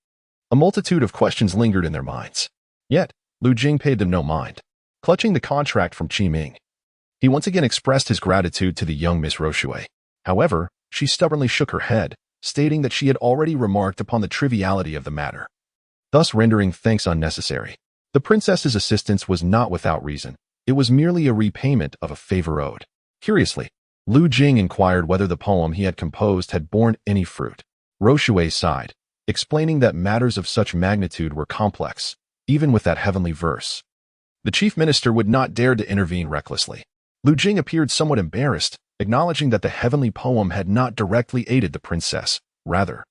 A multitude of questions lingered in their minds. Yet, Lu Jing paid them no mind. Clutching the contract from Qi Ming, he once again expressed his gratitude to the young Miss Rochue. However, she stubbornly shook her head, stating that she had already remarked upon the triviality of the matter, thus rendering thanks unnecessary. The princess's assistance was not without reason. It was merely a repayment of a favor owed. Curiously, Lu Jing inquired whether the poem he had composed had borne any fruit. Rochue sighed, explaining that matters of such magnitude were complex, even with that heavenly verse. The chief minister would not dare to intervene recklessly. Lu Jing appeared somewhat embarrassed, acknowledging that the heavenly poem had not directly aided the princess. Rather,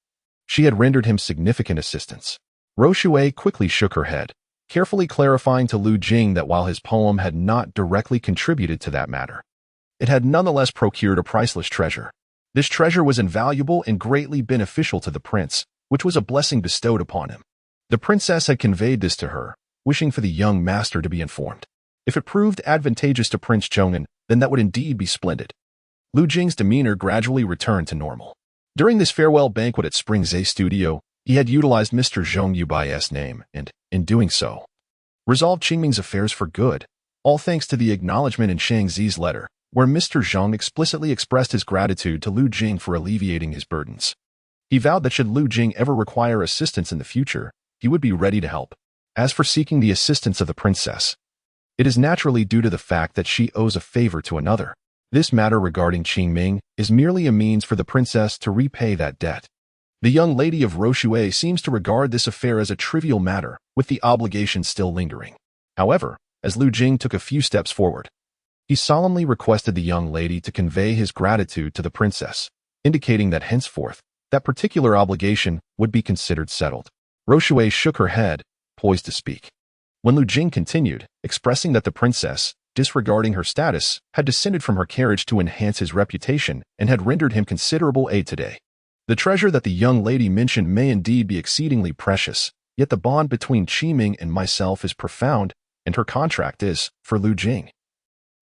she had rendered him significant assistance. Rochue quickly shook her head, carefully clarifying to Lu Jing that while his poem had not directly contributed to that matter, it had nonetheless procured a priceless treasure. This treasure was invaluable and greatly beneficial to the prince, which was a blessing bestowed upon him. The princess had conveyed this to her, wishing for the young master to be informed. If it proved advantageous to Prince Chong'an, then that would indeed be splendid. Lu Jing's demeanor gradually returned to normal. During this farewell banquet at Spring Zay studio, he had utilized Mr. Zhong Yubai's name and, in doing so, resolved Qingming's affairs for good, all thanks to the acknowledgement in Shang Zi's letter, where Mr. Zhong explicitly expressed his gratitude to Lu Jing for alleviating his burdens. He vowed that should Lu Jing ever require assistance in the future, he would be ready to help. As for seeking the assistance of the princess, it is naturally due to the fact that she owes a favor to another. This matter regarding Qingming is merely a means for the princess to repay that debt. The young lady of Rochue seems to regard this affair as a trivial matter, with the obligation still lingering. However, as Lu Jing took a few steps forward, he solemnly requested the young lady to convey his gratitude to the princess, indicating that henceforth, that particular obligation would be considered settled. Rochue shook her head, poised to speak, when Lu Jing continued, expressing that the princess, disregarding her status, had descended from her carriage to enhance his reputation and had rendered him considerable aid today. The treasure that the young lady mentioned may indeed be exceedingly precious, yet the bond between Qiming and myself is profound, and her contract is, for Lu Jing,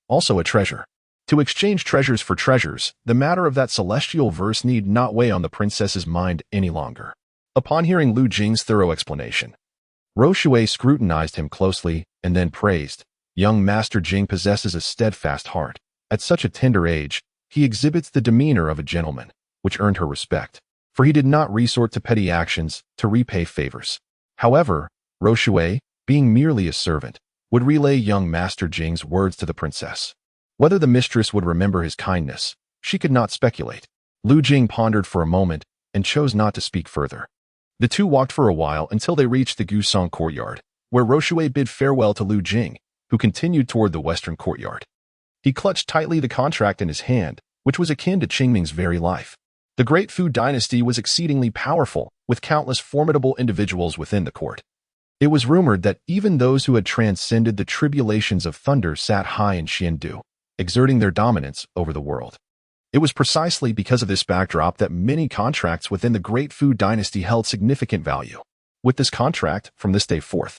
also a treasure. To exchange treasures for treasures, the matter of that celestial verse need not weigh on the princess's mind any longer. Upon hearing Lu Jing's thorough explanation, Rochue scrutinized him closely and then praised. Young Master Jing possesses a steadfast heart. At such a tender age, he exhibits the demeanor of a gentleman, which earned her respect, for he did not resort to petty actions to repay favors. However, Rochue, being merely a servant, would relay young Master Jing's words to the princess. Whether the mistress would remember his kindness, she could not speculate. Lu Jing pondered for a moment and chose not to speak further. The two walked for a while until they reached the Gusong courtyard, where Rochue bid farewell to Lu Jing, who continued toward the western courtyard. He clutched tightly the contract in his hand, which was akin to Qingming's very life. The Great Fu dynasty was exceedingly powerful, with countless formidable individuals within the court. It was rumored that even those who had transcended the tribulations of thunder sat high in Xiandu, exerting their dominance over the world. It was precisely because of this backdrop that many contracts within the Great Fu dynasty held significant value. With this contract, from this day forth,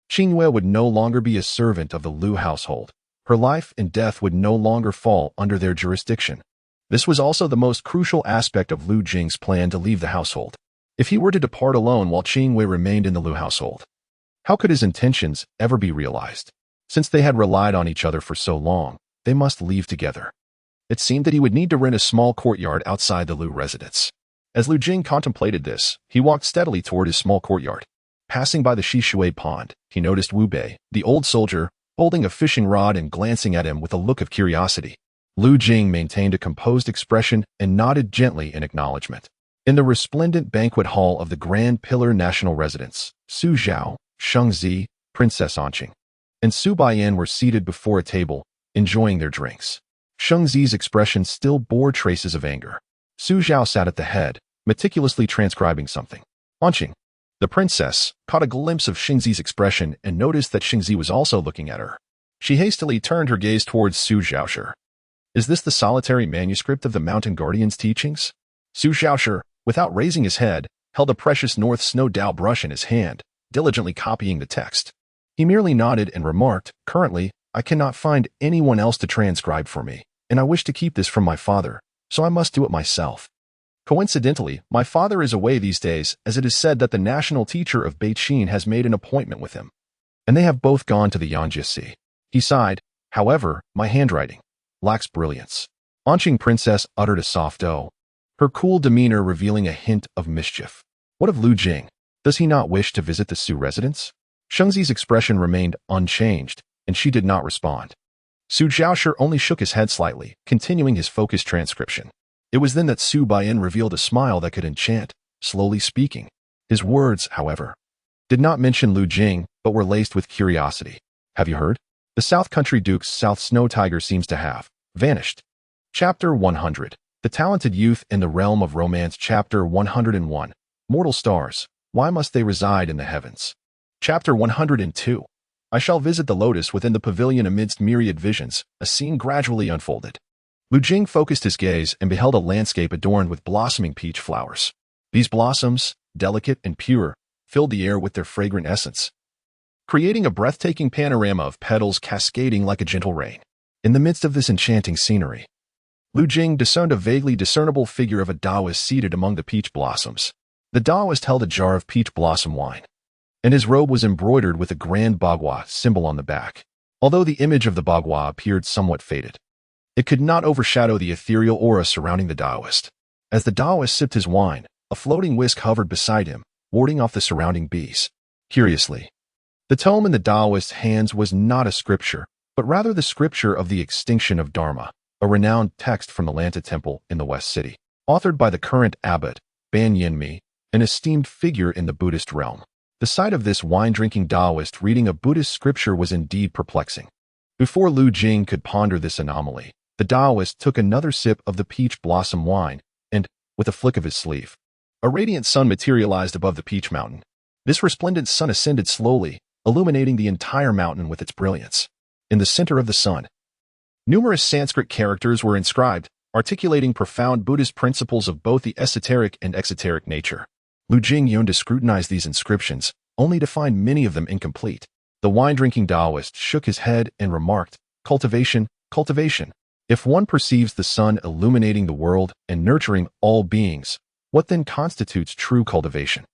Qingyue would no longer be a servant of the Lu household. Her life and death would no longer fall under their jurisdiction. This was also the most crucial aspect of Lu Jing's plan to leave the household. If he were to depart alone while Qing Wei remained in the Lu household, how could his intentions ever be realized? Since they had relied on each other for so long, they must leave together. It seemed that he would need to rent a small courtyard outside the Lu residence. As Lu Jing contemplated this, he walked steadily toward his small courtyard. Passing by the Shishui pond, he noticed Wu Bei, the old soldier, holding a fishing rod and glancing at him with a look of curiosity. Lu Jing maintained a composed expression and nodded gently in acknowledgement. In the resplendent banquet hall of the Grand Pillar National Residence, Su Zhao, Sheng Zi, Princess Anqing, and Su Baiyan were seated before a table, enjoying their drinks. Sheng Zi's expression still bore traces of anger. Su Zhao sat at the head, meticulously transcribing something. Anqing, the princess, caught a glimpse of Sheng Zi's expression and noticed that Sheng Zi was also looking at her. She hastily turned her gaze towards Su Zhaosher. Is this the solitary manuscript of the Mountain Guardian's teachings? Su Zhaosher, without raising his head, held a precious North Snow Dao brush in his hand, diligently copying the text. He merely nodded and remarked, currently, I cannot find anyone else to transcribe for me, and I wish to keep this from my father, so I must do it myself. Coincidentally, my father is away these days, as it is said that the national teacher of Beijing has made an appointment with him, and they have both gone to the Yanjie Sea. He sighed, however, my handwriting lacks brilliance. Anqing Princess uttered a soft "oh," her cool demeanor revealing a hint of mischief. What of Lu Jing? Does he not wish to visit the Su residence? Sheng Zi's expression remained unchanged, and she did not respond. Su Zhaosher only shook his head slightly, continuing his focused transcription. It was then that Su Baiyan revealed a smile that could enchant, slowly speaking. His words, however, did not mention Lu Jing, but were laced with curiosity. Have you heard? The South Country Duke's South Snow Tiger seems to have vanished. Chapter 100. The Talented Youth in the Realm of Romance. Chapter 101. Mortal Stars, why must they reside in the heavens? Chapter 102. I shall visit the lotus within the pavilion amidst myriad visions. A scene gradually unfolded. Lu Jing focused his gaze and beheld a landscape adorned with blossoming peach flowers. These blossoms, delicate and pure, filled the air with their fragrant essence, creating a breathtaking panorama of petals cascading like a gentle rain. In the midst of this enchanting scenery, Lu Jing discerned a vaguely discernible figure of a Taoist seated among the peach blossoms. The Taoist held a jar of peach blossom wine, and his robe was embroidered with a grand bagua symbol on the back. Although the image of the bagua appeared somewhat faded, it could not overshadow the ethereal aura surrounding the Taoist. As the Taoist sipped his wine, a floating whisk hovered beside him, warding off the surrounding bees. Curiously, the tome in the Taoist's hands was not a scripture, but rather the scripture of the extinction of Dharma, a renowned text from the Lanta Temple in the West City, authored by the current abbot, Ban Yinmi, an esteemed figure in the Buddhist realm. The sight of this wine-drinking Taoist reading a Buddhist scripture was indeed perplexing. Before Lu Jing could ponder this anomaly, the Taoist took another sip of the peach blossom wine, and, with a flick of his sleeve, a radiant sun materialized above the peach mountain. This resplendent sun ascended slowly, illuminating the entire mountain with its brilliance. In the center of the sun, numerous Sanskrit characters were inscribed, articulating profound Buddhist principles of both the esoteric and exoteric nature. Lu Jing yearned to scrutinize these inscriptions, only to find many of them incomplete. The wine-drinking Taoist shook his head and remarked, cultivation, cultivation. If one perceives the sun illuminating the world and nurturing all beings, what then constitutes true cultivation?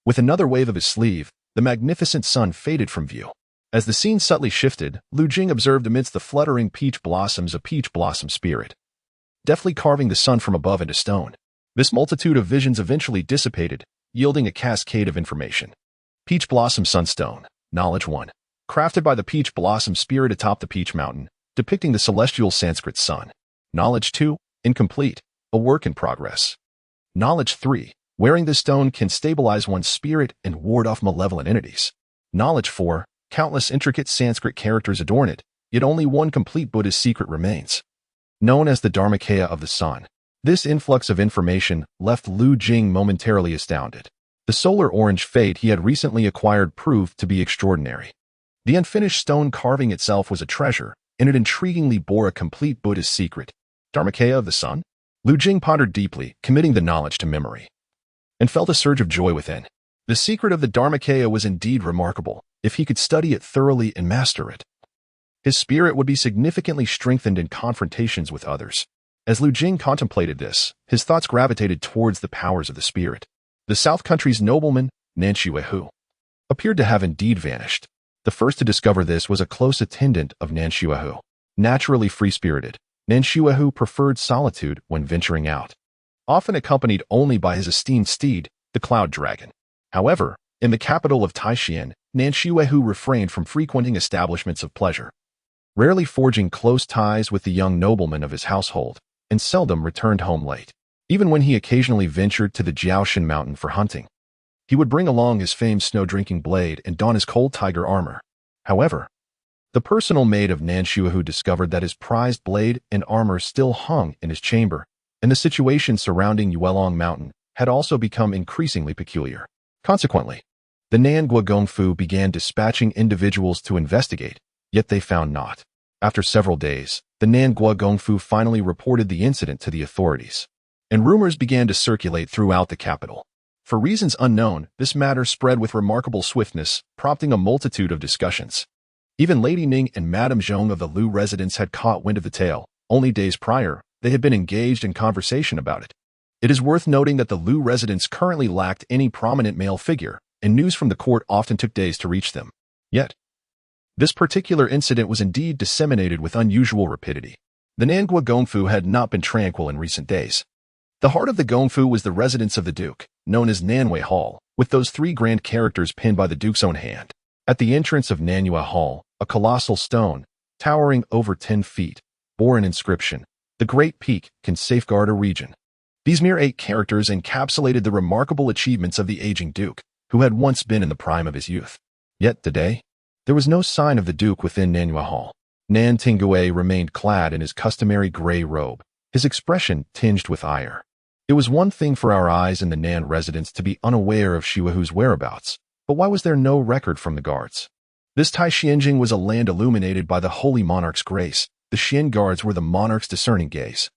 With another wave of his sleeve, the magnificent sun faded from view. As the scene subtly shifted, Lu Jing observed amidst the fluttering peach blossoms a peach blossom spirit, deftly carving the sun from above into stone. This multitude of visions eventually dissipated, yielding a cascade of information. Peach Blossom Sunstone, Knowledge 1. Crafted by the Peach Blossom Spirit atop the Peach Mountain, depicting the celestial Sanskrit sun. Knowledge 2. Incomplete, a work in progress. Knowledge 3. Wearing this stone can stabilize one's spirit and ward off malevolent entities. Knowledge 4. Countless intricate Sanskrit characters adorn it, yet only one complete Buddhist secret remains. Known as the Dharmakaya of the sun. This influx of information left Lu Jing momentarily astounded. The solar orange fate he had recently acquired proved to be extraordinary. The unfinished stone carving itself was a treasure, and it intriguingly bore a complete Buddhist secret. Dharmakaya of the sun? Lu Jing pondered deeply, committing the knowledge to memory, and felt a surge of joy within. The secret of the Dharmakaya was indeed remarkable. If he could study it thoroughly and master it, his spirit would be significantly strengthened in confrontations with others. As Lu Jing contemplated this, his thoughts gravitated towards the powers of the spirit. The South Country's nobleman, Nan Shuihu, appeared to have indeed vanished. The first to discover this was a close attendant of Nan Shuihu. Naturally free-spirited, Nan Shuihu preferred solitude when venturing out, often accompanied only by his esteemed steed, the Cloud Dragon. However, in the capital of Taishan, Nan Shuihu refrained from frequenting establishments of pleasure, rarely forging close ties with the young noblemen of his household, and seldom returned home late. Even when he occasionally ventured to the Jiaoshan mountain for hunting, he would bring along his famed snow-drinking blade and don his cold tiger armor. However, the personal maid of Nan Shuihu discovered that his prized blade and armor still hung in his chamber, and the situation surrounding Yuelong Mountain had also become increasingly peculiar. Consequently, the Nan Guogongfu began dispatching individuals to investigate, yet they found naught. After several days, the Nan Guogongfu finally reported the incident to the authorities, and rumors began to circulate throughout the capital. For reasons unknown, this matter spread with remarkable swiftness, prompting a multitude of discussions. Even Lady Ning and Madame Zhong of the Lu residence had caught wind of the tale. Only days prior, they had been engaged in conversation about it. It is worth noting that the Lu residence currently lacked any prominent male figure, and news from the court often took days to reach them. Yet, this particular incident was indeed disseminated with unusual rapidity. The Nangua Gongfu had not been tranquil in recent days. The heart of the Gongfu was the residence of the Duke, known as Nanwei Hall, with those three grand characters pinned by the Duke's own hand. At the entrance of Nanyue Hall, a colossal stone, towering over 10 feet, bore an inscription: "The Great Peak can safeguard a region." These mere 8 characters encapsulated the remarkable achievements of the aging Duke, who had once been in the prime of his youth. Yet today, there was no sign of the Duke within Nanyue Hall. Nan Tingue remained clad in his customary gray robe, his expression tinged with ire. It was one thing for our eyes in the Nan residence to be unaware of Shuihu's whereabouts, but why was there no record from the guards? This Taixianjing was a land illuminated by the holy monarch's grace. The Xian guards were the monarch's discerning gaze,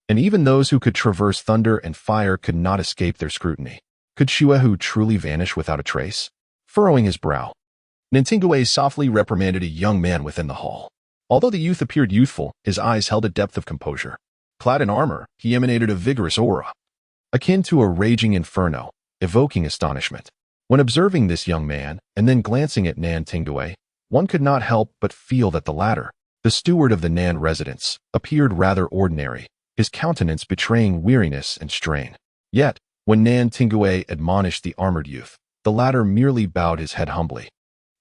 and even those who could traverse thunder and fire could not escape their scrutiny. Could Shuihu truly vanish without a trace? Furrowing his brow, Nantingue softly reprimanded a young man within the hall. Although the youth appeared youthful, his eyes held a depth of composure. Clad in armor, he emanated a vigorous aura, akin to a raging inferno, evoking astonishment. When observing this young man, and then glancing at Nan Tingue, one could not help but feel that the latter, the steward of the Nan residence, appeared rather ordinary, his countenance betraying weariness and strain. Yet, when Nan Tingue admonished the armored youth, the latter merely bowed his head humbly,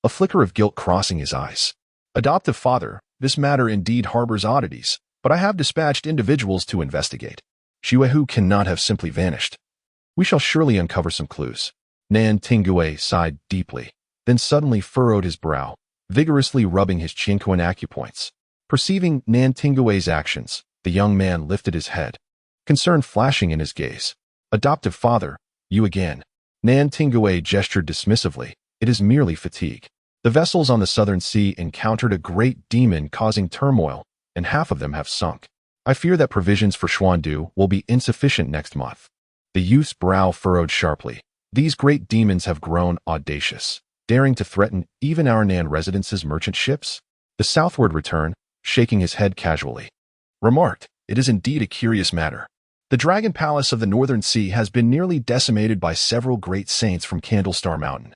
a flicker of guilt crossing his eyes. "Adoptive father, this matter indeed harbors oddities, but I have dispatched individuals to investigate. Shuihu cannot have simply vanished. We shall surely uncover some clues." Nan Tingue sighed deeply, then suddenly furrowed his brow, vigorously rubbing his chinquan acupoints. Perceiving Nan Tingue's actions, the young man lifted his head, concern flashing in his gaze. "Adoptive father, you again." Nan Tingue gestured dismissively. "It is merely fatigue. The vessels on the southern sea encountered a great demon causing turmoil, and half of them have sunk. I fear that provisions for Xuandu will be insufficient next month." The youth's brow furrowed sharply. These great demons have grown audacious, daring to threaten even our Nan residence's merchant ships? The southward return, shaking his head casually, remarked, "It is indeed a curious matter. The Dragon Palace of the Northern Sea has been nearly decimated by several great saints from Candlestar Mountain,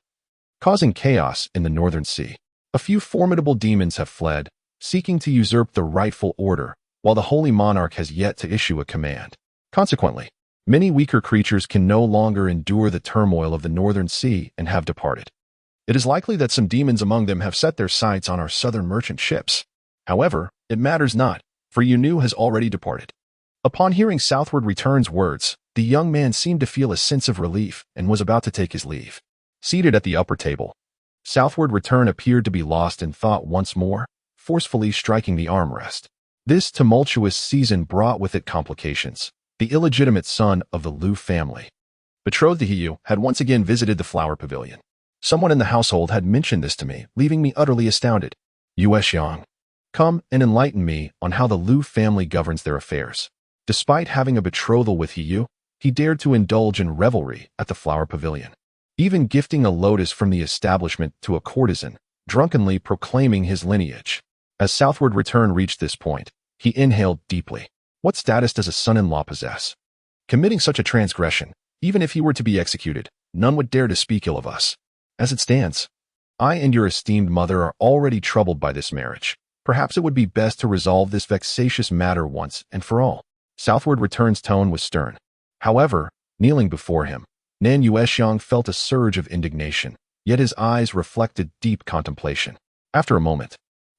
causing chaos in the Northern Sea. A few formidable demons have fled, seeking to usurp the rightful order, while the Holy Monarch has yet to issue a command. Consequently, many weaker creatures can no longer endure the turmoil of the Northern Sea and have departed. It is likely that some demons among them have set their sights on our southern merchant ships. However, it matters not, for Yunu has already departed." Upon hearing Southward Return's words, the young man seemed to feel a sense of relief and was about to take his leave. Seated at the upper table, Southward Return appeared to be lost in thought once more, forcefully striking the armrest. This tumultuous season brought with it complications. The illegitimate son of the Lu family, betrothed to Hiyu, had once again visited the flower pavilion. Someone in the household had mentioned this to me, leaving me utterly astounded. "Yuexiang, come and enlighten me on how the Lu family governs their affairs." Despite having a betrothal with Hiyu, he dared to indulge in revelry at the flower pavilion, even gifting a lotus from the establishment to a courtesan, drunkenly proclaiming his lineage. As Southward Return reached this point, he inhaled deeply, What status does a son-in-law possess? Committing such a transgression, even if he were to be executed, none would dare to speak ill of us. As it stands, I and your esteemed mother are already troubled by this marriage. Perhaps it would be best to resolve this vexatious matter once and for all. Southward Return's tone was stern. However, kneeling before him, Nan Yuexiang felt a surge of indignation, yet his eyes reflected deep contemplation. After a moment,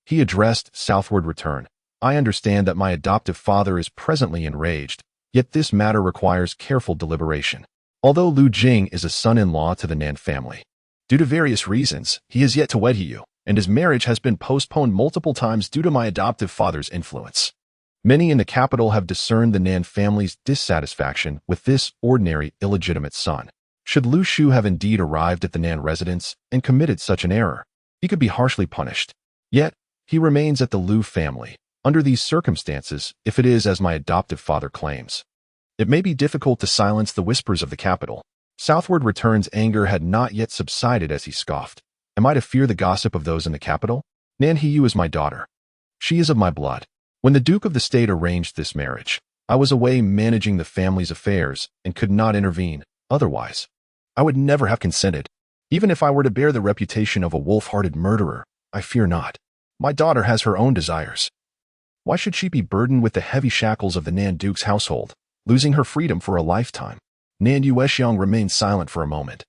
he addressed Southward Return. I understand that my adoptive father is presently enraged, yet this matter requires careful deliberation. Although Lu Jing is a son-in-law to the Nan family, due to various reasons, he is yet to wed you, and his marriage has been postponed multiple times due to my adoptive father's influence. Many in the capital have discerned the Nan family's dissatisfaction with this ordinary illegitimate son. Should Lu Shu have indeed arrived at the Nan residence and committed such an error, he could be harshly punished. Yet, he remains at the Lu family. Under these circumstances, if it is as my adoptive father claims, it may be difficult to silence the whispers of the capital. Southward Return's anger had not yet subsided as he scoffed. Am I to fear the gossip of those in the capital? Nan Hiyu is my daughter. She is of my blood. When the Duke of the State arranged this marriage, I was away managing the family's affairs and could not intervene. Otherwise, I would never have consented. Even if I were to bear the reputation of a wolf-hearted murderer, I fear not. My daughter has her own desires. Why should she be burdened with the heavy shackles of the Nan Duke's household, losing her freedom for a lifetime? Nan Yuexiang remained silent for a moment,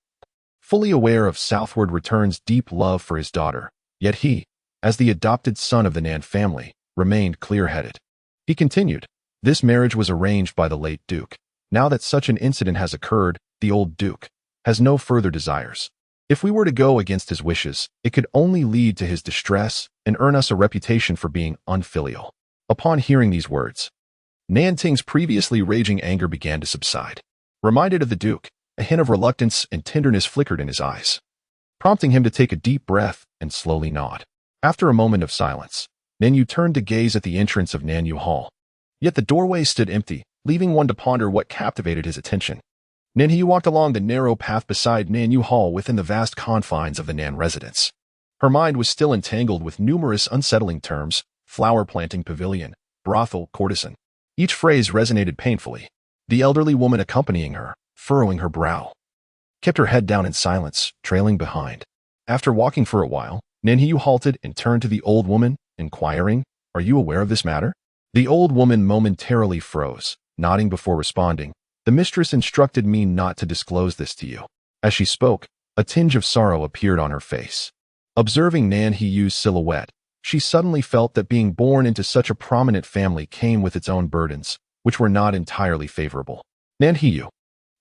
fully aware of Southward Return's deep love for his daughter, yet he, as the adopted son of the Nan family, remained clear-headed. He continued, this marriage was arranged by the late Duke. Now that such an incident has occurred, the old Duke has no further desires. If we were to go against his wishes, it could only lead to his distress and earn us a reputation for being unfilial. Upon hearing these words, Nan Ting's previously raging anger began to subside. Reminded of the Duke, a hint of reluctance and tenderness flickered in his eyes, prompting him to take a deep breath and slowly nod. After a moment of silence, Nan Yu turned to gaze at the entrance of Nan Yu Hall. Yet the doorway stood empty, leaving one to ponder what captivated his attention. Nan Yu walked along the narrow path beside Nan Yu Hall within the vast confines of the Nan residence. Her mind was still entangled with numerous unsettling terms: flower planting pavilion, brothel, courtesan. Each phrase resonated painfully. The elderly woman accompanying her, furrowing her brow, kept her head down in silence, trailing behind. After walking for a while, Nan Yu halted and turned to the old woman, inquiring, "Are you aware of this matter?" The old woman momentarily froze, nodding before responding, "The mistress instructed me not to disclose this to you." As she spoke, a tinge of sorrow appeared on her face. Observing Nan Hiyu's silhouette, she suddenly felt that being born into such a prominent family came with its own burdens, which were not entirely favorable. Nan Hiyu,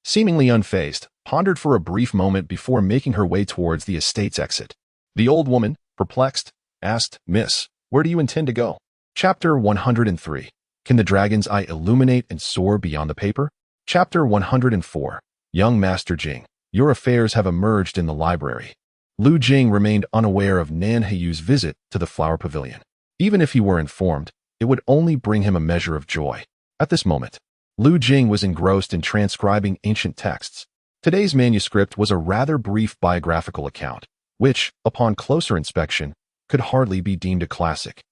seemingly unfazed, pondered for a brief moment before making her way towards the estate's exit. The old woman, perplexed, asked, "Miss, where do you intend to go?" Chapter 103. Can the dragon's eye illuminate and soar beyond the paper? Chapter 104. Young Master Jing, your affairs have emerged in the library. Lu Jing remained unaware of Nan Hiyu's visit to the flower pavilion. Even if he were informed, it would only bring him a measure of joy. At this moment, Lu Jing was engrossed in transcribing ancient texts. Today's manuscript was a rather brief biographical account, which, upon closer inspection, could hardly be deemed a classic.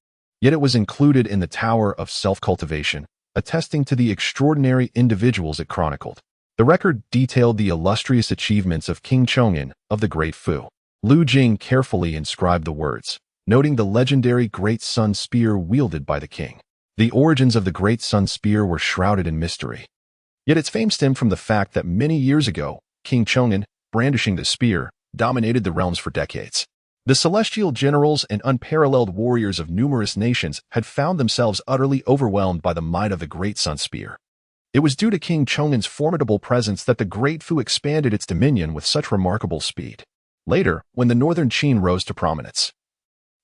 Yet it was included in the Tower of Self-Cultivation, attesting to the extraordinary individuals it chronicled. The record detailed the illustrious achievements of King Chong'an of the Great Fu. Lu Jing carefully inscribed the words, noting the legendary Great Sun Spear wielded by the king. The origins of the Great Sun Spear were shrouded in mystery. Yet its fame stemmed from the fact that many years ago, King Chong'an, brandishing the spear, dominated the realms for decades. The celestial generals and unparalleled warriors of numerous nations had found themselves utterly overwhelmed by the might of the Great Sun Spear. It was due to King Chong'an's formidable presence that the Great Fu expanded its dominion with such remarkable speed. Later, when the northern Qin rose to prominence,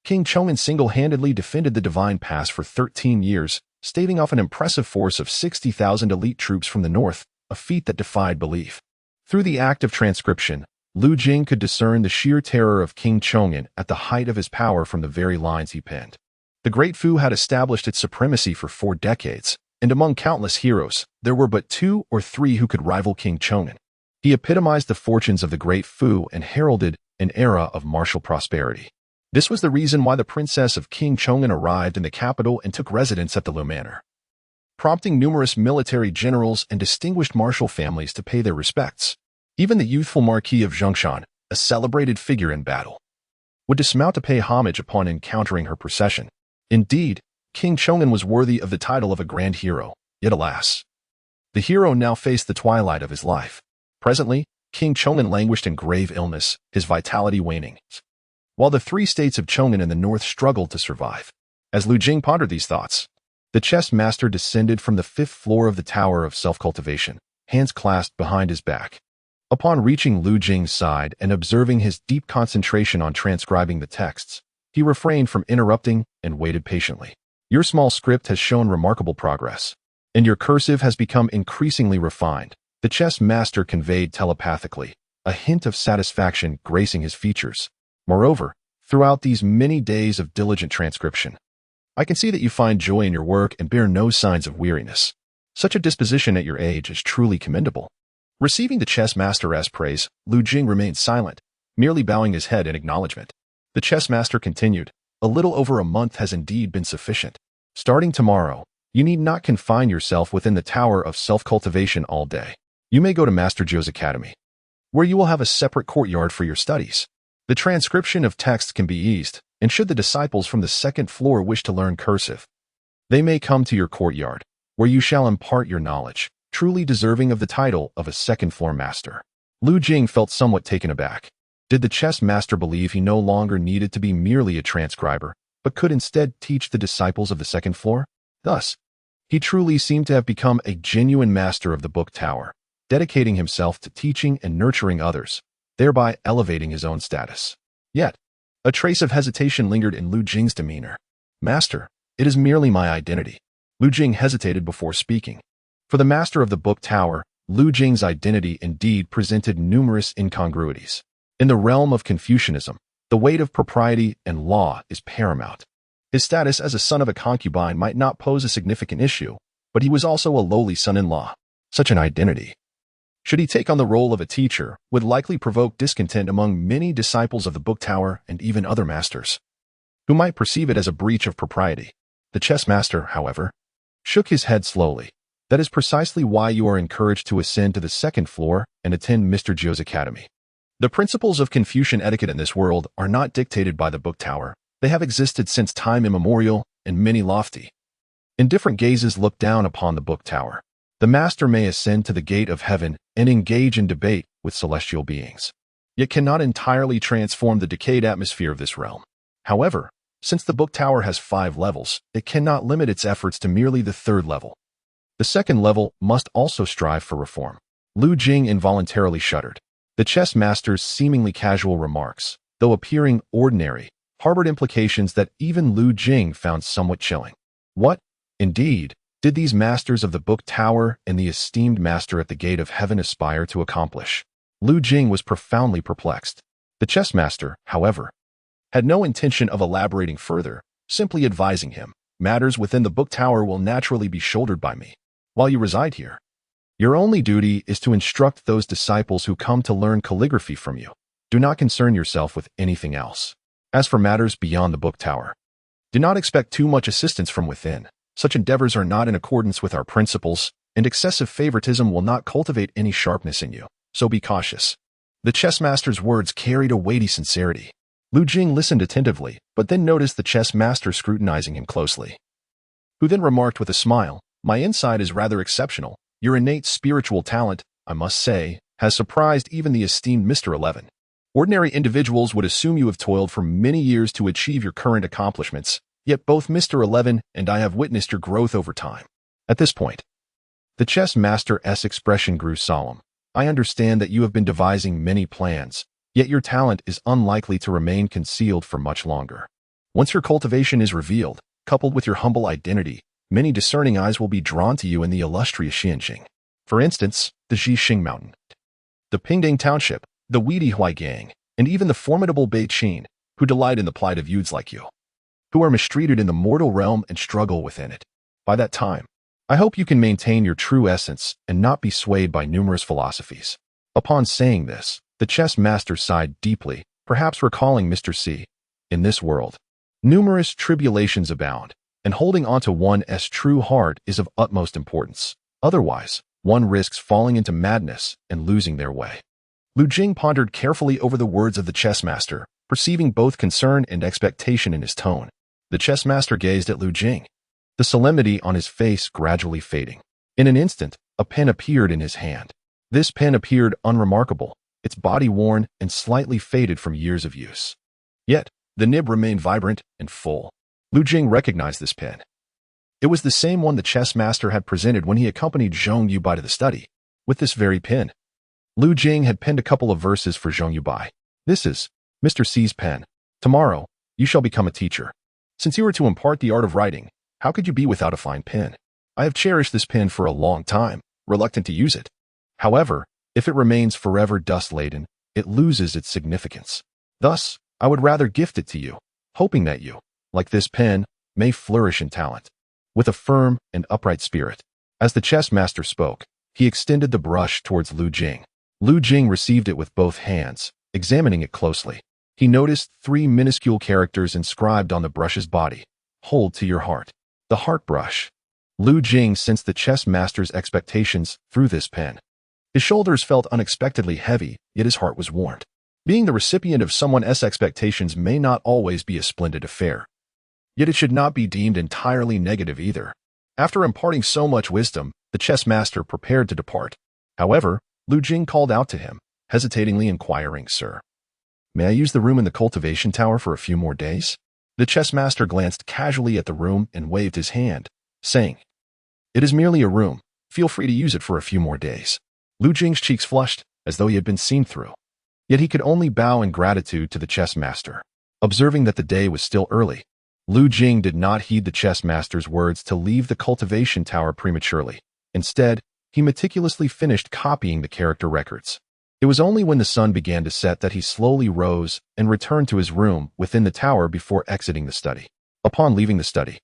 King Chong'an single-handedly defended the Divine Pass for 13 years, staving off an impressive force of 60,000 elite troops from the north, a feat that defied belief. Through the act of transcription, Lu Jing could discern the sheer terror of King Chong'an at the height of his power from the very lines he penned. The Great Fu had established its supremacy for 4 decades, and among countless heroes, there were but 2 or 3 who could rival King Chong'an. He epitomized the fortunes of the Great Fu and heralded an era of martial prosperity. This was the reason why the princess of King Chong'an arrived in the capital and took residence at the Lu Manor. prompting numerous military generals and distinguished martial families to pay their respects. Even the youthful Marquis of Zhongshan, a celebrated figure in battle, would dismount to pay homage upon encountering her procession. Indeed, King Chong'an was worthy of the title of a grand hero, yet alas, the hero now faced the twilight of his life. Presently, King Chong'an languished in grave illness, his vitality waning, while the three states of Chong'an in the north struggled to survive. As Lu Jing pondered these thoughts, the chess master descended from the 5th floor of the Tower of Self-Cultivation, hands clasped behind his back. Upon reaching Lu Jing's side and observing his deep concentration on transcribing the texts, he refrained from interrupting and waited patiently. Your small script has shown remarkable progress, and your cursive has become increasingly refined, the chess master conveyed telepathically, a hint of satisfaction gracing his features. Moreover, throughout these many days of diligent transcription, I can see that you find joy in your work and bear no signs of weariness. Such a disposition at your age is truly commendable. Receiving the chess master's praise, Lu Jing remained silent, merely bowing his head in acknowledgement. The chess master continued, a little over a month has indeed been sufficient. Starting tomorrow, you need not confine yourself within the Tower of Self-Cultivation all day. You may go to Master Zhou's academy, where you will have a separate courtyard for your studies. The transcription of text can be eased, and should the disciples from the 2nd floor wish to learn cursive, they may come to your courtyard, where you shall impart your knowledge, truly deserving of the title of a 2nd floor master. Lu Jing felt somewhat taken aback. Did the chess master believe he no longer needed to be merely a transcriber, but could instead teach the disciples of the 2nd floor? Thus, he truly seemed to have become a genuine master of the book tower, dedicating himself to teaching and nurturing others, thereby elevating his own status. Yet, a trace of hesitation lingered in Lu Jing's demeanor. Master, it is merely my identity. Lu Jing hesitated before speaking. For the master of the book tower, Lu Jing's identity indeed presented numerous incongruities. In the realm of Confucianism, the weight of propriety and law is paramount. His status as a son of a concubine might not pose a significant issue, but he was also a lowly son-in-law. Such an identity, should he take on the role of a teacher, would likely provoke discontent among many disciples of the book tower and even other masters, who might perceive it as a breach of propriety. The chess master, however, shook his head slowly. That is precisely why you are encouraged to ascend to the 2nd floor and attend Mr. Zhou's academy. The principles of Confucian etiquette in this world are not dictated by the book tower. They have existed since time immemorial, and many lofty, indifferent gazes look down upon the book tower. The master may ascend to the gate of heaven and engage in debate with celestial beings, yet cannot entirely transform the decayed atmosphere of this realm. However, since the book tower has 5 levels, it cannot limit its efforts to merely the 3rd level. The 2nd level must also strive for reform. Lu Jing involuntarily shuddered. The chess master's seemingly casual remarks, though appearing ordinary, harbored implications that even Lu Jing found somewhat chilling. What, indeed, did these masters of the book tower and the esteemed master at the gate of heaven aspire to accomplish? Lu Jing was profoundly perplexed. The chess master, however, had no intention of elaborating further, simply advising him, matters within the book tower will naturally be shouldered by me. While you reside here, your only duty is to instruct those disciples who come to learn calligraphy from you. Do not concern yourself with anything else. As for matters beyond the book tower, do not expect too much assistance from within. Such endeavors are not in accordance with our principles, and excessive favoritism will not cultivate any sharpness in you, so be cautious. The chess master's words carried a weighty sincerity. Lu Jing listened attentively, but then noticed the chess master scrutinizing him closely, who then remarked with a smile, "My insight is rather exceptional. Your innate spiritual talent, I must say, has surprised even the esteemed Mr. 11. Ordinary individuals would assume you have toiled for many years to achieve your current accomplishments, yet both Mr. 11 and I have witnessed your growth over time." At this point, the chess master's expression grew solemn. "I understand that you have been devising many plans, yet your talent is unlikely to remain concealed for much longer. Once your cultivation is revealed, coupled with your humble identity, many discerning eyes will be drawn to you in the illustrious Xianxing. For instance, the Xixing Mountain, the Pingding Township, the Weedy Hui Gang, and even the formidable Beichin, who delight in the plight of youths like you, who are mistreated in the mortal realm and struggle within it. By that time, I hope you can maintain your true essence and not be swayed by numerous philosophies." Upon saying this, the chess master sighed deeply, perhaps recalling Mr. C. In this world, numerous tribulations abound, and holding onto one's true heart is of utmost importance. Otherwise, one risks falling into madness and losing their way. Lu Jing pondered carefully over the words of the chess master, perceiving both concern and expectation in his tone. The chess master gazed at Lu Jing, the solemnity on his face gradually fading. In an instant, a pen appeared in his hand. This pen appeared unremarkable, its body worn and slightly faded from years of use. Yet, the nib remained vibrant and full. Lu Jing recognized this pen. It was the same one the chess master had presented when he accompanied Zhong Yubai to the study. With this very pen, Lu Jing had penned a couple of verses for Zhong Yubai. This is Mr. C's pen. Tomorrow, you shall become a teacher. Since you are to impart the art of writing, how could you be without a fine pen? I have cherished this pen for a long time, reluctant to use it. However, if it remains forever dust-laden, it loses its significance. Thus, I would rather gift it to you, hoping that you, like this pen, may flourish in talent. With a firm and upright spirit. As the chess master spoke, he extended the brush towards Lu Jing. Lu Jing received it with both hands, examining it closely. He noticed 3 minuscule characters inscribed on the brush's body. Hold to your heart. The heart brush. Lu Jing sensed the chess master's expectations through this pen. His shoulders felt unexpectedly heavy, yet his heart was warmed. Being the recipient of someone's expectations may not always be a splendid affair. Yet it should not be deemed entirely negative either. After imparting so much wisdom, the chess master prepared to depart. However, Lu Jing called out to him, hesitatingly inquiring, "Sir, may I use the room in the cultivation tower for a few more days?" The chess master glanced casually at the room and waved his hand, saying, "It is merely a room. Feel free to use it for a few more days." Lu Jing's cheeks flushed, as though he had been seen through. Yet he could only bow in gratitude to the chess master. Observing that the day was still early, Lu Jing did not heed the chess master's words to leave the cultivation tower prematurely. Instead, he meticulously finished copying the character records. It was only when the sun began to set that he slowly rose and returned to his room within the tower before exiting the study. Upon leaving the study,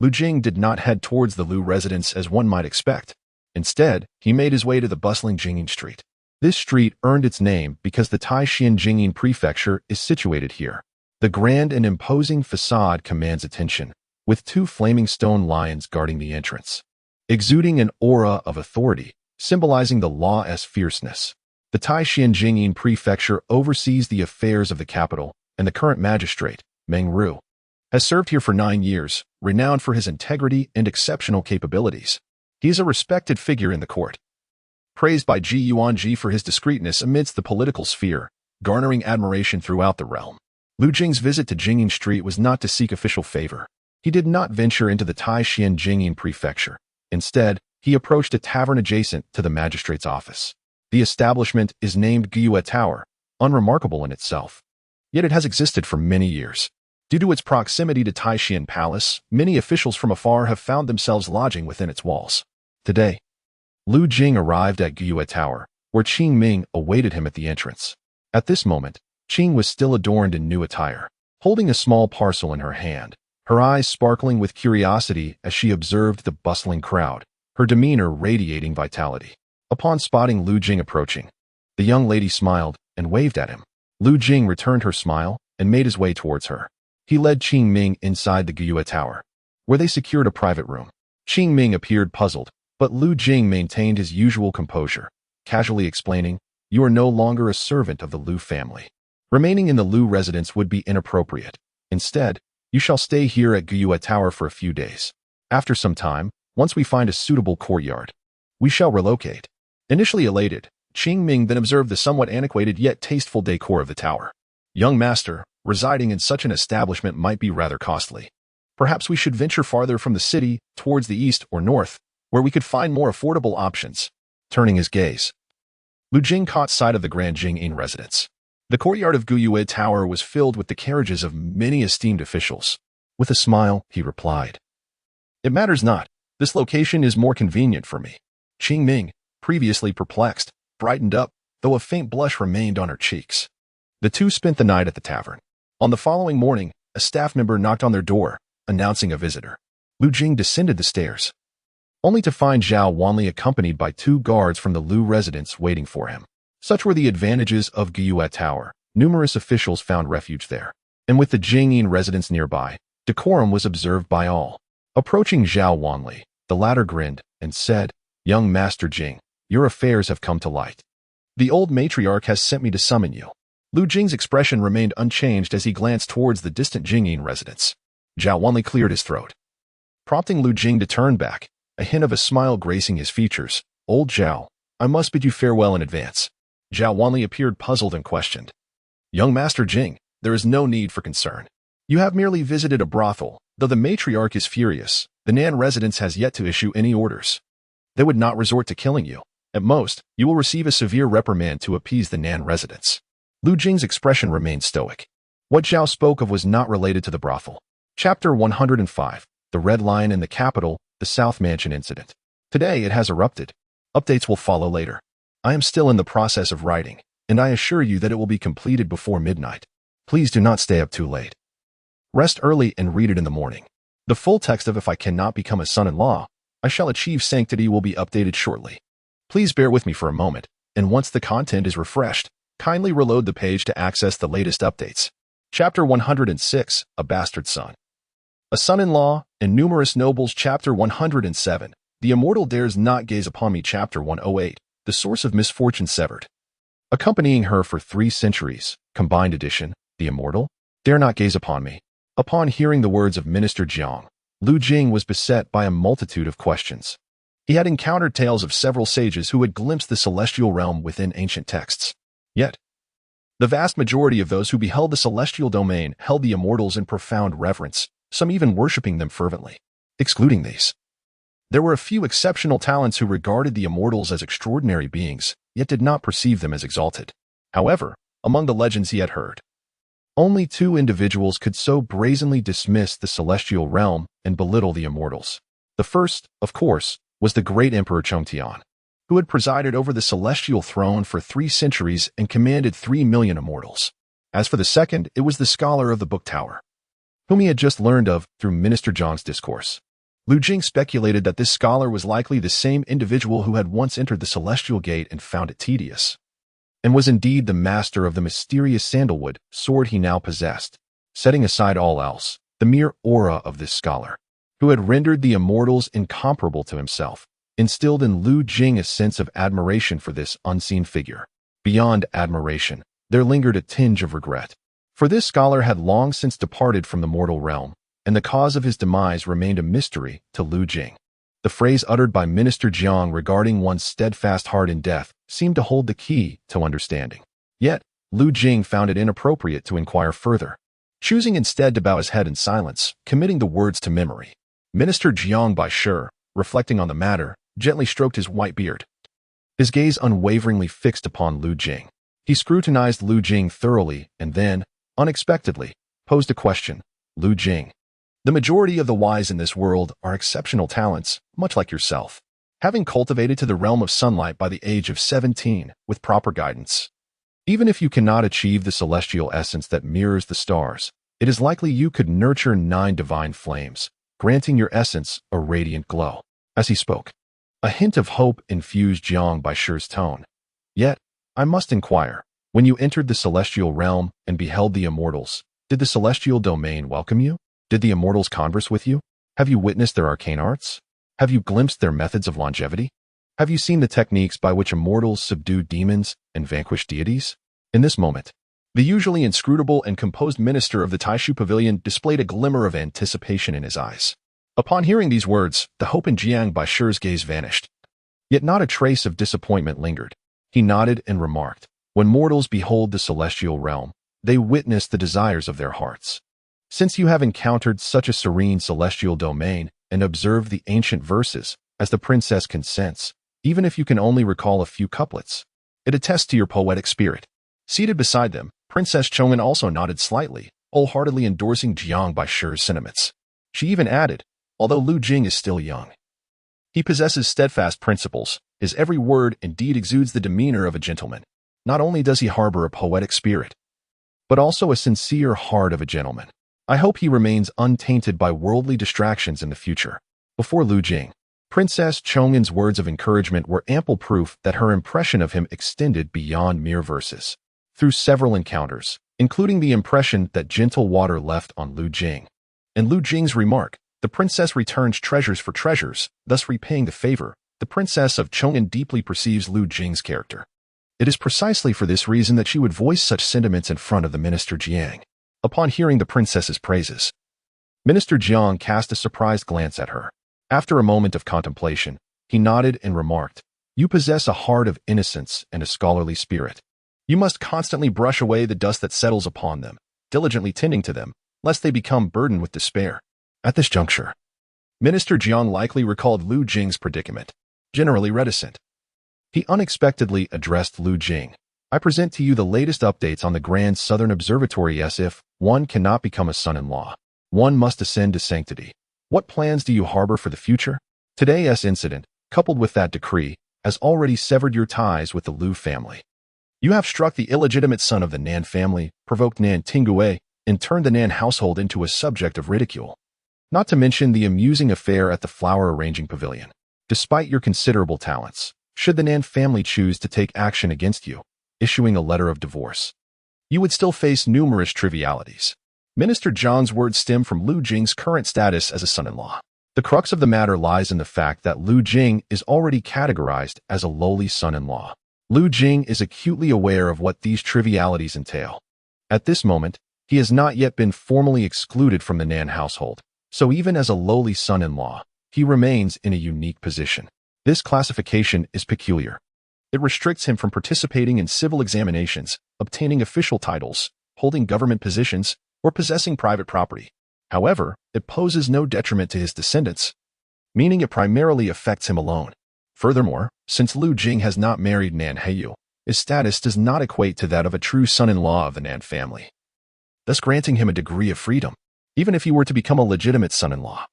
Lu Jing did not head towards the Lu residence as one might expect. Instead, he made his way to the bustling Jingyin Street. This street earned its name because the Taishan Jingyin Prefecture is situated here. The grand and imposing facade commands attention, with 2 flaming stone lions guarding the entrance, exuding an aura of authority, symbolizing the law's fierceness. The Taishan Jingyin Prefecture oversees the affairs of the capital, and the current magistrate, Meng Ru, has served here for 9 years, renowned for his integrity and exceptional capabilities. He is a respected figure in the court, praised by Ji Yuanji for his discreetness amidst the political sphere, garnering admiration throughout the realm. Lu Jing's visit to Jingyin Street was not to seek official favor. He did not venture into the Taishan Jingyin Prefecture. Instead, he approached a tavern adjacent to the magistrate's office. The establishment is named Gyue Tower, unremarkable in itself. Yet it has existed for many years. Due to its proximity to Taishan Palace, many officials from afar have found themselves lodging within its walls. Today, Lu Jing arrived at Gyue Tower, where Qing Ming awaited him at the entrance. At this moment, Qing was still adorned in new attire, holding a small parcel in her hand, her eyes sparkling with curiosity as she observed the bustling crowd, her demeanor radiating vitality. Upon spotting Lu Jing approaching, the young lady smiled and waved at him. Lu Jing returned her smile and made his way towards her. He led Qing Ming inside the Gyue Tower, where they secured a private room. Qing Ming appeared puzzled, but Lu Jing maintained his usual composure, casually explaining, "You are no longer a servant of the Lu family. Remaining in the Lu residence would be inappropriate. Instead, you shall stay here at Gyue Tower for a few days. After some time, once we find a suitable courtyard, we shall relocate." Initially elated, Qing Ming then observed the somewhat antiquated yet tasteful decor of the tower. "Young master, residing in such an establishment might be rather costly. Perhaps we should venture farther from the city, towards the east or north, where we could find more affordable options." Turning his gaze, Lu Jing caught sight of the Grand Jingyin residence. The courtyard of Gyue Tower was filled with the carriages of many esteemed officials. With a smile, he replied, "It matters not. This location is more convenient for me." Qing Ming, previously perplexed, brightened up, though a faint blush remained on her cheeks. The two spent the night at the tavern. On the following morning, a staff member knocked on their door, announcing a visitor. Lu Jing descended the stairs, only to find Zhao Wanli accompanied by 2 guards from the Lu residence waiting for him. Such were the advantages of Gyue Tower. Numerous officials found refuge there, and with the Jingyin residence nearby, decorum was observed by all. Approaching Zhao Wanli, the latter grinned and said, "Young Master Jing, your affairs have come to light. The old matriarch has sent me to summon you." Lu Jing's expression remained unchanged as he glanced towards the distant Jingyin residence. Zhao Wanli cleared his throat, prompting Lu Jing to turn back, a hint of a smile gracing his features. "Old Zhao, I must bid you farewell in advance." Zhao Wanli appeared puzzled and questioned. "Young Master Jing, there is no need for concern. You have merely visited a brothel. Though the matriarch is furious, the Nan residence has yet to issue any orders. They would not resort to killing you. At most, you will receive a severe reprimand to appease the Nan residents." Lu Jing's expression remained stoic. What Zhao spoke of was not related to the brothel. Chapter 105, The Red Lion in the Capital, the South Mansion Incident. Today it has erupted. Updates will follow later. I am still in the process of writing, and I assure you that it will be completed before midnight. Please do not stay up too late. Rest early and read it in the morning. The full text of "If I cannot become a son-in-law, I shall achieve sanctity" will be updated shortly. Please bear with me for a moment, and once the content is refreshed, kindly reload the page to access the latest updates. Chapter 106, A Bastard Son. A Son-in-Law and Numerous Nobles. Chapter 107, The Immortal Dares Not Gaze Upon Me. Chapter 108, The Source of Misfortune Severed. Accompanying her for 3 centuries, combined edition, The Immortal Dare Not Gaze Upon Me. Upon hearing the words of Minister Jiang, Lu Jing was beset by a multitude of questions. He had encountered tales of several sages who had glimpsed the celestial realm within ancient texts. Yet, the vast majority of those who beheld the celestial domain held the immortals in profound reverence, some even worshipping them fervently. Excluding these, there were a few exceptional talents who regarded the immortals as extraordinary beings, yet did not perceive them as exalted. However, among the legends he had heard, only 2 individuals could so brazenly dismiss the celestial realm and belittle the immortals. The first, of course, was the great Emperor Chongtian, who had presided over the celestial throne for 3 centuries and commanded 3 million immortals. As for the second, it was the scholar of the Book Tower, whom he had just learned of through Minister Zhang's discourse. Lu Jing speculated that this scholar was likely the same individual who had once entered the celestial gate and found it tedious, and was indeed the master of the mysterious sandalwood sword he now possessed. Setting aside all else, the mere aura of this scholar, who had rendered the immortals incomparable to himself, instilled in Lu Jing a sense of admiration for this unseen figure. Beyond admiration, there lingered a tinge of regret, for this scholar had long since departed from the mortal realm, and the cause of his demise remained a mystery to Lu Jing. The phrase uttered by Minister Jiang regarding one's steadfast heart in death seemed to hold the key to understanding. Yet, Lu Jing found it inappropriate to inquire further, choosing instead to bow his head in silence, committing the words to memory. Minister Jiang Bai Shi, reflecting on the matter, gently stroked his white beard, his gaze unwaveringly fixed upon Lu Jing. He scrutinized Lu Jing thoroughly and then, unexpectedly, posed a question. "Lu Jing, the majority of the wise in this world are exceptional talents, much like yourself, having cultivated to the realm of sunlight by the age of 17 with proper guidance. Even if you cannot achieve the celestial essence that mirrors the stars, it is likely you could nurture 9 divine flames, granting your essence a radiant glow." As he spoke, a hint of hope infused Jiang Bai Shi's tone. "Yet, I must inquire, when you entered the celestial realm and beheld the immortals, did the celestial domain welcome you? Did the immortals converse with you? Have you witnessed their arcane arts? Have you glimpsed their methods of longevity? Have you seen the techniques by which immortals subdue demons and vanquish deities?" In this moment, the usually inscrutable and composed minister of the Taishu Pavilion displayed a glimmer of anticipation in his eyes. Upon hearing these words, the hope in Jiang Bai Shi's gaze vanished. Yet not a trace of disappointment lingered. He nodded and remarked, "When mortals behold the celestial realm, they witness the desires of their hearts. Since you have encountered such a serene celestial domain and observed the ancient verses, as the princess consents, even if you can only recall a few couplets, it attests to your poetic spirit." Seated beside them, Princess Chong'an also nodded slightly, wholeheartedly endorsing Jiang Bai Shi's sentiments. She even added, "Although Lu Jing is still young, he possesses steadfast principles. His every word and deed exudes the demeanor of a gentleman. Not only does he harbor a poetic spirit, but also a sincere heart of a gentleman. I hope he remains untainted by worldly distractions in the future." Before Lu Jing, Princess Chong'an's words of encouragement were ample proof that her impression of him extended beyond mere verses. Through several encounters, including the impression that gentle water left on Lu Jing, and Lu Jing's remark, The princess returns treasures for treasures, thus repaying the favor. The princess of Chong'an deeply perceives Lu Jing's character. It is precisely for this reason that she would voice such sentiments in front of the Minister Jiang. Upon hearing the princess's praises, Minister Jiang cast a surprised glance at her. After a moment of contemplation, he nodded and remarked, "You possess a heart of innocence and a scholarly spirit. You must constantly brush away the dust that settles upon them, diligently tending to them, lest they become burdened with despair." At this juncture, Minister Jiang likely recalled Lu Jing's predicament. Generally reticent, he unexpectedly addressed Lu Jing. "I present to you the latest updates on the Grand Southern Observatory. As if one cannot become a son-in-law, one must ascend to sanctity. What plans do you harbor for the future? Today's incident, coupled with that decree, has already severed your ties with the Lu family. You have struck the illegitimate son of the Nan family, provoked Nan Tingue, and turned the Nan household into a subject of ridicule. Not to mention the amusing affair at the flower arranging pavilion. Despite your considerable talents, should the Nan family choose to take action against you, issuing a letter of divorce, you would still face numerous trivialities." Minister Jiang's words stem from Lu Jing's current status as a son-in-law. The crux of the matter lies in the fact that Lu Jing is already categorized as a lowly son-in-law. Lu Jing is acutely aware of what these trivialities entail. At this moment, he has not yet been formally excluded from the Nan household, so even as a lowly son-in-law, he remains in a unique position. This classification is peculiar. It restricts him from participating in civil examinations, obtaining official titles, holding government positions, or possessing private property. However, it poses no detriment to his descendants, meaning it primarily affects him alone. Furthermore, since Lu Jing has not married Nan Heyu, his status does not equate to that of a true son-in-law of the Nan family, thus granting him a degree of freedom. Even if he were to become a legitimate son-in-law,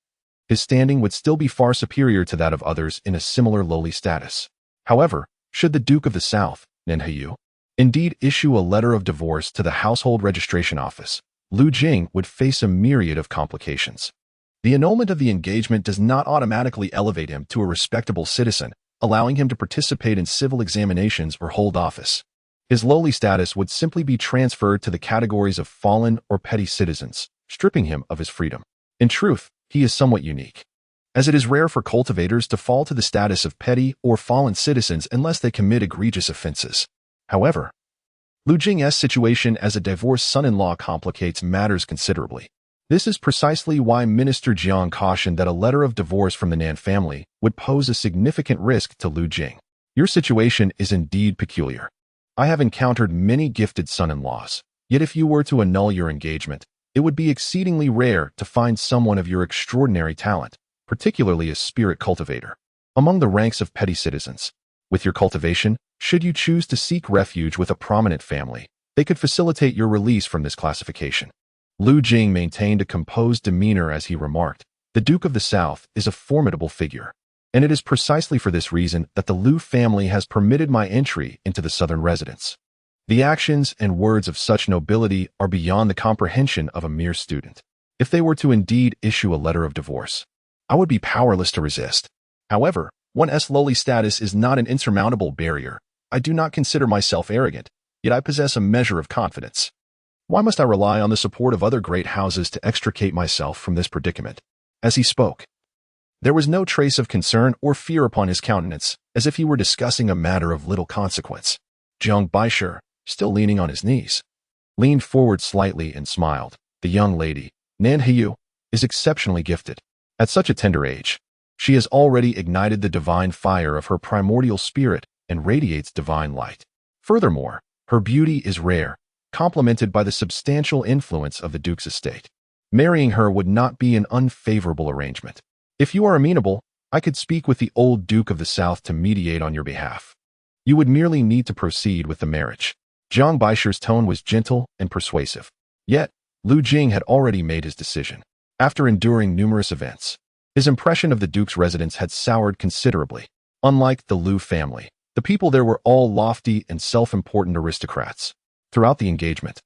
his standing would still be far superior to that of others in a similar lowly status. However, should the Duke of the South, Nan Heyu, indeed issue a letter of divorce to the Household Registration Office, Lu Jing would face a myriad of complications. The annulment of the engagement does not automatically elevate him to a respectable citizen, allowing him to participate in civil examinations or hold office. His lowly status would simply be transferred to the categories of fallen or petty citizens, stripping him of his freedom. In truth, he is somewhat unique, as it is rare for cultivators to fall to the status of petty or fallen citizens unless they commit egregious offenses. However, Lu Jing's situation as a divorced son-in-law complicates matters considerably. This is precisely why Minister Jiang cautioned that a letter of divorce from the Nan family would pose a significant risk to Lu Jing. Your situation is indeed peculiar. I have encountered many gifted son-in-laws, yet if you were to annul your engagement, it would be exceedingly rare to find someone of your extraordinary talent, particularly a spirit cultivator, among the ranks of petty citizens. With your cultivation, should you choose to seek refuge with a prominent family, they could facilitate your release from this classification. Lu Jing maintained a composed demeanor as he remarked, "The Duke of the South is a formidable figure, and it is precisely for this reason that the Lu family has permitted my entry into the southern residence. The actions and words of such nobility are beyond the comprehension of a mere student. If they were to indeed issue a letter of divorce, I would be powerless to resist. However, one's lowly status is not an insurmountable barrier. I do not consider myself arrogant, yet I possess a measure of confidence. Why must I rely on the support of other great houses to extricate myself from this predicament?" As he spoke, there was no trace of concern or fear upon his countenance, as if he were discussing a matter of little consequence. Jiang Baisher, still leaning on his knees, leaned forward slightly and smiled. The young lady, Nan Heyu, is exceptionally gifted. At such a tender age, she has already ignited the divine fire of her primordial spirit and radiates divine light. Furthermore, her beauty is rare, complemented by the substantial influence of the Duke's estate. Marrying her would not be an unfavorable arrangement. If you are amenable, I could speak with the old Duke of the South to mediate on your behalf. You would merely need to proceed with the marriage." Jiang Baisher's tone was gentle and persuasive. Yet, Lu Jing had already made his decision. After enduring numerous events, his impression of the Duke's residence had soured considerably. Unlike the Lu family, the people there were all lofty and self-important aristocrats. Throughout the engagement,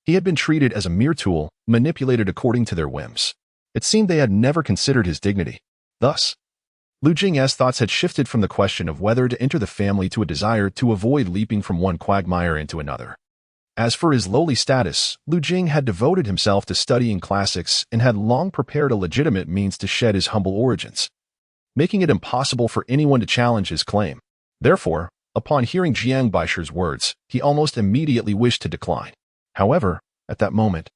he had been treated as a mere tool, manipulated according to their whims. It seemed they had never considered his dignity. Thus, Lu Jing's thoughts had shifted from the question of whether to enter the family to a desire to avoid leaping from one quagmire into another. As for his lowly status, Lu Jing had devoted himself to studying classics and had long prepared a legitimate means to shed his humble origins, making it impossible for anyone to challenge his claim. Therefore, upon hearing Jiang Baishi's words, he almost immediately wished to decline. However, at that moment,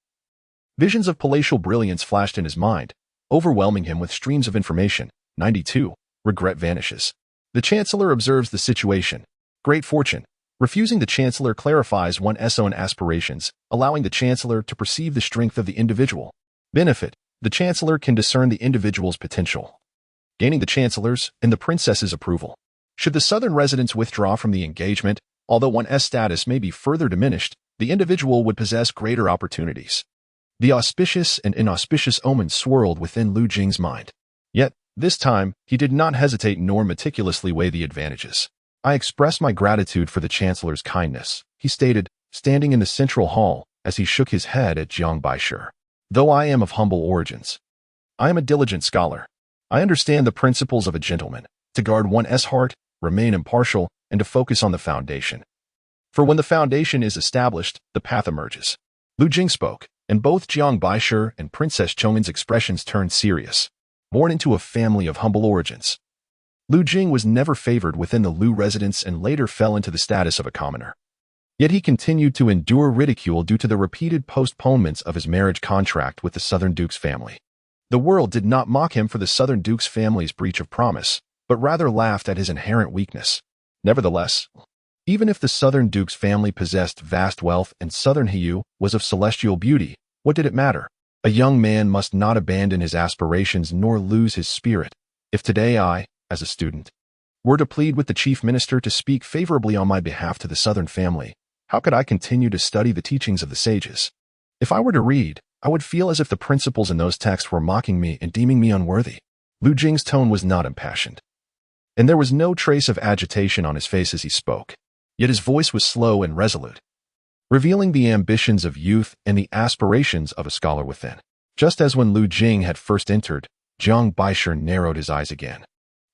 visions of palatial brilliance flashed in his mind, overwhelming him with streams of information. 92. Regret vanishes. The Chancellor observes the situation. Great fortune. Refusing the Chancellor clarifies one's own aspirations, allowing the Chancellor to perceive the strength of the individual. Benefit. The Chancellor can discern the individual's potential, gaining the Chancellor's and the Princess's approval. Should the southern residents withdraw from the engagement, although one's status may be further diminished, the individual would possess greater opportunities. The auspicious and inauspicious omens swirled within Lu Jing's mind. Yet, this time, he did not hesitate nor meticulously weigh the advantages. I express my gratitude for the Chancellor's kindness, he stated, standing in the central hall as he shook his head at Jiang Baishi. Though I am of humble origins, I am a diligent scholar. I understand the principles of a gentleman, to guard one's heart, remain impartial, and to focus on the foundation. For when the foundation is established, the path emerges. Lu Jing spoke, and both Jiang Baishi and Princess Chong'an's expressions turned serious. Born into a family of humble origins, Lu Jing was never favored within the Lu residence and later fell into the status of a commoner. Yet he continued to endure ridicule due to the repeated postponements of his marriage contract with the Southern Duke's family. The world did not mock him for the Southern Duke's family's breach of promise, but rather laughed at his inherent weakness. Nevertheless, even if the Southern Duke's family possessed vast wealth and Southern Hiyu was of celestial beauty, what did it matter? A young man must not abandon his aspirations nor lose his spirit. If today I, as a student, were to plead with the Chief Minister to speak favorably on my behalf to the Southern family, how could I continue to study the teachings of the sages? If I were to read, I would feel as if the principles in those texts were mocking me and deeming me unworthy. Lu Jing's tone was not impassioned, and there was no trace of agitation on his face as he spoke. Yet his voice was slow and resolute, revealing the ambitions of youth and the aspirations of a scholar within. Just as when Lu Jing had first entered, Jiang Baishi narrowed his eyes again,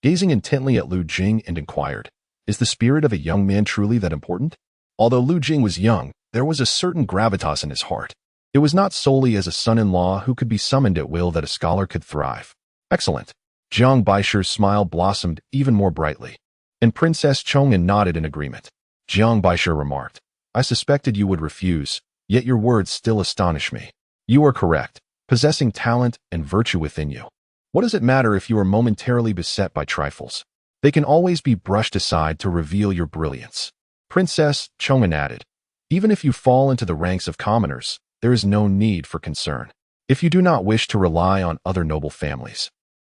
gazing intently at Lu Jing, and inquired, "Is the spirit of a young man truly that important?" Although Lu Jing was young, there was a certain gravitas in his heart. It was not solely as a son-in-law who could be summoned at will that a scholar could thrive. Excellent. Jiang Baishi's smile blossomed even more brightly, and Princess Chong'an nodded in agreement. Jiang Baishi remarked, "I suspected you would refuse, yet your words still astonish me. You are correct, possessing talent and virtue within you. What does it matter if you are momentarily beset by trifles? They can always be brushed aside to reveal your brilliance." Princess Chong'an added, "Even if you fall into the ranks of commoners, there is no need for concern, if you do not wish to rely on other noble families.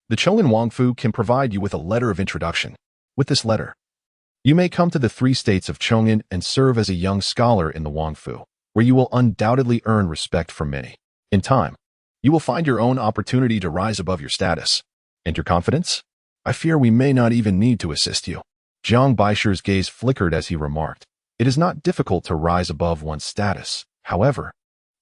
The Chong'an Wangfu can provide you with a letter of introduction. With this letter, you may come to the 3 states of Chong'an and serve as a young scholar in the Wangfu, where you will undoubtedly earn respect from many. In time, you will find your own opportunity to rise above your status. And your confidence? I fear we may not even need to assist you." Jiang Baishi's gaze flickered as he remarked, "It is not difficult to rise above one's status. However,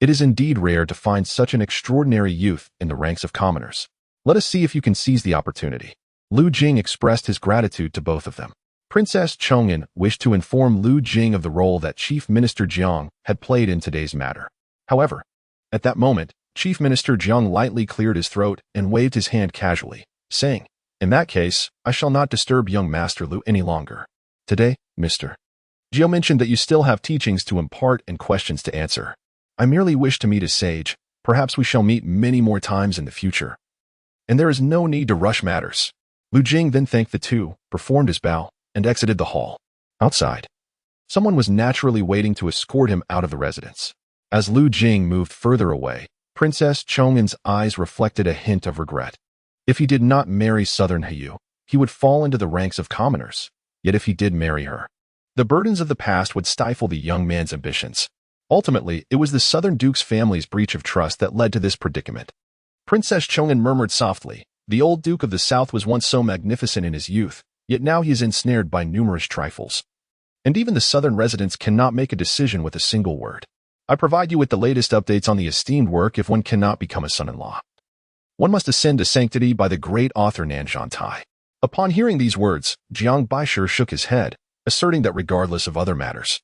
it is indeed rare to find such an extraordinary youth in the ranks of commoners. Let us see if you can seize the opportunity." Lu Jing expressed his gratitude to both of them. Princess Chong'an wished to inform Lu Jing of the role that Chief Minister Jiang had played in today's matter. However, at that moment, Chief Minister Jiang lightly cleared his throat and waved his hand casually, saying, "In that case, I shall not disturb young Master Lu any longer. Today, Mr. Jiao mentioned that you still have teachings to impart and questions to answer. I merely wish to meet a sage. Perhaps we shall meet many more times in the future, and there is no need to rush matters." Lu Jing then thanked the two, performed his bow, and exited the hall. Outside, someone was naturally waiting to escort him out of the residence. As Lu Jing moved further away, Princess Chong'an's eyes reflected a hint of regret. If he did not marry Southern Hiyu, he would fall into the ranks of commoners. Yet if he did marry her, the burdens of the past would stifle the young man's ambitions. Ultimately, it was the Southern Duke's family's breach of trust that led to this predicament. Princess Chong'an murmured softly, "The old Duke of the South was once so magnificent in his youth, yet now he is ensnared by numerous trifles. And even the Southern residents cannot make a decision with a single word. I provide you with the latest updates on the esteemed work if one cannot become a son-in-law. One must ascend to sanctity by the great author Nanzhan Tai." Upon hearing these words, Jiang Baishi shook his head, asserting that regardless of other matters,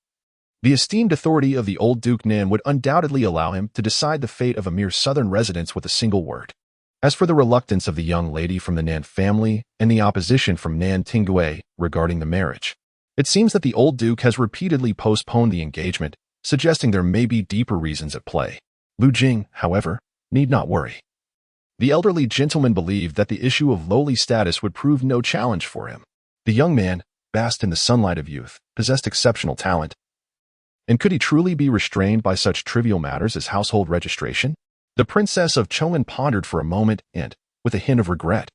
The esteemed authority of the old Duke Nan would undoubtedly allow him to decide the fate of a mere southern residence with a single word. As for the reluctance of the young lady from the Nan family and the opposition from Nan Tingue regarding the marriage, it seems that the old Duke has repeatedly postponed the engagement, suggesting there may be deeper reasons at play. Lu Jing, however, need not worry. The elderly gentleman believed that the issue of lowly status would prove no challenge for him. The young man, basked in the sunlight of youth, possessed exceptional talent. And could he truly be restrained by such trivial matters as household registration? The Princess of Chong'an pondered for a moment and, with a hint of regret,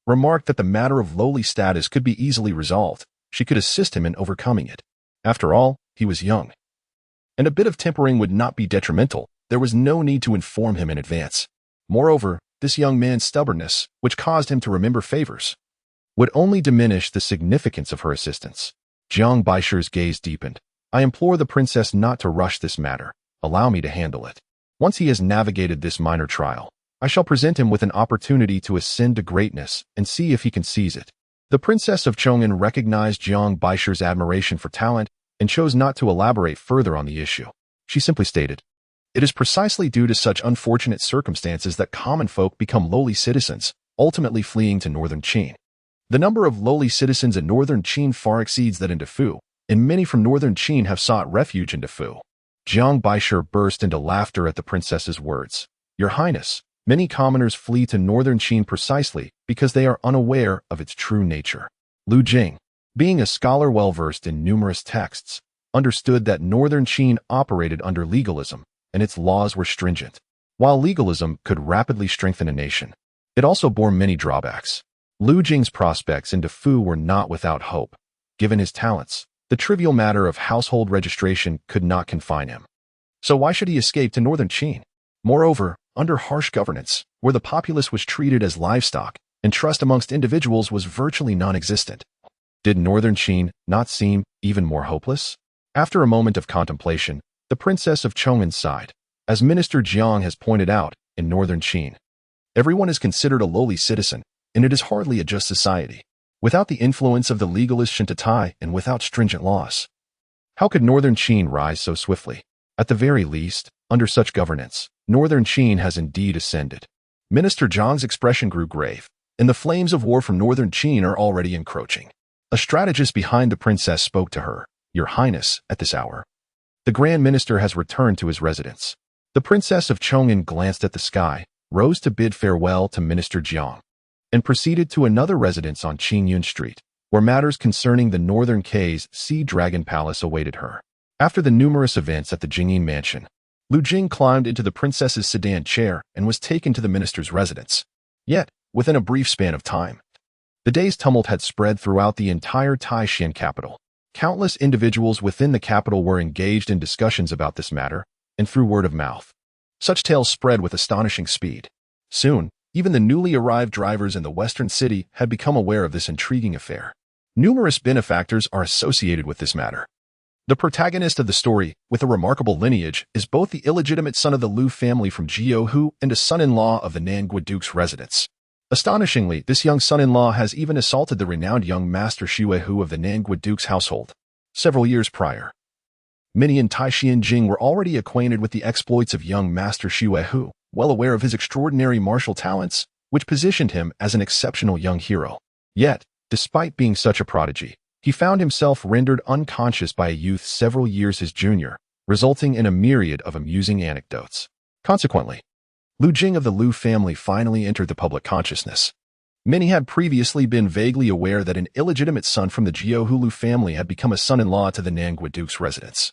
remarked that the matter of lowly status could be easily resolved. She could assist him in overcoming it. After all, he was young, and a bit of tempering would not be detrimental. There was no need to inform him in advance. Moreover, this young man's stubbornness, which caused him to remember favors, would only diminish the significance of her assistance. Jiang Baishi's gaze deepened. I implore the princess not to rush this matter. Allow me to handle it. Once he has navigated this minor trial, I shall present him with an opportunity to ascend to greatness and see if he can seize it. The Princess of Chong'an recognized Jiang Baishi's admiration for talent and chose not to elaborate further on the issue. She simply stated, "It is precisely due to such unfortunate circumstances that common folk become lowly citizens, ultimately fleeing to northern Qin. The number of lowly citizens in northern Qin far exceeds that in Defu, and many from northern Qin have sought refuge in Defu." Jiang Baishi burst into laughter at the princess's words. "Your Highness, many commoners flee to northern Qin precisely because they are unaware of its true nature." Lu Jing, being a scholar well-versed in numerous texts, understood that northern Qin operated under legalism, and its laws were stringent. While legalism could rapidly strengthen a nation, it also bore many drawbacks. Lu Jing's prospects in Defu were not without hope. Given his talents, the trivial matter of household registration could not confine him. So why should he escape to northern Qin? Moreover, under harsh governance, where the populace was treated as livestock and trust amongst individuals was virtually non-existent, did northern Qin not seem even more hopeless? After a moment of contemplation, the Princess of Chong'an sighed. As Minister Jiang has pointed out, in northern Qin, everyone is considered a lowly citizen, and it is hardly a just society. Without the influence of the legalist Shintatai and without stringent laws, how could northern Qin rise so swiftly? At the very least, under such governance, northern Qin has indeed ascended. Minister Jiang's expression grew grave, and the flames of war from northern Qin are already encroaching. A strategist behind the princess spoke to her. "Your Highness, at this hour, the Grand Minister has returned to his residence." The Princess of Chong'an glanced at the sky, rose to bid farewell to Minister Jiang, and proceeded to another residence on Qingyun Street, where matters concerning the Northern K's Sea Dragon Palace awaited her. After the numerous events at the Jingyin Mansion, Lu Jing climbed into the princess's sedan chair and was taken to the minister's residence. Yet, within a brief span of time, the day's tumult had spread throughout the entire Taishan capital. Countless individuals within the capital were engaged in discussions about this matter, and through word of mouth, such tales spread with astonishing speed. Soon, even the newly arrived drivers in the western city had become aware of this intriguing affair. Numerous benefactors are associated with this matter. The protagonist of the story, with a remarkable lineage, is both the illegitimate son of the Lu family from Jiaohu and a son-in-law of the Nangua Duke's residence. Astonishingly, this young son-in-law has even assaulted the renowned young master Xuehu of the Nangua Duke's household several years prior. Many in Taishan Jing were already acquainted with the exploits of young master Xuehu, well aware of his extraordinary martial talents, which positioned him as an exceptional young hero. Yet, despite being such a prodigy, he found himself rendered unconscious by a youth several years his junior, resulting in a myriad of amusing anecdotes. Consequently, Lu Jing of the Lu family finally entered the public consciousness. Many had previously been vaguely aware that an illegitimate son from the Jiaohu Lu family had become a son-in-law to the Nangua Duke's residence.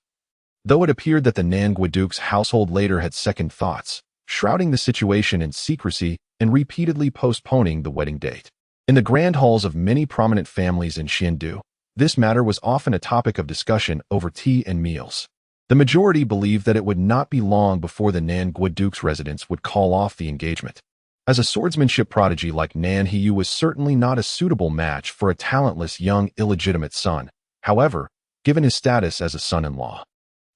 Though it appeared that the Nangua Duke's household later had second thoughts, shrouding the situation in secrecy and repeatedly postponing the wedding date. In the grand halls of many prominent families in Xiandu, this matter was often a topic of discussion over tea and meals. The majority believed that it would not be long before the Nangua Duke's residence would call off the engagement. As a swordsmanship prodigy like Nan Hiyu was certainly not a suitable match for a talentless young illegitimate son. However, given his status as a son-in-law,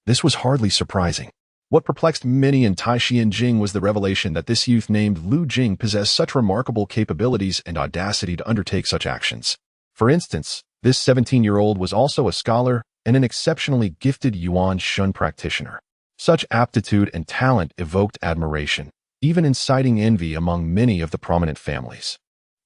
this was hardly surprising. What perplexed many in Taishan Jing was the revelation that this youth named Lu Jing possessed such remarkable capabilities and audacity to undertake such actions. For instance, this 17-year-old was also a scholar, and an exceptionally gifted Yuan Shun practitioner. Such aptitude and talent evoked admiration, even inciting envy among many of the prominent families.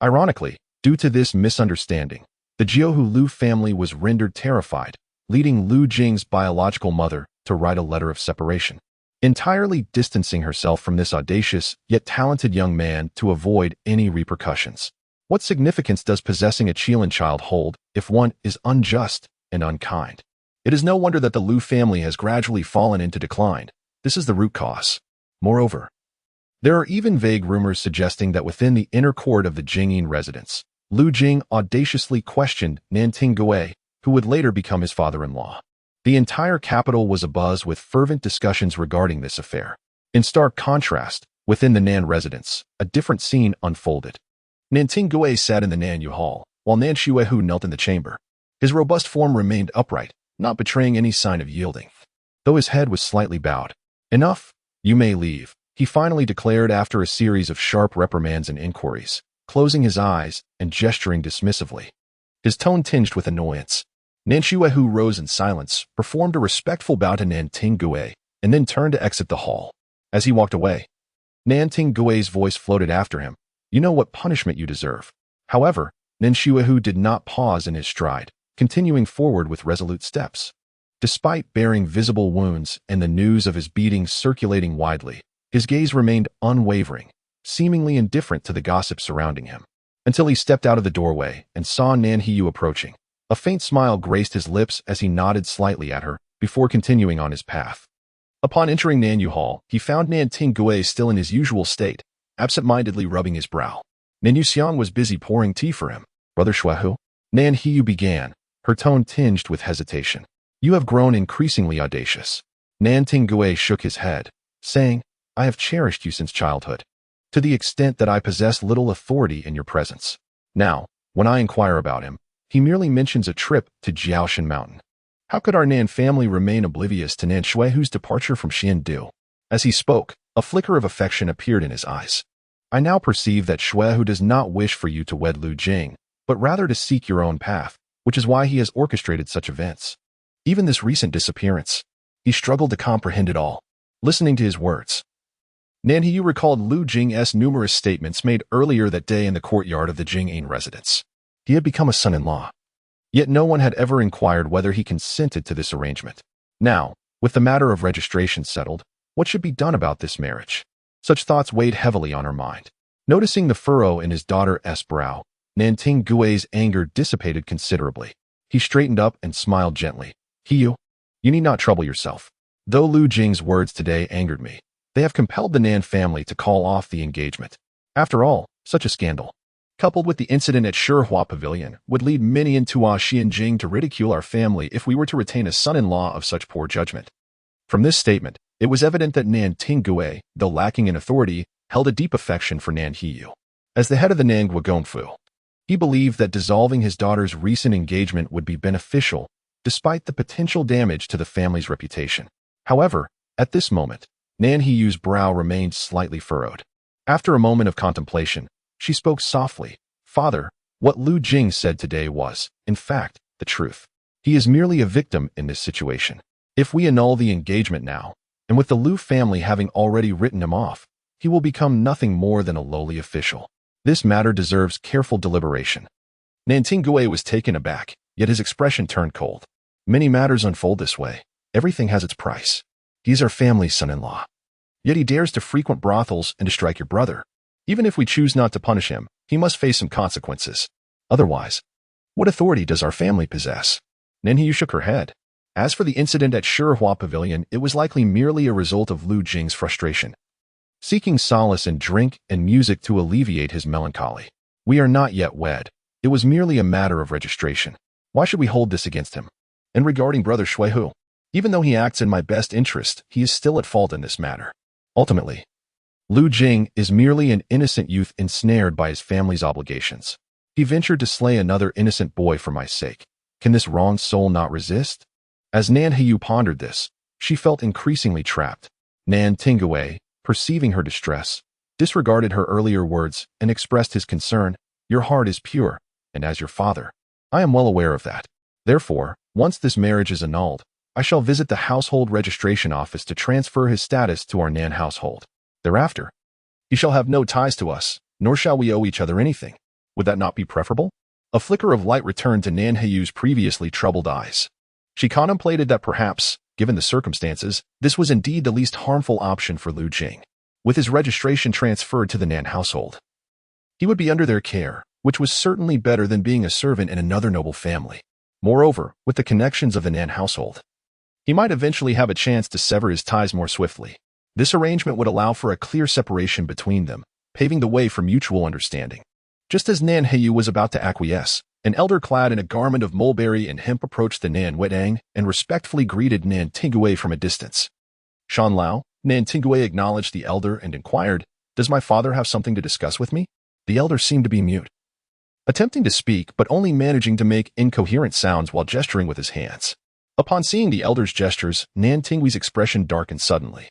Ironically, due to this misunderstanding, the Jiuhu Lu family was rendered terrified, leading Lu Jing's biological mother to write a letter of separation, entirely distancing herself from this audacious yet talented young man to avoid any repercussions. What significance does possessing a Qilan child hold if one is unjust and unkind? It is no wonder that the Lu family has gradually fallen into decline. This is the root cause. Moreover, there are even vague rumors suggesting that within the inner court of the Jingyin residence, Lu Jing audaciously questioned Nanting Gui, who would later become his father-in-law. The entire capital was abuzz with fervent discussions regarding this affair. In stark contrast, within the Nan residence, a different scene unfolded. Nanting Gui sat in the Nanyu hall, while Nan Shuehu knelt in the chamber. His robust form remained upright, not betraying any sign of yielding, though his head was slightly bowed. "Enough, you may leave," he finally declared after a series of sharp reprimands and inquiries, closing his eyes and gesturing dismissively, his tone tinged with annoyance. Nan Shuehu rose in silence, performed a respectful bow to Nanting Gui, and then turned to exit the hall. As he walked away, Nanting Gui's voice floated after him, "You know what punishment you deserve." However, Nan Shuehu did not pause in his stride, continuing forward with resolute steps. Despite bearing visible wounds and the news of his beating circulating widely, his gaze remained unwavering, seemingly indifferent to the gossip surrounding him, until he stepped out of the doorway and saw Nan Hiyu approaching. A faint smile graced his lips as he nodded slightly at her before continuing on his path. Upon entering Nanyu Hall, he found Nanting Gui still in his usual state, absent-mindedly rubbing his brow. Nanyu Xiang was busy pouring tea for him. "Brother Shuehu," Nan Hiyu began, her tone tinged with hesitation. "You have grown increasingly audacious." Nanting Gui shook his head, saying, "I have cherished you since childhood, to the extent that I possess little authority in your presence. Now, when I inquire about him, he merely mentions a trip to Jiaoshan Mountain. How could our Nan family remain oblivious to Nan Shuehu's departure from Xiandu?" As he spoke, a flicker of affection appeared in his eyes. "I now perceive that Shuehu does not wish for you to wed Lu Jing, but rather to seek your own path, which is why he has orchestrated such events. Even this recent disappearance." He struggled to comprehend it all, listening to his words. Nan Hiyu recalled Lu Jing's numerous statements made earlier that day in the courtyard of the Jingyin residence. He had become a son-in-law. Yet no one had ever inquired whether he consented to this arrangement. Now, with the matter of registration settled, what should be done about this marriage? Such thoughts weighed heavily on her mind. Noticing the furrow in his daughter's brow, Nanting Gui's anger dissipated considerably. He straightened up and smiled gently. "Hiyu, you need not trouble yourself. Though Lu Jing's words today angered me, they have compelled the Nan family to call off the engagement. After all, such a scandal, coupled with the incident at Shihua Pavilion, would lead many in Xianjing to ridicule our family if we were to retain a son-in-law of such poor judgment." From this statement, it was evident that Nanting Gui, though lacking in authority, held a deep affection for Nan Hiyu. As the head of the Nan Guogongfu, he believed that dissolving his daughter's recent engagement would be beneficial, despite the potential damage to the family's reputation. However, at this moment, Nan Hiyu's brow remained slightly furrowed. After a moment of contemplation, she spoke softly. "Father, what Lu Jing said today was, in fact, the truth. He is merely a victim in this situation. If we annul the engagement now, and with the Lu family having already written him off, he will become nothing more than a lowly official. This matter deserves careful deliberation." Nanting Gui was taken aback, yet his expression turned cold. "Many matters unfold this way. Everything has its price. He's our family's son-in-law. Yet he dares to frequent brothels and to strike your brother. Even if we choose not to punish him, he must face some consequences. Otherwise, what authority does our family possess?" Nan Hiyu shook her head. As for the incident at Shihua Pavilion, it was likely merely a result of Lu Jing's frustration, seeking solace in drink and music to alleviate his melancholy. "We are not yet wed. It was merely a matter of registration. Why should we hold this against him? And regarding Brother Shuehu, even though he acts in my best interest, he is still at fault in this matter. Ultimately, Lu Jing is merely an innocent youth ensnared by his family's obligations. He ventured to slay another innocent boy for my sake. Can this wronged soul not resist?" As Nan Hiyu pondered this, she felt increasingly trapped. Nanting Gui, perceiving her distress, disregarded her earlier words and expressed his concern. "Your heart is pure, and as your father, I am well aware of that. Therefore, Once this marriage is annulled, I shall visit the household registration office to transfer his status to our Nan household. Thereafter, he shall have no ties to us, nor shall we owe each other anything. Would that not be preferable? A flicker of light returned to Nan Heiyu's previously troubled eyes. She contemplated that perhaps, given the circumstances, this was indeed the least harmful option for Lu Jing. With his registration transferred to the Nan household, he would be under their care, which was certainly better than being a servant in another noble family. Moreover, with the connections of the Nan household, he might eventually have a chance to sever his ties more swiftly. This arrangement would allow for a clear separation between them, paving the way for mutual understanding. Just as Nan Heiyu was about to acquiesce, an elder clad in a garment of mulberry and hemp approached the Nan Wedang and respectfully greeted Nan Tingue from a distance. Shan Lao, Nan Tingue acknowledged the elder and inquired, "Does my father have something to discuss with me?" The elder seemed to be mute, attempting to speak but only managing to make incoherent sounds while gesturing with his hands. Upon seeing the elder's gestures, Nan Tingue's expression darkened suddenly.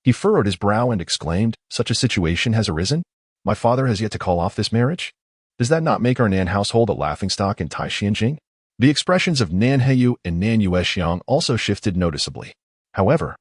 He furrowed his brow and exclaimed, "Such a situation has arisen? My father has yet to call off this marriage? Does that not make our Nan household a laughingstock in Taixinjing?" The expressions of Nan Heiyu and Nan Yuexiang also shifted noticeably. However,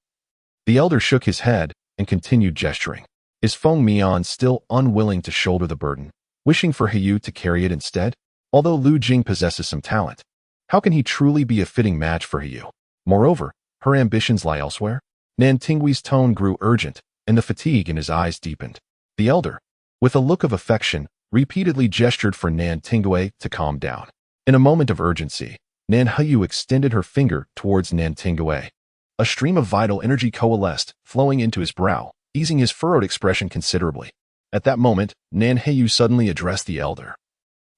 the elder shook his head and continued gesturing. Is Feng Mian still unwilling to shoulder the burden, wishing for Heiyu to carry it instead? Although Lu Jing possesses some talent, how can he truly be a fitting match for Heiyu? Moreover, her ambitions lie elsewhere. Nan Tingui's tone grew urgent, and the fatigue in his eyes deepened. The elder, with a look of affection, repeatedly gestured for Nan Tingue to calm down. In a moment of urgency, Nan Heiyu extended her finger towards Nan Tingue. A stream of vital energy coalesced, flowing into his brow, easing his furrowed expression considerably. At that moment, Nan Heiyu suddenly addressed the elder.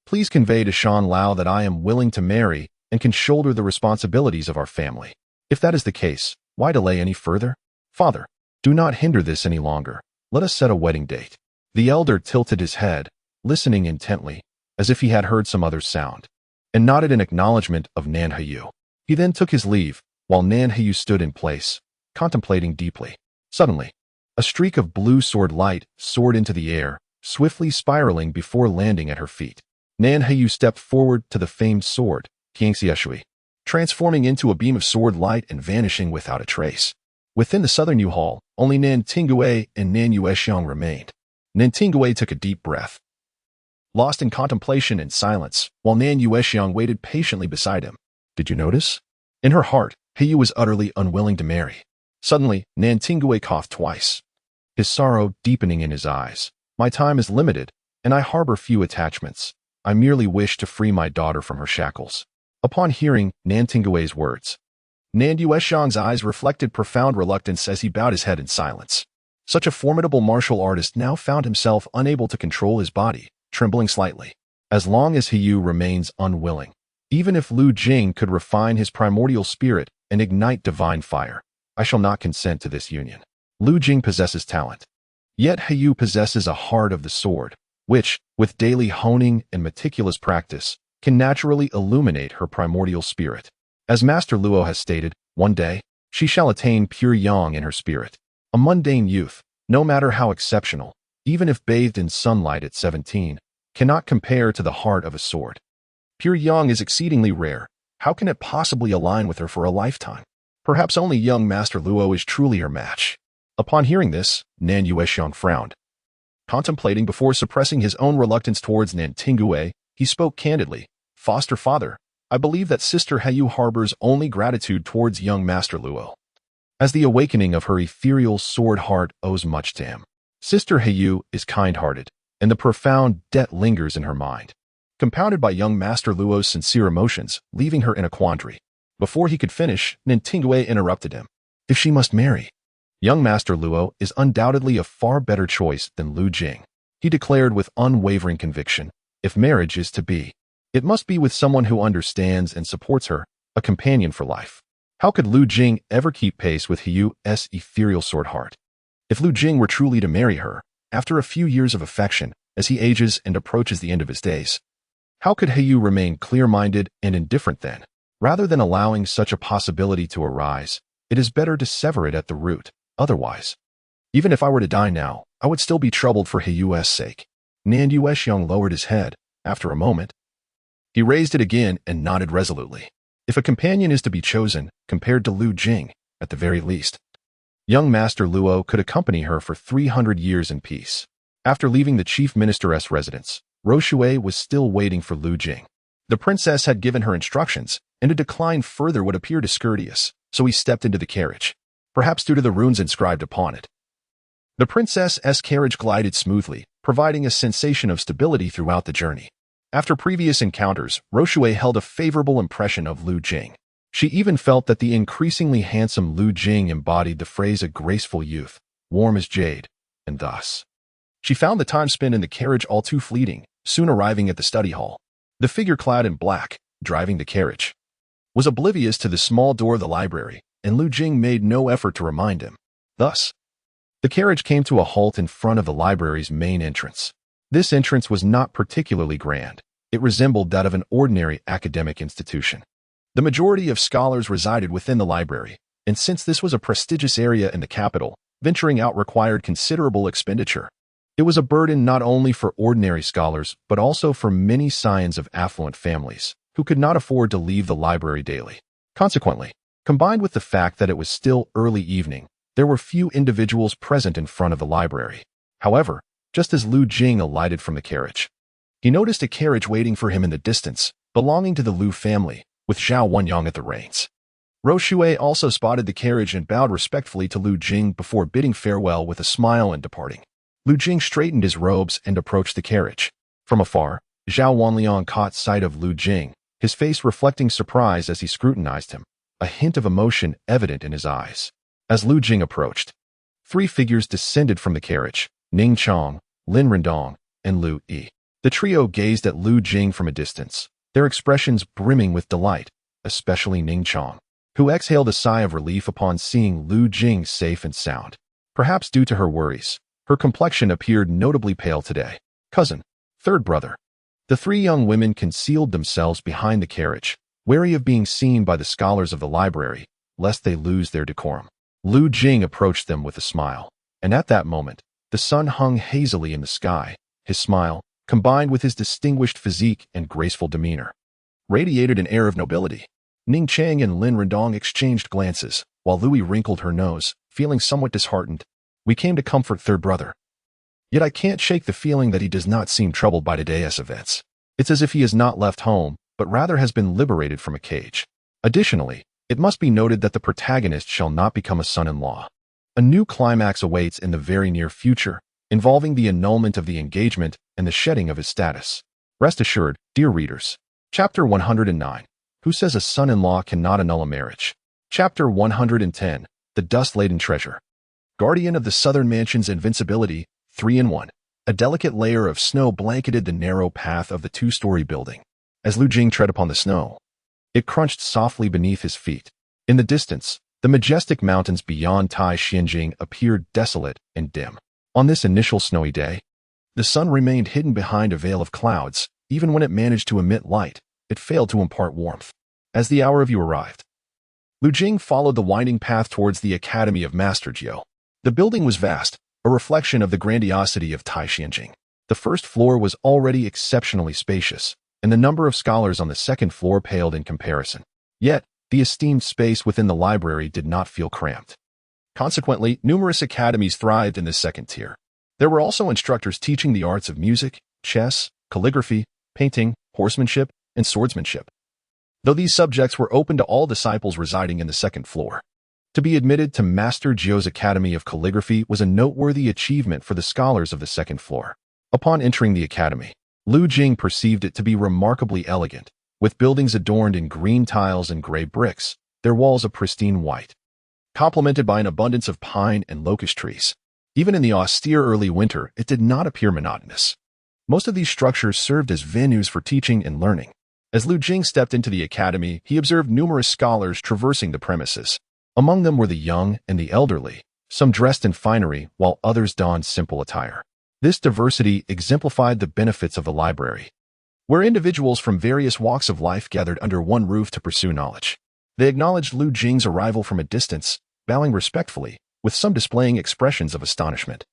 "Please convey to Shan Lao that I am willing to marry and can shoulder the responsibilities of our family. If that is the case, why delay any further? Father, do not hinder this any longer. Let us set a wedding date." The elder tilted his head, listening intently, as if he had heard some other sound, and nodded in acknowledgement of Nan Heiyu. He then took his leave, while Nan Heiyu stood in place, contemplating deeply. Suddenly, a streak of blue sword light soared into the air, swiftly spiraling before landing at her feet. Nan Heiyu stepped forward to the famed sword, Qiangxieshui, transforming into a beam of sword light and vanishing without a trace. Within the southern Yu Hall, only Nan Tingue and Nan Yuexiang remained. Nan Tingue took a deep breath, lost in contemplation and silence, while Nan Yuexiang waited patiently beside him. Did you notice? In her heart, Heiyu was utterly unwilling to marry. Suddenly, Nan Tingue coughed twice, his sorrow deepening in his eyes. "My time is limited, and I harbor few attachments. I merely wish to free my daughter from her shackles." Upon hearing Nan Tingue's words, Nan Yuexiang's eyes reflected profound reluctance as he bowed his head in silence. Such a formidable martial artist now found himself unable to control his body, trembling slightly. As long as Heiyu remains unwilling, even if Lu Jing could refine his primordial spirit and ignite divine fire, I shall not consent to this union. Lu Jing possesses talent, yet Heiyu possesses a heart of the sword, which, with daily honing and meticulous practice, can naturally illuminate her primordial spirit. As Master Luo has stated, one day, she shall attain pure yang in her spirit. A mundane youth, no matter how exceptional, even if bathed in sunlight at 17, cannot compare to the heart of a sword. Pure yang is exceedingly rare. How can it possibly align with her for a lifetime? Perhaps only young Master Luo is truly her match. Upon hearing this, Nan Yuexiang frowned. Contemplating before suppressing his own reluctance towards Nan Tingue, he spoke candidly. "Foster father, I believe that Sister Heiyu harbors only gratitude towards young Master Luo, as the awakening of her ethereal sword heart owes much to him. Sister Heiyu is kind-hearted, and the profound debt lingers in her mind, compounded by young Master Luo's sincere emotions, leaving her in a quandary." Before he could finish, Nan Tingue interrupted him. "If she must marry, young Master Luo is undoubtedly a far better choice than Lu Jing," he declared with unwavering conviction. "If marriage is to be, it must be with someone who understands and supports her, a companion for life. How could Lu Jing ever keep pace with Heiyu's ethereal sword heart? If Lu Jing were truly to marry her, after a few years of affection, as he ages and approaches the end of his days, how could Heiyu remain clear-minded and indifferent then? Rather than allowing such a possibility to arise, it is better to sever it at the root. Otherwise, even if I were to die now, I would still be troubled for Heiyu's sake." Nan Yuexiang lowered his head. After a moment, he raised it again and nodded resolutely. If a companion is to be chosen, compared to Lu Jing, at the very least, young Master Luo could accompany her for 300 years in peace. After leaving the chief minister's residence, Roxue was still waiting for Lu Jing. The princess had given her instructions, and to decline further would appear discourteous, so he stepped into the carriage, perhaps due to the runes inscribed upon it. The princess's carriage glided smoothly, providing a sensation of stability throughout the journey. After previous encounters, Roxue held a favorable impression of Lu Jing. She even felt that the increasingly handsome Lu Jing embodied the phrase a graceful youth, warm as jade, and thus. She found the time spent in the carriage all too fleeting, soon arriving at the study hall. The figure clad in black, driving the carriage, was oblivious to the small door of the library, and Lu Jing made no effort to remind him. Thus, the carriage came to a halt in front of the library's main entrance. This entrance was not particularly grand. It resembled that of an ordinary academic institution. The majority of scholars resided within the library, and since this was a prestigious area in the capital, venturing out required considerable expenditure. It was a burden not only for ordinary scholars, but also for many scions of affluent families, who could not afford to leave the library daily. Consequently, combined with the fact that it was still early evening, there were few individuals present in front of the library. However, just as Lu Jing alighted from the carriage, he noticed a carriage waiting for him in the distance, belonging to the Lu family, with Zhao Wenyang at the reins. Roxue also spotted the carriage and bowed respectfully to Lu Jing before bidding farewell with a smile and departing. Lu Jing straightened his robes and approached the carriage. From afar, Zhao Wanliang caught sight of Lu Jing, his face reflecting surprise as he scrutinized him, a hint of emotion evident in his eyes. As Lu Jing approached, 3 figures descended from the carriage, Ning Chong, Lin Rendong, and Lu Yi. The trio gazed at Lu Jing from a distance, their expressions brimming with delight, especially Ning Chong, who exhaled a sigh of relief upon seeing Lu Jing safe and sound. Perhaps due to her worries, her complexion appeared notably pale today. Cousin, third brother. The 3 young women concealed themselves behind the carriage, wary of being seen by the scholars of the library, lest they lose their decorum. Lu Jing approached them with a smile, and at that moment, the sun hung hazily in the sky. His smile, combined with his distinguished physique and graceful demeanor, radiated an air of nobility. Ning Chang and Lin Rendong exchanged glances, while Louis wrinkled her nose, feeling somewhat disheartened. We came to comfort third brother. Yet I can't shake the feeling that he does not seem troubled by today's events. It's as if he has not left home, but rather has been liberated from a cage. Additionally, it must be noted that the protagonist shall not become a son-in-law. A new climax awaits in the very near future, involving the annulment of the engagement and the shedding of his status. Rest assured, dear readers. Chapter 109. Who says a son-in-law cannot annul a marriage? Chapter 110. The dust-laden treasure. Guardian of the southern mansion's invincibility, 3-in-1. A delicate layer of snow blanketed the narrow path of the 2-story building. As Lu Jing tread upon the snow, it crunched softly beneath his feet. In the distance, the majestic mountains beyond Tai Xianjing appeared desolate and dim. On this initial snowy day, the sun remained hidden behind a veil of clouds. Even when it managed to emit light, it failed to impart warmth. As the hour of you arrived, Lu Jing followed the winding path towards the Academy of Master Jiu. The building was vast, a reflection of the grandiosity of Tai Xianjing. The first floor was already exceptionally spacious, and the number of scholars on the second floor paled in comparison. Yet, the esteemed space within the library did not feel cramped. Consequently, numerous academies thrived in this second tier. There were also instructors teaching the arts of music, chess, calligraphy, painting, horsemanship, and swordsmanship, though these subjects were open to all disciples residing in the second floor. To be admitted to Master Jiu's Academy of Calligraphy was a noteworthy achievement for the scholars of the second floor. Upon entering the academy, Lu Jing perceived it to be remarkably elegant, with buildings adorned in green tiles and gray bricks, their walls a pristine white, complemented by an abundance of pine and locust trees. Even in the austere early winter, it did not appear monotonous. Most of these structures served as venues for teaching and learning. As Lu Jing stepped into the academy, he observed numerous scholars traversing the premises. Among them were the young and the elderly, some dressed in finery while others donned simple attire. This diversity exemplified the benefits of the library, where individuals from various walks of life gathered under one roof to pursue knowledge. They acknowledged Lu Jing's arrival from a distance, bowing respectfully, with some displaying expressions of astonishment,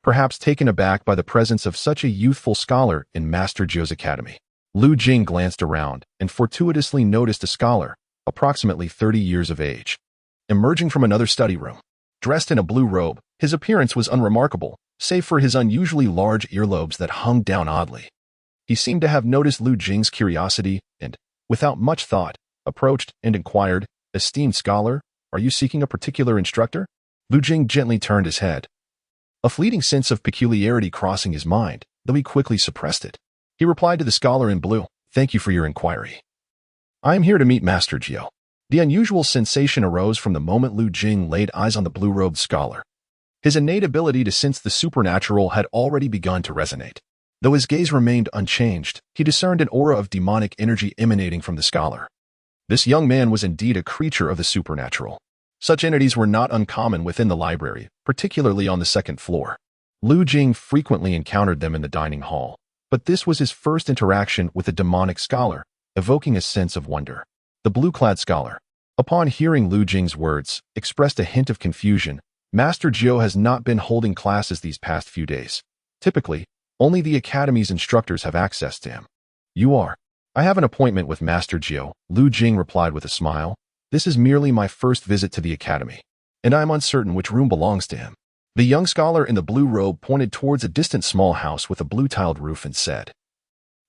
perhaps taken aback by the presence of such a youthful scholar in Master Jiu's academy. Lu Jing glanced around and fortuitously noticed a scholar, approximately 30 years of age. Emerging from another study room, dressed in a blue robe, his appearance was unremarkable, save for his unusually large earlobes that hung down oddly. He seemed to have noticed Lu Jing's curiosity and, without much thought, approached and inquired, "Esteemed scholar, are you seeking a particular instructor?" Lu Jing gently turned his head, a fleeting sense of peculiarity crossing his mind, though he quickly suppressed it. He replied to the scholar in blue, "Thank you for your inquiry. I am here to meet Master Jiao." The unusual sensation arose from the moment Lu Jing laid eyes on the blue-robed scholar. His innate ability to sense the supernatural had already begun to resonate. Though his gaze remained unchanged, he discerned an aura of demonic energy emanating from the scholar. This young man was indeed a creature of the supernatural. Such entities were not uncommon within the library, particularly on the second floor. Lu Jing frequently encountered them in the dining hall, but this was his first interaction with a demonic scholar, evoking a sense of wonder. The blue-clad scholar, upon hearing Lu Jing's words, expressed a hint of confusion. Master Jiao has not been holding classes these past few days. Typically, only the academy's instructors have access to him. You are. I have an appointment with Master Jiao, Lu Jing replied with a smile. This is merely my first visit to the academy, and I am uncertain which room belongs to him. The young scholar in the blue robe pointed towards a distant small house with a blue-tiled roof and said,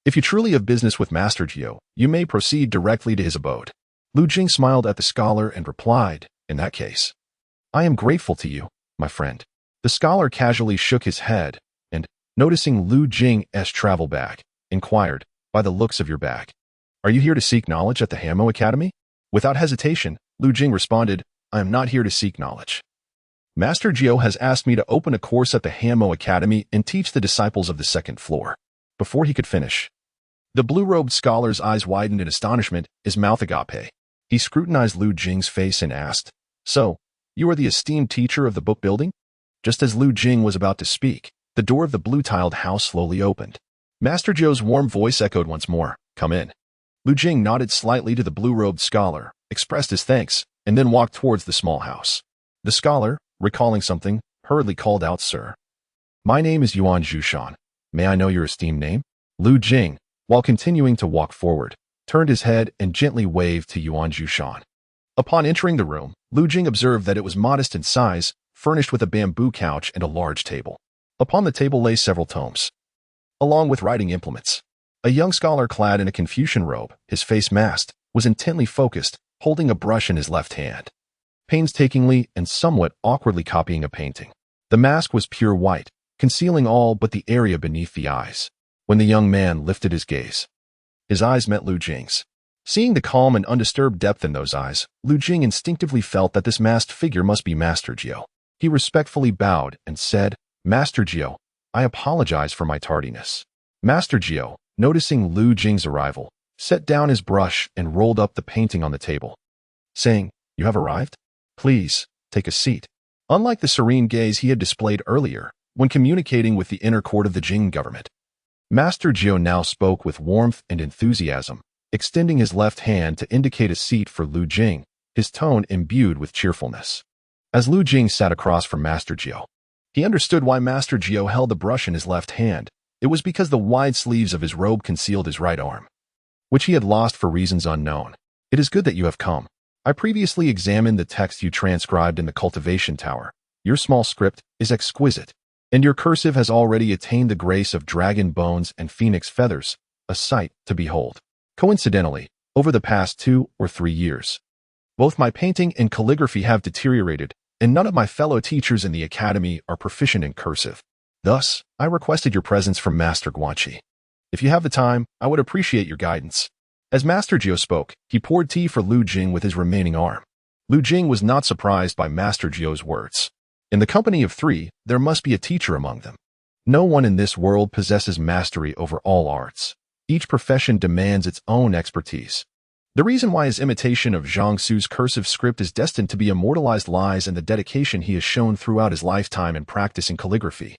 "If you truly have business with Master Jiao, you may proceed directly to his abode." Lu Jing smiled at the scholar and replied, "In that case, I am grateful to you, my friend." The scholar casually shook his head and, noticing Lu Jing's travel bag, inquired, "By the looks of your bag, are you here to seek knowledge at the Hamo Academy?" Without hesitation, Lu Jing responded, "I am not here to seek knowledge. Master Jiao has asked me to open a course at the Hamo Academy and teach the disciples of the second floor." Before he could finish, the blue-robed scholar's eyes widened in astonishment, his mouth agape. He scrutinized Lu Jing's face and asked, "So, you are the esteemed teacher of the book building?" Just as Lu Jing was about to speak, the door of the blue-tiled house slowly opened. Master Jiao's warm voice echoed once more, "Come in." Lu Jing nodded slightly to the blue-robed scholar, expressed his thanks, and then walked towards the small house. The scholar, recalling something, hurriedly called out, "Sir, my name is Yuan Zhushan. May I know your esteemed name?" Lu Jing, while continuing to walk forward, turned his head and gently waved to Yuan Zhushan. Upon entering the room, Lu Jing observed that it was modest in size, furnished with a bamboo couch and a large table. Upon the table lay several tomes, along with writing implements. A young scholar clad in a Confucian robe, his face masked, was intently focused, holding a brush in his left hand, painstakingly and somewhat awkwardly copying a painting. The mask was pure white, concealing all but the area beneath the eyes. When the young man lifted his gaze, his eyes met Lu Jing's. Seeing the calm and undisturbed depth in those eyes, Lu Jing instinctively felt that this masked figure must be Master Jiao. He respectfully bowed and said, "Master Jiao, I apologize for my tardiness." Master Jiao, noticing Lu Jing's arrival, set down his brush and rolled up the painting on the table, saying, "You have arrived? Please, take a seat." Unlike the serene gaze he had displayed earlier, when communicating with the inner court of the Jing government, Master Jiao now spoke with warmth and enthusiasm, extending his left hand to indicate a seat for Lu Jing, his tone imbued with cheerfulness. As Lu Jing sat across from Master Jiao, he understood why Master Jiao held the brush in his left hand. It was because the wide sleeves of his robe concealed his right arm, which he had lost for reasons unknown. "It is good that you have come. I previously examined the text you transcribed in the cultivation tower. Your small script is exquisite, and your cursive has already attained the grace of dragon bones and phoenix feathers, a sight to behold. Coincidentally, over the past 2 or 3 years, both my painting and calligraphy have deteriorated, and none of my fellow teachers in the academy are proficient in cursive. Thus, I requested your presence from Master Guanxi. If you have the time, I would appreciate your guidance." As Master Jiao spoke, he poured tea for Lu Jing with his remaining arm. Lu Jing was not surprised by Master Jiao's words. In the company of 3, there must be a teacher among them. No one in this world possesses mastery over all arts. Each profession demands its own expertise. The reason why his imitation of Zhang Su's cursive script is destined to be immortalized lies in the dedication he has shown throughout his lifetime in practicing calligraphy.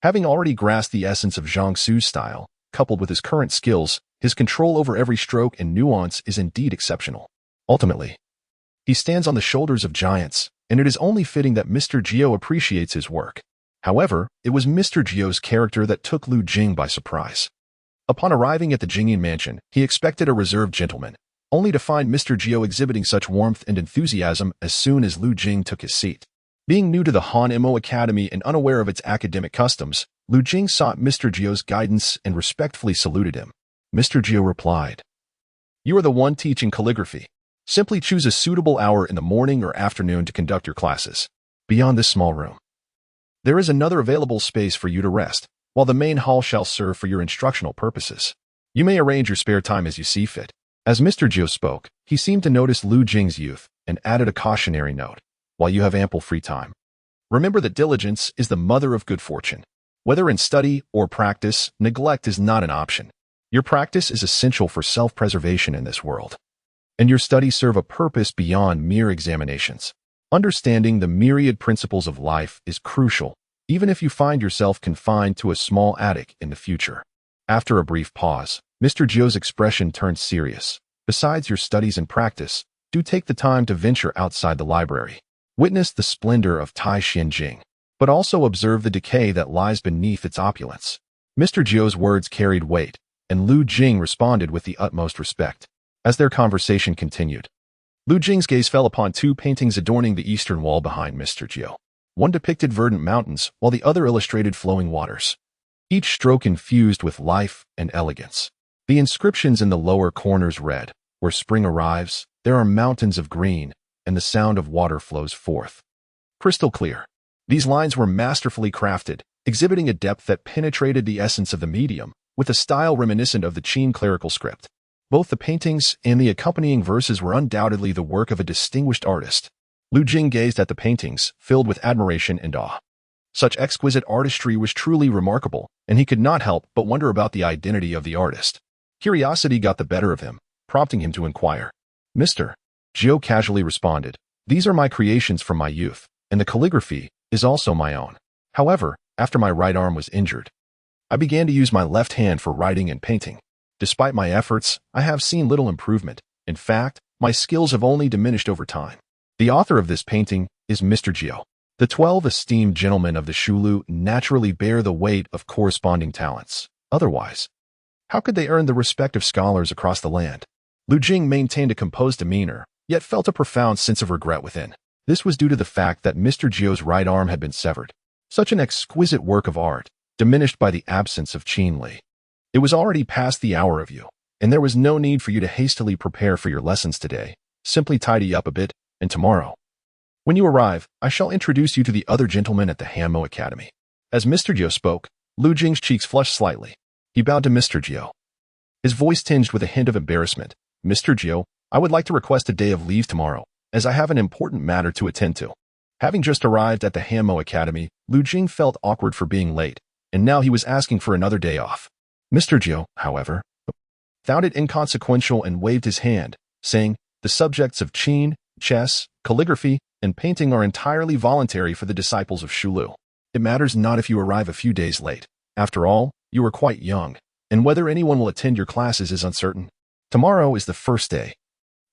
Having already grasped the essence of Zhang Su's style, coupled with his current skills, his control over every stroke and nuance is indeed exceptional. Ultimately, he stands on the shoulders of giants, and it is only fitting that Mr. Jiao appreciates his work. However, it was Mr. Jiao's character that took Lu Jing by surprise. Upon arriving at the Jingyan mansion, he expected a reserved gentleman, only to find Mr. Gio exhibiting such warmth and enthusiasm as soon as Lu Jing took his seat. Being new to the Han Mo Academy and unaware of its academic customs, Lu Jing sought Mr. Gio's guidance and respectfully saluted him. Mr. Gio replied, "You are the one teaching calligraphy. Simply choose a suitable hour in the morning or afternoon to conduct your classes. Beyond this small room, there is another available space for you to rest, while the main hall shall serve for your instructional purposes. You may arrange your spare time as you see fit." As Mr. Gio spoke, he seemed to notice Lu Jing's youth and added a cautionary note. "While you have ample free time, remember that diligence is the mother of good fortune. Whether in study or practice, neglect is not an option. Your practice is essential for self-preservation in this world, and your studies serve a purpose beyond mere examinations. Understanding the myriad principles of life is crucial, even if you find yourself confined to a small attic in the future." After a brief pause, Mr. Gio's expression turned serious. "Besides your studies and practice, do take the time to venture outside the library. Witness the splendor of Tai Jing, but also observe the decay that lies beneath its opulence." Mr. Gio's words carried weight, and Lu Jing responded with the utmost respect. As their conversation continued, Lu Jing's gaze fell upon two paintings adorning the eastern wall behind Mr. Gio. One depicted verdant mountains, while the other illustrated flowing waters, each stroke infused with life and elegance. The inscriptions in the lower corners read, "Where spring arrives, there are mountains of green, and the sound of water flows forth." Crystal clear. These lines were masterfully crafted, exhibiting a depth that penetrated the essence of the medium, with a style reminiscent of the Qin clerical script. Both the paintings and the accompanying verses were undoubtedly the work of a distinguished artist. Lu Jing gazed at the paintings, filled with admiration and awe. Such exquisite artistry was truly remarkable, and he could not help but wonder about the identity of the artist. Curiosity got the better of him, prompting him to inquire. "Mr. Gio casually responded, "These are my creations from my youth, and the calligraphy is also my own. However, after my right arm was injured, I began to use my left hand for writing and painting. Despite my efforts, I have seen little improvement. In fact, my skills have only diminished over time." The author of this painting is Mr. Gio. The 12 esteemed gentlemen of the Shulu naturally bear the weight of corresponding talents. Otherwise, how could they earn the respect of scholars across the land? Lu Jing maintained a composed demeanor, yet felt a profound sense of regret within. This was due to the fact that Mr. Gio's right arm had been severed. Such an exquisite work of art, diminished by the absence of Qin Li. It was already past the hour of you, and there was no need for you to hastily prepare for your lessons today. Simply tidy up a bit, and tomorrow, when you arrive, I shall introduce you to the other gentlemen at the Han Mo Academy." As Mr. Gio spoke, Lu Jing's cheeks flushed slightly. He bowed to Mr. Gio, his voice tinged with a hint of embarrassment. "Mr. Gio, I would like to request a day of leave tomorrow, as I have an important matter to attend to." Having just arrived at the Han Mo Academy, Lu Jing felt awkward for being late, and now he was asking for another day off. Mr. Gio, however, found it inconsequential and waved his hand, saying, "The subjects of Qin, chess, calligraphy, and painting are entirely voluntary for the disciples of Shulu. It matters not if you arrive a few days late. After all, you are quite young, and whether anyone will attend your classes is uncertain. Tomorrow is the first day,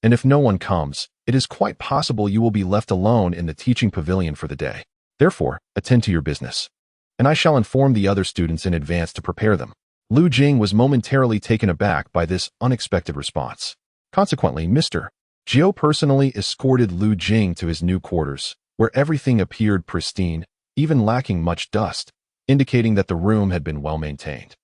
and if no one comes, it is quite possible you will be left alone in the teaching pavilion for the day. Therefore, attend to your business, and I shall inform the other students in advance to prepare them." Lu Jing was momentarily taken aback by this unexpected response. Consequently, Mr. Gio personally escorted Lu Jing to his new quarters, where everything appeared pristine, even lacking much dust, indicating that the room had been well maintained.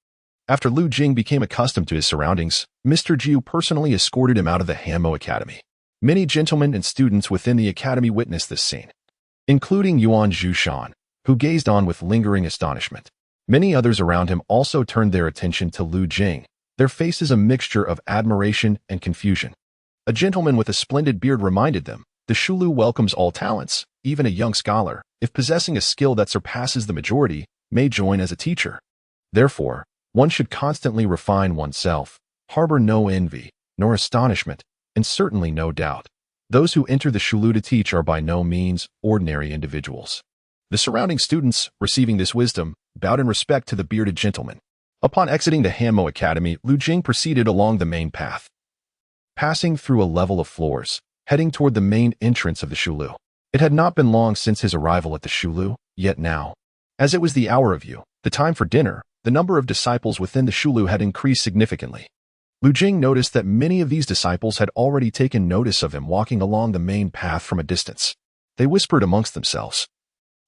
After Lu Jing became accustomed to his surroundings, Mr. Gio personally escorted him out of the Han Mo Academy. Many gentlemen and students within the academy witnessed this scene, including Yuan Zhushan, who gazed on with lingering astonishment. Many others around him also turned their attention to Lu Jing, their faces a mixture of admiration and confusion. A gentleman with a splendid beard reminded them, "The Shulu welcomes all talents, even a young scholar, if possessing a skill that surpasses the majority, may join as a teacher. Therefore, one should constantly refine oneself, harbor no envy, nor astonishment, and certainly no doubt. Those who enter the Shulu to teach are by no means ordinary individuals." The surrounding students, receiving this wisdom, bowed in respect to the bearded gentleman. Upon exiting the Han Mo Academy, Lu Jing proceeded along the main path, passing through a level of floors, heading toward the main entrance of the Shulu. It had not been long since his arrival at the Shulu, yet now, as it was the hour of you, the time for dinner, the number of disciples within the Shulu had increased significantly. Lu Jing noticed that many of these disciples had already taken notice of him walking along the main path from a distance. They whispered amongst themselves,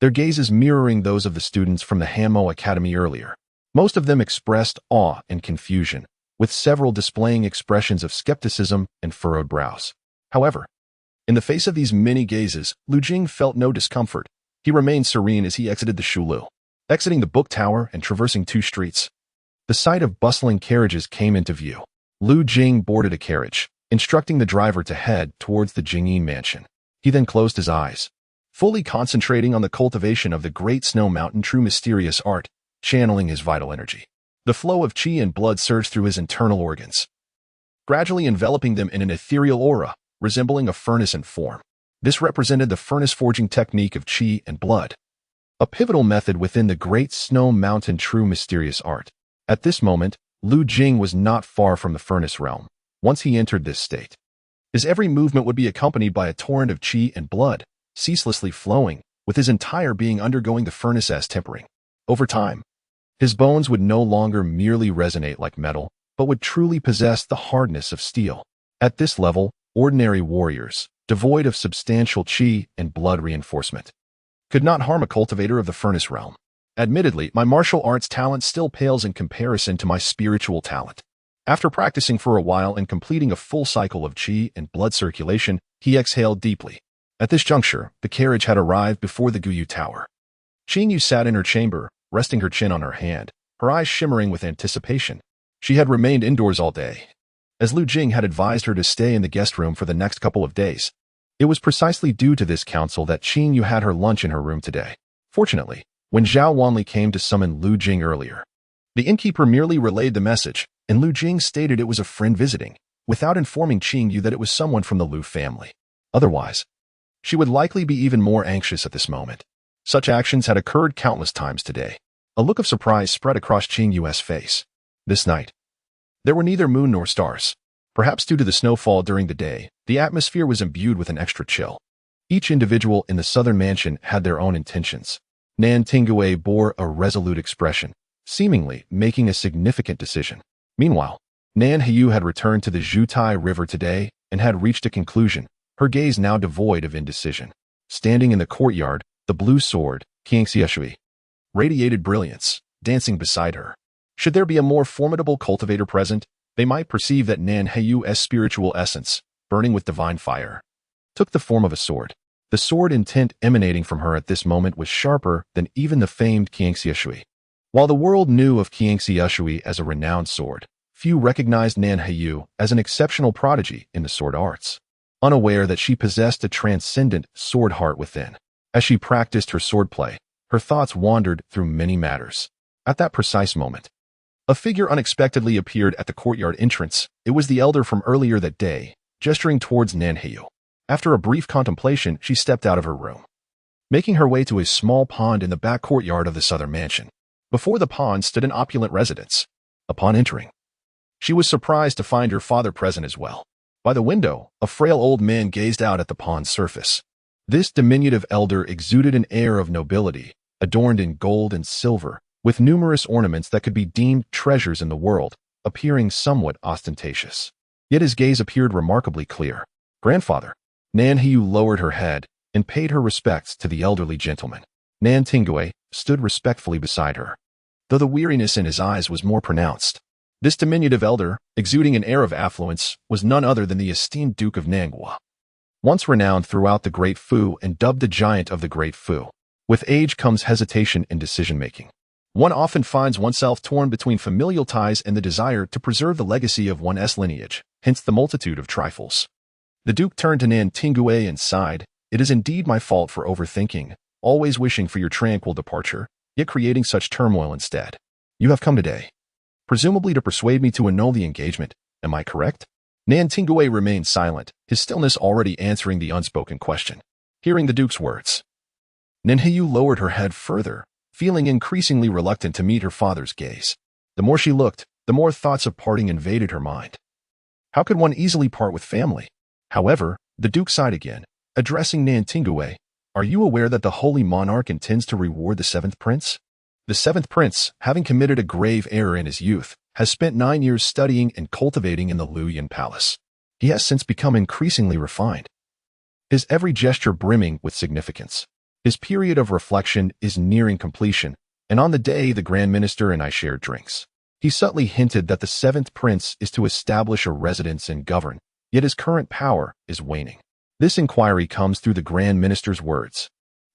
their gazes mirroring those of the students from the Hanmo Academy earlier. Most of them expressed awe and confusion, with several displaying expressions of skepticism and furrowed brows. However, in the face of these many gazes, Lu Jing felt no discomfort. He remained serene as he exited the Shulu, exiting the book tower and traversing 2 streets. The sight of bustling carriages came into view. Lu Jing boarded a carriage, instructing the driver to head towards the Jingyi mansion. He then closed his eyes, fully concentrating on the cultivation of the Great Snow Mountain true mysterious art, channeling his vital energy. The flow of qi and blood surged through his internal organs, gradually enveloping them in an ethereal aura, resembling a furnace in form. This represented the furnace forging technique of qi and blood, a pivotal method within the Great Snow Mountain true mysterious art. At this moment, Lu Jing was not far from the furnace realm. Once he entered this state, his every movement would be accompanied by a torrent of qi and blood, ceaselessly flowing, with his entire being undergoing the furnace-as tempering. Over time, his bones would no longer merely resonate like metal, but would truly possess the hardness of steel. At this level, ordinary warriors, devoid of substantial qi and blood reinforcement, could not harm a cultivator of the furnace realm. Admittedly, my martial arts talent still pales in comparison to my spiritual talent. After practicing for a while and completing a full cycle of qi and blood circulation, he exhaled deeply. At this juncture, the carriage had arrived before the Guyu Tower. Qingyu sat in her chamber, resting her chin on her hand, her eyes shimmering with anticipation. She had remained indoors all day, as Lu Jing had advised her to stay in the guest room for the next couple of days. It was precisely due to this counsel that Qingyu had her lunch in her room today. Fortunately, when Zhao Wanli came to summon Lu Jing earlier, the innkeeper merely relayed the message, and Lu Jing stated it was a friend visiting, without informing Qingyu that it was someone from the Lu family. Otherwise, she would likely be even more anxious at this moment. Such actions had occurred countless times today. A look of surprise spread across Qingyu's face. This night, there were neither moon nor stars. Perhaps due to the snowfall during the day, the atmosphere was imbued with an extra chill. Each individual in the southern mansion had their own intentions. Nan Tingue bore a resolute expression, seemingly making a significant decision. Meanwhile, Nan Heyu had returned to the Zhutai River today and had reached a conclusion, her gaze now devoid of indecision. Standing in the courtyard, the blue sword, Qiangxieshui, radiated brilliance, dancing beside her. Should there be a more formidable cultivator present, they might perceive that Nan Heyu's spiritual essence, burning with divine fire, took the form of a sword. The sword intent emanating from her at this moment was sharper than even the famed Qiangxieshui. While the world knew of Qiangxieshui as a renowned sword, few recognized Nan Heyu as an exceptional prodigy in the sword arts, unaware that she possessed a transcendent sword heart within. As she practiced her swordplay, her thoughts wandered through many matters. At that precise moment, a figure unexpectedly appeared at the courtyard entrance. It was the elder from earlier that day, gesturing towards Nan Heyu. After a brief contemplation, she stepped out of her room, making her way to a small pond in the back courtyard of the southern mansion. Before the pond stood an opulent residence. Upon entering, she was surprised to find her father present as well. By the window, a frail old man gazed out at the pond's surface. This diminutive elder exuded an air of nobility, adorned in gold and silver, with numerous ornaments that could be deemed treasures in the world, appearing somewhat ostentatious. Yet his gaze appeared remarkably clear. Grandfather. Nan Heyu lowered her head and paid her respects to the elderly gentleman. Nan Tingue stood respectfully beside her, though the weariness in his eyes was more pronounced. This diminutive elder, exuding an air of affluence, was none other than the esteemed Duke of Nanghua, once renowned throughout the Great Fu and dubbed the Giant of the Great Fu. With age comes hesitation in decision-making. One often finds oneself torn between familial ties and the desire to preserve the legacy of one's lineage, hence the multitude of trifles. The Duke turned to Nan Tingue and sighed, "It is indeed my fault for overthinking, always wishing for your tranquil departure, yet creating such turmoil instead. You have come today, presumably to persuade me to annul the engagement, am I correct?" Nan Tingue remained silent, his stillness already answering the unspoken question. Hearing the Duke's words, Nan Heyu lowered her head further, feeling increasingly reluctant to meet her father's gaze. The more she looked, the more thoughts of parting invaded her mind. How could one easily part with family? However, the Duke sighed again, addressing Nan Tingue. "Are you aware that the Holy Monarch intends to reward the seventh prince?" The seventh prince, having committed a grave error in his youth, has spent 9 years studying and cultivating in the Lu Jing palace. He has since become increasingly refined, his every gesture brimming with significance. His period of reflection is nearing completion, and on the day the Grand Minister and I shared drinks, he subtly hinted that the seventh prince is to establish a residence and govern, yet his current power is waning. This inquiry comes through the Grand Minister's words.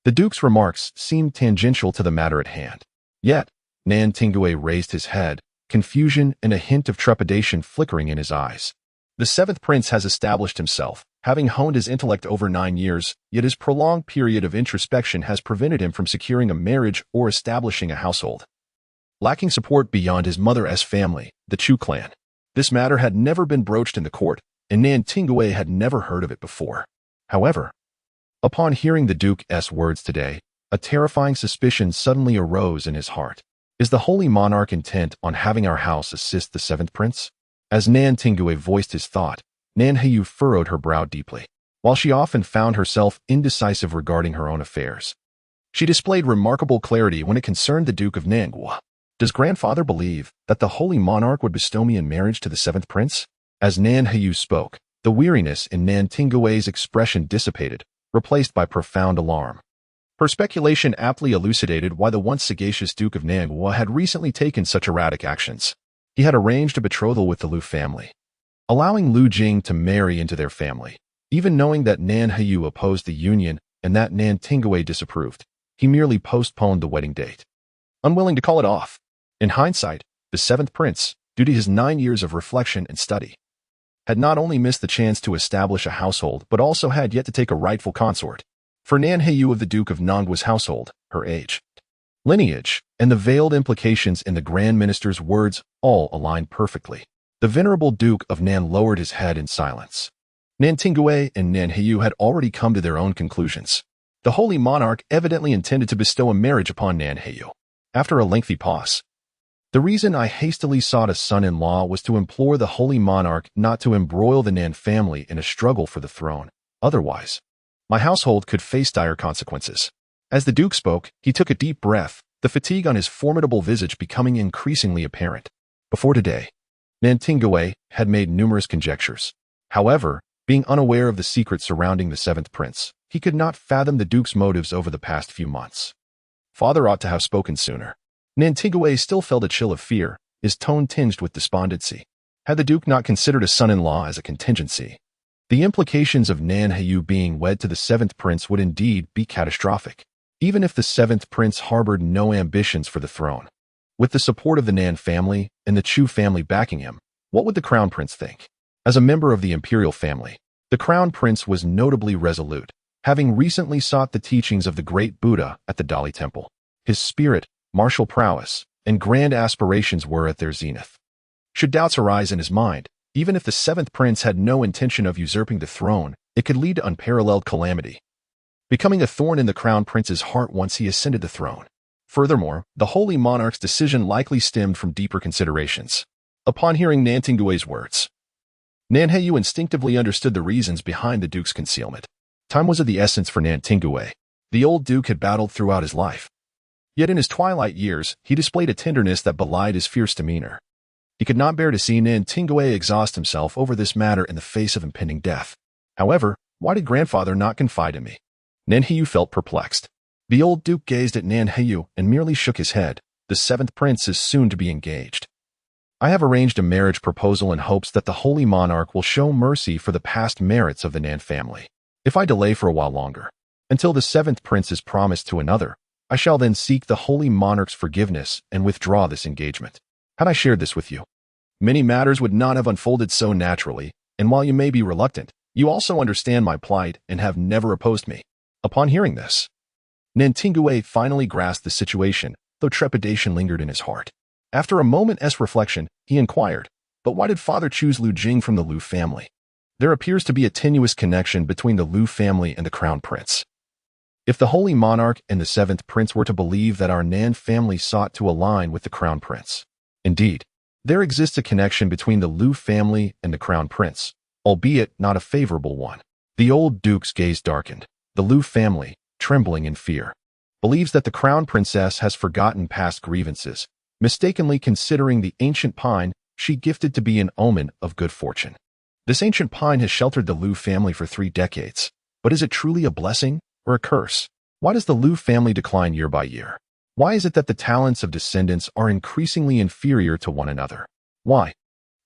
The Duke's remarks seemed tangential to the matter at hand. Yet, Nan Tingue raised his head, confusion and a hint of trepidation flickering in his eyes. The seventh prince has established himself, having honed his intellect over 9 years, yet his prolonged period of introspection has prevented him from securing a marriage or establishing a household. Lacking support beyond his mother's family, the Chu clan, this matter had never been broached in the court, and Nan Tingue had never heard of it before. However, upon hearing the Duke's words today, a terrifying suspicion suddenly arose in his heart. Is the Holy Monarch intent on having our house assist the seventh prince? As Nan Tingue voiced his thought, Nan Heyu furrowed her brow deeply. While she often found herself indecisive regarding her own affairs, she displayed remarkable clarity when it concerned the Duke of Nangua. Does grandfather believe that the Holy Monarch would bestow me in marriage to the seventh prince? As Nan Heyu spoke, the weariness in Nan Tingue's expression dissipated, replaced by profound alarm. Her speculation aptly elucidated why the once sagacious Duke of Nangua had recently taken such erratic actions. He had arranged a betrothal with the Lu family, allowing Lu Jing to marry into their family. Even knowing that Nan Heyu opposed the union and that Nan Tingue disapproved, he merely postponed the wedding date, unwilling to call it off. In hindsight, the seventh prince, due to his 9 years of reflection and study, had not only missed the chance to establish a household but also had yet to take a rightful consort. For Nan Heyu of the Duke of Nangua's household, her age, lineage, and the veiled implications in the Grand Minister's words all aligned perfectly. The venerable Duke of Nan lowered his head in silence. Nan Tingue and Nan Heyu had already come to their own conclusions. The Holy Monarch evidently intended to bestow a marriage upon Nan Heyu. After a lengthy pause, the reason I hastily sought a son-in-law was to implore the Holy Monarch not to embroil the Nan family in a struggle for the throne. Otherwise, my household could face dire consequences. As the Duke spoke, he took a deep breath, the fatigue on his formidable visage becoming increasingly apparent. Before today, Nan Tingue had made numerous conjectures. However, being unaware of the secret surrounding the seventh prince, he could not fathom the Duke's motives over the past few months. Father ought to have spoken sooner. Nan Tingue still felt a chill of fear, his tone tinged with despondency. Had the Duke not considered a son-in-law as a contingency, the implications of Nan Heyu being wed to the seventh prince would indeed be catastrophic, even if the seventh prince harbored no ambitions for the throne. With the support of the Nan family and the Chu family backing him, what would the crown prince think? As a member of the imperial family, the crown prince was notably resolute, having recently sought the teachings of the great Buddha at the Dali Temple. His spirit, martial prowess, and grand aspirations were at their zenith. Should doubts arise in his mind, even if the seventh prince had no intention of usurping the throne, it could lead to unparalleled calamity, becoming a thorn in the crown prince's heart once he ascended the throne. Furthermore, the Holy Monarch's decision likely stemmed from deeper considerations. Upon hearing Nan Tingue's words, Nan Heyu instinctively understood the reasons behind the Duke's concealment. Time was of the essence for Nan Tingue. The old Duke had battled throughout his life. Yet in his twilight years, he displayed a tenderness that belied his fierce demeanor. He could not bear to see Nan Tingue exhaust himself over this matter in the face of impending death. However, why did grandfather not confide in me? Nan Heyu felt perplexed. The old Duke gazed at Nan Heyu and merely shook his head. The seventh prince is soon to be engaged. I have arranged a marriage proposal in hopes that the Holy Monarch will show mercy for the past merits of the Nan family. If I delay for a while longer, until the seventh prince is promised to another, I shall then seek the Holy Monarch's forgiveness and withdraw this engagement. Had I shared this with you, many matters would not have unfolded so naturally, and while you may be reluctant, you also understand my plight and have never opposed me. Upon hearing this, Nan Tingue finally grasped the situation, though trepidation lingered in his heart. After a moment's reflection, he inquired, but why did father choose Lu Jing from the Lu family? There appears to be a tenuous connection between the Lu family and the crown prince. If the Holy Monarch and the seventh prince were to believe that our Nan family sought to align with the crown prince, indeed, there exists a connection between the Lu family and the crown prince, albeit not a favorable one. The old Duke's gaze darkened. The Lu family, trembling in fear, believes that the crown princess has forgotten past grievances, mistakenly considering the ancient pine she gifted to be an omen of good fortune. This ancient pine has sheltered the Lu family for 3 decades, but is it truly a blessing or a curse? Why does the Lu family decline year by year? Why is it that the talents of descendants are increasingly inferior to one another? Why?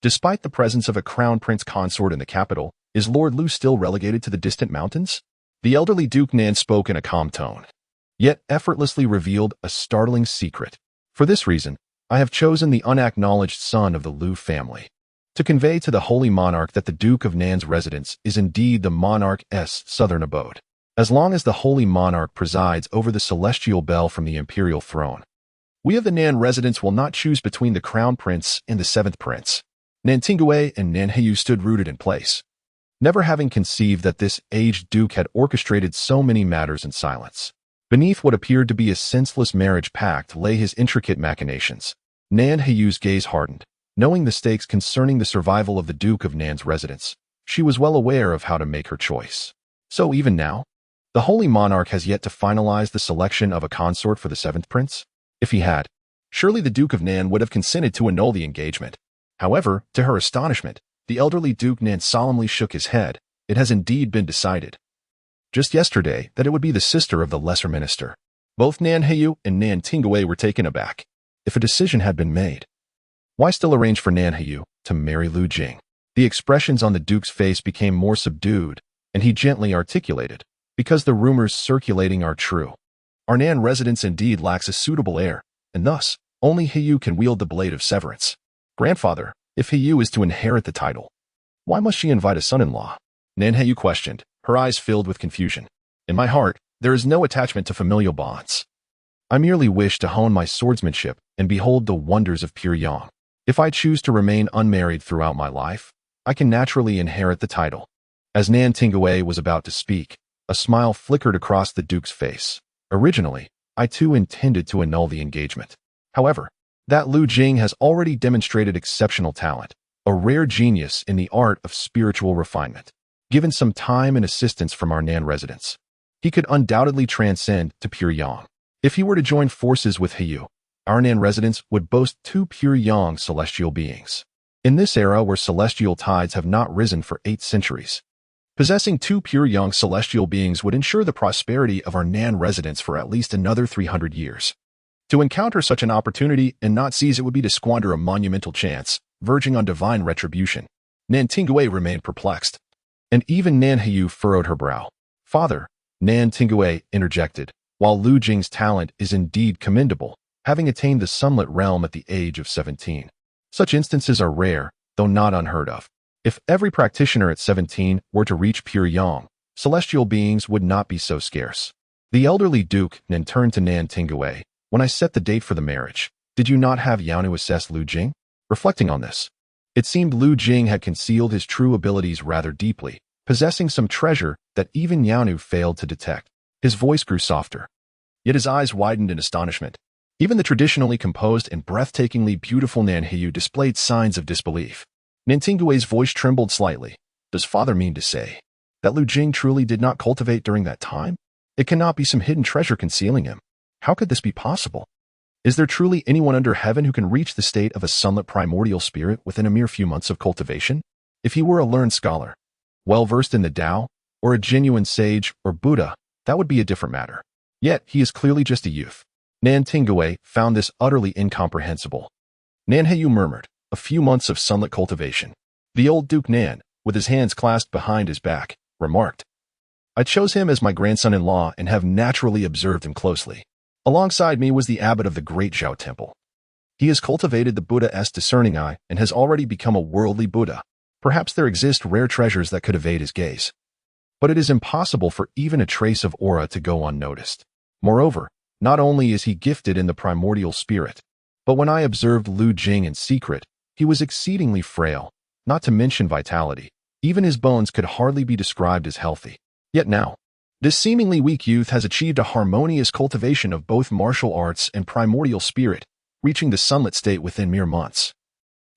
Despite the presence of a crown prince consort in the capital, is Lord Lu still relegated to the distant mountains? The elderly Duke Nan spoke in a calm tone, yet effortlessly revealed a startling secret. For this reason, I have chosen the unacknowledged son of the Lu family, to convey to the holy monarch that the Duke of Nan's residence is indeed the monarch's southern abode. As long as the holy monarch presides over the celestial bell from the imperial throne, we of the Nan residence will not choose between the crown prince and the 7th prince. Nan Tingui and Nan Heyu stood rooted in place, never having conceived that this aged duke had orchestrated so many matters in silence. Beneath what appeared to be a senseless marriage pact lay his intricate machinations. Nan Heyu's gaze hardened. Knowing the stakes concerning the survival of the Duke of Nan's residence, she was well aware of how to make her choice. So even now, the holy monarch has yet to finalize the selection of a consort for the 7th prince? If he had, surely the Duke of Nan would have consented to annul the engagement. However, to her astonishment, the elderly Duke Nan solemnly shook his head. It has indeed been decided, just yesterday, that it would be the sister of the lesser minister. Both Nan Heyu and Nan Tingui were taken aback. If a decision had been made, why still arrange for Nan Heyu to marry Lu Jing? The expressions on the Duke's face became more subdued, and he gently articulated, because the rumors circulating are true. Our Nan residence indeed lacks a suitable heir, and thus, only Heyu can wield the blade of severance. Grandfather, if Heyu is to inherit the title, why must she invite a son-in-law? Nan Heyu questioned, her eyes filled with confusion. In my heart, there is no attachment to familial bonds. I merely wish to hone my swordsmanship and behold the wonders of pure yang. If I choose to remain unmarried throughout my life, I can naturally inherit the title. As Nan Tingui was about to speak, a smile flickered across the Duke's face. Originally, I too intended to annul the engagement. However, that Lu Jing has already demonstrated exceptional talent, a rare genius in the art of spiritual refinement. Given some time and assistance from our Nan residence, he could undoubtedly transcend to pure yang. If he were to join forces with Heyu, our Nan residence would boast 2 pure yang celestial beings. In this era where celestial tides have not risen for 8 centuries, possessing 2 pure yang celestial beings would ensure the prosperity of our Nan residence for at least another 300 years. To encounter such an opportunity and not seize it would be to squander a monumental chance, verging on divine retribution. Nan Tingui remained perplexed, and even Nan Heyu furrowed her brow. Father, Nan Tingui interjected, while Lu Jing's talent is indeed commendable, having attained the sunlit realm at the age of 17. Such instances are rare, though not unheard of. If every practitioner at 17 were to reach pure yang, celestial beings would not be so scarce. The elderly Duke then turned to Nan Tingui. When I set the date for the marriage, did you not have Yaonu assess Lu Jing? Reflecting on this, it seemed Lu Jing had concealed his true abilities rather deeply, possessing some treasure that even Yaonu failed to detect. His voice grew softer, yet his eyes widened in astonishment. Even the traditionally composed and breathtakingly beautiful Nan Heyu displayed signs of disbelief. Nan Tingui's voice trembled slightly. Does father mean to say that Lu Jing truly did not cultivate during that time? It cannot be some hidden treasure concealing him. How could this be possible? Is there truly anyone under heaven who can reach the state of a sunlit primordial spirit within a mere few months of cultivation? If he were a learned scholar, well-versed in the Tao, or a genuine sage or Buddha, that would be a different matter. Yet, he is clearly just a youth. Nan Tingui found this utterly incomprehensible. Nan Heyu murmured, a few months of sunlit cultivation. The old Duke Nan, with his hands clasped behind his back, remarked, I chose him as my grandson-in-law and have naturally observed him closely. Alongside me was the abbot of the Great Zhao Temple. He has cultivated the Buddha's discerning eye and has already become a worldly Buddha. Perhaps there exist rare treasures that could evade his gaze. But it is impossible for even a trace of aura to go unnoticed. Moreover, not only is he gifted in the primordial spirit, but when I observed Lu Jing in secret, he was exceedingly frail, not to mention vitality. Even his bones could hardly be described as healthy. Yet now, this seemingly weak youth has achieved a harmonious cultivation of both martial arts and primordial spirit, reaching the sunlit state within mere months.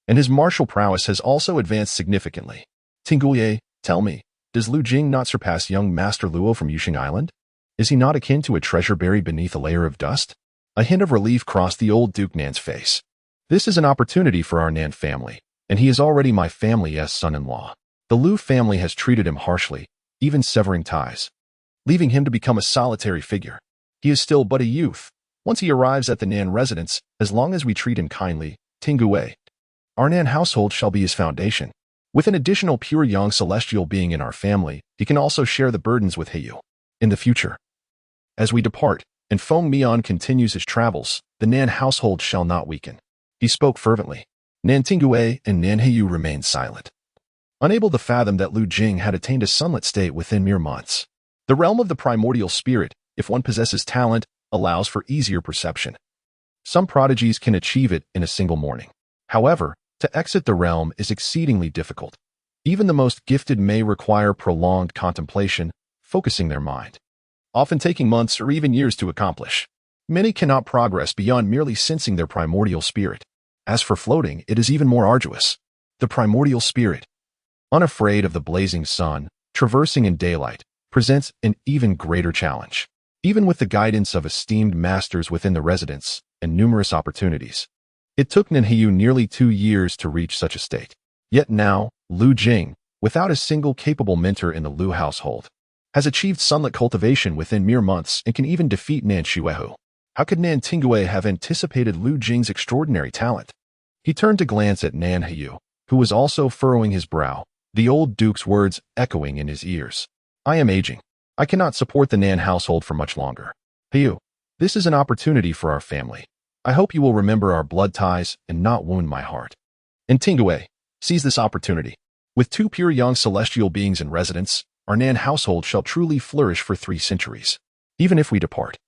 And his martial prowess has also advanced significantly. Tingui, tell me, does Lu Jing not surpass young Master Luo from Yuxing Island? Is he not akin to a treasure buried beneath a layer of dust? A hint of relief crossed the old Duke Nan's face. This is an opportunity for our Nan family, and he is already my family's son-in-law. The Lu family has treated him harshly, even severing ties, leaving him to become a solitary figure. He is still but a youth. Once he arrives at the Nan residence, as long as we treat him kindly, Tingue, our Nan household shall be his foundation. With an additional pure young celestial being in our family, he can also share the burdens with Heyu. In the future, as we depart, and Feng Mian continues his travels, the Nan household shall not weaken. He spoke fervently. Nan Tingue and Nan Heyu remained silent, unable to fathom that Lu Jing had attained a sunlit state within mere months. The realm of the primordial spirit, if one possesses talent, allows for easier perception. Some prodigies can achieve it in a single morning. However, to exit the realm is exceedingly difficult. Even the most gifted may require prolonged contemplation, focusing their mind, often taking months or even years to accomplish. Many cannot progress beyond merely sensing their primordial spirit. As for floating, it is even more arduous. The primordial spirit, unafraid of the blazing sun, traversing in daylight, presents an even greater challenge. Even with the guidance of esteemed masters within the residence and numerous opportunities, it took Nan Heyu nearly 2 years to reach such a state. Yet now, Lu Jing, without a single capable mentor in the Lu household, has achieved sunlit cultivation within mere months and can even defeat Nan Shuehu. How could Nan Tingue have anticipated Lu Jing's extraordinary talent? He turned to glance at Nan Heyu, who was also furrowing his brow, the old duke's words echoing in his ears. I am aging. I cannot support the Nan household for much longer. Heyu, this is an opportunity for our family. I hope you will remember our blood ties and not wound my heart. And Tingue, seize this opportunity. With 2 pure young celestial beings in residence, our Nan household shall truly flourish for 3 centuries. Even if we depart,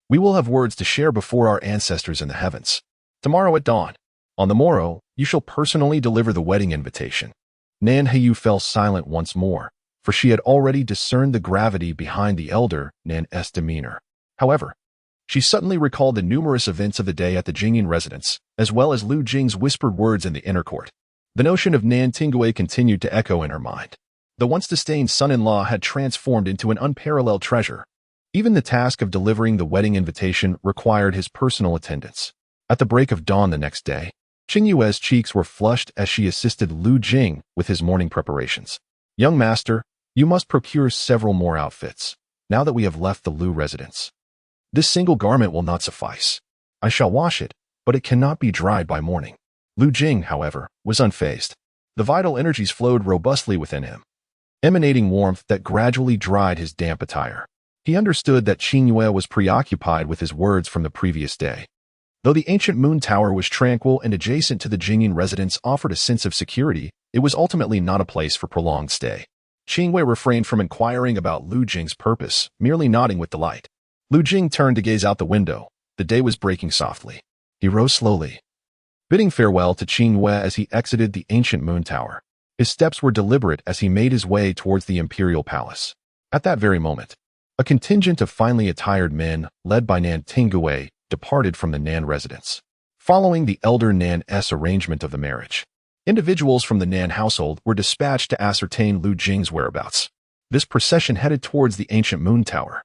we will have words to share before our ancestors in the heavens. Tomorrow at dawn, on the morrow, you shall personally deliver the wedding invitation. Nan Heyu fell silent once more, for she had already discerned the gravity behind the elder Nan's demeanor. However, she suddenly recalled the numerous events of the day at the Jingyan residence, as well as Lu Jing's whispered words in the inner court. The notion of Nan Tingue continued to echo in her mind. The once disdained son-in-law had transformed into an unparalleled treasure. Even the task of delivering the wedding invitation required his personal attendance. At the break of dawn the next day, Qingyue's cheeks were flushed as she assisted Lu Jing with his morning preparations. Young master, you must procure several more outfits, now that we have left the Lu residence. This single garment will not suffice. I shall wash it, but it cannot be dried by morning. Lu Jing, however, was unfazed. The vital energies flowed robustly within him, emanating warmth that gradually dried his damp attire. He understood that Qingyue was preoccupied with his words from the previous day. Though the ancient moon tower was tranquil and adjacent to the Jingyan residence offered a sense of security, it was ultimately not a place for prolonged stay. Qingyue refrained from inquiring about Lu Jing's purpose, merely nodding with delight. Lu Jing turned to gaze out the window. The day was breaking softly. He rose slowly, bidding farewell to Qingyue as he exited the ancient moon tower. His steps were deliberate as he made his way towards the imperial palace. At that very moment, a contingent of finely attired men, led by Nan Tingue, departed from the Nan residence. Following the elder Nan's arrangement of the marriage, individuals from the Nan household were dispatched to ascertain Lu Jing's whereabouts. This procession headed towards the ancient moon tower,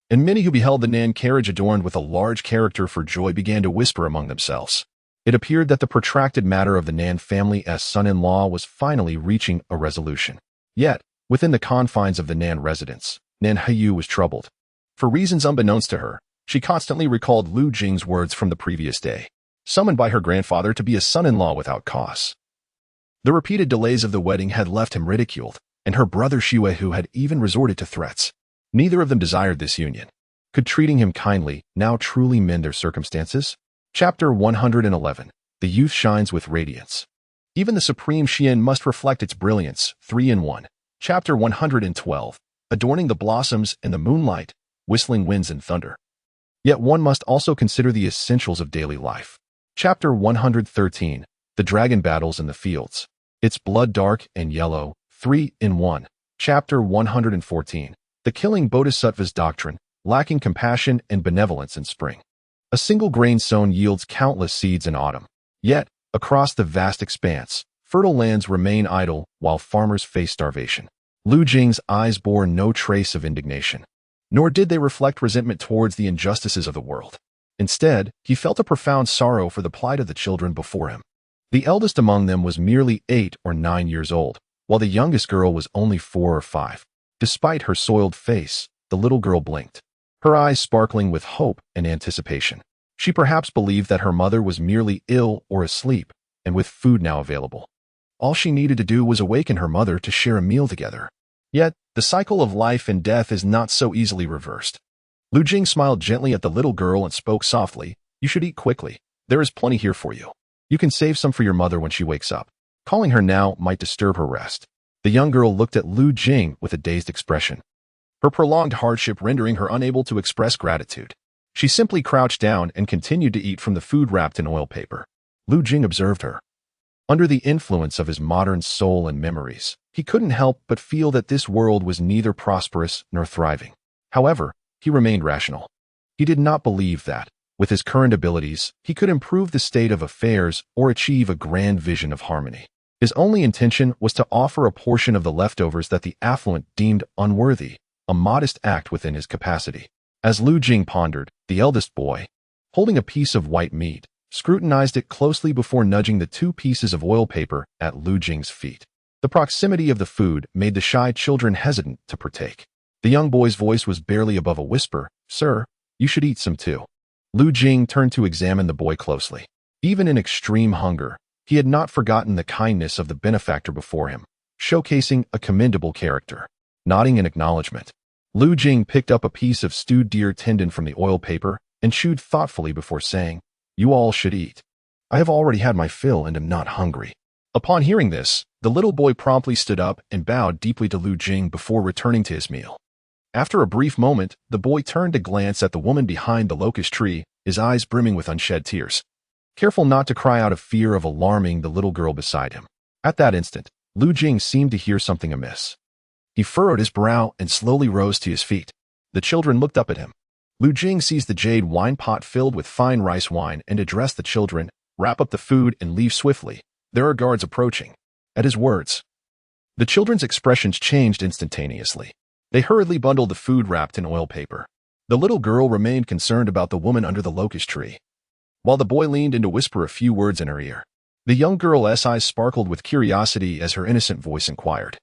and many who beheld the Nan carriage adorned with a large character for joy began to whisper among themselves. It appeared that the protracted matter of the Nan family's son-in-law was finally reaching a resolution. Yet, within the confines of the Nan residence, Nan Heyu was troubled. For reasons unbeknownst to her, she constantly recalled Lu Jing's words from the previous day, summoned by her grandfather to be a son-in-law without cause. The repeated delays of the wedding had left him ridiculed, and her brother Shuehu had even resorted to threats. Neither of them desired this union. Could treating him kindly now truly mend their circumstances? Chapter 111. The youth shines with radiance. Even the supreme Xian must reflect its brilliance. 3 in 1. Chapter 112. Adorning the blossoms and the moonlight, whistling winds and thunder. Yet one must also consider the essentials of daily life. Chapter 113. The dragon battles in the fields. Its blood dark and yellow. 3 in 1. Chapter 114. The killing bodhisattva's doctrine, lacking compassion and benevolence in spring. A single grain sown yields countless seeds in autumn. Yet, across the vast expanse, fertile lands remain idle while farmers face starvation. Lu Jing's eyes bore no trace of indignation, nor did they reflect resentment towards the injustices of the world. Instead, he felt a profound sorrow for the plight of the children before him. The eldest among them was merely 8 or 9 years old, while the youngest girl was only 4 or 5. Despite her soiled face, the little girl blinked, her eyes sparkling with hope and anticipation. She perhaps believed that her mother was merely ill or asleep, and with food now available, all she needed to do was awaken her mother to share a meal together. Yet, the cycle of life and death is not so easily reversed. Lu Jing smiled gently at the little girl and spoke softly, "You should eat quickly. There is plenty here for you. You can save some for your mother when she wakes up." Calling her now might disturb her rest. The young girl looked at Lu Jing with a dazed expression, her prolonged hardship rendering her unable to express gratitude. She simply crouched down and continued to eat from the food wrapped in oil paper. Lu Jing observed her. Under the influence of his modern soul and memories, he couldn't help but feel that this world was neither prosperous nor thriving. However, he remained rational. He did not believe that, with his current abilities, he could improve the state of affairs or achieve a grand vision of harmony. His only intention was to offer a portion of the leftovers that the affluent deemed unworthy, a modest act within his capacity. As Lu Jing pondered, the eldest boy, holding a piece of white meat, scrutinized it closely before nudging the 2 pieces of oil paper at Lu Jing's feet. The proximity of the food made the shy children hesitant to partake. The young boy's voice was barely above a whisper, "Sir, you should eat some too." Lu Jing turned to examine the boy closely. Even in extreme hunger, he had not forgotten the kindness of the benefactor before him, showcasing a commendable character. Nodding in acknowledgement, Lu Jing picked up a piece of stewed deer tendon from the oil paper and chewed thoughtfully before saying, "You all should eat. I have already had my fill and am not hungry." Upon hearing this, the little boy promptly stood up and bowed deeply to Lu Jing before returning to his meal. After a brief moment, the boy turned to glance at the woman behind the locust tree, his eyes brimming with unshed tears, careful not to cry out of fear of alarming the little girl beside him. At that instant, Lu Jing seemed to hear something amiss. He furrowed his brow and slowly rose to his feet. The children looked up at him. Lu Jing seized the jade wine pot filled with fine rice wine and addressed the children, "Wrap up the food and leave swiftly. There are guards approaching." At his words, the children's expressions changed instantaneously. They hurriedly bundled the food wrapped in oil paper. The little girl remained concerned about the woman under the locust tree, while the boy leaned in to whisper a few words in her ear. The young girl's eyes sparkled with curiosity as her innocent voice inquired,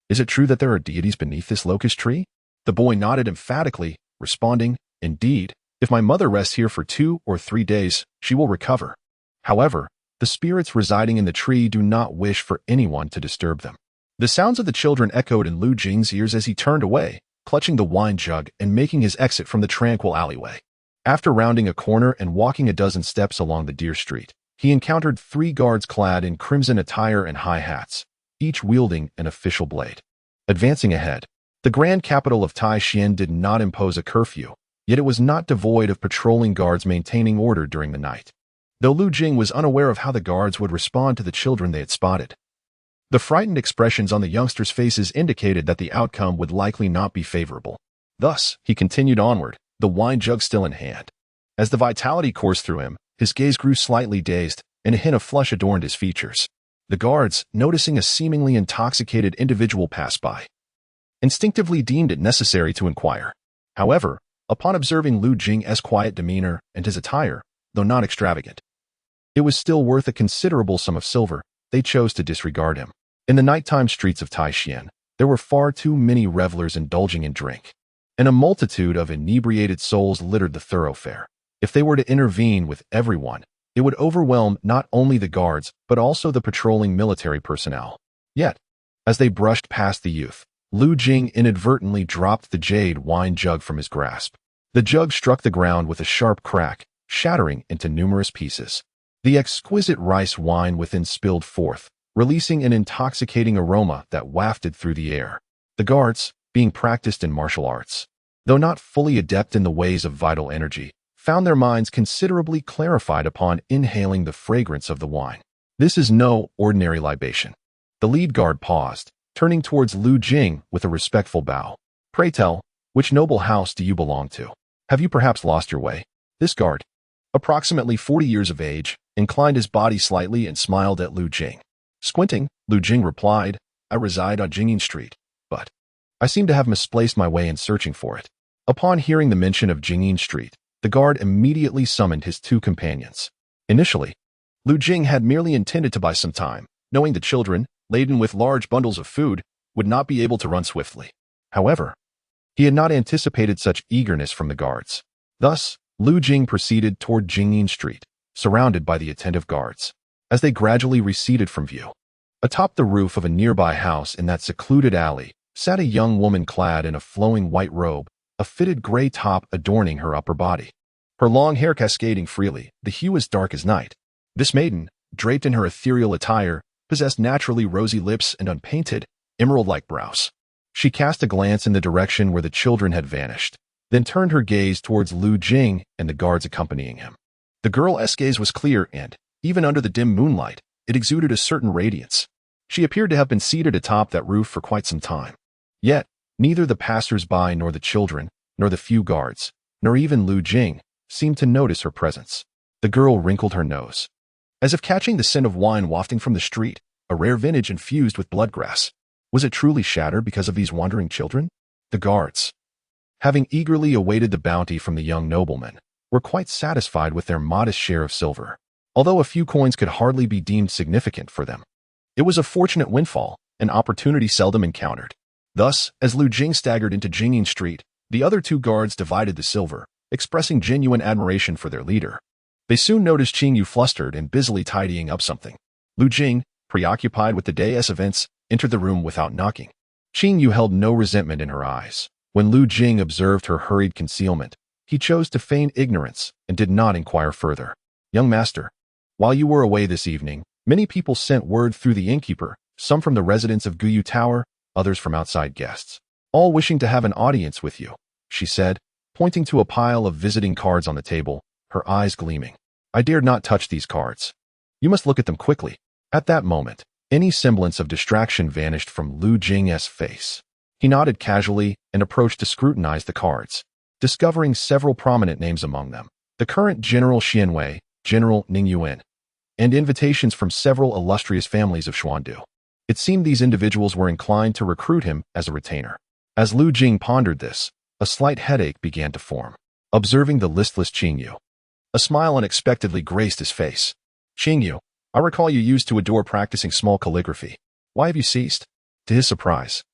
"Is it true that there are deities beneath this locust tree?" The boy nodded emphatically, responding, "Indeed, if my mother rests here for 2 or 3 days, she will recover. However, the spirits residing in the tree do not wish for anyone to disturb them." The sounds of the children echoed in Lu Jing's ears as he turned away, clutching the wine jug and making his exit from the tranquil alleyway. After rounding a corner and walking a dozen steps along the deer street, he encountered 3 guards clad in crimson attire and high hats, each wielding an official blade. Advancing ahead, the grand capital of Taishan did not impose a curfew, yet it was not devoid of patrolling guards maintaining order during the night. Though Lu Jing was unaware of how the guards would respond to the children they had spotted, the frightened expressions on the youngsters' faces indicated that the outcome would likely not be favorable. Thus, he continued onward, the wine jug still in hand. As the vitality coursed through him, his gaze grew slightly dazed, and a hint of flush adorned his features. The guards, noticing a seemingly intoxicated individual pass by, instinctively deemed it necessary to inquire. However, upon observing Lu Jing's quiet demeanor and his attire, though not extravagant, it was still worth a considerable sum of silver, they chose to disregard him. In the nighttime streets of Taishan, there were far too many revelers indulging in drink, and a multitude of inebriated souls littered the thoroughfare. If they were to intervene with everyone, it would overwhelm not only the guards, but also the patrolling military personnel. Yet, as they brushed past the youth, Lu Jing inadvertently dropped the jade wine jug from his grasp. The jug struck the ground with a sharp crack, shattering into numerous pieces. The exquisite rice wine within spilled forth, releasing an intoxicating aroma that wafted through the air. The guards, being practiced in martial arts, though not fully adept in the ways of vital energy, found their minds considerably clarified upon inhaling the fragrance of the wine. This is no ordinary libation. The lead guard paused, turning towards Lu Jing with a respectful bow. "Pray tell, which noble house do you belong to? Have you perhaps lost your way?" This guard, approximately 40 years of age, inclined his body slightly and smiled at Lu Jing. Squinting, Lu Jing replied, "I reside on Jingyin Street, but I seem to have misplaced my way in searching for it." Upon hearing the mention of Jingyin Street, The guard immediately summoned his two companions. Initially, Lu Jing had merely intended to buy some time, knowing the children, laden with large bundles of food, would not be able to run swiftly. However, he had not anticipated such eagerness from the guards. Thus, Lu Jing proceeded toward Jingyin Street, surrounded by the attentive guards. As they gradually receded from view, atop the roof of a nearby house in that secluded alley, sat a young woman clad in a flowing white robe, a fitted gray top adorning her upper body. Her long hair cascading freely, the hue as dark as night. This maiden, draped in her ethereal attire, possessed naturally rosy lips and unpainted, emerald-like brows. She cast a glance in the direction where the children had vanished, then turned her gaze towards Lu Jing and the guards accompanying him. The girl's gaze was clear and, even under the dim moonlight, it exuded a certain radiance. She appeared to have been seated atop that roof for quite some time. Yet, neither the passers-by nor the children, nor the few guards, nor even Lu Jing, seemed to notice her presence. The girl wrinkled her nose, as if catching the scent of wine wafting from the street, a rare vintage infused with bloodgrass. Was it truly shattered because of these wandering children? The guards, having eagerly awaited the bounty from the young nobleman, were quite satisfied with their modest share of silver, although a few coins could hardly be deemed significant for them. It was a fortunate windfall, an opportunity seldom encountered. Thus, as Lu Jing staggered into Jingyin Street, the other two guards divided the silver, expressing genuine admiration for their leader. They soon noticed Qingyu flustered and busily tidying up something. Lu Jing, preoccupied with the day's events, entered the room without knocking. Qingyu held no resentment in her eyes. When Lu Jing observed her hurried concealment, he chose to feign ignorance and did not inquire further. Young master, while you were away this evening, many people sent word through the innkeeper, some from the residents of Guyu Tower, others from outside guests, all wishing to have an audience with you, she said, pointing to a pile of visiting cards on the table, her eyes gleaming. I dared not touch these cards. You must look at them quickly. At that moment, any semblance of distraction vanished from Lu Jing's face. He nodded casually and approached to scrutinize the cards, discovering several prominent names among them. The current General Xianwei, General Ning Yuan, and invitations from several illustrious families of Xuandu. It seemed these individuals were inclined to recruit him as a retainer. As Lu Jing pondered this, a slight headache began to form. Observing the listless Qingyu, a smile unexpectedly graced his face. Qingyu, I recall you used to adore practicing small calligraphy. Why have you ceased? To his surprise,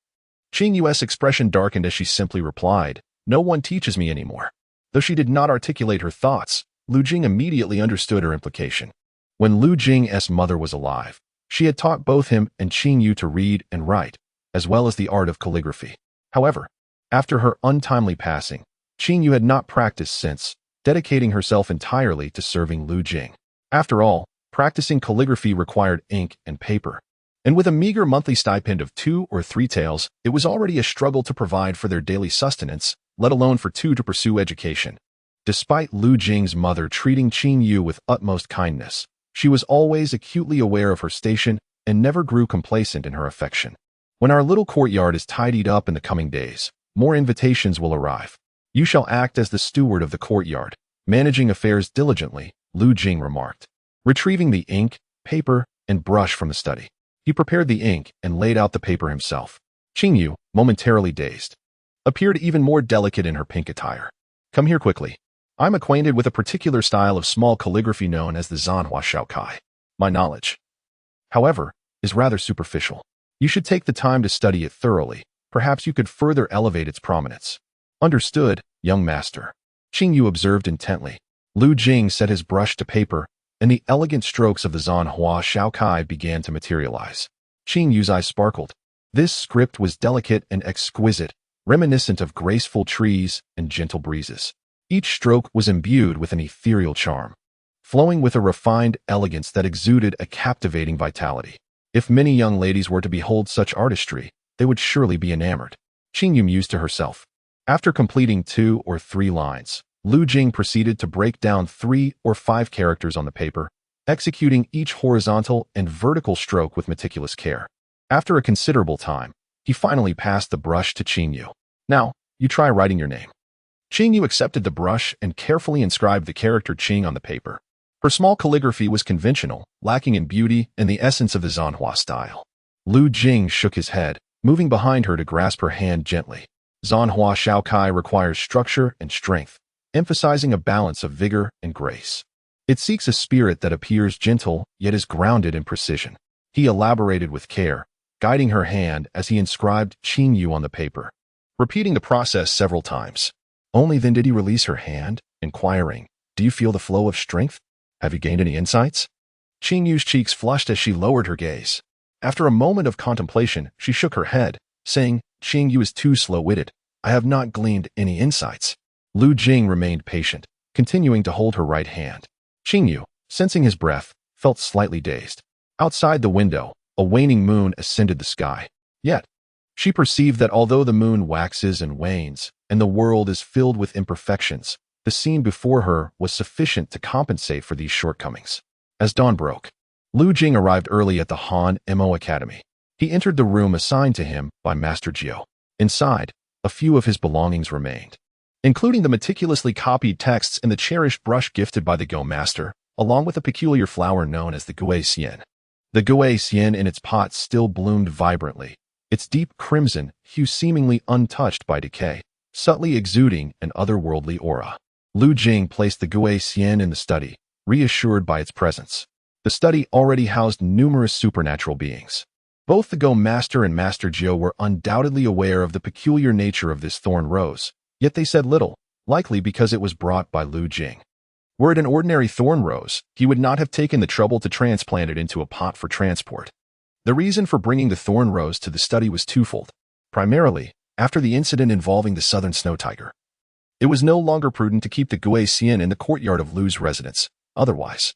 Qingyu's expression darkened as she simply replied, No one teaches me anymore. Though she did not articulate her thoughts, Lu Jing immediately understood her implication. When Lu Jing's mother was alive, she had taught both him and Qingyu to read and write, as well as the art of calligraphy. However, after her untimely passing, Qingyu had not practiced since, dedicating herself entirely to serving Lu Jing. After all, practicing calligraphy required ink and paper, and with a meager monthly stipend of 2 or 3 taels, it was already a struggle to provide for their daily sustenance, let alone for two to pursue education. Despite Lu Jing's mother treating Qingyu with utmost kindness, she was always acutely aware of her station and never grew complacent in her affection. When our little courtyard is tidied up in the coming days, more invitations will arrive. You shall act as the steward of the courtyard, managing affairs diligently, Lu Jing remarked. Retrieving the ink, paper, and brush from the study, he prepared the ink and laid out the paper himself. Qingyu, momentarily dazed, appeared even more delicate in her pink attire. Come here quickly. I'm acquainted with a particular style of small calligraphy known as the Zanhua Shaokai. My knowledge, however, is rather superficial. You should take the time to study it thoroughly. Perhaps you could further elevate its prominence. Understood, young master. Qingyu observed intently. Lu Jing set his brush to paper, and the elegant strokes of the Zanhua Shaokai began to materialize. Qingyu's eyes sparkled. This script was delicate and exquisite, reminiscent of graceful trees and gentle breezes. Each stroke was imbued with an ethereal charm, flowing with a refined elegance that exuded a captivating vitality. If many young ladies were to behold such artistry, they would surely be enamored, Qingyu mused to herself. After completing 2 or 3 lines, Lu Jing proceeded to break down 3 or 5 characters on the paper, executing each horizontal and vertical stroke with meticulous care. After a considerable time, he finally passed the brush to Qingyu. Now, you try writing your name. Qingyu accepted the brush and carefully inscribed the character Qing on the paper. Her small calligraphy was conventional, lacking in beauty and the essence of the Zanhua style. Lu Jing shook his head, moving behind her to grasp her hand gently. Zanhua Shaokai requires structure and strength, emphasizing a balance of vigor and grace. It seeks a spirit that appears gentle yet is grounded in precision. He elaborated with care, guiding her hand as he inscribed Qing Yu on the paper, repeating the process several times. Only then did he release her hand, inquiring, "Do you feel the flow of strength? Have you gained any insights?" Qing Yu's cheeks flushed as she lowered her gaze. After a moment of contemplation, she shook her head, saying, "Qing Yu is too slow-witted. I have not gleaned any insights." Lu Jing remained patient, continuing to hold her right hand. Qing Yu, sensing his breath, felt slightly dazed. Outside the window, a waning moon ascended the sky. Yet, she perceived that although the moon waxes and wanes, and the world is filled with imperfections, the scene before her was sufficient to compensate for these shortcomings. As dawn broke, Lu Jing arrived early at the Han Mo Academy. He entered the room assigned to him by Master Jiu. Inside, a few of his belongings remained, including the meticulously copied texts and the cherished brush gifted by the Go Master, along with a peculiar flower known as the Gui Xian. The Gui Xian in its pot still bloomed vibrantly, its deep crimson hue seemingly untouched by decay, subtly exuding an otherworldly aura. Lu Jing placed the Gui Xian in the study, reassured by its presence. The study already housed numerous supernatural beings. Both the Go Master and Master Jiu were undoubtedly aware of the peculiar nature of this thorn rose, yet they said little, likely because it was brought by Lu Jing. Were it an ordinary thorn rose, he would not have taken the trouble to transplant it into a pot for transport. The reason for bringing the thorn rose to the study was twofold. Primarily, after the incident involving the southern snow tiger, it was no longer prudent to keep the Gui Xian in the courtyard of Lu's residence. Otherwise,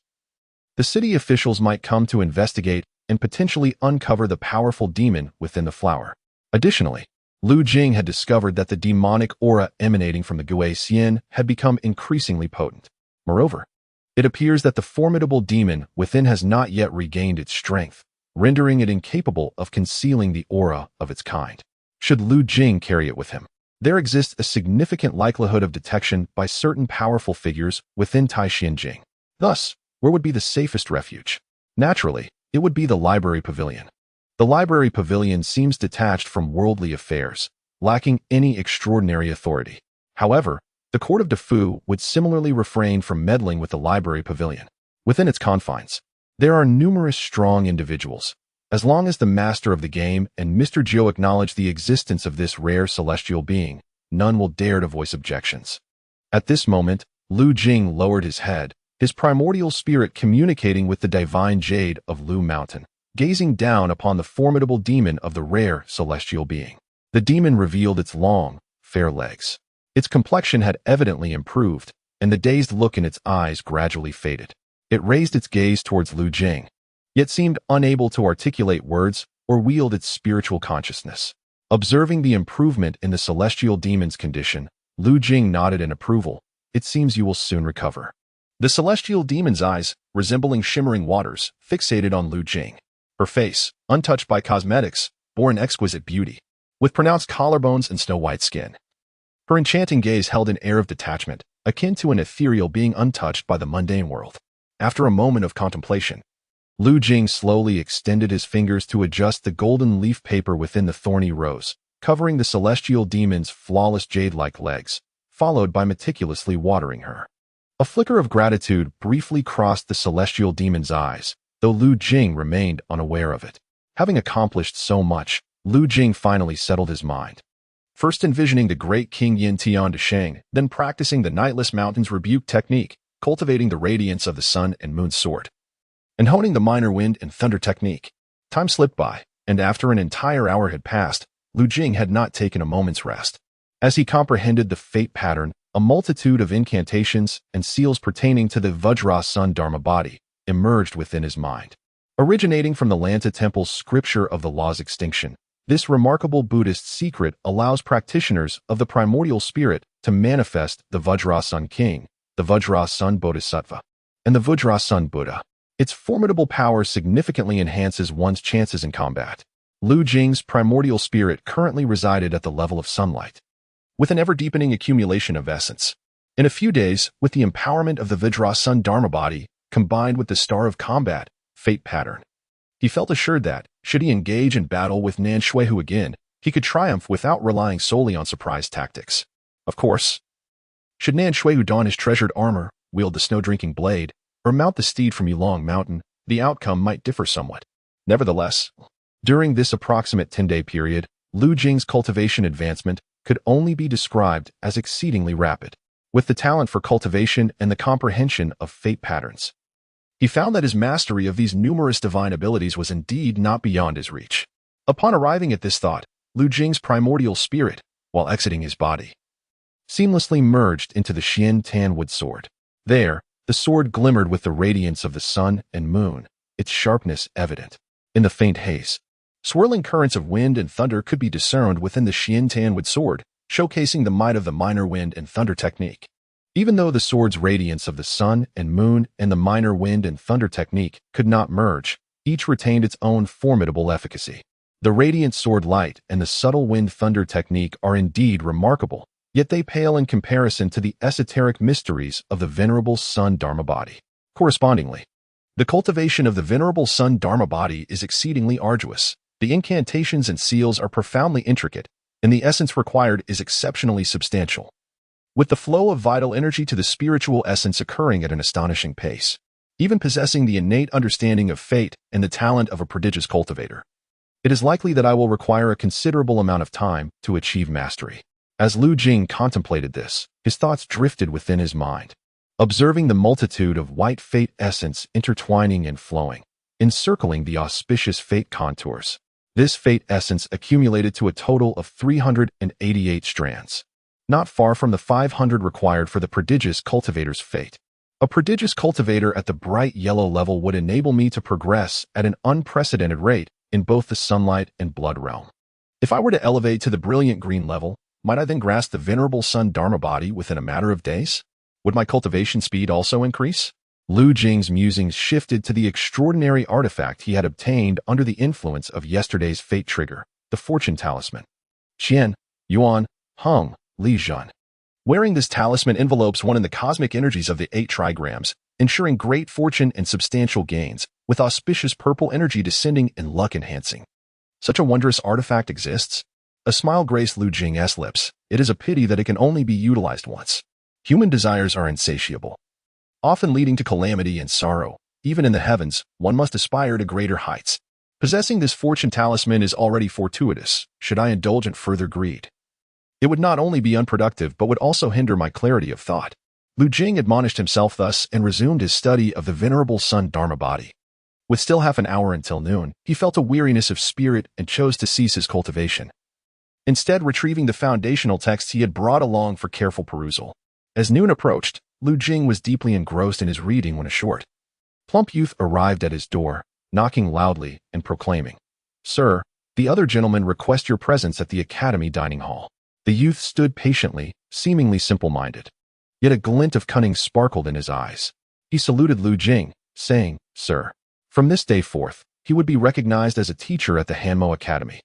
the city officials might come to investigate and potentially uncover the powerful demon within the flower. Additionally, Lu Jing had discovered that the demonic aura emanating from the Gui Xian had become increasingly potent. Moreover, it appears that the formidable demon within has not yet regained its strength, rendering it incapable of concealing the aura of its kind. Should Lu Jing carry it with him, there exists a significant likelihood of detection by certain powerful figures within Taishan Jing. Thus, where would be the safest refuge? Naturally, it would be the library pavilion. The library pavilion seems detached from worldly affairs, lacking any extraordinary authority. However, the court of Defu would similarly refrain from meddling with the library pavilion. Within its confines, there are numerous strong individuals. As long as the master of the game and Mr. Jiu acknowledge the existence of this rare celestial being, none will dare to voice objections. At this moment, Lu Jing lowered his head, his primordial spirit communicating with the divine jade of Lu Mountain, gazing down upon the formidable demon of the rare celestial being. The demon revealed its long, fair legs. Its complexion had evidently improved, and the dazed look in its eyes gradually faded. It raised its gaze towards Lu Jing, yet seemed unable to articulate words or wield its spiritual consciousness. Observing the improvement in the celestial demon's condition, Lu Jing nodded in approval. "It seems you will soon recover." The celestial demon's eyes, resembling shimmering waters, fixated on Lu Jing. Her face, untouched by cosmetics, bore an exquisite beauty, with pronounced collarbones and snow-white skin. Her enchanting gaze held an air of detachment, akin to an ethereal being untouched by the mundane world. After a moment of contemplation, Lu Jing slowly extended his fingers to adjust the golden leaf paper within the thorny rose, covering the celestial demon's flawless jade-like legs, followed by meticulously watering her. A flicker of gratitude briefly crossed the celestial demon's eyes, though Lu Jing remained unaware of it. Having accomplished so much, Lu Jing finally settled his mind. First envisioning the great King Yin Tian de Sheng, then practicing the Nightless Mountain's rebuke technique, cultivating the radiance of the sun and moon's sword, and honing the minor wind and thunder technique. Time slipped by, and after an entire hour had passed, Lu Jing had not taken a moment's rest. As he comprehended the fate pattern, a multitude of incantations and seals pertaining to the Vajra Sun Dharma body emerged within his mind. Originating from the Lanta Temple's scripture of the law's extinction, this remarkable Buddhist secret allows practitioners of the primordial spirit to manifest the Vajra Sun King, the Vajra Sun Bodhisattva, and the Vajra Sun Buddha. Its formidable power significantly enhances one's chances in combat. Lu Jing's primordial spirit currently resided at the level of sunlight, with an ever-deepening accumulation of essence. In a few days, with the empowerment of the Vajra Sun Dharma body, combined with the Star of Combat, fate pattern, he felt assured that, should he engage in battle with Nan Shuihu again, he could triumph without relying solely on surprise tactics. Of course, Should Nan Shui don his treasured armor, wield the snow-drinking blade, or mount the steed from Yulong Mountain, the outcome might differ somewhat. Nevertheless, during this approximate 10-day period, Lu Jing's cultivation advancement could only be described as exceedingly rapid. With the talent for cultivation and the comprehension of fate patterns, he found that his mastery of these numerous divine abilities was indeed not beyond his reach. Upon arriving at this thought, Lu Jing's primordial spirit, while exiting his body, seamlessly merged into the Xian Tan wood sword. There, the sword glimmered with the radiance of the sun and moon, its sharpness evident. In the faint haze, swirling currents of wind and thunder could be discerned within the Xian Tan wood sword, showcasing the might of the minor wind and thunder technique. Even though the sword's radiance of the sun and moon and the minor wind and thunder technique could not merge, each retained its own formidable efficacy. The radiant sword light and the subtle wind thunder technique are indeed remarkable, yet they pale in comparison to the esoteric mysteries of the venerable sun Dharma body. Correspondingly, the cultivation of the venerable sun Dharma body is exceedingly arduous. The incantations and seals are profoundly intricate, and the essence required is exceptionally substantial, with the flow of vital energy to the spiritual essence occurring at an astonishing pace. Even possessing the innate understanding of fate and the talent of a prodigious cultivator, it is likely that I will require a considerable amount of time to achieve mastery. As Lu Jing contemplated this, his thoughts drifted within his mind, observing the multitude of white fate essence intertwining and flowing, encircling the auspicious fate contours. This fate essence accumulated to a total of 388 strands, not far from the 500 required for the prodigious cultivator's fate. A prodigious cultivator at the bright yellow level would enable me to progress at an unprecedented rate in both the sunlight and blood realm. If I were to elevate to the brilliant green level, might I then grasp the venerable sun Dharma body within a matter of days? Would my cultivation speed also increase? Lu Jing's musings shifted to the extraordinary artifact he had obtained under the influence of yesterday's fate trigger, the fortune talisman. Qian, Yuan, Heng, Li Zhan. Wearing this talisman envelopes one in the cosmic energies of the 8 trigrams, ensuring great fortune and substantial gains, with auspicious purple energy descending and luck enhancing. Such a wondrous artifact exists? A smile graced Lu Jing's lips. It is a pity that it can only be utilized once. Human desires are insatiable, often leading to calamity and sorrow. Even in the heavens, one must aspire to greater heights. Possessing this fortune talisman is already fortuitous, should I indulge in further greed. It would not only be unproductive but would also hinder my clarity of thought. Lu Jing admonished himself thus and resumed his study of the venerable sun Dharma body. With still half an hour until noon, he felt a weariness of spirit and chose to cease his cultivation, instead retrieving the foundational texts he had brought along for careful perusal. As noon approached, Lu Jing was deeply engrossed in his reading when a short, plump youth arrived at his door, knocking loudly and proclaiming, "Sir, the other gentlemen request your presence at the academy dining hall." The youth stood patiently, seemingly simple-minded, yet a glint of cunning sparkled in his eyes. He saluted Lu Jing, saying, "Sir." From this day forth, he would be recognized as a teacher at the Hanmo Academy.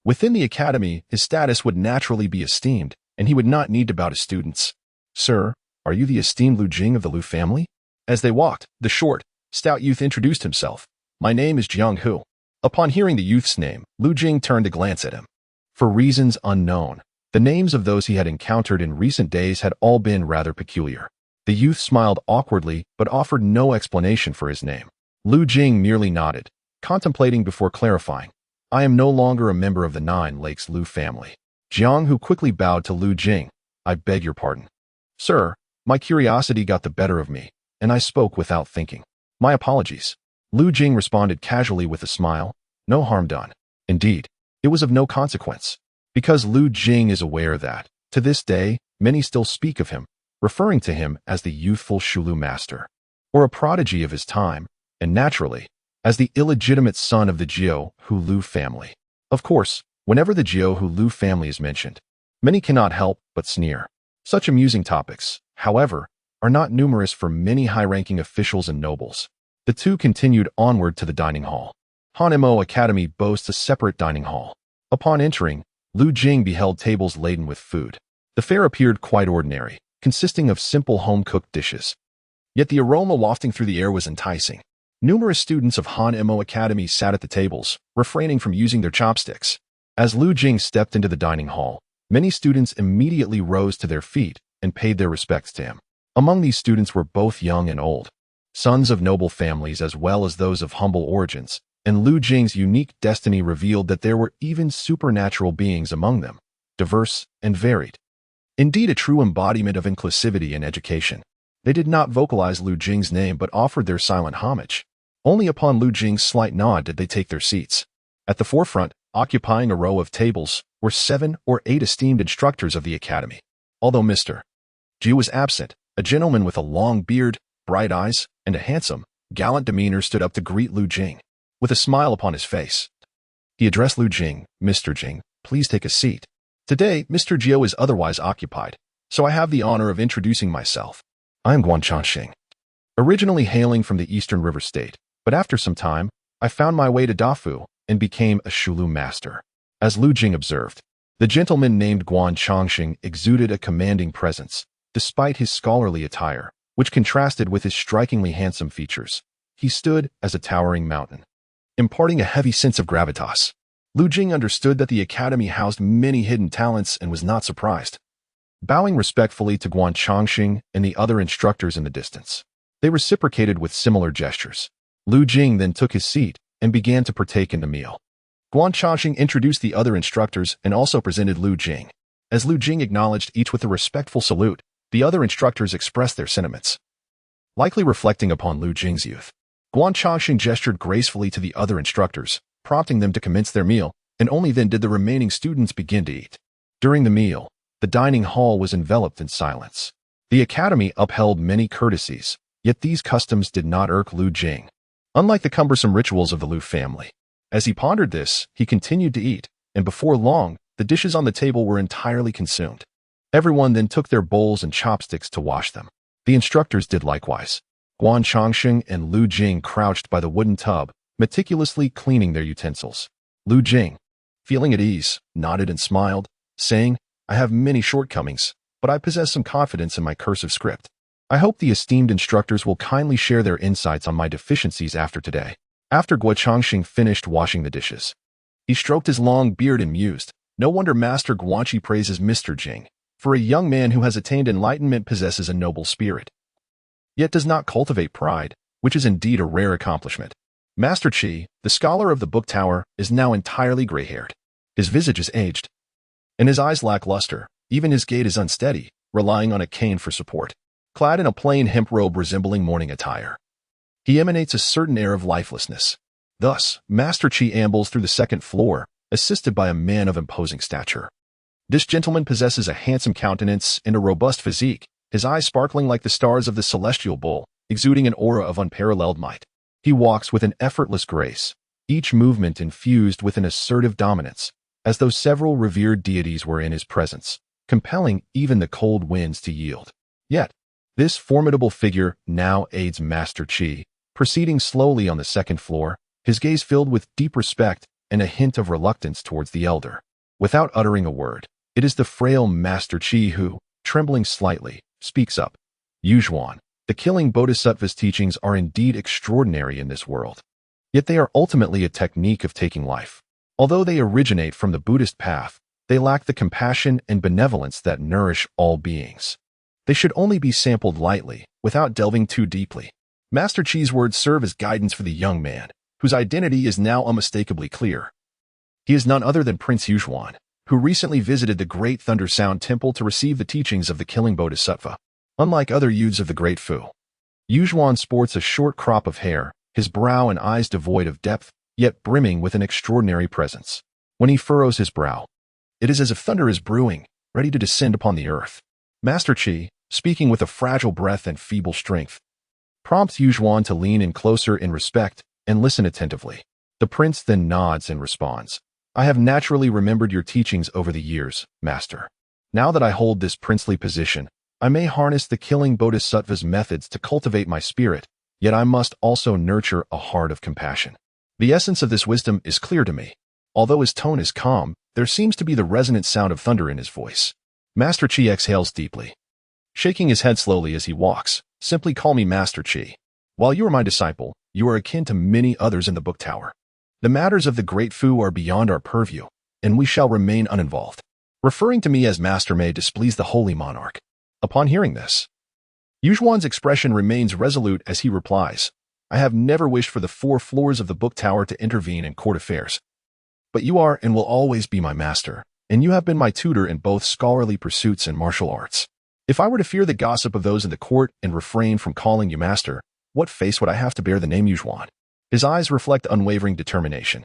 Within the academy, his status would naturally be esteemed, and he would not need to bow to students. "Sir, are you the esteemed Lu Jing of the Lu family?" As they walked, the short, stout youth introduced himself. "My name is Jiang Hu." Upon hearing the youth's name, Lu Jing turned to glance at him. For reasons unknown, the names of those he had encountered in recent days had all been rather peculiar. The youth smiled awkwardly but offered no explanation for his name. Lu Jing merely nodded, contemplating before clarifying, "I am no longer a member of the 9 Lakes Lu family." Jiang Hu quickly bowed to Lu Jing. "I beg your pardon. Sir, my curiosity got the better of me, and I spoke without thinking. My apologies." Lu Jing responded casually with a smile. "No harm done." Indeed, it was of no consequence, because Lu Jing is aware that, to this day, many still speak of him, referring to him as the youthful Shulu master, or a prodigy of his time, and naturally, as the illegitimate son of the Jiao Hu Lu family. Of course, whenever the Jiao Hu Lu family is mentioned, many cannot help but sneer. Such amusing topics, however, are not numerous for many high-ranking officials and nobles. The two continued onward to the dining hall. Hanmo Academy boasts a separate dining hall. Upon entering, Lu Jing beheld tables laden with food. The fare appeared quite ordinary, consisting of simple home-cooked dishes. Yet the aroma wafting through the air was enticing. Numerous students of Hanmo Academy sat at the tables, refraining from using their chopsticks. As Lu Jing stepped into the dining hall, many students immediately rose to their feet and paid their respects to him. Among these students were both young and old, sons of noble families as well as those of humble origins, and Lu Jing's unique destiny revealed that there were even supernatural beings among them, diverse and varied. Indeed, a true embodiment of inclusivity in education. They did not vocalize Lu Jing's name but offered their silent homage. Only upon Lu Jing's slight nod did they take their seats. At the forefront, occupying a row of tables, were 7 or 8 esteemed instructors of the academy. Although Mr. Ji was absent, a gentleman with a long beard, bright eyes, and a handsome, gallant demeanor stood up to greet Lu Jing. With a smile upon his face, he addressed Lu Jing. "Mr. Jing, please take a seat. Today, Mr. Jiu is otherwise occupied, so I have the honor of introducing myself. I am Guan Changxing, originally hailing from the Eastern River State, but after some time, I found my way to Dafu and became a Shulu master." As Lu Jing observed, the gentleman named Guan Changxing exuded a commanding presence, despite his scholarly attire, which contrasted with his strikingly handsome features. He stood as a towering mountain, imparting a heavy sense of gravitas. Lu Jing understood that the academy housed many hidden talents and was not surprised. Bowing respectfully to Guan Changxing and the other instructors in the distance, they reciprocated with similar gestures. Lu Jing then took his seat and began to partake in the meal. Guan Changxing introduced the other instructors and also presented Lu Jing. As Lu Jing acknowledged each with a respectful salute, the other instructors expressed their sentiments. Likely reflecting upon Lu Jing's youth, Guan Changxing gestured gracefully to the other instructors, prompting them to commence their meal, and only then did the remaining students begin to eat. During the meal, the dining hall was enveloped in silence. The academy upheld many courtesies, yet these customs did not irk Lu Jing. Unlike the cumbersome rituals of the Lu family, as he pondered this, he continued to eat, and before long, the dishes on the table were entirely consumed. Everyone then took their bowls and chopsticks to wash them. The instructors did likewise. Guan Changxing and Lu Jing crouched by the wooden tub, meticulously cleaning their utensils. Lu Jing, feeling at ease, nodded and smiled, saying, "I have many shortcomings, but I possess some confidence in my cursive script. I hope the esteemed instructors will kindly share their insights on my deficiencies after today." After Guan Changxing finished washing the dishes, he stroked his long beard and mused, "No wonder Master Guanqi praises Mr. Jing, for a young man who has attained enlightenment possesses a noble spirit, yet does not cultivate pride, which is indeed a rare accomplishment." Master Qi, the scholar of the book tower, is now entirely gray-haired. His visage is aged, and his eyes lack luster. Even his gait is unsteady, relying on a cane for support. Clad in a plain hemp robe resembling morning attire, he emanates a certain air of lifelessness. Thus, Master Qi ambles through the second floor, assisted by a man of imposing stature. This gentleman possesses a handsome countenance and a robust physique, his eyes sparkling like the stars of the celestial bull, exuding an aura of unparalleled might. He walks with an effortless grace, each movement infused with an assertive dominance, as though several revered deities were in his presence, compelling even the cold winds to yield. Yet, this formidable figure now aids Master Qi, proceeding slowly on the second floor, his gaze filled with deep respect and a hint of reluctance towards the elder. Without uttering a word, it is the frail Master Qi who, trembling slightly, speaks up. "Yuzhuan, the killing bodhisattva's teachings are indeed extraordinary in this world. Yet they are ultimately a technique of taking life. Although they originate from the Buddhist path, they lack the compassion and benevolence that nourish all beings. They should only be sampled lightly, without delving too deeply." Master Qi's words serve as guidance for the young man, whose identity is now unmistakably clear. He is none other than Prince Yuzhuan, who recently visited the Great Thunder Sound Temple to receive the teachings of the killing bodhisattva. Unlike other youths of the Great Fu, Yuzhuan sports a short crop of hair, his brow and eyes devoid of depth, yet brimming with an extraordinary presence. When he furrows his brow, it is as if thunder is brewing, ready to descend upon the earth. Master Qi, speaking with a fragile breath and feeble strength, prompts Yuzhuan to lean in closer in respect and listen attentively. The prince then nods and responds, "I have naturally remembered your teachings over the years, Master. Now that I hold this princely position, I may harness the killing bodhisattva's methods to cultivate my spirit, yet I must also nurture a heart of compassion. The essence of this wisdom is clear to me. Although his tone is calm, there seems to be the resonant sound of thunder in his voice." Master Qi exhales deeply, shaking his head slowly as he walks. "Simply call me Master Qi. While you are my disciple, you are akin to many others in the book tower. The matters of the Great Fu are beyond our purview, and we shall remain uninvolved. Referring to me as Master may displease the holy monarch. Upon hearing this, Yuxuan's expression remains resolute as he replies, I have never wished for the 4 floors of the book tower to intervene in court affairs. But you are and will always be my master, and you have been my tutor in both scholarly pursuits and martial arts. If I were to fear the gossip of those in the court and refrain from calling you master, what face would I have to bear the name Yuxuan? His eyes reflect unwavering determination.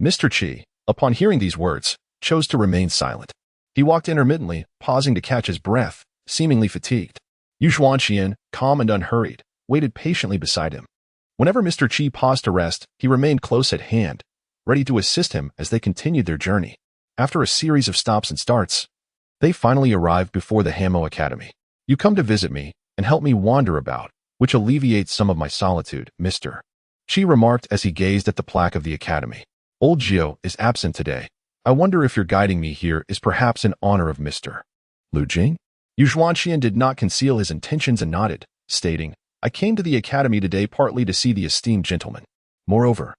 Mr. Qi, upon hearing these words, chose to remain silent. He walked intermittently, pausing to catch his breath, seemingly fatigued. Yuxuan, calm and unhurried, waited patiently beside him. Whenever Mr. Qi paused to rest, he remained close at hand, ready to assist him as they continued their journey. After a series of stops and starts, they finally arrived before the Hamo Academy. You come to visit me and help me wander about, which alleviates some of my solitude, Mr. Qi remarked as he gazed at the plaque of the academy. Old Jiao is absent today. I wonder if your guiding me here is perhaps in honor of Mr. Lu Jing? Yuxuan did not conceal his intentions and nodded, stating, I came to the academy today partly to see the esteemed gentleman. Moreover,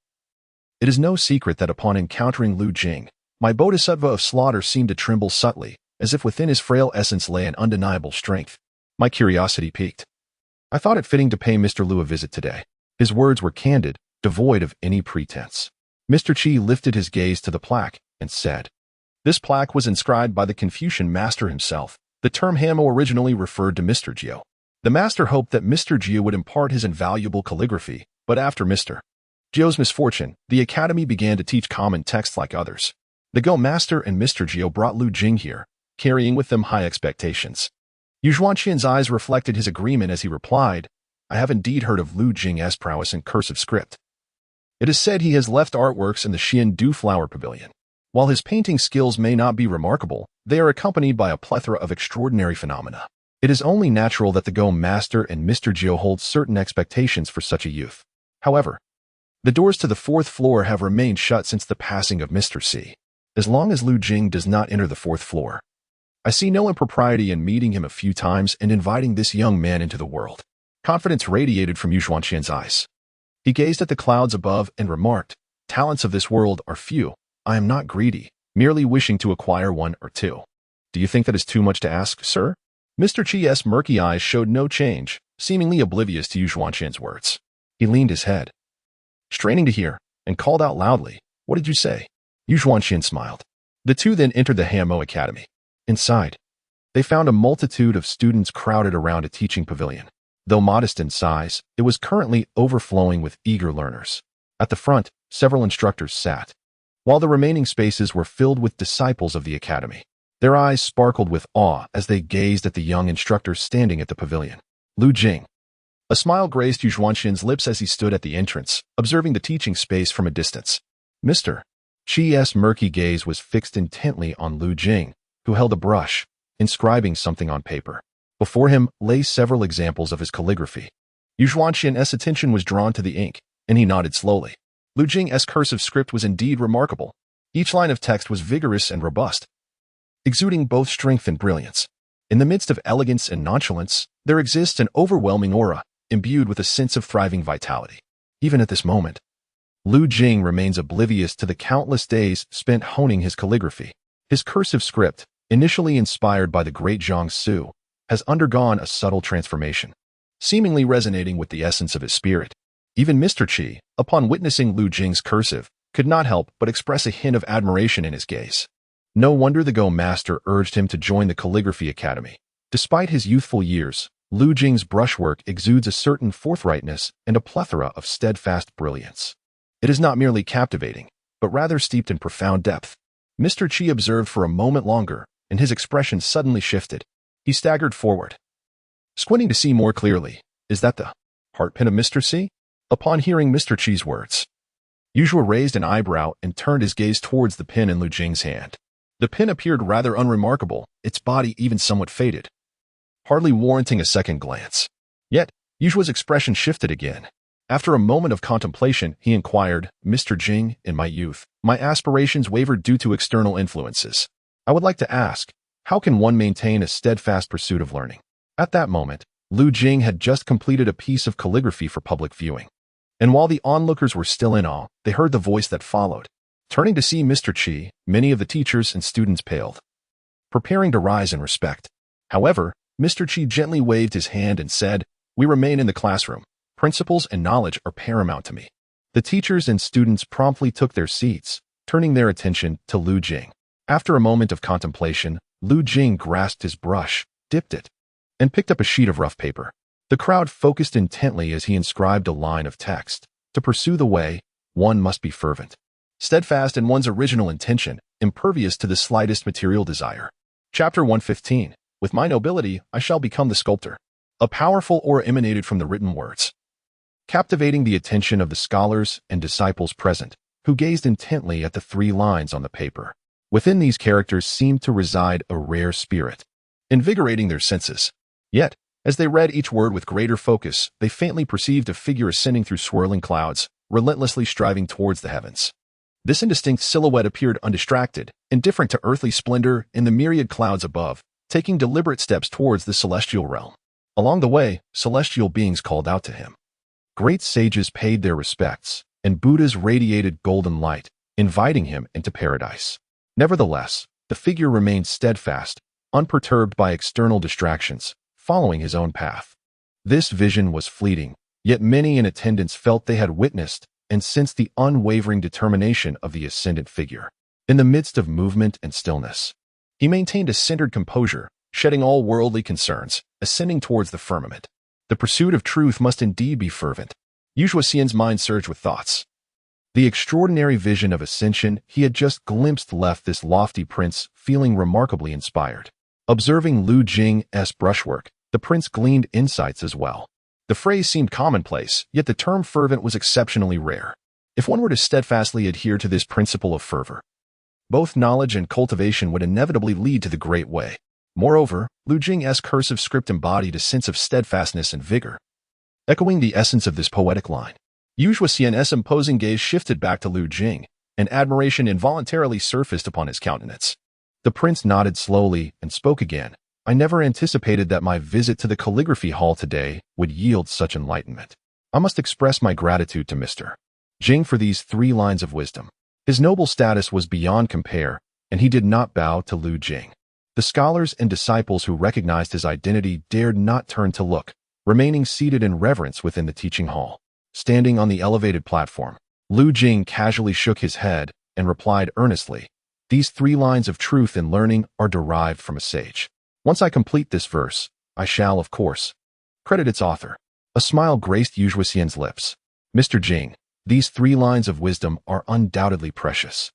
it is no secret that upon encountering Lu Jing, my bodhisattva of slaughter seemed to tremble subtly, as if within his frail essence lay an undeniable strength. My curiosity piqued. I thought it fitting to pay Mr. Lu a visit today. His words were candid, devoid of any pretense. Mr. Qi lifted his gaze to the plaque and said, This plaque was inscribed by the Confucian master himself. The term Hamo originally referred to Mr. Jiao. The master hoped that Mr. Jiao would impart his invaluable calligraphy, but after Mr. Jiao's misfortune, the academy began to teach common texts like others. The Go Master and Mr. Jiao brought Lu Jing here, carrying with them high expectations. Yuxuan's eyes reflected his agreement as he replied, I have indeed heard of Lu Jing's prowess in cursive script. It is said he has left artworks in the Xian Du Flower Pavilion. While his painting skills may not be remarkable, they are accompanied by a plethora of extraordinary phenomena. It is only natural that the Go Master and Mr. Jiao hold certain expectations for such a youth. However, the doors to the 4th floor have remained shut since the passing of Mr. C. As long as Lu Jing does not enter the 4th floor, I see no impropriety in meeting him a few times and inviting this young man into the world. Confidence radiated from Yuxuan's eyes. He gazed at the clouds above and remarked, Talents of this world are few. I am not greedy, merely wishing to acquire 1 or 2. Do you think that is too much to ask, sir? Mr. Qi's murky eyes showed no change, seemingly oblivious to Yuxuan's words. He leaned his head, straining to hear, and called out loudly, What did you say? Yuxuan smiled. The two then entered the Hamo Academy. Inside, they found a multitude of students crowded around a teaching pavilion. Though modest in size, it was currently overflowing with eager learners. At the front, several instructors sat, while the remaining spaces were filled with disciples of the academy. Their eyes sparkled with awe as they gazed at the young instructors standing at the pavilion. Lu Jing. A smile graced Yuxuan's lips as he stood at the entrance, observing the teaching space from a distance. Mr. Qi's murky gaze was fixed intently on Lu Jing, who held a brush, inscribing something on paper. Before him lay several examples of his calligraphy. Yuxuan's attention was drawn to the ink, and he nodded slowly. Lu Jing's cursive script was indeed remarkable. Each line of text was vigorous and robust, exuding both strength and brilliance. In the midst of elegance and nonchalance, there exists an overwhelming aura, imbued with a sense of thriving vitality. Even at this moment, Lu Jing remains oblivious to the countless days spent honing his calligraphy. His cursive script, initially inspired by the great Zhang Su, has undergone a subtle transformation, seemingly resonating with the essence of his spirit. Even Mr. Qi, upon witnessing Lu Jing's cursive, could not help but express a hint of admiration in his gaze. No wonder the Go Master urged him to join the Calligraphy Academy. Despite his youthful years, Lu Jing's brushwork exudes a certain forthrightness and a plethora of steadfast brilliance. It is not merely captivating, but rather steeped in profound depth. Mr. Qi observed for a moment longer, and his expression suddenly shifted. He staggered forward, squinting to see more clearly. Is that the heart pin of Mr. C? Upon hearing Mr. Qi's words, Yuxua raised an eyebrow and turned his gaze towards the pin in Lu Jing's hand. The pin appeared rather unremarkable, its body even somewhat faded, hardly warranting a second glance. Yet, Yuxua's expression shifted again. After a moment of contemplation, he inquired, Mr. Jing, in my youth, my aspirations wavered due to external influences. I would like to ask, how can one maintain a steadfast pursuit of learning? At that moment, Lu Jing had just completed a piece of calligraphy for public viewing. And while the onlookers were still in awe, they heard the voice that followed. Turning to see Mr. Qi, many of the teachers and students paled, preparing to rise in respect. However, Mr. Qi gently waved his hand and said, "We remain in the classroom. Principles and knowledge are paramount to me." The teachers and students promptly took their seats, turning their attention to Lu Jing. After a moment of contemplation, Lu Jing grasped his brush, dipped it, and picked up a sheet of rough paper. The crowd focused intently as he inscribed a line of text. To pursue the way, one must be fervent, steadfast in one's original intention, impervious to the slightest material desire. Chapter 115. With my nobility, I shall become the sculptor. A powerful aura emanated from the written words, captivating the attention of the scholars and disciples present, who gazed intently at the 3 lines on the paper. Within these characters seemed to reside a rare spirit, invigorating their senses. Yet, as they read each word with greater focus, they faintly perceived a figure ascending through swirling clouds, relentlessly striving towards the heavens. This indistinct silhouette appeared undistracted, indifferent to earthly splendor in the myriad clouds above, taking deliberate steps towards the celestial realm. Along the way, celestial beings called out to him. Great sages paid their respects, and Buddhas radiated golden light, inviting him into paradise. Nevertheless, the figure remained steadfast, unperturbed by external distractions, following his own path. This vision was fleeting, yet many in attendance felt they had witnessed and sensed the unwavering determination of the ascendant figure. In the midst of movement and stillness, he maintained a centered composure, shedding all worldly concerns, ascending towards the firmament. The pursuit of truth must indeed be fervent. Yu Xian's mind surged with thoughts. The extraordinary vision of ascension he had just glimpsed left this lofty prince feeling remarkably inspired. Observing Lu Jing's brushwork, the prince gleaned insights as well. The phrase seemed commonplace, yet the term fervent was exceptionally rare. If one were to steadfastly adhere to this principle of fervor, both knowledge and cultivation would inevitably lead to the great way. Moreover, Lu Jing's cursive script embodied a sense of steadfastness and vigor, echoing the essence of this poetic line. Yu Xian's imposing gaze shifted back to Lu Jing, and admiration involuntarily surfaced upon his countenance. The prince nodded slowly and spoke again. "I never anticipated that my visit to the calligraphy hall today would yield such enlightenment. I must express my gratitude to Mr. Jing for these 3 lines of wisdom." His noble status was beyond compare, and he did not bow to Lu Jing. The scholars and disciples who recognized his identity dared not turn to look, remaining seated in reverence within the teaching hall. Standing on the elevated platform, Lu Jing casually shook his head and replied earnestly, "These 3 lines of truth and learning are derived from a sage. Once I complete this verse, I shall, of course, credit its author." A smile graced Yu Xian's lips. "Mr. Jing, these 3 lines of wisdom are undoubtedly precious.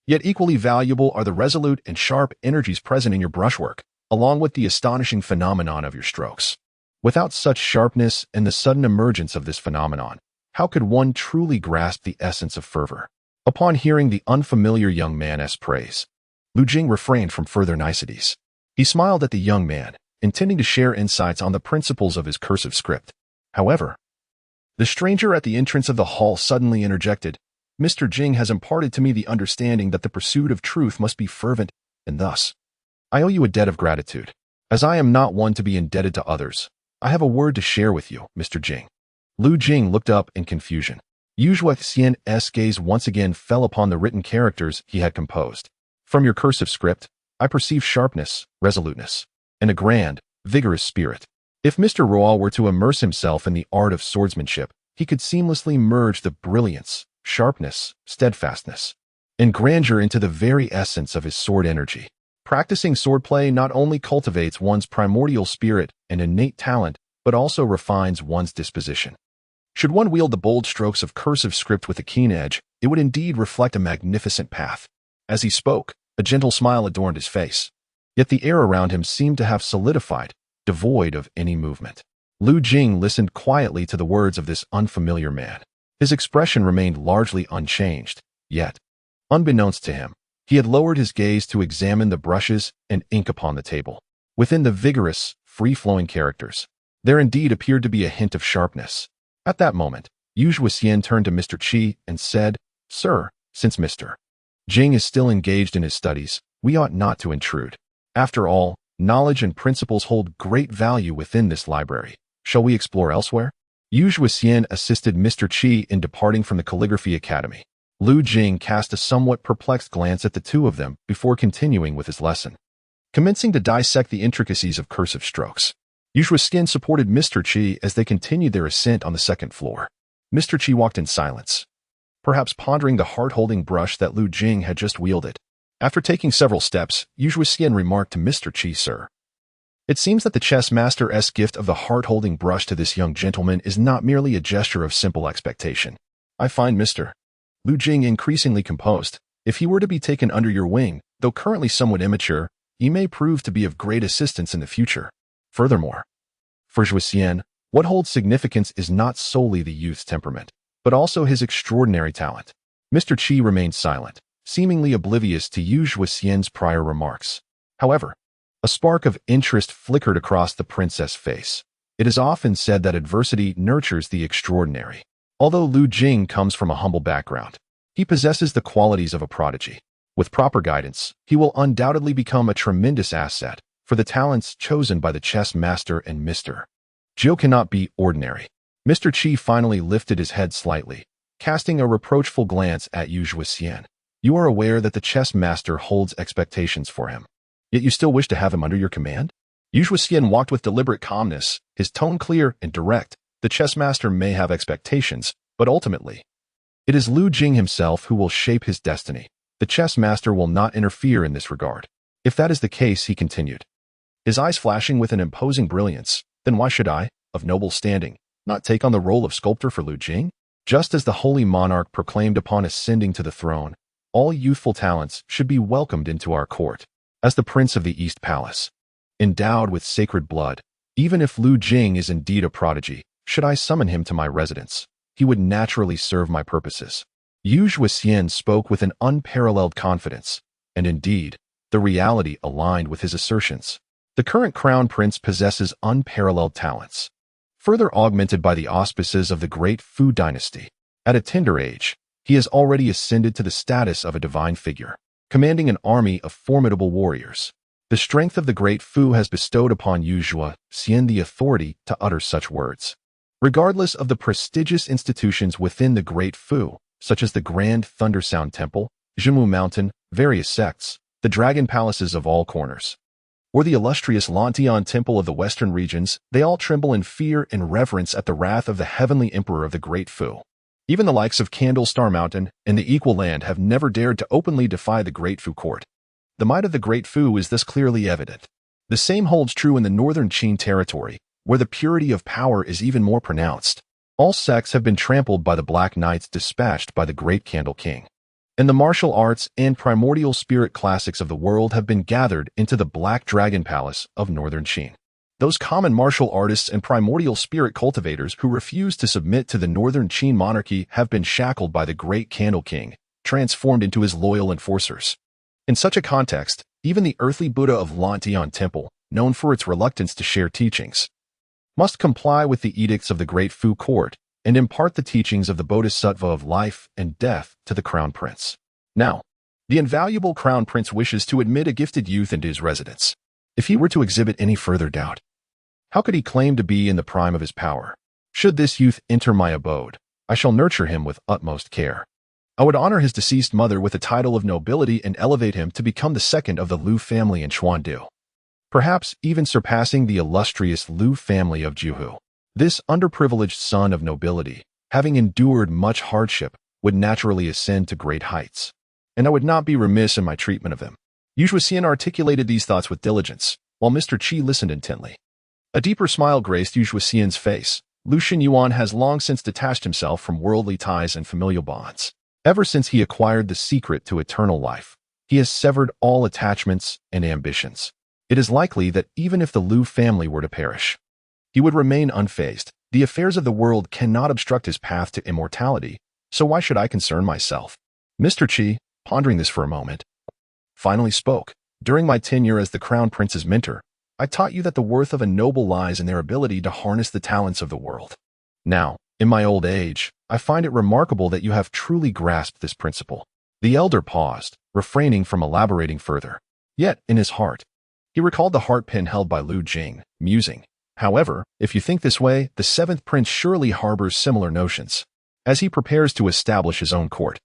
Yet equally valuable are the resolute and sharp energies present in your brushwork, along with the astonishing phenomenon of your strokes. Without such sharpness and the sudden emergence of this phenomenon, how could one truly grasp the essence of fervor?" Upon hearing the unfamiliar young man's praise, Lu Jing refrained from further niceties. He smiled at the young man, intending to share insights on the principles of his cursive script. However, the stranger at the entrance of the hall suddenly interjected, "Mr. Jing has imparted to me the understanding that the pursuit of truth must be fervent, and thus, I owe you a debt of gratitude. As I am not one to be indebted to others, I have a word to share with you, Mr. Jing." Lu Jing looked up in confusion. Yu Xian's gaze once again fell upon the written characters he had composed. "From your cursive script, I perceive sharpness, resoluteness, and a grand, vigorous spirit. If Mr. Royal were to immerse himself in the art of swordsmanship, he could seamlessly merge the brilliance, sharpness, steadfastness, and grandeur into the very essence of his sword energy. Practicing swordplay not only cultivates one's primordial spirit and innate talent, but also refines one's disposition. Should one wield the bold strokes of cursive script with a keen edge, it would indeed reflect a magnificent path." As he spoke, a gentle smile adorned his face. Yet the air around him seemed to have solidified, devoid of any movement. Lu Jing listened quietly to the words of this unfamiliar man. His expression remained largely unchanged, yet, unbeknownst to him, he had lowered his gaze to examine the brushes and ink upon the table. Within the vigorous, free-flowing characters, there indeed appeared to be a hint of sharpness. At that moment, Yu Xian turned to Mr. Qi and said, "Sir, since Mr. Jing is still engaged in his studies, we ought not to intrude. After all, knowledge and principles hold great value within this library. Shall we explore elsewhere?" Yu Xian assisted Mr. Qi in departing from the Calligraphy Academy. Lu Jing cast a somewhat perplexed glance at the 2 of them before continuing with his lesson. commencing to dissect the intricacies of cursive strokes. Yushua's skin supported Mr. Qi as they continued their ascent on the second floor. Mr. Qi walked in silence, perhaps pondering the heart-holding brush that Lu Jing had just wielded. After taking several steps, Yushua's skin remarked to Mr. Qi, "Sir, it seems that the chess master's gift of the heart-holding brush to this young gentleman is not merely a gesture of simple expectation. I find Mr. Lu Jing increasingly composed. If he were to be taken under your wing, though currently somewhat immature, he may prove to be of great assistance in the future. Furthermore, for Zhuxian, what holds significance is not solely the youth's temperament, but also his extraordinary talent." Mr. Qi remained silent, seemingly oblivious to Yu Zhuxian's prior remarks. However, a spark of interest flickered across the princess' face. It is often said that adversity nurtures the extraordinary. Although Lu Jing comes from a humble background, he possesses the qualities of a prodigy. With proper guidance, he will undoubtedly become a tremendous asset for the talents chosen by the chess master and Mr. Zhou cannot be ordinary. Mr. Qi finally lifted his head slightly, casting a reproachful glance at Yu Zhuxian. "You are aware that the chess master holds expectations for him, yet you still wish to have him under your command?" Yu Zhuxian walked with deliberate calmness, his tone clear and direct. The chess master may have expectations, but ultimately, it is Lu Jing himself who will shape his destiny. The chess master will not interfere in this regard. If that is the case, he continued, his eyes flashing with an imposing brilliance, then why should I, of noble standing, not take on the role of sculptor for Lu Jing? Just as the holy monarch proclaimed upon ascending to the throne, all youthful talents should be welcomed into our court. As the prince of the East Palace, endowed with sacred blood, even if Lu Jing is indeed a prodigy, should I summon him to my residence, he would naturally serve my purposes. Yu Zhuxian spoke with an unparalleled confidence, and indeed, the reality aligned with his assertions. The current crown prince possesses unparalleled talents, further augmented by the auspices of the Great Fu dynasty. At a tender age, he has already ascended to the status of a divine figure, commanding an army of formidable warriors. The strength of the Great Fu has bestowed upon Yu Zhuxian the authority to utter such words. Regardless of the prestigious institutions within the Great Fu, such as the Grand Thundersound Temple, Zhimu Mountain, various sects, the dragon palaces of all corners, or the illustrious Lantian Temple of the western regions, they all tremble in fear and reverence at the wrath of the heavenly emperor of the Great Fu. Even the likes of Candlestar Mountain and the Equal Land have never dared to openly defy the Great Fu court. The might of the Great Fu is thus clearly evident. The same holds true in the northern Qin territory, where the purity of power is even more pronounced. All sects have been trampled by the Black Knights dispatched by the Great Candle King, and the martial arts and primordial spirit classics of the world have been gathered into the Black Dragon Palace of northern Qin. Those common martial artists and primordial spirit cultivators who refuse to submit to the northern Qin monarchy have been shackled by the Great Candle King, transformed into his loyal enforcers. In such a context, even the earthly Buddha of Lantian Temple, known for its reluctance to share teachings, must comply with the edicts of the Great Fu court and impart the teachings of the Bodhisattva of life and death to the Crown Prince. Now, the invaluable Crown Prince wishes to admit a gifted youth into his residence. If he were to exhibit any further doubt, how could he claim to be in the prime of his power? Should this youth enter my abode, I shall nurture him with utmost care. I would honor his deceased mother with a title of nobility and elevate him to become the second of the Lu family in Xuandu, perhaps even surpassing the illustrious Lu family of Juhu. This underprivileged son of nobility, having endured much hardship, would naturally ascend to great heights, and I would not be remiss in my treatment of him. Yu Zhuxian articulated these thoughts with diligence, while Mr. Qi listened intently. A deeper smile graced Yu Zhuxian's face. Lu Xinyuan has long since detached himself from worldly ties and familial bonds. Ever since he acquired the secret to eternal life, he has severed all attachments and ambitions. It is likely that even if the Lu family were to perish, he would remain unfazed. The affairs of the world cannot obstruct his path to immortality, so why should I concern myself? Mr. Qi, pondering this for a moment, finally spoke. During my tenure as the Crown Prince's mentor, I taught you that the worth of a noble lies in their ability to harness the talents of the world. Now, in my old age, I find it remarkable that you have truly grasped this principle. The elder paused, refraining from elaborating further. Yet, in his heart, he recalled the heart pin held by Lu Jing, musing, "However, if you think this way, the seventh prince surely harbors similar notions. As he prepares to establish his own court,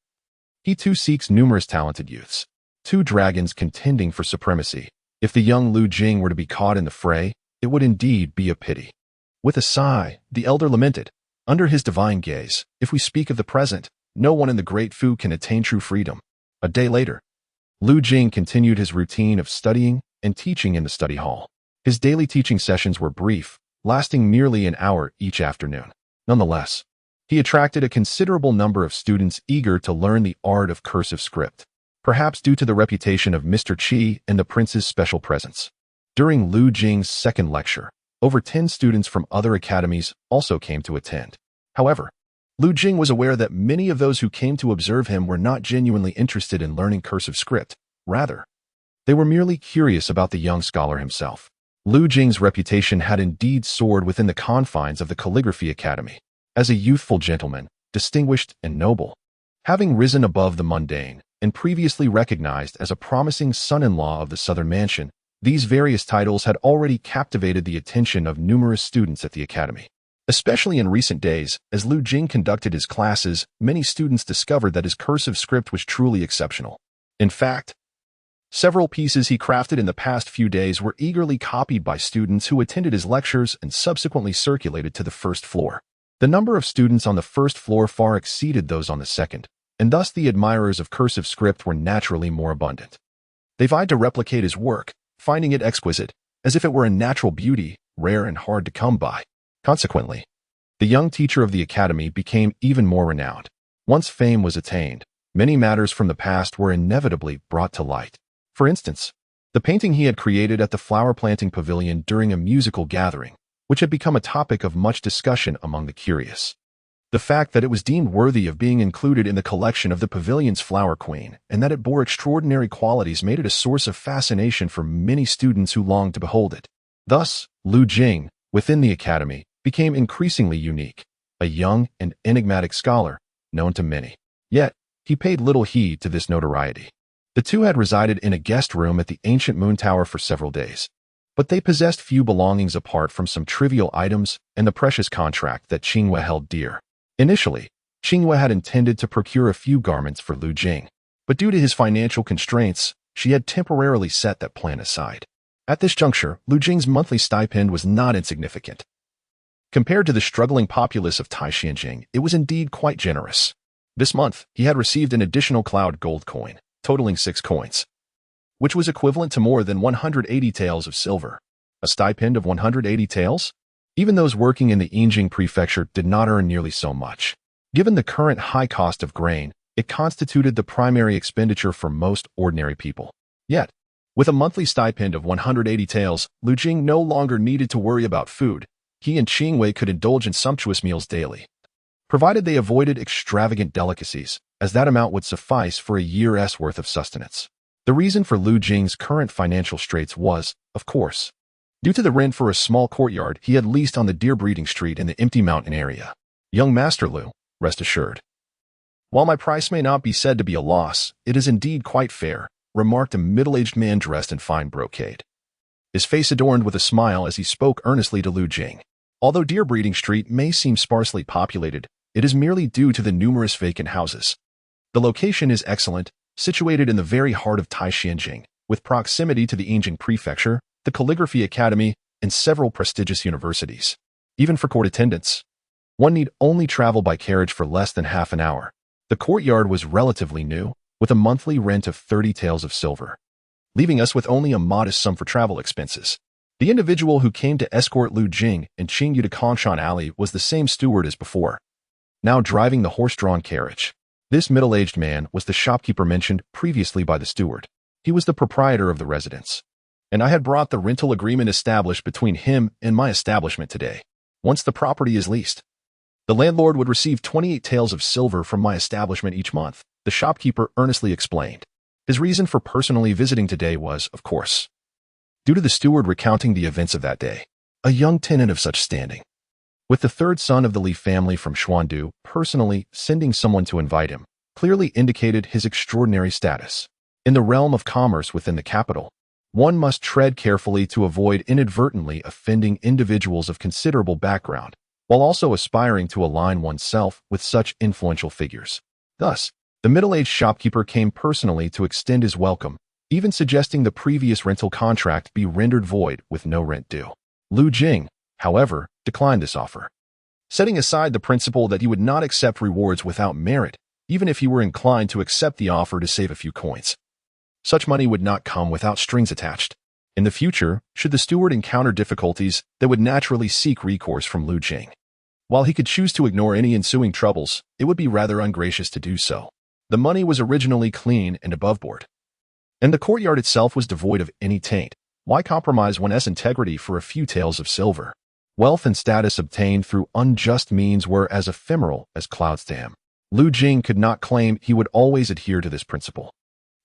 he too seeks numerous talented youths, two dragons contending for supremacy. If the young Lu Jing were to be caught in the fray, it would indeed be a pity. With a sigh, the elder lamented, "Under his divine gaze, if we speak of the present, no one in the Great Fu can attain true freedom." A day later, Lu Jing continued his routine of studying and teaching in the study hall. His daily teaching sessions were brief, lasting merely an hour each afternoon. Nonetheless, he attracted a considerable number of students eager to learn the art of cursive script, perhaps due to the reputation of Mr. Qi and the prince's special presence. During Lu Jing's second lecture, over 10 students from other academies also came to attend. However, Lu Jing was aware that many of those who came to observe him were not genuinely interested in learning cursive script. Rather, they were merely curious about the young scholar himself. Lu Jing's reputation had indeed soared within the confines of the Calligraphy Academy. As a youthful gentleman, distinguished and noble, having risen above the mundane, and previously recognized as a promising son-in-law of the Southern Mansion, these various titles had already captivated the attention of numerous students at the academy. Especially in recent days, as Lu Jing conducted his classes, many students discovered that his cursive script was truly exceptional. In fact, several pieces he crafted in the past few days were eagerly copied by students who attended his lectures and subsequently circulated to the first floor. The number of students on the first floor far exceeded those on the second, and thus the admirers of cursive script were naturally more abundant. They vied to replicate his work, finding it exquisite, as if it were a natural beauty, rare and hard to come by. Consequently, the young teacher of the academy became even more renowned. Once fame was attained, many matters from the past were inevitably brought to light. For instance, the painting he had created at the flower planting pavilion during a musical gathering, which had become a topic of much discussion among the curious. The fact that it was deemed worthy of being included in the collection of the pavilion's flower queen, and that it bore extraordinary qualities made it a source of fascination for many students who longed to behold it. Thus, Lu Jing, within the academy, became increasingly unique, a young and enigmatic scholar, known to many. Yet, he paid little heed to this notoriety. The two had resided in a guest room at the ancient moon tower for several days, but they possessed few belongings apart from some trivial items and the precious contract that Qingyue held dear. Initially, Qingyue had intended to procure a few garments for Lu Jing, but due to his financial constraints, she had temporarily set that plan aside. At this juncture, Lu Jing's monthly stipend was not insignificant. Compared to the struggling populace of Taishanjing, it was indeed quite generous. This month, he had received an additional cloud gold coin, totaling 6 coins, which was equivalent to more than 180 taels of silver. A stipend of 180 taels? Even those working in the Yinjing prefecture did not earn nearly so much. Given the current high cost of grain, it constituted the primary expenditure for most ordinary people. Yet, with a monthly stipend of 180 taels, Lu Jing no longer needed to worry about food. He and Qingyue could indulge in sumptuous meals daily, provided they avoided extravagant delicacies, as that amount would suffice for a year's worth of sustenance. The reason for Lu Jing's current financial straits was, of course, due to the rent for a small courtyard he had leased on the deer breeding street in the empty mountain area. "Young Master Lu, rest assured. While my price may not be said to be a loss, it is indeed quite fair," remarked a middle-aged man dressed in fine brocade, his face adorned with a smile as he spoke earnestly to Lu Jing. Although Deer Breeding Street may seem sparsely populated, it is merely due to the numerous vacant houses. The location is excellent, situated in the very heart of Taishanjing, with proximity to the Yinjing Prefecture, the Calligraphy Academy, and several prestigious universities. Even for court attendance, one need only travel by carriage for less than half an hour. The courtyard was relatively new, with a monthly rent of 30 taels of silver, leaving us with only a modest sum for travel expenses. The individual who came to escort Lu Jing and Qingyu to Conshan Alley was the same steward as before, now driving the horse-drawn carriage. This middle-aged man was the shopkeeper mentioned previously by the steward. He was the proprietor of the residence, and I had brought the rental agreement established between him and my establishment today. Once the property is leased, the landlord would receive 28 taels of silver from my establishment each month, the shopkeeper earnestly explained. His reason for personally visiting today was, of course, due to the steward recounting the events of that day. A young tenant of such standing, with the third son of the Li family from Xuandu personally sending someone to invite him, clearly indicated his extraordinary status. In the realm of commerce within the capital, one must tread carefully to avoid inadvertently offending individuals of considerable background, while also aspiring to align oneself with such influential figures. Thus, the middle-aged shopkeeper came personally to extend his welcome, even suggesting the previous rental contract be rendered void with no rent due. Lu Jing, however, declined this offer, setting aside the principle that he would not accept rewards without merit, even if he were inclined to accept the offer to save a few coins. Such money would not come without strings attached. In the future, should the steward encounter difficulties, they would naturally seek recourse from Lu Jing. While he could choose to ignore any ensuing troubles, it would be rather ungracious to do so. The money was originally clean and above board, and the courtyard itself was devoid of any taint. Why compromise one's integrity for a few taels of silver? Wealth and status obtained through unjust means were as ephemeral as clouds to him. Lu Jing could not claim he would always adhere to this principle.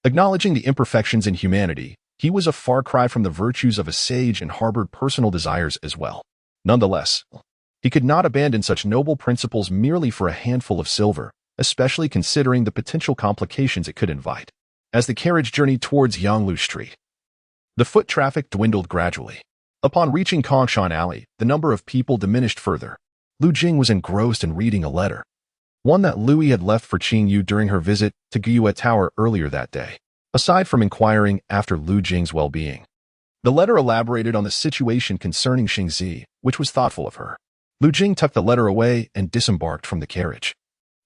Acknowledging the imperfections in humanity, he was a far cry from the virtues of a sage and harbored personal desires as well. Nonetheless, he could not abandon such noble principles merely for a handful of silver, especially considering the potential complications it could invite. As the carriage journeyed towards Yanglu Street, the foot traffic dwindled gradually. Upon reaching Kongshan Alley, the number of people diminished further. Lu Jing was engrossed in reading a letter, one that Louis had left for Qing Yu during her visit to Gyue Tower earlier that day. Aside from inquiring after Lu Jing's well-being, the letter elaborated on the situation concerning Xingzi, which was thoughtful of her. Lu Jing tucked the letter away and disembarked from the carriage,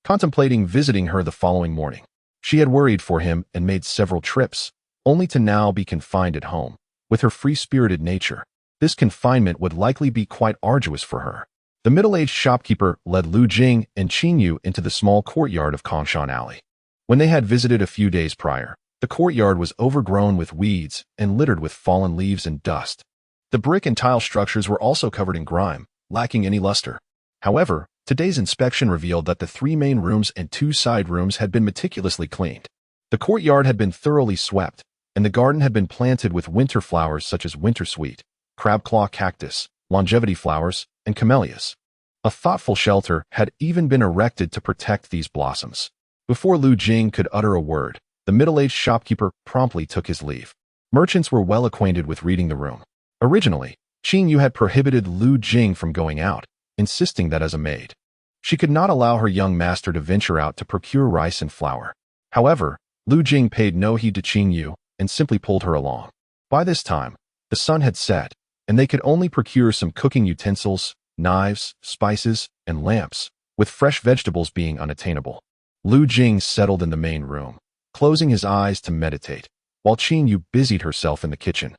contemplating visiting her the following morning. She had worried for him and made several trips, only to now be confined at home. With her free-spirited nature, this confinement would likely be quite arduous for her. The middle-aged shopkeeper led Lu Jing and Qing Yu into the small courtyard of Kongshan Alley. When they had visited a few days prior, the courtyard was overgrown with weeds and littered with fallen leaves and dust. The brick and tile structures were also covered in grime, lacking any luster. However, today's inspection revealed that the 3 main rooms and 2 side rooms had been meticulously cleaned. The courtyard had been thoroughly swept, and the garden had been planted with winter flowers such as wintersweet, crabclaw cactus, longevity flowers, and camellias. A thoughtful shelter had even been erected to protect these blossoms. Before Lu Jing could utter a word, the middle-aged shopkeeper promptly took his leave. Merchants were well acquainted with reading the room. Originally, Qing Yu had prohibited Lu Jing from going out, insisting that as a maid, she could not allow her young master to venture out to procure rice and flour. However, Lu Jing paid no heed to Qing Yu and simply pulled her along. By this time, the sun had set, and they could only procure some cooking utensils, knives, spices, and lamps, with fresh vegetables being unattainable. Lu Jing settled in the main room, closing his eyes to meditate, while Qing Yu busied herself in the kitchen,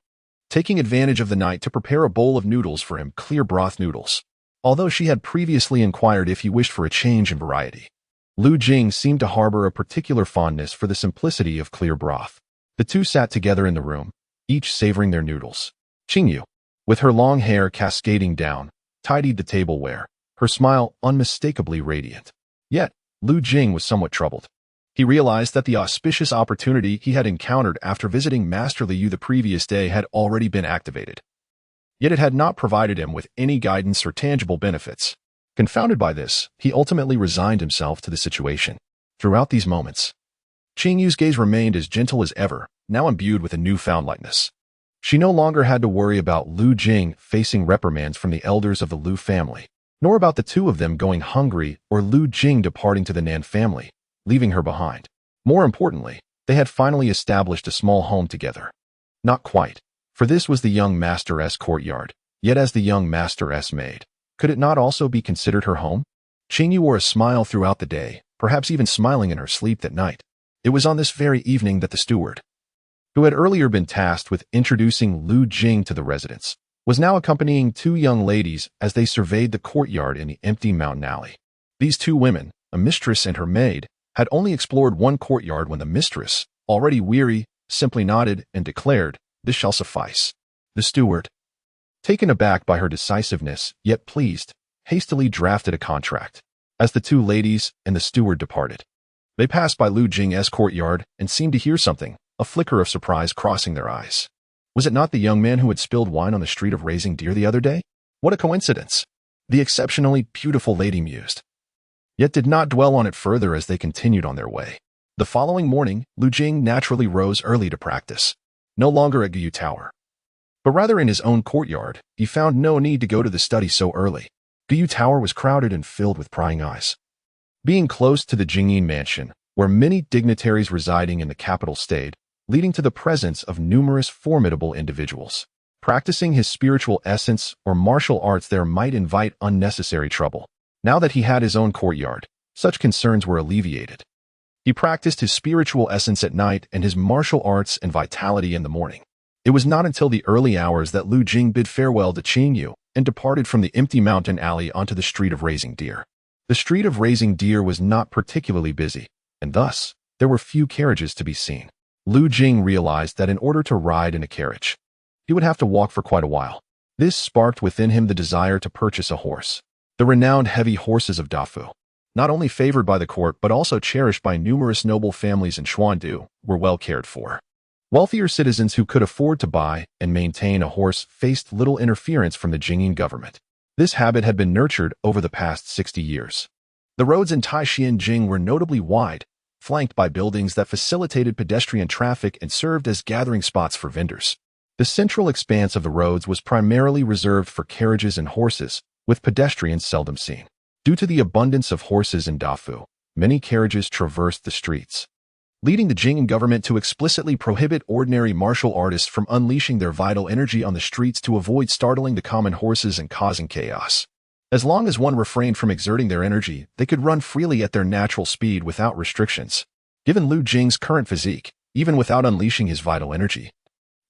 taking advantage of the night to prepare a bowl of noodles for him, clear broth noodles. Although she had previously inquired if he wished for a change in variety, Lu Jing seemed to harbor a particular fondness for the simplicity of clear broth. The two sat together in the room, each savoring their noodles. Qing Yu, with her long hair cascading down, tidied the tableware, her smile unmistakably radiant. Yet, Lu Jing was somewhat troubled. He realized that the auspicious opportunity he had encountered after visiting Master Liu the previous day had already been activated. Yet it had not provided him with any guidance or tangible benefits. Confounded by this, he ultimately resigned himself to the situation. Throughout these moments, Qing Yu's gaze remained as gentle as ever, now imbued with a newfound lightness. She no longer had to worry about Lu Jing facing reprimands from the elders of the Lu family, nor about the two of them going hungry or Lu Jing departing to the Nan family, leaving her behind. More importantly, they had finally established a small home together. Not quite, for this was the young master's courtyard, yet as the young master's maid, could it not also be considered her home? Qing Yu wore a smile throughout the day, perhaps even smiling in her sleep that night. It was on this very evening that the steward, who had earlier been tasked with introducing Lu Jing to the residents, was now accompanying 2 young ladies as they surveyed the courtyard in the empty mountain alley. These 2 women, a mistress and her maid, had only explored one courtyard when the mistress, already weary, simply nodded and declared, "This shall suffice." The steward, taken aback by her decisiveness, yet pleased, hastily drafted a contract. As the 2 ladies and the steward departed, they passed by Lu Jing's courtyard and seemed to hear something, a flicker of surprise crossing their eyes. Was it not the young man who had spilled wine on the street of Raising Deer the other day? What a coincidence! The exceptionally beautiful lady mused, yet did not dwell on it further as they continued on their way. The following morning, Lu Jing naturally rose early to practice. No longer at Gyue Tower, but rather in his own courtyard, he found no need to go to the study so early. Gyue Tower was crowded and filled with prying eyes. Being close to the Jingyin mansion, where many dignitaries residing in the capital stayed, leading to the presence of numerous formidable individuals. Practicing his spiritual essence or martial arts there might invite unnecessary trouble. Now that he had his own courtyard, such concerns were alleviated. He practiced his spiritual essence at night and his martial arts and vitality in the morning. It was not until the early hours that Lu Jing bid farewell to Qingyu and departed from the empty mountain alley onto the Street of Raising Deer. The Street of Raising Deer was not particularly busy, and thus, there were few carriages to be seen. Lu Jing realized that in order to ride in a carriage, he would have to walk for quite a while. This sparked within him the desire to purchase a horse. The renowned heavy horses of Dafu, not only favored by the court but also cherished by numerous noble families in Xuandu, were well cared for. Wealthier citizens who could afford to buy and maintain a horse faced little interference from the Jingyin government. This habit had been nurtured over the past 60 years. The roads in Taixinjing were notably wide, flanked by buildings that facilitated pedestrian traffic and served as gathering spots for vendors. The central expanse of the roads was primarily reserved for carriages and horses, with pedestrians seldom seen. Due to the abundance of horses in Dafu, many carriages traversed the streets, leading the Jingyin government to explicitly prohibit ordinary martial artists from unleashing their vital energy on the streets to avoid startling the common horses and causing chaos. As long as one refrained from exerting their energy, they could run freely at their natural speed without restrictions. Given Lu Jing's current physique, even without unleashing his vital energy,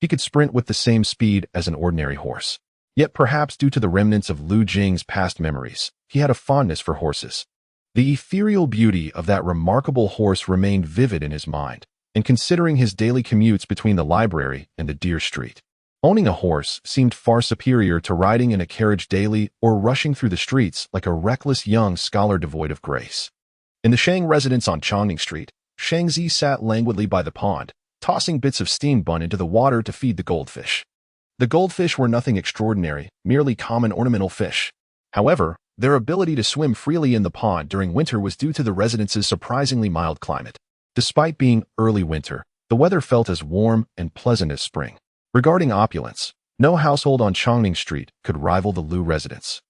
he could sprint with the same speed as an ordinary horse. Yet perhaps due to the remnants of Lu Jing's past memories, he had a fondness for horses. The ethereal beauty of that remarkable horse remained vivid in his mind, and considering his daily commutes between the library and the Deer Street, owning a horse seemed far superior to riding in a carriage daily or rushing through the streets like a reckless young scholar devoid of grace. In the Shang residence on Chongning Street, Shang Zi sat languidly by the pond, tossing bits of steamed bun into the water to feed the goldfish. The goldfish were nothing extraordinary, merely common ornamental fish. However, their ability to swim freely in the pond during winter was due to the residence's surprisingly mild climate. Despite being early winter, the weather felt as warm and pleasant as spring. Regarding opulence, no household on Chongning Street could rival the Lu residence,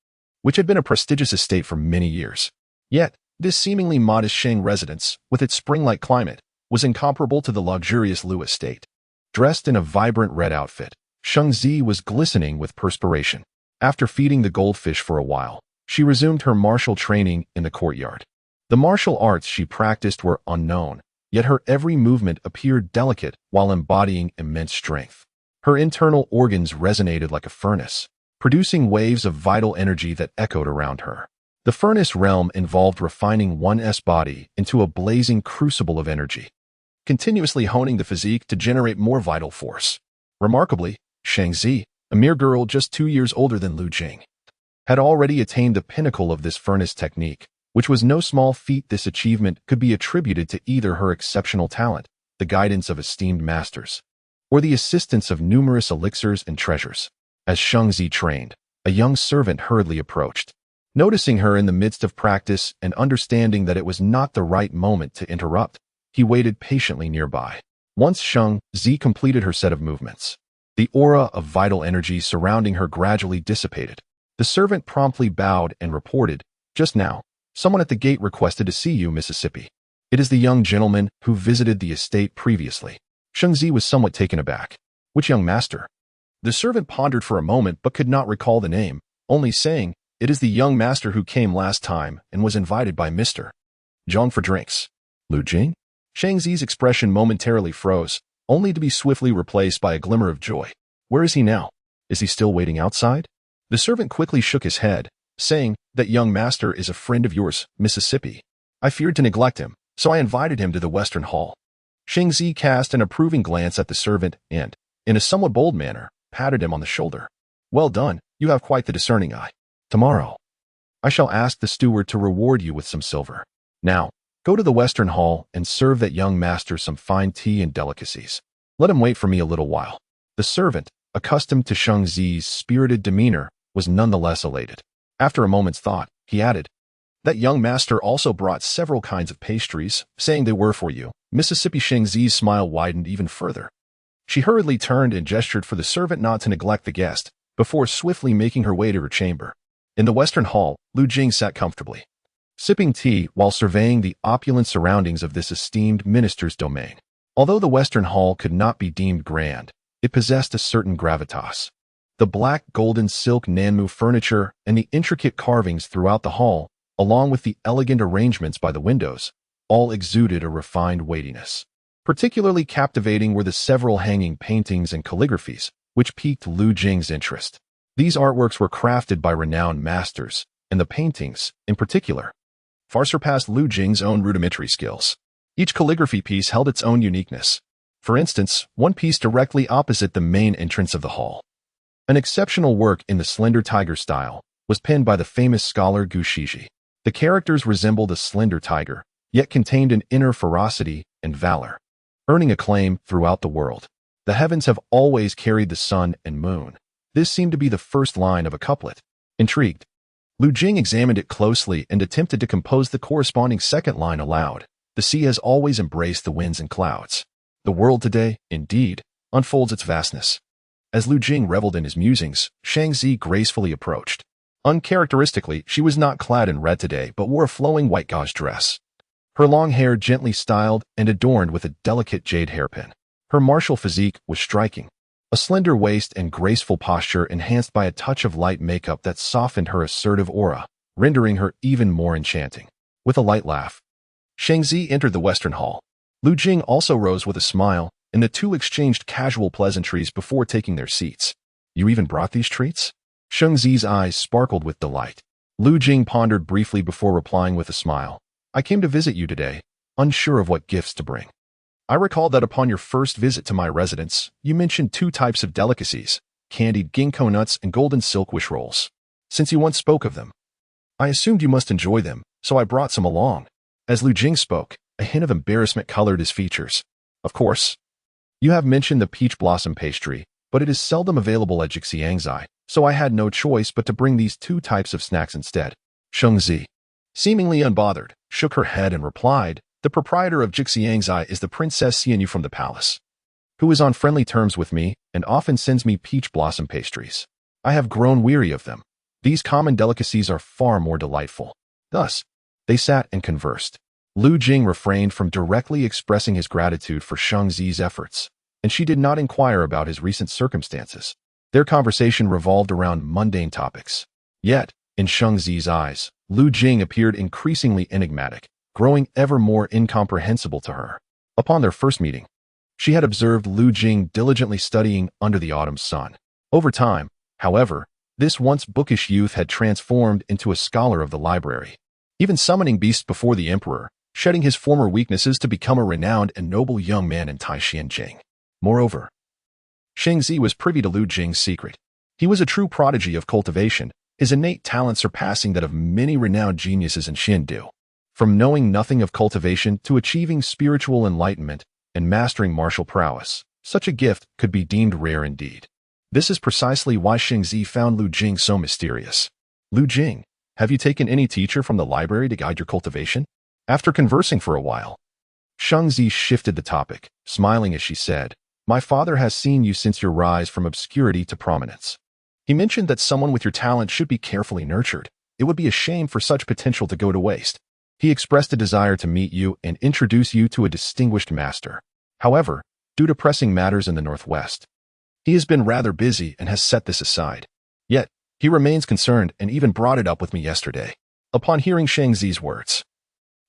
which had been a prestigious estate for many years. Yet, this seemingly modest Shang residence, with its spring-like climate, was incomparable to the luxurious Lu estate. Dressed in a vibrant red outfit, Shang Zi was glistening with perspiration. After feeding the goldfish for a while, she resumed her martial training in the courtyard. The martial arts she practiced were unknown, yet her every movement appeared delicate while embodying immense strength. Her internal organs resonated like a furnace, producing waves of vital energy that echoed around her. The furnace realm involved refining one's body into a blazing crucible of energy, continuously honing the physique to generate more vital force. Remarkably, Shang Zi, a mere girl just 2 years older than Lu Jing, had already attained the pinnacle of this furnace technique, which was no small feat. This achievement could be attributed to either her exceptional talent, the guidance of esteemed masters, or the assistance of numerous elixirs and treasures. As Shang Zi trained, a young servant hurriedly approached. Noticing her in the midst of practice and understanding that it was not the right moment to interrupt, he waited patiently nearby. Once Shang Zi completed her set of movements, the aura of vital energy surrounding her gradually dissipated. The servant promptly bowed and reported, "Just now, someone at the gate requested to see you, Mississippi. It is the young gentleman who visited the estate previously." Shang Zi was somewhat taken aback. "Which young master?" The servant pondered for a moment but could not recall the name, only saying, "It is the young master who came last time and was invited by Mr. Zhang for drinks." "Lu Jing?" Shang Zi's expression momentarily froze, only to be swiftly replaced by a glimmer of joy. "Where is he now? Is he still waiting outside?" The servant quickly shook his head, saying, "That young master is a friend of yours, Mississippi. I feared to neglect him, so I invited him to the Western Hall." Shang Zi cast an approving glance at the servant and, in a somewhat bold manner, patted him on the shoulder. "Well done, you have quite the discerning eye. Tomorrow, I shall ask the steward to reward you with some silver. Now, go to the Western Hall and serve that young master some fine tea and delicacies. Let him wait for me a little while." The servant, accustomed to Shang Zi's spirited demeanor, was nonetheless elated. After a moment's thought, he added, "That young master also brought several kinds of pastries, saying they were for you." Mississippi Shang Zi's smile widened even further. She hurriedly turned and gestured for the servant not to neglect the guest, before swiftly making her way to her chamber. In the Western Hall, Lu Jing sat comfortably, sipping tea while surveying the opulent surroundings of this esteemed minister's domain. Although the Western Hall could not be deemed grand, it possessed a certain gravitas. The black golden silk Nanmu furniture and the intricate carvings throughout the hall, along with the elegant arrangements by the windows, all exuded a refined weightiness. Particularly captivating were the several hanging paintings and calligraphies, which piqued Lu Jing's interest. These artworks were crafted by renowned masters, and the paintings, in particular, far surpassed Lu Jing's own rudimentary skills. Each calligraphy piece held its own uniqueness. For instance, one piece directly opposite the main entrance of the hall, an exceptional work in the slender tiger style, was penned by the famous scholar Gu Shiji. The characters resembled a slender tiger, yet contained an inner ferocity and valor, earning acclaim throughout the world. The heavens have always carried the sun and moon. This seemed to be the first line of a couplet. Intrigued, Lu Jing examined it closely and attempted to compose the corresponding second line aloud. The sea has always embraced the winds and clouds. The world today, indeed, unfolds its vastness. As Lu Jing reveled in his musings, Shang Zi gracefully approached. Uncharacteristically, she was not clad in red today, but wore a flowing white gauze dress. Her long hair gently styled and adorned with a delicate jade hairpin. Her martial physique was striking. A slender waist and graceful posture enhanced by a touch of light makeup that softened her assertive aura, rendering her even more enchanting. With a light laugh, Shang Zi entered the Western Hall. Lu Jing also rose with a smile, and the two exchanged casual pleasantries before taking their seats. You even brought these treats? Shang Zi's eyes sparkled with delight. Lu Jing pondered briefly before replying with a smile. I came to visit you today, unsure of what gifts to bring. I recall that upon your first visit to my residence, you mentioned two types of delicacies, candied ginkgo nuts and golden silk wish rolls. Since you once spoke of them, I assumed you must enjoy them, so I brought some along. As Lu Jing spoke, a hint of embarrassment colored his features. Of course, you have mentioned the peach blossom pastry, but it is seldom available at Jixiangzai, so I had no choice but to bring these two types of snacks instead. Shang Zi, seemingly unbothered, shook her head and replied, the proprietor of Jixiangzai is the Princess Xianyu from the palace, who is on friendly terms with me and often sends me peach blossom pastries. I have grown weary of them. These common delicacies are far more delightful. Thus, they sat and conversed. Lu Jing refrained from directly expressing his gratitude for Shang Zi's efforts, and she did not inquire about his recent circumstances. Their conversation revolved around mundane topics. Yet, in Shang Zi's eyes, Lu Jing appeared increasingly enigmatic, growing ever more incomprehensible to her. Upon their first meeting, she had observed Lu Jing diligently studying under the autumn sun. Over time, however, this once bookish youth had transformed into a scholar of the library, even summoning beasts before the emperor, shedding his former weaknesses to become a renowned and noble young man in Taishianjing. Moreover, Shang Zi was privy to Lu Jing's secret. He was a true prodigy of cultivation, his innate talent surpassing that of many renowned geniuses in Xindu. From knowing nothing of cultivation to achieving spiritual enlightenment and mastering martial prowess, such a gift could be deemed rare indeed. This is precisely why Shang Zi found Lu Jing so mysterious. Lu Jing, have you taken any teacher from the library to guide your cultivation? After conversing for a while, Shang Zi shifted the topic, smiling as she said, my father has seen you since your rise from obscurity to prominence. He mentioned that someone with your talent should be carefully nurtured. It would be a shame for such potential to go to waste. He expressed a desire to meet you and introduce you to a distinguished master. However, due to pressing matters in the Northwest, he has been rather busy and has set this aside. Yet, he remains concerned and even brought it up with me yesterday. Upon hearing Shang Zi's words,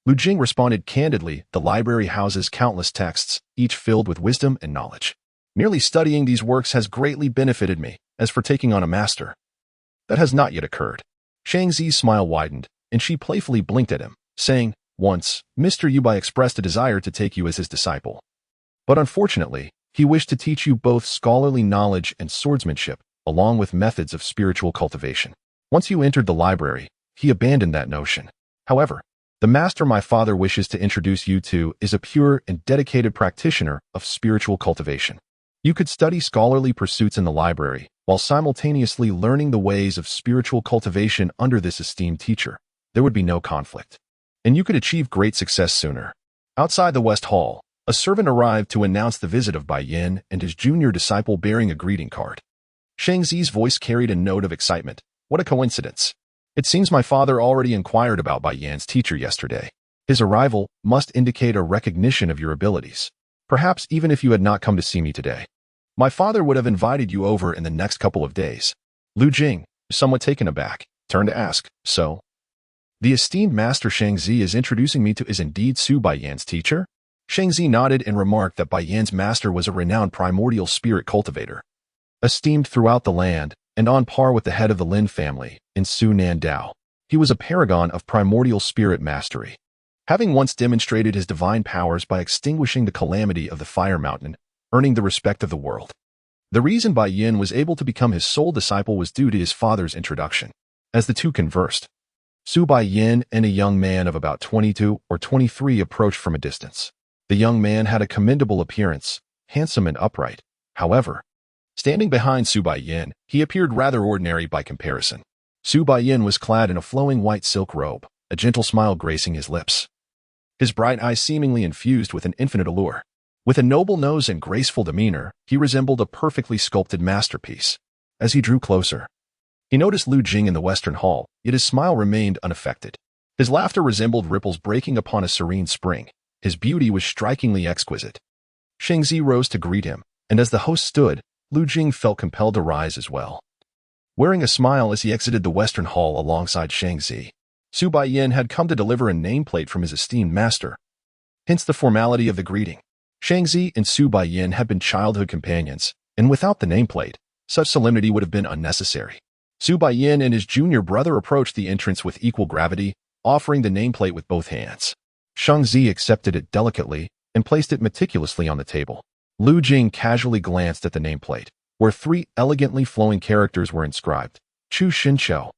Lu Jing responded candidly, the library houses countless texts, each filled with wisdom and knowledge. Merely studying these works has greatly benefited me. As for taking on a master, that has not yet occurred. Shang Zi's smile widened, and she playfully blinked at him, saying, once, Mr. Yubai expressed a desire to take you as his disciple. But unfortunately, he wished to teach you both scholarly knowledge and swordsmanship, along with methods of spiritual cultivation. Once you entered the library, he abandoned that notion. However, the master my father wishes to introduce you to is a pure and dedicated practitioner of spiritual cultivation. You could study scholarly pursuits in the library, while simultaneously learning the ways of spiritual cultivation under this esteemed teacher. There would be no conflict, and you could achieve great success sooner. Outside the West Hall, a servant arrived to announce the visit of Bai Yin and his junior disciple bearing a greeting card. Shang Zi's voice carried a note of excitement. What a coincidence. It seems my father already inquired about Bai Yan's teacher yesterday. His arrival must indicate a recognition of your abilities. Perhaps even if you had not come to see me today. My father would have invited you over in the next couple of days. Lu Jing, somewhat taken aback, turned to ask, so? The esteemed Master Shangzi is introducing me to is indeed Su Baiyan's teacher? Shangzi nodded and remarked that Baiyan's master was a renowned primordial spirit cultivator, esteemed throughout the land and on par with the head of the Lin family in Su Nan Dao. He was a paragon of primordial spirit mastery, having once demonstrated his divine powers by extinguishing the calamity of the fire mountain, earning the respect of the world. The reason Bai Yin was able to become his sole disciple was due to his father's introduction. As the two conversed, Su Bai Yin and a young man of about 22 or 23 approached from a distance. The young man had a commendable appearance, handsome and upright. However, standing behind Su Bai Yin, he appeared rather ordinary by comparison. Su Bai Yin was clad in a flowing white silk robe, a gentle smile gracing his lips. His bright eyes seemingly infused with an infinite allure. With a noble nose and graceful demeanor, he resembled a perfectly sculpted masterpiece. As he drew closer, he noticed Lu Jing in the western hall, yet his smile remained unaffected. His laughter resembled ripples breaking upon a serene spring. His beauty was strikingly exquisite. Shangzi rose to greet him, and as the host stood, Lu Jing felt compelled to rise as well. Wearing a smile as he exited the western hall alongside Shangzi, Su Baiyan had come to deliver a nameplate from his esteemed master. Hence the formality of the greeting. Shangzi and Su Baiyan had been childhood companions, and without the nameplate, such solemnity would have been unnecessary. Su Baiyan and his junior brother approached the entrance with equal gravity, offering the nameplate with both hands. Shangzi accepted it delicately and placed it meticulously on the table. Lu Jing casually glanced at the nameplate, where 3 elegantly flowing characters were inscribed, Chu Xinqiu.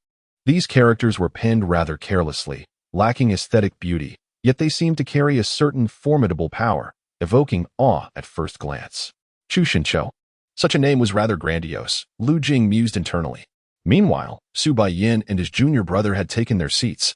These characters were penned rather carelessly, lacking aesthetic beauty, yet they seemed to carry a certain formidable power, evoking awe at first glance. Chu Xinqiu. Such a name was rather grandiose, Lu Jing mused internally. Meanwhile, Su Baiyan and his junior brother had taken their seats.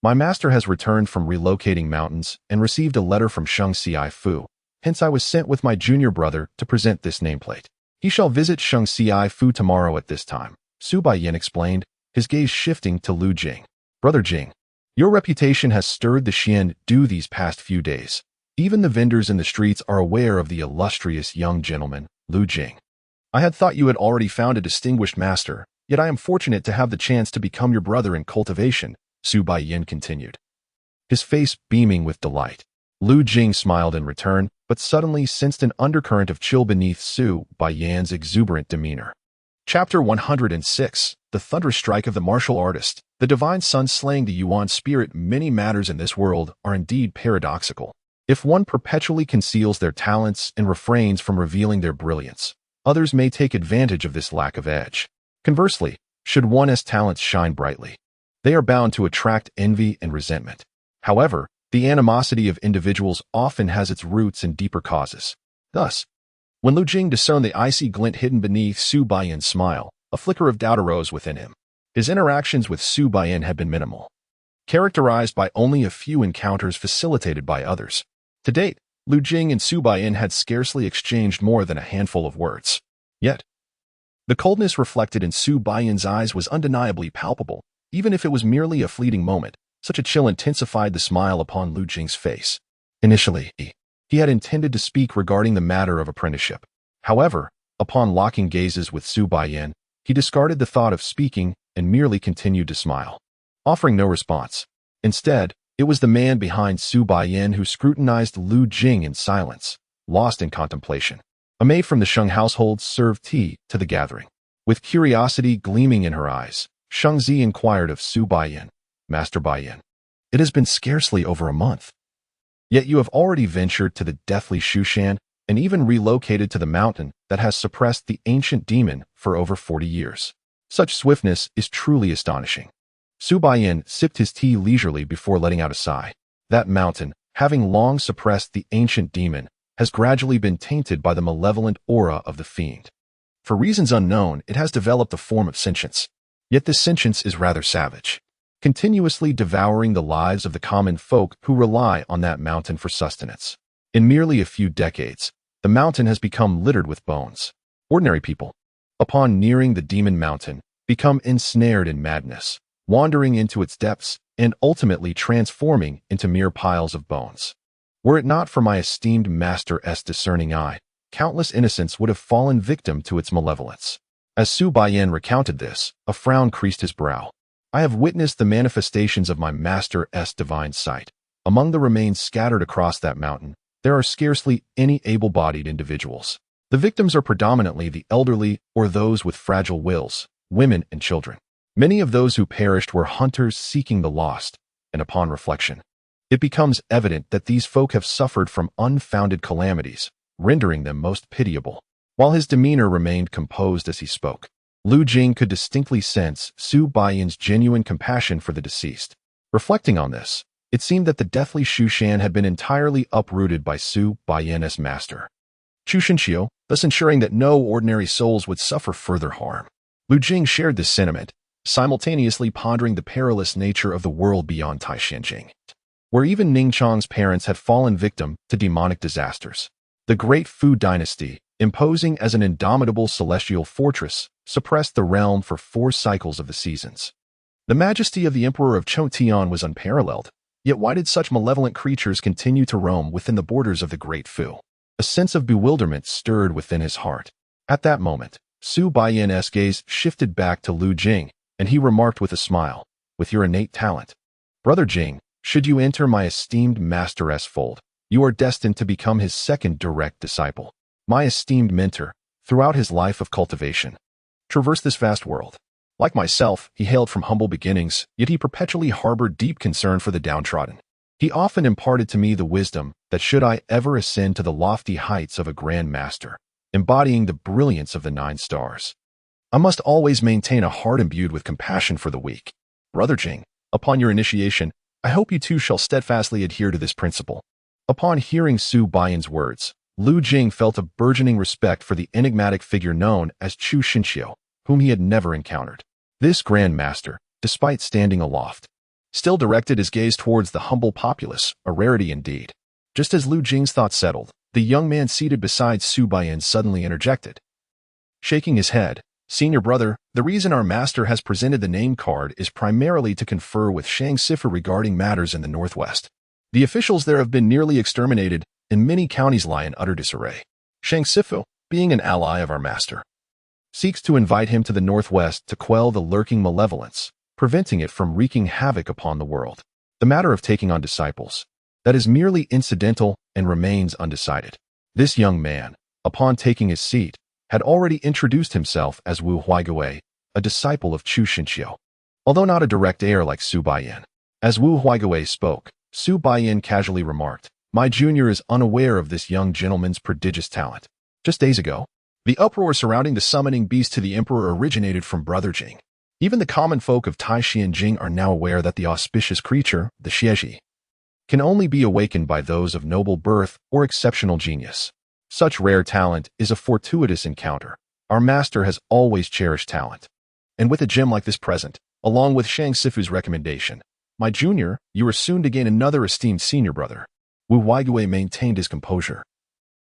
My master has returned from relocating mountains and received a letter from Sheng Ci Fu. Hence I was sent with my junior brother to present this nameplate. He shall visit Sheng Ci Fu tomorrow at this time, Su Baiyan explained, his gaze shifting to Lu Jing. Brother Jing, your reputation has stirred the Xian Du these past few days. Even the vendors in the streets are aware of the illustrious young gentleman, Lu Jing. I had thought you had already found a distinguished master, yet I am fortunate to have the chance to become your brother in cultivation, Su Baiyan continued, his face beaming with delight. Lu Jing smiled in return, but suddenly sensed an undercurrent of chill beneath Su Baiyan's exuberant demeanor. Chapter 106, The Thunderous Strike of the Martial Artist. The divine sun slaying the Yuan spirit. Many matters in this world are indeed paradoxical. If one perpetually conceals their talents and refrains from revealing their brilliance, others may take advantage of this lack of edge. Conversely, should one's talents shine brightly, they are bound to attract envy and resentment. However, the animosity of individuals often has its roots in deeper causes. Thus, when Lu Jing discerned the icy glint hidden beneath Su Baiyan's smile, a flicker of doubt arose within him. His interactions with Su Baiyan had been minimal, characterized by only a few encounters facilitated by others. To date, Lu Jing and Su Baiyan had scarcely exchanged more than a handful of words. Yet, the coldness reflected in Su Baiyan's eyes was undeniably palpable. Even if it was merely a fleeting moment, such a chill intensified the smile upon Lu Jing's face. Initially, he had intended to speak regarding the matter of apprenticeship. However, upon locking gazes with Su Baiyan, he discarded the thought of speaking and merely continued to smile, offering no response. Instead, it was the man behind Su Baiyan who scrutinized Lu Jing in silence, lost in contemplation. A maid from the Sheng household served tea to the gathering. With curiosity gleaming in her eyes, Shangzi inquired of Su Baiyan, Master Baiyan, it has been scarcely over a month. Yet you have already ventured to the deathly Shushan and even relocated to the mountain that has suppressed the ancient demon for over 40 years. Such swiftness is truly astonishing. Su Baiyan sipped his tea leisurely before letting out a sigh. That mountain, having long suppressed the ancient demon, has gradually been tainted by the malevolent aura of the fiend. For reasons unknown, it has developed a form of sentience. Yet this sentience is rather savage, continuously devouring the lives of the common folk who rely on that mountain for sustenance. In merely a few decades, the mountain has become littered with bones. Ordinary people, upon nearing the demon mountain, become ensnared in madness, wandering into its depths and ultimately transforming into mere piles of bones. Were it not for my esteemed master's discerning eye, countless innocents would have fallen victim to its malevolence. As Su Baiyan recounted this, a frown creased his brow. I have witnessed the manifestations of my master's divine sight. Among the remains scattered across that mountain, there are scarcely any able-bodied individuals. The victims are predominantly the elderly or those with fragile wills, women and children. Many of those who perished were hunters seeking the lost, and upon reflection, it becomes evident that these folk have suffered from unfounded calamities, rendering them most pitiable. While his demeanor remained composed as he spoke, Lu Jing could distinctly sense Su Baiyan's genuine compassion for the deceased. Reflecting on this, it seemed that the deathly Shushan had been entirely uprooted by Su Baiyan's master, Chu Shinxiu, thus ensuring that no ordinary souls would suffer further harm. Lu Jing shared this sentiment, simultaneously pondering the perilous nature of the world beyond Taishanjing, where even Ning Chang's parents had fallen victim to demonic disasters. The Great Fu dynasty, imposing as an indomitable celestial fortress, suppressed the realm for 4 cycles of the seasons. The majesty of the Emperor of Chotian was unparalleled, yet why did such malevolent creatures continue to roam within the borders of the Great Fu? A sense of bewilderment stirred within his heart. At that moment, Su Baiyan's gaze shifted back to Lu Jing, and he remarked with a smile, "With your innate talent, Brother Jing, should you enter my esteemed master's fold, you are destined to become his second direct disciple. My esteemed mentor, throughout his life of cultivation, traversed this vast world. Like myself, he hailed from humble beginnings, yet he perpetually harbored deep concern for the downtrodden. He often imparted to me the wisdom that should I ever ascend to the lofty heights of a grand master, embodying the brilliance of the 9 stars, I must always maintain a heart imbued with compassion for the weak. Brother Jing, upon your initiation, I hope you too shall steadfastly adhere to this principle." Upon hearing Su Baiyan's words, Lu Jing felt a burgeoning respect for the enigmatic figure known as Chu Shinxiu, whom he had never encountered. This grand master, despite standing aloft, still directed his gaze towards the humble populace, a rarity indeed. Just as Lu Jing's thoughts settled, the young man seated beside Su Baiyan suddenly interjected. Shaking his head, "Senior brother, the reason our master has presented the name card is primarily to confer with Shang Sifu regarding matters in the Northwest. The officials there have been nearly exterminated, and many counties lie in utter disarray. Shang Sifu, being an ally of our master, seeks to invite him to the Northwest to quell the lurking malevolence, preventing it from wreaking havoc upon the world. The matter of taking on disciples, that is merely incidental and remains undecided." This young man, upon taking his seat, had already introduced himself as Wu Huaigui, a disciple of Chu Shinxiu, although not a direct heir like Su Baiyan. As Wu Huaigui spoke, Su Baiyan casually remarked, "My junior is unaware of this young gentleman's prodigious talent. Just days ago, the uproar surrounding the summoning beast to the emperor originated from Brother Jing. Even the common folk of Taishanjing are now aware that the auspicious creature, the Xieji, can only be awakened by those of noble birth or exceptional genius. Such rare talent is a fortuitous encounter. Our master has always cherished talent. And with a gem like this present, along with Shang Sifu's recommendation, my junior, you are soon to gain another esteemed senior brother." Wu Huaigui maintained his composure,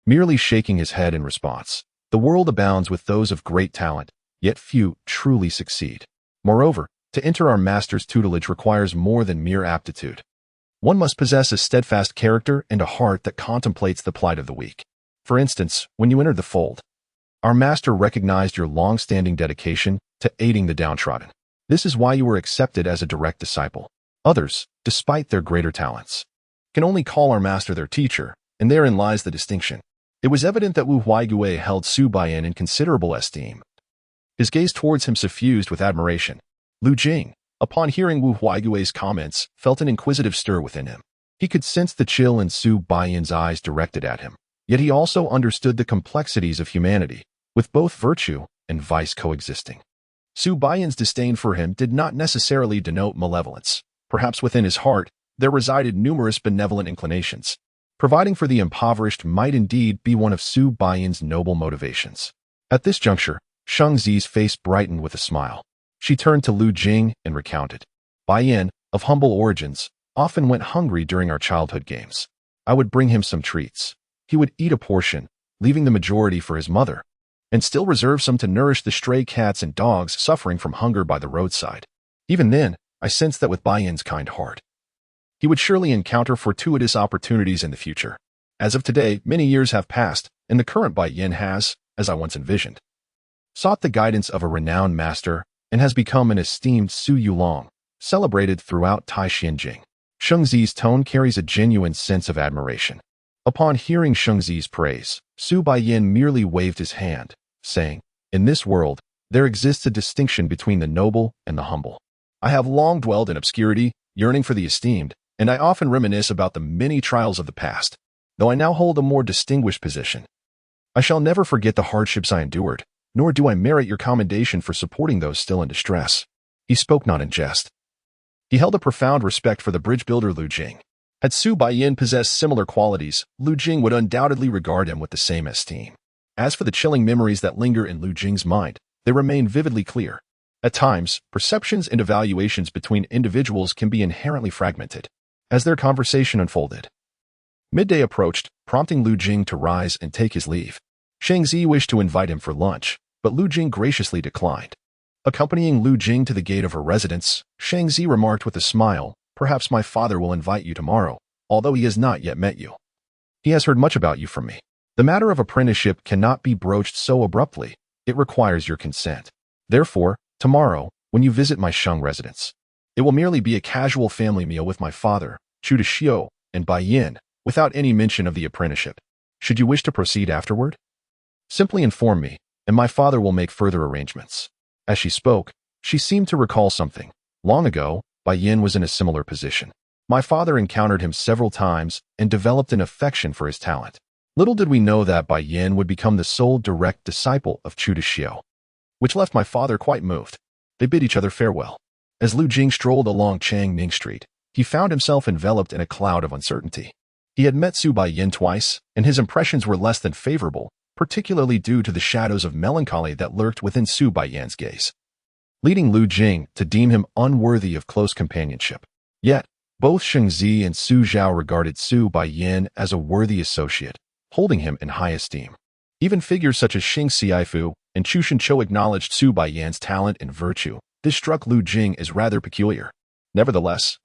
merely shaking his head in response. The world abounds with those of great talent, yet few truly succeed. Moreover, to enter our master's tutelage requires more than mere aptitude. One must possess a steadfast character and a heart that contemplates the plight of the weak. For instance, when you entered the fold, our master recognized your long-standing dedication to aiding the downtrodden. This is why you were accepted as a direct disciple. Others, despite their greater talents, can only call our master their teacher, and therein lies the distinction. It was evident that Wu Huaigui held Su Baiyan in considerable esteem. His gaze towards him suffused with admiration. Lu Jing, upon hearing Wu Huaigui's comments, felt an inquisitive stir within him. He could sense the chill in Su Baiyan's eyes directed at him, yet he also understood the complexities of humanity, with both virtue and vice coexisting. Su Baiyan's disdain for him did not necessarily denote malevolence. Perhaps within his heart, there resided numerous benevolent inclinations. Providing for the impoverished might indeed be one of Su Baiyan's noble motivations. At this juncture, Shang Zi's face brightened with a smile. She turned to Lu Jing and recounted. Baiyan, of humble origins, often went hungry during our childhood games. I would bring him some treats. He would eat a portion, leaving the majority for his mother, and still reserve some to nourish the stray cats and dogs suffering from hunger by the roadside. Even then, I sensed that with Baiyan's kind heart, He would surely encounter fortuitous opportunities in the future. As of today, many years have passed, and the current Bai Yin has, as I once envisioned, sought the guidance of a renowned master and has become an esteemed Su Yulong, celebrated throughout Tai Jing. Shengzi's tone carries a genuine sense of admiration. Upon hearing Shengzi's praise, Su Baiyin merely waved his hand, saying, "In this world, there exists a distinction between the noble and the humble. I have long dwelled in obscurity, yearning for the esteemed, and I often reminisce about the many trials of the past, though I now hold a more distinguished position. I shall never forget the hardships I endured, nor do I merit your commendation for supporting those still in distress." He spoke not in jest. He held a profound respect for the bridge builder Lu Jing. Had Su Baiyin possessed similar qualities, Lu Jing would undoubtedly regard him with the same esteem. As for the chilling memories that linger in Lu Jing's mind, they remain vividly clear. At times, perceptions and evaluations between individuals can be inherently fragmented. As their conversation unfolded, midday approached, prompting Lu Jing to rise and take his leave. Shengzi wished to invite him for lunch, but Lu Jing graciously declined. Accompanying Lu Jing to the gate of her residence, Shengzi remarked with a smile, "Perhaps my father will invite you tomorrow, although he has not yet met you. He has heard much about you from me. The matter of apprenticeship cannot be broached so abruptly. It requires your consent. Therefore, tomorrow, when you visit my Sheng residence, it will merely be a casual family meal with my father, Xiu and Bai Yin, without any mention of the apprenticeship. Should you wish to proceed afterward, simply inform me, and my father will make further arrangements." As she spoke, she seemed to recall something. Long ago, Bai Yin was in a similar position. My father encountered him several times and developed an affection for his talent. Little did we know that Bai Yin would become the sole direct disciple of Xiu, which left my father quite moved. They bid each other farewell. As Lu Jing strolled along Changning Street, he found himself enveloped in a cloud of uncertainty. He had met Su Bai Yin twice, and his impressions were less than favorable, particularly due to the shadows of melancholy that lurked within Su Baiyan's gaze, leading Lu Jing to deem him unworthy of close companionship. Yet, both Shengzi and Su Zhao regarded Su Baiyin as a worthy associate, holding him in high esteem. Even figures such as Xing Xiaifu and Chu Shenqiu acknowledged Su Baiyan's talent and virtue. This struck Lu Jing as rather peculiar. Nevertheless,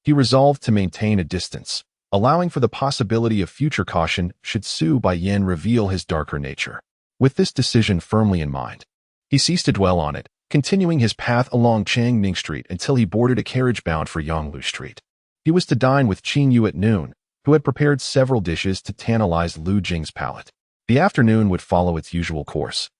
he resolved to maintain a distance, allowing for the possibility of future caution should Su Baiyin reveal his darker nature. With this decision firmly in mind, he ceased to dwell on it, continuing his path along Changning Street until he boarded a carriage bound for Yonglu Street. He was to dine with Qing Yu at noon, who had prepared several dishes to tantalize Lu Jing's palate. The afternoon would follow its usual course,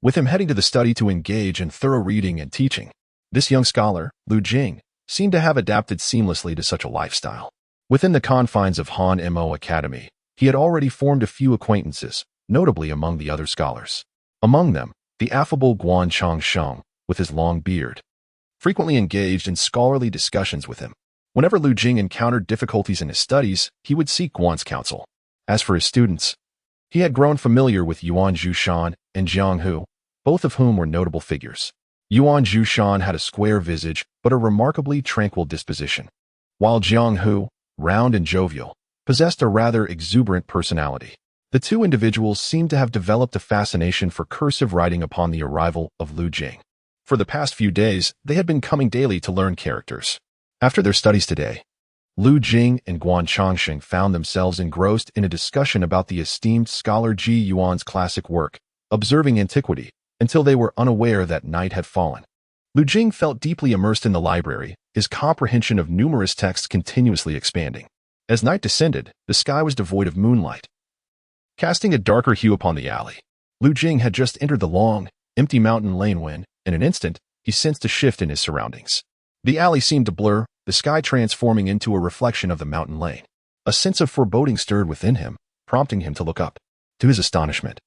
with him heading to the study to engage in thorough reading and teaching. This young scholar, Lu Jing, seemed to have adapted seamlessly to such a lifestyle. Within the confines of Han Mo Academy, he had already formed a few acquaintances, notably among the other scholars. Among them, the affable Guan Changsheng, with his long beard, frequently engaged in scholarly discussions with him. Whenever Lu Jing encountered difficulties in his studies, he would seek Guan's counsel. As for his students, he had grown familiar with Yuan Zhushan and Jiang Hu, both of whom were notable figures. Yuan Zhushan had a square visage but a remarkably tranquil disposition, while Jiang Hu, round and jovial, possessed a rather exuberant personality. The two individuals seemed to have developed a fascination for cursive writing upon the arrival of Lu Jing. For the past few days, they had been coming daily to learn characters. After their studies today, Lu Jing and Guan Changsheng found themselves engrossed in a discussion about the esteemed scholar Ji Yuan's classic work, Observing Antiquity, until they were unaware that night had fallen. Lu Jing felt deeply immersed in the library, his comprehension of numerous texts continuously expanding. As night descended, the sky was devoid of moonlight, casting a darker hue upon the alley. Lu Jing had just entered the long, empty mountain lane when, in an instant, he sensed a shift in his surroundings. The alley seemed to blur, the sky transforming into a reflection of the mountain lane. A sense of foreboding stirred within him, prompting him to look up. To his astonishment,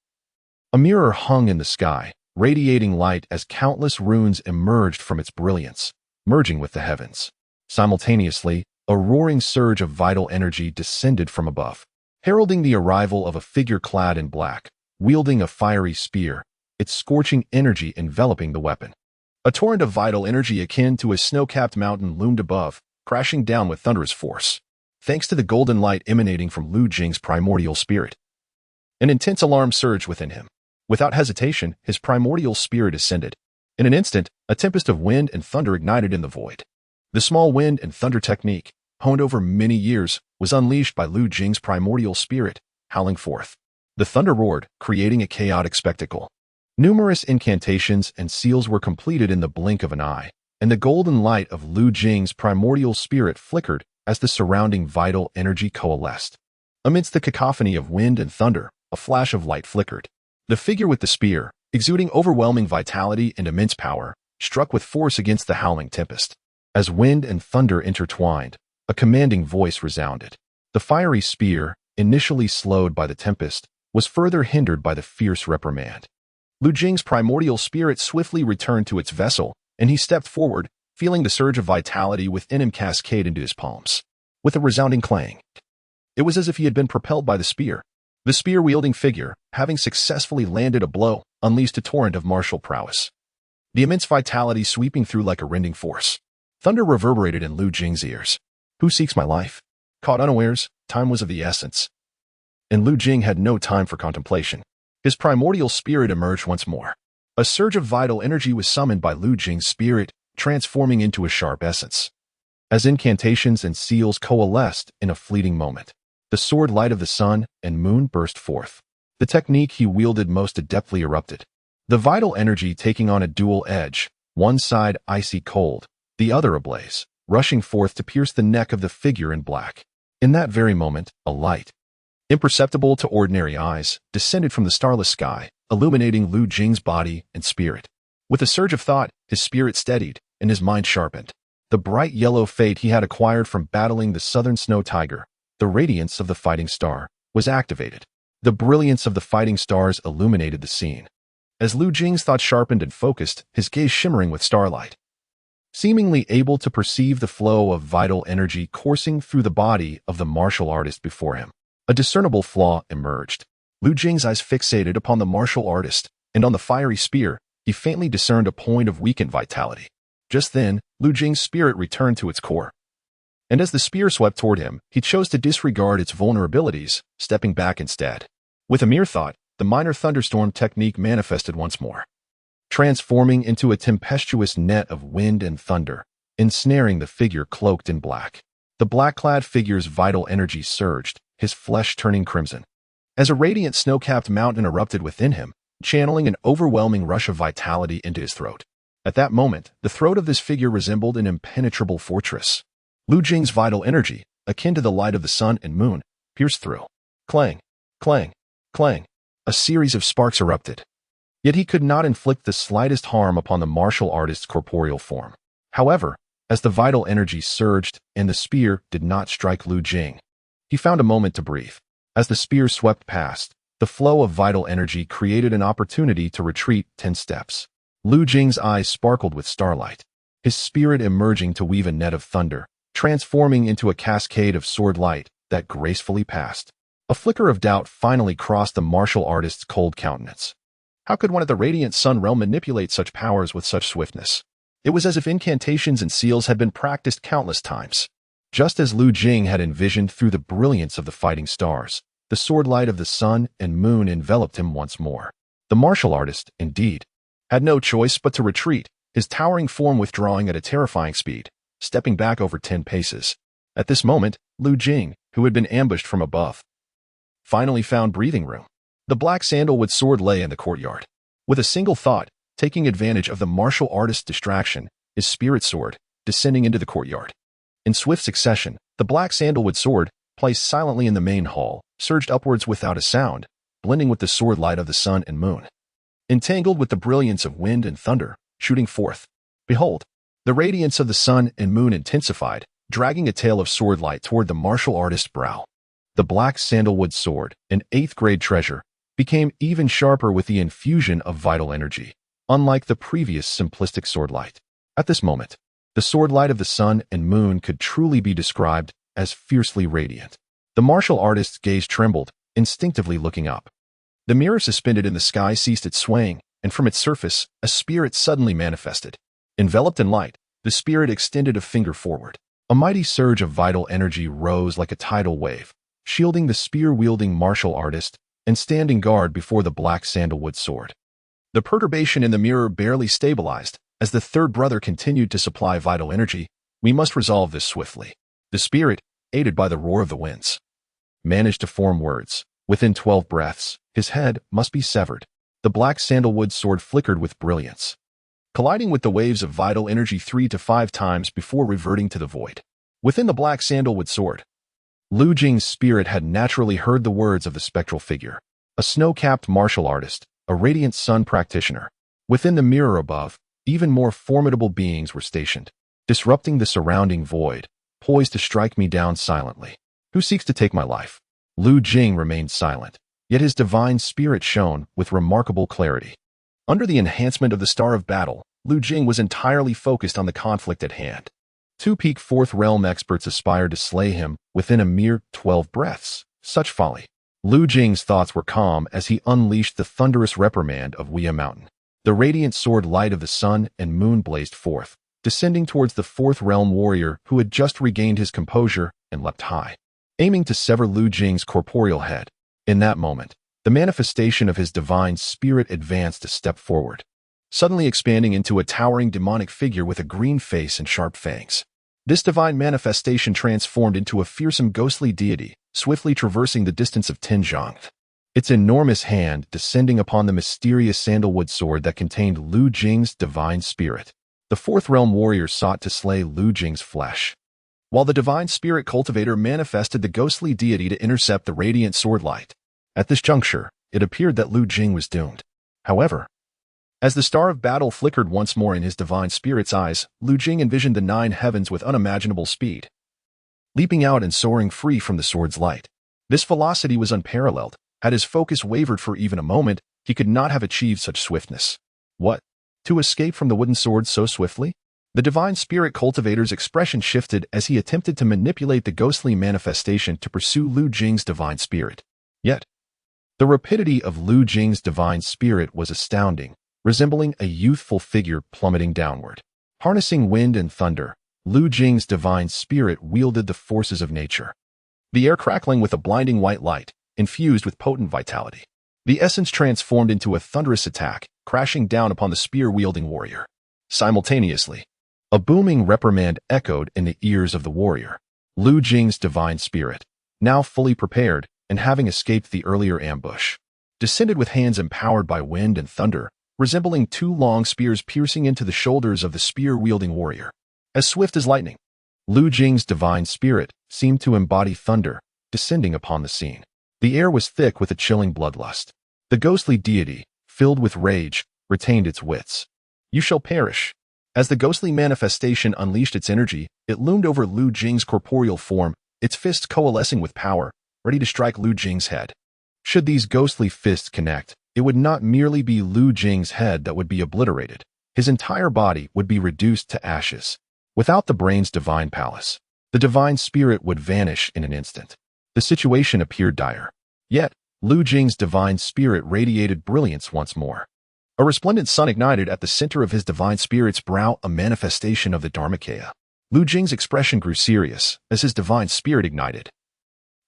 a mirror hung in the sky, radiating light as countless runes emerged from its brilliance, merging with the heavens. Simultaneously, a roaring surge of vital energy descended from above, heralding the arrival of a figure clad in black, wielding a fiery spear, its scorching energy enveloping the weapon. A torrent of vital energy akin to a snow-capped mountain loomed above, crashing down with thunderous force. Thanks to the golden light emanating from Lu Jing's primordial spirit, an intense alarm surged within him. Without hesitation, his primordial spirit ascended. In an instant, a tempest of wind and thunder ignited in the void. The small wind and thunder technique, honed over many years, was unleashed by Lu Jing's primordial spirit, howling forth. The thunder roared, creating a chaotic spectacle. Numerous incantations and seals were completed in the blink of an eye, and the golden light of Lu Jing's primordial spirit flickered as the surrounding vital energy coalesced. Amidst the cacophony of wind and thunder, a flash of light flickered. The figure with the spear, exuding overwhelming vitality and immense power, struck with force against the howling tempest. As wind and thunder intertwined, a commanding voice resounded. The fiery spear, initially slowed by the tempest, was further hindered by the fierce reprimand. Lu Jing's primordial spirit swiftly returned to its vessel, and he stepped forward, feeling the surge of vitality within him cascade into his palms. With a resounding clang, it was as if he had been propelled by the spear. The spear-wielding figure, having successfully landed a blow, unleashed a torrent of martial prowess. The immense vitality sweeping through like a rending force. Thunder reverberated in Lu Jing's ears. Who seeks my life? Caught unawares, time was of the essence. And Lu Jing had no time for contemplation. His primordial spirit emerged once more. A surge of vital energy was summoned by Lu Jing's spirit, transforming into a sharp essence. As incantations and seals coalesced in a fleeting moment, the sword light of the sun and moon burst forth. The technique he wielded most adeptly erupted. The vital energy taking on a dual edge, one side icy cold, the other ablaze, rushing forth to pierce the neck of the figure in black. In that very moment, a light, imperceptible to ordinary eyes, descended from the starless sky, illuminating Lu Jing's body and spirit. With a surge of thought, his spirit steadied, and his mind sharpened. The bright yellow fate he had acquired from battling the southern snow tiger, the radiance of the fighting star, was activated. The brilliance of the fighting stars illuminated the scene. As Lu Jing's thought sharpened and focused, his gaze shimmering with starlight, seemingly able to perceive the flow of vital energy coursing through the body of the martial artist before him. A discernible flaw emerged. Lu Jing's eyes fixated upon the martial artist, and on the fiery spear, he faintly discerned a point of weakened vitality. Just then, Lu Jing's spirit returned to its core. And as the spear swept toward him, he chose to disregard its vulnerabilities, stepping back instead. With a mere thought, the minor thunderstorm technique manifested once more, transforming into a tempestuous net of wind and thunder, ensnaring the figure cloaked in black. The black-clad figure's vital energy surged, his flesh turning crimson. As a radiant snow-capped mountain erupted within him, channeling an overwhelming rush of vitality into his throat. At that moment, the throat of this figure resembled an impenetrable fortress. Lu Jing's vital energy, akin to the light of the sun and moon, pierced through. Clang, clang, clang. A series of sparks erupted. Yet he could not inflict the slightest harm upon the martial artist's corporeal form. However, as the vital energy surged and the spear did not strike Lu Jing, he found a moment to breathe. As the spear swept past, the flow of vital energy created an opportunity to retreat 10 steps. Lu Jing's eyes sparkled with starlight, his spirit emerging to weave a net of thunder, transforming into a cascade of sword light that gracefully passed. A flicker of doubt finally crossed the martial artist's cold countenance. How could one of the radiant sun realm manipulate such powers with such swiftness? It was as if incantations and seals had been practiced countless times. Just as Lu Jing had envisioned through the brilliance of the fighting stars, the sword light of the sun and moon enveloped him once more. The martial artist, indeed, had no choice but to retreat, his towering form withdrawing at a terrifying speed, stepping back over 10 paces. At this moment, Lu Jing, who had been ambushed from above, finally found breathing room. The black sandalwood sword lay in the courtyard. With a single thought, taking advantage of the martial artist's distraction, his spirit sword, descending into the courtyard. In swift succession, the black sandalwood sword, placed silently in the main hall, surged upwards without a sound, blending with the sword light of the sun and moon. Entangled with the brilliance of wind and thunder, shooting forth. Behold, the radiance of the sun and moon intensified, dragging a tail of sword light toward the martial artist's brow. The black sandalwood sword, an 8th-grade treasure, became even sharper with the infusion of vital energy, unlike the previous simplistic sword light. At this moment, the sword light of the sun and moon could truly be described as fiercely radiant. The martial artist's gaze trembled, instinctively looking up. The mirror suspended in the sky ceased its swaying, and from its surface, a spirit suddenly manifested. Enveloped in light, the spirit extended a finger forward. A mighty surge of vital energy rose like a tidal wave, shielding the spear-wielding martial artist and standing guard before the black sandalwood sword. The perturbation in the mirror barely stabilized. As the third brother continued to supply vital energy, we must resolve this swiftly. The The spirit, aided by the roar of the winds, managed to form words. Within 12 breaths, his head must be severed. The black sandalwood sword flickered with brilliance, colliding with the waves of vital energy 3 to 5 times before reverting to the void. Within the black sandalwood sword, Lu Jing's spirit had naturally heard the words of the spectral figure, a snow-capped martial artist, a radiant sun practitioner. Within the mirror above, even more formidable beings were stationed, disrupting the surrounding void, poised to strike me down silently. Who seeks to take my life? Lu Jing remained silent, yet his divine spirit shone with remarkable clarity. Under the enhancement of the Star of Battle, Lu Jing was entirely focused on the conflict at hand. 2 peak Fourth Realm experts aspired to slay him within a mere 12 breaths. Such folly. Lu Jing's thoughts were calm as he unleashed the thunderous reprimand of Weia Mountain. The radiant sword light of the sun and moon blazed forth, descending towards the Fourth Realm warrior who had just regained his composure and leapt high, aiming to sever Lu Jing's corporeal head. In that moment, the manifestation of his divine spirit advanced a step forward, suddenly expanding into a towering demonic figure with a green face and sharp fangs. This divine manifestation transformed into a fearsome ghostly deity, swiftly traversing the distance of 10 zhang. Its enormous hand descending upon the mysterious sandalwood sword that contained Lu Jing's divine spirit. The Fourth Realm warrior sought to slay Lu Jing's flesh, while the divine spirit cultivator manifested the ghostly deity to intercept the radiant sword light. At this juncture, it appeared that Lu Jing was doomed. However, as the Star of Battle flickered once more in his divine spirit's eyes, Lu Jing envisioned the 9 heavens with unimaginable speed, leaping out and soaring free from the sword's light. This velocity was unparalleled. Had his focus wavered for even a moment, he could not have achieved such swiftness. What? To escape from the wooden sword so swiftly? The divine spirit cultivator's expression shifted as he attempted to manipulate the ghostly manifestation to pursue Lu Jing's divine spirit. Yet, the rapidity of Lu Jing's divine spirit was astounding, resembling a youthful figure plummeting downward. Harnessing wind and thunder, Lu Jing's divine spirit wielded the forces of nature, the air crackling with a blinding white light, infused with potent vitality. The essence transformed into a thunderous attack, crashing down upon the spear-wielding warrior. Simultaneously, a booming reprimand echoed in the ears of the warrior. Lu Jing's divine spirit, now fully prepared and having escaped the earlier ambush, descended with hands empowered by wind and thunder, resembling 2 long spears piercing into the shoulders of the spear-wielding warrior. As swift as lightning, Lu Jing's divine spirit seemed to embody thunder, descending upon the scene. The air was thick with a chilling bloodlust. The ghostly deity, filled with rage, retained its wits. You shall perish. As the ghostly manifestation unleashed its energy, it loomed over Lu Jing's corporeal form, its fists coalescing with power, ready to strike Lu Jing's head. Should these ghostly fists connect, it would not merely be Lu Jing's head that would be obliterated. His entire body would be reduced to ashes. Without the brain's divine palace, the divine spirit would vanish in an instant. The situation appeared dire. Yet, Lu Jing's divine spirit radiated brilliance once more. A resplendent sun ignited at the center of his divine spirit's brow, a manifestation of the Dharmakaya. Lu Jing's expression grew serious as his divine spirit ignited,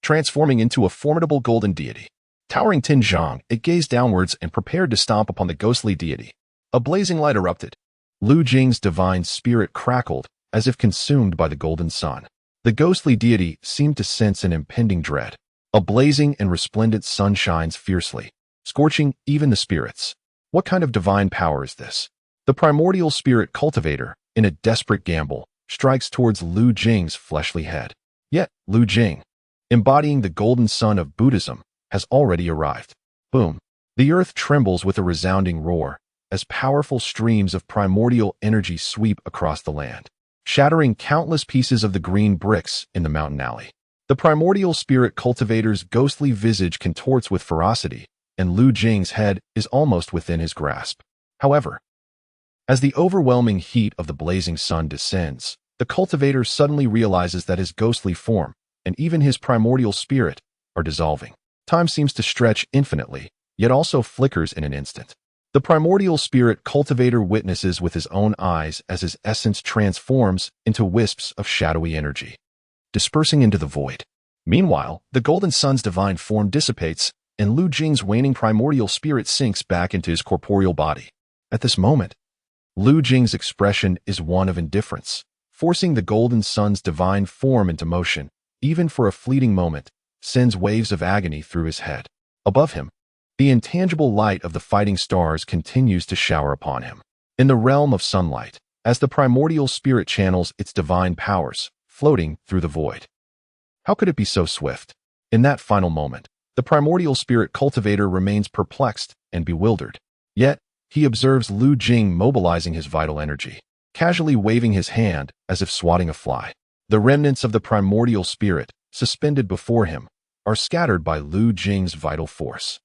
transforming into a formidable golden deity. Towering 10 zhang, it gazed downwards and prepared to stomp upon the ghostly deity. A blazing light erupted. Lu Jing's divine spirit crackled as if consumed by the golden sun. The ghostly deity seemed to sense an impending dread. A blazing and resplendent sun shines fiercely, scorching even the spirits. What kind of divine power is this? The primordial spirit cultivator, in a desperate gamble, strikes towards Lu Jing's fleshly head. Yet, Lu Jing, embodying the golden sun of Buddhism, has already arrived. Boom. The earth trembles with a resounding roar as powerful streams of primordial energy sweep across the land, shattering countless pieces of the green bricks in the mountain alley. The primordial spirit cultivator's ghostly visage contorts with ferocity, and Lu Jing's head is almost within his grasp. However, as the overwhelming heat of the blazing sun descends, the cultivator suddenly realizes that his ghostly form, and even his primordial spirit, are dissolving. Time seems to stretch infinitely, yet also flickers in an instant. The primordial spirit cultivator witnesses with his own eyes as his essence transforms into wisps of shadowy energy, dispersing into the void. Meanwhile, the golden sun's divine form dissipates, and Lu Jing's waning primordial spirit sinks back into his corporeal body. At this moment, Lu Jing's expression is one of indifference, forcing the golden sun's divine form into motion, even for a fleeting moment, sends waves of agony through his head. Above him, the intangible light of the fighting stars continues to shower upon him. In the realm of sunlight, as the primordial spirit channels its divine powers, floating through the void. How could it be so swift? In that final moment, the primordial spirit cultivator remains perplexed and bewildered. Yet, he observes Lu Jing mobilizing his vital energy, casually waving his hand as if swatting a fly. The remnants of the primordial spirit, suspended before him, are scattered by Lu Jing's vital force,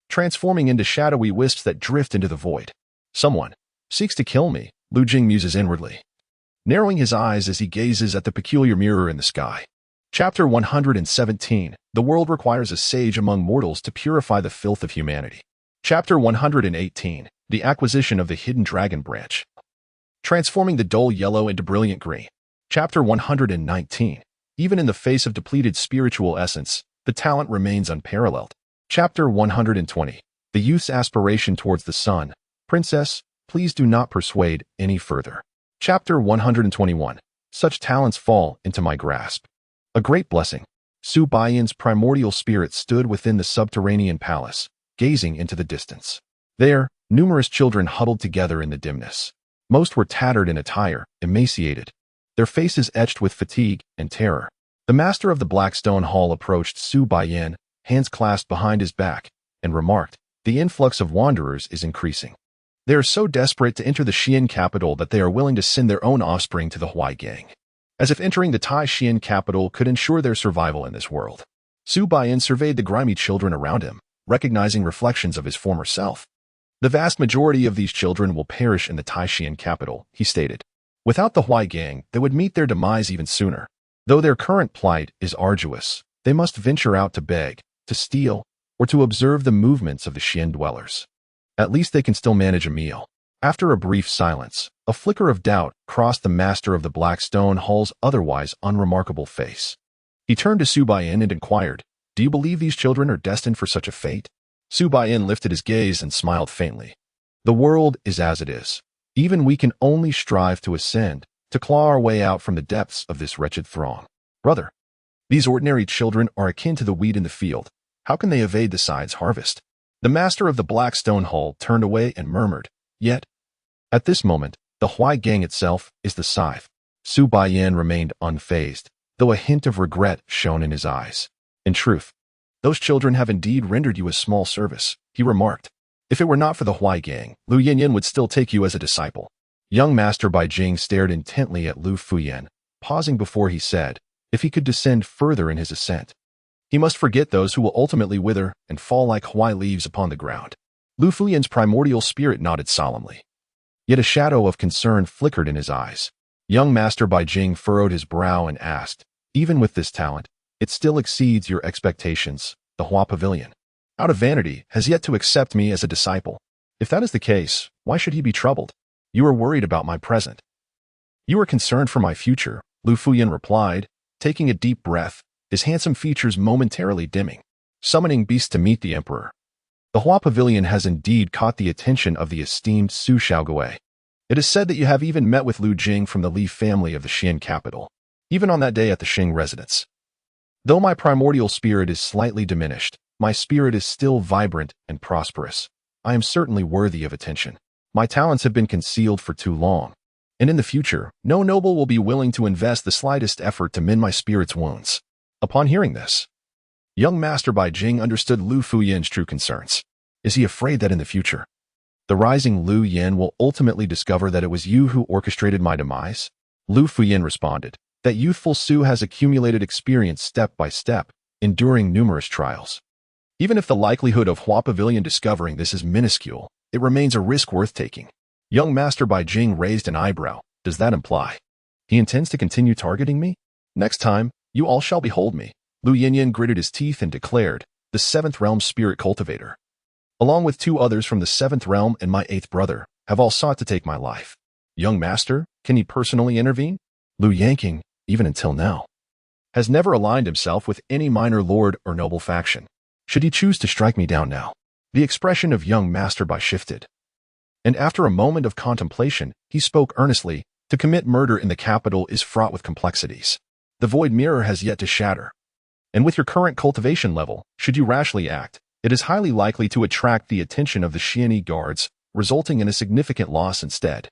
transforming into shadowy wisps that drift into the void. Someone seeks to kill me, Lu Jing muses inwardly, narrowing his eyes as he gazes at the peculiar mirror in the sky. Chapter 117. The world requires a sage among mortals to purify the filth of humanity. Chapter 118. The acquisition of the hidden dragon branch, transforming the dull yellow into brilliant green. Chapter 119. Even in the face of depleted spiritual essence, the talent remains unparalleled. Chapter 120. The youth's aspiration towards the sun. Princess, please do not persuade any further. Chapter 121. Such talents fall into my grasp. A great blessing. Su Baiyan's primordial spirit stood within the subterranean palace, gazing into the distance. There, numerous children huddled together in the dimness. Most were tattered in attire, emaciated, their faces etched with fatigue and terror. The master of the Blackstone Hall approached Su Baiyan, hands clasped behind his back, and remarked, "The influx of wanderers is increasing. They are so desperate to enter the Xian capital that they are willing to send their own offspring to the Huaigang, as if entering the Tai Xian capital could ensure their survival in this world." Su Baiyan surveyed the grimy children around him, recognizing reflections of his former self. "The vast majority of these children will perish in the Tai Xian capital," he stated. "Without the Huaigang, they would meet their demise even sooner. Though their current plight is arduous, they must venture out to beg, to steal, or to observe the movements of the Xian dwellers. At least they can still manage a meal." After a brief silence, a flicker of doubt crossed the master of the Blackstone Hall's otherwise unremarkable face. He turned to Su Baiyan and inquired, "Do you believe these children are destined for such a fate?" Su Baiyan lifted his gaze and smiled faintly. "The world is as it is. Even we can only strive to ascend, to claw our way out from the depths of this wretched throng. Brother, these ordinary children are akin to the wheat in the field. How can they evade the scythe's harvest?" The master of the Blackstone Hall turned away and murmured, "Yet, at this moment, the Huaigang itself is the scythe." Su Baiyan remained unfazed, though a hint of regret shone in his eyes. "In truth, those children have indeed rendered you a small service," he remarked. "If it were not for the Huaigang, Lu Yinyan would still take you as a disciple." Young Master Bai Jing stared intently at Lu Fuyan, pausing before he said, "If he could descend further in his ascent, he must forget those who will ultimately wither and fall like Huai leaves upon the ground." Lu Fuyan's primordial spirit nodded solemnly. Yet a shadow of concern flickered in his eyes. Young Master Bai Jing furrowed his brow and asked, "Even with this talent, it still exceeds your expectations, the Hua Pavilion, out of vanity, has yet to accept me as a disciple. If that is the case, why should he be troubled? You are worried about my present. You are concerned for my future," Lu Fuyan replied, taking a deep breath, his handsome features momentarily dimming. "Summoning beasts to meet the emperor. The Hua Pavilion has indeed caught the attention of the esteemed Su Xiaogui. It is said that you have even met with Lu Jing from the Li family of the Xian capital, even on that day at the Xing residence. Though my primordial spirit is slightly diminished, my spirit is still vibrant and prosperous. I am certainly worthy of attention. My talents have been concealed for too long, and in the future, no noble will be willing to invest the slightest effort to mend my spirit's wounds." Upon hearing this, young Master Bai Jing understood Lu Fuyan's true concerns. Is he afraid that in the future, the rising Lu Yin will ultimately discover that it was you who orchestrated my demise? Lu Fuyan responded, "That youthful Su has accumulated experience step by step, enduring numerous trials. Even if the likelihood of Hua Pavilion discovering this is minuscule, it remains a risk worth taking." Young Master Bai Jing raised an eyebrow. "Does that imply he intends to continue targeting me? Next time, you all shall behold me." Lu Yinyan gritted his teeth and declared, "The seventh realm spirit cultivator, along with 2 others from the 7th realm and my 8th brother, have all sought to take my life. Young Master, can he personally intervene? Lu Yanking, even until now, has never aligned himself with any minor lord or noble faction. Should he choose to strike me down now?" The expression of young Master Bai shifted, and after a moment of contemplation, he spoke earnestly, To commit murder in the capital is fraught with complexities. The void mirror has yet to shatter. And with your current cultivation level, should you rashly act, it is highly likely to attract the attention of the Xianyi guards, resulting in a significant loss instead.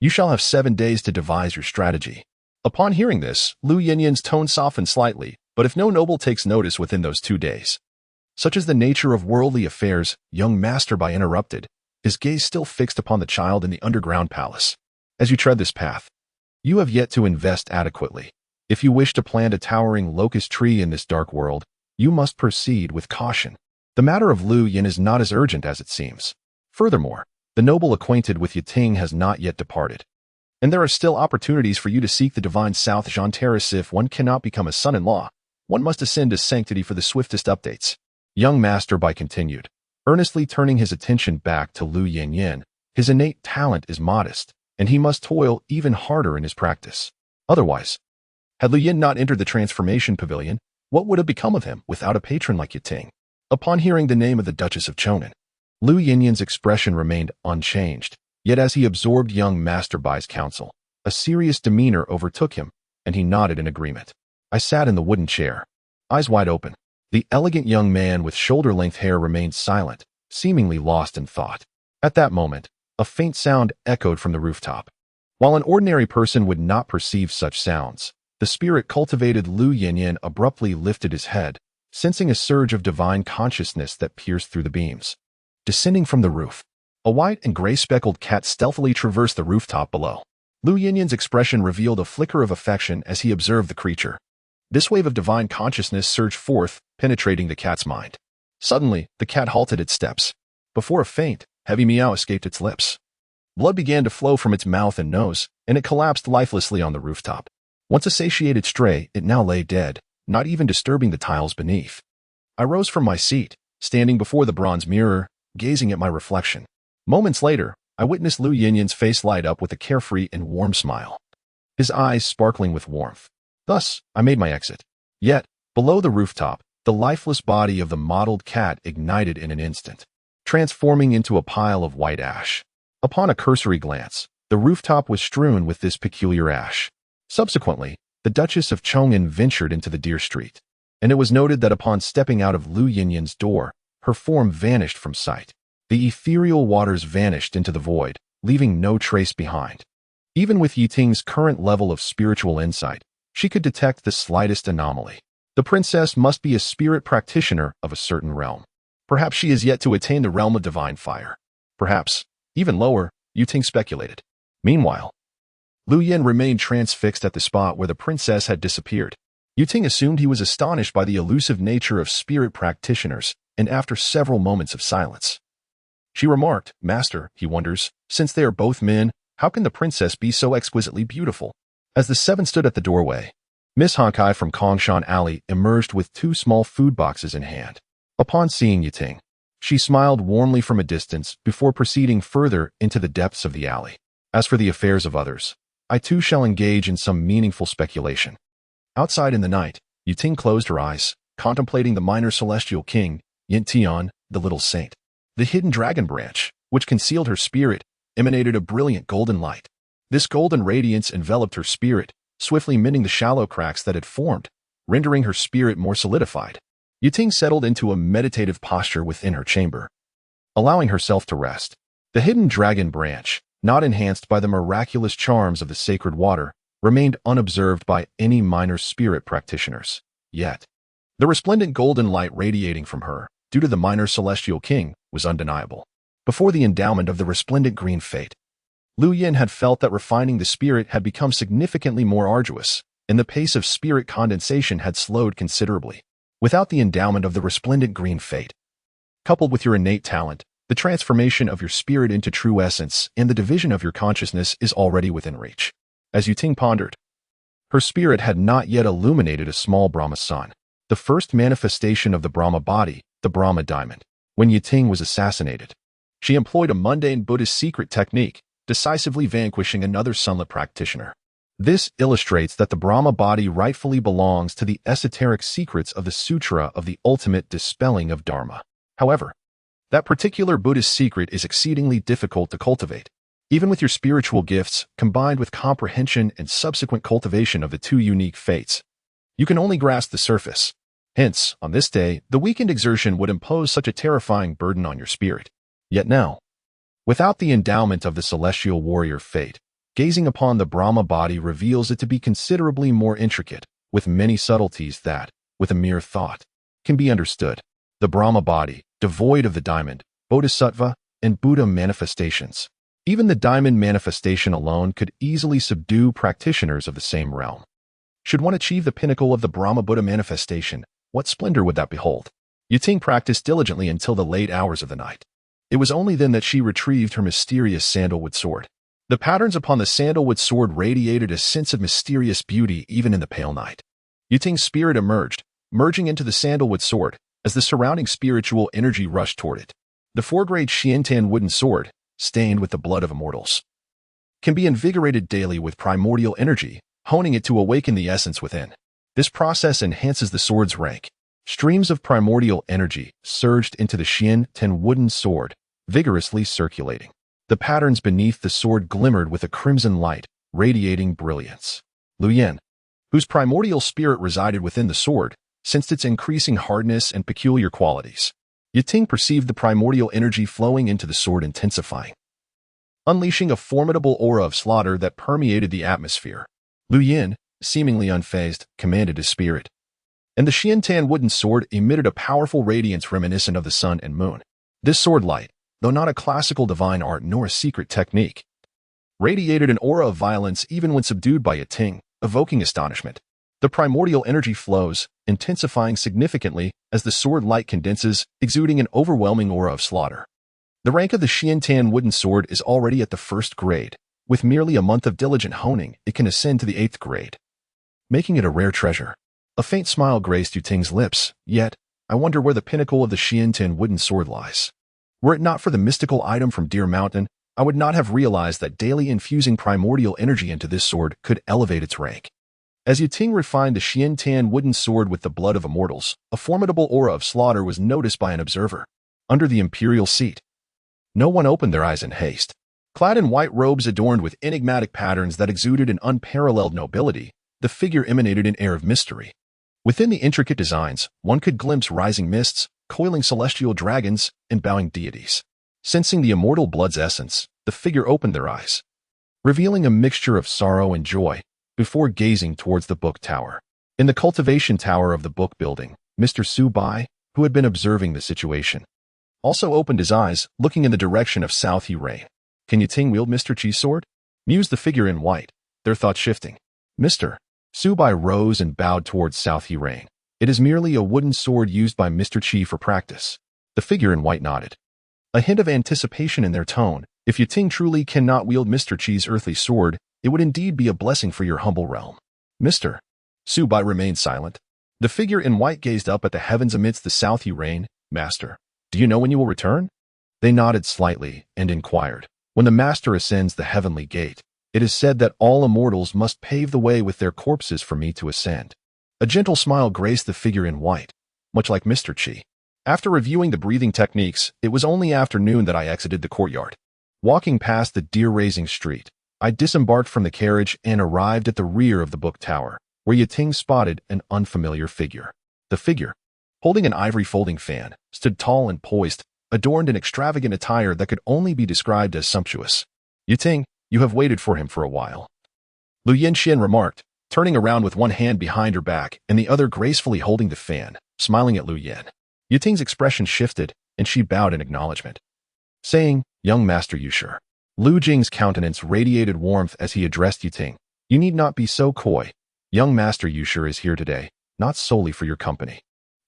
You shall have 7 days to devise your strategy. Upon hearing this, Lu Yinyan's tone softened slightly, but if no noble takes notice within those 2 days. Such is the nature of worldly affairs, young masterby interrupted, his gaze still fixed upon the child in the underground palace. As you tread this path, you have yet to invest adequately. If you wish to plant a towering locust tree in this dark world, you must proceed with caution. The matter of Lu Yin is not as urgent as it seems. Furthermore, the noble acquainted with Yiting has not yet departed. And there are still opportunities for you to seek the divine South Jean Terrace. If one cannot become a son-in-law, one must ascend to sanctity for the swiftest updates. Young masterby continued, earnestly turning his attention back to Lu Yinyan. His innate talent is modest, and he must toil even harder in his practice. Otherwise, had Lu Yin not entered the transformation pavilion, what would have become of him without a patron like Yiting? Upon hearing the name of the Duchess of Chonan, Lu Yinyan's expression remained unchanged, yet as he absorbed young masterby's counsel, a serious demeanor overtook him, and he nodded in agreement. I sat in the wooden chair, eyes wide open. The elegant young man with shoulder-length hair remained silent, seemingly lost in thought. At that moment, a faint sound echoed from the rooftop. While an ordinary person would not perceive such sounds, the spirit-cultivated Lu Yinyan abruptly lifted his head, sensing a surge of divine consciousness that pierced through the beams. Descending from the roof, a white and gray-speckled cat stealthily traversed the rooftop below. Lu Yinyan's expression revealed a flicker of affection as he observed the creature. This wave of divine consciousness surged forth, penetrating the cat's mind. Suddenly, the cat halted its steps. Before a faint, heavy meow escaped its lips. Blood began to flow from its mouth and nose, and it collapsed lifelessly on the rooftop. Once a satiated stray, it now lay dead, not even disturbing the tiles beneath. I rose from my seat, standing before the bronze mirror, gazing at my reflection. Moments later, I witnessed Lu Yinyan's face light up with a carefree and warm smile, his eyes sparkling with warmth. Thus, I made my exit. Yet, below the rooftop, the lifeless body of the mottled cat ignited in an instant, transforming into a pile of white ash. Upon a cursory glance, the rooftop was strewn with this peculiar ash. Subsequently, the Duchess of Chong'an ventured into the Deer Street, and it was noted that upon stepping out of Lu Yinyan's door, her form vanished from sight. The ethereal waters vanished into the void, leaving no trace behind. Even with Yiting's current level of spiritual insight, she could detect the slightest anomaly. The princess must be a spirit practitioner of a certain realm. Perhaps she is yet to attain the realm of divine fire. Perhaps, even lower, Yiting speculated. Meanwhile, Lu Yin remained transfixed at the spot where the princess had disappeared. Yiting assumed he was astonished by the elusive nature of spirit practitioners, and after several moments of silence, she remarked, "Master," he wonders, "since they are both men, how can the princess be so exquisitely beautiful?" As the seven stood at the doorway, Miss Hankai from Kongshan Alley emerged with 2 small food boxes in hand. Upon seeing Yiting, she smiled warmly from a distance before proceeding further into the depths of the alley. As for the affairs of others, I too shall engage in some meaningful speculation. Outside in the night, Yiting closed her eyes, contemplating the minor celestial king, Yin Tian, the little saint. The hidden dragon branch, which concealed her spirit, emanated a brilliant golden light. This golden radiance enveloped her spirit, swiftly mending the shallow cracks that had formed, rendering her spirit more solidified. Yiting settled into a meditative posture within her chamber, allowing herself to rest. The hidden dragon branch, not enhanced by the miraculous charms of the sacred water, remained unobserved by any minor spirit practitioners. Yet, the resplendent golden light radiating from her, due to the minor celestial king, was undeniable. Before the endowment of the resplendent green fate, Lu Yin had felt that refining the spirit had become significantly more arduous, and the pace of spirit condensation had slowed considerably. Without the endowment of the resplendent green fate, coupled with your innate talent, the transformation of your spirit into true essence and the division of your consciousness is already within reach. As Yiting pondered, her spirit had not yet illuminated a small Brahma sun, the first manifestation of the Brahma body, the Brahma diamond. When Yiting was assassinated, she employed a mundane Buddhist secret technique, decisively vanquishing another sunlit practitioner. This illustrates that the Brahma body rightfully belongs to the esoteric secrets of the Sutra of the ultimate dispelling of Dharma. However, that particular Buddhist secret is exceedingly difficult to cultivate. Even with your spiritual gifts, combined with comprehension and subsequent cultivation of the two unique fates, you can only grasp the surface. Hence, on this day, the weakened exertion would impose such a terrifying burden on your spirit. Yet now, without the endowment of the celestial warrior fate, gazing upon the Brahma body reveals it to be considerably more intricate, with many subtleties that, with a mere thought, can be understood. The Brahma body, devoid of the diamond, bodhisattva, and Buddha manifestations. Even the diamond manifestation alone could easily subdue practitioners of the same realm. Should one achieve the pinnacle of the Brahma Buddha manifestation, what splendor would that behold? Yuting practiced diligently until the late hours of the night. It was only then that she retrieved her mysterious sandalwood sword. The patterns upon the sandalwood sword radiated a sense of mysterious beauty even in the pale night. Yuting's spirit emerged, merging into the sandalwood sword, as the surrounding spiritual energy rushed toward it. The four-grade Xiantan wooden sword, stained with the blood of immortals, can be invigorated daily with primordial energy, honing it to awaken the essence within. This process enhances the sword's rank. Streams of primordial energy surged into the Xiantan wooden sword, vigorously circulating. The patterns beneath the sword glimmered with a crimson light, radiating brilliance. Lu Jing, whose primordial spirit resided within the sword, sensed its increasing hardness and peculiar qualities. Yuting perceived the primordial energy flowing into the sword intensifying, unleashing a formidable aura of slaughter that permeated the atmosphere. Lu Jing, seemingly unfazed, commanded his spirit, and the Xiantan wooden sword emitted a powerful radiance reminiscent of the sun and moon. This sword light, though not a classical divine art nor a secret technique, radiated an aura of violence even when subdued by Yuting, evoking astonishment. The primordial energy flows, intensifying significantly as the sword light condenses, exuding an overwhelming aura of slaughter. The rank of the Xiantan wooden sword is already at the 1st grade. With merely a month of diligent honing, it can ascend to the 8th grade, making it a rare treasure. A faint smile graced Yuting's lips, yet, I wonder where the pinnacle of the Xiantan wooden sword lies. Were it not for the mystical item from Deer Mountain, I would not have realized that daily infusing primordial energy into this sword could elevate its rank. As Yuting refined the Xiantan wooden sword with the blood of immortals, a formidable aura of slaughter was noticed by an observer. Under the imperial seat, no one opened their eyes in haste. Clad in white robes adorned with enigmatic patterns that exuded an unparalleled nobility, the figure emanated an air of mystery. Within the intricate designs, one could glimpse rising mists, coiling celestial dragons, and bowing deities. Sensing the immortal blood's essence, the figure opened their eyes, revealing a mixture of sorrow and joy, before gazing towards the book tower. In the cultivation tower of the book building, Mr. Su Bai, who had been observing the situation, also opened his eyes, looking in the direction of South He Rain. Can Yuting wield Mr. Chi's sword? Mused the figure in white, their thoughts shifting. Mr. Su Bai rose and bowed towards South He Rain. It is merely a wooden sword used by Mr. Chi for practice. The figure in white nodded, a hint of anticipation in their tone. If Yuting truly cannot wield Mr. Chi's earthly sword, it would indeed be a blessing for your humble realm. Mr. Su Bai remained silent. The figure in white gazed up at the heavens amidst the South He Rain. Master, do you know when you will return? They nodded slightly and inquired. When the Master ascends the heavenly gate, it is said that all immortals must pave the way with their corpses for me to ascend. A gentle smile graced the figure in white, much like Mr. Chi. After reviewing the breathing techniques, it was only afternoon that I exited the courtyard. Walking past the deer-raising street, I disembarked from the carriage and arrived at the rear of the book tower, where Yuting spotted an unfamiliar figure. The figure, holding an ivory folding fan, stood tall and poised, adorned in extravagant attire that could only be described as sumptuous. Yuting, you have waited for him for a while, Lu Jing remarked, turning around with one hand behind her back and the other gracefully holding the fan, smiling at Lu Jing. Yuting's expression shifted, and she bowed in acknowledgement, saying, Young Master Yushur. Lu Jing's countenance radiated warmth as he addressed Yuting. You need not be so coy. Young Master Yushur is here today, not solely for your company.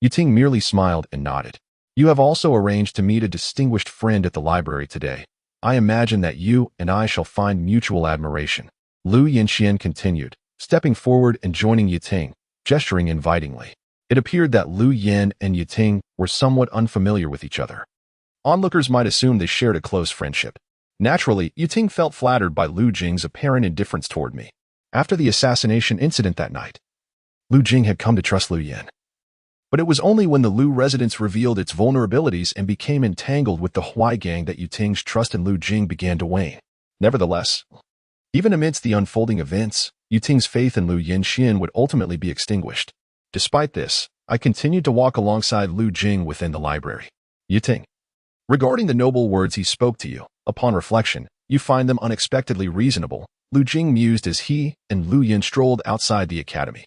Yuting merely smiled and nodded. You have also arranged to meet a distinguished friend at the library today. I imagine that you and I shall find mutual admiration. Lu Jing continued, stepping forward and joining Yuting, gesturing invitingly. It appeared that Lu Jing and Yuting were somewhat unfamiliar with each other. Onlookers might assume they shared a close friendship. Naturally, Yuting felt flattered by Lu Jing's apparent indifference toward me. After the assassination incident that night, Lu Jing had come to trust Lu Jing. But it was only when the Lu residence revealed its vulnerabilities and became entangled with the Huai gang that Yuting's trust in Lu Jing began to wane. Nevertheless, even amidst the unfolding events, Yu Ting's faith in Lu Yinxian would ultimately be extinguished. Despite this, I continued to walk alongside Lu Jing within the library. Yu Ting, regarding the noble words he spoke to you, upon reflection, you find them unexpectedly reasonable, Lu Jing mused as he and Lu Yin strolled outside the academy.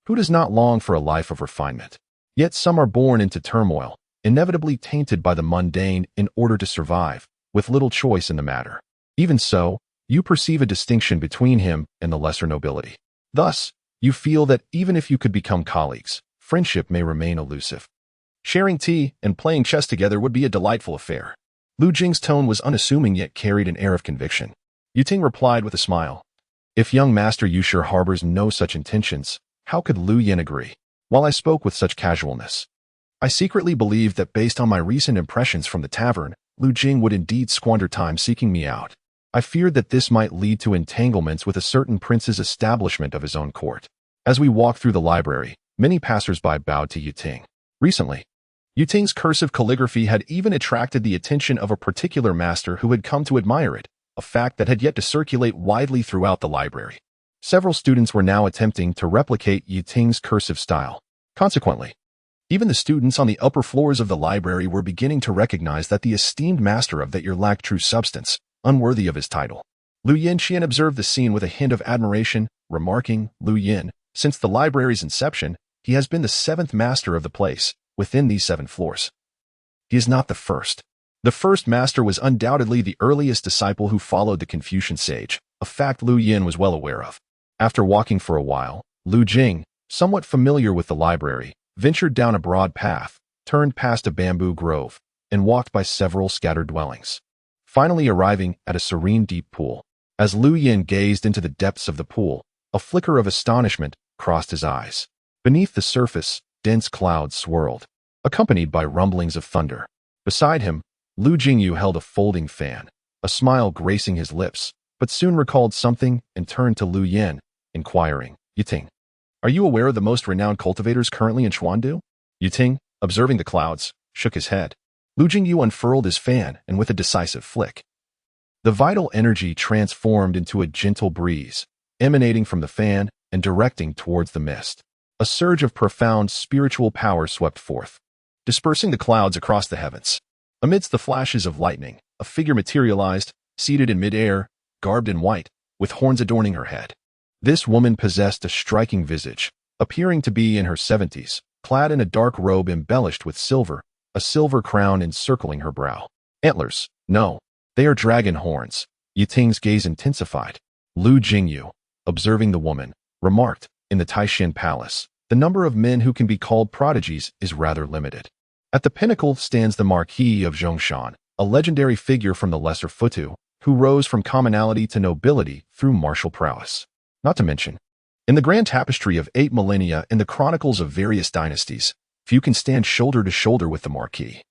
Who does not long for a life of refinement? Yet some are born into turmoil, inevitably tainted by the mundane in order to survive, with little choice in the matter. Even so, you perceive a distinction between him and the lesser nobility. Thus, you feel that even if you could become colleagues, friendship may remain elusive. Sharing tea and playing chess together would be a delightful affair. Lu Jing's tone was unassuming yet carried an air of conviction. Yu Ting replied with a smile. If young Master Yushir harbors no such intentions, how could Lu Yin agree? While I spoke with such casualness, I secretly believed that based on my recent impressions from the tavern, Lu Jing would indeed squander time seeking me out. I feared that this might lead to entanglements with a certain prince's establishment of his own court. As we walked through the library, many passers-by bowed to Yu Ting. Recently, Yu Ting's cursive calligraphy had even attracted the attention of a particular master who had come to admire it, a fact that had yet to circulate widely throughout the library. Several students were now attempting to replicate Yu Ting's cursive style. Consequently, even the students on the upper floors of the library were beginning to recognize that the esteemed master of that year lacked true substance, unworthy of his title. Lu Yinxian observed the scene with a hint of admiration, remarking, Lu Yin, since the library's inception, he has been the 7th master of the place, within these 7 floors. He is not the first. The first master was undoubtedly the earliest disciple who followed the Confucian sage, a fact Lu Yin was well aware of. After walking for a while, Lu Jing, somewhat familiar with the library, ventured down a broad path, turned past a bamboo grove, and walked by several scattered dwellings, finally arriving at a serene deep pool. As Lu Yin gazed into the depths of the pool, a flicker of astonishment crossed his eyes. Beneath the surface, dense clouds swirled, accompanied by rumblings of thunder. Beside him, Lu Jingyu held a folding fan, a smile gracing his lips, but soon recalled something and turned to Lu Yin, inquiring, Yu Ting, are you aware of the most renowned cultivators currently in Xuandu? Yu Ting, observing the clouds, shook his head. Lu Jingyu unfurled his fan and with a decisive flick, the vital energy transformed into a gentle breeze, emanating from the fan and directing towards the mist. A surge of profound spiritual power swept forth, dispersing the clouds across the heavens. Amidst the flashes of lightning, a figure materialized, seated in midair, garbed in white, with horns adorning her head. This woman possessed a striking visage, appearing to be in her 70s, clad in a dark robe embellished with silver, a silver crown encircling her brow. Antlers? No, they are dragon horns. Yu Ting's gaze intensified. Lu Jingyu, observing the woman, remarked, in the Taishan Palace, the number of men who can be called prodigies is rather limited. At the pinnacle stands the Marquis of Zhongshan, a legendary figure from the Lesser Futu, who rose from commonality to nobility through martial prowess. Not to mention, in the grand tapestry of 8 millennia in the chronicles of various dynasties, few can stand shoulder to shoulder with the Marquis.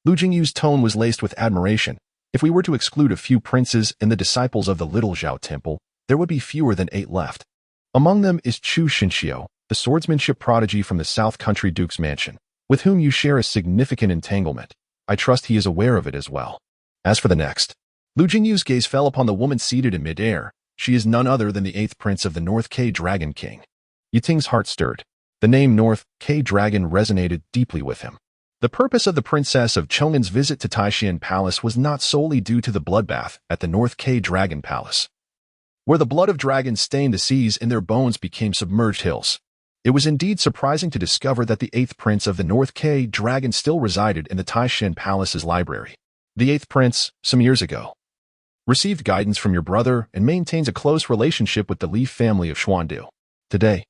Lu Jingyu's tone was laced with admiration. If we were to exclude a few princes and the disciples of the Little Zhao Temple, there would be fewer than 8 left. Among them is Chu Shinxiu, the swordsmanship prodigy from the South Country Duke's mansion, with whom you share a significant entanglement. I trust he is aware of it as well. As for the next, Lu Jingyu's gaze fell upon the woman seated in midair. She is none other than the 8th prince of the North K Dragon King. Yu Ting's heart stirred. The name North K Dragon resonated deeply with him. The purpose of the Princess of Chong'an's visit to Taishan Palace was not solely due to the bloodbath at the North K Dragon Palace, where the blood of dragons stained the seas and their bones became submerged hills. It was indeed surprising to discover that the 8th prince of the North K Dragon still resided in the Taishan Palace's library. The 8th prince, some years ago, received guidance from your brother and maintains a close relationship with the Li family of Xuandu. Today,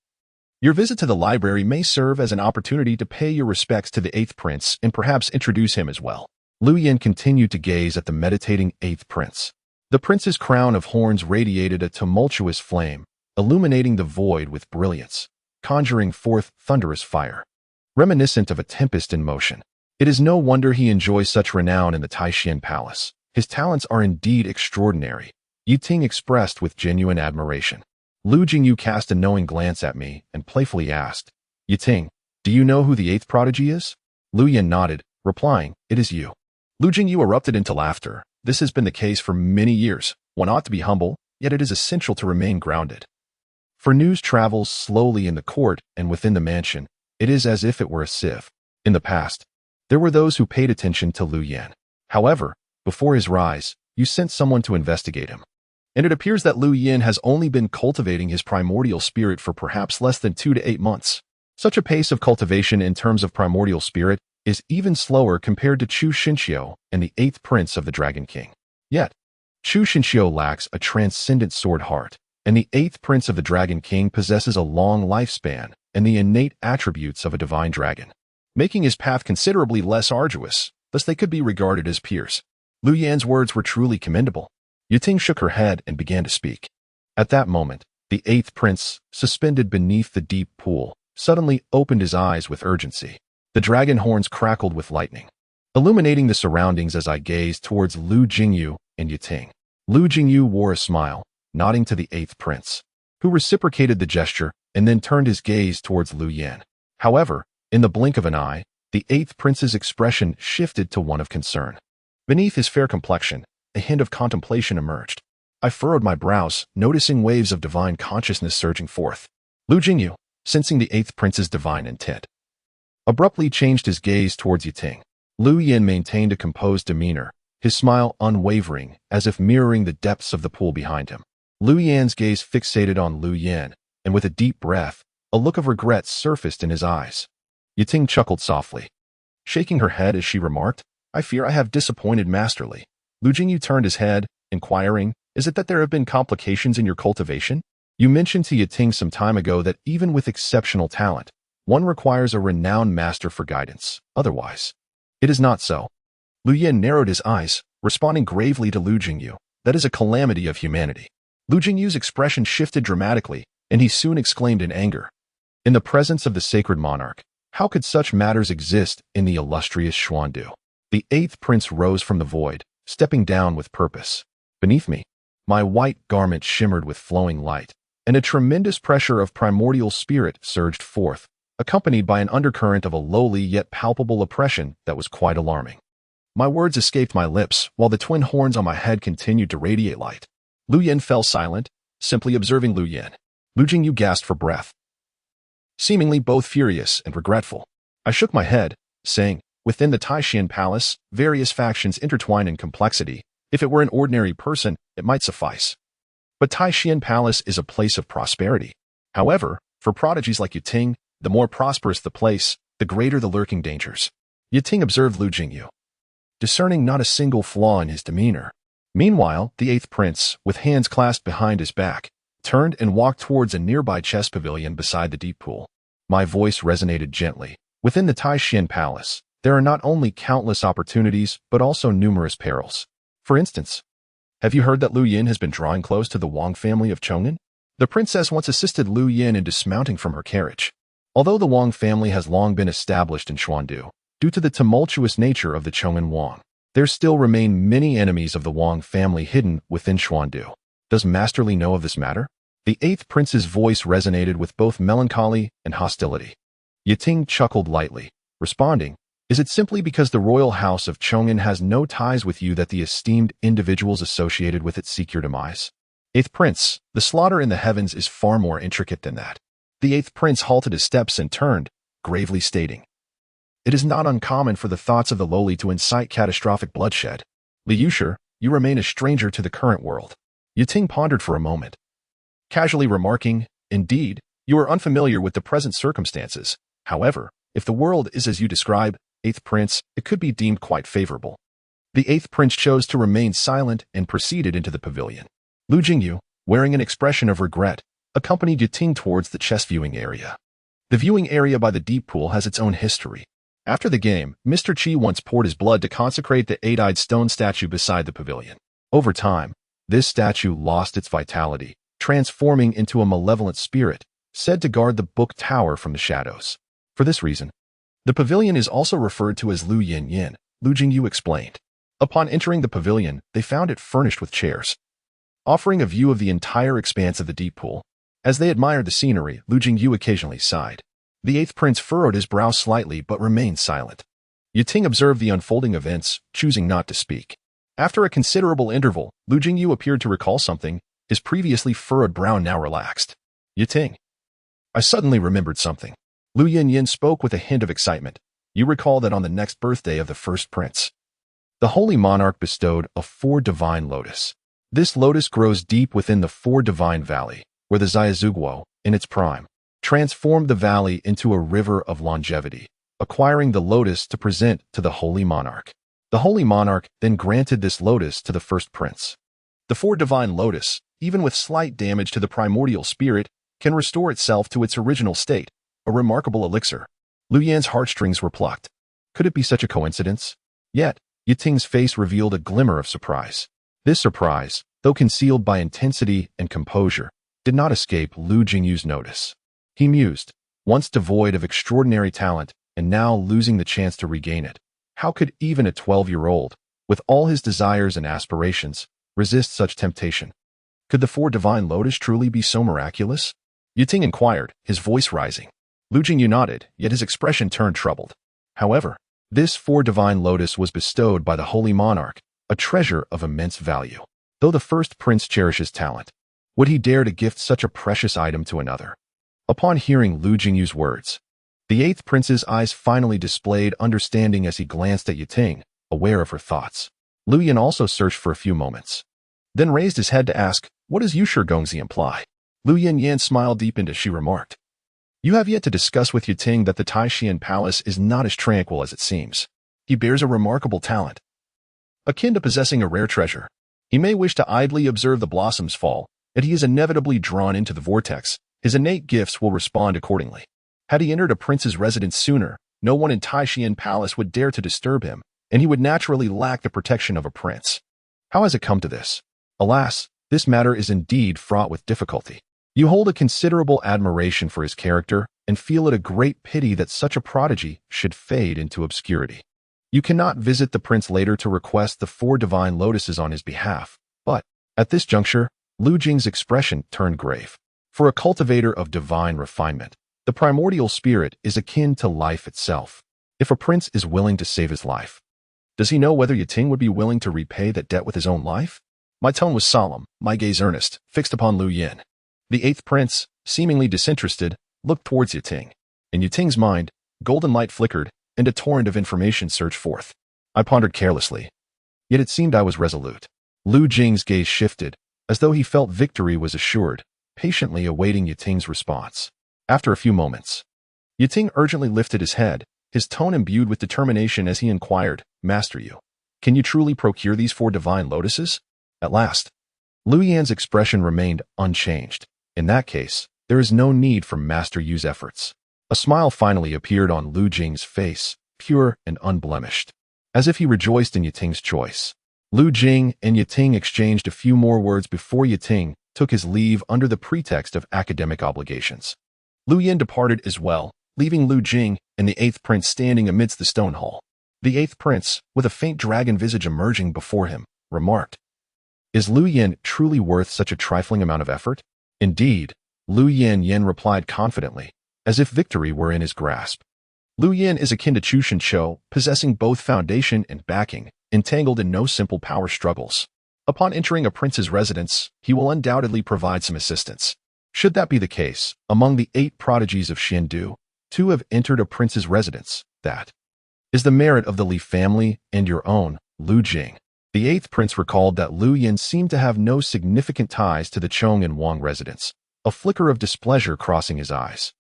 your visit to the library may serve as an opportunity to pay your respects to the 8th prince and perhaps introduce him as well. Lu Yin continued to gaze at the meditating 8th prince. The prince's crown of horns radiated a tumultuous flame, illuminating the void with brilliance, conjuring forth thunderous fire, reminiscent of a tempest in motion. It is no wonder he enjoys such renown in the Taishan Palace. His talents are indeed extraordinary, Yu Ting expressed with genuine admiration. Lu Jingyu cast a knowing glance at me and playfully asked, Yu Ting, do you know who the 8th prodigy is? Lu Yin nodded, replying, it is you. Lu Jingyu erupted into laughter. This has been the case for many years. One ought to be humble, yet it is essential to remain grounded. For news travels slowly in the court and within the mansion. It is as if it were a sieve. In the past, there were those who paid attention to Lu Yan. However, before his rise, you sent someone to investigate him. And it appears that Lu Yan has only been cultivating his primordial spirit for perhaps less than 2 to 8 months. Such a pace of cultivation in terms of primordial spirit is even slower compared to Chu Xinxiu and the 8th prince of the Dragon King. Yet, Chu Xinxiu lacks a transcendent sword heart, and the 8th prince of the Dragon King possesses a long lifespan and the innate attributes of a divine dragon, making his path considerably less arduous, thus they could be regarded as peers. Lu Yan's words were truly commendable. Yiting shook her head and began to speak. At that moment, the 8th prince, suspended beneath the deep pool, suddenly opened his eyes with urgency. The dragon horns crackled with lightning, illuminating the surroundings as I gazed towards Lu Jingyu and Yiting. Lu Jingyu wore a smile, nodding to the 8th prince, who reciprocated the gesture and then turned his gaze towards Lu Yan. However, in the blink of an eye, the 8th prince's expression shifted to one of concern. Beneath his fair complexion, a hint of contemplation emerged. I furrowed my brows, noticing waves of divine consciousness surging forth. Lu Jingyu, sensing the 8th prince's divine intent, abruptly changed his gaze towards Yiting. Lu Yan maintained a composed demeanor, his smile unwavering, as if mirroring the depths of the pool behind him. Lu Yan's gaze fixated on Lu Yan, and with a deep breath, a look of regret surfaced in his eyes. Yiting chuckled softly, shaking her head as she remarked, "I fear I have disappointed masterly." Lu Jingyu turned his head, inquiring, "Is it that there have been complications in your cultivation? You mentioned to Yiting some time ago that even with exceptional talent, one requires a renowned master for guidance. Otherwise, it is not so." Lu Yan narrowed his eyes, responding gravely to Lu Jingyu, "That is a calamity of humanity." Lu Jingyu's expression shifted dramatically, and he soon exclaimed in anger, "In the presence of the sacred monarch, how could such matters exist in the illustrious Xuandu?" The 8th prince rose from the void, stepping down with purpose. Beneath me, my white garment shimmered with flowing light, and a tremendous pressure of primordial spirit surged forth, accompanied by an undercurrent of a lowly yet palpable oppression that was quite alarming. My words escaped my lips, while the twin horns on my head continued to radiate light. Lu Yan fell silent, simply observing Lu Yan. Lu Jingyu gasped for breath, seemingly both furious and regretful. I shook my head, saying, "Within the Taishan Palace, various factions intertwine in complexity. If it were an ordinary person, it might suffice. But Taishan Palace is a place of prosperity. However, for prodigies like Yiting, the more prosperous the place, the greater the lurking dangers." Yiting observed Lu Jingyu, discerning not a single flaw in his demeanor. Meanwhile, the 8th prince, with hands clasped behind his back, turned and walked towards a nearby chess pavilion beside the deep pool. My voice resonated gently. Within the Taishan Palace, there are not only countless opportunities, but also numerous perils. For instance, have you heard that Lu Yan has been drawing close to the Wang family of Chong'an? The princess once assisted Lu Yan in dismounting from her carriage. Although the Wang family has long been established in Xuandu, due to the tumultuous nature of the Chong'an Wang, there still remain many enemies of the Wang family hidden within Xuandu. Does Masterly know of this matter? The 8th prince's voice resonated with both melancholy and hostility. Yiting chuckled lightly, responding, "Is it simply because the royal house of Chong'an has no ties with you that the esteemed individuals associated with it seek your demise? 8th prince, the slaughter in the heavens is far more intricate than that." The 8th prince halted his steps and turned, gravely stating, "It is not uncommon for the thoughts of the lowly to incite catastrophic bloodshed. Li Yushi, you remain a stranger to the current world." Yiting pondered for a moment, casually remarking, "Indeed, you are unfamiliar with the present circumstances. However, if the world is as you describe, 8th prince, it could be deemed quite favorable." The 8th prince chose to remain silent and proceeded into the pavilion. Lu Jingyu, wearing an expression of regret, accompanied Yiting towards the chess viewing area. The viewing area by the deep pool has its own history. After the game, Mr. Qi once poured his blood to consecrate the 8-eyed stone statue beside the pavilion. Over time, this statue lost its vitality, transforming into a malevolent spirit, said to guard the book tower from the shadows. For this reason, the pavilion is also referred to as Lu Yin Yin, Lu Jingyu explained. Upon entering the pavilion, they found it furnished with chairs, offering a view of the entire expanse of the deep pool. As they admired the scenery, Lu Jingyu occasionally sighed. The 8th prince furrowed his brow slightly but remained silent. Yiting observed the unfolding events, choosing not to speak. After a considerable interval, Lu Jing appeared to recall something, his previously furrowed brow now relaxed. Yiting. I suddenly remembered something. Lu Yin spoke with a hint of excitement. You recall that on the next birthday of the first prince, the holy monarch bestowed a 4 divine lotus. This lotus grows deep within the 4 divine valley, where the Xiaozuguo, in its prime, transformed the valley into a river of longevity, acquiring the lotus to present to the holy monarch. The holy monarch then granted this lotus to the first prince. The 4 divine lotus, even with slight damage to the primordial spirit, can restore itself to its original state, a remarkable elixir. Lu Yan's heartstrings were plucked. Could it be such a coincidence? Yet, Yiting's face revealed a glimmer of surprise. This surprise, though concealed by intensity and composure, did not escape Lu Jing's notice. He mused, once devoid of extraordinary talent and now losing the chance to regain it. How could even a 12-year-old, with all his desires and aspirations, resist such temptation? Could the 4 divine lotus truly be so miraculous? Yiting inquired, his voice rising. Lu Jing nodded, yet his expression turned troubled. However, this 4 divine lotus was bestowed by the holy monarch, a treasure of immense value. Though the first prince cherishes talent, would he dare to gift such a precious item to another? Upon hearing Lu Jing's words, the 8th prince's eyes finally displayed understanding as he glanced at Yiting, aware of her thoughts. Lu Yan also searched for a few moments, then raised his head to ask, what does Yusher Gongzi imply? Lu Yan smiled deepened as she remarked, you have yet to discuss with Yiting that the Taishan Palace is not as tranquil as it seems. He bears a remarkable talent, akin to possessing a rare treasure. He may wish to idly observe the blossoms fall, and he is inevitably drawn into the vortex. His innate gifts will respond accordingly. Had he entered a prince's residence sooner, no one in Taishan Palace would dare to disturb him, and he would naturally lack the protection of a prince. How has it come to this? Alas, this matter is indeed fraught with difficulty. You hold a considerable admiration for his character and feel it a great pity that such a prodigy should fade into obscurity. You cannot visit the prince later to request the 4 divine lotuses on his behalf, but, at this juncture, Lu Jing's expression turned grave. For a cultivator of divine refinement, the primordial spirit is akin to life itself. If a prince is willing to save his life, does he know whether Yiting would be willing to repay that debt with his own life? My tone was solemn, my gaze earnest, fixed upon Lu Yan. The 8th prince, seemingly disinterested, looked towards Yiting. In Yiting's mind, golden light flickered, and a torrent of information surged forth. I pondered carelessly. Yet it seemed I was resolute. Lu Jing's gaze shifted, as though he felt victory was assured, patiently awaiting Yiting's response. After a few moments, Yiting urgently lifted his head, his tone imbued with determination as he inquired, Master Yu, can you truly procure these 4 divine lotuses? At last, Lu Yan's expression remained unchanged. In that case, there is no need for Master Yu's efforts. A smile finally appeared on Lu Jing's face, pure and unblemished, as if he rejoiced in Yiting's choice. Lu Jing and Yiting exchanged a few more words before Yiting took his leave under the pretext of academic obligations. Lu Yan departed as well, leaving Lu Jing and the 8th prince standing amidst the stone hall. The 8th prince, with a faint dragon visage emerging before him, remarked, is Lu Yan truly worth such a trifling amount of effort? Indeed, Lu Yan replied confidently, as if victory were in his grasp. Lu Yan is akin to Chu Shenqiu, possessing both foundation and backing, entangled in no simple power struggles. Upon entering a prince's residence, he will undoubtedly provide some assistance. Should that be the case, among the 8 prodigies of Xiandu, 2 have entered a prince's residence. That is the merit of the Li family and your own, Lu Jing. The 8th prince recalled that Lu Yan seemed to have no significant ties to the Chong and Wang residence, a flicker of displeasure crossing his eyes.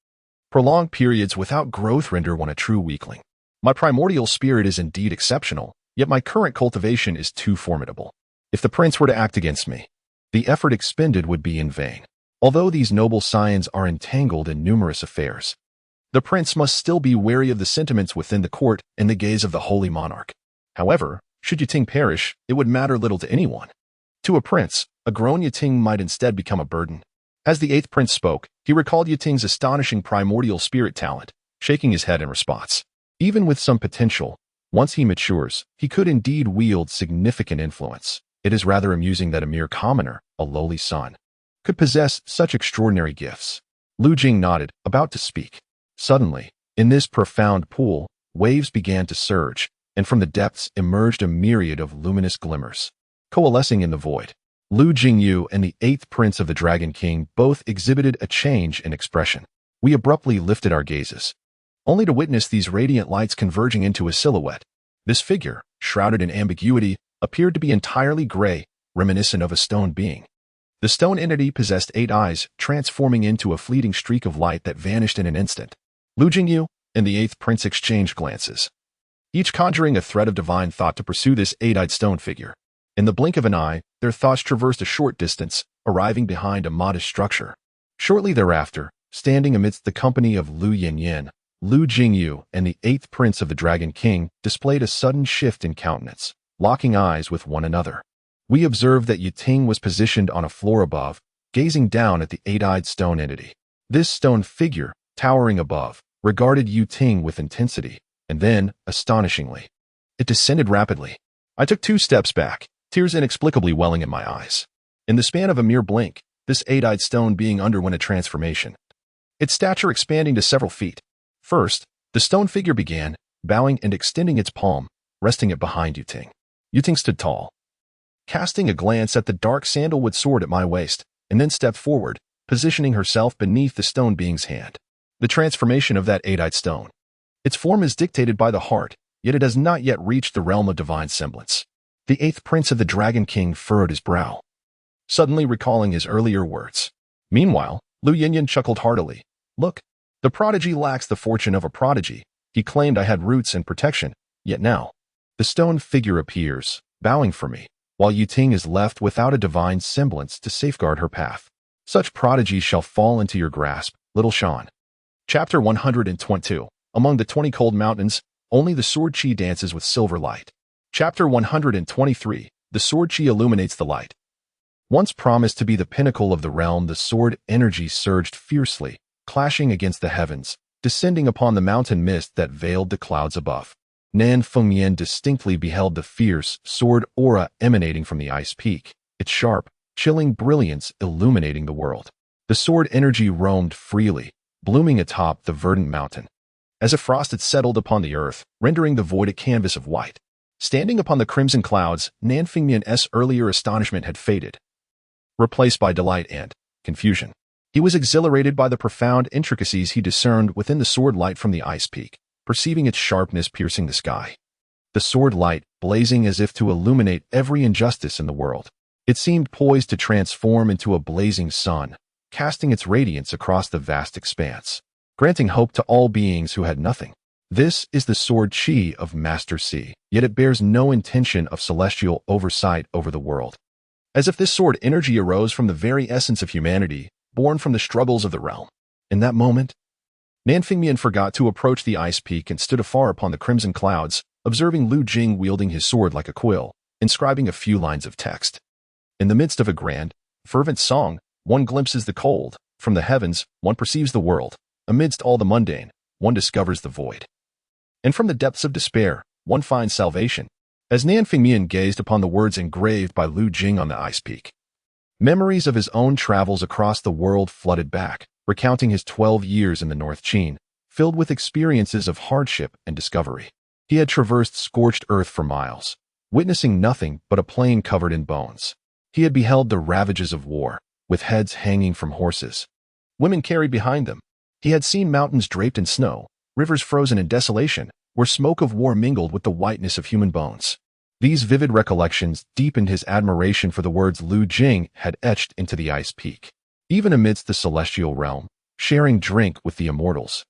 Prolonged periods without growth render one a true weakling. My primordial spirit is indeed exceptional, yet my current cultivation is too formidable. If the prince were to act against me, the effort expended would be in vain. Although these noble scions are entangled in numerous affairs, the prince must still be wary of the sentiments within the court and the gaze of the holy monarch. However, should Yiting perish, it would matter little to anyone. To a prince, a grown Yiting might instead become a burden. As the 8th prince spoke, he recalled Yiting's astonishing primordial spirit talent, shaking his head in response. Even with some potential, once he matures, he could indeed wield significant influence. It is rather amusing that a mere commoner, a lowly son, could possess such extraordinary gifts. Lu Jing nodded, about to speak. Suddenly, in this profound pool, waves began to surge, and from the depths emerged a myriad of luminous glimmers, coalescing in the void. Lu Jing and the eighth prince of the Dragon King both exhibited a change in expression. We abruptly lifted our gazes, only to witness these radiant lights converging into a silhouette. This figure, shrouded in ambiguity, appeared to be entirely gray, reminiscent of a stone being. The stone entity possessed 8 eyes, transforming into a fleeting streak of light that vanished in an instant. Lu Jing and the eighth prince exchanged glances, each conjuring a thread of divine thought to pursue this 8-eyed stone figure. In the blink of an eye, their thoughts traversed a short distance, arriving behind a modest structure. Shortly thereafter, standing amidst the company of Lu Jing and the eighth prince of the Dragon King displayed a sudden shift in countenance, locking eyes with one another. We observed that Ting was positioned on a floor above, gazing down at the 8-eyed stone entity. This stone figure, towering above, regarded Ting with intensity, and then, astonishingly, it descended rapidly. I took 2 steps back, tears inexplicably welling in my eyes. In the span of a mere blink, this 8-eyed stone being underwent a transformation, its stature expanding to several feet. First, the stone figure began, bowing and extending its palm, resting it behind Ting. Ting stood tall, casting a glance at the dark sandalwood sword at my waist, and then stepped forward, positioning herself beneath the stone being's hand. The transformation of that 8-eyed stone. Its form is dictated by the heart, yet it has not yet reached the realm of divine semblance. The eighth prince of the Dragon King furrowed his brow, suddenly recalling his earlier words. Meanwhile, Lu Jing chuckled heartily. Look, the prodigy lacks the fortune of a prodigy. He claimed I had roots and protection, yet now, the stone figure appears, bowing for me, while Ting is left without a divine semblance to safeguard her path. Such prodigies shall fall into your grasp, little Sean. Chapter 122. Among the 20 cold mountains, only the sword chi dances with silver light. Chapter 123. The sword chi illuminates the light. Once promised to be the pinnacle of the realm, the sword energy surged fiercely, clashing against the heavens, descending upon the mountain mist that veiled the clouds above. Nan Fengmian distinctly beheld the fierce sword aura emanating from the ice peak, its sharp, chilling brilliance illuminating the world. The sword energy roamed freely, blooming atop the verdant mountain, as if frost had settled upon the earth, rendering the void a canvas of white. Standing upon the crimson clouds, Nan Fengmian's earlier astonishment had faded, replaced by delight and confusion. He was exhilarated by the profound intricacies he discerned within the sword light from the ice peak, perceiving its sharpness piercing the sky. The sword light, blazing as if to illuminate every injustice in the world. It seemed poised to transform into a blazing sun, casting its radiance across the vast expanse, granting hope to all beings who had nothing. This is the sword chi of Master C, yet it bears no intention of celestial oversight over the world. As if this sword energy arose from the very essence of humanity, born from the struggles of the realm. In that moment, Nan Fengmian forgot to approach the ice peak and stood afar upon the crimson clouds, observing Lu Jing wielding his sword like a quill, inscribing a few lines of text. In the midst of a grand, fervent song, one glimpses the cold. From the heavens, one perceives the world. Amidst all the mundane, one discovers the void. And from the depths of despair, one finds salvation. As Nan Fengmian gazed upon the words engraved by Lu Jing on the ice peak, memories of his own travels across the world flooded back, recounting his 12 years in the North Qin, filled with experiences of hardship and discovery. He had traversed scorched earth for miles, witnessing nothing but a plain covered in bones. He had beheld the ravages of war, with heads hanging from horses, women carried behind them. He had seen mountains draped in snow, rivers frozen in desolation, where smoke of war mingled with the whiteness of human bones. These vivid recollections deepened his admiration for the words Lu Jing had etched into the ice peak. Even amidst the celestial realm, sharing drink with the immortals,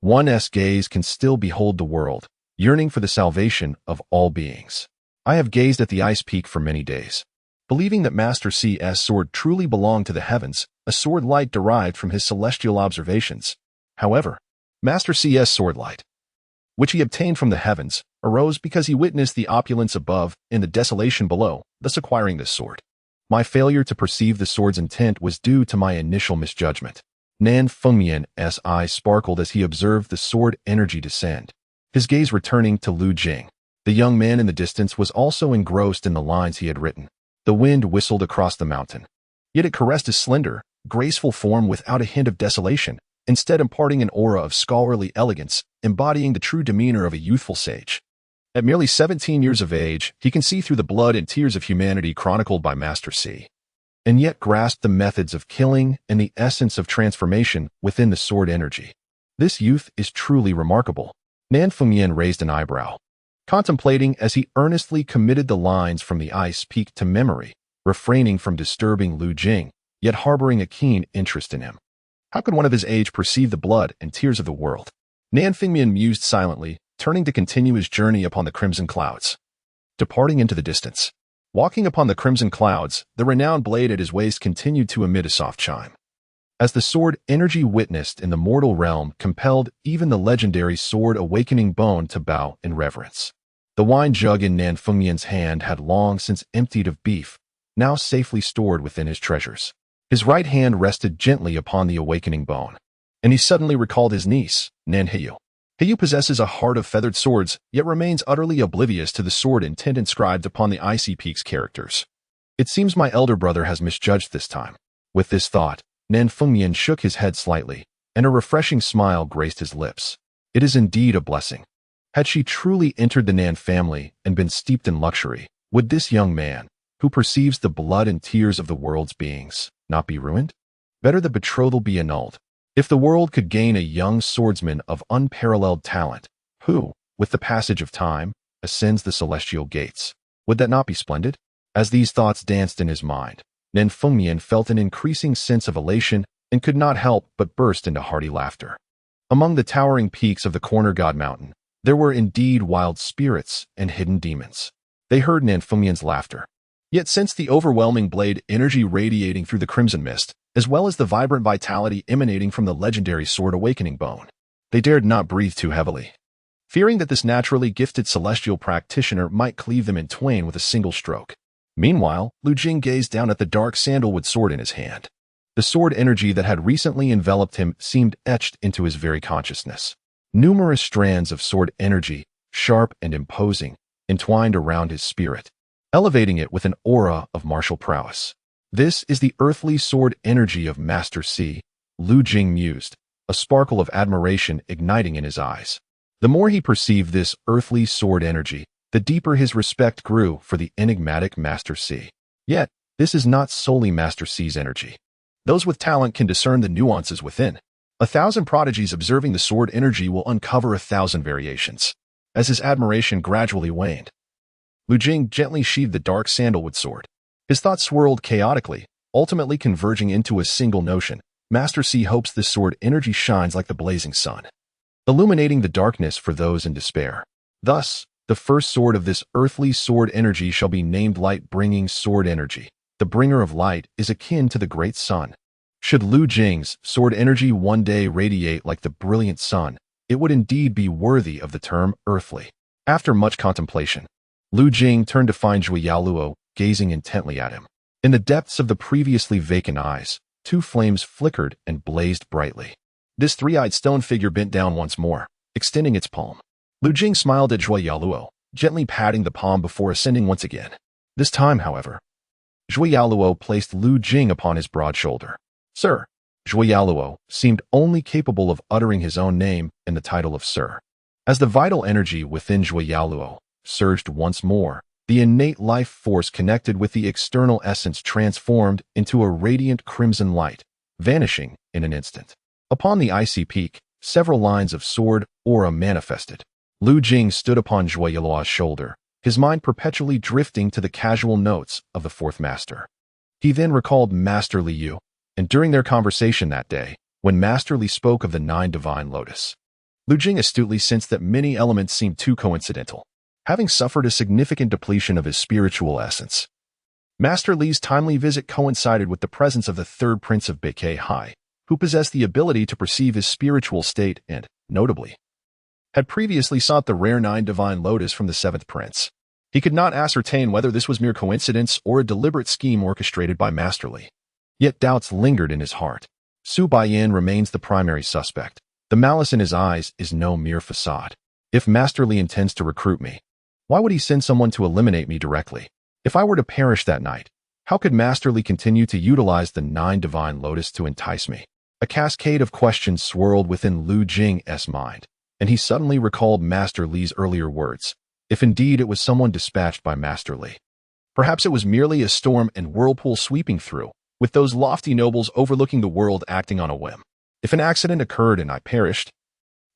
one's gaze can still behold the world, yearning for the salvation of all beings. I have gazed at the ice peak for many days, believing that Master C's sword truly belonged to the heavens, a sword light derived from his celestial observations. However, Master C's sword light, which he obtained from the heavens, arose because he witnessed the opulence above and the desolation below, thus acquiring this sword. My failure to perceive the sword's intent was due to my initial misjudgment. Nan Fengmian's eyes sparkled as he observed the sword energy descend, his gaze returning to Lu Jing. The young man in the distance was also engrossed in the lines he had written. The wind whistled across the mountain, yet it caressed his slender, graceful form without a hint of desolation, instead imparting an aura of scholarly elegance, embodying the true demeanor of a youthful sage. At merely 17 years of age, he can see through the blood and tears of humanity chronicled by Master C, and yet grasp the methods of killing and the essence of transformation within the sword energy. This youth is truly remarkable. Nan Fengyan raised an eyebrow, contemplating as he earnestly committed the lines from the ice peak to memory, refraining from disturbing Lu Jing, yet harboring a keen interest in him. How could one of his age perceive the blood and tears of the world? Nan Fengyan mused silently, turning to continue his journey upon the crimson clouds. Departing into the distance. Walking upon the crimson clouds, the renowned blade at his waist continued to emit a soft chime. As the sword energy witnessed in the mortal realm compelled even the legendary sword awakening bone to bow in reverence. The wine jug in Nan Fengyan's hand had long since emptied of beef, now safely stored within his treasures. His right hand rested gently upon the awakening bone, and he suddenly recalled his niece, Nan Heyu. Heyu possesses a heart of feathered swords, yet remains utterly oblivious to the sword intent inscribed upon the icy peak's characters. It seems my elder brother has misjudged this time. With this thought, Nan Fengyan shook his head slightly, and a refreshing smile graced his lips. It is indeed a blessing. Had she truly entered the Nan family and been steeped in luxury, would this young man, who perceives the blood and tears of the world's beings, not be ruined? Better the betrothal be annulled. If the world could gain a young swordsman of unparalleled talent, who, with the passage of time, ascends the celestial gates, would that not be splendid? As these thoughts danced in his mind, Nan Fengyan felt an increasing sense of elation and could not help but burst into hearty laughter. Among the towering peaks of the Corner God Mountain, there were indeed wild spirits and hidden demons. They heard Nan Fengyan's laughter. Yet sensed the overwhelming blade energy radiating through the crimson mist, as well as the vibrant vitality emanating from the legendary sword awakening bone. They dared not breathe too heavily, fearing that this naturally gifted celestial practitioner might cleave them in twain with a single stroke. Meanwhile, Lu Jing gazed down at the dark sandalwood sword in his hand. The sword energy that had recently enveloped him seemed etched into his very consciousness. Numerous strands of sword energy, sharp and imposing, entwined around his spirit, elevating it with an aura of martial prowess. This is the earthly sword energy of Master C, Lu Jing mused, a sparkle of admiration igniting in his eyes. The more he perceived this earthly sword energy, the deeper his respect grew for the enigmatic Master C. Yet, this is not solely Master C's energy. Those with talent can discern the nuances within. 1,000 prodigies observing the sword energy will uncover 1,000 variations. As his admiration gradually waned, Lu Jing gently sheathed the dark sandalwood sword. His thoughts swirled chaotically, ultimately converging into a single notion. Master C hopes this sword energy shines like the blazing sun, illuminating the darkness for those in despair. Thus, the first sword of this earthly sword energy shall be named light-bringing sword energy. The bringer of light is akin to the great sun. Should Lu Jing's sword energy one day radiate like the brilliant sun, it would indeed be worthy of the term earthly. After much contemplation, Lu Jing turned to find Zhui Yaoluo gazing intently at him. In the depths of the previously vacant eyes, two flames flickered and blazed brightly. This three-eyed stone figure bent down once more, extending its palm. Lu Jing smiled at Zhui Yaoluo, gently patting the palm before ascending once again. This time, however, Zhui Yaoluo placed Lu Jing upon his broad shoulder. Sir. Zhui Yaoluo seemed only capable of uttering his own name and the title of Sir. As the vital energy within Zhui Yaoluo surged once more, the innate life force connected with the external essence transformed into a radiant crimson light, vanishing in an instant. Upon the icy peak, several lines of sword aura manifested. Lu Jing stood upon Zhui Yaoluo's shoulder, his mind perpetually drifting to the casual notes of the fourth master. He then recalled Master Liu, and during their conversation that day, when Master Li spoke of the 9 divine lotus, Lu Jing astutely sensed that many elements seemed too coincidental. Having suffered a significant depletion of his spiritual essence, Master Li's timely visit coincided with the presence of the third prince of Beike Hai, who possessed the ability to perceive his spiritual state and, notably, had previously sought the rare 9 divine lotus from the 7th prince. He could not ascertain whether this was mere coincidence or a deliberate scheme orchestrated by Master Li. Yet doubts lingered in his heart. Su Baiyan remains the primary suspect. The malice in his eyes is no mere facade. If Master Li intends to recruit me, why would he send someone to eliminate me directly? If I were to perish that night, how could Master Li continue to utilize the 9 divine lotus to entice me? A cascade of questions swirled within Lu Jing's mind, and he suddenly recalled Master Li's earlier words. if indeed it was someone dispatched by Master Li. Perhaps it was merely a storm and whirlpool sweeping through, with those lofty nobles overlooking the world acting on a whim. If an accident occurred and I perished,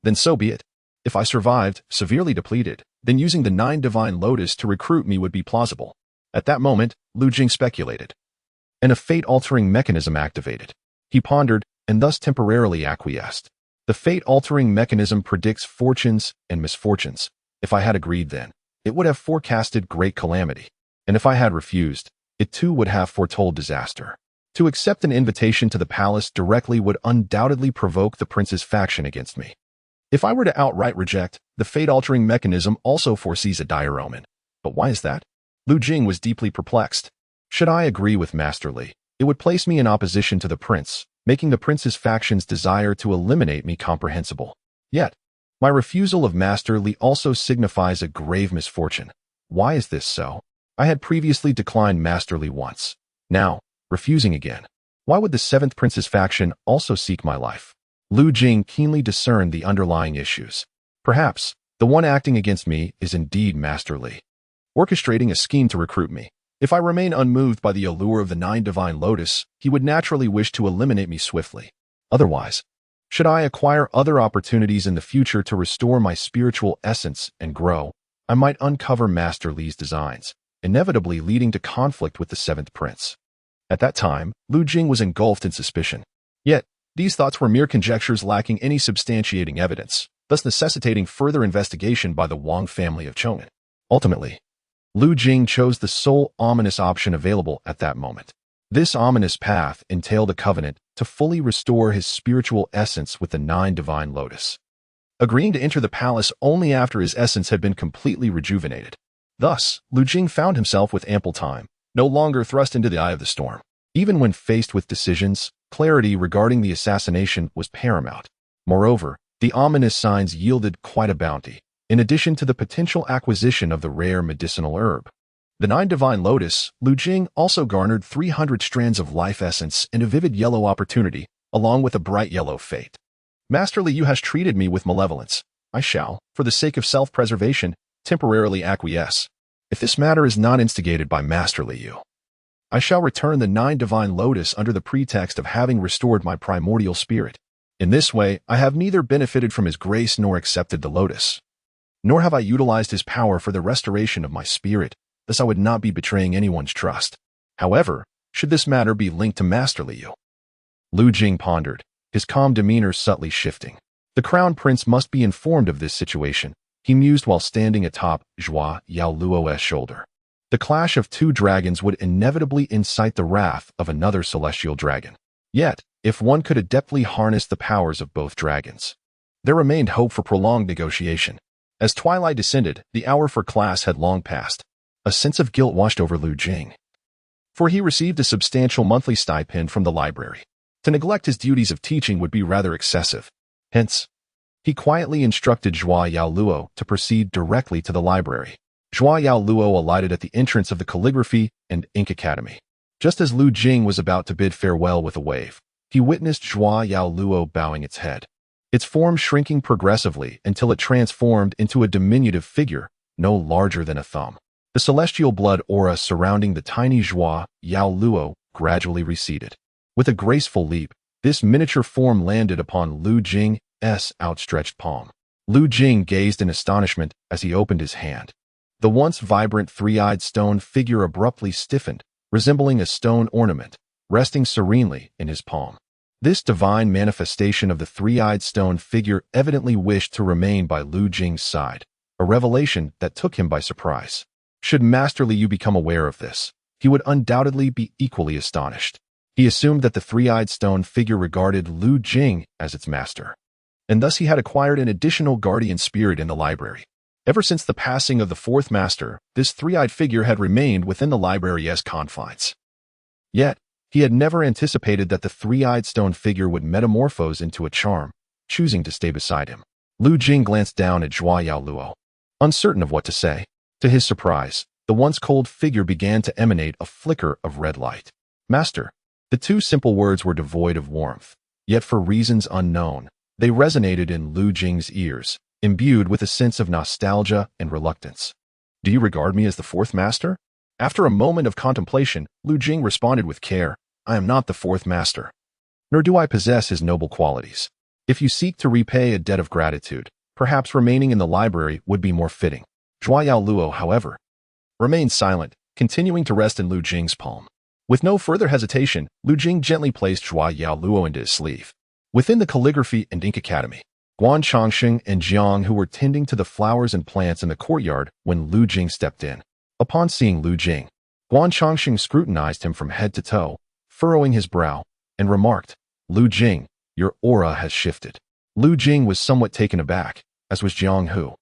then so be it. If I survived, severely depleted, then using the 9 divine lotus to recruit me would be plausible. At that moment, Lu Jing speculated. And a fate-altering mechanism activated. He pondered, and thus temporarily acquiesced. The fate-altering mechanism predicts fortunes and misfortunes. If I had agreed then, it would have forecasted great calamity. And if I had refused, it too would have foretold disaster. To accept an invitation to the palace directly would undoubtedly provoke the prince's faction against me. If I were to outright reject, the fate-altering mechanism also foresees a dire omen. But why is that? Lu Jing was deeply perplexed. Should I agree with Master Li, it would place me in opposition to the prince, making the prince's faction's desire to eliminate me comprehensible. Yet, my refusal of Master Li also signifies a grave misfortune. Why is this so? I had previously declined Master Li once. Now, refusing again. Why would the 7th prince's faction also seek my life? Lu Jing keenly discerned the underlying issues. Perhaps, the one acting against me is indeed Master Li, orchestrating a scheme to recruit me. If I remain unmoved by the allure of the 9 divine lotus, he would naturally wish to eliminate me swiftly. Otherwise, should I acquire other opportunities in the future to restore my spiritual essence and grow, I might uncover Master Li's designs, inevitably leading to conflict with the 7th prince. At that time, Lu Jing was engulfed in suspicion. Yet, these thoughts were mere conjectures lacking any substantiating evidence, thus necessitating further investigation by the Wang family of Chong'an. Ultimately, Lu Jing chose the sole ominous option available at that moment. This ominous path entailed a covenant to fully restore his spiritual essence with the 9 divine lotus, agreeing to enter the palace only after his essence had been completely rejuvenated. Thus, Lu Jing found himself with ample time, no longer thrust into the eye of the storm. Even when faced with decisions, clarity regarding the assassination was paramount. Moreover, the ominous signs yielded quite a bounty, in addition to the potential acquisition of the rare medicinal herb. The 9 divine lotus, Lu Jing also garnered 300 strands of life essence and a vivid yellow opportunity, along with a bright yellow fate. Master Li, you has treated me with malevolence. I shall, for the sake of self-preservation, temporarily acquiesce. If this matter is not instigated by Master Li, I shall return the 9 divine lotus under the pretext of having restored my primordial spirit. In this way, I have neither benefited from his grace nor accepted the lotus. Nor have I utilized his power for the restoration of my spirit, thus I would not be betraying anyone's trust. However, should this matter be linked to Master Li, Lu Jing pondered, his calm demeanor subtly shifting. The crown prince must be informed of this situation, he mused while standing atop Zhua Yaoluo's shoulder. The clash of 2 dragons would inevitably incite the wrath of another celestial dragon. Yet, if one could adeptly harness the powers of both dragons, there remained hope for prolonged negotiation. As twilight descended, the hour for class had long passed. A sense of guilt washed over Lu Jing, for he received a substantial monthly stipend from the library. To neglect his duties of teaching would be rather excessive. Hence, he quietly instructed Zhua Yaoluo to proceed directly to the library. Zhua Yaoluo alighted at the entrance of the Calligraphy and Ink Academy. Just as Lu Jing was about to bid farewell with a wave, he witnessed Zhua Yaoluo bowing its head, its form shrinking progressively until it transformed into a diminutive figure, no larger than a thumb. The celestial blood aura surrounding the tiny Zhua Yaoluo gradually receded. With a graceful leap, this miniature form landed upon Lu Jing's outstretched palm. Lu Jing gazed in astonishment as he opened his hand. The once vibrant 3-eyed stone figure abruptly stiffened, resembling a stone ornament, resting serenely in his palm. This divine manifestation of the 3-eyed stone figure evidently wished to remain by Lu Jing's side, a revelation that took him by surprise. Should Master Li become aware of this, he would undoubtedly be equally astonished. He assumed that the 3-eyed stone figure regarded Lu Jing as its master, and thus he had acquired an additional guardian spirit in the library. Ever since the passing of the 4th master, this 3-eyed figure had remained within the library's confines. Yet, he had never anticipated that the 3-eyed stone figure would metamorphose into a charm, choosing to stay beside him. Lu Jing glanced down at Zhua Yaoluo, uncertain of what to say. To his surprise, the once cold figure began to emanate a flicker of red light. Master. The 2 simple words were devoid of warmth, yet for reasons unknown, they resonated in Lu Jing's ears, imbued with a sense of nostalgia and reluctance. Do you regard me as the fourth master? After a moment of contemplation, Lu Jing responded with care, I am not the fourth master, nor do I possess his noble qualities. If you seek to repay a debt of gratitude, perhaps remaining in the library would be more fitting. Zhuo Yaoluo, however, remained silent, continuing to rest in Lu Jing's palm. With no further hesitation, Lu Jing gently placed Zhuo Yaoluo into his sleeve. Within the Calligraphy and Ink Academy, Guan Chongqing and Jiang, who were tending to the flowers and plants in the courtyard when Lu Jing stepped in. Upon seeing Lu Jing, Guan Chongqing scrutinized him from head to toe, furrowing his brow, and remarked, Lu Jing, your aura has shifted. Lu Jing was somewhat taken aback, as was Jiang Hu,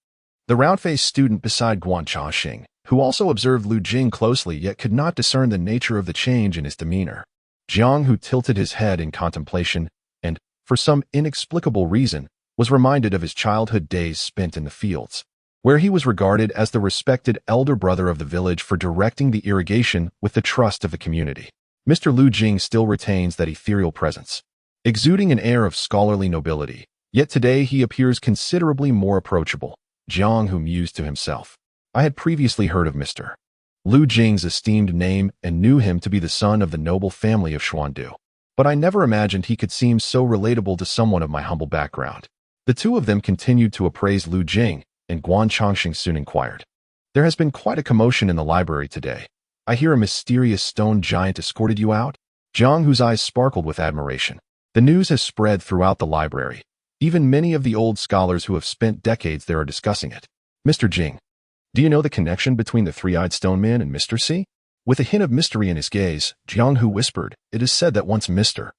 the round-faced student beside Guan Chongqing, who also observed Lu Jing closely yet could not discern the nature of the change in his demeanor. Jiang Hu tilted his head in contemplation and, for some inexplicable reason, was reminded of his childhood days spent in the fields, where he was regarded as the respected elder brother of the village for directing the irrigation with the trust of the community. Mr. Lu Jing still retains that ethereal presence, exuding an air of scholarly nobility, yet today he appears considerably more approachable. Jiang Hu mused to himself. I had previously heard of Mr. Lu Jing's esteemed name and knew him to be the son of the noble family of Xuandu, but I never imagined he could seem so relatable to someone of my humble background. The two of them continued to appraise Lu Jing, and Guan Chongqing soon inquired. There has been quite a commotion in the library today. I hear a mysterious stone giant escorted you out? Jiang Hu's eyes sparkled with admiration. The news has spread throughout the library. Even many of the old scholars who have spent decades there are discussing it. Mr. Jing, do you know the connection between the three-eyed stone man and Mr. C? With a hint of mystery in his gaze, Jiang Hu whispered, it is said that once Mr.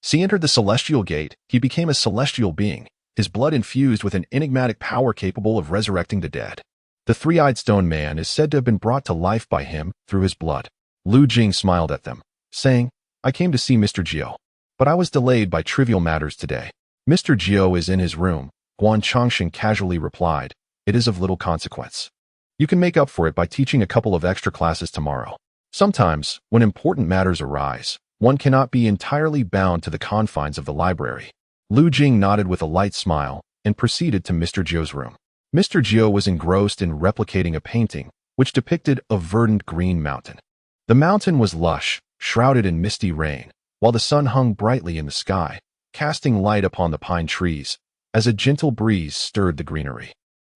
C entered the celestial gate, he became a celestial being, his blood infused with an enigmatic power capable of resurrecting the dead. The three-eyed stone man is said to have been brought to life by him through his blood. Lu Jing smiled at them, saying, I came to see Mr. Jiao, but I was delayed by trivial matters today. Mr. Jiao is in his room, Guan Chongqing casually replied, it is of little consequence. You can make up for it by teaching a couple of extra classes tomorrow. Sometimes, when important matters arise, one cannot be entirely bound to the confines of the library. Lu Jing nodded with a light smile and proceeded to Mr. Jiao's room. Mr. Jiao was engrossed in replicating a painting which depicted a verdant green mountain. The mountain was lush, shrouded in misty rain, while the sun hung brightly in the sky, casting light upon the pine trees as a gentle breeze stirred the greenery.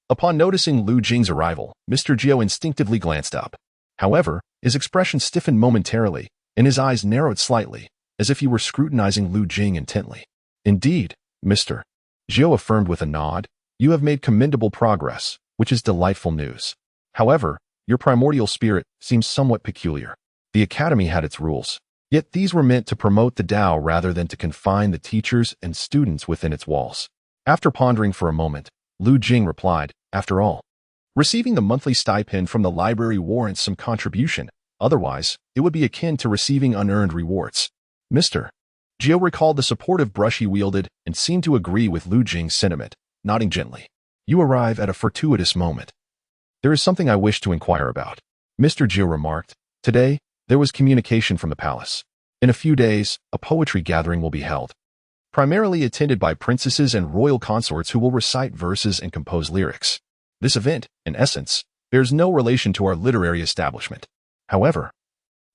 Upon noticing Lu Jing's arrival, Mr. Jiao instinctively glanced up. However, his expression stiffened momentarily, and his eyes narrowed slightly, as if he were scrutinizing Lu Jing intently. Indeed, Mr. Jiao affirmed with a nod, you have made commendable progress, which is delightful news. However, your primordial spirit seems somewhat peculiar. The academy had its rules, yet these were meant to promote the Tao rather than to confine the teachers and students within its walls. After pondering for a moment, Lu Jing replied, after all, receiving the monthly stipend from the library warrants some contribution, otherwise, it would be akin to receiving unearned rewards. Mr. Jiao recalled the supportive brush he wielded and seemed to agree with Lu Jing's sentiment, nodding gently. You arrive at a fortuitous moment. There is something I wish to inquire about. Mr. Jiao remarked, today, there was communication from the palace. In a few days, a poetry gathering will be held, primarily attended by princesses and royal consorts who will recite verses and compose lyrics. This event, in essence, bears no relation to our literary establishment. However,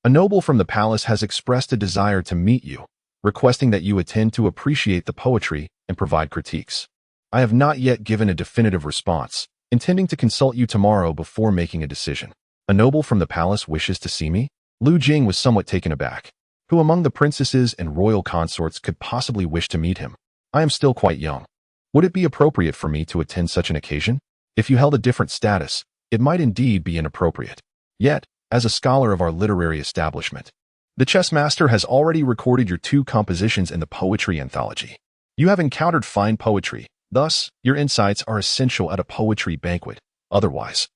a noble from the palace has expressed a desire to meet you, requesting that you attend to appreciate the poetry and provide critiques. I have not yet given a definitive response, intending to consult you tomorrow before making a decision. A noble from the palace wishes to see me? Lu Jing was somewhat taken aback. Who among the princesses and royal consorts could possibly wish to meet him? I am still quite young. Would it be appropriate for me to attend such an occasion? If you held a different status, it might indeed be inappropriate. Yet, as a scholar of our literary establishment, the chess master has already recorded your 2 compositions in the poetry anthology. You have encountered fine poetry, thus, your insights are essential at a poetry banquet. Otherwise,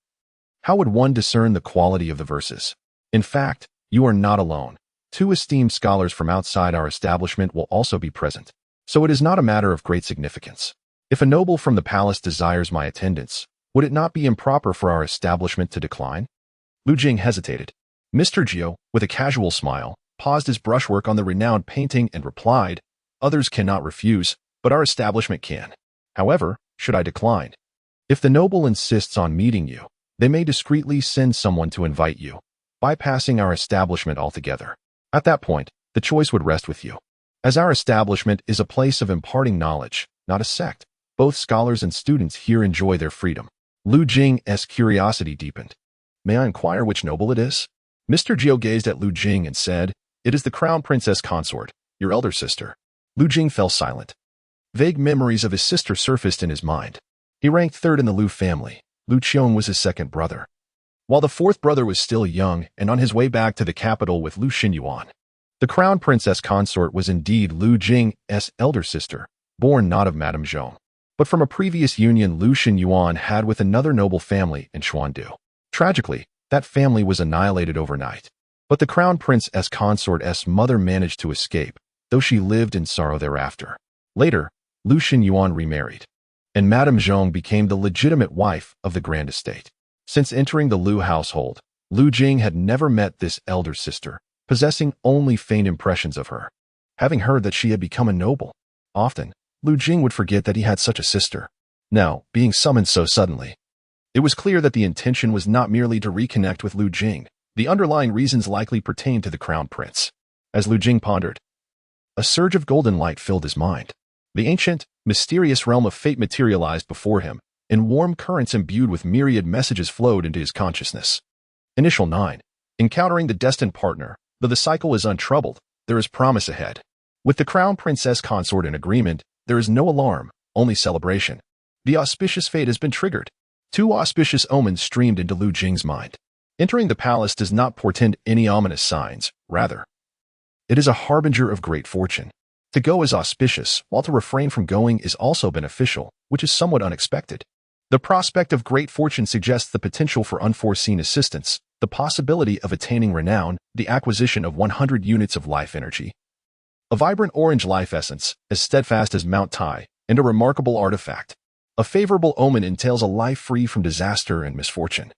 how would one discern the quality of the verses? In fact, you are not alone. 2 esteemed scholars from outside our establishment will also be present, so it is not a matter of great significance. If a noble from the palace desires my attendance, would it not be improper for our establishment to decline? Lu Jing hesitated. Mr. Jiao, with a casual smile, paused his brushwork on the renowned painting and replied, others cannot refuse, but our establishment can. However, should I decline? If the noble insists on meeting you, They may discreetly send someone to invite you, bypassing our establishment altogether. At that point, the choice would rest with you. As our establishment is a place of imparting knowledge, not a sect, both scholars and students here enjoy their freedom. Lu Jing's curiosity deepened. May I inquire which noble it is? Mr. Jiu gazed at Lu Jing and said, "It is the crown princess consort, your elder sister." Lu Jing fell silent. Vague memories of his sister surfaced in his mind. He ranked third in the Lu family. Lu Qiong was his second brother, while the fourth brother was still young and on his way back to the capital with Lu Xinyuan. The crown princess consort was indeed Lu Jing's elder sister, born not of Madame Zhong, but from a previous union Lu Xinyuan had with another noble family in Xuandu. Tragically, that family was annihilated overnight. But the crown princess consort's mother managed to escape, though she lived in sorrow thereafter. Later, Lu Xinyuan remarried, and Madame Zhong became the legitimate wife of the grand estate. Since entering the Lu household, Lu Jing had never met this elder sister, possessing only faint impressions of her. Having heard that she had become a noble, often, Lu Jing would forget that he had such a sister. Now, being summoned so suddenly, it was clear that the intention was not merely to reconnect with Lu Jing. The underlying reasons likely pertained to the crown prince. As Lu Jing pondered, a surge of golden light filled his mind. The ancient, mysterious realm of fate materialized before him, and warm currents imbued with myriad messages flowed into his consciousness. Initial 9. Encountering the destined partner. Though the cycle is untroubled, there is promise ahead. With the crown princess consort in agreement, there is no alarm, only celebration. The auspicious fate has been triggered. 2 auspicious omens streamed into Lu Jing's mind. Entering the palace does not portend any ominous signs, rather, it is a harbinger of great fortune. To go is auspicious, while to refrain from going is also beneficial, which is somewhat unexpected. The prospect of great fortune suggests the potential for unforeseen assistance, the possibility of attaining renown, the acquisition of 100 units of life energy, a vibrant orange life essence, as steadfast as Mount Tai, and a remarkable artifact. A favorable omen entails a life free from disaster and misfortune.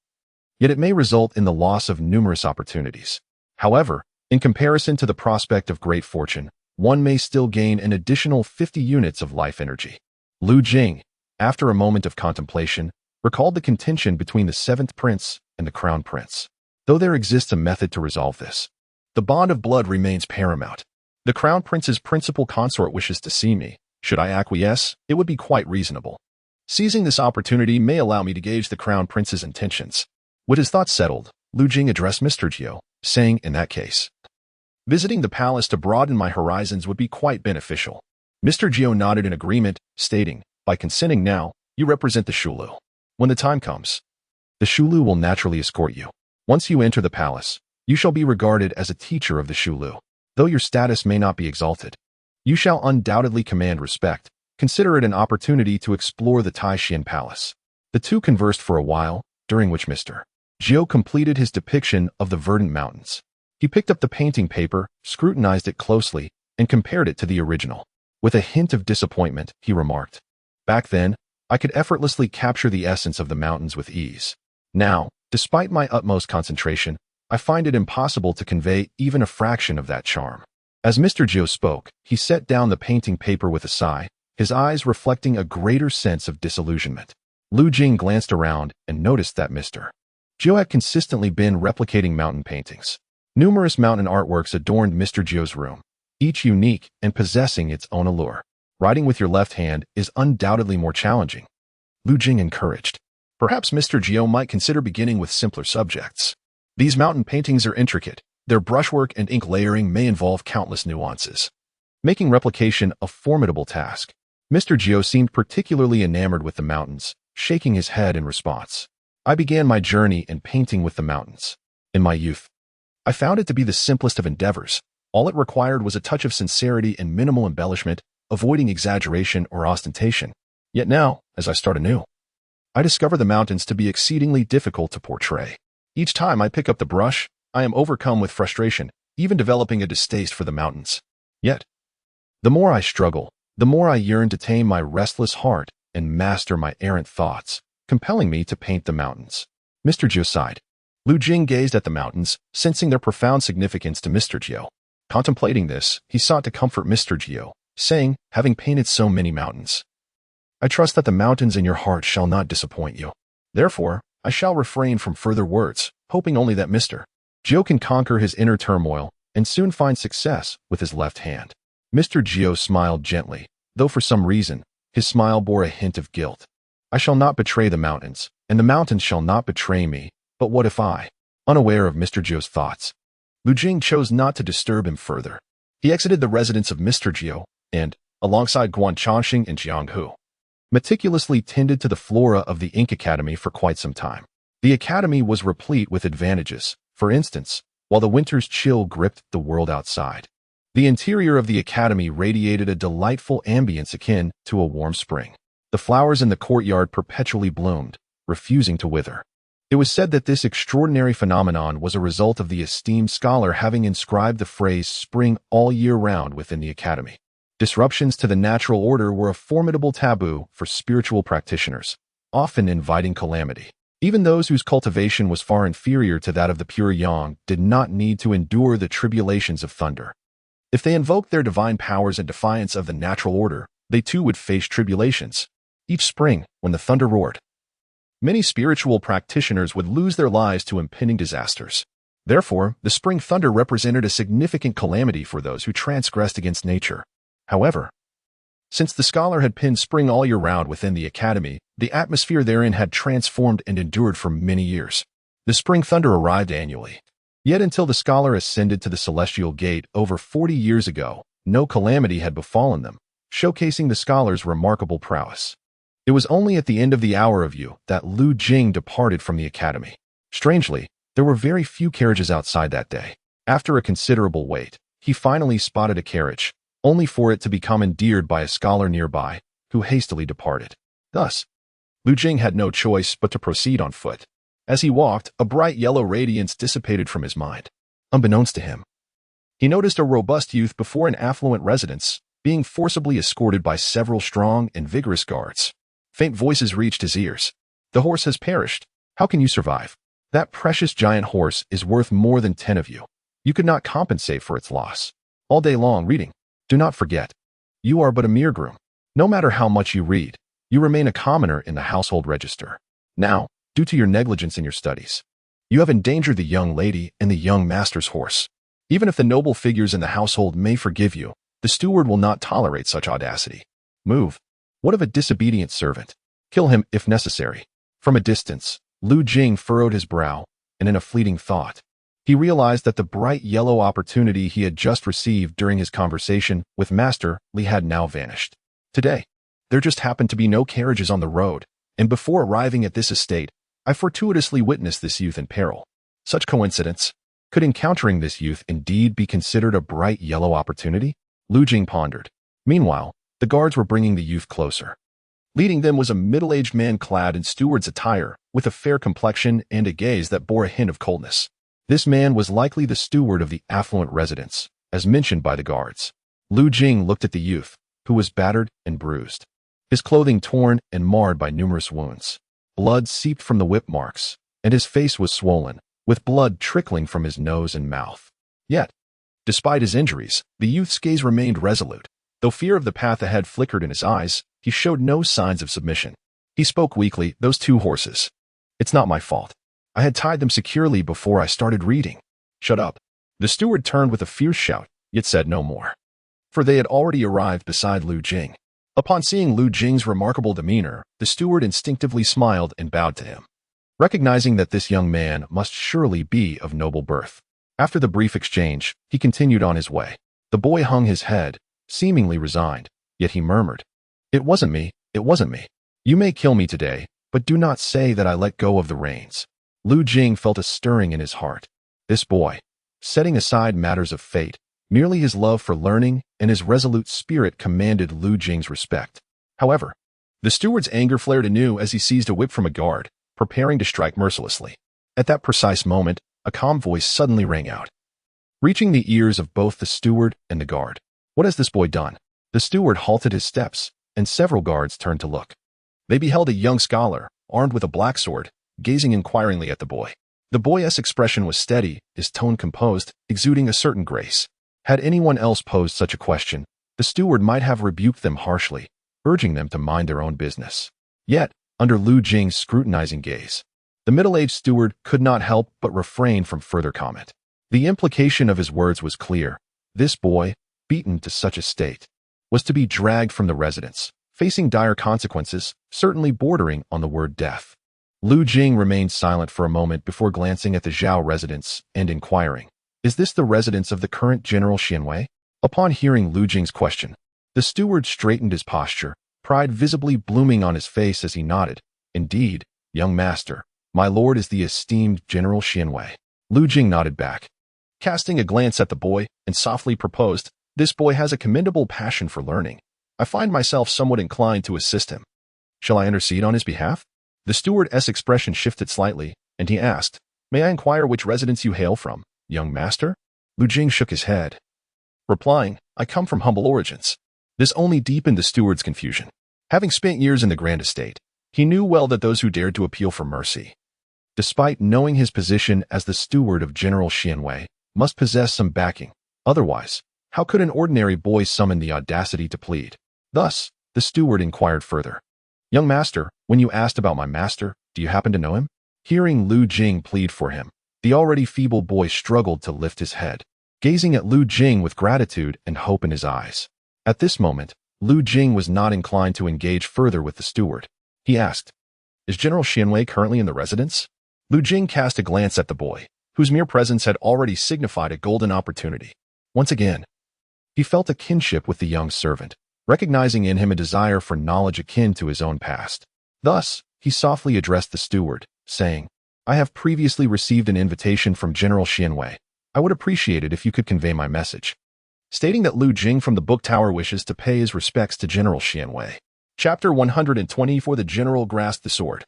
Yet it may result in the loss of numerous opportunities. However, in comparison to the prospect of great fortune, one may still gain an additional 50 units of life energy. Lu Jing, after a moment of contemplation, recalled the contention between the 7th prince and the crown prince. Though there exists a method to resolve this, the bond of blood remains paramount. The crown prince's principal consort wishes to see me. Should I acquiesce, it would be quite reasonable. Seizing this opportunity may allow me to gauge the crown prince's intentions. With his thoughts settled, Lu Jing addressed Mr. Jiu, saying, in that case, visiting the palace to broaden my horizons would be quite beneficial. Mr. Jiu nodded in agreement, stating, by consenting now, you represent the Shulu. When the time comes, the Shulu will naturally escort you. Once you enter the palace, you shall be regarded as a teacher of the Shulu. Though your status may not be exalted, you shall undoubtedly command respect. Consider it an opportunity to explore the Taishan Palace. The two conversed for a while, during which Mr. Jiu completed his depiction of the verdant mountains. He picked up the painting paper, scrutinized it closely, and compared it to the original. With a hint of disappointment, he remarked, back then, I could effortlessly capture the essence of the mountains with ease. Now, despite my utmost concentration, I find it impossible to convey even a fraction of that charm. As Mr. Jiu spoke, he set down the painting paper with a sigh, his eyes reflecting a greater sense of disillusionment. Lu Jing glanced around and noticed that Mr. Jiu had consistently been replicating mountain paintings. Numerous mountain artworks adorned Mr. Jiu's room, each unique and possessing its own allure. Writing with your left hand is undoubtedly more challenging. Lu Jing encouraged. Perhaps Mr. Jiu might consider beginning with simpler subjects. These mountain paintings are intricate. Their brushwork and ink layering may involve countless nuances, making replication a formidable task. Mr. Jiu seemed particularly enamored with the mountains, shaking his head in response. I began my journey in painting with the mountains. In my youth, I found it to be the simplest of endeavors. All it required was a touch of sincerity and minimal embellishment, avoiding exaggeration or ostentation. Yet now, as I start anew, I discover the mountains to be exceedingly difficult to portray. Each time I pick up the brush, I am overcome with frustration, even developing a distaste for the mountains. Yet, the more I struggle, the more I yearn to tame my restless heart and master my errant thoughts, compelling me to paint the mountains. Mr. Jiu sighed. Lu Jing gazed at the mountains, sensing their profound significance to Mr. Jiu. Contemplating this, he sought to comfort Mr. Jiu, saying, having painted so many mountains, I trust that the mountains in your heart shall not disappoint you. Therefore, I shall refrain from further words, hoping only that Mr. Gio can conquer his inner turmoil and soon find success with his left hand. Mr. Gio smiled gently, though for some reason, his smile bore a hint of guilt. I shall not betray the mountains, and the mountains shall not betray me, but what if I? Unaware of Mr. Gio's thoughts, Lu Jing chose not to disturb him further. He exited the residence of Mr. Gio and, alongside Guan Changxing and Jiang Hu, meticulously tended to the flora of the Ink Academy for quite some time. The academy was replete with advantages. For instance, while the winter's chill gripped the world outside, the interior of the academy radiated a delightful ambience akin to a warm spring. The flowers in the courtyard perpetually bloomed, refusing to wither. It was said that this extraordinary phenomenon was a result of the esteemed scholar having inscribed the phrase spring all year round within the academy. Disruptions to the natural order were a formidable taboo for spiritual practitioners, often inviting calamity. Even those whose cultivation was far inferior to that of the pure yang did not need to endure the tribulations of thunder. If they invoked their divine powers in defiance of the natural order, they too would face tribulations. Each spring, when the thunder roared, many spiritual practitioners would lose their lives to impending disasters. Therefore, the spring thunder represented a significant calamity for those who transgressed against nature. However, since the scholar had penned spring all year round within the academy, the atmosphere therein had transformed and endured for many years. The spring thunder arrived annually. Yet until the scholar ascended to the celestial gate over 40 years ago, no calamity had befallen them, showcasing the scholar's remarkable prowess. It was only at the end of the hour of you that Lu Jing departed from the academy. Strangely, there were very few carriages outside that day. After a considerable wait, he finally spotted a carriage, only for it to be commandeered by a scholar nearby, who hastily departed. Thus, Lu Jing had no choice but to proceed on foot. As he walked, a bright yellow radiance dissipated from his mind. Unbeknownst to him, he noticed a robust youth before an affluent residence, being forcibly escorted by several strong and vigorous guards. Faint voices reached his ears. The horse has perished. How can you survive? That precious giant horse is worth more than 10 of you. You could not compensate for its loss. All day long reading. Do not forget, you are but a mere groom. No matter how much you read, you remain a commoner in the household register. Now, due to your negligence in your studies, you have endangered the young lady and the young master's horse. Even if the noble figures in the household may forgive you, the steward will not tolerate such audacity. Move. What of a disobedient servant? Kill him if necessary. From a distance, Lu Jing furrowed his brow, and in a fleeting thought, he realized that the bright yellow opportunity he had just received during his conversation with Master Li had now vanished. Today, there just happened to be no carriages on the road, and before arriving at this estate, I fortuitously witnessed this youth in peril. Such coincidence? Could encountering this youth indeed be considered a bright yellow opportunity? Lu Jing pondered. Meanwhile, the guards were bringing the youth closer. Leading them was a middle-aged man clad in steward's attire, with a fair complexion and a gaze that bore a hint of coldness. This man was likely the steward of the affluent residence, as mentioned by the guards. Lu Jing looked at the youth, who was battered and bruised, his clothing torn and marred by numerous wounds. Blood seeped from the whip marks, and his face was swollen, with blood trickling from his nose and mouth. Yet, despite his injuries, the youth's gaze remained resolute. Though fear of the path ahead flickered in his eyes, he showed no signs of submission. He spoke weakly. Those 2 horses. It's not my fault. I had tied them securely before I started reading. Shut up. The steward turned with a fierce shout, yet said no more. For they had already arrived beside Lu Jing. Upon seeing Lu Jing's remarkable demeanor, the steward instinctively smiled and bowed to him, recognizing that this young man must surely be of noble birth. After the brief exchange, he continued on his way. The boy hung his head, seemingly resigned, yet he murmured, "It wasn't me, it wasn't me. You may kill me today, but do not say that I let go of the reins." Lu Jing felt a stirring in his heart. This boy, setting aside matters of fate, merely his love for learning and his resolute spirit commanded Lu Jing's respect. However, the steward's anger flared anew as he seized a whip from a guard, preparing to strike mercilessly. At that precise moment, a calm voice suddenly rang out, reaching the ears of both the steward and the guard. "What has this boy done?" The steward halted his steps, and several guards turned to look. They beheld a young scholar, armed with a black sword, gazing inquiringly at the boy. The boy's expression was steady, his tone composed, exuding a certain grace. Had anyone else posed such a question, the steward might have rebuked them harshly, urging them to mind their own business. Yet, under Lu Jing's scrutinizing gaze, The middle-aged steward could not help but refrain from further comment. The implication of his words was clear. This boy, beaten to such a state, was to be dragged from the residence, facing dire consequences, certainly bordering on the word death. Lu Jing remained silent for a moment before glancing at the Zhao residence and inquiring, "Is this the residence of the current General Xianwei?" Upon hearing Lu Jing's question, the steward straightened his posture, pride visibly blooming on his face as he nodded. "Indeed, young master, my lord is the esteemed General Xianwei." Lu Jing nodded back, casting a glance at the boy, and softly proposed, "This boy has a commendable passion for learning. I find myself somewhat inclined to assist him. Shall I intercede on his behalf?" The steward's expression shifted slightly, and he asked, "May I inquire which residence you hail from, young master?" Lu Jing shook his head, replying, "I come from humble origins." This only deepened the steward's confusion. Having spent years in the grand estate, he knew well that those who dared to appeal for mercy, despite knowing his position as the steward of General Xianwei, must possess some backing. Otherwise, how could an ordinary boy summon the audacity to plead? Thus, the steward inquired further, "Young master, when you asked about my master, do you happen to know him?" Hearing Lu Jing plead for him, the already feeble boy struggled to lift his head, gazing at Lu Jing with gratitude and hope in his eyes. At this moment, Lu Jing was not inclined to engage further with the steward. He asked, "Is General Xianwei currently in the residence?" Lu Jing cast a glance at the boy, whose mere presence had already signified a golden opportunity. Once again, he felt a kinship with the young servant, recognizing in him a desire for knowledge akin to his own past. Thus, he softly addressed the steward, saying, "I have previously received an invitation from General Xianwei. I would appreciate it if you could convey my message." Stating that Lu Jing from the Book Tower wishes to pay his respects to General Xianwei. Chapter 124. The general grasped the sword.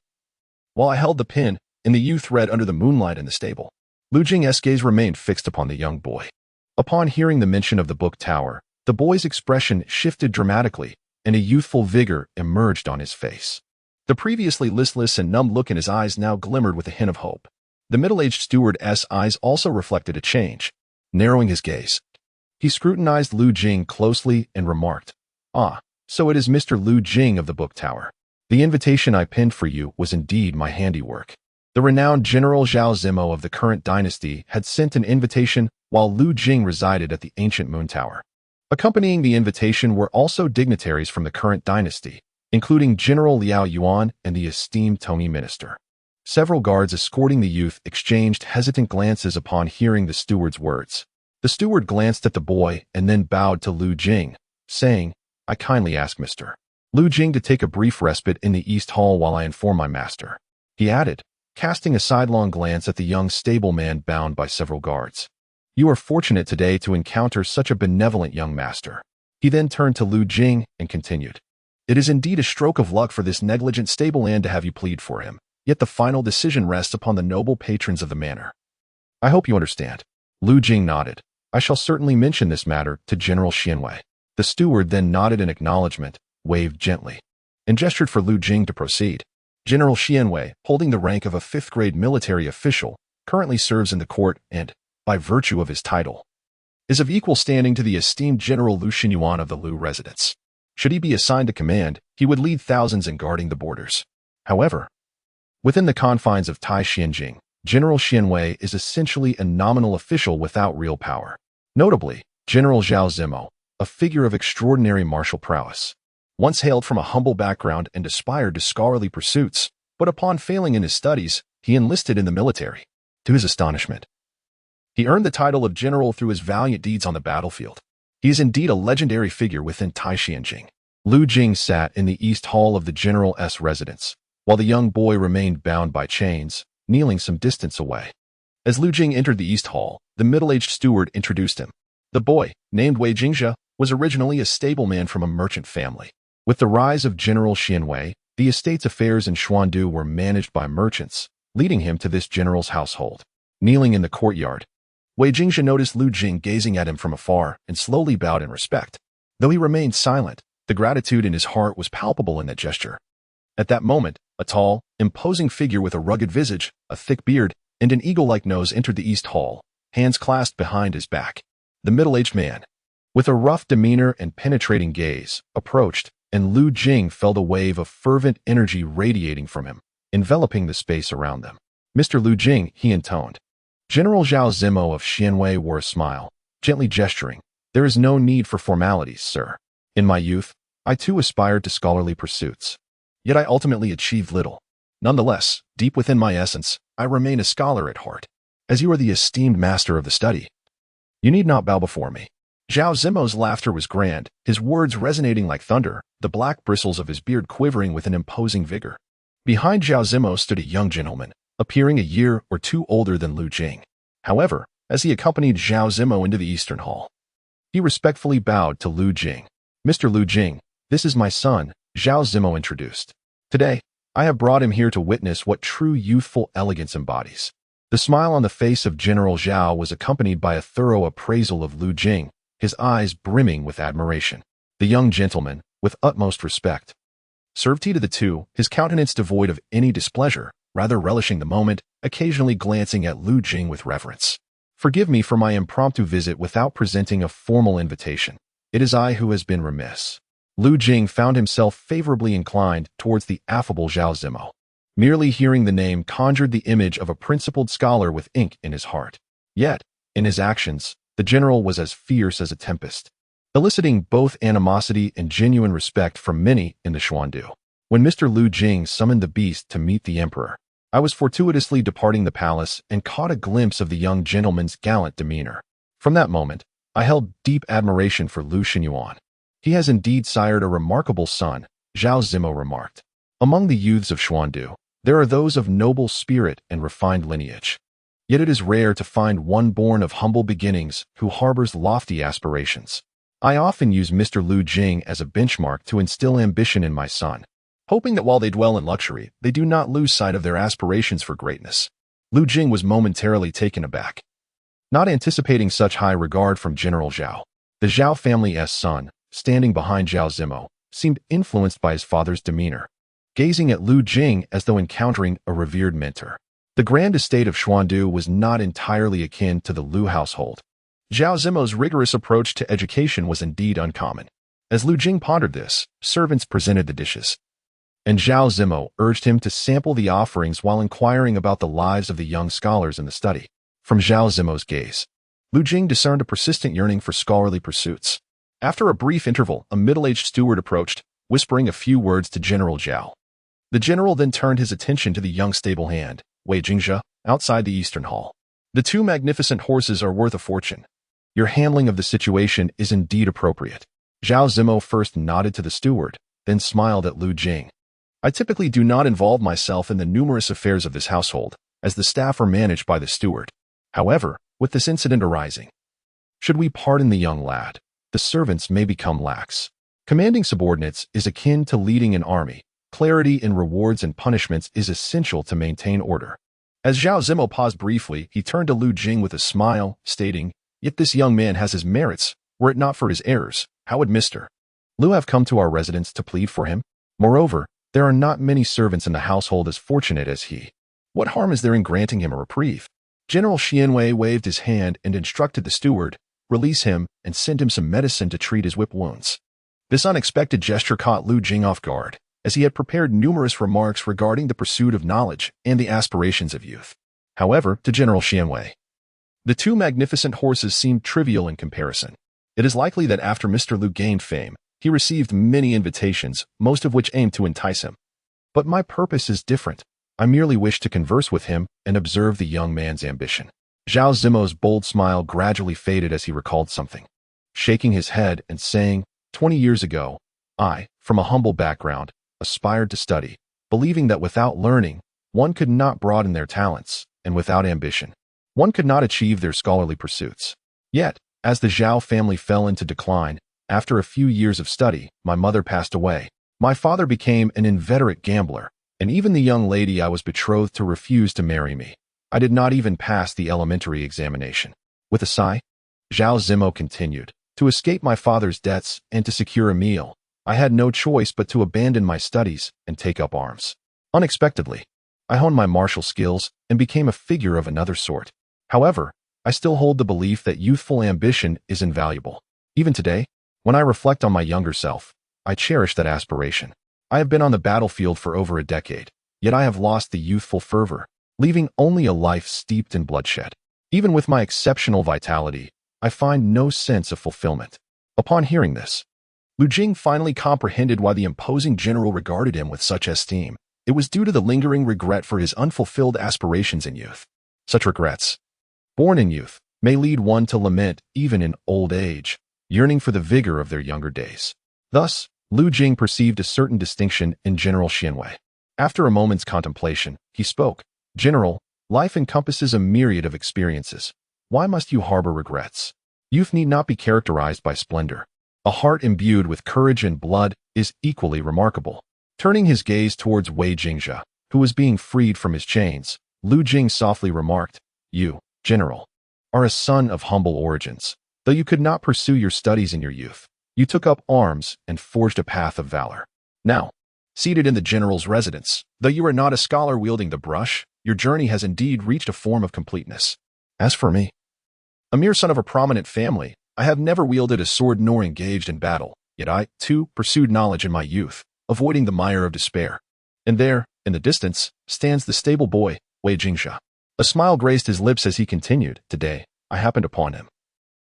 While I held the pen, and the youth read under the moonlight in the stable, Lu Jing's gaze remained fixed upon the young boy. Upon hearing the mention of the Book Tower, the boy's expression shifted dramatically, and a youthful vigor emerged on his face. The previously listless and numb look in his eyes now glimmered with a hint of hope. The middle-aged steward's eyes also reflected a change. Narrowing his gaze, he scrutinized Lu Jing closely and remarked, "Ah, so it is Mr. Lu Jing of the Book Tower. The invitation I penned for you was indeed my handiwork." The renowned General Zhao Zimo of the current dynasty had sent an invitation while Lu Jing resided at the ancient Moon Tower. Accompanying the invitation were also dignitaries from the current dynasty, including General Liao Yuan and the esteemed Tony Minister. Several guards escorting the youth exchanged hesitant glances upon hearing the steward's words. The steward glanced at the boy and then bowed to Lu Jing, saying, "I kindly ask Mr. Lu Jing to take a brief respite in the East Hall while I inform my master." He added, casting a sidelong glance at the young stableman bound by several guards. "You are fortunate today to encounter such a benevolent young master." He then turned to Lu Jing and continued, "It is indeed a stroke of luck for this negligent stableman to have you plead for him, yet the final decision rests upon the noble patrons of the manor. I hope you understand." Lu Jing nodded. "I shall certainly mention this matter to General Xianwei." The steward then nodded in acknowledgement, waved gently, and gestured for Lu Jing to proceed. General Xianwei, holding the rank of a fifth-grade military official, currently serves in the court and, by virtue of his title, is of equal standing to the esteemed General Lu Xinyuan of the Lu residence. Should he be assigned to command, he would lead thousands in guarding the borders. However, within the confines of Tai Xianjing, General Xianwei is essentially a nominal official without real power. Notably, General Zhao Zimo, a figure of extraordinary martial prowess, once hailed from a humble background and aspired to scholarly pursuits, but upon failing in his studies, he enlisted in the military. To his astonishment, he earned the title of general through his valiant deeds on the battlefield. He is indeed a legendary figure within Tai Xianjing. Lu Jing sat in the East Hall of the General's residence, while the young boy remained bound by chains, kneeling some distance away. As Lu Jing entered the East Hall, the middle-aged steward introduced him. The boy, named Wei Jingxia, was originally a stableman from a merchant family. With the rise of General Xianwei, the estate's affairs in Xuandu were managed by merchants, leading him to this general's household. Kneeling in the courtyard, Wei Jingxia noticed Lu Jing gazing at him from afar and slowly bowed in respect. Though he remained silent, the gratitude in his heart was palpable in that gesture. At that moment, a tall, imposing figure with a rugged visage, a thick beard, and an eagle-like nose entered the East Hall, hands clasped behind his back. The middle-aged man, with a rough demeanor and penetrating gaze, approached, and Lu Jing felt a wave of fervent energy radiating from him, enveloping the space around them. Mr. Lu Jing, he intoned. General Zhao Zimo of Xianwei wore a smile, gently gesturing. There is no need for formalities, sir. In my youth, I too aspired to scholarly pursuits. Yet I ultimately achieved little. Nonetheless, deep within my essence, I remain a scholar at heart. As you are the esteemed master of the study, you need not bow before me. Zhao Zimo's laughter was grand, his words resonating like thunder, the black bristles of his beard quivering with an imposing vigor. Behind Zhao Zimo stood a young gentleman, appearing a year or two older than Lu Jing. However, as he accompanied Zhao Zimo into the Eastern Hall, he respectfully bowed to Lu Jing. Mr. Lu Jing, this is my son, Zhao Zimo introduced. Today, I have brought him here to witness what true youthful elegance embodies. The smile on the face of General Zhao was accompanied by a thorough appraisal of Lu Jing, his eyes brimming with admiration. The young gentleman, with utmost respect, served tea to the two, his countenance devoid of any displeasure, rather relishing the moment, occasionally glancing at Lu Jing with reverence. Forgive me for my impromptu visit without presenting a formal invitation. It is I who has been remiss. Lu Jing found himself favorably inclined towards the affable Zhao Zimo. Merely hearing the name conjured the image of a principled scholar with ink in his heart. Yet, in his actions, the general was as fierce as a tempest, eliciting both animosity and genuine respect from many in the Xuandu. When Mr. Lu Jing summoned the beast to meet the emperor, I was fortuitously departing the palace and caught a glimpse of the young gentleman's gallant demeanor. From that moment, I held deep admiration for Lu Xinyuan. He has indeed sired a remarkable son, Zhao Zimo remarked. Among the youths of Xuandu, there are those of noble spirit and refined lineage. Yet it is rare to find one born of humble beginnings who harbors lofty aspirations. I often use Mr. Lu Jing as a benchmark to instill ambition in my son, hoping that while they dwell in luxury, they do not lose sight of their aspirations for greatness. Lu Jing was momentarily taken aback, not anticipating such high regard from General Zhao. The Zhao family's son, standing behind Zhao Zimo, seemed influenced by his father's demeanor, gazing at Lu Jing as though encountering a revered mentor. The grand estate of Xuandu was not entirely akin to the Lu household. Zhao Zimo's rigorous approach to education was indeed uncommon. As Lu Jing pondered this, servants presented the dishes, and Zhao Zimo urged him to sample the offerings while inquiring about the lives of the young scholars in the study. From Zhao Zimo's gaze, Lu Jing discerned a persistent yearning for scholarly pursuits. After a brief interval, a middle-aged steward approached, whispering a few words to General Zhao. The general then turned his attention to the young stable hand, Wei Jingzhe, outside the Eastern Hall. The two magnificent horses are worth a fortune. Your handling of the situation is indeed appropriate. Zhao Zimo first nodded to the steward, then smiled at Lu Jing. I typically do not involve myself in the numerous affairs of this household, as the staff are managed by the steward. However, with this incident arising, should we pardon the young lad, the servants may become lax. Commanding subordinates is akin to leading an army. Clarity in rewards and punishments is essential to maintain order. As Zhao Zimo paused briefly, he turned to Lu Jing with a smile, stating, "Yet this young man has his merits. Were it not for his errors, how would Mr. Lu have come to our residence to plead for him? Moreover, there are not many servants in the household as fortunate as he. What harm is there in granting him a reprieve?" General Xianwei waved his hand and instructed the steward, "Release him and send him some medicine to treat his whip wounds." This unexpected gesture caught Lu Jing off guard, as he had prepared numerous remarks regarding the pursuit of knowledge and the aspirations of youth. However, to General Xianwei, the two magnificent horses seemed trivial in comparison. It is likely that after Mr. Lu gained fame, he received many invitations, most of which aimed to entice him. But my purpose is different. I merely wish to converse with him and observe the young man's ambition. Zhao Zimo's bold smile gradually faded as he recalled something, shaking his head and saying, 20 years ago, I, from a humble background, aspired to study, believing that without learning, one could not broaden their talents, and without ambition, one could not achieve their scholarly pursuits. Yet, as the Zhao family fell into decline, after a few years of study, my mother passed away. My father became an inveterate gambler, and even the young lady I was betrothed to refused to marry me. I did not even pass the elementary examination. With a sigh, Zhao Zimo continued, to escape my father's debts and to secure a meal, I had no choice but to abandon my studies and take up arms. Unexpectedly, I honed my martial skills and became a figure of another sort. However, I still hold the belief that youthful ambition is invaluable. Even today, when I reflect on my younger self, I cherish that aspiration. I have been on the battlefield for over a decade, yet I have lost the youthful fervor, leaving only a life steeped in bloodshed. Even with my exceptional vitality, I find no sense of fulfillment. Upon hearing this, Lu Jing finally comprehended why the imposing general regarded him with such esteem. It was due to the lingering regret for his unfulfilled aspirations in youth. Such regrets, born in youth, may lead one to lament even in old age, yearning for the vigor of their younger days. Thus, Lu Jing perceived a certain distinction in General Xianwei. After a moment's contemplation, he spoke. General, life encompasses a myriad of experiences. Why must you harbor regrets? Youth need not be characterized by splendor. A heart imbued with courage and blood is equally remarkable. Turning his gaze towards Wei Jingzhe, who was being freed from his chains, Lu Jing softly remarked, You, General, are a son of humble origins. Though you could not pursue your studies in your youth, you took up arms and forged a path of valor. Now, seated in the general's residence, though you are not a scholar wielding the brush, your journey has indeed reached a form of completeness. As for me, a mere son of a prominent family, I have never wielded a sword nor engaged in battle, yet I, too, pursued knowledge in my youth, avoiding the mire of despair. And there, in the distance, stands the stable boy, Wei Jingzhe. A smile graced his lips as he continued, Today, I happened upon him.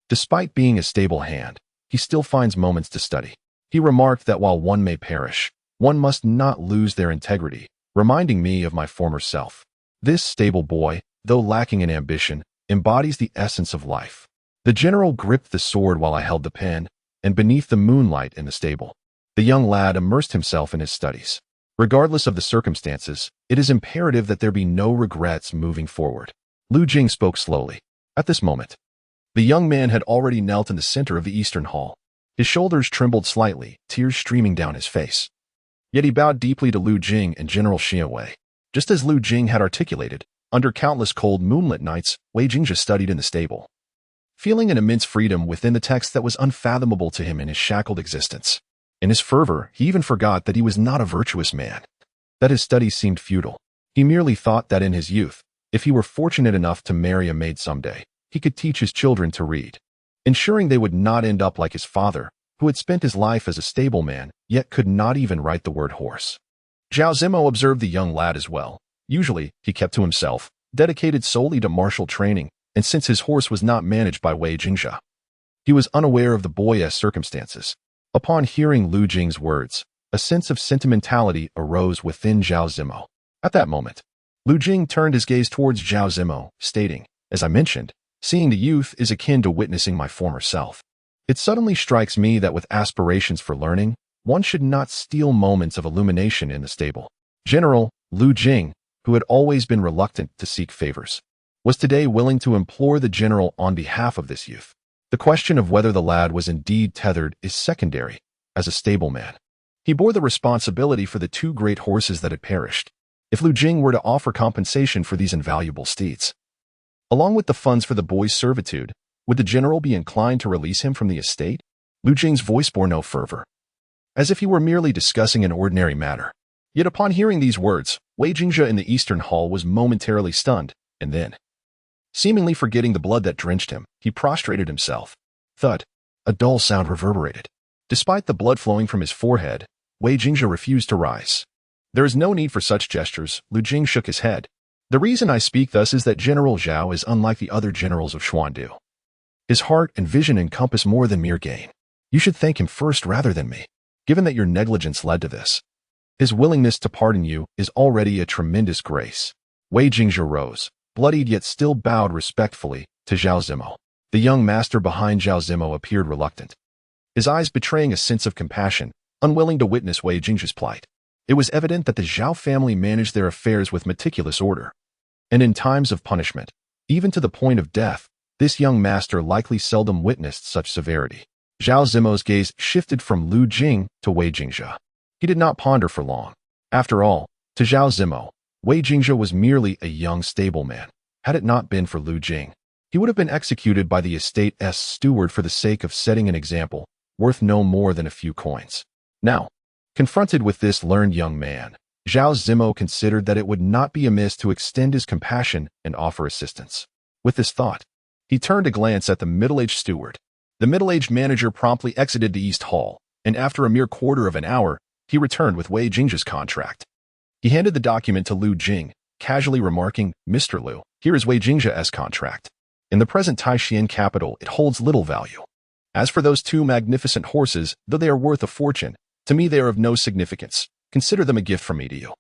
Despite being a stable hand, he still finds moments to study. He remarked that while one may perish, one must not lose their integrity, reminding me of my former self. This stable boy, though lacking in ambition, embodies the essence of life. The general gripped the sword while I held the pen, and beneath the moonlight in the stable, the young lad immersed himself in his studies. Regardless of the circumstances, it is imperative that there be no regrets moving forward. Lu Jing spoke slowly. At this moment, the young man had already knelt in the center of the eastern hall. His shoulders trembled slightly, tears streaming down his face. Yet he bowed deeply to Lu Jing and General Xianwei. Just as Lu Jing had articulated, under countless cold moonlit nights, Wei Jingzhe studied in the stable, feeling an immense freedom within the text that was unfathomable to him in his shackled existence. In his fervor, he even forgot that he was not a virtuous man, that his studies seemed futile. He merely thought that in his youth, if he were fortunate enough to marry a maid someday, he could teach his children to read, ensuring they would not end up like his father, who had spent his life as a stableman, yet could not even write the word horse. Zhao Zimo observed the young lad as well. Usually, he kept to himself, dedicated solely to martial training, and since his horse was not managed by Wei Jingzhe, he was unaware of the boy's circumstances. Upon hearing Lu Jing's words, a sense of sentimentality arose within Zhao Zimo. At that moment, Lu Jing turned his gaze towards Zhao Zimo, stating, As I mentioned, seeing the youth is akin to witnessing my former self. It suddenly strikes me that with aspirations for learning, one should not steal moments of illumination in the stable. General Lu Jing, who had always been reluctant to seek favors, was today willing to implore the general on behalf of this youth. The question of whether the lad was indeed tethered is secondary. As a stableman, he bore the responsibility for the two great horses that had perished. If Lu Jing were to offer compensation for these invaluable steeds, along with the funds for the boy's servitude, would the general be inclined to release him from the estate? Lu Jing's voice bore no fervor, as if he were merely discussing an ordinary matter. Yet upon hearing these words, Wei Jingzhe in the eastern hall was momentarily stunned, and then, seemingly forgetting the blood that drenched him, he prostrated himself. Thud. A dull sound reverberated. Despite the blood flowing from his forehead, Wei Jingzhe refused to rise. There is no need for such gestures. Lu Jing shook his head. The reason I speak thus is that General Zhao is unlike the other generals of Xuandu. His heart and vision encompass more than mere gain. You should thank him first rather than me, given that your negligence led to this. His willingness to pardon you is already a tremendous grace. Wei Jingzhe rose, bloodied yet still bowed respectfully, to Zhao Zimo. The young master behind Zhao Zimo appeared reluctant, his eyes betraying a sense of compassion, unwilling to witness Wei Jingzhe's plight. It was evident that the Zhao family managed their affairs with meticulous order, and in times of punishment, even to the point of death, this young master likely seldom witnessed such severity. Zhao Zimo's gaze shifted from Lu Jing to Wei Jingzhe. He did not ponder for long. After all, to Zhao Zimo, Wei Jingzhe was merely a young stableman. Had it not been for Lu Jing, he would have been executed by the estate's steward for the sake of setting an example, worth no more than a few coins. Now, confronted with this learned young man, Zhao Zimo considered that it would not be amiss to extend his compassion and offer assistance. With this thought, he turned a glance at the middle-aged steward. The middle-aged manager promptly exited the East Hall, and after a mere quarter of an hour, he returned with Wei Jingzhe's contract. He handed the document to Lu Jing, casually remarking, "Mr. Lu, here is Wei Jingjia's contract. In the present Taishan capital, it holds little value. As for those two magnificent horses, though they are worth a fortune, to me they are of no significance. Consider them a gift from me to you."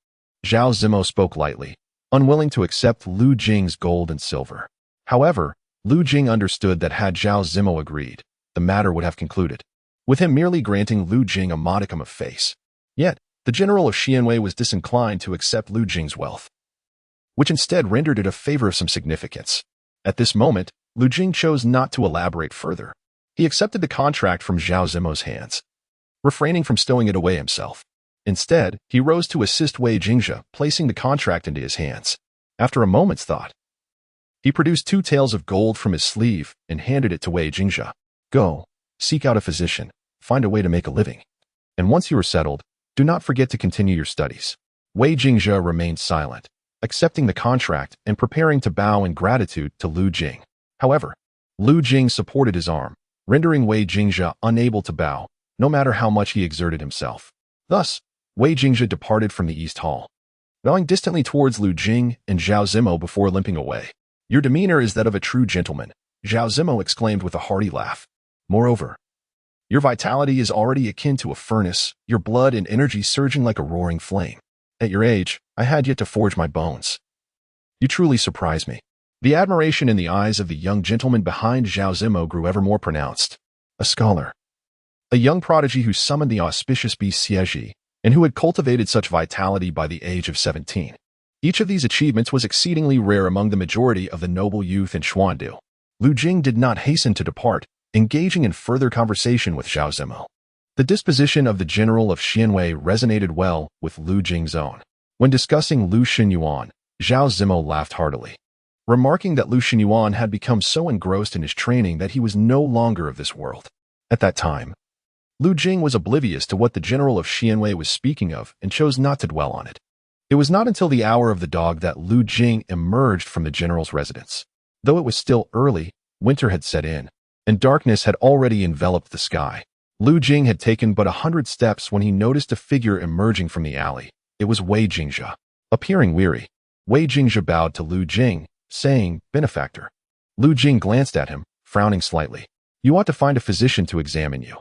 Zhao Zimo spoke lightly, unwilling to accept Lu Jing's gold and silver. However, Lu Jing understood that had Zhao Zimo agreed, the matter would have concluded, with him merely granting Lu Jing a modicum of face. Yet, the general of Xianwei was disinclined to accept Lu Jing's wealth, which instead rendered it a favor of some significance. At this moment, Lu Jing chose not to elaborate further. He accepted the contract from Zhao Zimo's hands, refraining from stowing it away himself. Instead, he rose to assist Wei Jingjia, placing the contract into his hands. After a moment's thought, he produced 2 taels of gold from his sleeve and handed it to Wei Jingjia. "Go, seek out a physician, find a way to make a living. And once you are settled, do not forget to continue your studies." Wei Jingjia remained silent, accepting the contract and preparing to bow in gratitude to Lu Jing. However, Lu Jing supported his arm, rendering Wei Jingjia unable to bow, no matter how much he exerted himself. Thus, Wei Jingjia departed from the East Hall, bowing distantly towards Lu Jing and Zhao Zimo before limping away. "Your demeanor is that of a true gentleman," Zhao Zimo exclaimed with a hearty laugh. "Moreover, your vitality is already akin to a furnace, your blood and energy surging like a roaring flame. At your age, I had yet to forge my bones. You truly surprise me." The admiration in the eyes of the young gentleman behind Zhao Zimo grew ever more pronounced. A scholar, a young prodigy who summoned the auspicious BCSG, and who had cultivated such vitality by the age of 17. Each of these achievements was exceedingly rare among the majority of the noble youth in Xuandu. Lu Jing did not hasten to depart, engaging in further conversation with Zhao Zimo. The disposition of the general of Xianwei resonated well with Lu Jing's own. When discussing Lu Xinyuan, Zhao Zimo laughed heartily, remarking that Lu Xinyuan had become so engrossed in his training that he was no longer of this world. At that time, Lu Jing was oblivious to what the general of Xianwei was speaking of and chose not to dwell on it. It was not until the hour of the dog that Lu Jing emerged from the general's residence. Though it was still early, winter had set in, and darkness had already enveloped the sky. Lu Jing had taken but 100 steps when he noticed a figure emerging from the alley. It was Wei Jingjia. Appearing weary, Wei Jingjia bowed to Lu Jing, saying, "Benefactor." Lu Jing glanced at him, frowning slightly. "You ought to find a physician to examine you.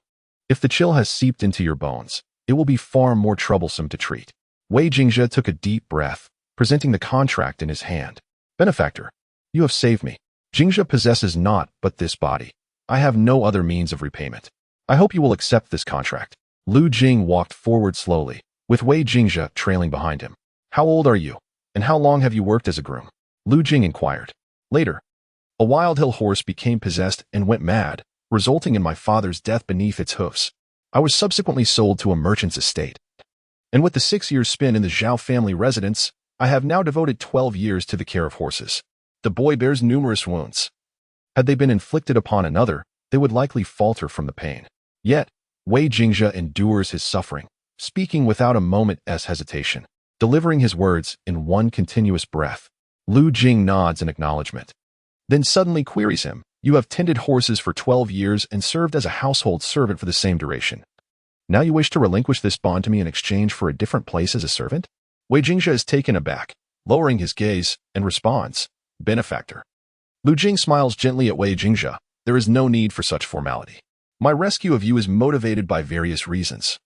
If the chill has seeped into your bones, it will be far more troublesome to treat." Wei Jingjia took a deep breath, presenting the contract in his hand. "Benefactor, you have saved me. Jingjia possesses naught but this body. I have no other means of repayment. I hope you will accept this contract." Lu Jing walked forward slowly, with Wei Jingjia trailing behind him. "How old are you, and how long have you worked as a groom?" Lu Jing inquired. "Later, a wild hill horse became possessed and went mad, resulting in my father's death beneath its hoofs. I was subsequently sold to a merchant's estate. And with the 6 years spent in the Zhao family residence, I have now devoted 12 years to the care of horses. The boy bears numerous wounds. Had they been inflicted upon another, they would likely falter from the pain. Yet, Wei Jingjia endures his suffering, speaking without a moment's hesitation, delivering his words in one continuous breath." Lu Jing nods in acknowledgement, then suddenly queries him, "You have tended horses for 12 years and served as a household servant for the same duration. Now you wish to relinquish this bond to me in exchange for a different place as a servant?" Wei Jingjia is taken aback, lowering his gaze, and responds, "Benefactor." Lu Jing smiles gently at Wei Jingjia. "There is no need for such formality. My rescue of you is motivated by various reasons.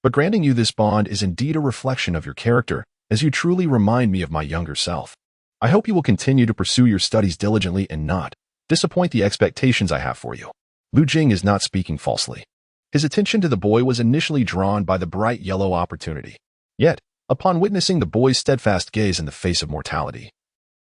But granting you this bond is indeed a reflection of your character, as you truly remind me of my younger self. I hope you will continue to pursue your studies diligently and not disappoint the expectations I have for you." Lu Jing is not speaking falsely. His attention to the boy was initially drawn by the bright yellow opportunity. Yet, upon witnessing the boy's steadfast gaze in the face of mortality,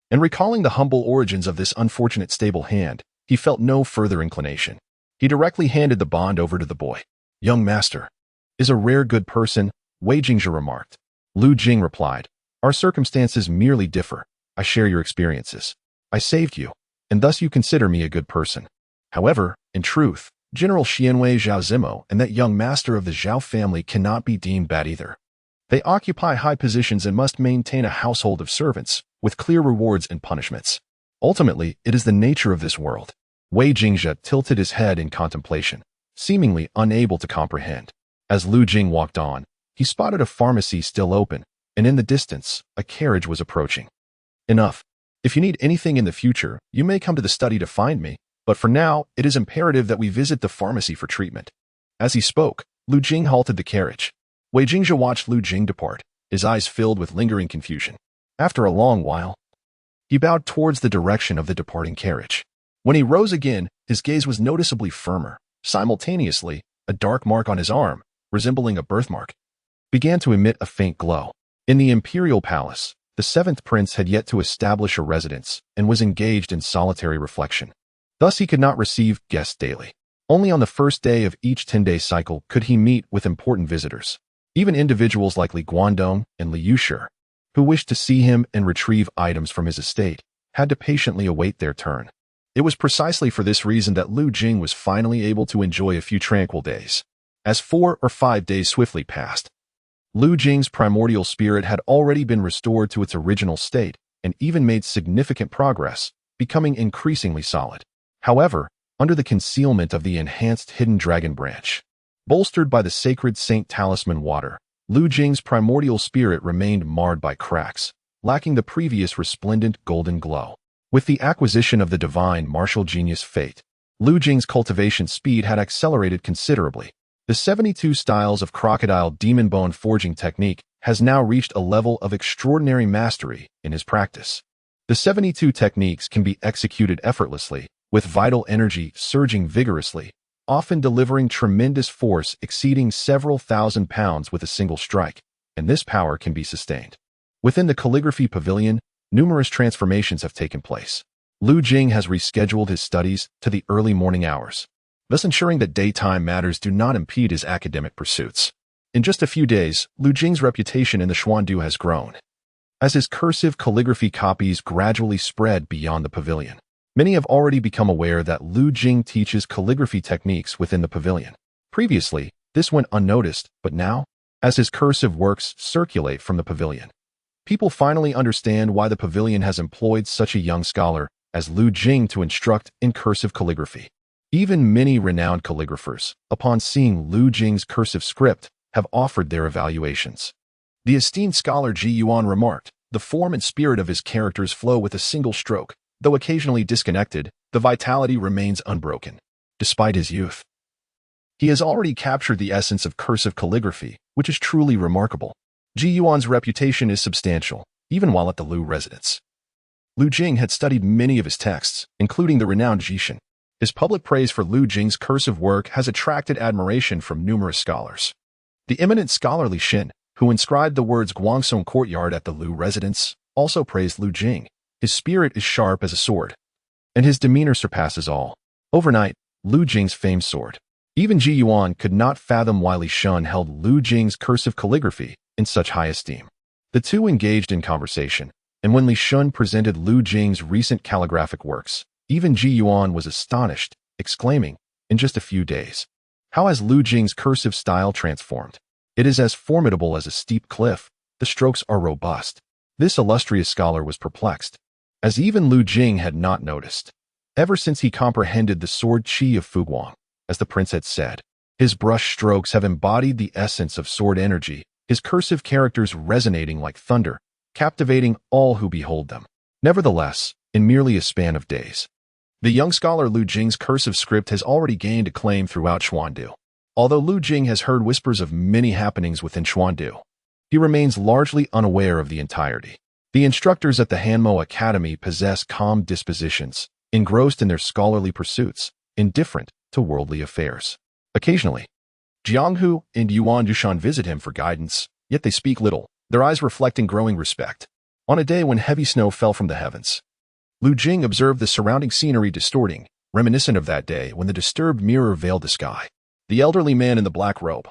and recalling the humble origins of this unfortunate stable hand, he felt no further inclination. He directly handed the bond over to the boy. "Young master is a rare good person," Wei Jingjia remarked. Lu Jing replied, "Our circumstances merely differ. I share your experiences. I saved you, and thus you consider me a good person. However, in truth, General Xianwei Zhao Zimo and that young master of the Zhao family cannot be deemed bad either. They occupy high positions and must maintain a household of servants, with clear rewards and punishments. Ultimately, it is the nature of this world." Wei Jingjia tilted his head in contemplation, seemingly unable to comprehend. As Lu Jing walked on, he spotted a pharmacy still open, and in the distance, a carriage was approaching. Enough. If you need anything in the future, you may come to the study to find me, but for now, it is imperative that we visit the pharmacy for treatment. As he spoke, Lu Jing halted the carriage. Wei Jingzhe watched Lu Jing depart, his eyes filled with lingering confusion. After a long while, he bowed towards the direction of the departing carriage. When he rose again, his gaze was noticeably firmer. Simultaneously, a dark mark on his arm, resembling a birthmark, began to emit a faint glow. In the imperial palace, the seventh prince had yet to establish a residence and was engaged in solitary reflection. Thus he could not receive guests daily. Only on the first day of each 10-day cycle could he meet with important visitors. Even individuals like Li Guangdong and Li Yushi, who wished to see him and retrieve items from his estate, had to patiently await their turn. It was precisely for this reason that Lu Jing was finally able to enjoy a few tranquil days. As 4 or 5 days swiftly passed, Lu Jing's primordial spirit had already been restored to its original state and even made significant progress, becoming increasingly solid. However, under the concealment of the enhanced hidden dragon branch, bolstered by the sacred Saint Talisman water, Lu Jing's primordial spirit remained marred by cracks, lacking the previous resplendent golden glow. With the acquisition of the divine martial genius Fate, Lu Jing's cultivation speed had accelerated considerably. The 72 styles of crocodile demon bone forging technique has now reached a level of extraordinary mastery in his practice. The 72 techniques can be executed effortlessly, with vital energy surging vigorously, often delivering tremendous force exceeding several thousand pounds with a single strike, and this power can be sustained. Within the calligraphy pavilion, numerous transformations have taken place. Lu Jing has rescheduled his studies to the early morning hours, thus ensuring that daytime matters do not impede his academic pursuits. In just a few days, Lu Jing's reputation in the Xuandu has grown. As his cursive calligraphy copies gradually spread beyond the pavilion, many have already become aware that Lu Jing teaches calligraphy techniques within the pavilion. Previously, this went unnoticed, but now, as his cursive works circulate from the pavilion, people finally understand why the pavilion has employed such a young scholar as Lu Jing to instruct in cursive calligraphy. Even many renowned calligraphers, upon seeing Lu Jing's cursive script, have offered their evaluations. The esteemed scholar Ji Yuan remarked, "The form and spirit of his characters flow with a single stroke. Though occasionally disconnected, the vitality remains unbroken. Despite his youth, he has already captured the essence of cursive calligraphy, which is truly remarkable." Ji Yuan's reputation is substantial, even while at the Lu residence. Lu Jing had studied many of his texts, including the renowned Jishan. His public praise for Lu Jing's cursive work has attracted admiration from numerous scholars. The eminent scholar Li Xin, who inscribed the words Guangsong Courtyard at the Lu residence, also praised Lu Jing. His spirit is sharp as a sword, and his demeanor surpasses all. Overnight, Lu Jing's fame soared. Even Ji Yuan could not fathom why Li Shun held Lu Jing's cursive calligraphy in such high esteem. The two engaged in conversation, and when Li Shun presented Lu Jing's recent calligraphic works, even Ji Yuan was astonished, exclaiming, "In just a few days, how has Lu Jing's cursive style transformed? It is as formidable as a steep cliff. The strokes are robust." This illustrious scholar was perplexed, as even Lu Jing had not noticed. Ever since he comprehended the sword qi of Fuguang, as the prince had said, his brush strokes have embodied the essence of sword energy, his cursive characters resonating like thunder, captivating all who behold them. Nevertheless, in merely a span of days, the young scholar Lu Jing's cursive script has already gained acclaim throughout Xuandu. Although Lu Jing has heard whispers of many happenings within Xuandu, he remains largely unaware of the entirety. The instructors at the Hanmo Academy possess calm dispositions, engrossed in their scholarly pursuits, indifferent to worldly affairs. Occasionally, Jianghu and Yuan Dushan visit him for guidance, yet they speak little, their eyes reflecting growing respect. On a day when heavy snow fell from the heavens, Lu Jing observed the surrounding scenery distorting, reminiscent of that day when the disturbed mirror veiled the sky. The elderly man in the black robe,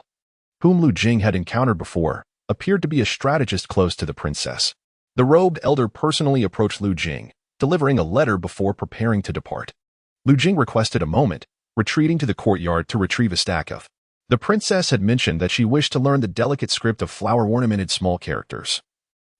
whom Lu Jing had encountered before, appeared to be a strategist close to the princess. The robed elder personally approached Lu Jing, delivering a letter before preparing to depart. Lu Jing requested a moment, retreating to the courtyard to retrieve a stack of. The princess had mentioned that she wished to learn the delicate script of flower-ornamented small characters.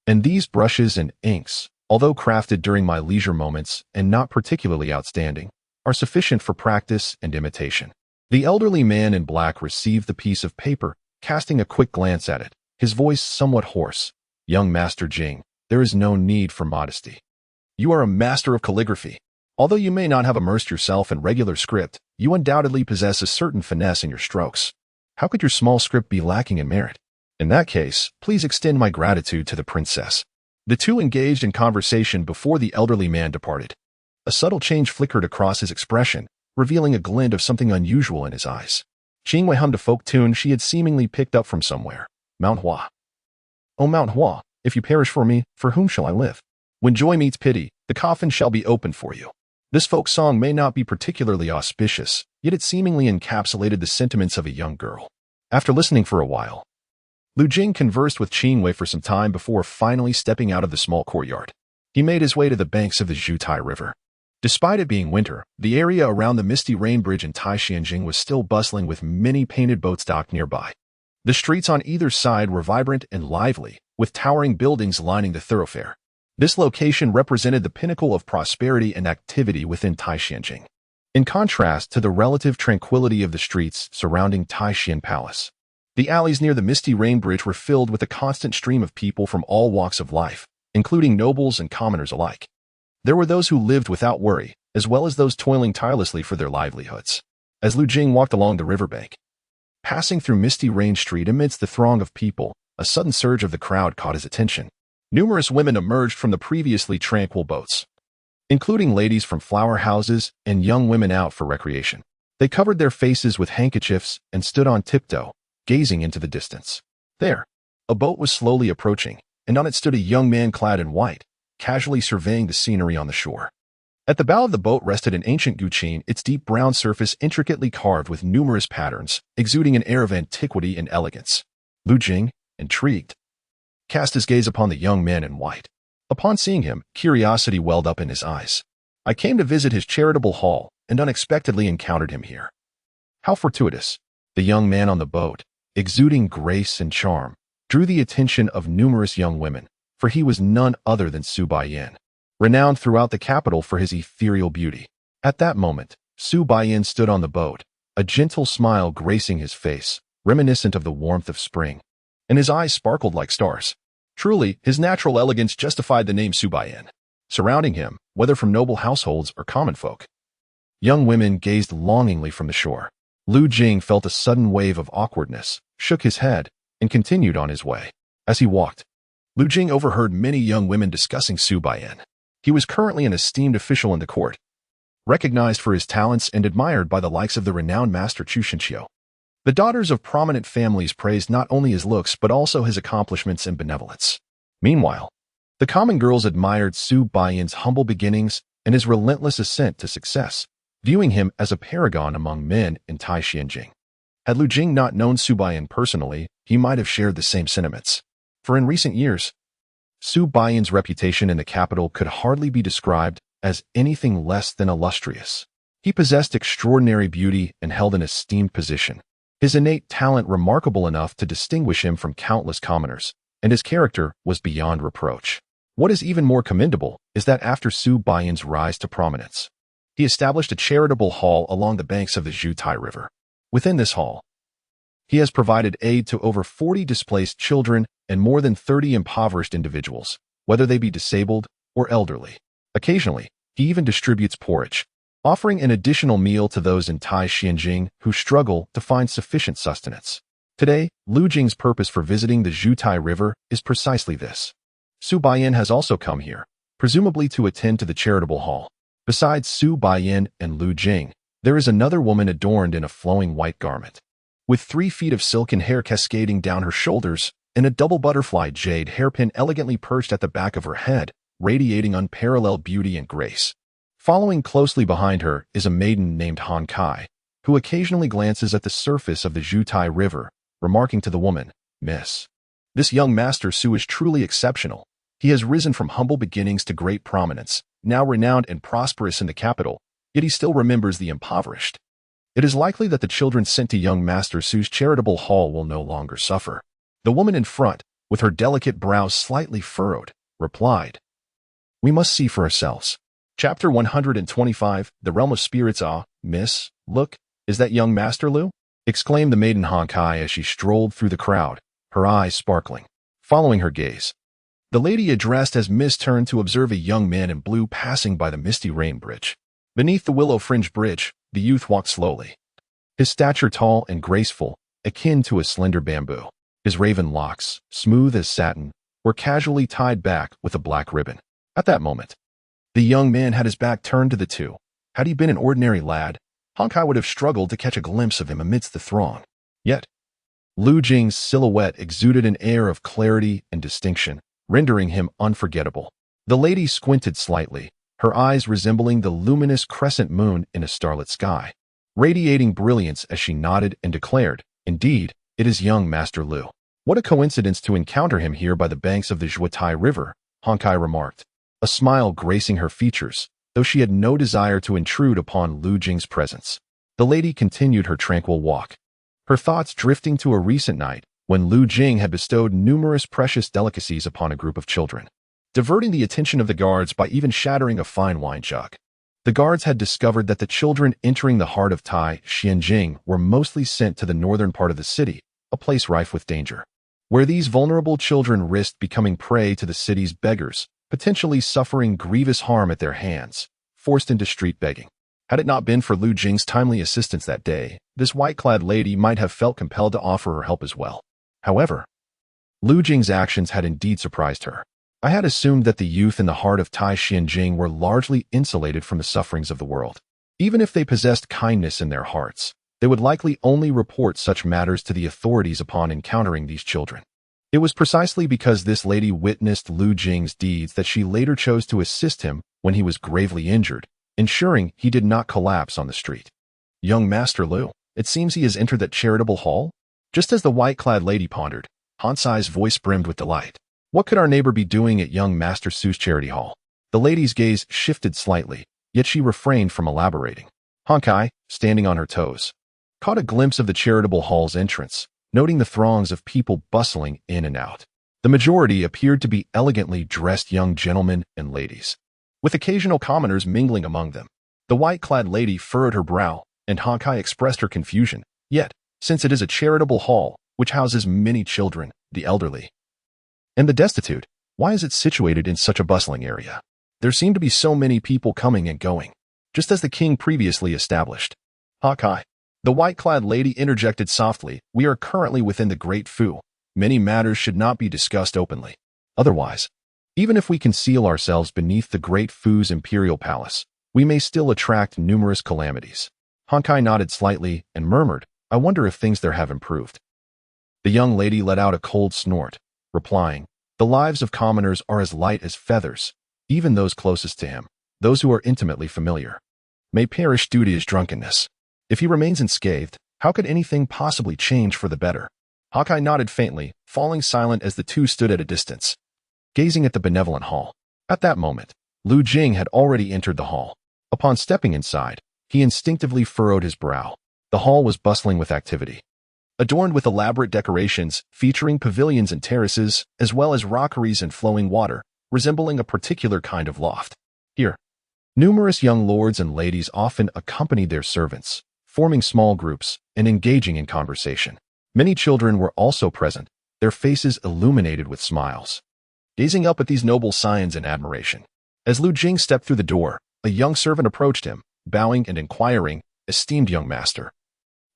And these brushes and inks, although crafted during my leisure moments and not particularly outstanding, are sufficient for practice and imitation. The elderly man in black received the piece of paper, casting a quick glance at it, his voice somewhat hoarse. Young Master Jing, there is no need for modesty. You are a master of calligraphy. Although you may not have immersed yourself in regular script, you undoubtedly possess a certain finesse in your strokes. How could your small script be lacking in merit? In that case, please extend my gratitude to the princess. The two engaged in conversation before the elderly man departed. A subtle change flickered across his expression, revealing a glint of something unusual in his eyes. Qingwei hummed a folk tune she had seemingly picked up from somewhere. Mount Hua. O Mount Hua, if you perish for me, for whom shall I live? When joy meets pity, the coffin shall be opened for you. This folk song may not be particularly auspicious, yet it seemingly encapsulated the sentiments of a young girl. After listening for a while, Lu Jing conversed with Qingwei for some time before finally stepping out of the small courtyard. He made his way to the banks of the Zhutai River. Despite it being winter, the area around the misty rain bridge in Taishanjing was still bustling with many painted boats docked nearby. The streets on either side were vibrant and lively, with towering buildings lining the thoroughfare. This location represented the pinnacle of prosperity and activity within Taishanjing. In contrast to the relative tranquility of the streets surrounding Taishan Palace, the alleys near the misty rain bridge were filled with a constant stream of people from all walks of life, including nobles and commoners alike. There were those who lived without worry, as well as those toiling tirelessly for their livelihoods. As Lu Jing walked along the riverbank, passing through Misty Rain Street amidst the throng of people, a sudden surge of the crowd caught his attention. Numerous women emerged from the previously tranquil boats, including ladies from flower houses and young women out for recreation. They covered their faces with handkerchiefs and stood on tiptoe, gazing into the distance. There, a boat was slowly approaching, and on it stood a young man clad in white, casually surveying the scenery on the shore. At the bow of the boat rested an ancient guqin, its deep brown surface intricately carved with numerous patterns, exuding an air of antiquity and elegance. Lu Jing, intrigued, cast his gaze upon the young man in white. Upon seeing him, curiosity welled up in his eyes. I came to visit his charitable hall and unexpectedly encountered him here. How fortuitous. The young man on the boat, exuding grace and charm, drew the attention of numerous young women, for he was none other than Su Baiyan, renowned throughout the capital for his ethereal beauty. At that moment, Su Baiyan stood on the boat, a gentle smile gracing his face, reminiscent of the warmth of spring, and his eyes sparkled like stars. Truly, his natural elegance justified the name Su Baiyan. Surrounding him, whether from noble households or common folk, young women gazed longingly from the shore. Lu Jing felt a sudden wave of awkwardness, shook his head, and continued on his way. As he walked, Lu Jing overheard many young women discussing Su Baiyan. He was currently an esteemed official in the court, recognized for his talents and admired by the likes of the renowned master Chu Shenqiu. The daughters of prominent families praised not only his looks but also his accomplishments and benevolence. Meanwhile, the common girls admired Su Baiyan's humble beginnings and his relentless ascent to success, viewing him as a paragon among men in Taishanjing. Had Lu Jing not known Su Baiyan personally, he might have shared the same sentiments. For in recent years, Su Baiyan's reputation in the capital could hardly be described as anything less than illustrious. He possessed extraordinary beauty and held an esteemed position, his innate talent remarkable enough to distinguish him from countless commoners, and his character was beyond reproach. What is even more commendable is that after Su Baiyan's rise to prominence, he established a charitable hall along the banks of the Zhutai River. Within this hall, he has provided aid to over 40 displaced children and more than 30 impoverished individuals, whether they be disabled or elderly. Occasionally, he even distributes porridge, offering an additional meal to those in Taishanjing who struggle to find sufficient sustenance. Today, Lu Jing's purpose for visiting the Zhutai River is precisely this. Su Baiyan has also come here, presumably to attend to the charitable hall. Besides Su Baiyan and Lu Jing, there is another woman adorned in a flowing white garment, with 3 feet of silken hair cascading down her shoulders and a double butterfly jade hairpin elegantly perched at the back of her head, radiating unparalleled beauty and grace. Following closely behind her is a maiden named Han Kai, who occasionally glances at the surface of the Zhutai River, remarking to the woman, "Miss, this young master Su is truly exceptional. He has risen from humble beginnings to great prominence, now renowned and prosperous in the capital, yet he still remembers the impoverished. It is likely that the children sent to young Master Su's charitable hall will no longer suffer." The woman in front, with her delicate brows slightly furrowed, replied, "We must see for ourselves." Chapter 125, The Realm of Spirits. "Ah, miss, look, is that young Master Lu?" exclaimed the maiden Han Kai as she strolled through the crowd, her eyes sparkling. Following her gaze, The lady addressed as Miss turned to observe a young man in blue passing by the misty rain bridge. Beneath the willow-fringed bridge, the youth walked slowly. His stature tall and graceful, akin to a slender bamboo. His raven locks, smooth as satin, were casually tied back with a black ribbon. At that moment, the young man had his back turned to the two. Had he been an ordinary lad, Honkai would have struggled to catch a glimpse of him amidst the throng. Yet, Lu Jing's silhouette exuded an air of clarity and distinction, rendering him unforgettable. The lady squinted slightly, her eyes resembling the luminous crescent moon in a starlit sky, radiating brilliance as she nodded and declared, "Indeed, it is young Master Lu. What a coincidence to encounter him here by the banks of the Zhuotai River," Honkai remarked, a smile gracing her features, though she had no desire to intrude upon Lu Jing's presence. The lady continued her tranquil walk, her thoughts drifting to a recent night when Lu Jing had bestowed numerous precious delicacies upon a group of children, diverting the attention of the guards by even shattering a fine wine jug. The guards had discovered that the children entering the heart of Tai Xianjing were mostly sent to the northern part of the city, a place rife with danger, where these vulnerable children risked becoming prey to the city's beggars, potentially suffering grievous harm at their hands, forced into street begging. Had it not been for Lu Jing's timely assistance that day, this white-clad lady might have felt compelled to offer her help as well. However, Lu Jing's actions had indeed surprised her. I had assumed that the youth in the heart of Tai Xianjing were largely insulated from the sufferings of the world. Even if they possessed kindness in their hearts, they would likely only report such matters to the authorities upon encountering these children. It was precisely because this lady witnessed Lu Jing's deeds that she later chose to assist him when he was gravely injured, ensuring he did not collapse on the street. "Young Master Lu, it seems he has entered that charitable hall?" Just as the white-clad lady pondered, Hansai's voice brimmed with delight. What could our neighbor be doing at young Master Su's charity hall? The lady's gaze shifted slightly, yet she refrained from elaborating. Honkai, standing on her toes, caught a glimpse of the charitable hall's entrance, noting the throngs of people bustling in and out. The majority appeared to be elegantly dressed young gentlemen and ladies, with occasional commoners mingling among them. The white-clad lady furrowed her brow, and Honkai expressed her confusion. Yet, since it is a charitable hall, which houses many children, the elderly, and the destitute, why is it situated in such a bustling area? There seem to be so many people coming and going, just as the king previously established. Honkai, the white-clad lady interjected softly, "We are currently within the Great Fu. Many matters should not be discussed openly. Otherwise, even if we conceal ourselves beneath the Great Fu's imperial palace, we may still attract numerous calamities." Honkai nodded slightly and murmured, "I wonder if things there have improved." The young lady let out a cold snort, replying, "The lives of commoners are as light as feathers, even those closest to him, those who are intimately familiar, may perish due to his drunkenness. If he remains unscathed, how could anything possibly change for the better?" Honkai nodded faintly, falling silent as the two stood at a distance, gazing at the benevolent hall. At that moment, Lu Jing had already entered the hall. Upon stepping inside, he instinctively furrowed his brow. The hall was bustling with activity, adorned with elaborate decorations featuring pavilions and terraces, as well as rockeries and flowing water, resembling a particular kind of loft. Here, numerous young lords and ladies often accompanied their servants, forming small groups and engaging in conversation. Many children were also present, their faces illuminated with smiles, gazing up at these noble scions in admiration. As Lu Jing stepped through the door, a young servant approached him, bowing and inquiring, "Esteemed young master,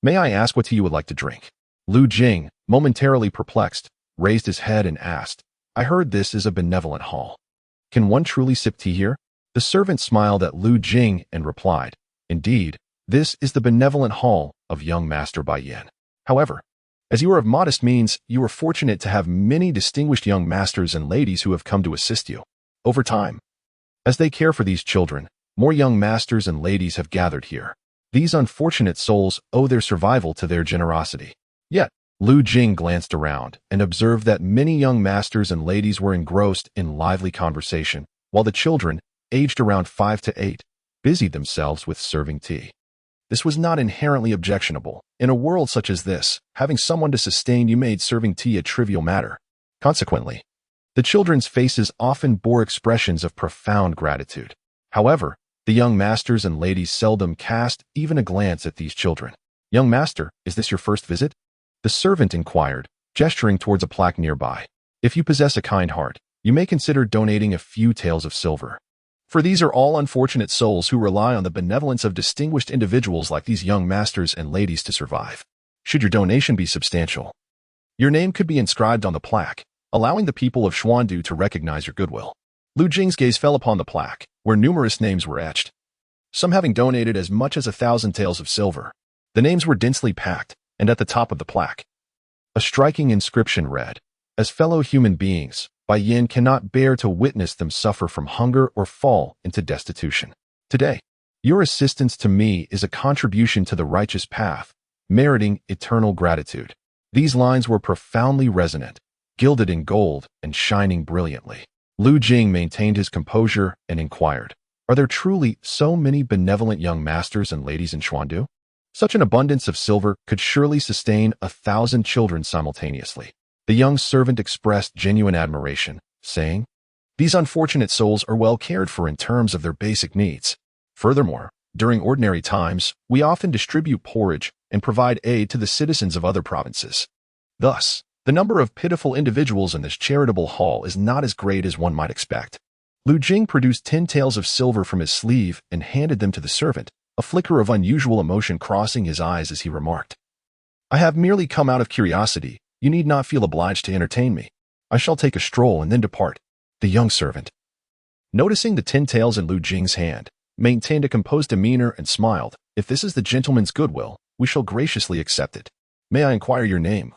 may I ask what tea you would like to drink?" Lu Jing, momentarily perplexed, raised his head and asked, "I heard this is a benevolent hall. Can one truly sip tea here?" The servant smiled at Lu Jing and replied, "Indeed, this is the benevolent hall of young Master Bai Yan. However, as you are of modest means, you are fortunate to have many distinguished young masters and ladies who have come to assist you. Over time, as they care for these children, more young masters and ladies have gathered here. These unfortunate souls owe their survival to their generosity." Yet, Lu Jing glanced around and observed that many young masters and ladies were engrossed in lively conversation, while the children, aged around 5 to 8, busied themselves with serving tea. This was not inherently objectionable. In a world such as this, having someone to sustain you made serving tea a trivial matter. Consequently, the children's faces often bore expressions of profound gratitude. However, the young masters and ladies seldom cast even a glance at these children. "Young master, is this your first visit?" the servant inquired, gesturing towards a plaque nearby. "If you possess a kind heart, you may consider donating a few taels of silver. For these are all unfortunate souls who rely on the benevolence of distinguished individuals like these young masters and ladies to survive. Should your donation be substantial, your name could be inscribed on the plaque, allowing the people of Xuandu to recognize your goodwill. Lu Jing's gaze fell upon the plaque, where numerous names were etched, some having donated as much as 1,000 taels of silver. The names were densely packed, and at the top of the plaque, a striking inscription read, "As fellow human beings, Bai Yin cannot bear to witness them suffer from hunger or fall into destitution. Today, your assistance to me is a contribution to the righteous path, meriting eternal gratitude." These lines were profoundly resonant, gilded in gold and shining brilliantly. Lu Jing maintained his composure and inquired, "Are there truly so many benevolent young masters and ladies in Xuandu? Such an abundance of silver could surely sustain 1,000 children simultaneously." The young servant expressed genuine admiration, saying, "These unfortunate souls are well cared for in terms of their basic needs. Furthermore, during ordinary times, we often distribute porridge and provide aid to the citizens of other provinces. Thus, the number of pitiful individuals in this charitable hall is not as great as one might expect." Lu Jing produced 10 taels of silver from his sleeve and handed them to the servant, a flicker of unusual emotion crossing his eyes as he remarked, "I have merely come out of curiosity. You need not feel obliged to entertain me. I shall take a stroll and then depart." The young servant, noticing the 10 taels in Lu Jing's hand, maintained a composed demeanor and smiled. "If this is the gentleman's goodwill, we shall graciously accept it. May I inquire your name?"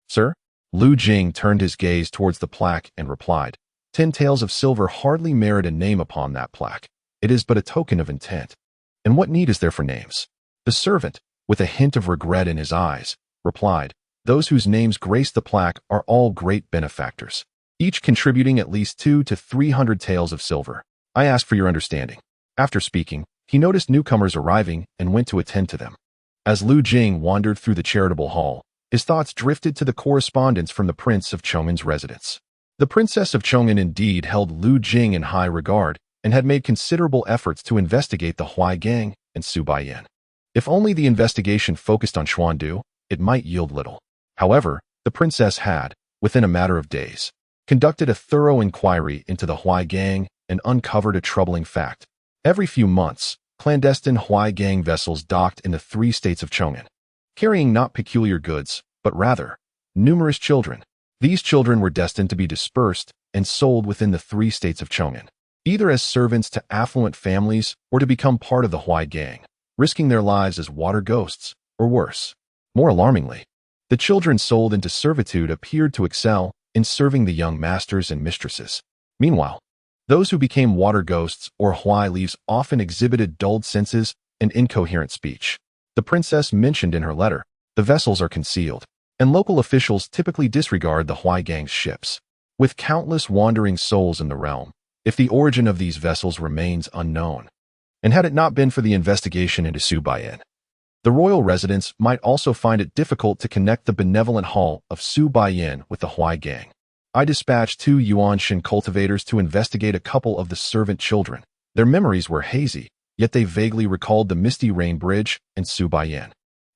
"Sir?" Lu Jing turned his gaze towards the plaque and replied, 10 taels of silver hardly merit a name upon that plaque. It is but a token of intent. And what need is there for names?" The servant, with a hint of regret in his eyes, replied, "Those whose names grace the plaque are all great benefactors, each contributing at least 200 to 300 taels of silver. I ask for your understanding." After speaking, he noticed newcomers arriving and went to attend to them. As Lu Jing wandered through the charitable hall, his thoughts drifted to the correspondence from the Prince of Chong'an's residence. The Princess of Chong'an indeed held Lu Jing in high regard and had made considerable efforts to investigate the Huai Gang and Su Baiyan. If only the investigation focused on Xuandu, it might yield little. However, the princess had, within a matter of days, conducted a thorough inquiry into the Huai Gang and uncovered a troubling fact. Every few months, clandestine Huai Gang vessels docked in the 3 states of Chong'an, carrying not peculiar goods, but rather numerous children. These children were destined to be dispersed and sold within the 3 states of Chong'an, either as servants to affluent families or to become part of the Huai Gang, risking their lives as water ghosts, or worse. More alarmingly, the children sold into servitude appeared to excel in serving the young masters and mistresses. Meanwhile, those who became water ghosts or Huai leaves often exhibited dulled senses and incoherent speech. The princess mentioned in her letter, the vessels are concealed, and local officials typically disregard the Huai Gang's ships. With countless wandering souls in the realm, if the origin of these vessels remains unknown, and had it not been for the investigation into Su Baiyan, the royal residents might also find it difficult to connect the benevolent hall of Su Baiyan with the Huai Gang. I dispatched 2 Yuanshan cultivators to investigate a couple of the servant children. Their memories were hazy, yet they vaguely recalled the Misty Rain Bridge and Su Baiyan.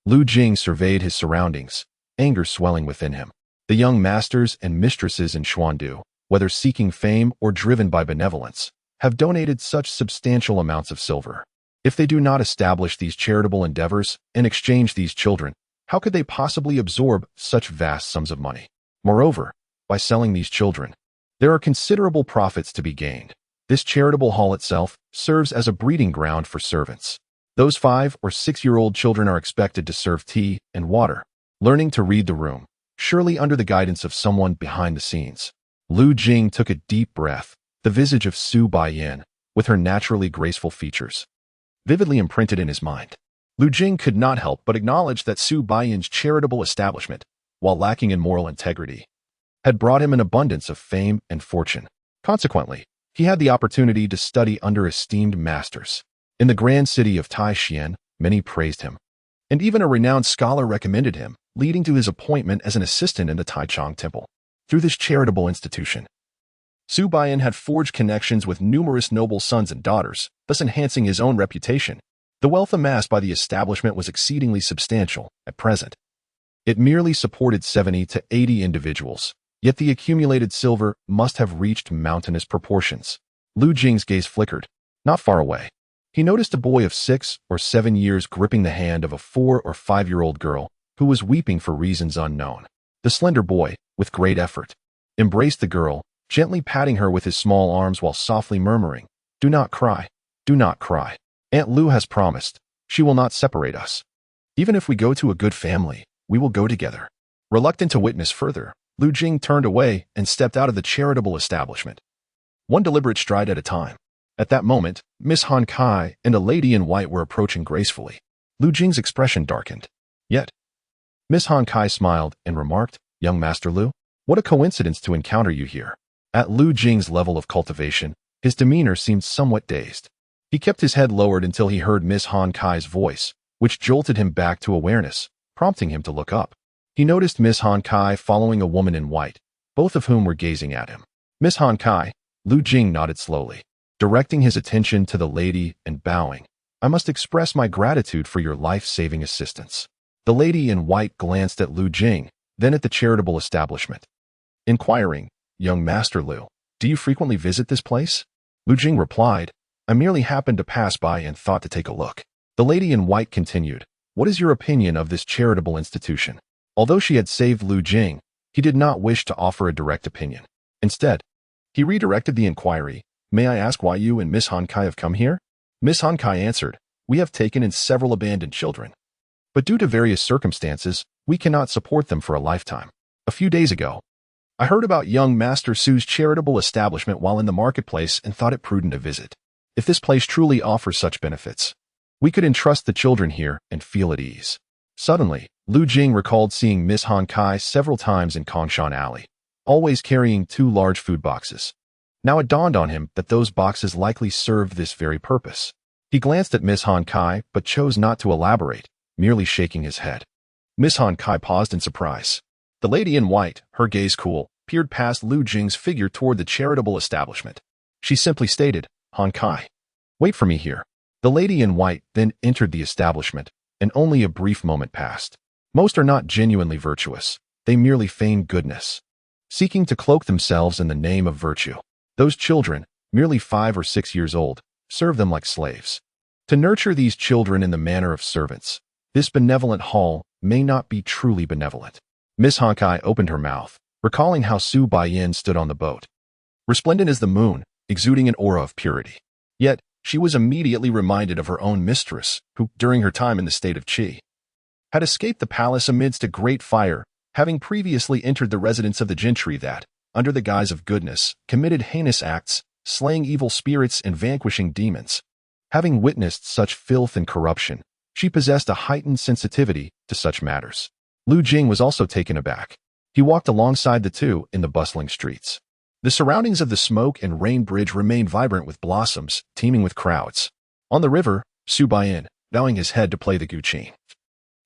Lu Jing surveyed his surroundings, anger swelling within him. The young masters and mistresses in Xuandu, whether seeking fame or driven by benevolence, have donated such substantial amounts of silver. If they do not establish these charitable endeavors and exchange these children, how could they possibly absorb such vast sums of money? Moreover, by selling these children, there are considerable profits to be gained. This charitable hall itself serves as a breeding ground for servants. Those 5 or 6-year-old children are expected to serve tea and water, learning to read the room, surely under the guidance of someone behind the scenes. Lu Jing took a deep breath. The visage of Su Baiyan, with her naturally graceful features, vividly imprinted in his mind. Lu Jing could not help but acknowledge that Su Baiyan's charitable establishment, while lacking in moral integrity, had brought him an abundance of fame and fortune. Consequently, he had the opportunity to study under esteemed masters. In the grand city of Taixien, many praised him, and even a renowned scholar recommended him, leading to his appointment as an assistant in the Taichung Temple. Through this charitable institution, Su Baiyan had forged connections with numerous noble sons and daughters, thus enhancing his own reputation. The wealth amassed by the establishment was exceedingly substantial. At present, it merely supported 70 to 80 individuals, Yet the accumulated silver must have reached mountainous proportions. Lu Jing's gaze flickered. Not far away, he noticed a boy of 6 or 7 years gripping the hand of a 4 or 5-year-old girl who was weeping for reasons unknown. The slender boy, with great effort, embraced the girl, gently patting her with his small arms while softly murmuring, "Do not cry. Do not cry. Aunt Lu has promised. She will not separate us. Even if we go to a good family, we will go together." Reluctant to witness further, Lu Jing turned away and stepped out of the charitable establishment, one deliberate stride at a time. At that moment, Miss Han Kai and a lady in white were approaching gracefully. Lu Jing's expression darkened. Yet, Miss Han Kai smiled and remarked, "Young Master Lu, what a coincidence to encounter you here." At Lu Jing's level of cultivation, his demeanor seemed somewhat dazed. He kept his head lowered until he heard Miss Han Kai's voice, which jolted him back to awareness, prompting him to look up. He noticed Miss Han Kai following a woman in white, both of whom were gazing at him. "Miss Han Kai," Lu Jing nodded slowly, directing his attention to the lady and bowing. "I must express my gratitude for your life-saving assistance." The lady in white glanced at Lu Jing, then at the charitable establishment, inquiring, "Young Master Lu, do you frequently visit this place?" Lu Jing replied, "I merely happened to pass by and thought to take a look." The lady in white continued, "What is your opinion of this charitable institution?" Although she had saved Lu Jing, he did not wish to offer a direct opinion. Instead, he redirected the inquiry, "May I ask why you and Miss Han Kai have come here?" Miss Han Kai answered, "We have taken in several abandoned children, but due to various circumstances, we cannot support them for a lifetime. A few days ago, I heard about young Master Su's charitable establishment while in the marketplace and thought it prudent to visit. If this place truly offers such benefits, we could entrust the children here and feel at ease." Suddenly, Lu Jing recalled seeing Miss Han Kai several times in Kongshan Alley, always carrying 2 large food boxes. Now it dawned on him that those boxes likely served this very purpose. He glanced at Miss Han Kai but chose not to elaborate, merely shaking his head. Miss Han Kai paused in surprise. The lady in white, her gaze cool, peered past Lu Jing's figure toward the charitable establishment. She simply stated, "Han Kai, wait for me here." The lady in white then entered the establishment, and only a brief moment passed. Most are not genuinely virtuous. They merely feign goodness, seeking to cloak themselves in the name of virtue. Those children, merely 5 or 6 years old, serve them like slaves. To nurture these children in the manner of servants, this benevolent hall may not be truly benevolent. Miss Han Kai opened her mouth, recalling how Su Baiyin stood on the boat, resplendent as the moon, exuding an aura of purity. Yet, she was immediately reminded of her own mistress, who, during her time in the state of Qi, had escaped the palace amidst a great fire, having previously entered the residence of the gentry that, under the guise of goodness, committed heinous acts, slaying evil spirits and vanquishing demons. Having witnessed such filth and corruption, she possessed a heightened sensitivity to such matters. Lu Jing was also taken aback. He walked alongside the two in the bustling streets. The surroundings of the smoke and rain bridge remained vibrant with blossoms, teeming with crowds. On the river, Su Baiyin, bowing his head to play the guqin,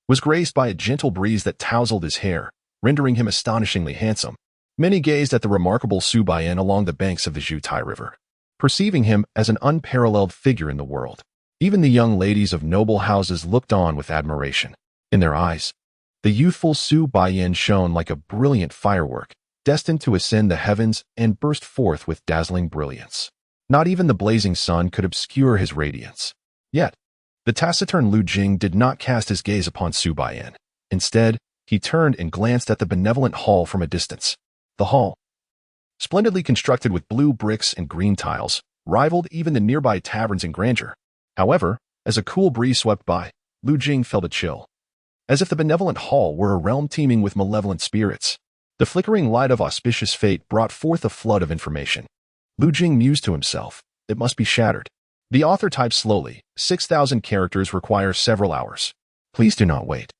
was graced by a gentle breeze that tousled his hair, rendering him astonishingly handsome. Many gazed at the remarkable Su Baiyin along the banks of the Zhutai River, perceiving him as an unparalleled figure in the world. Even the young ladies of noble houses looked on with admiration. In their eyes, the youthful Su Baiyin shone like a brilliant firework, destined to ascend the heavens and burst forth with dazzling brilliance. Not even the blazing sun could obscure his radiance. Yet, the taciturn Lu Jing did not cast his gaze upon Su Baiyin. Instead, he turned and glanced at the benevolent hall from a distance. The hall, splendidly constructed with blue bricks and green tiles, rivaled even the nearby taverns in grandeur. However, as a cool breeze swept by, Lu Jing felt a chill, as if the benevolent hall were a realm teeming with malevolent spirits. The flickering light of auspicious fate brought forth a flood of information. Lu Jing mused to himself, "It must be shattered." The author typed slowly, 6,000 characters require several hours. Please do not wait.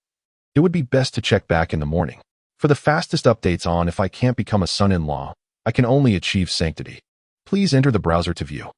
It would be best to check back in the morning. For the fastest updates on if I can't become a son-in-law, I can only achieve sanctity. Please enter the browser to view.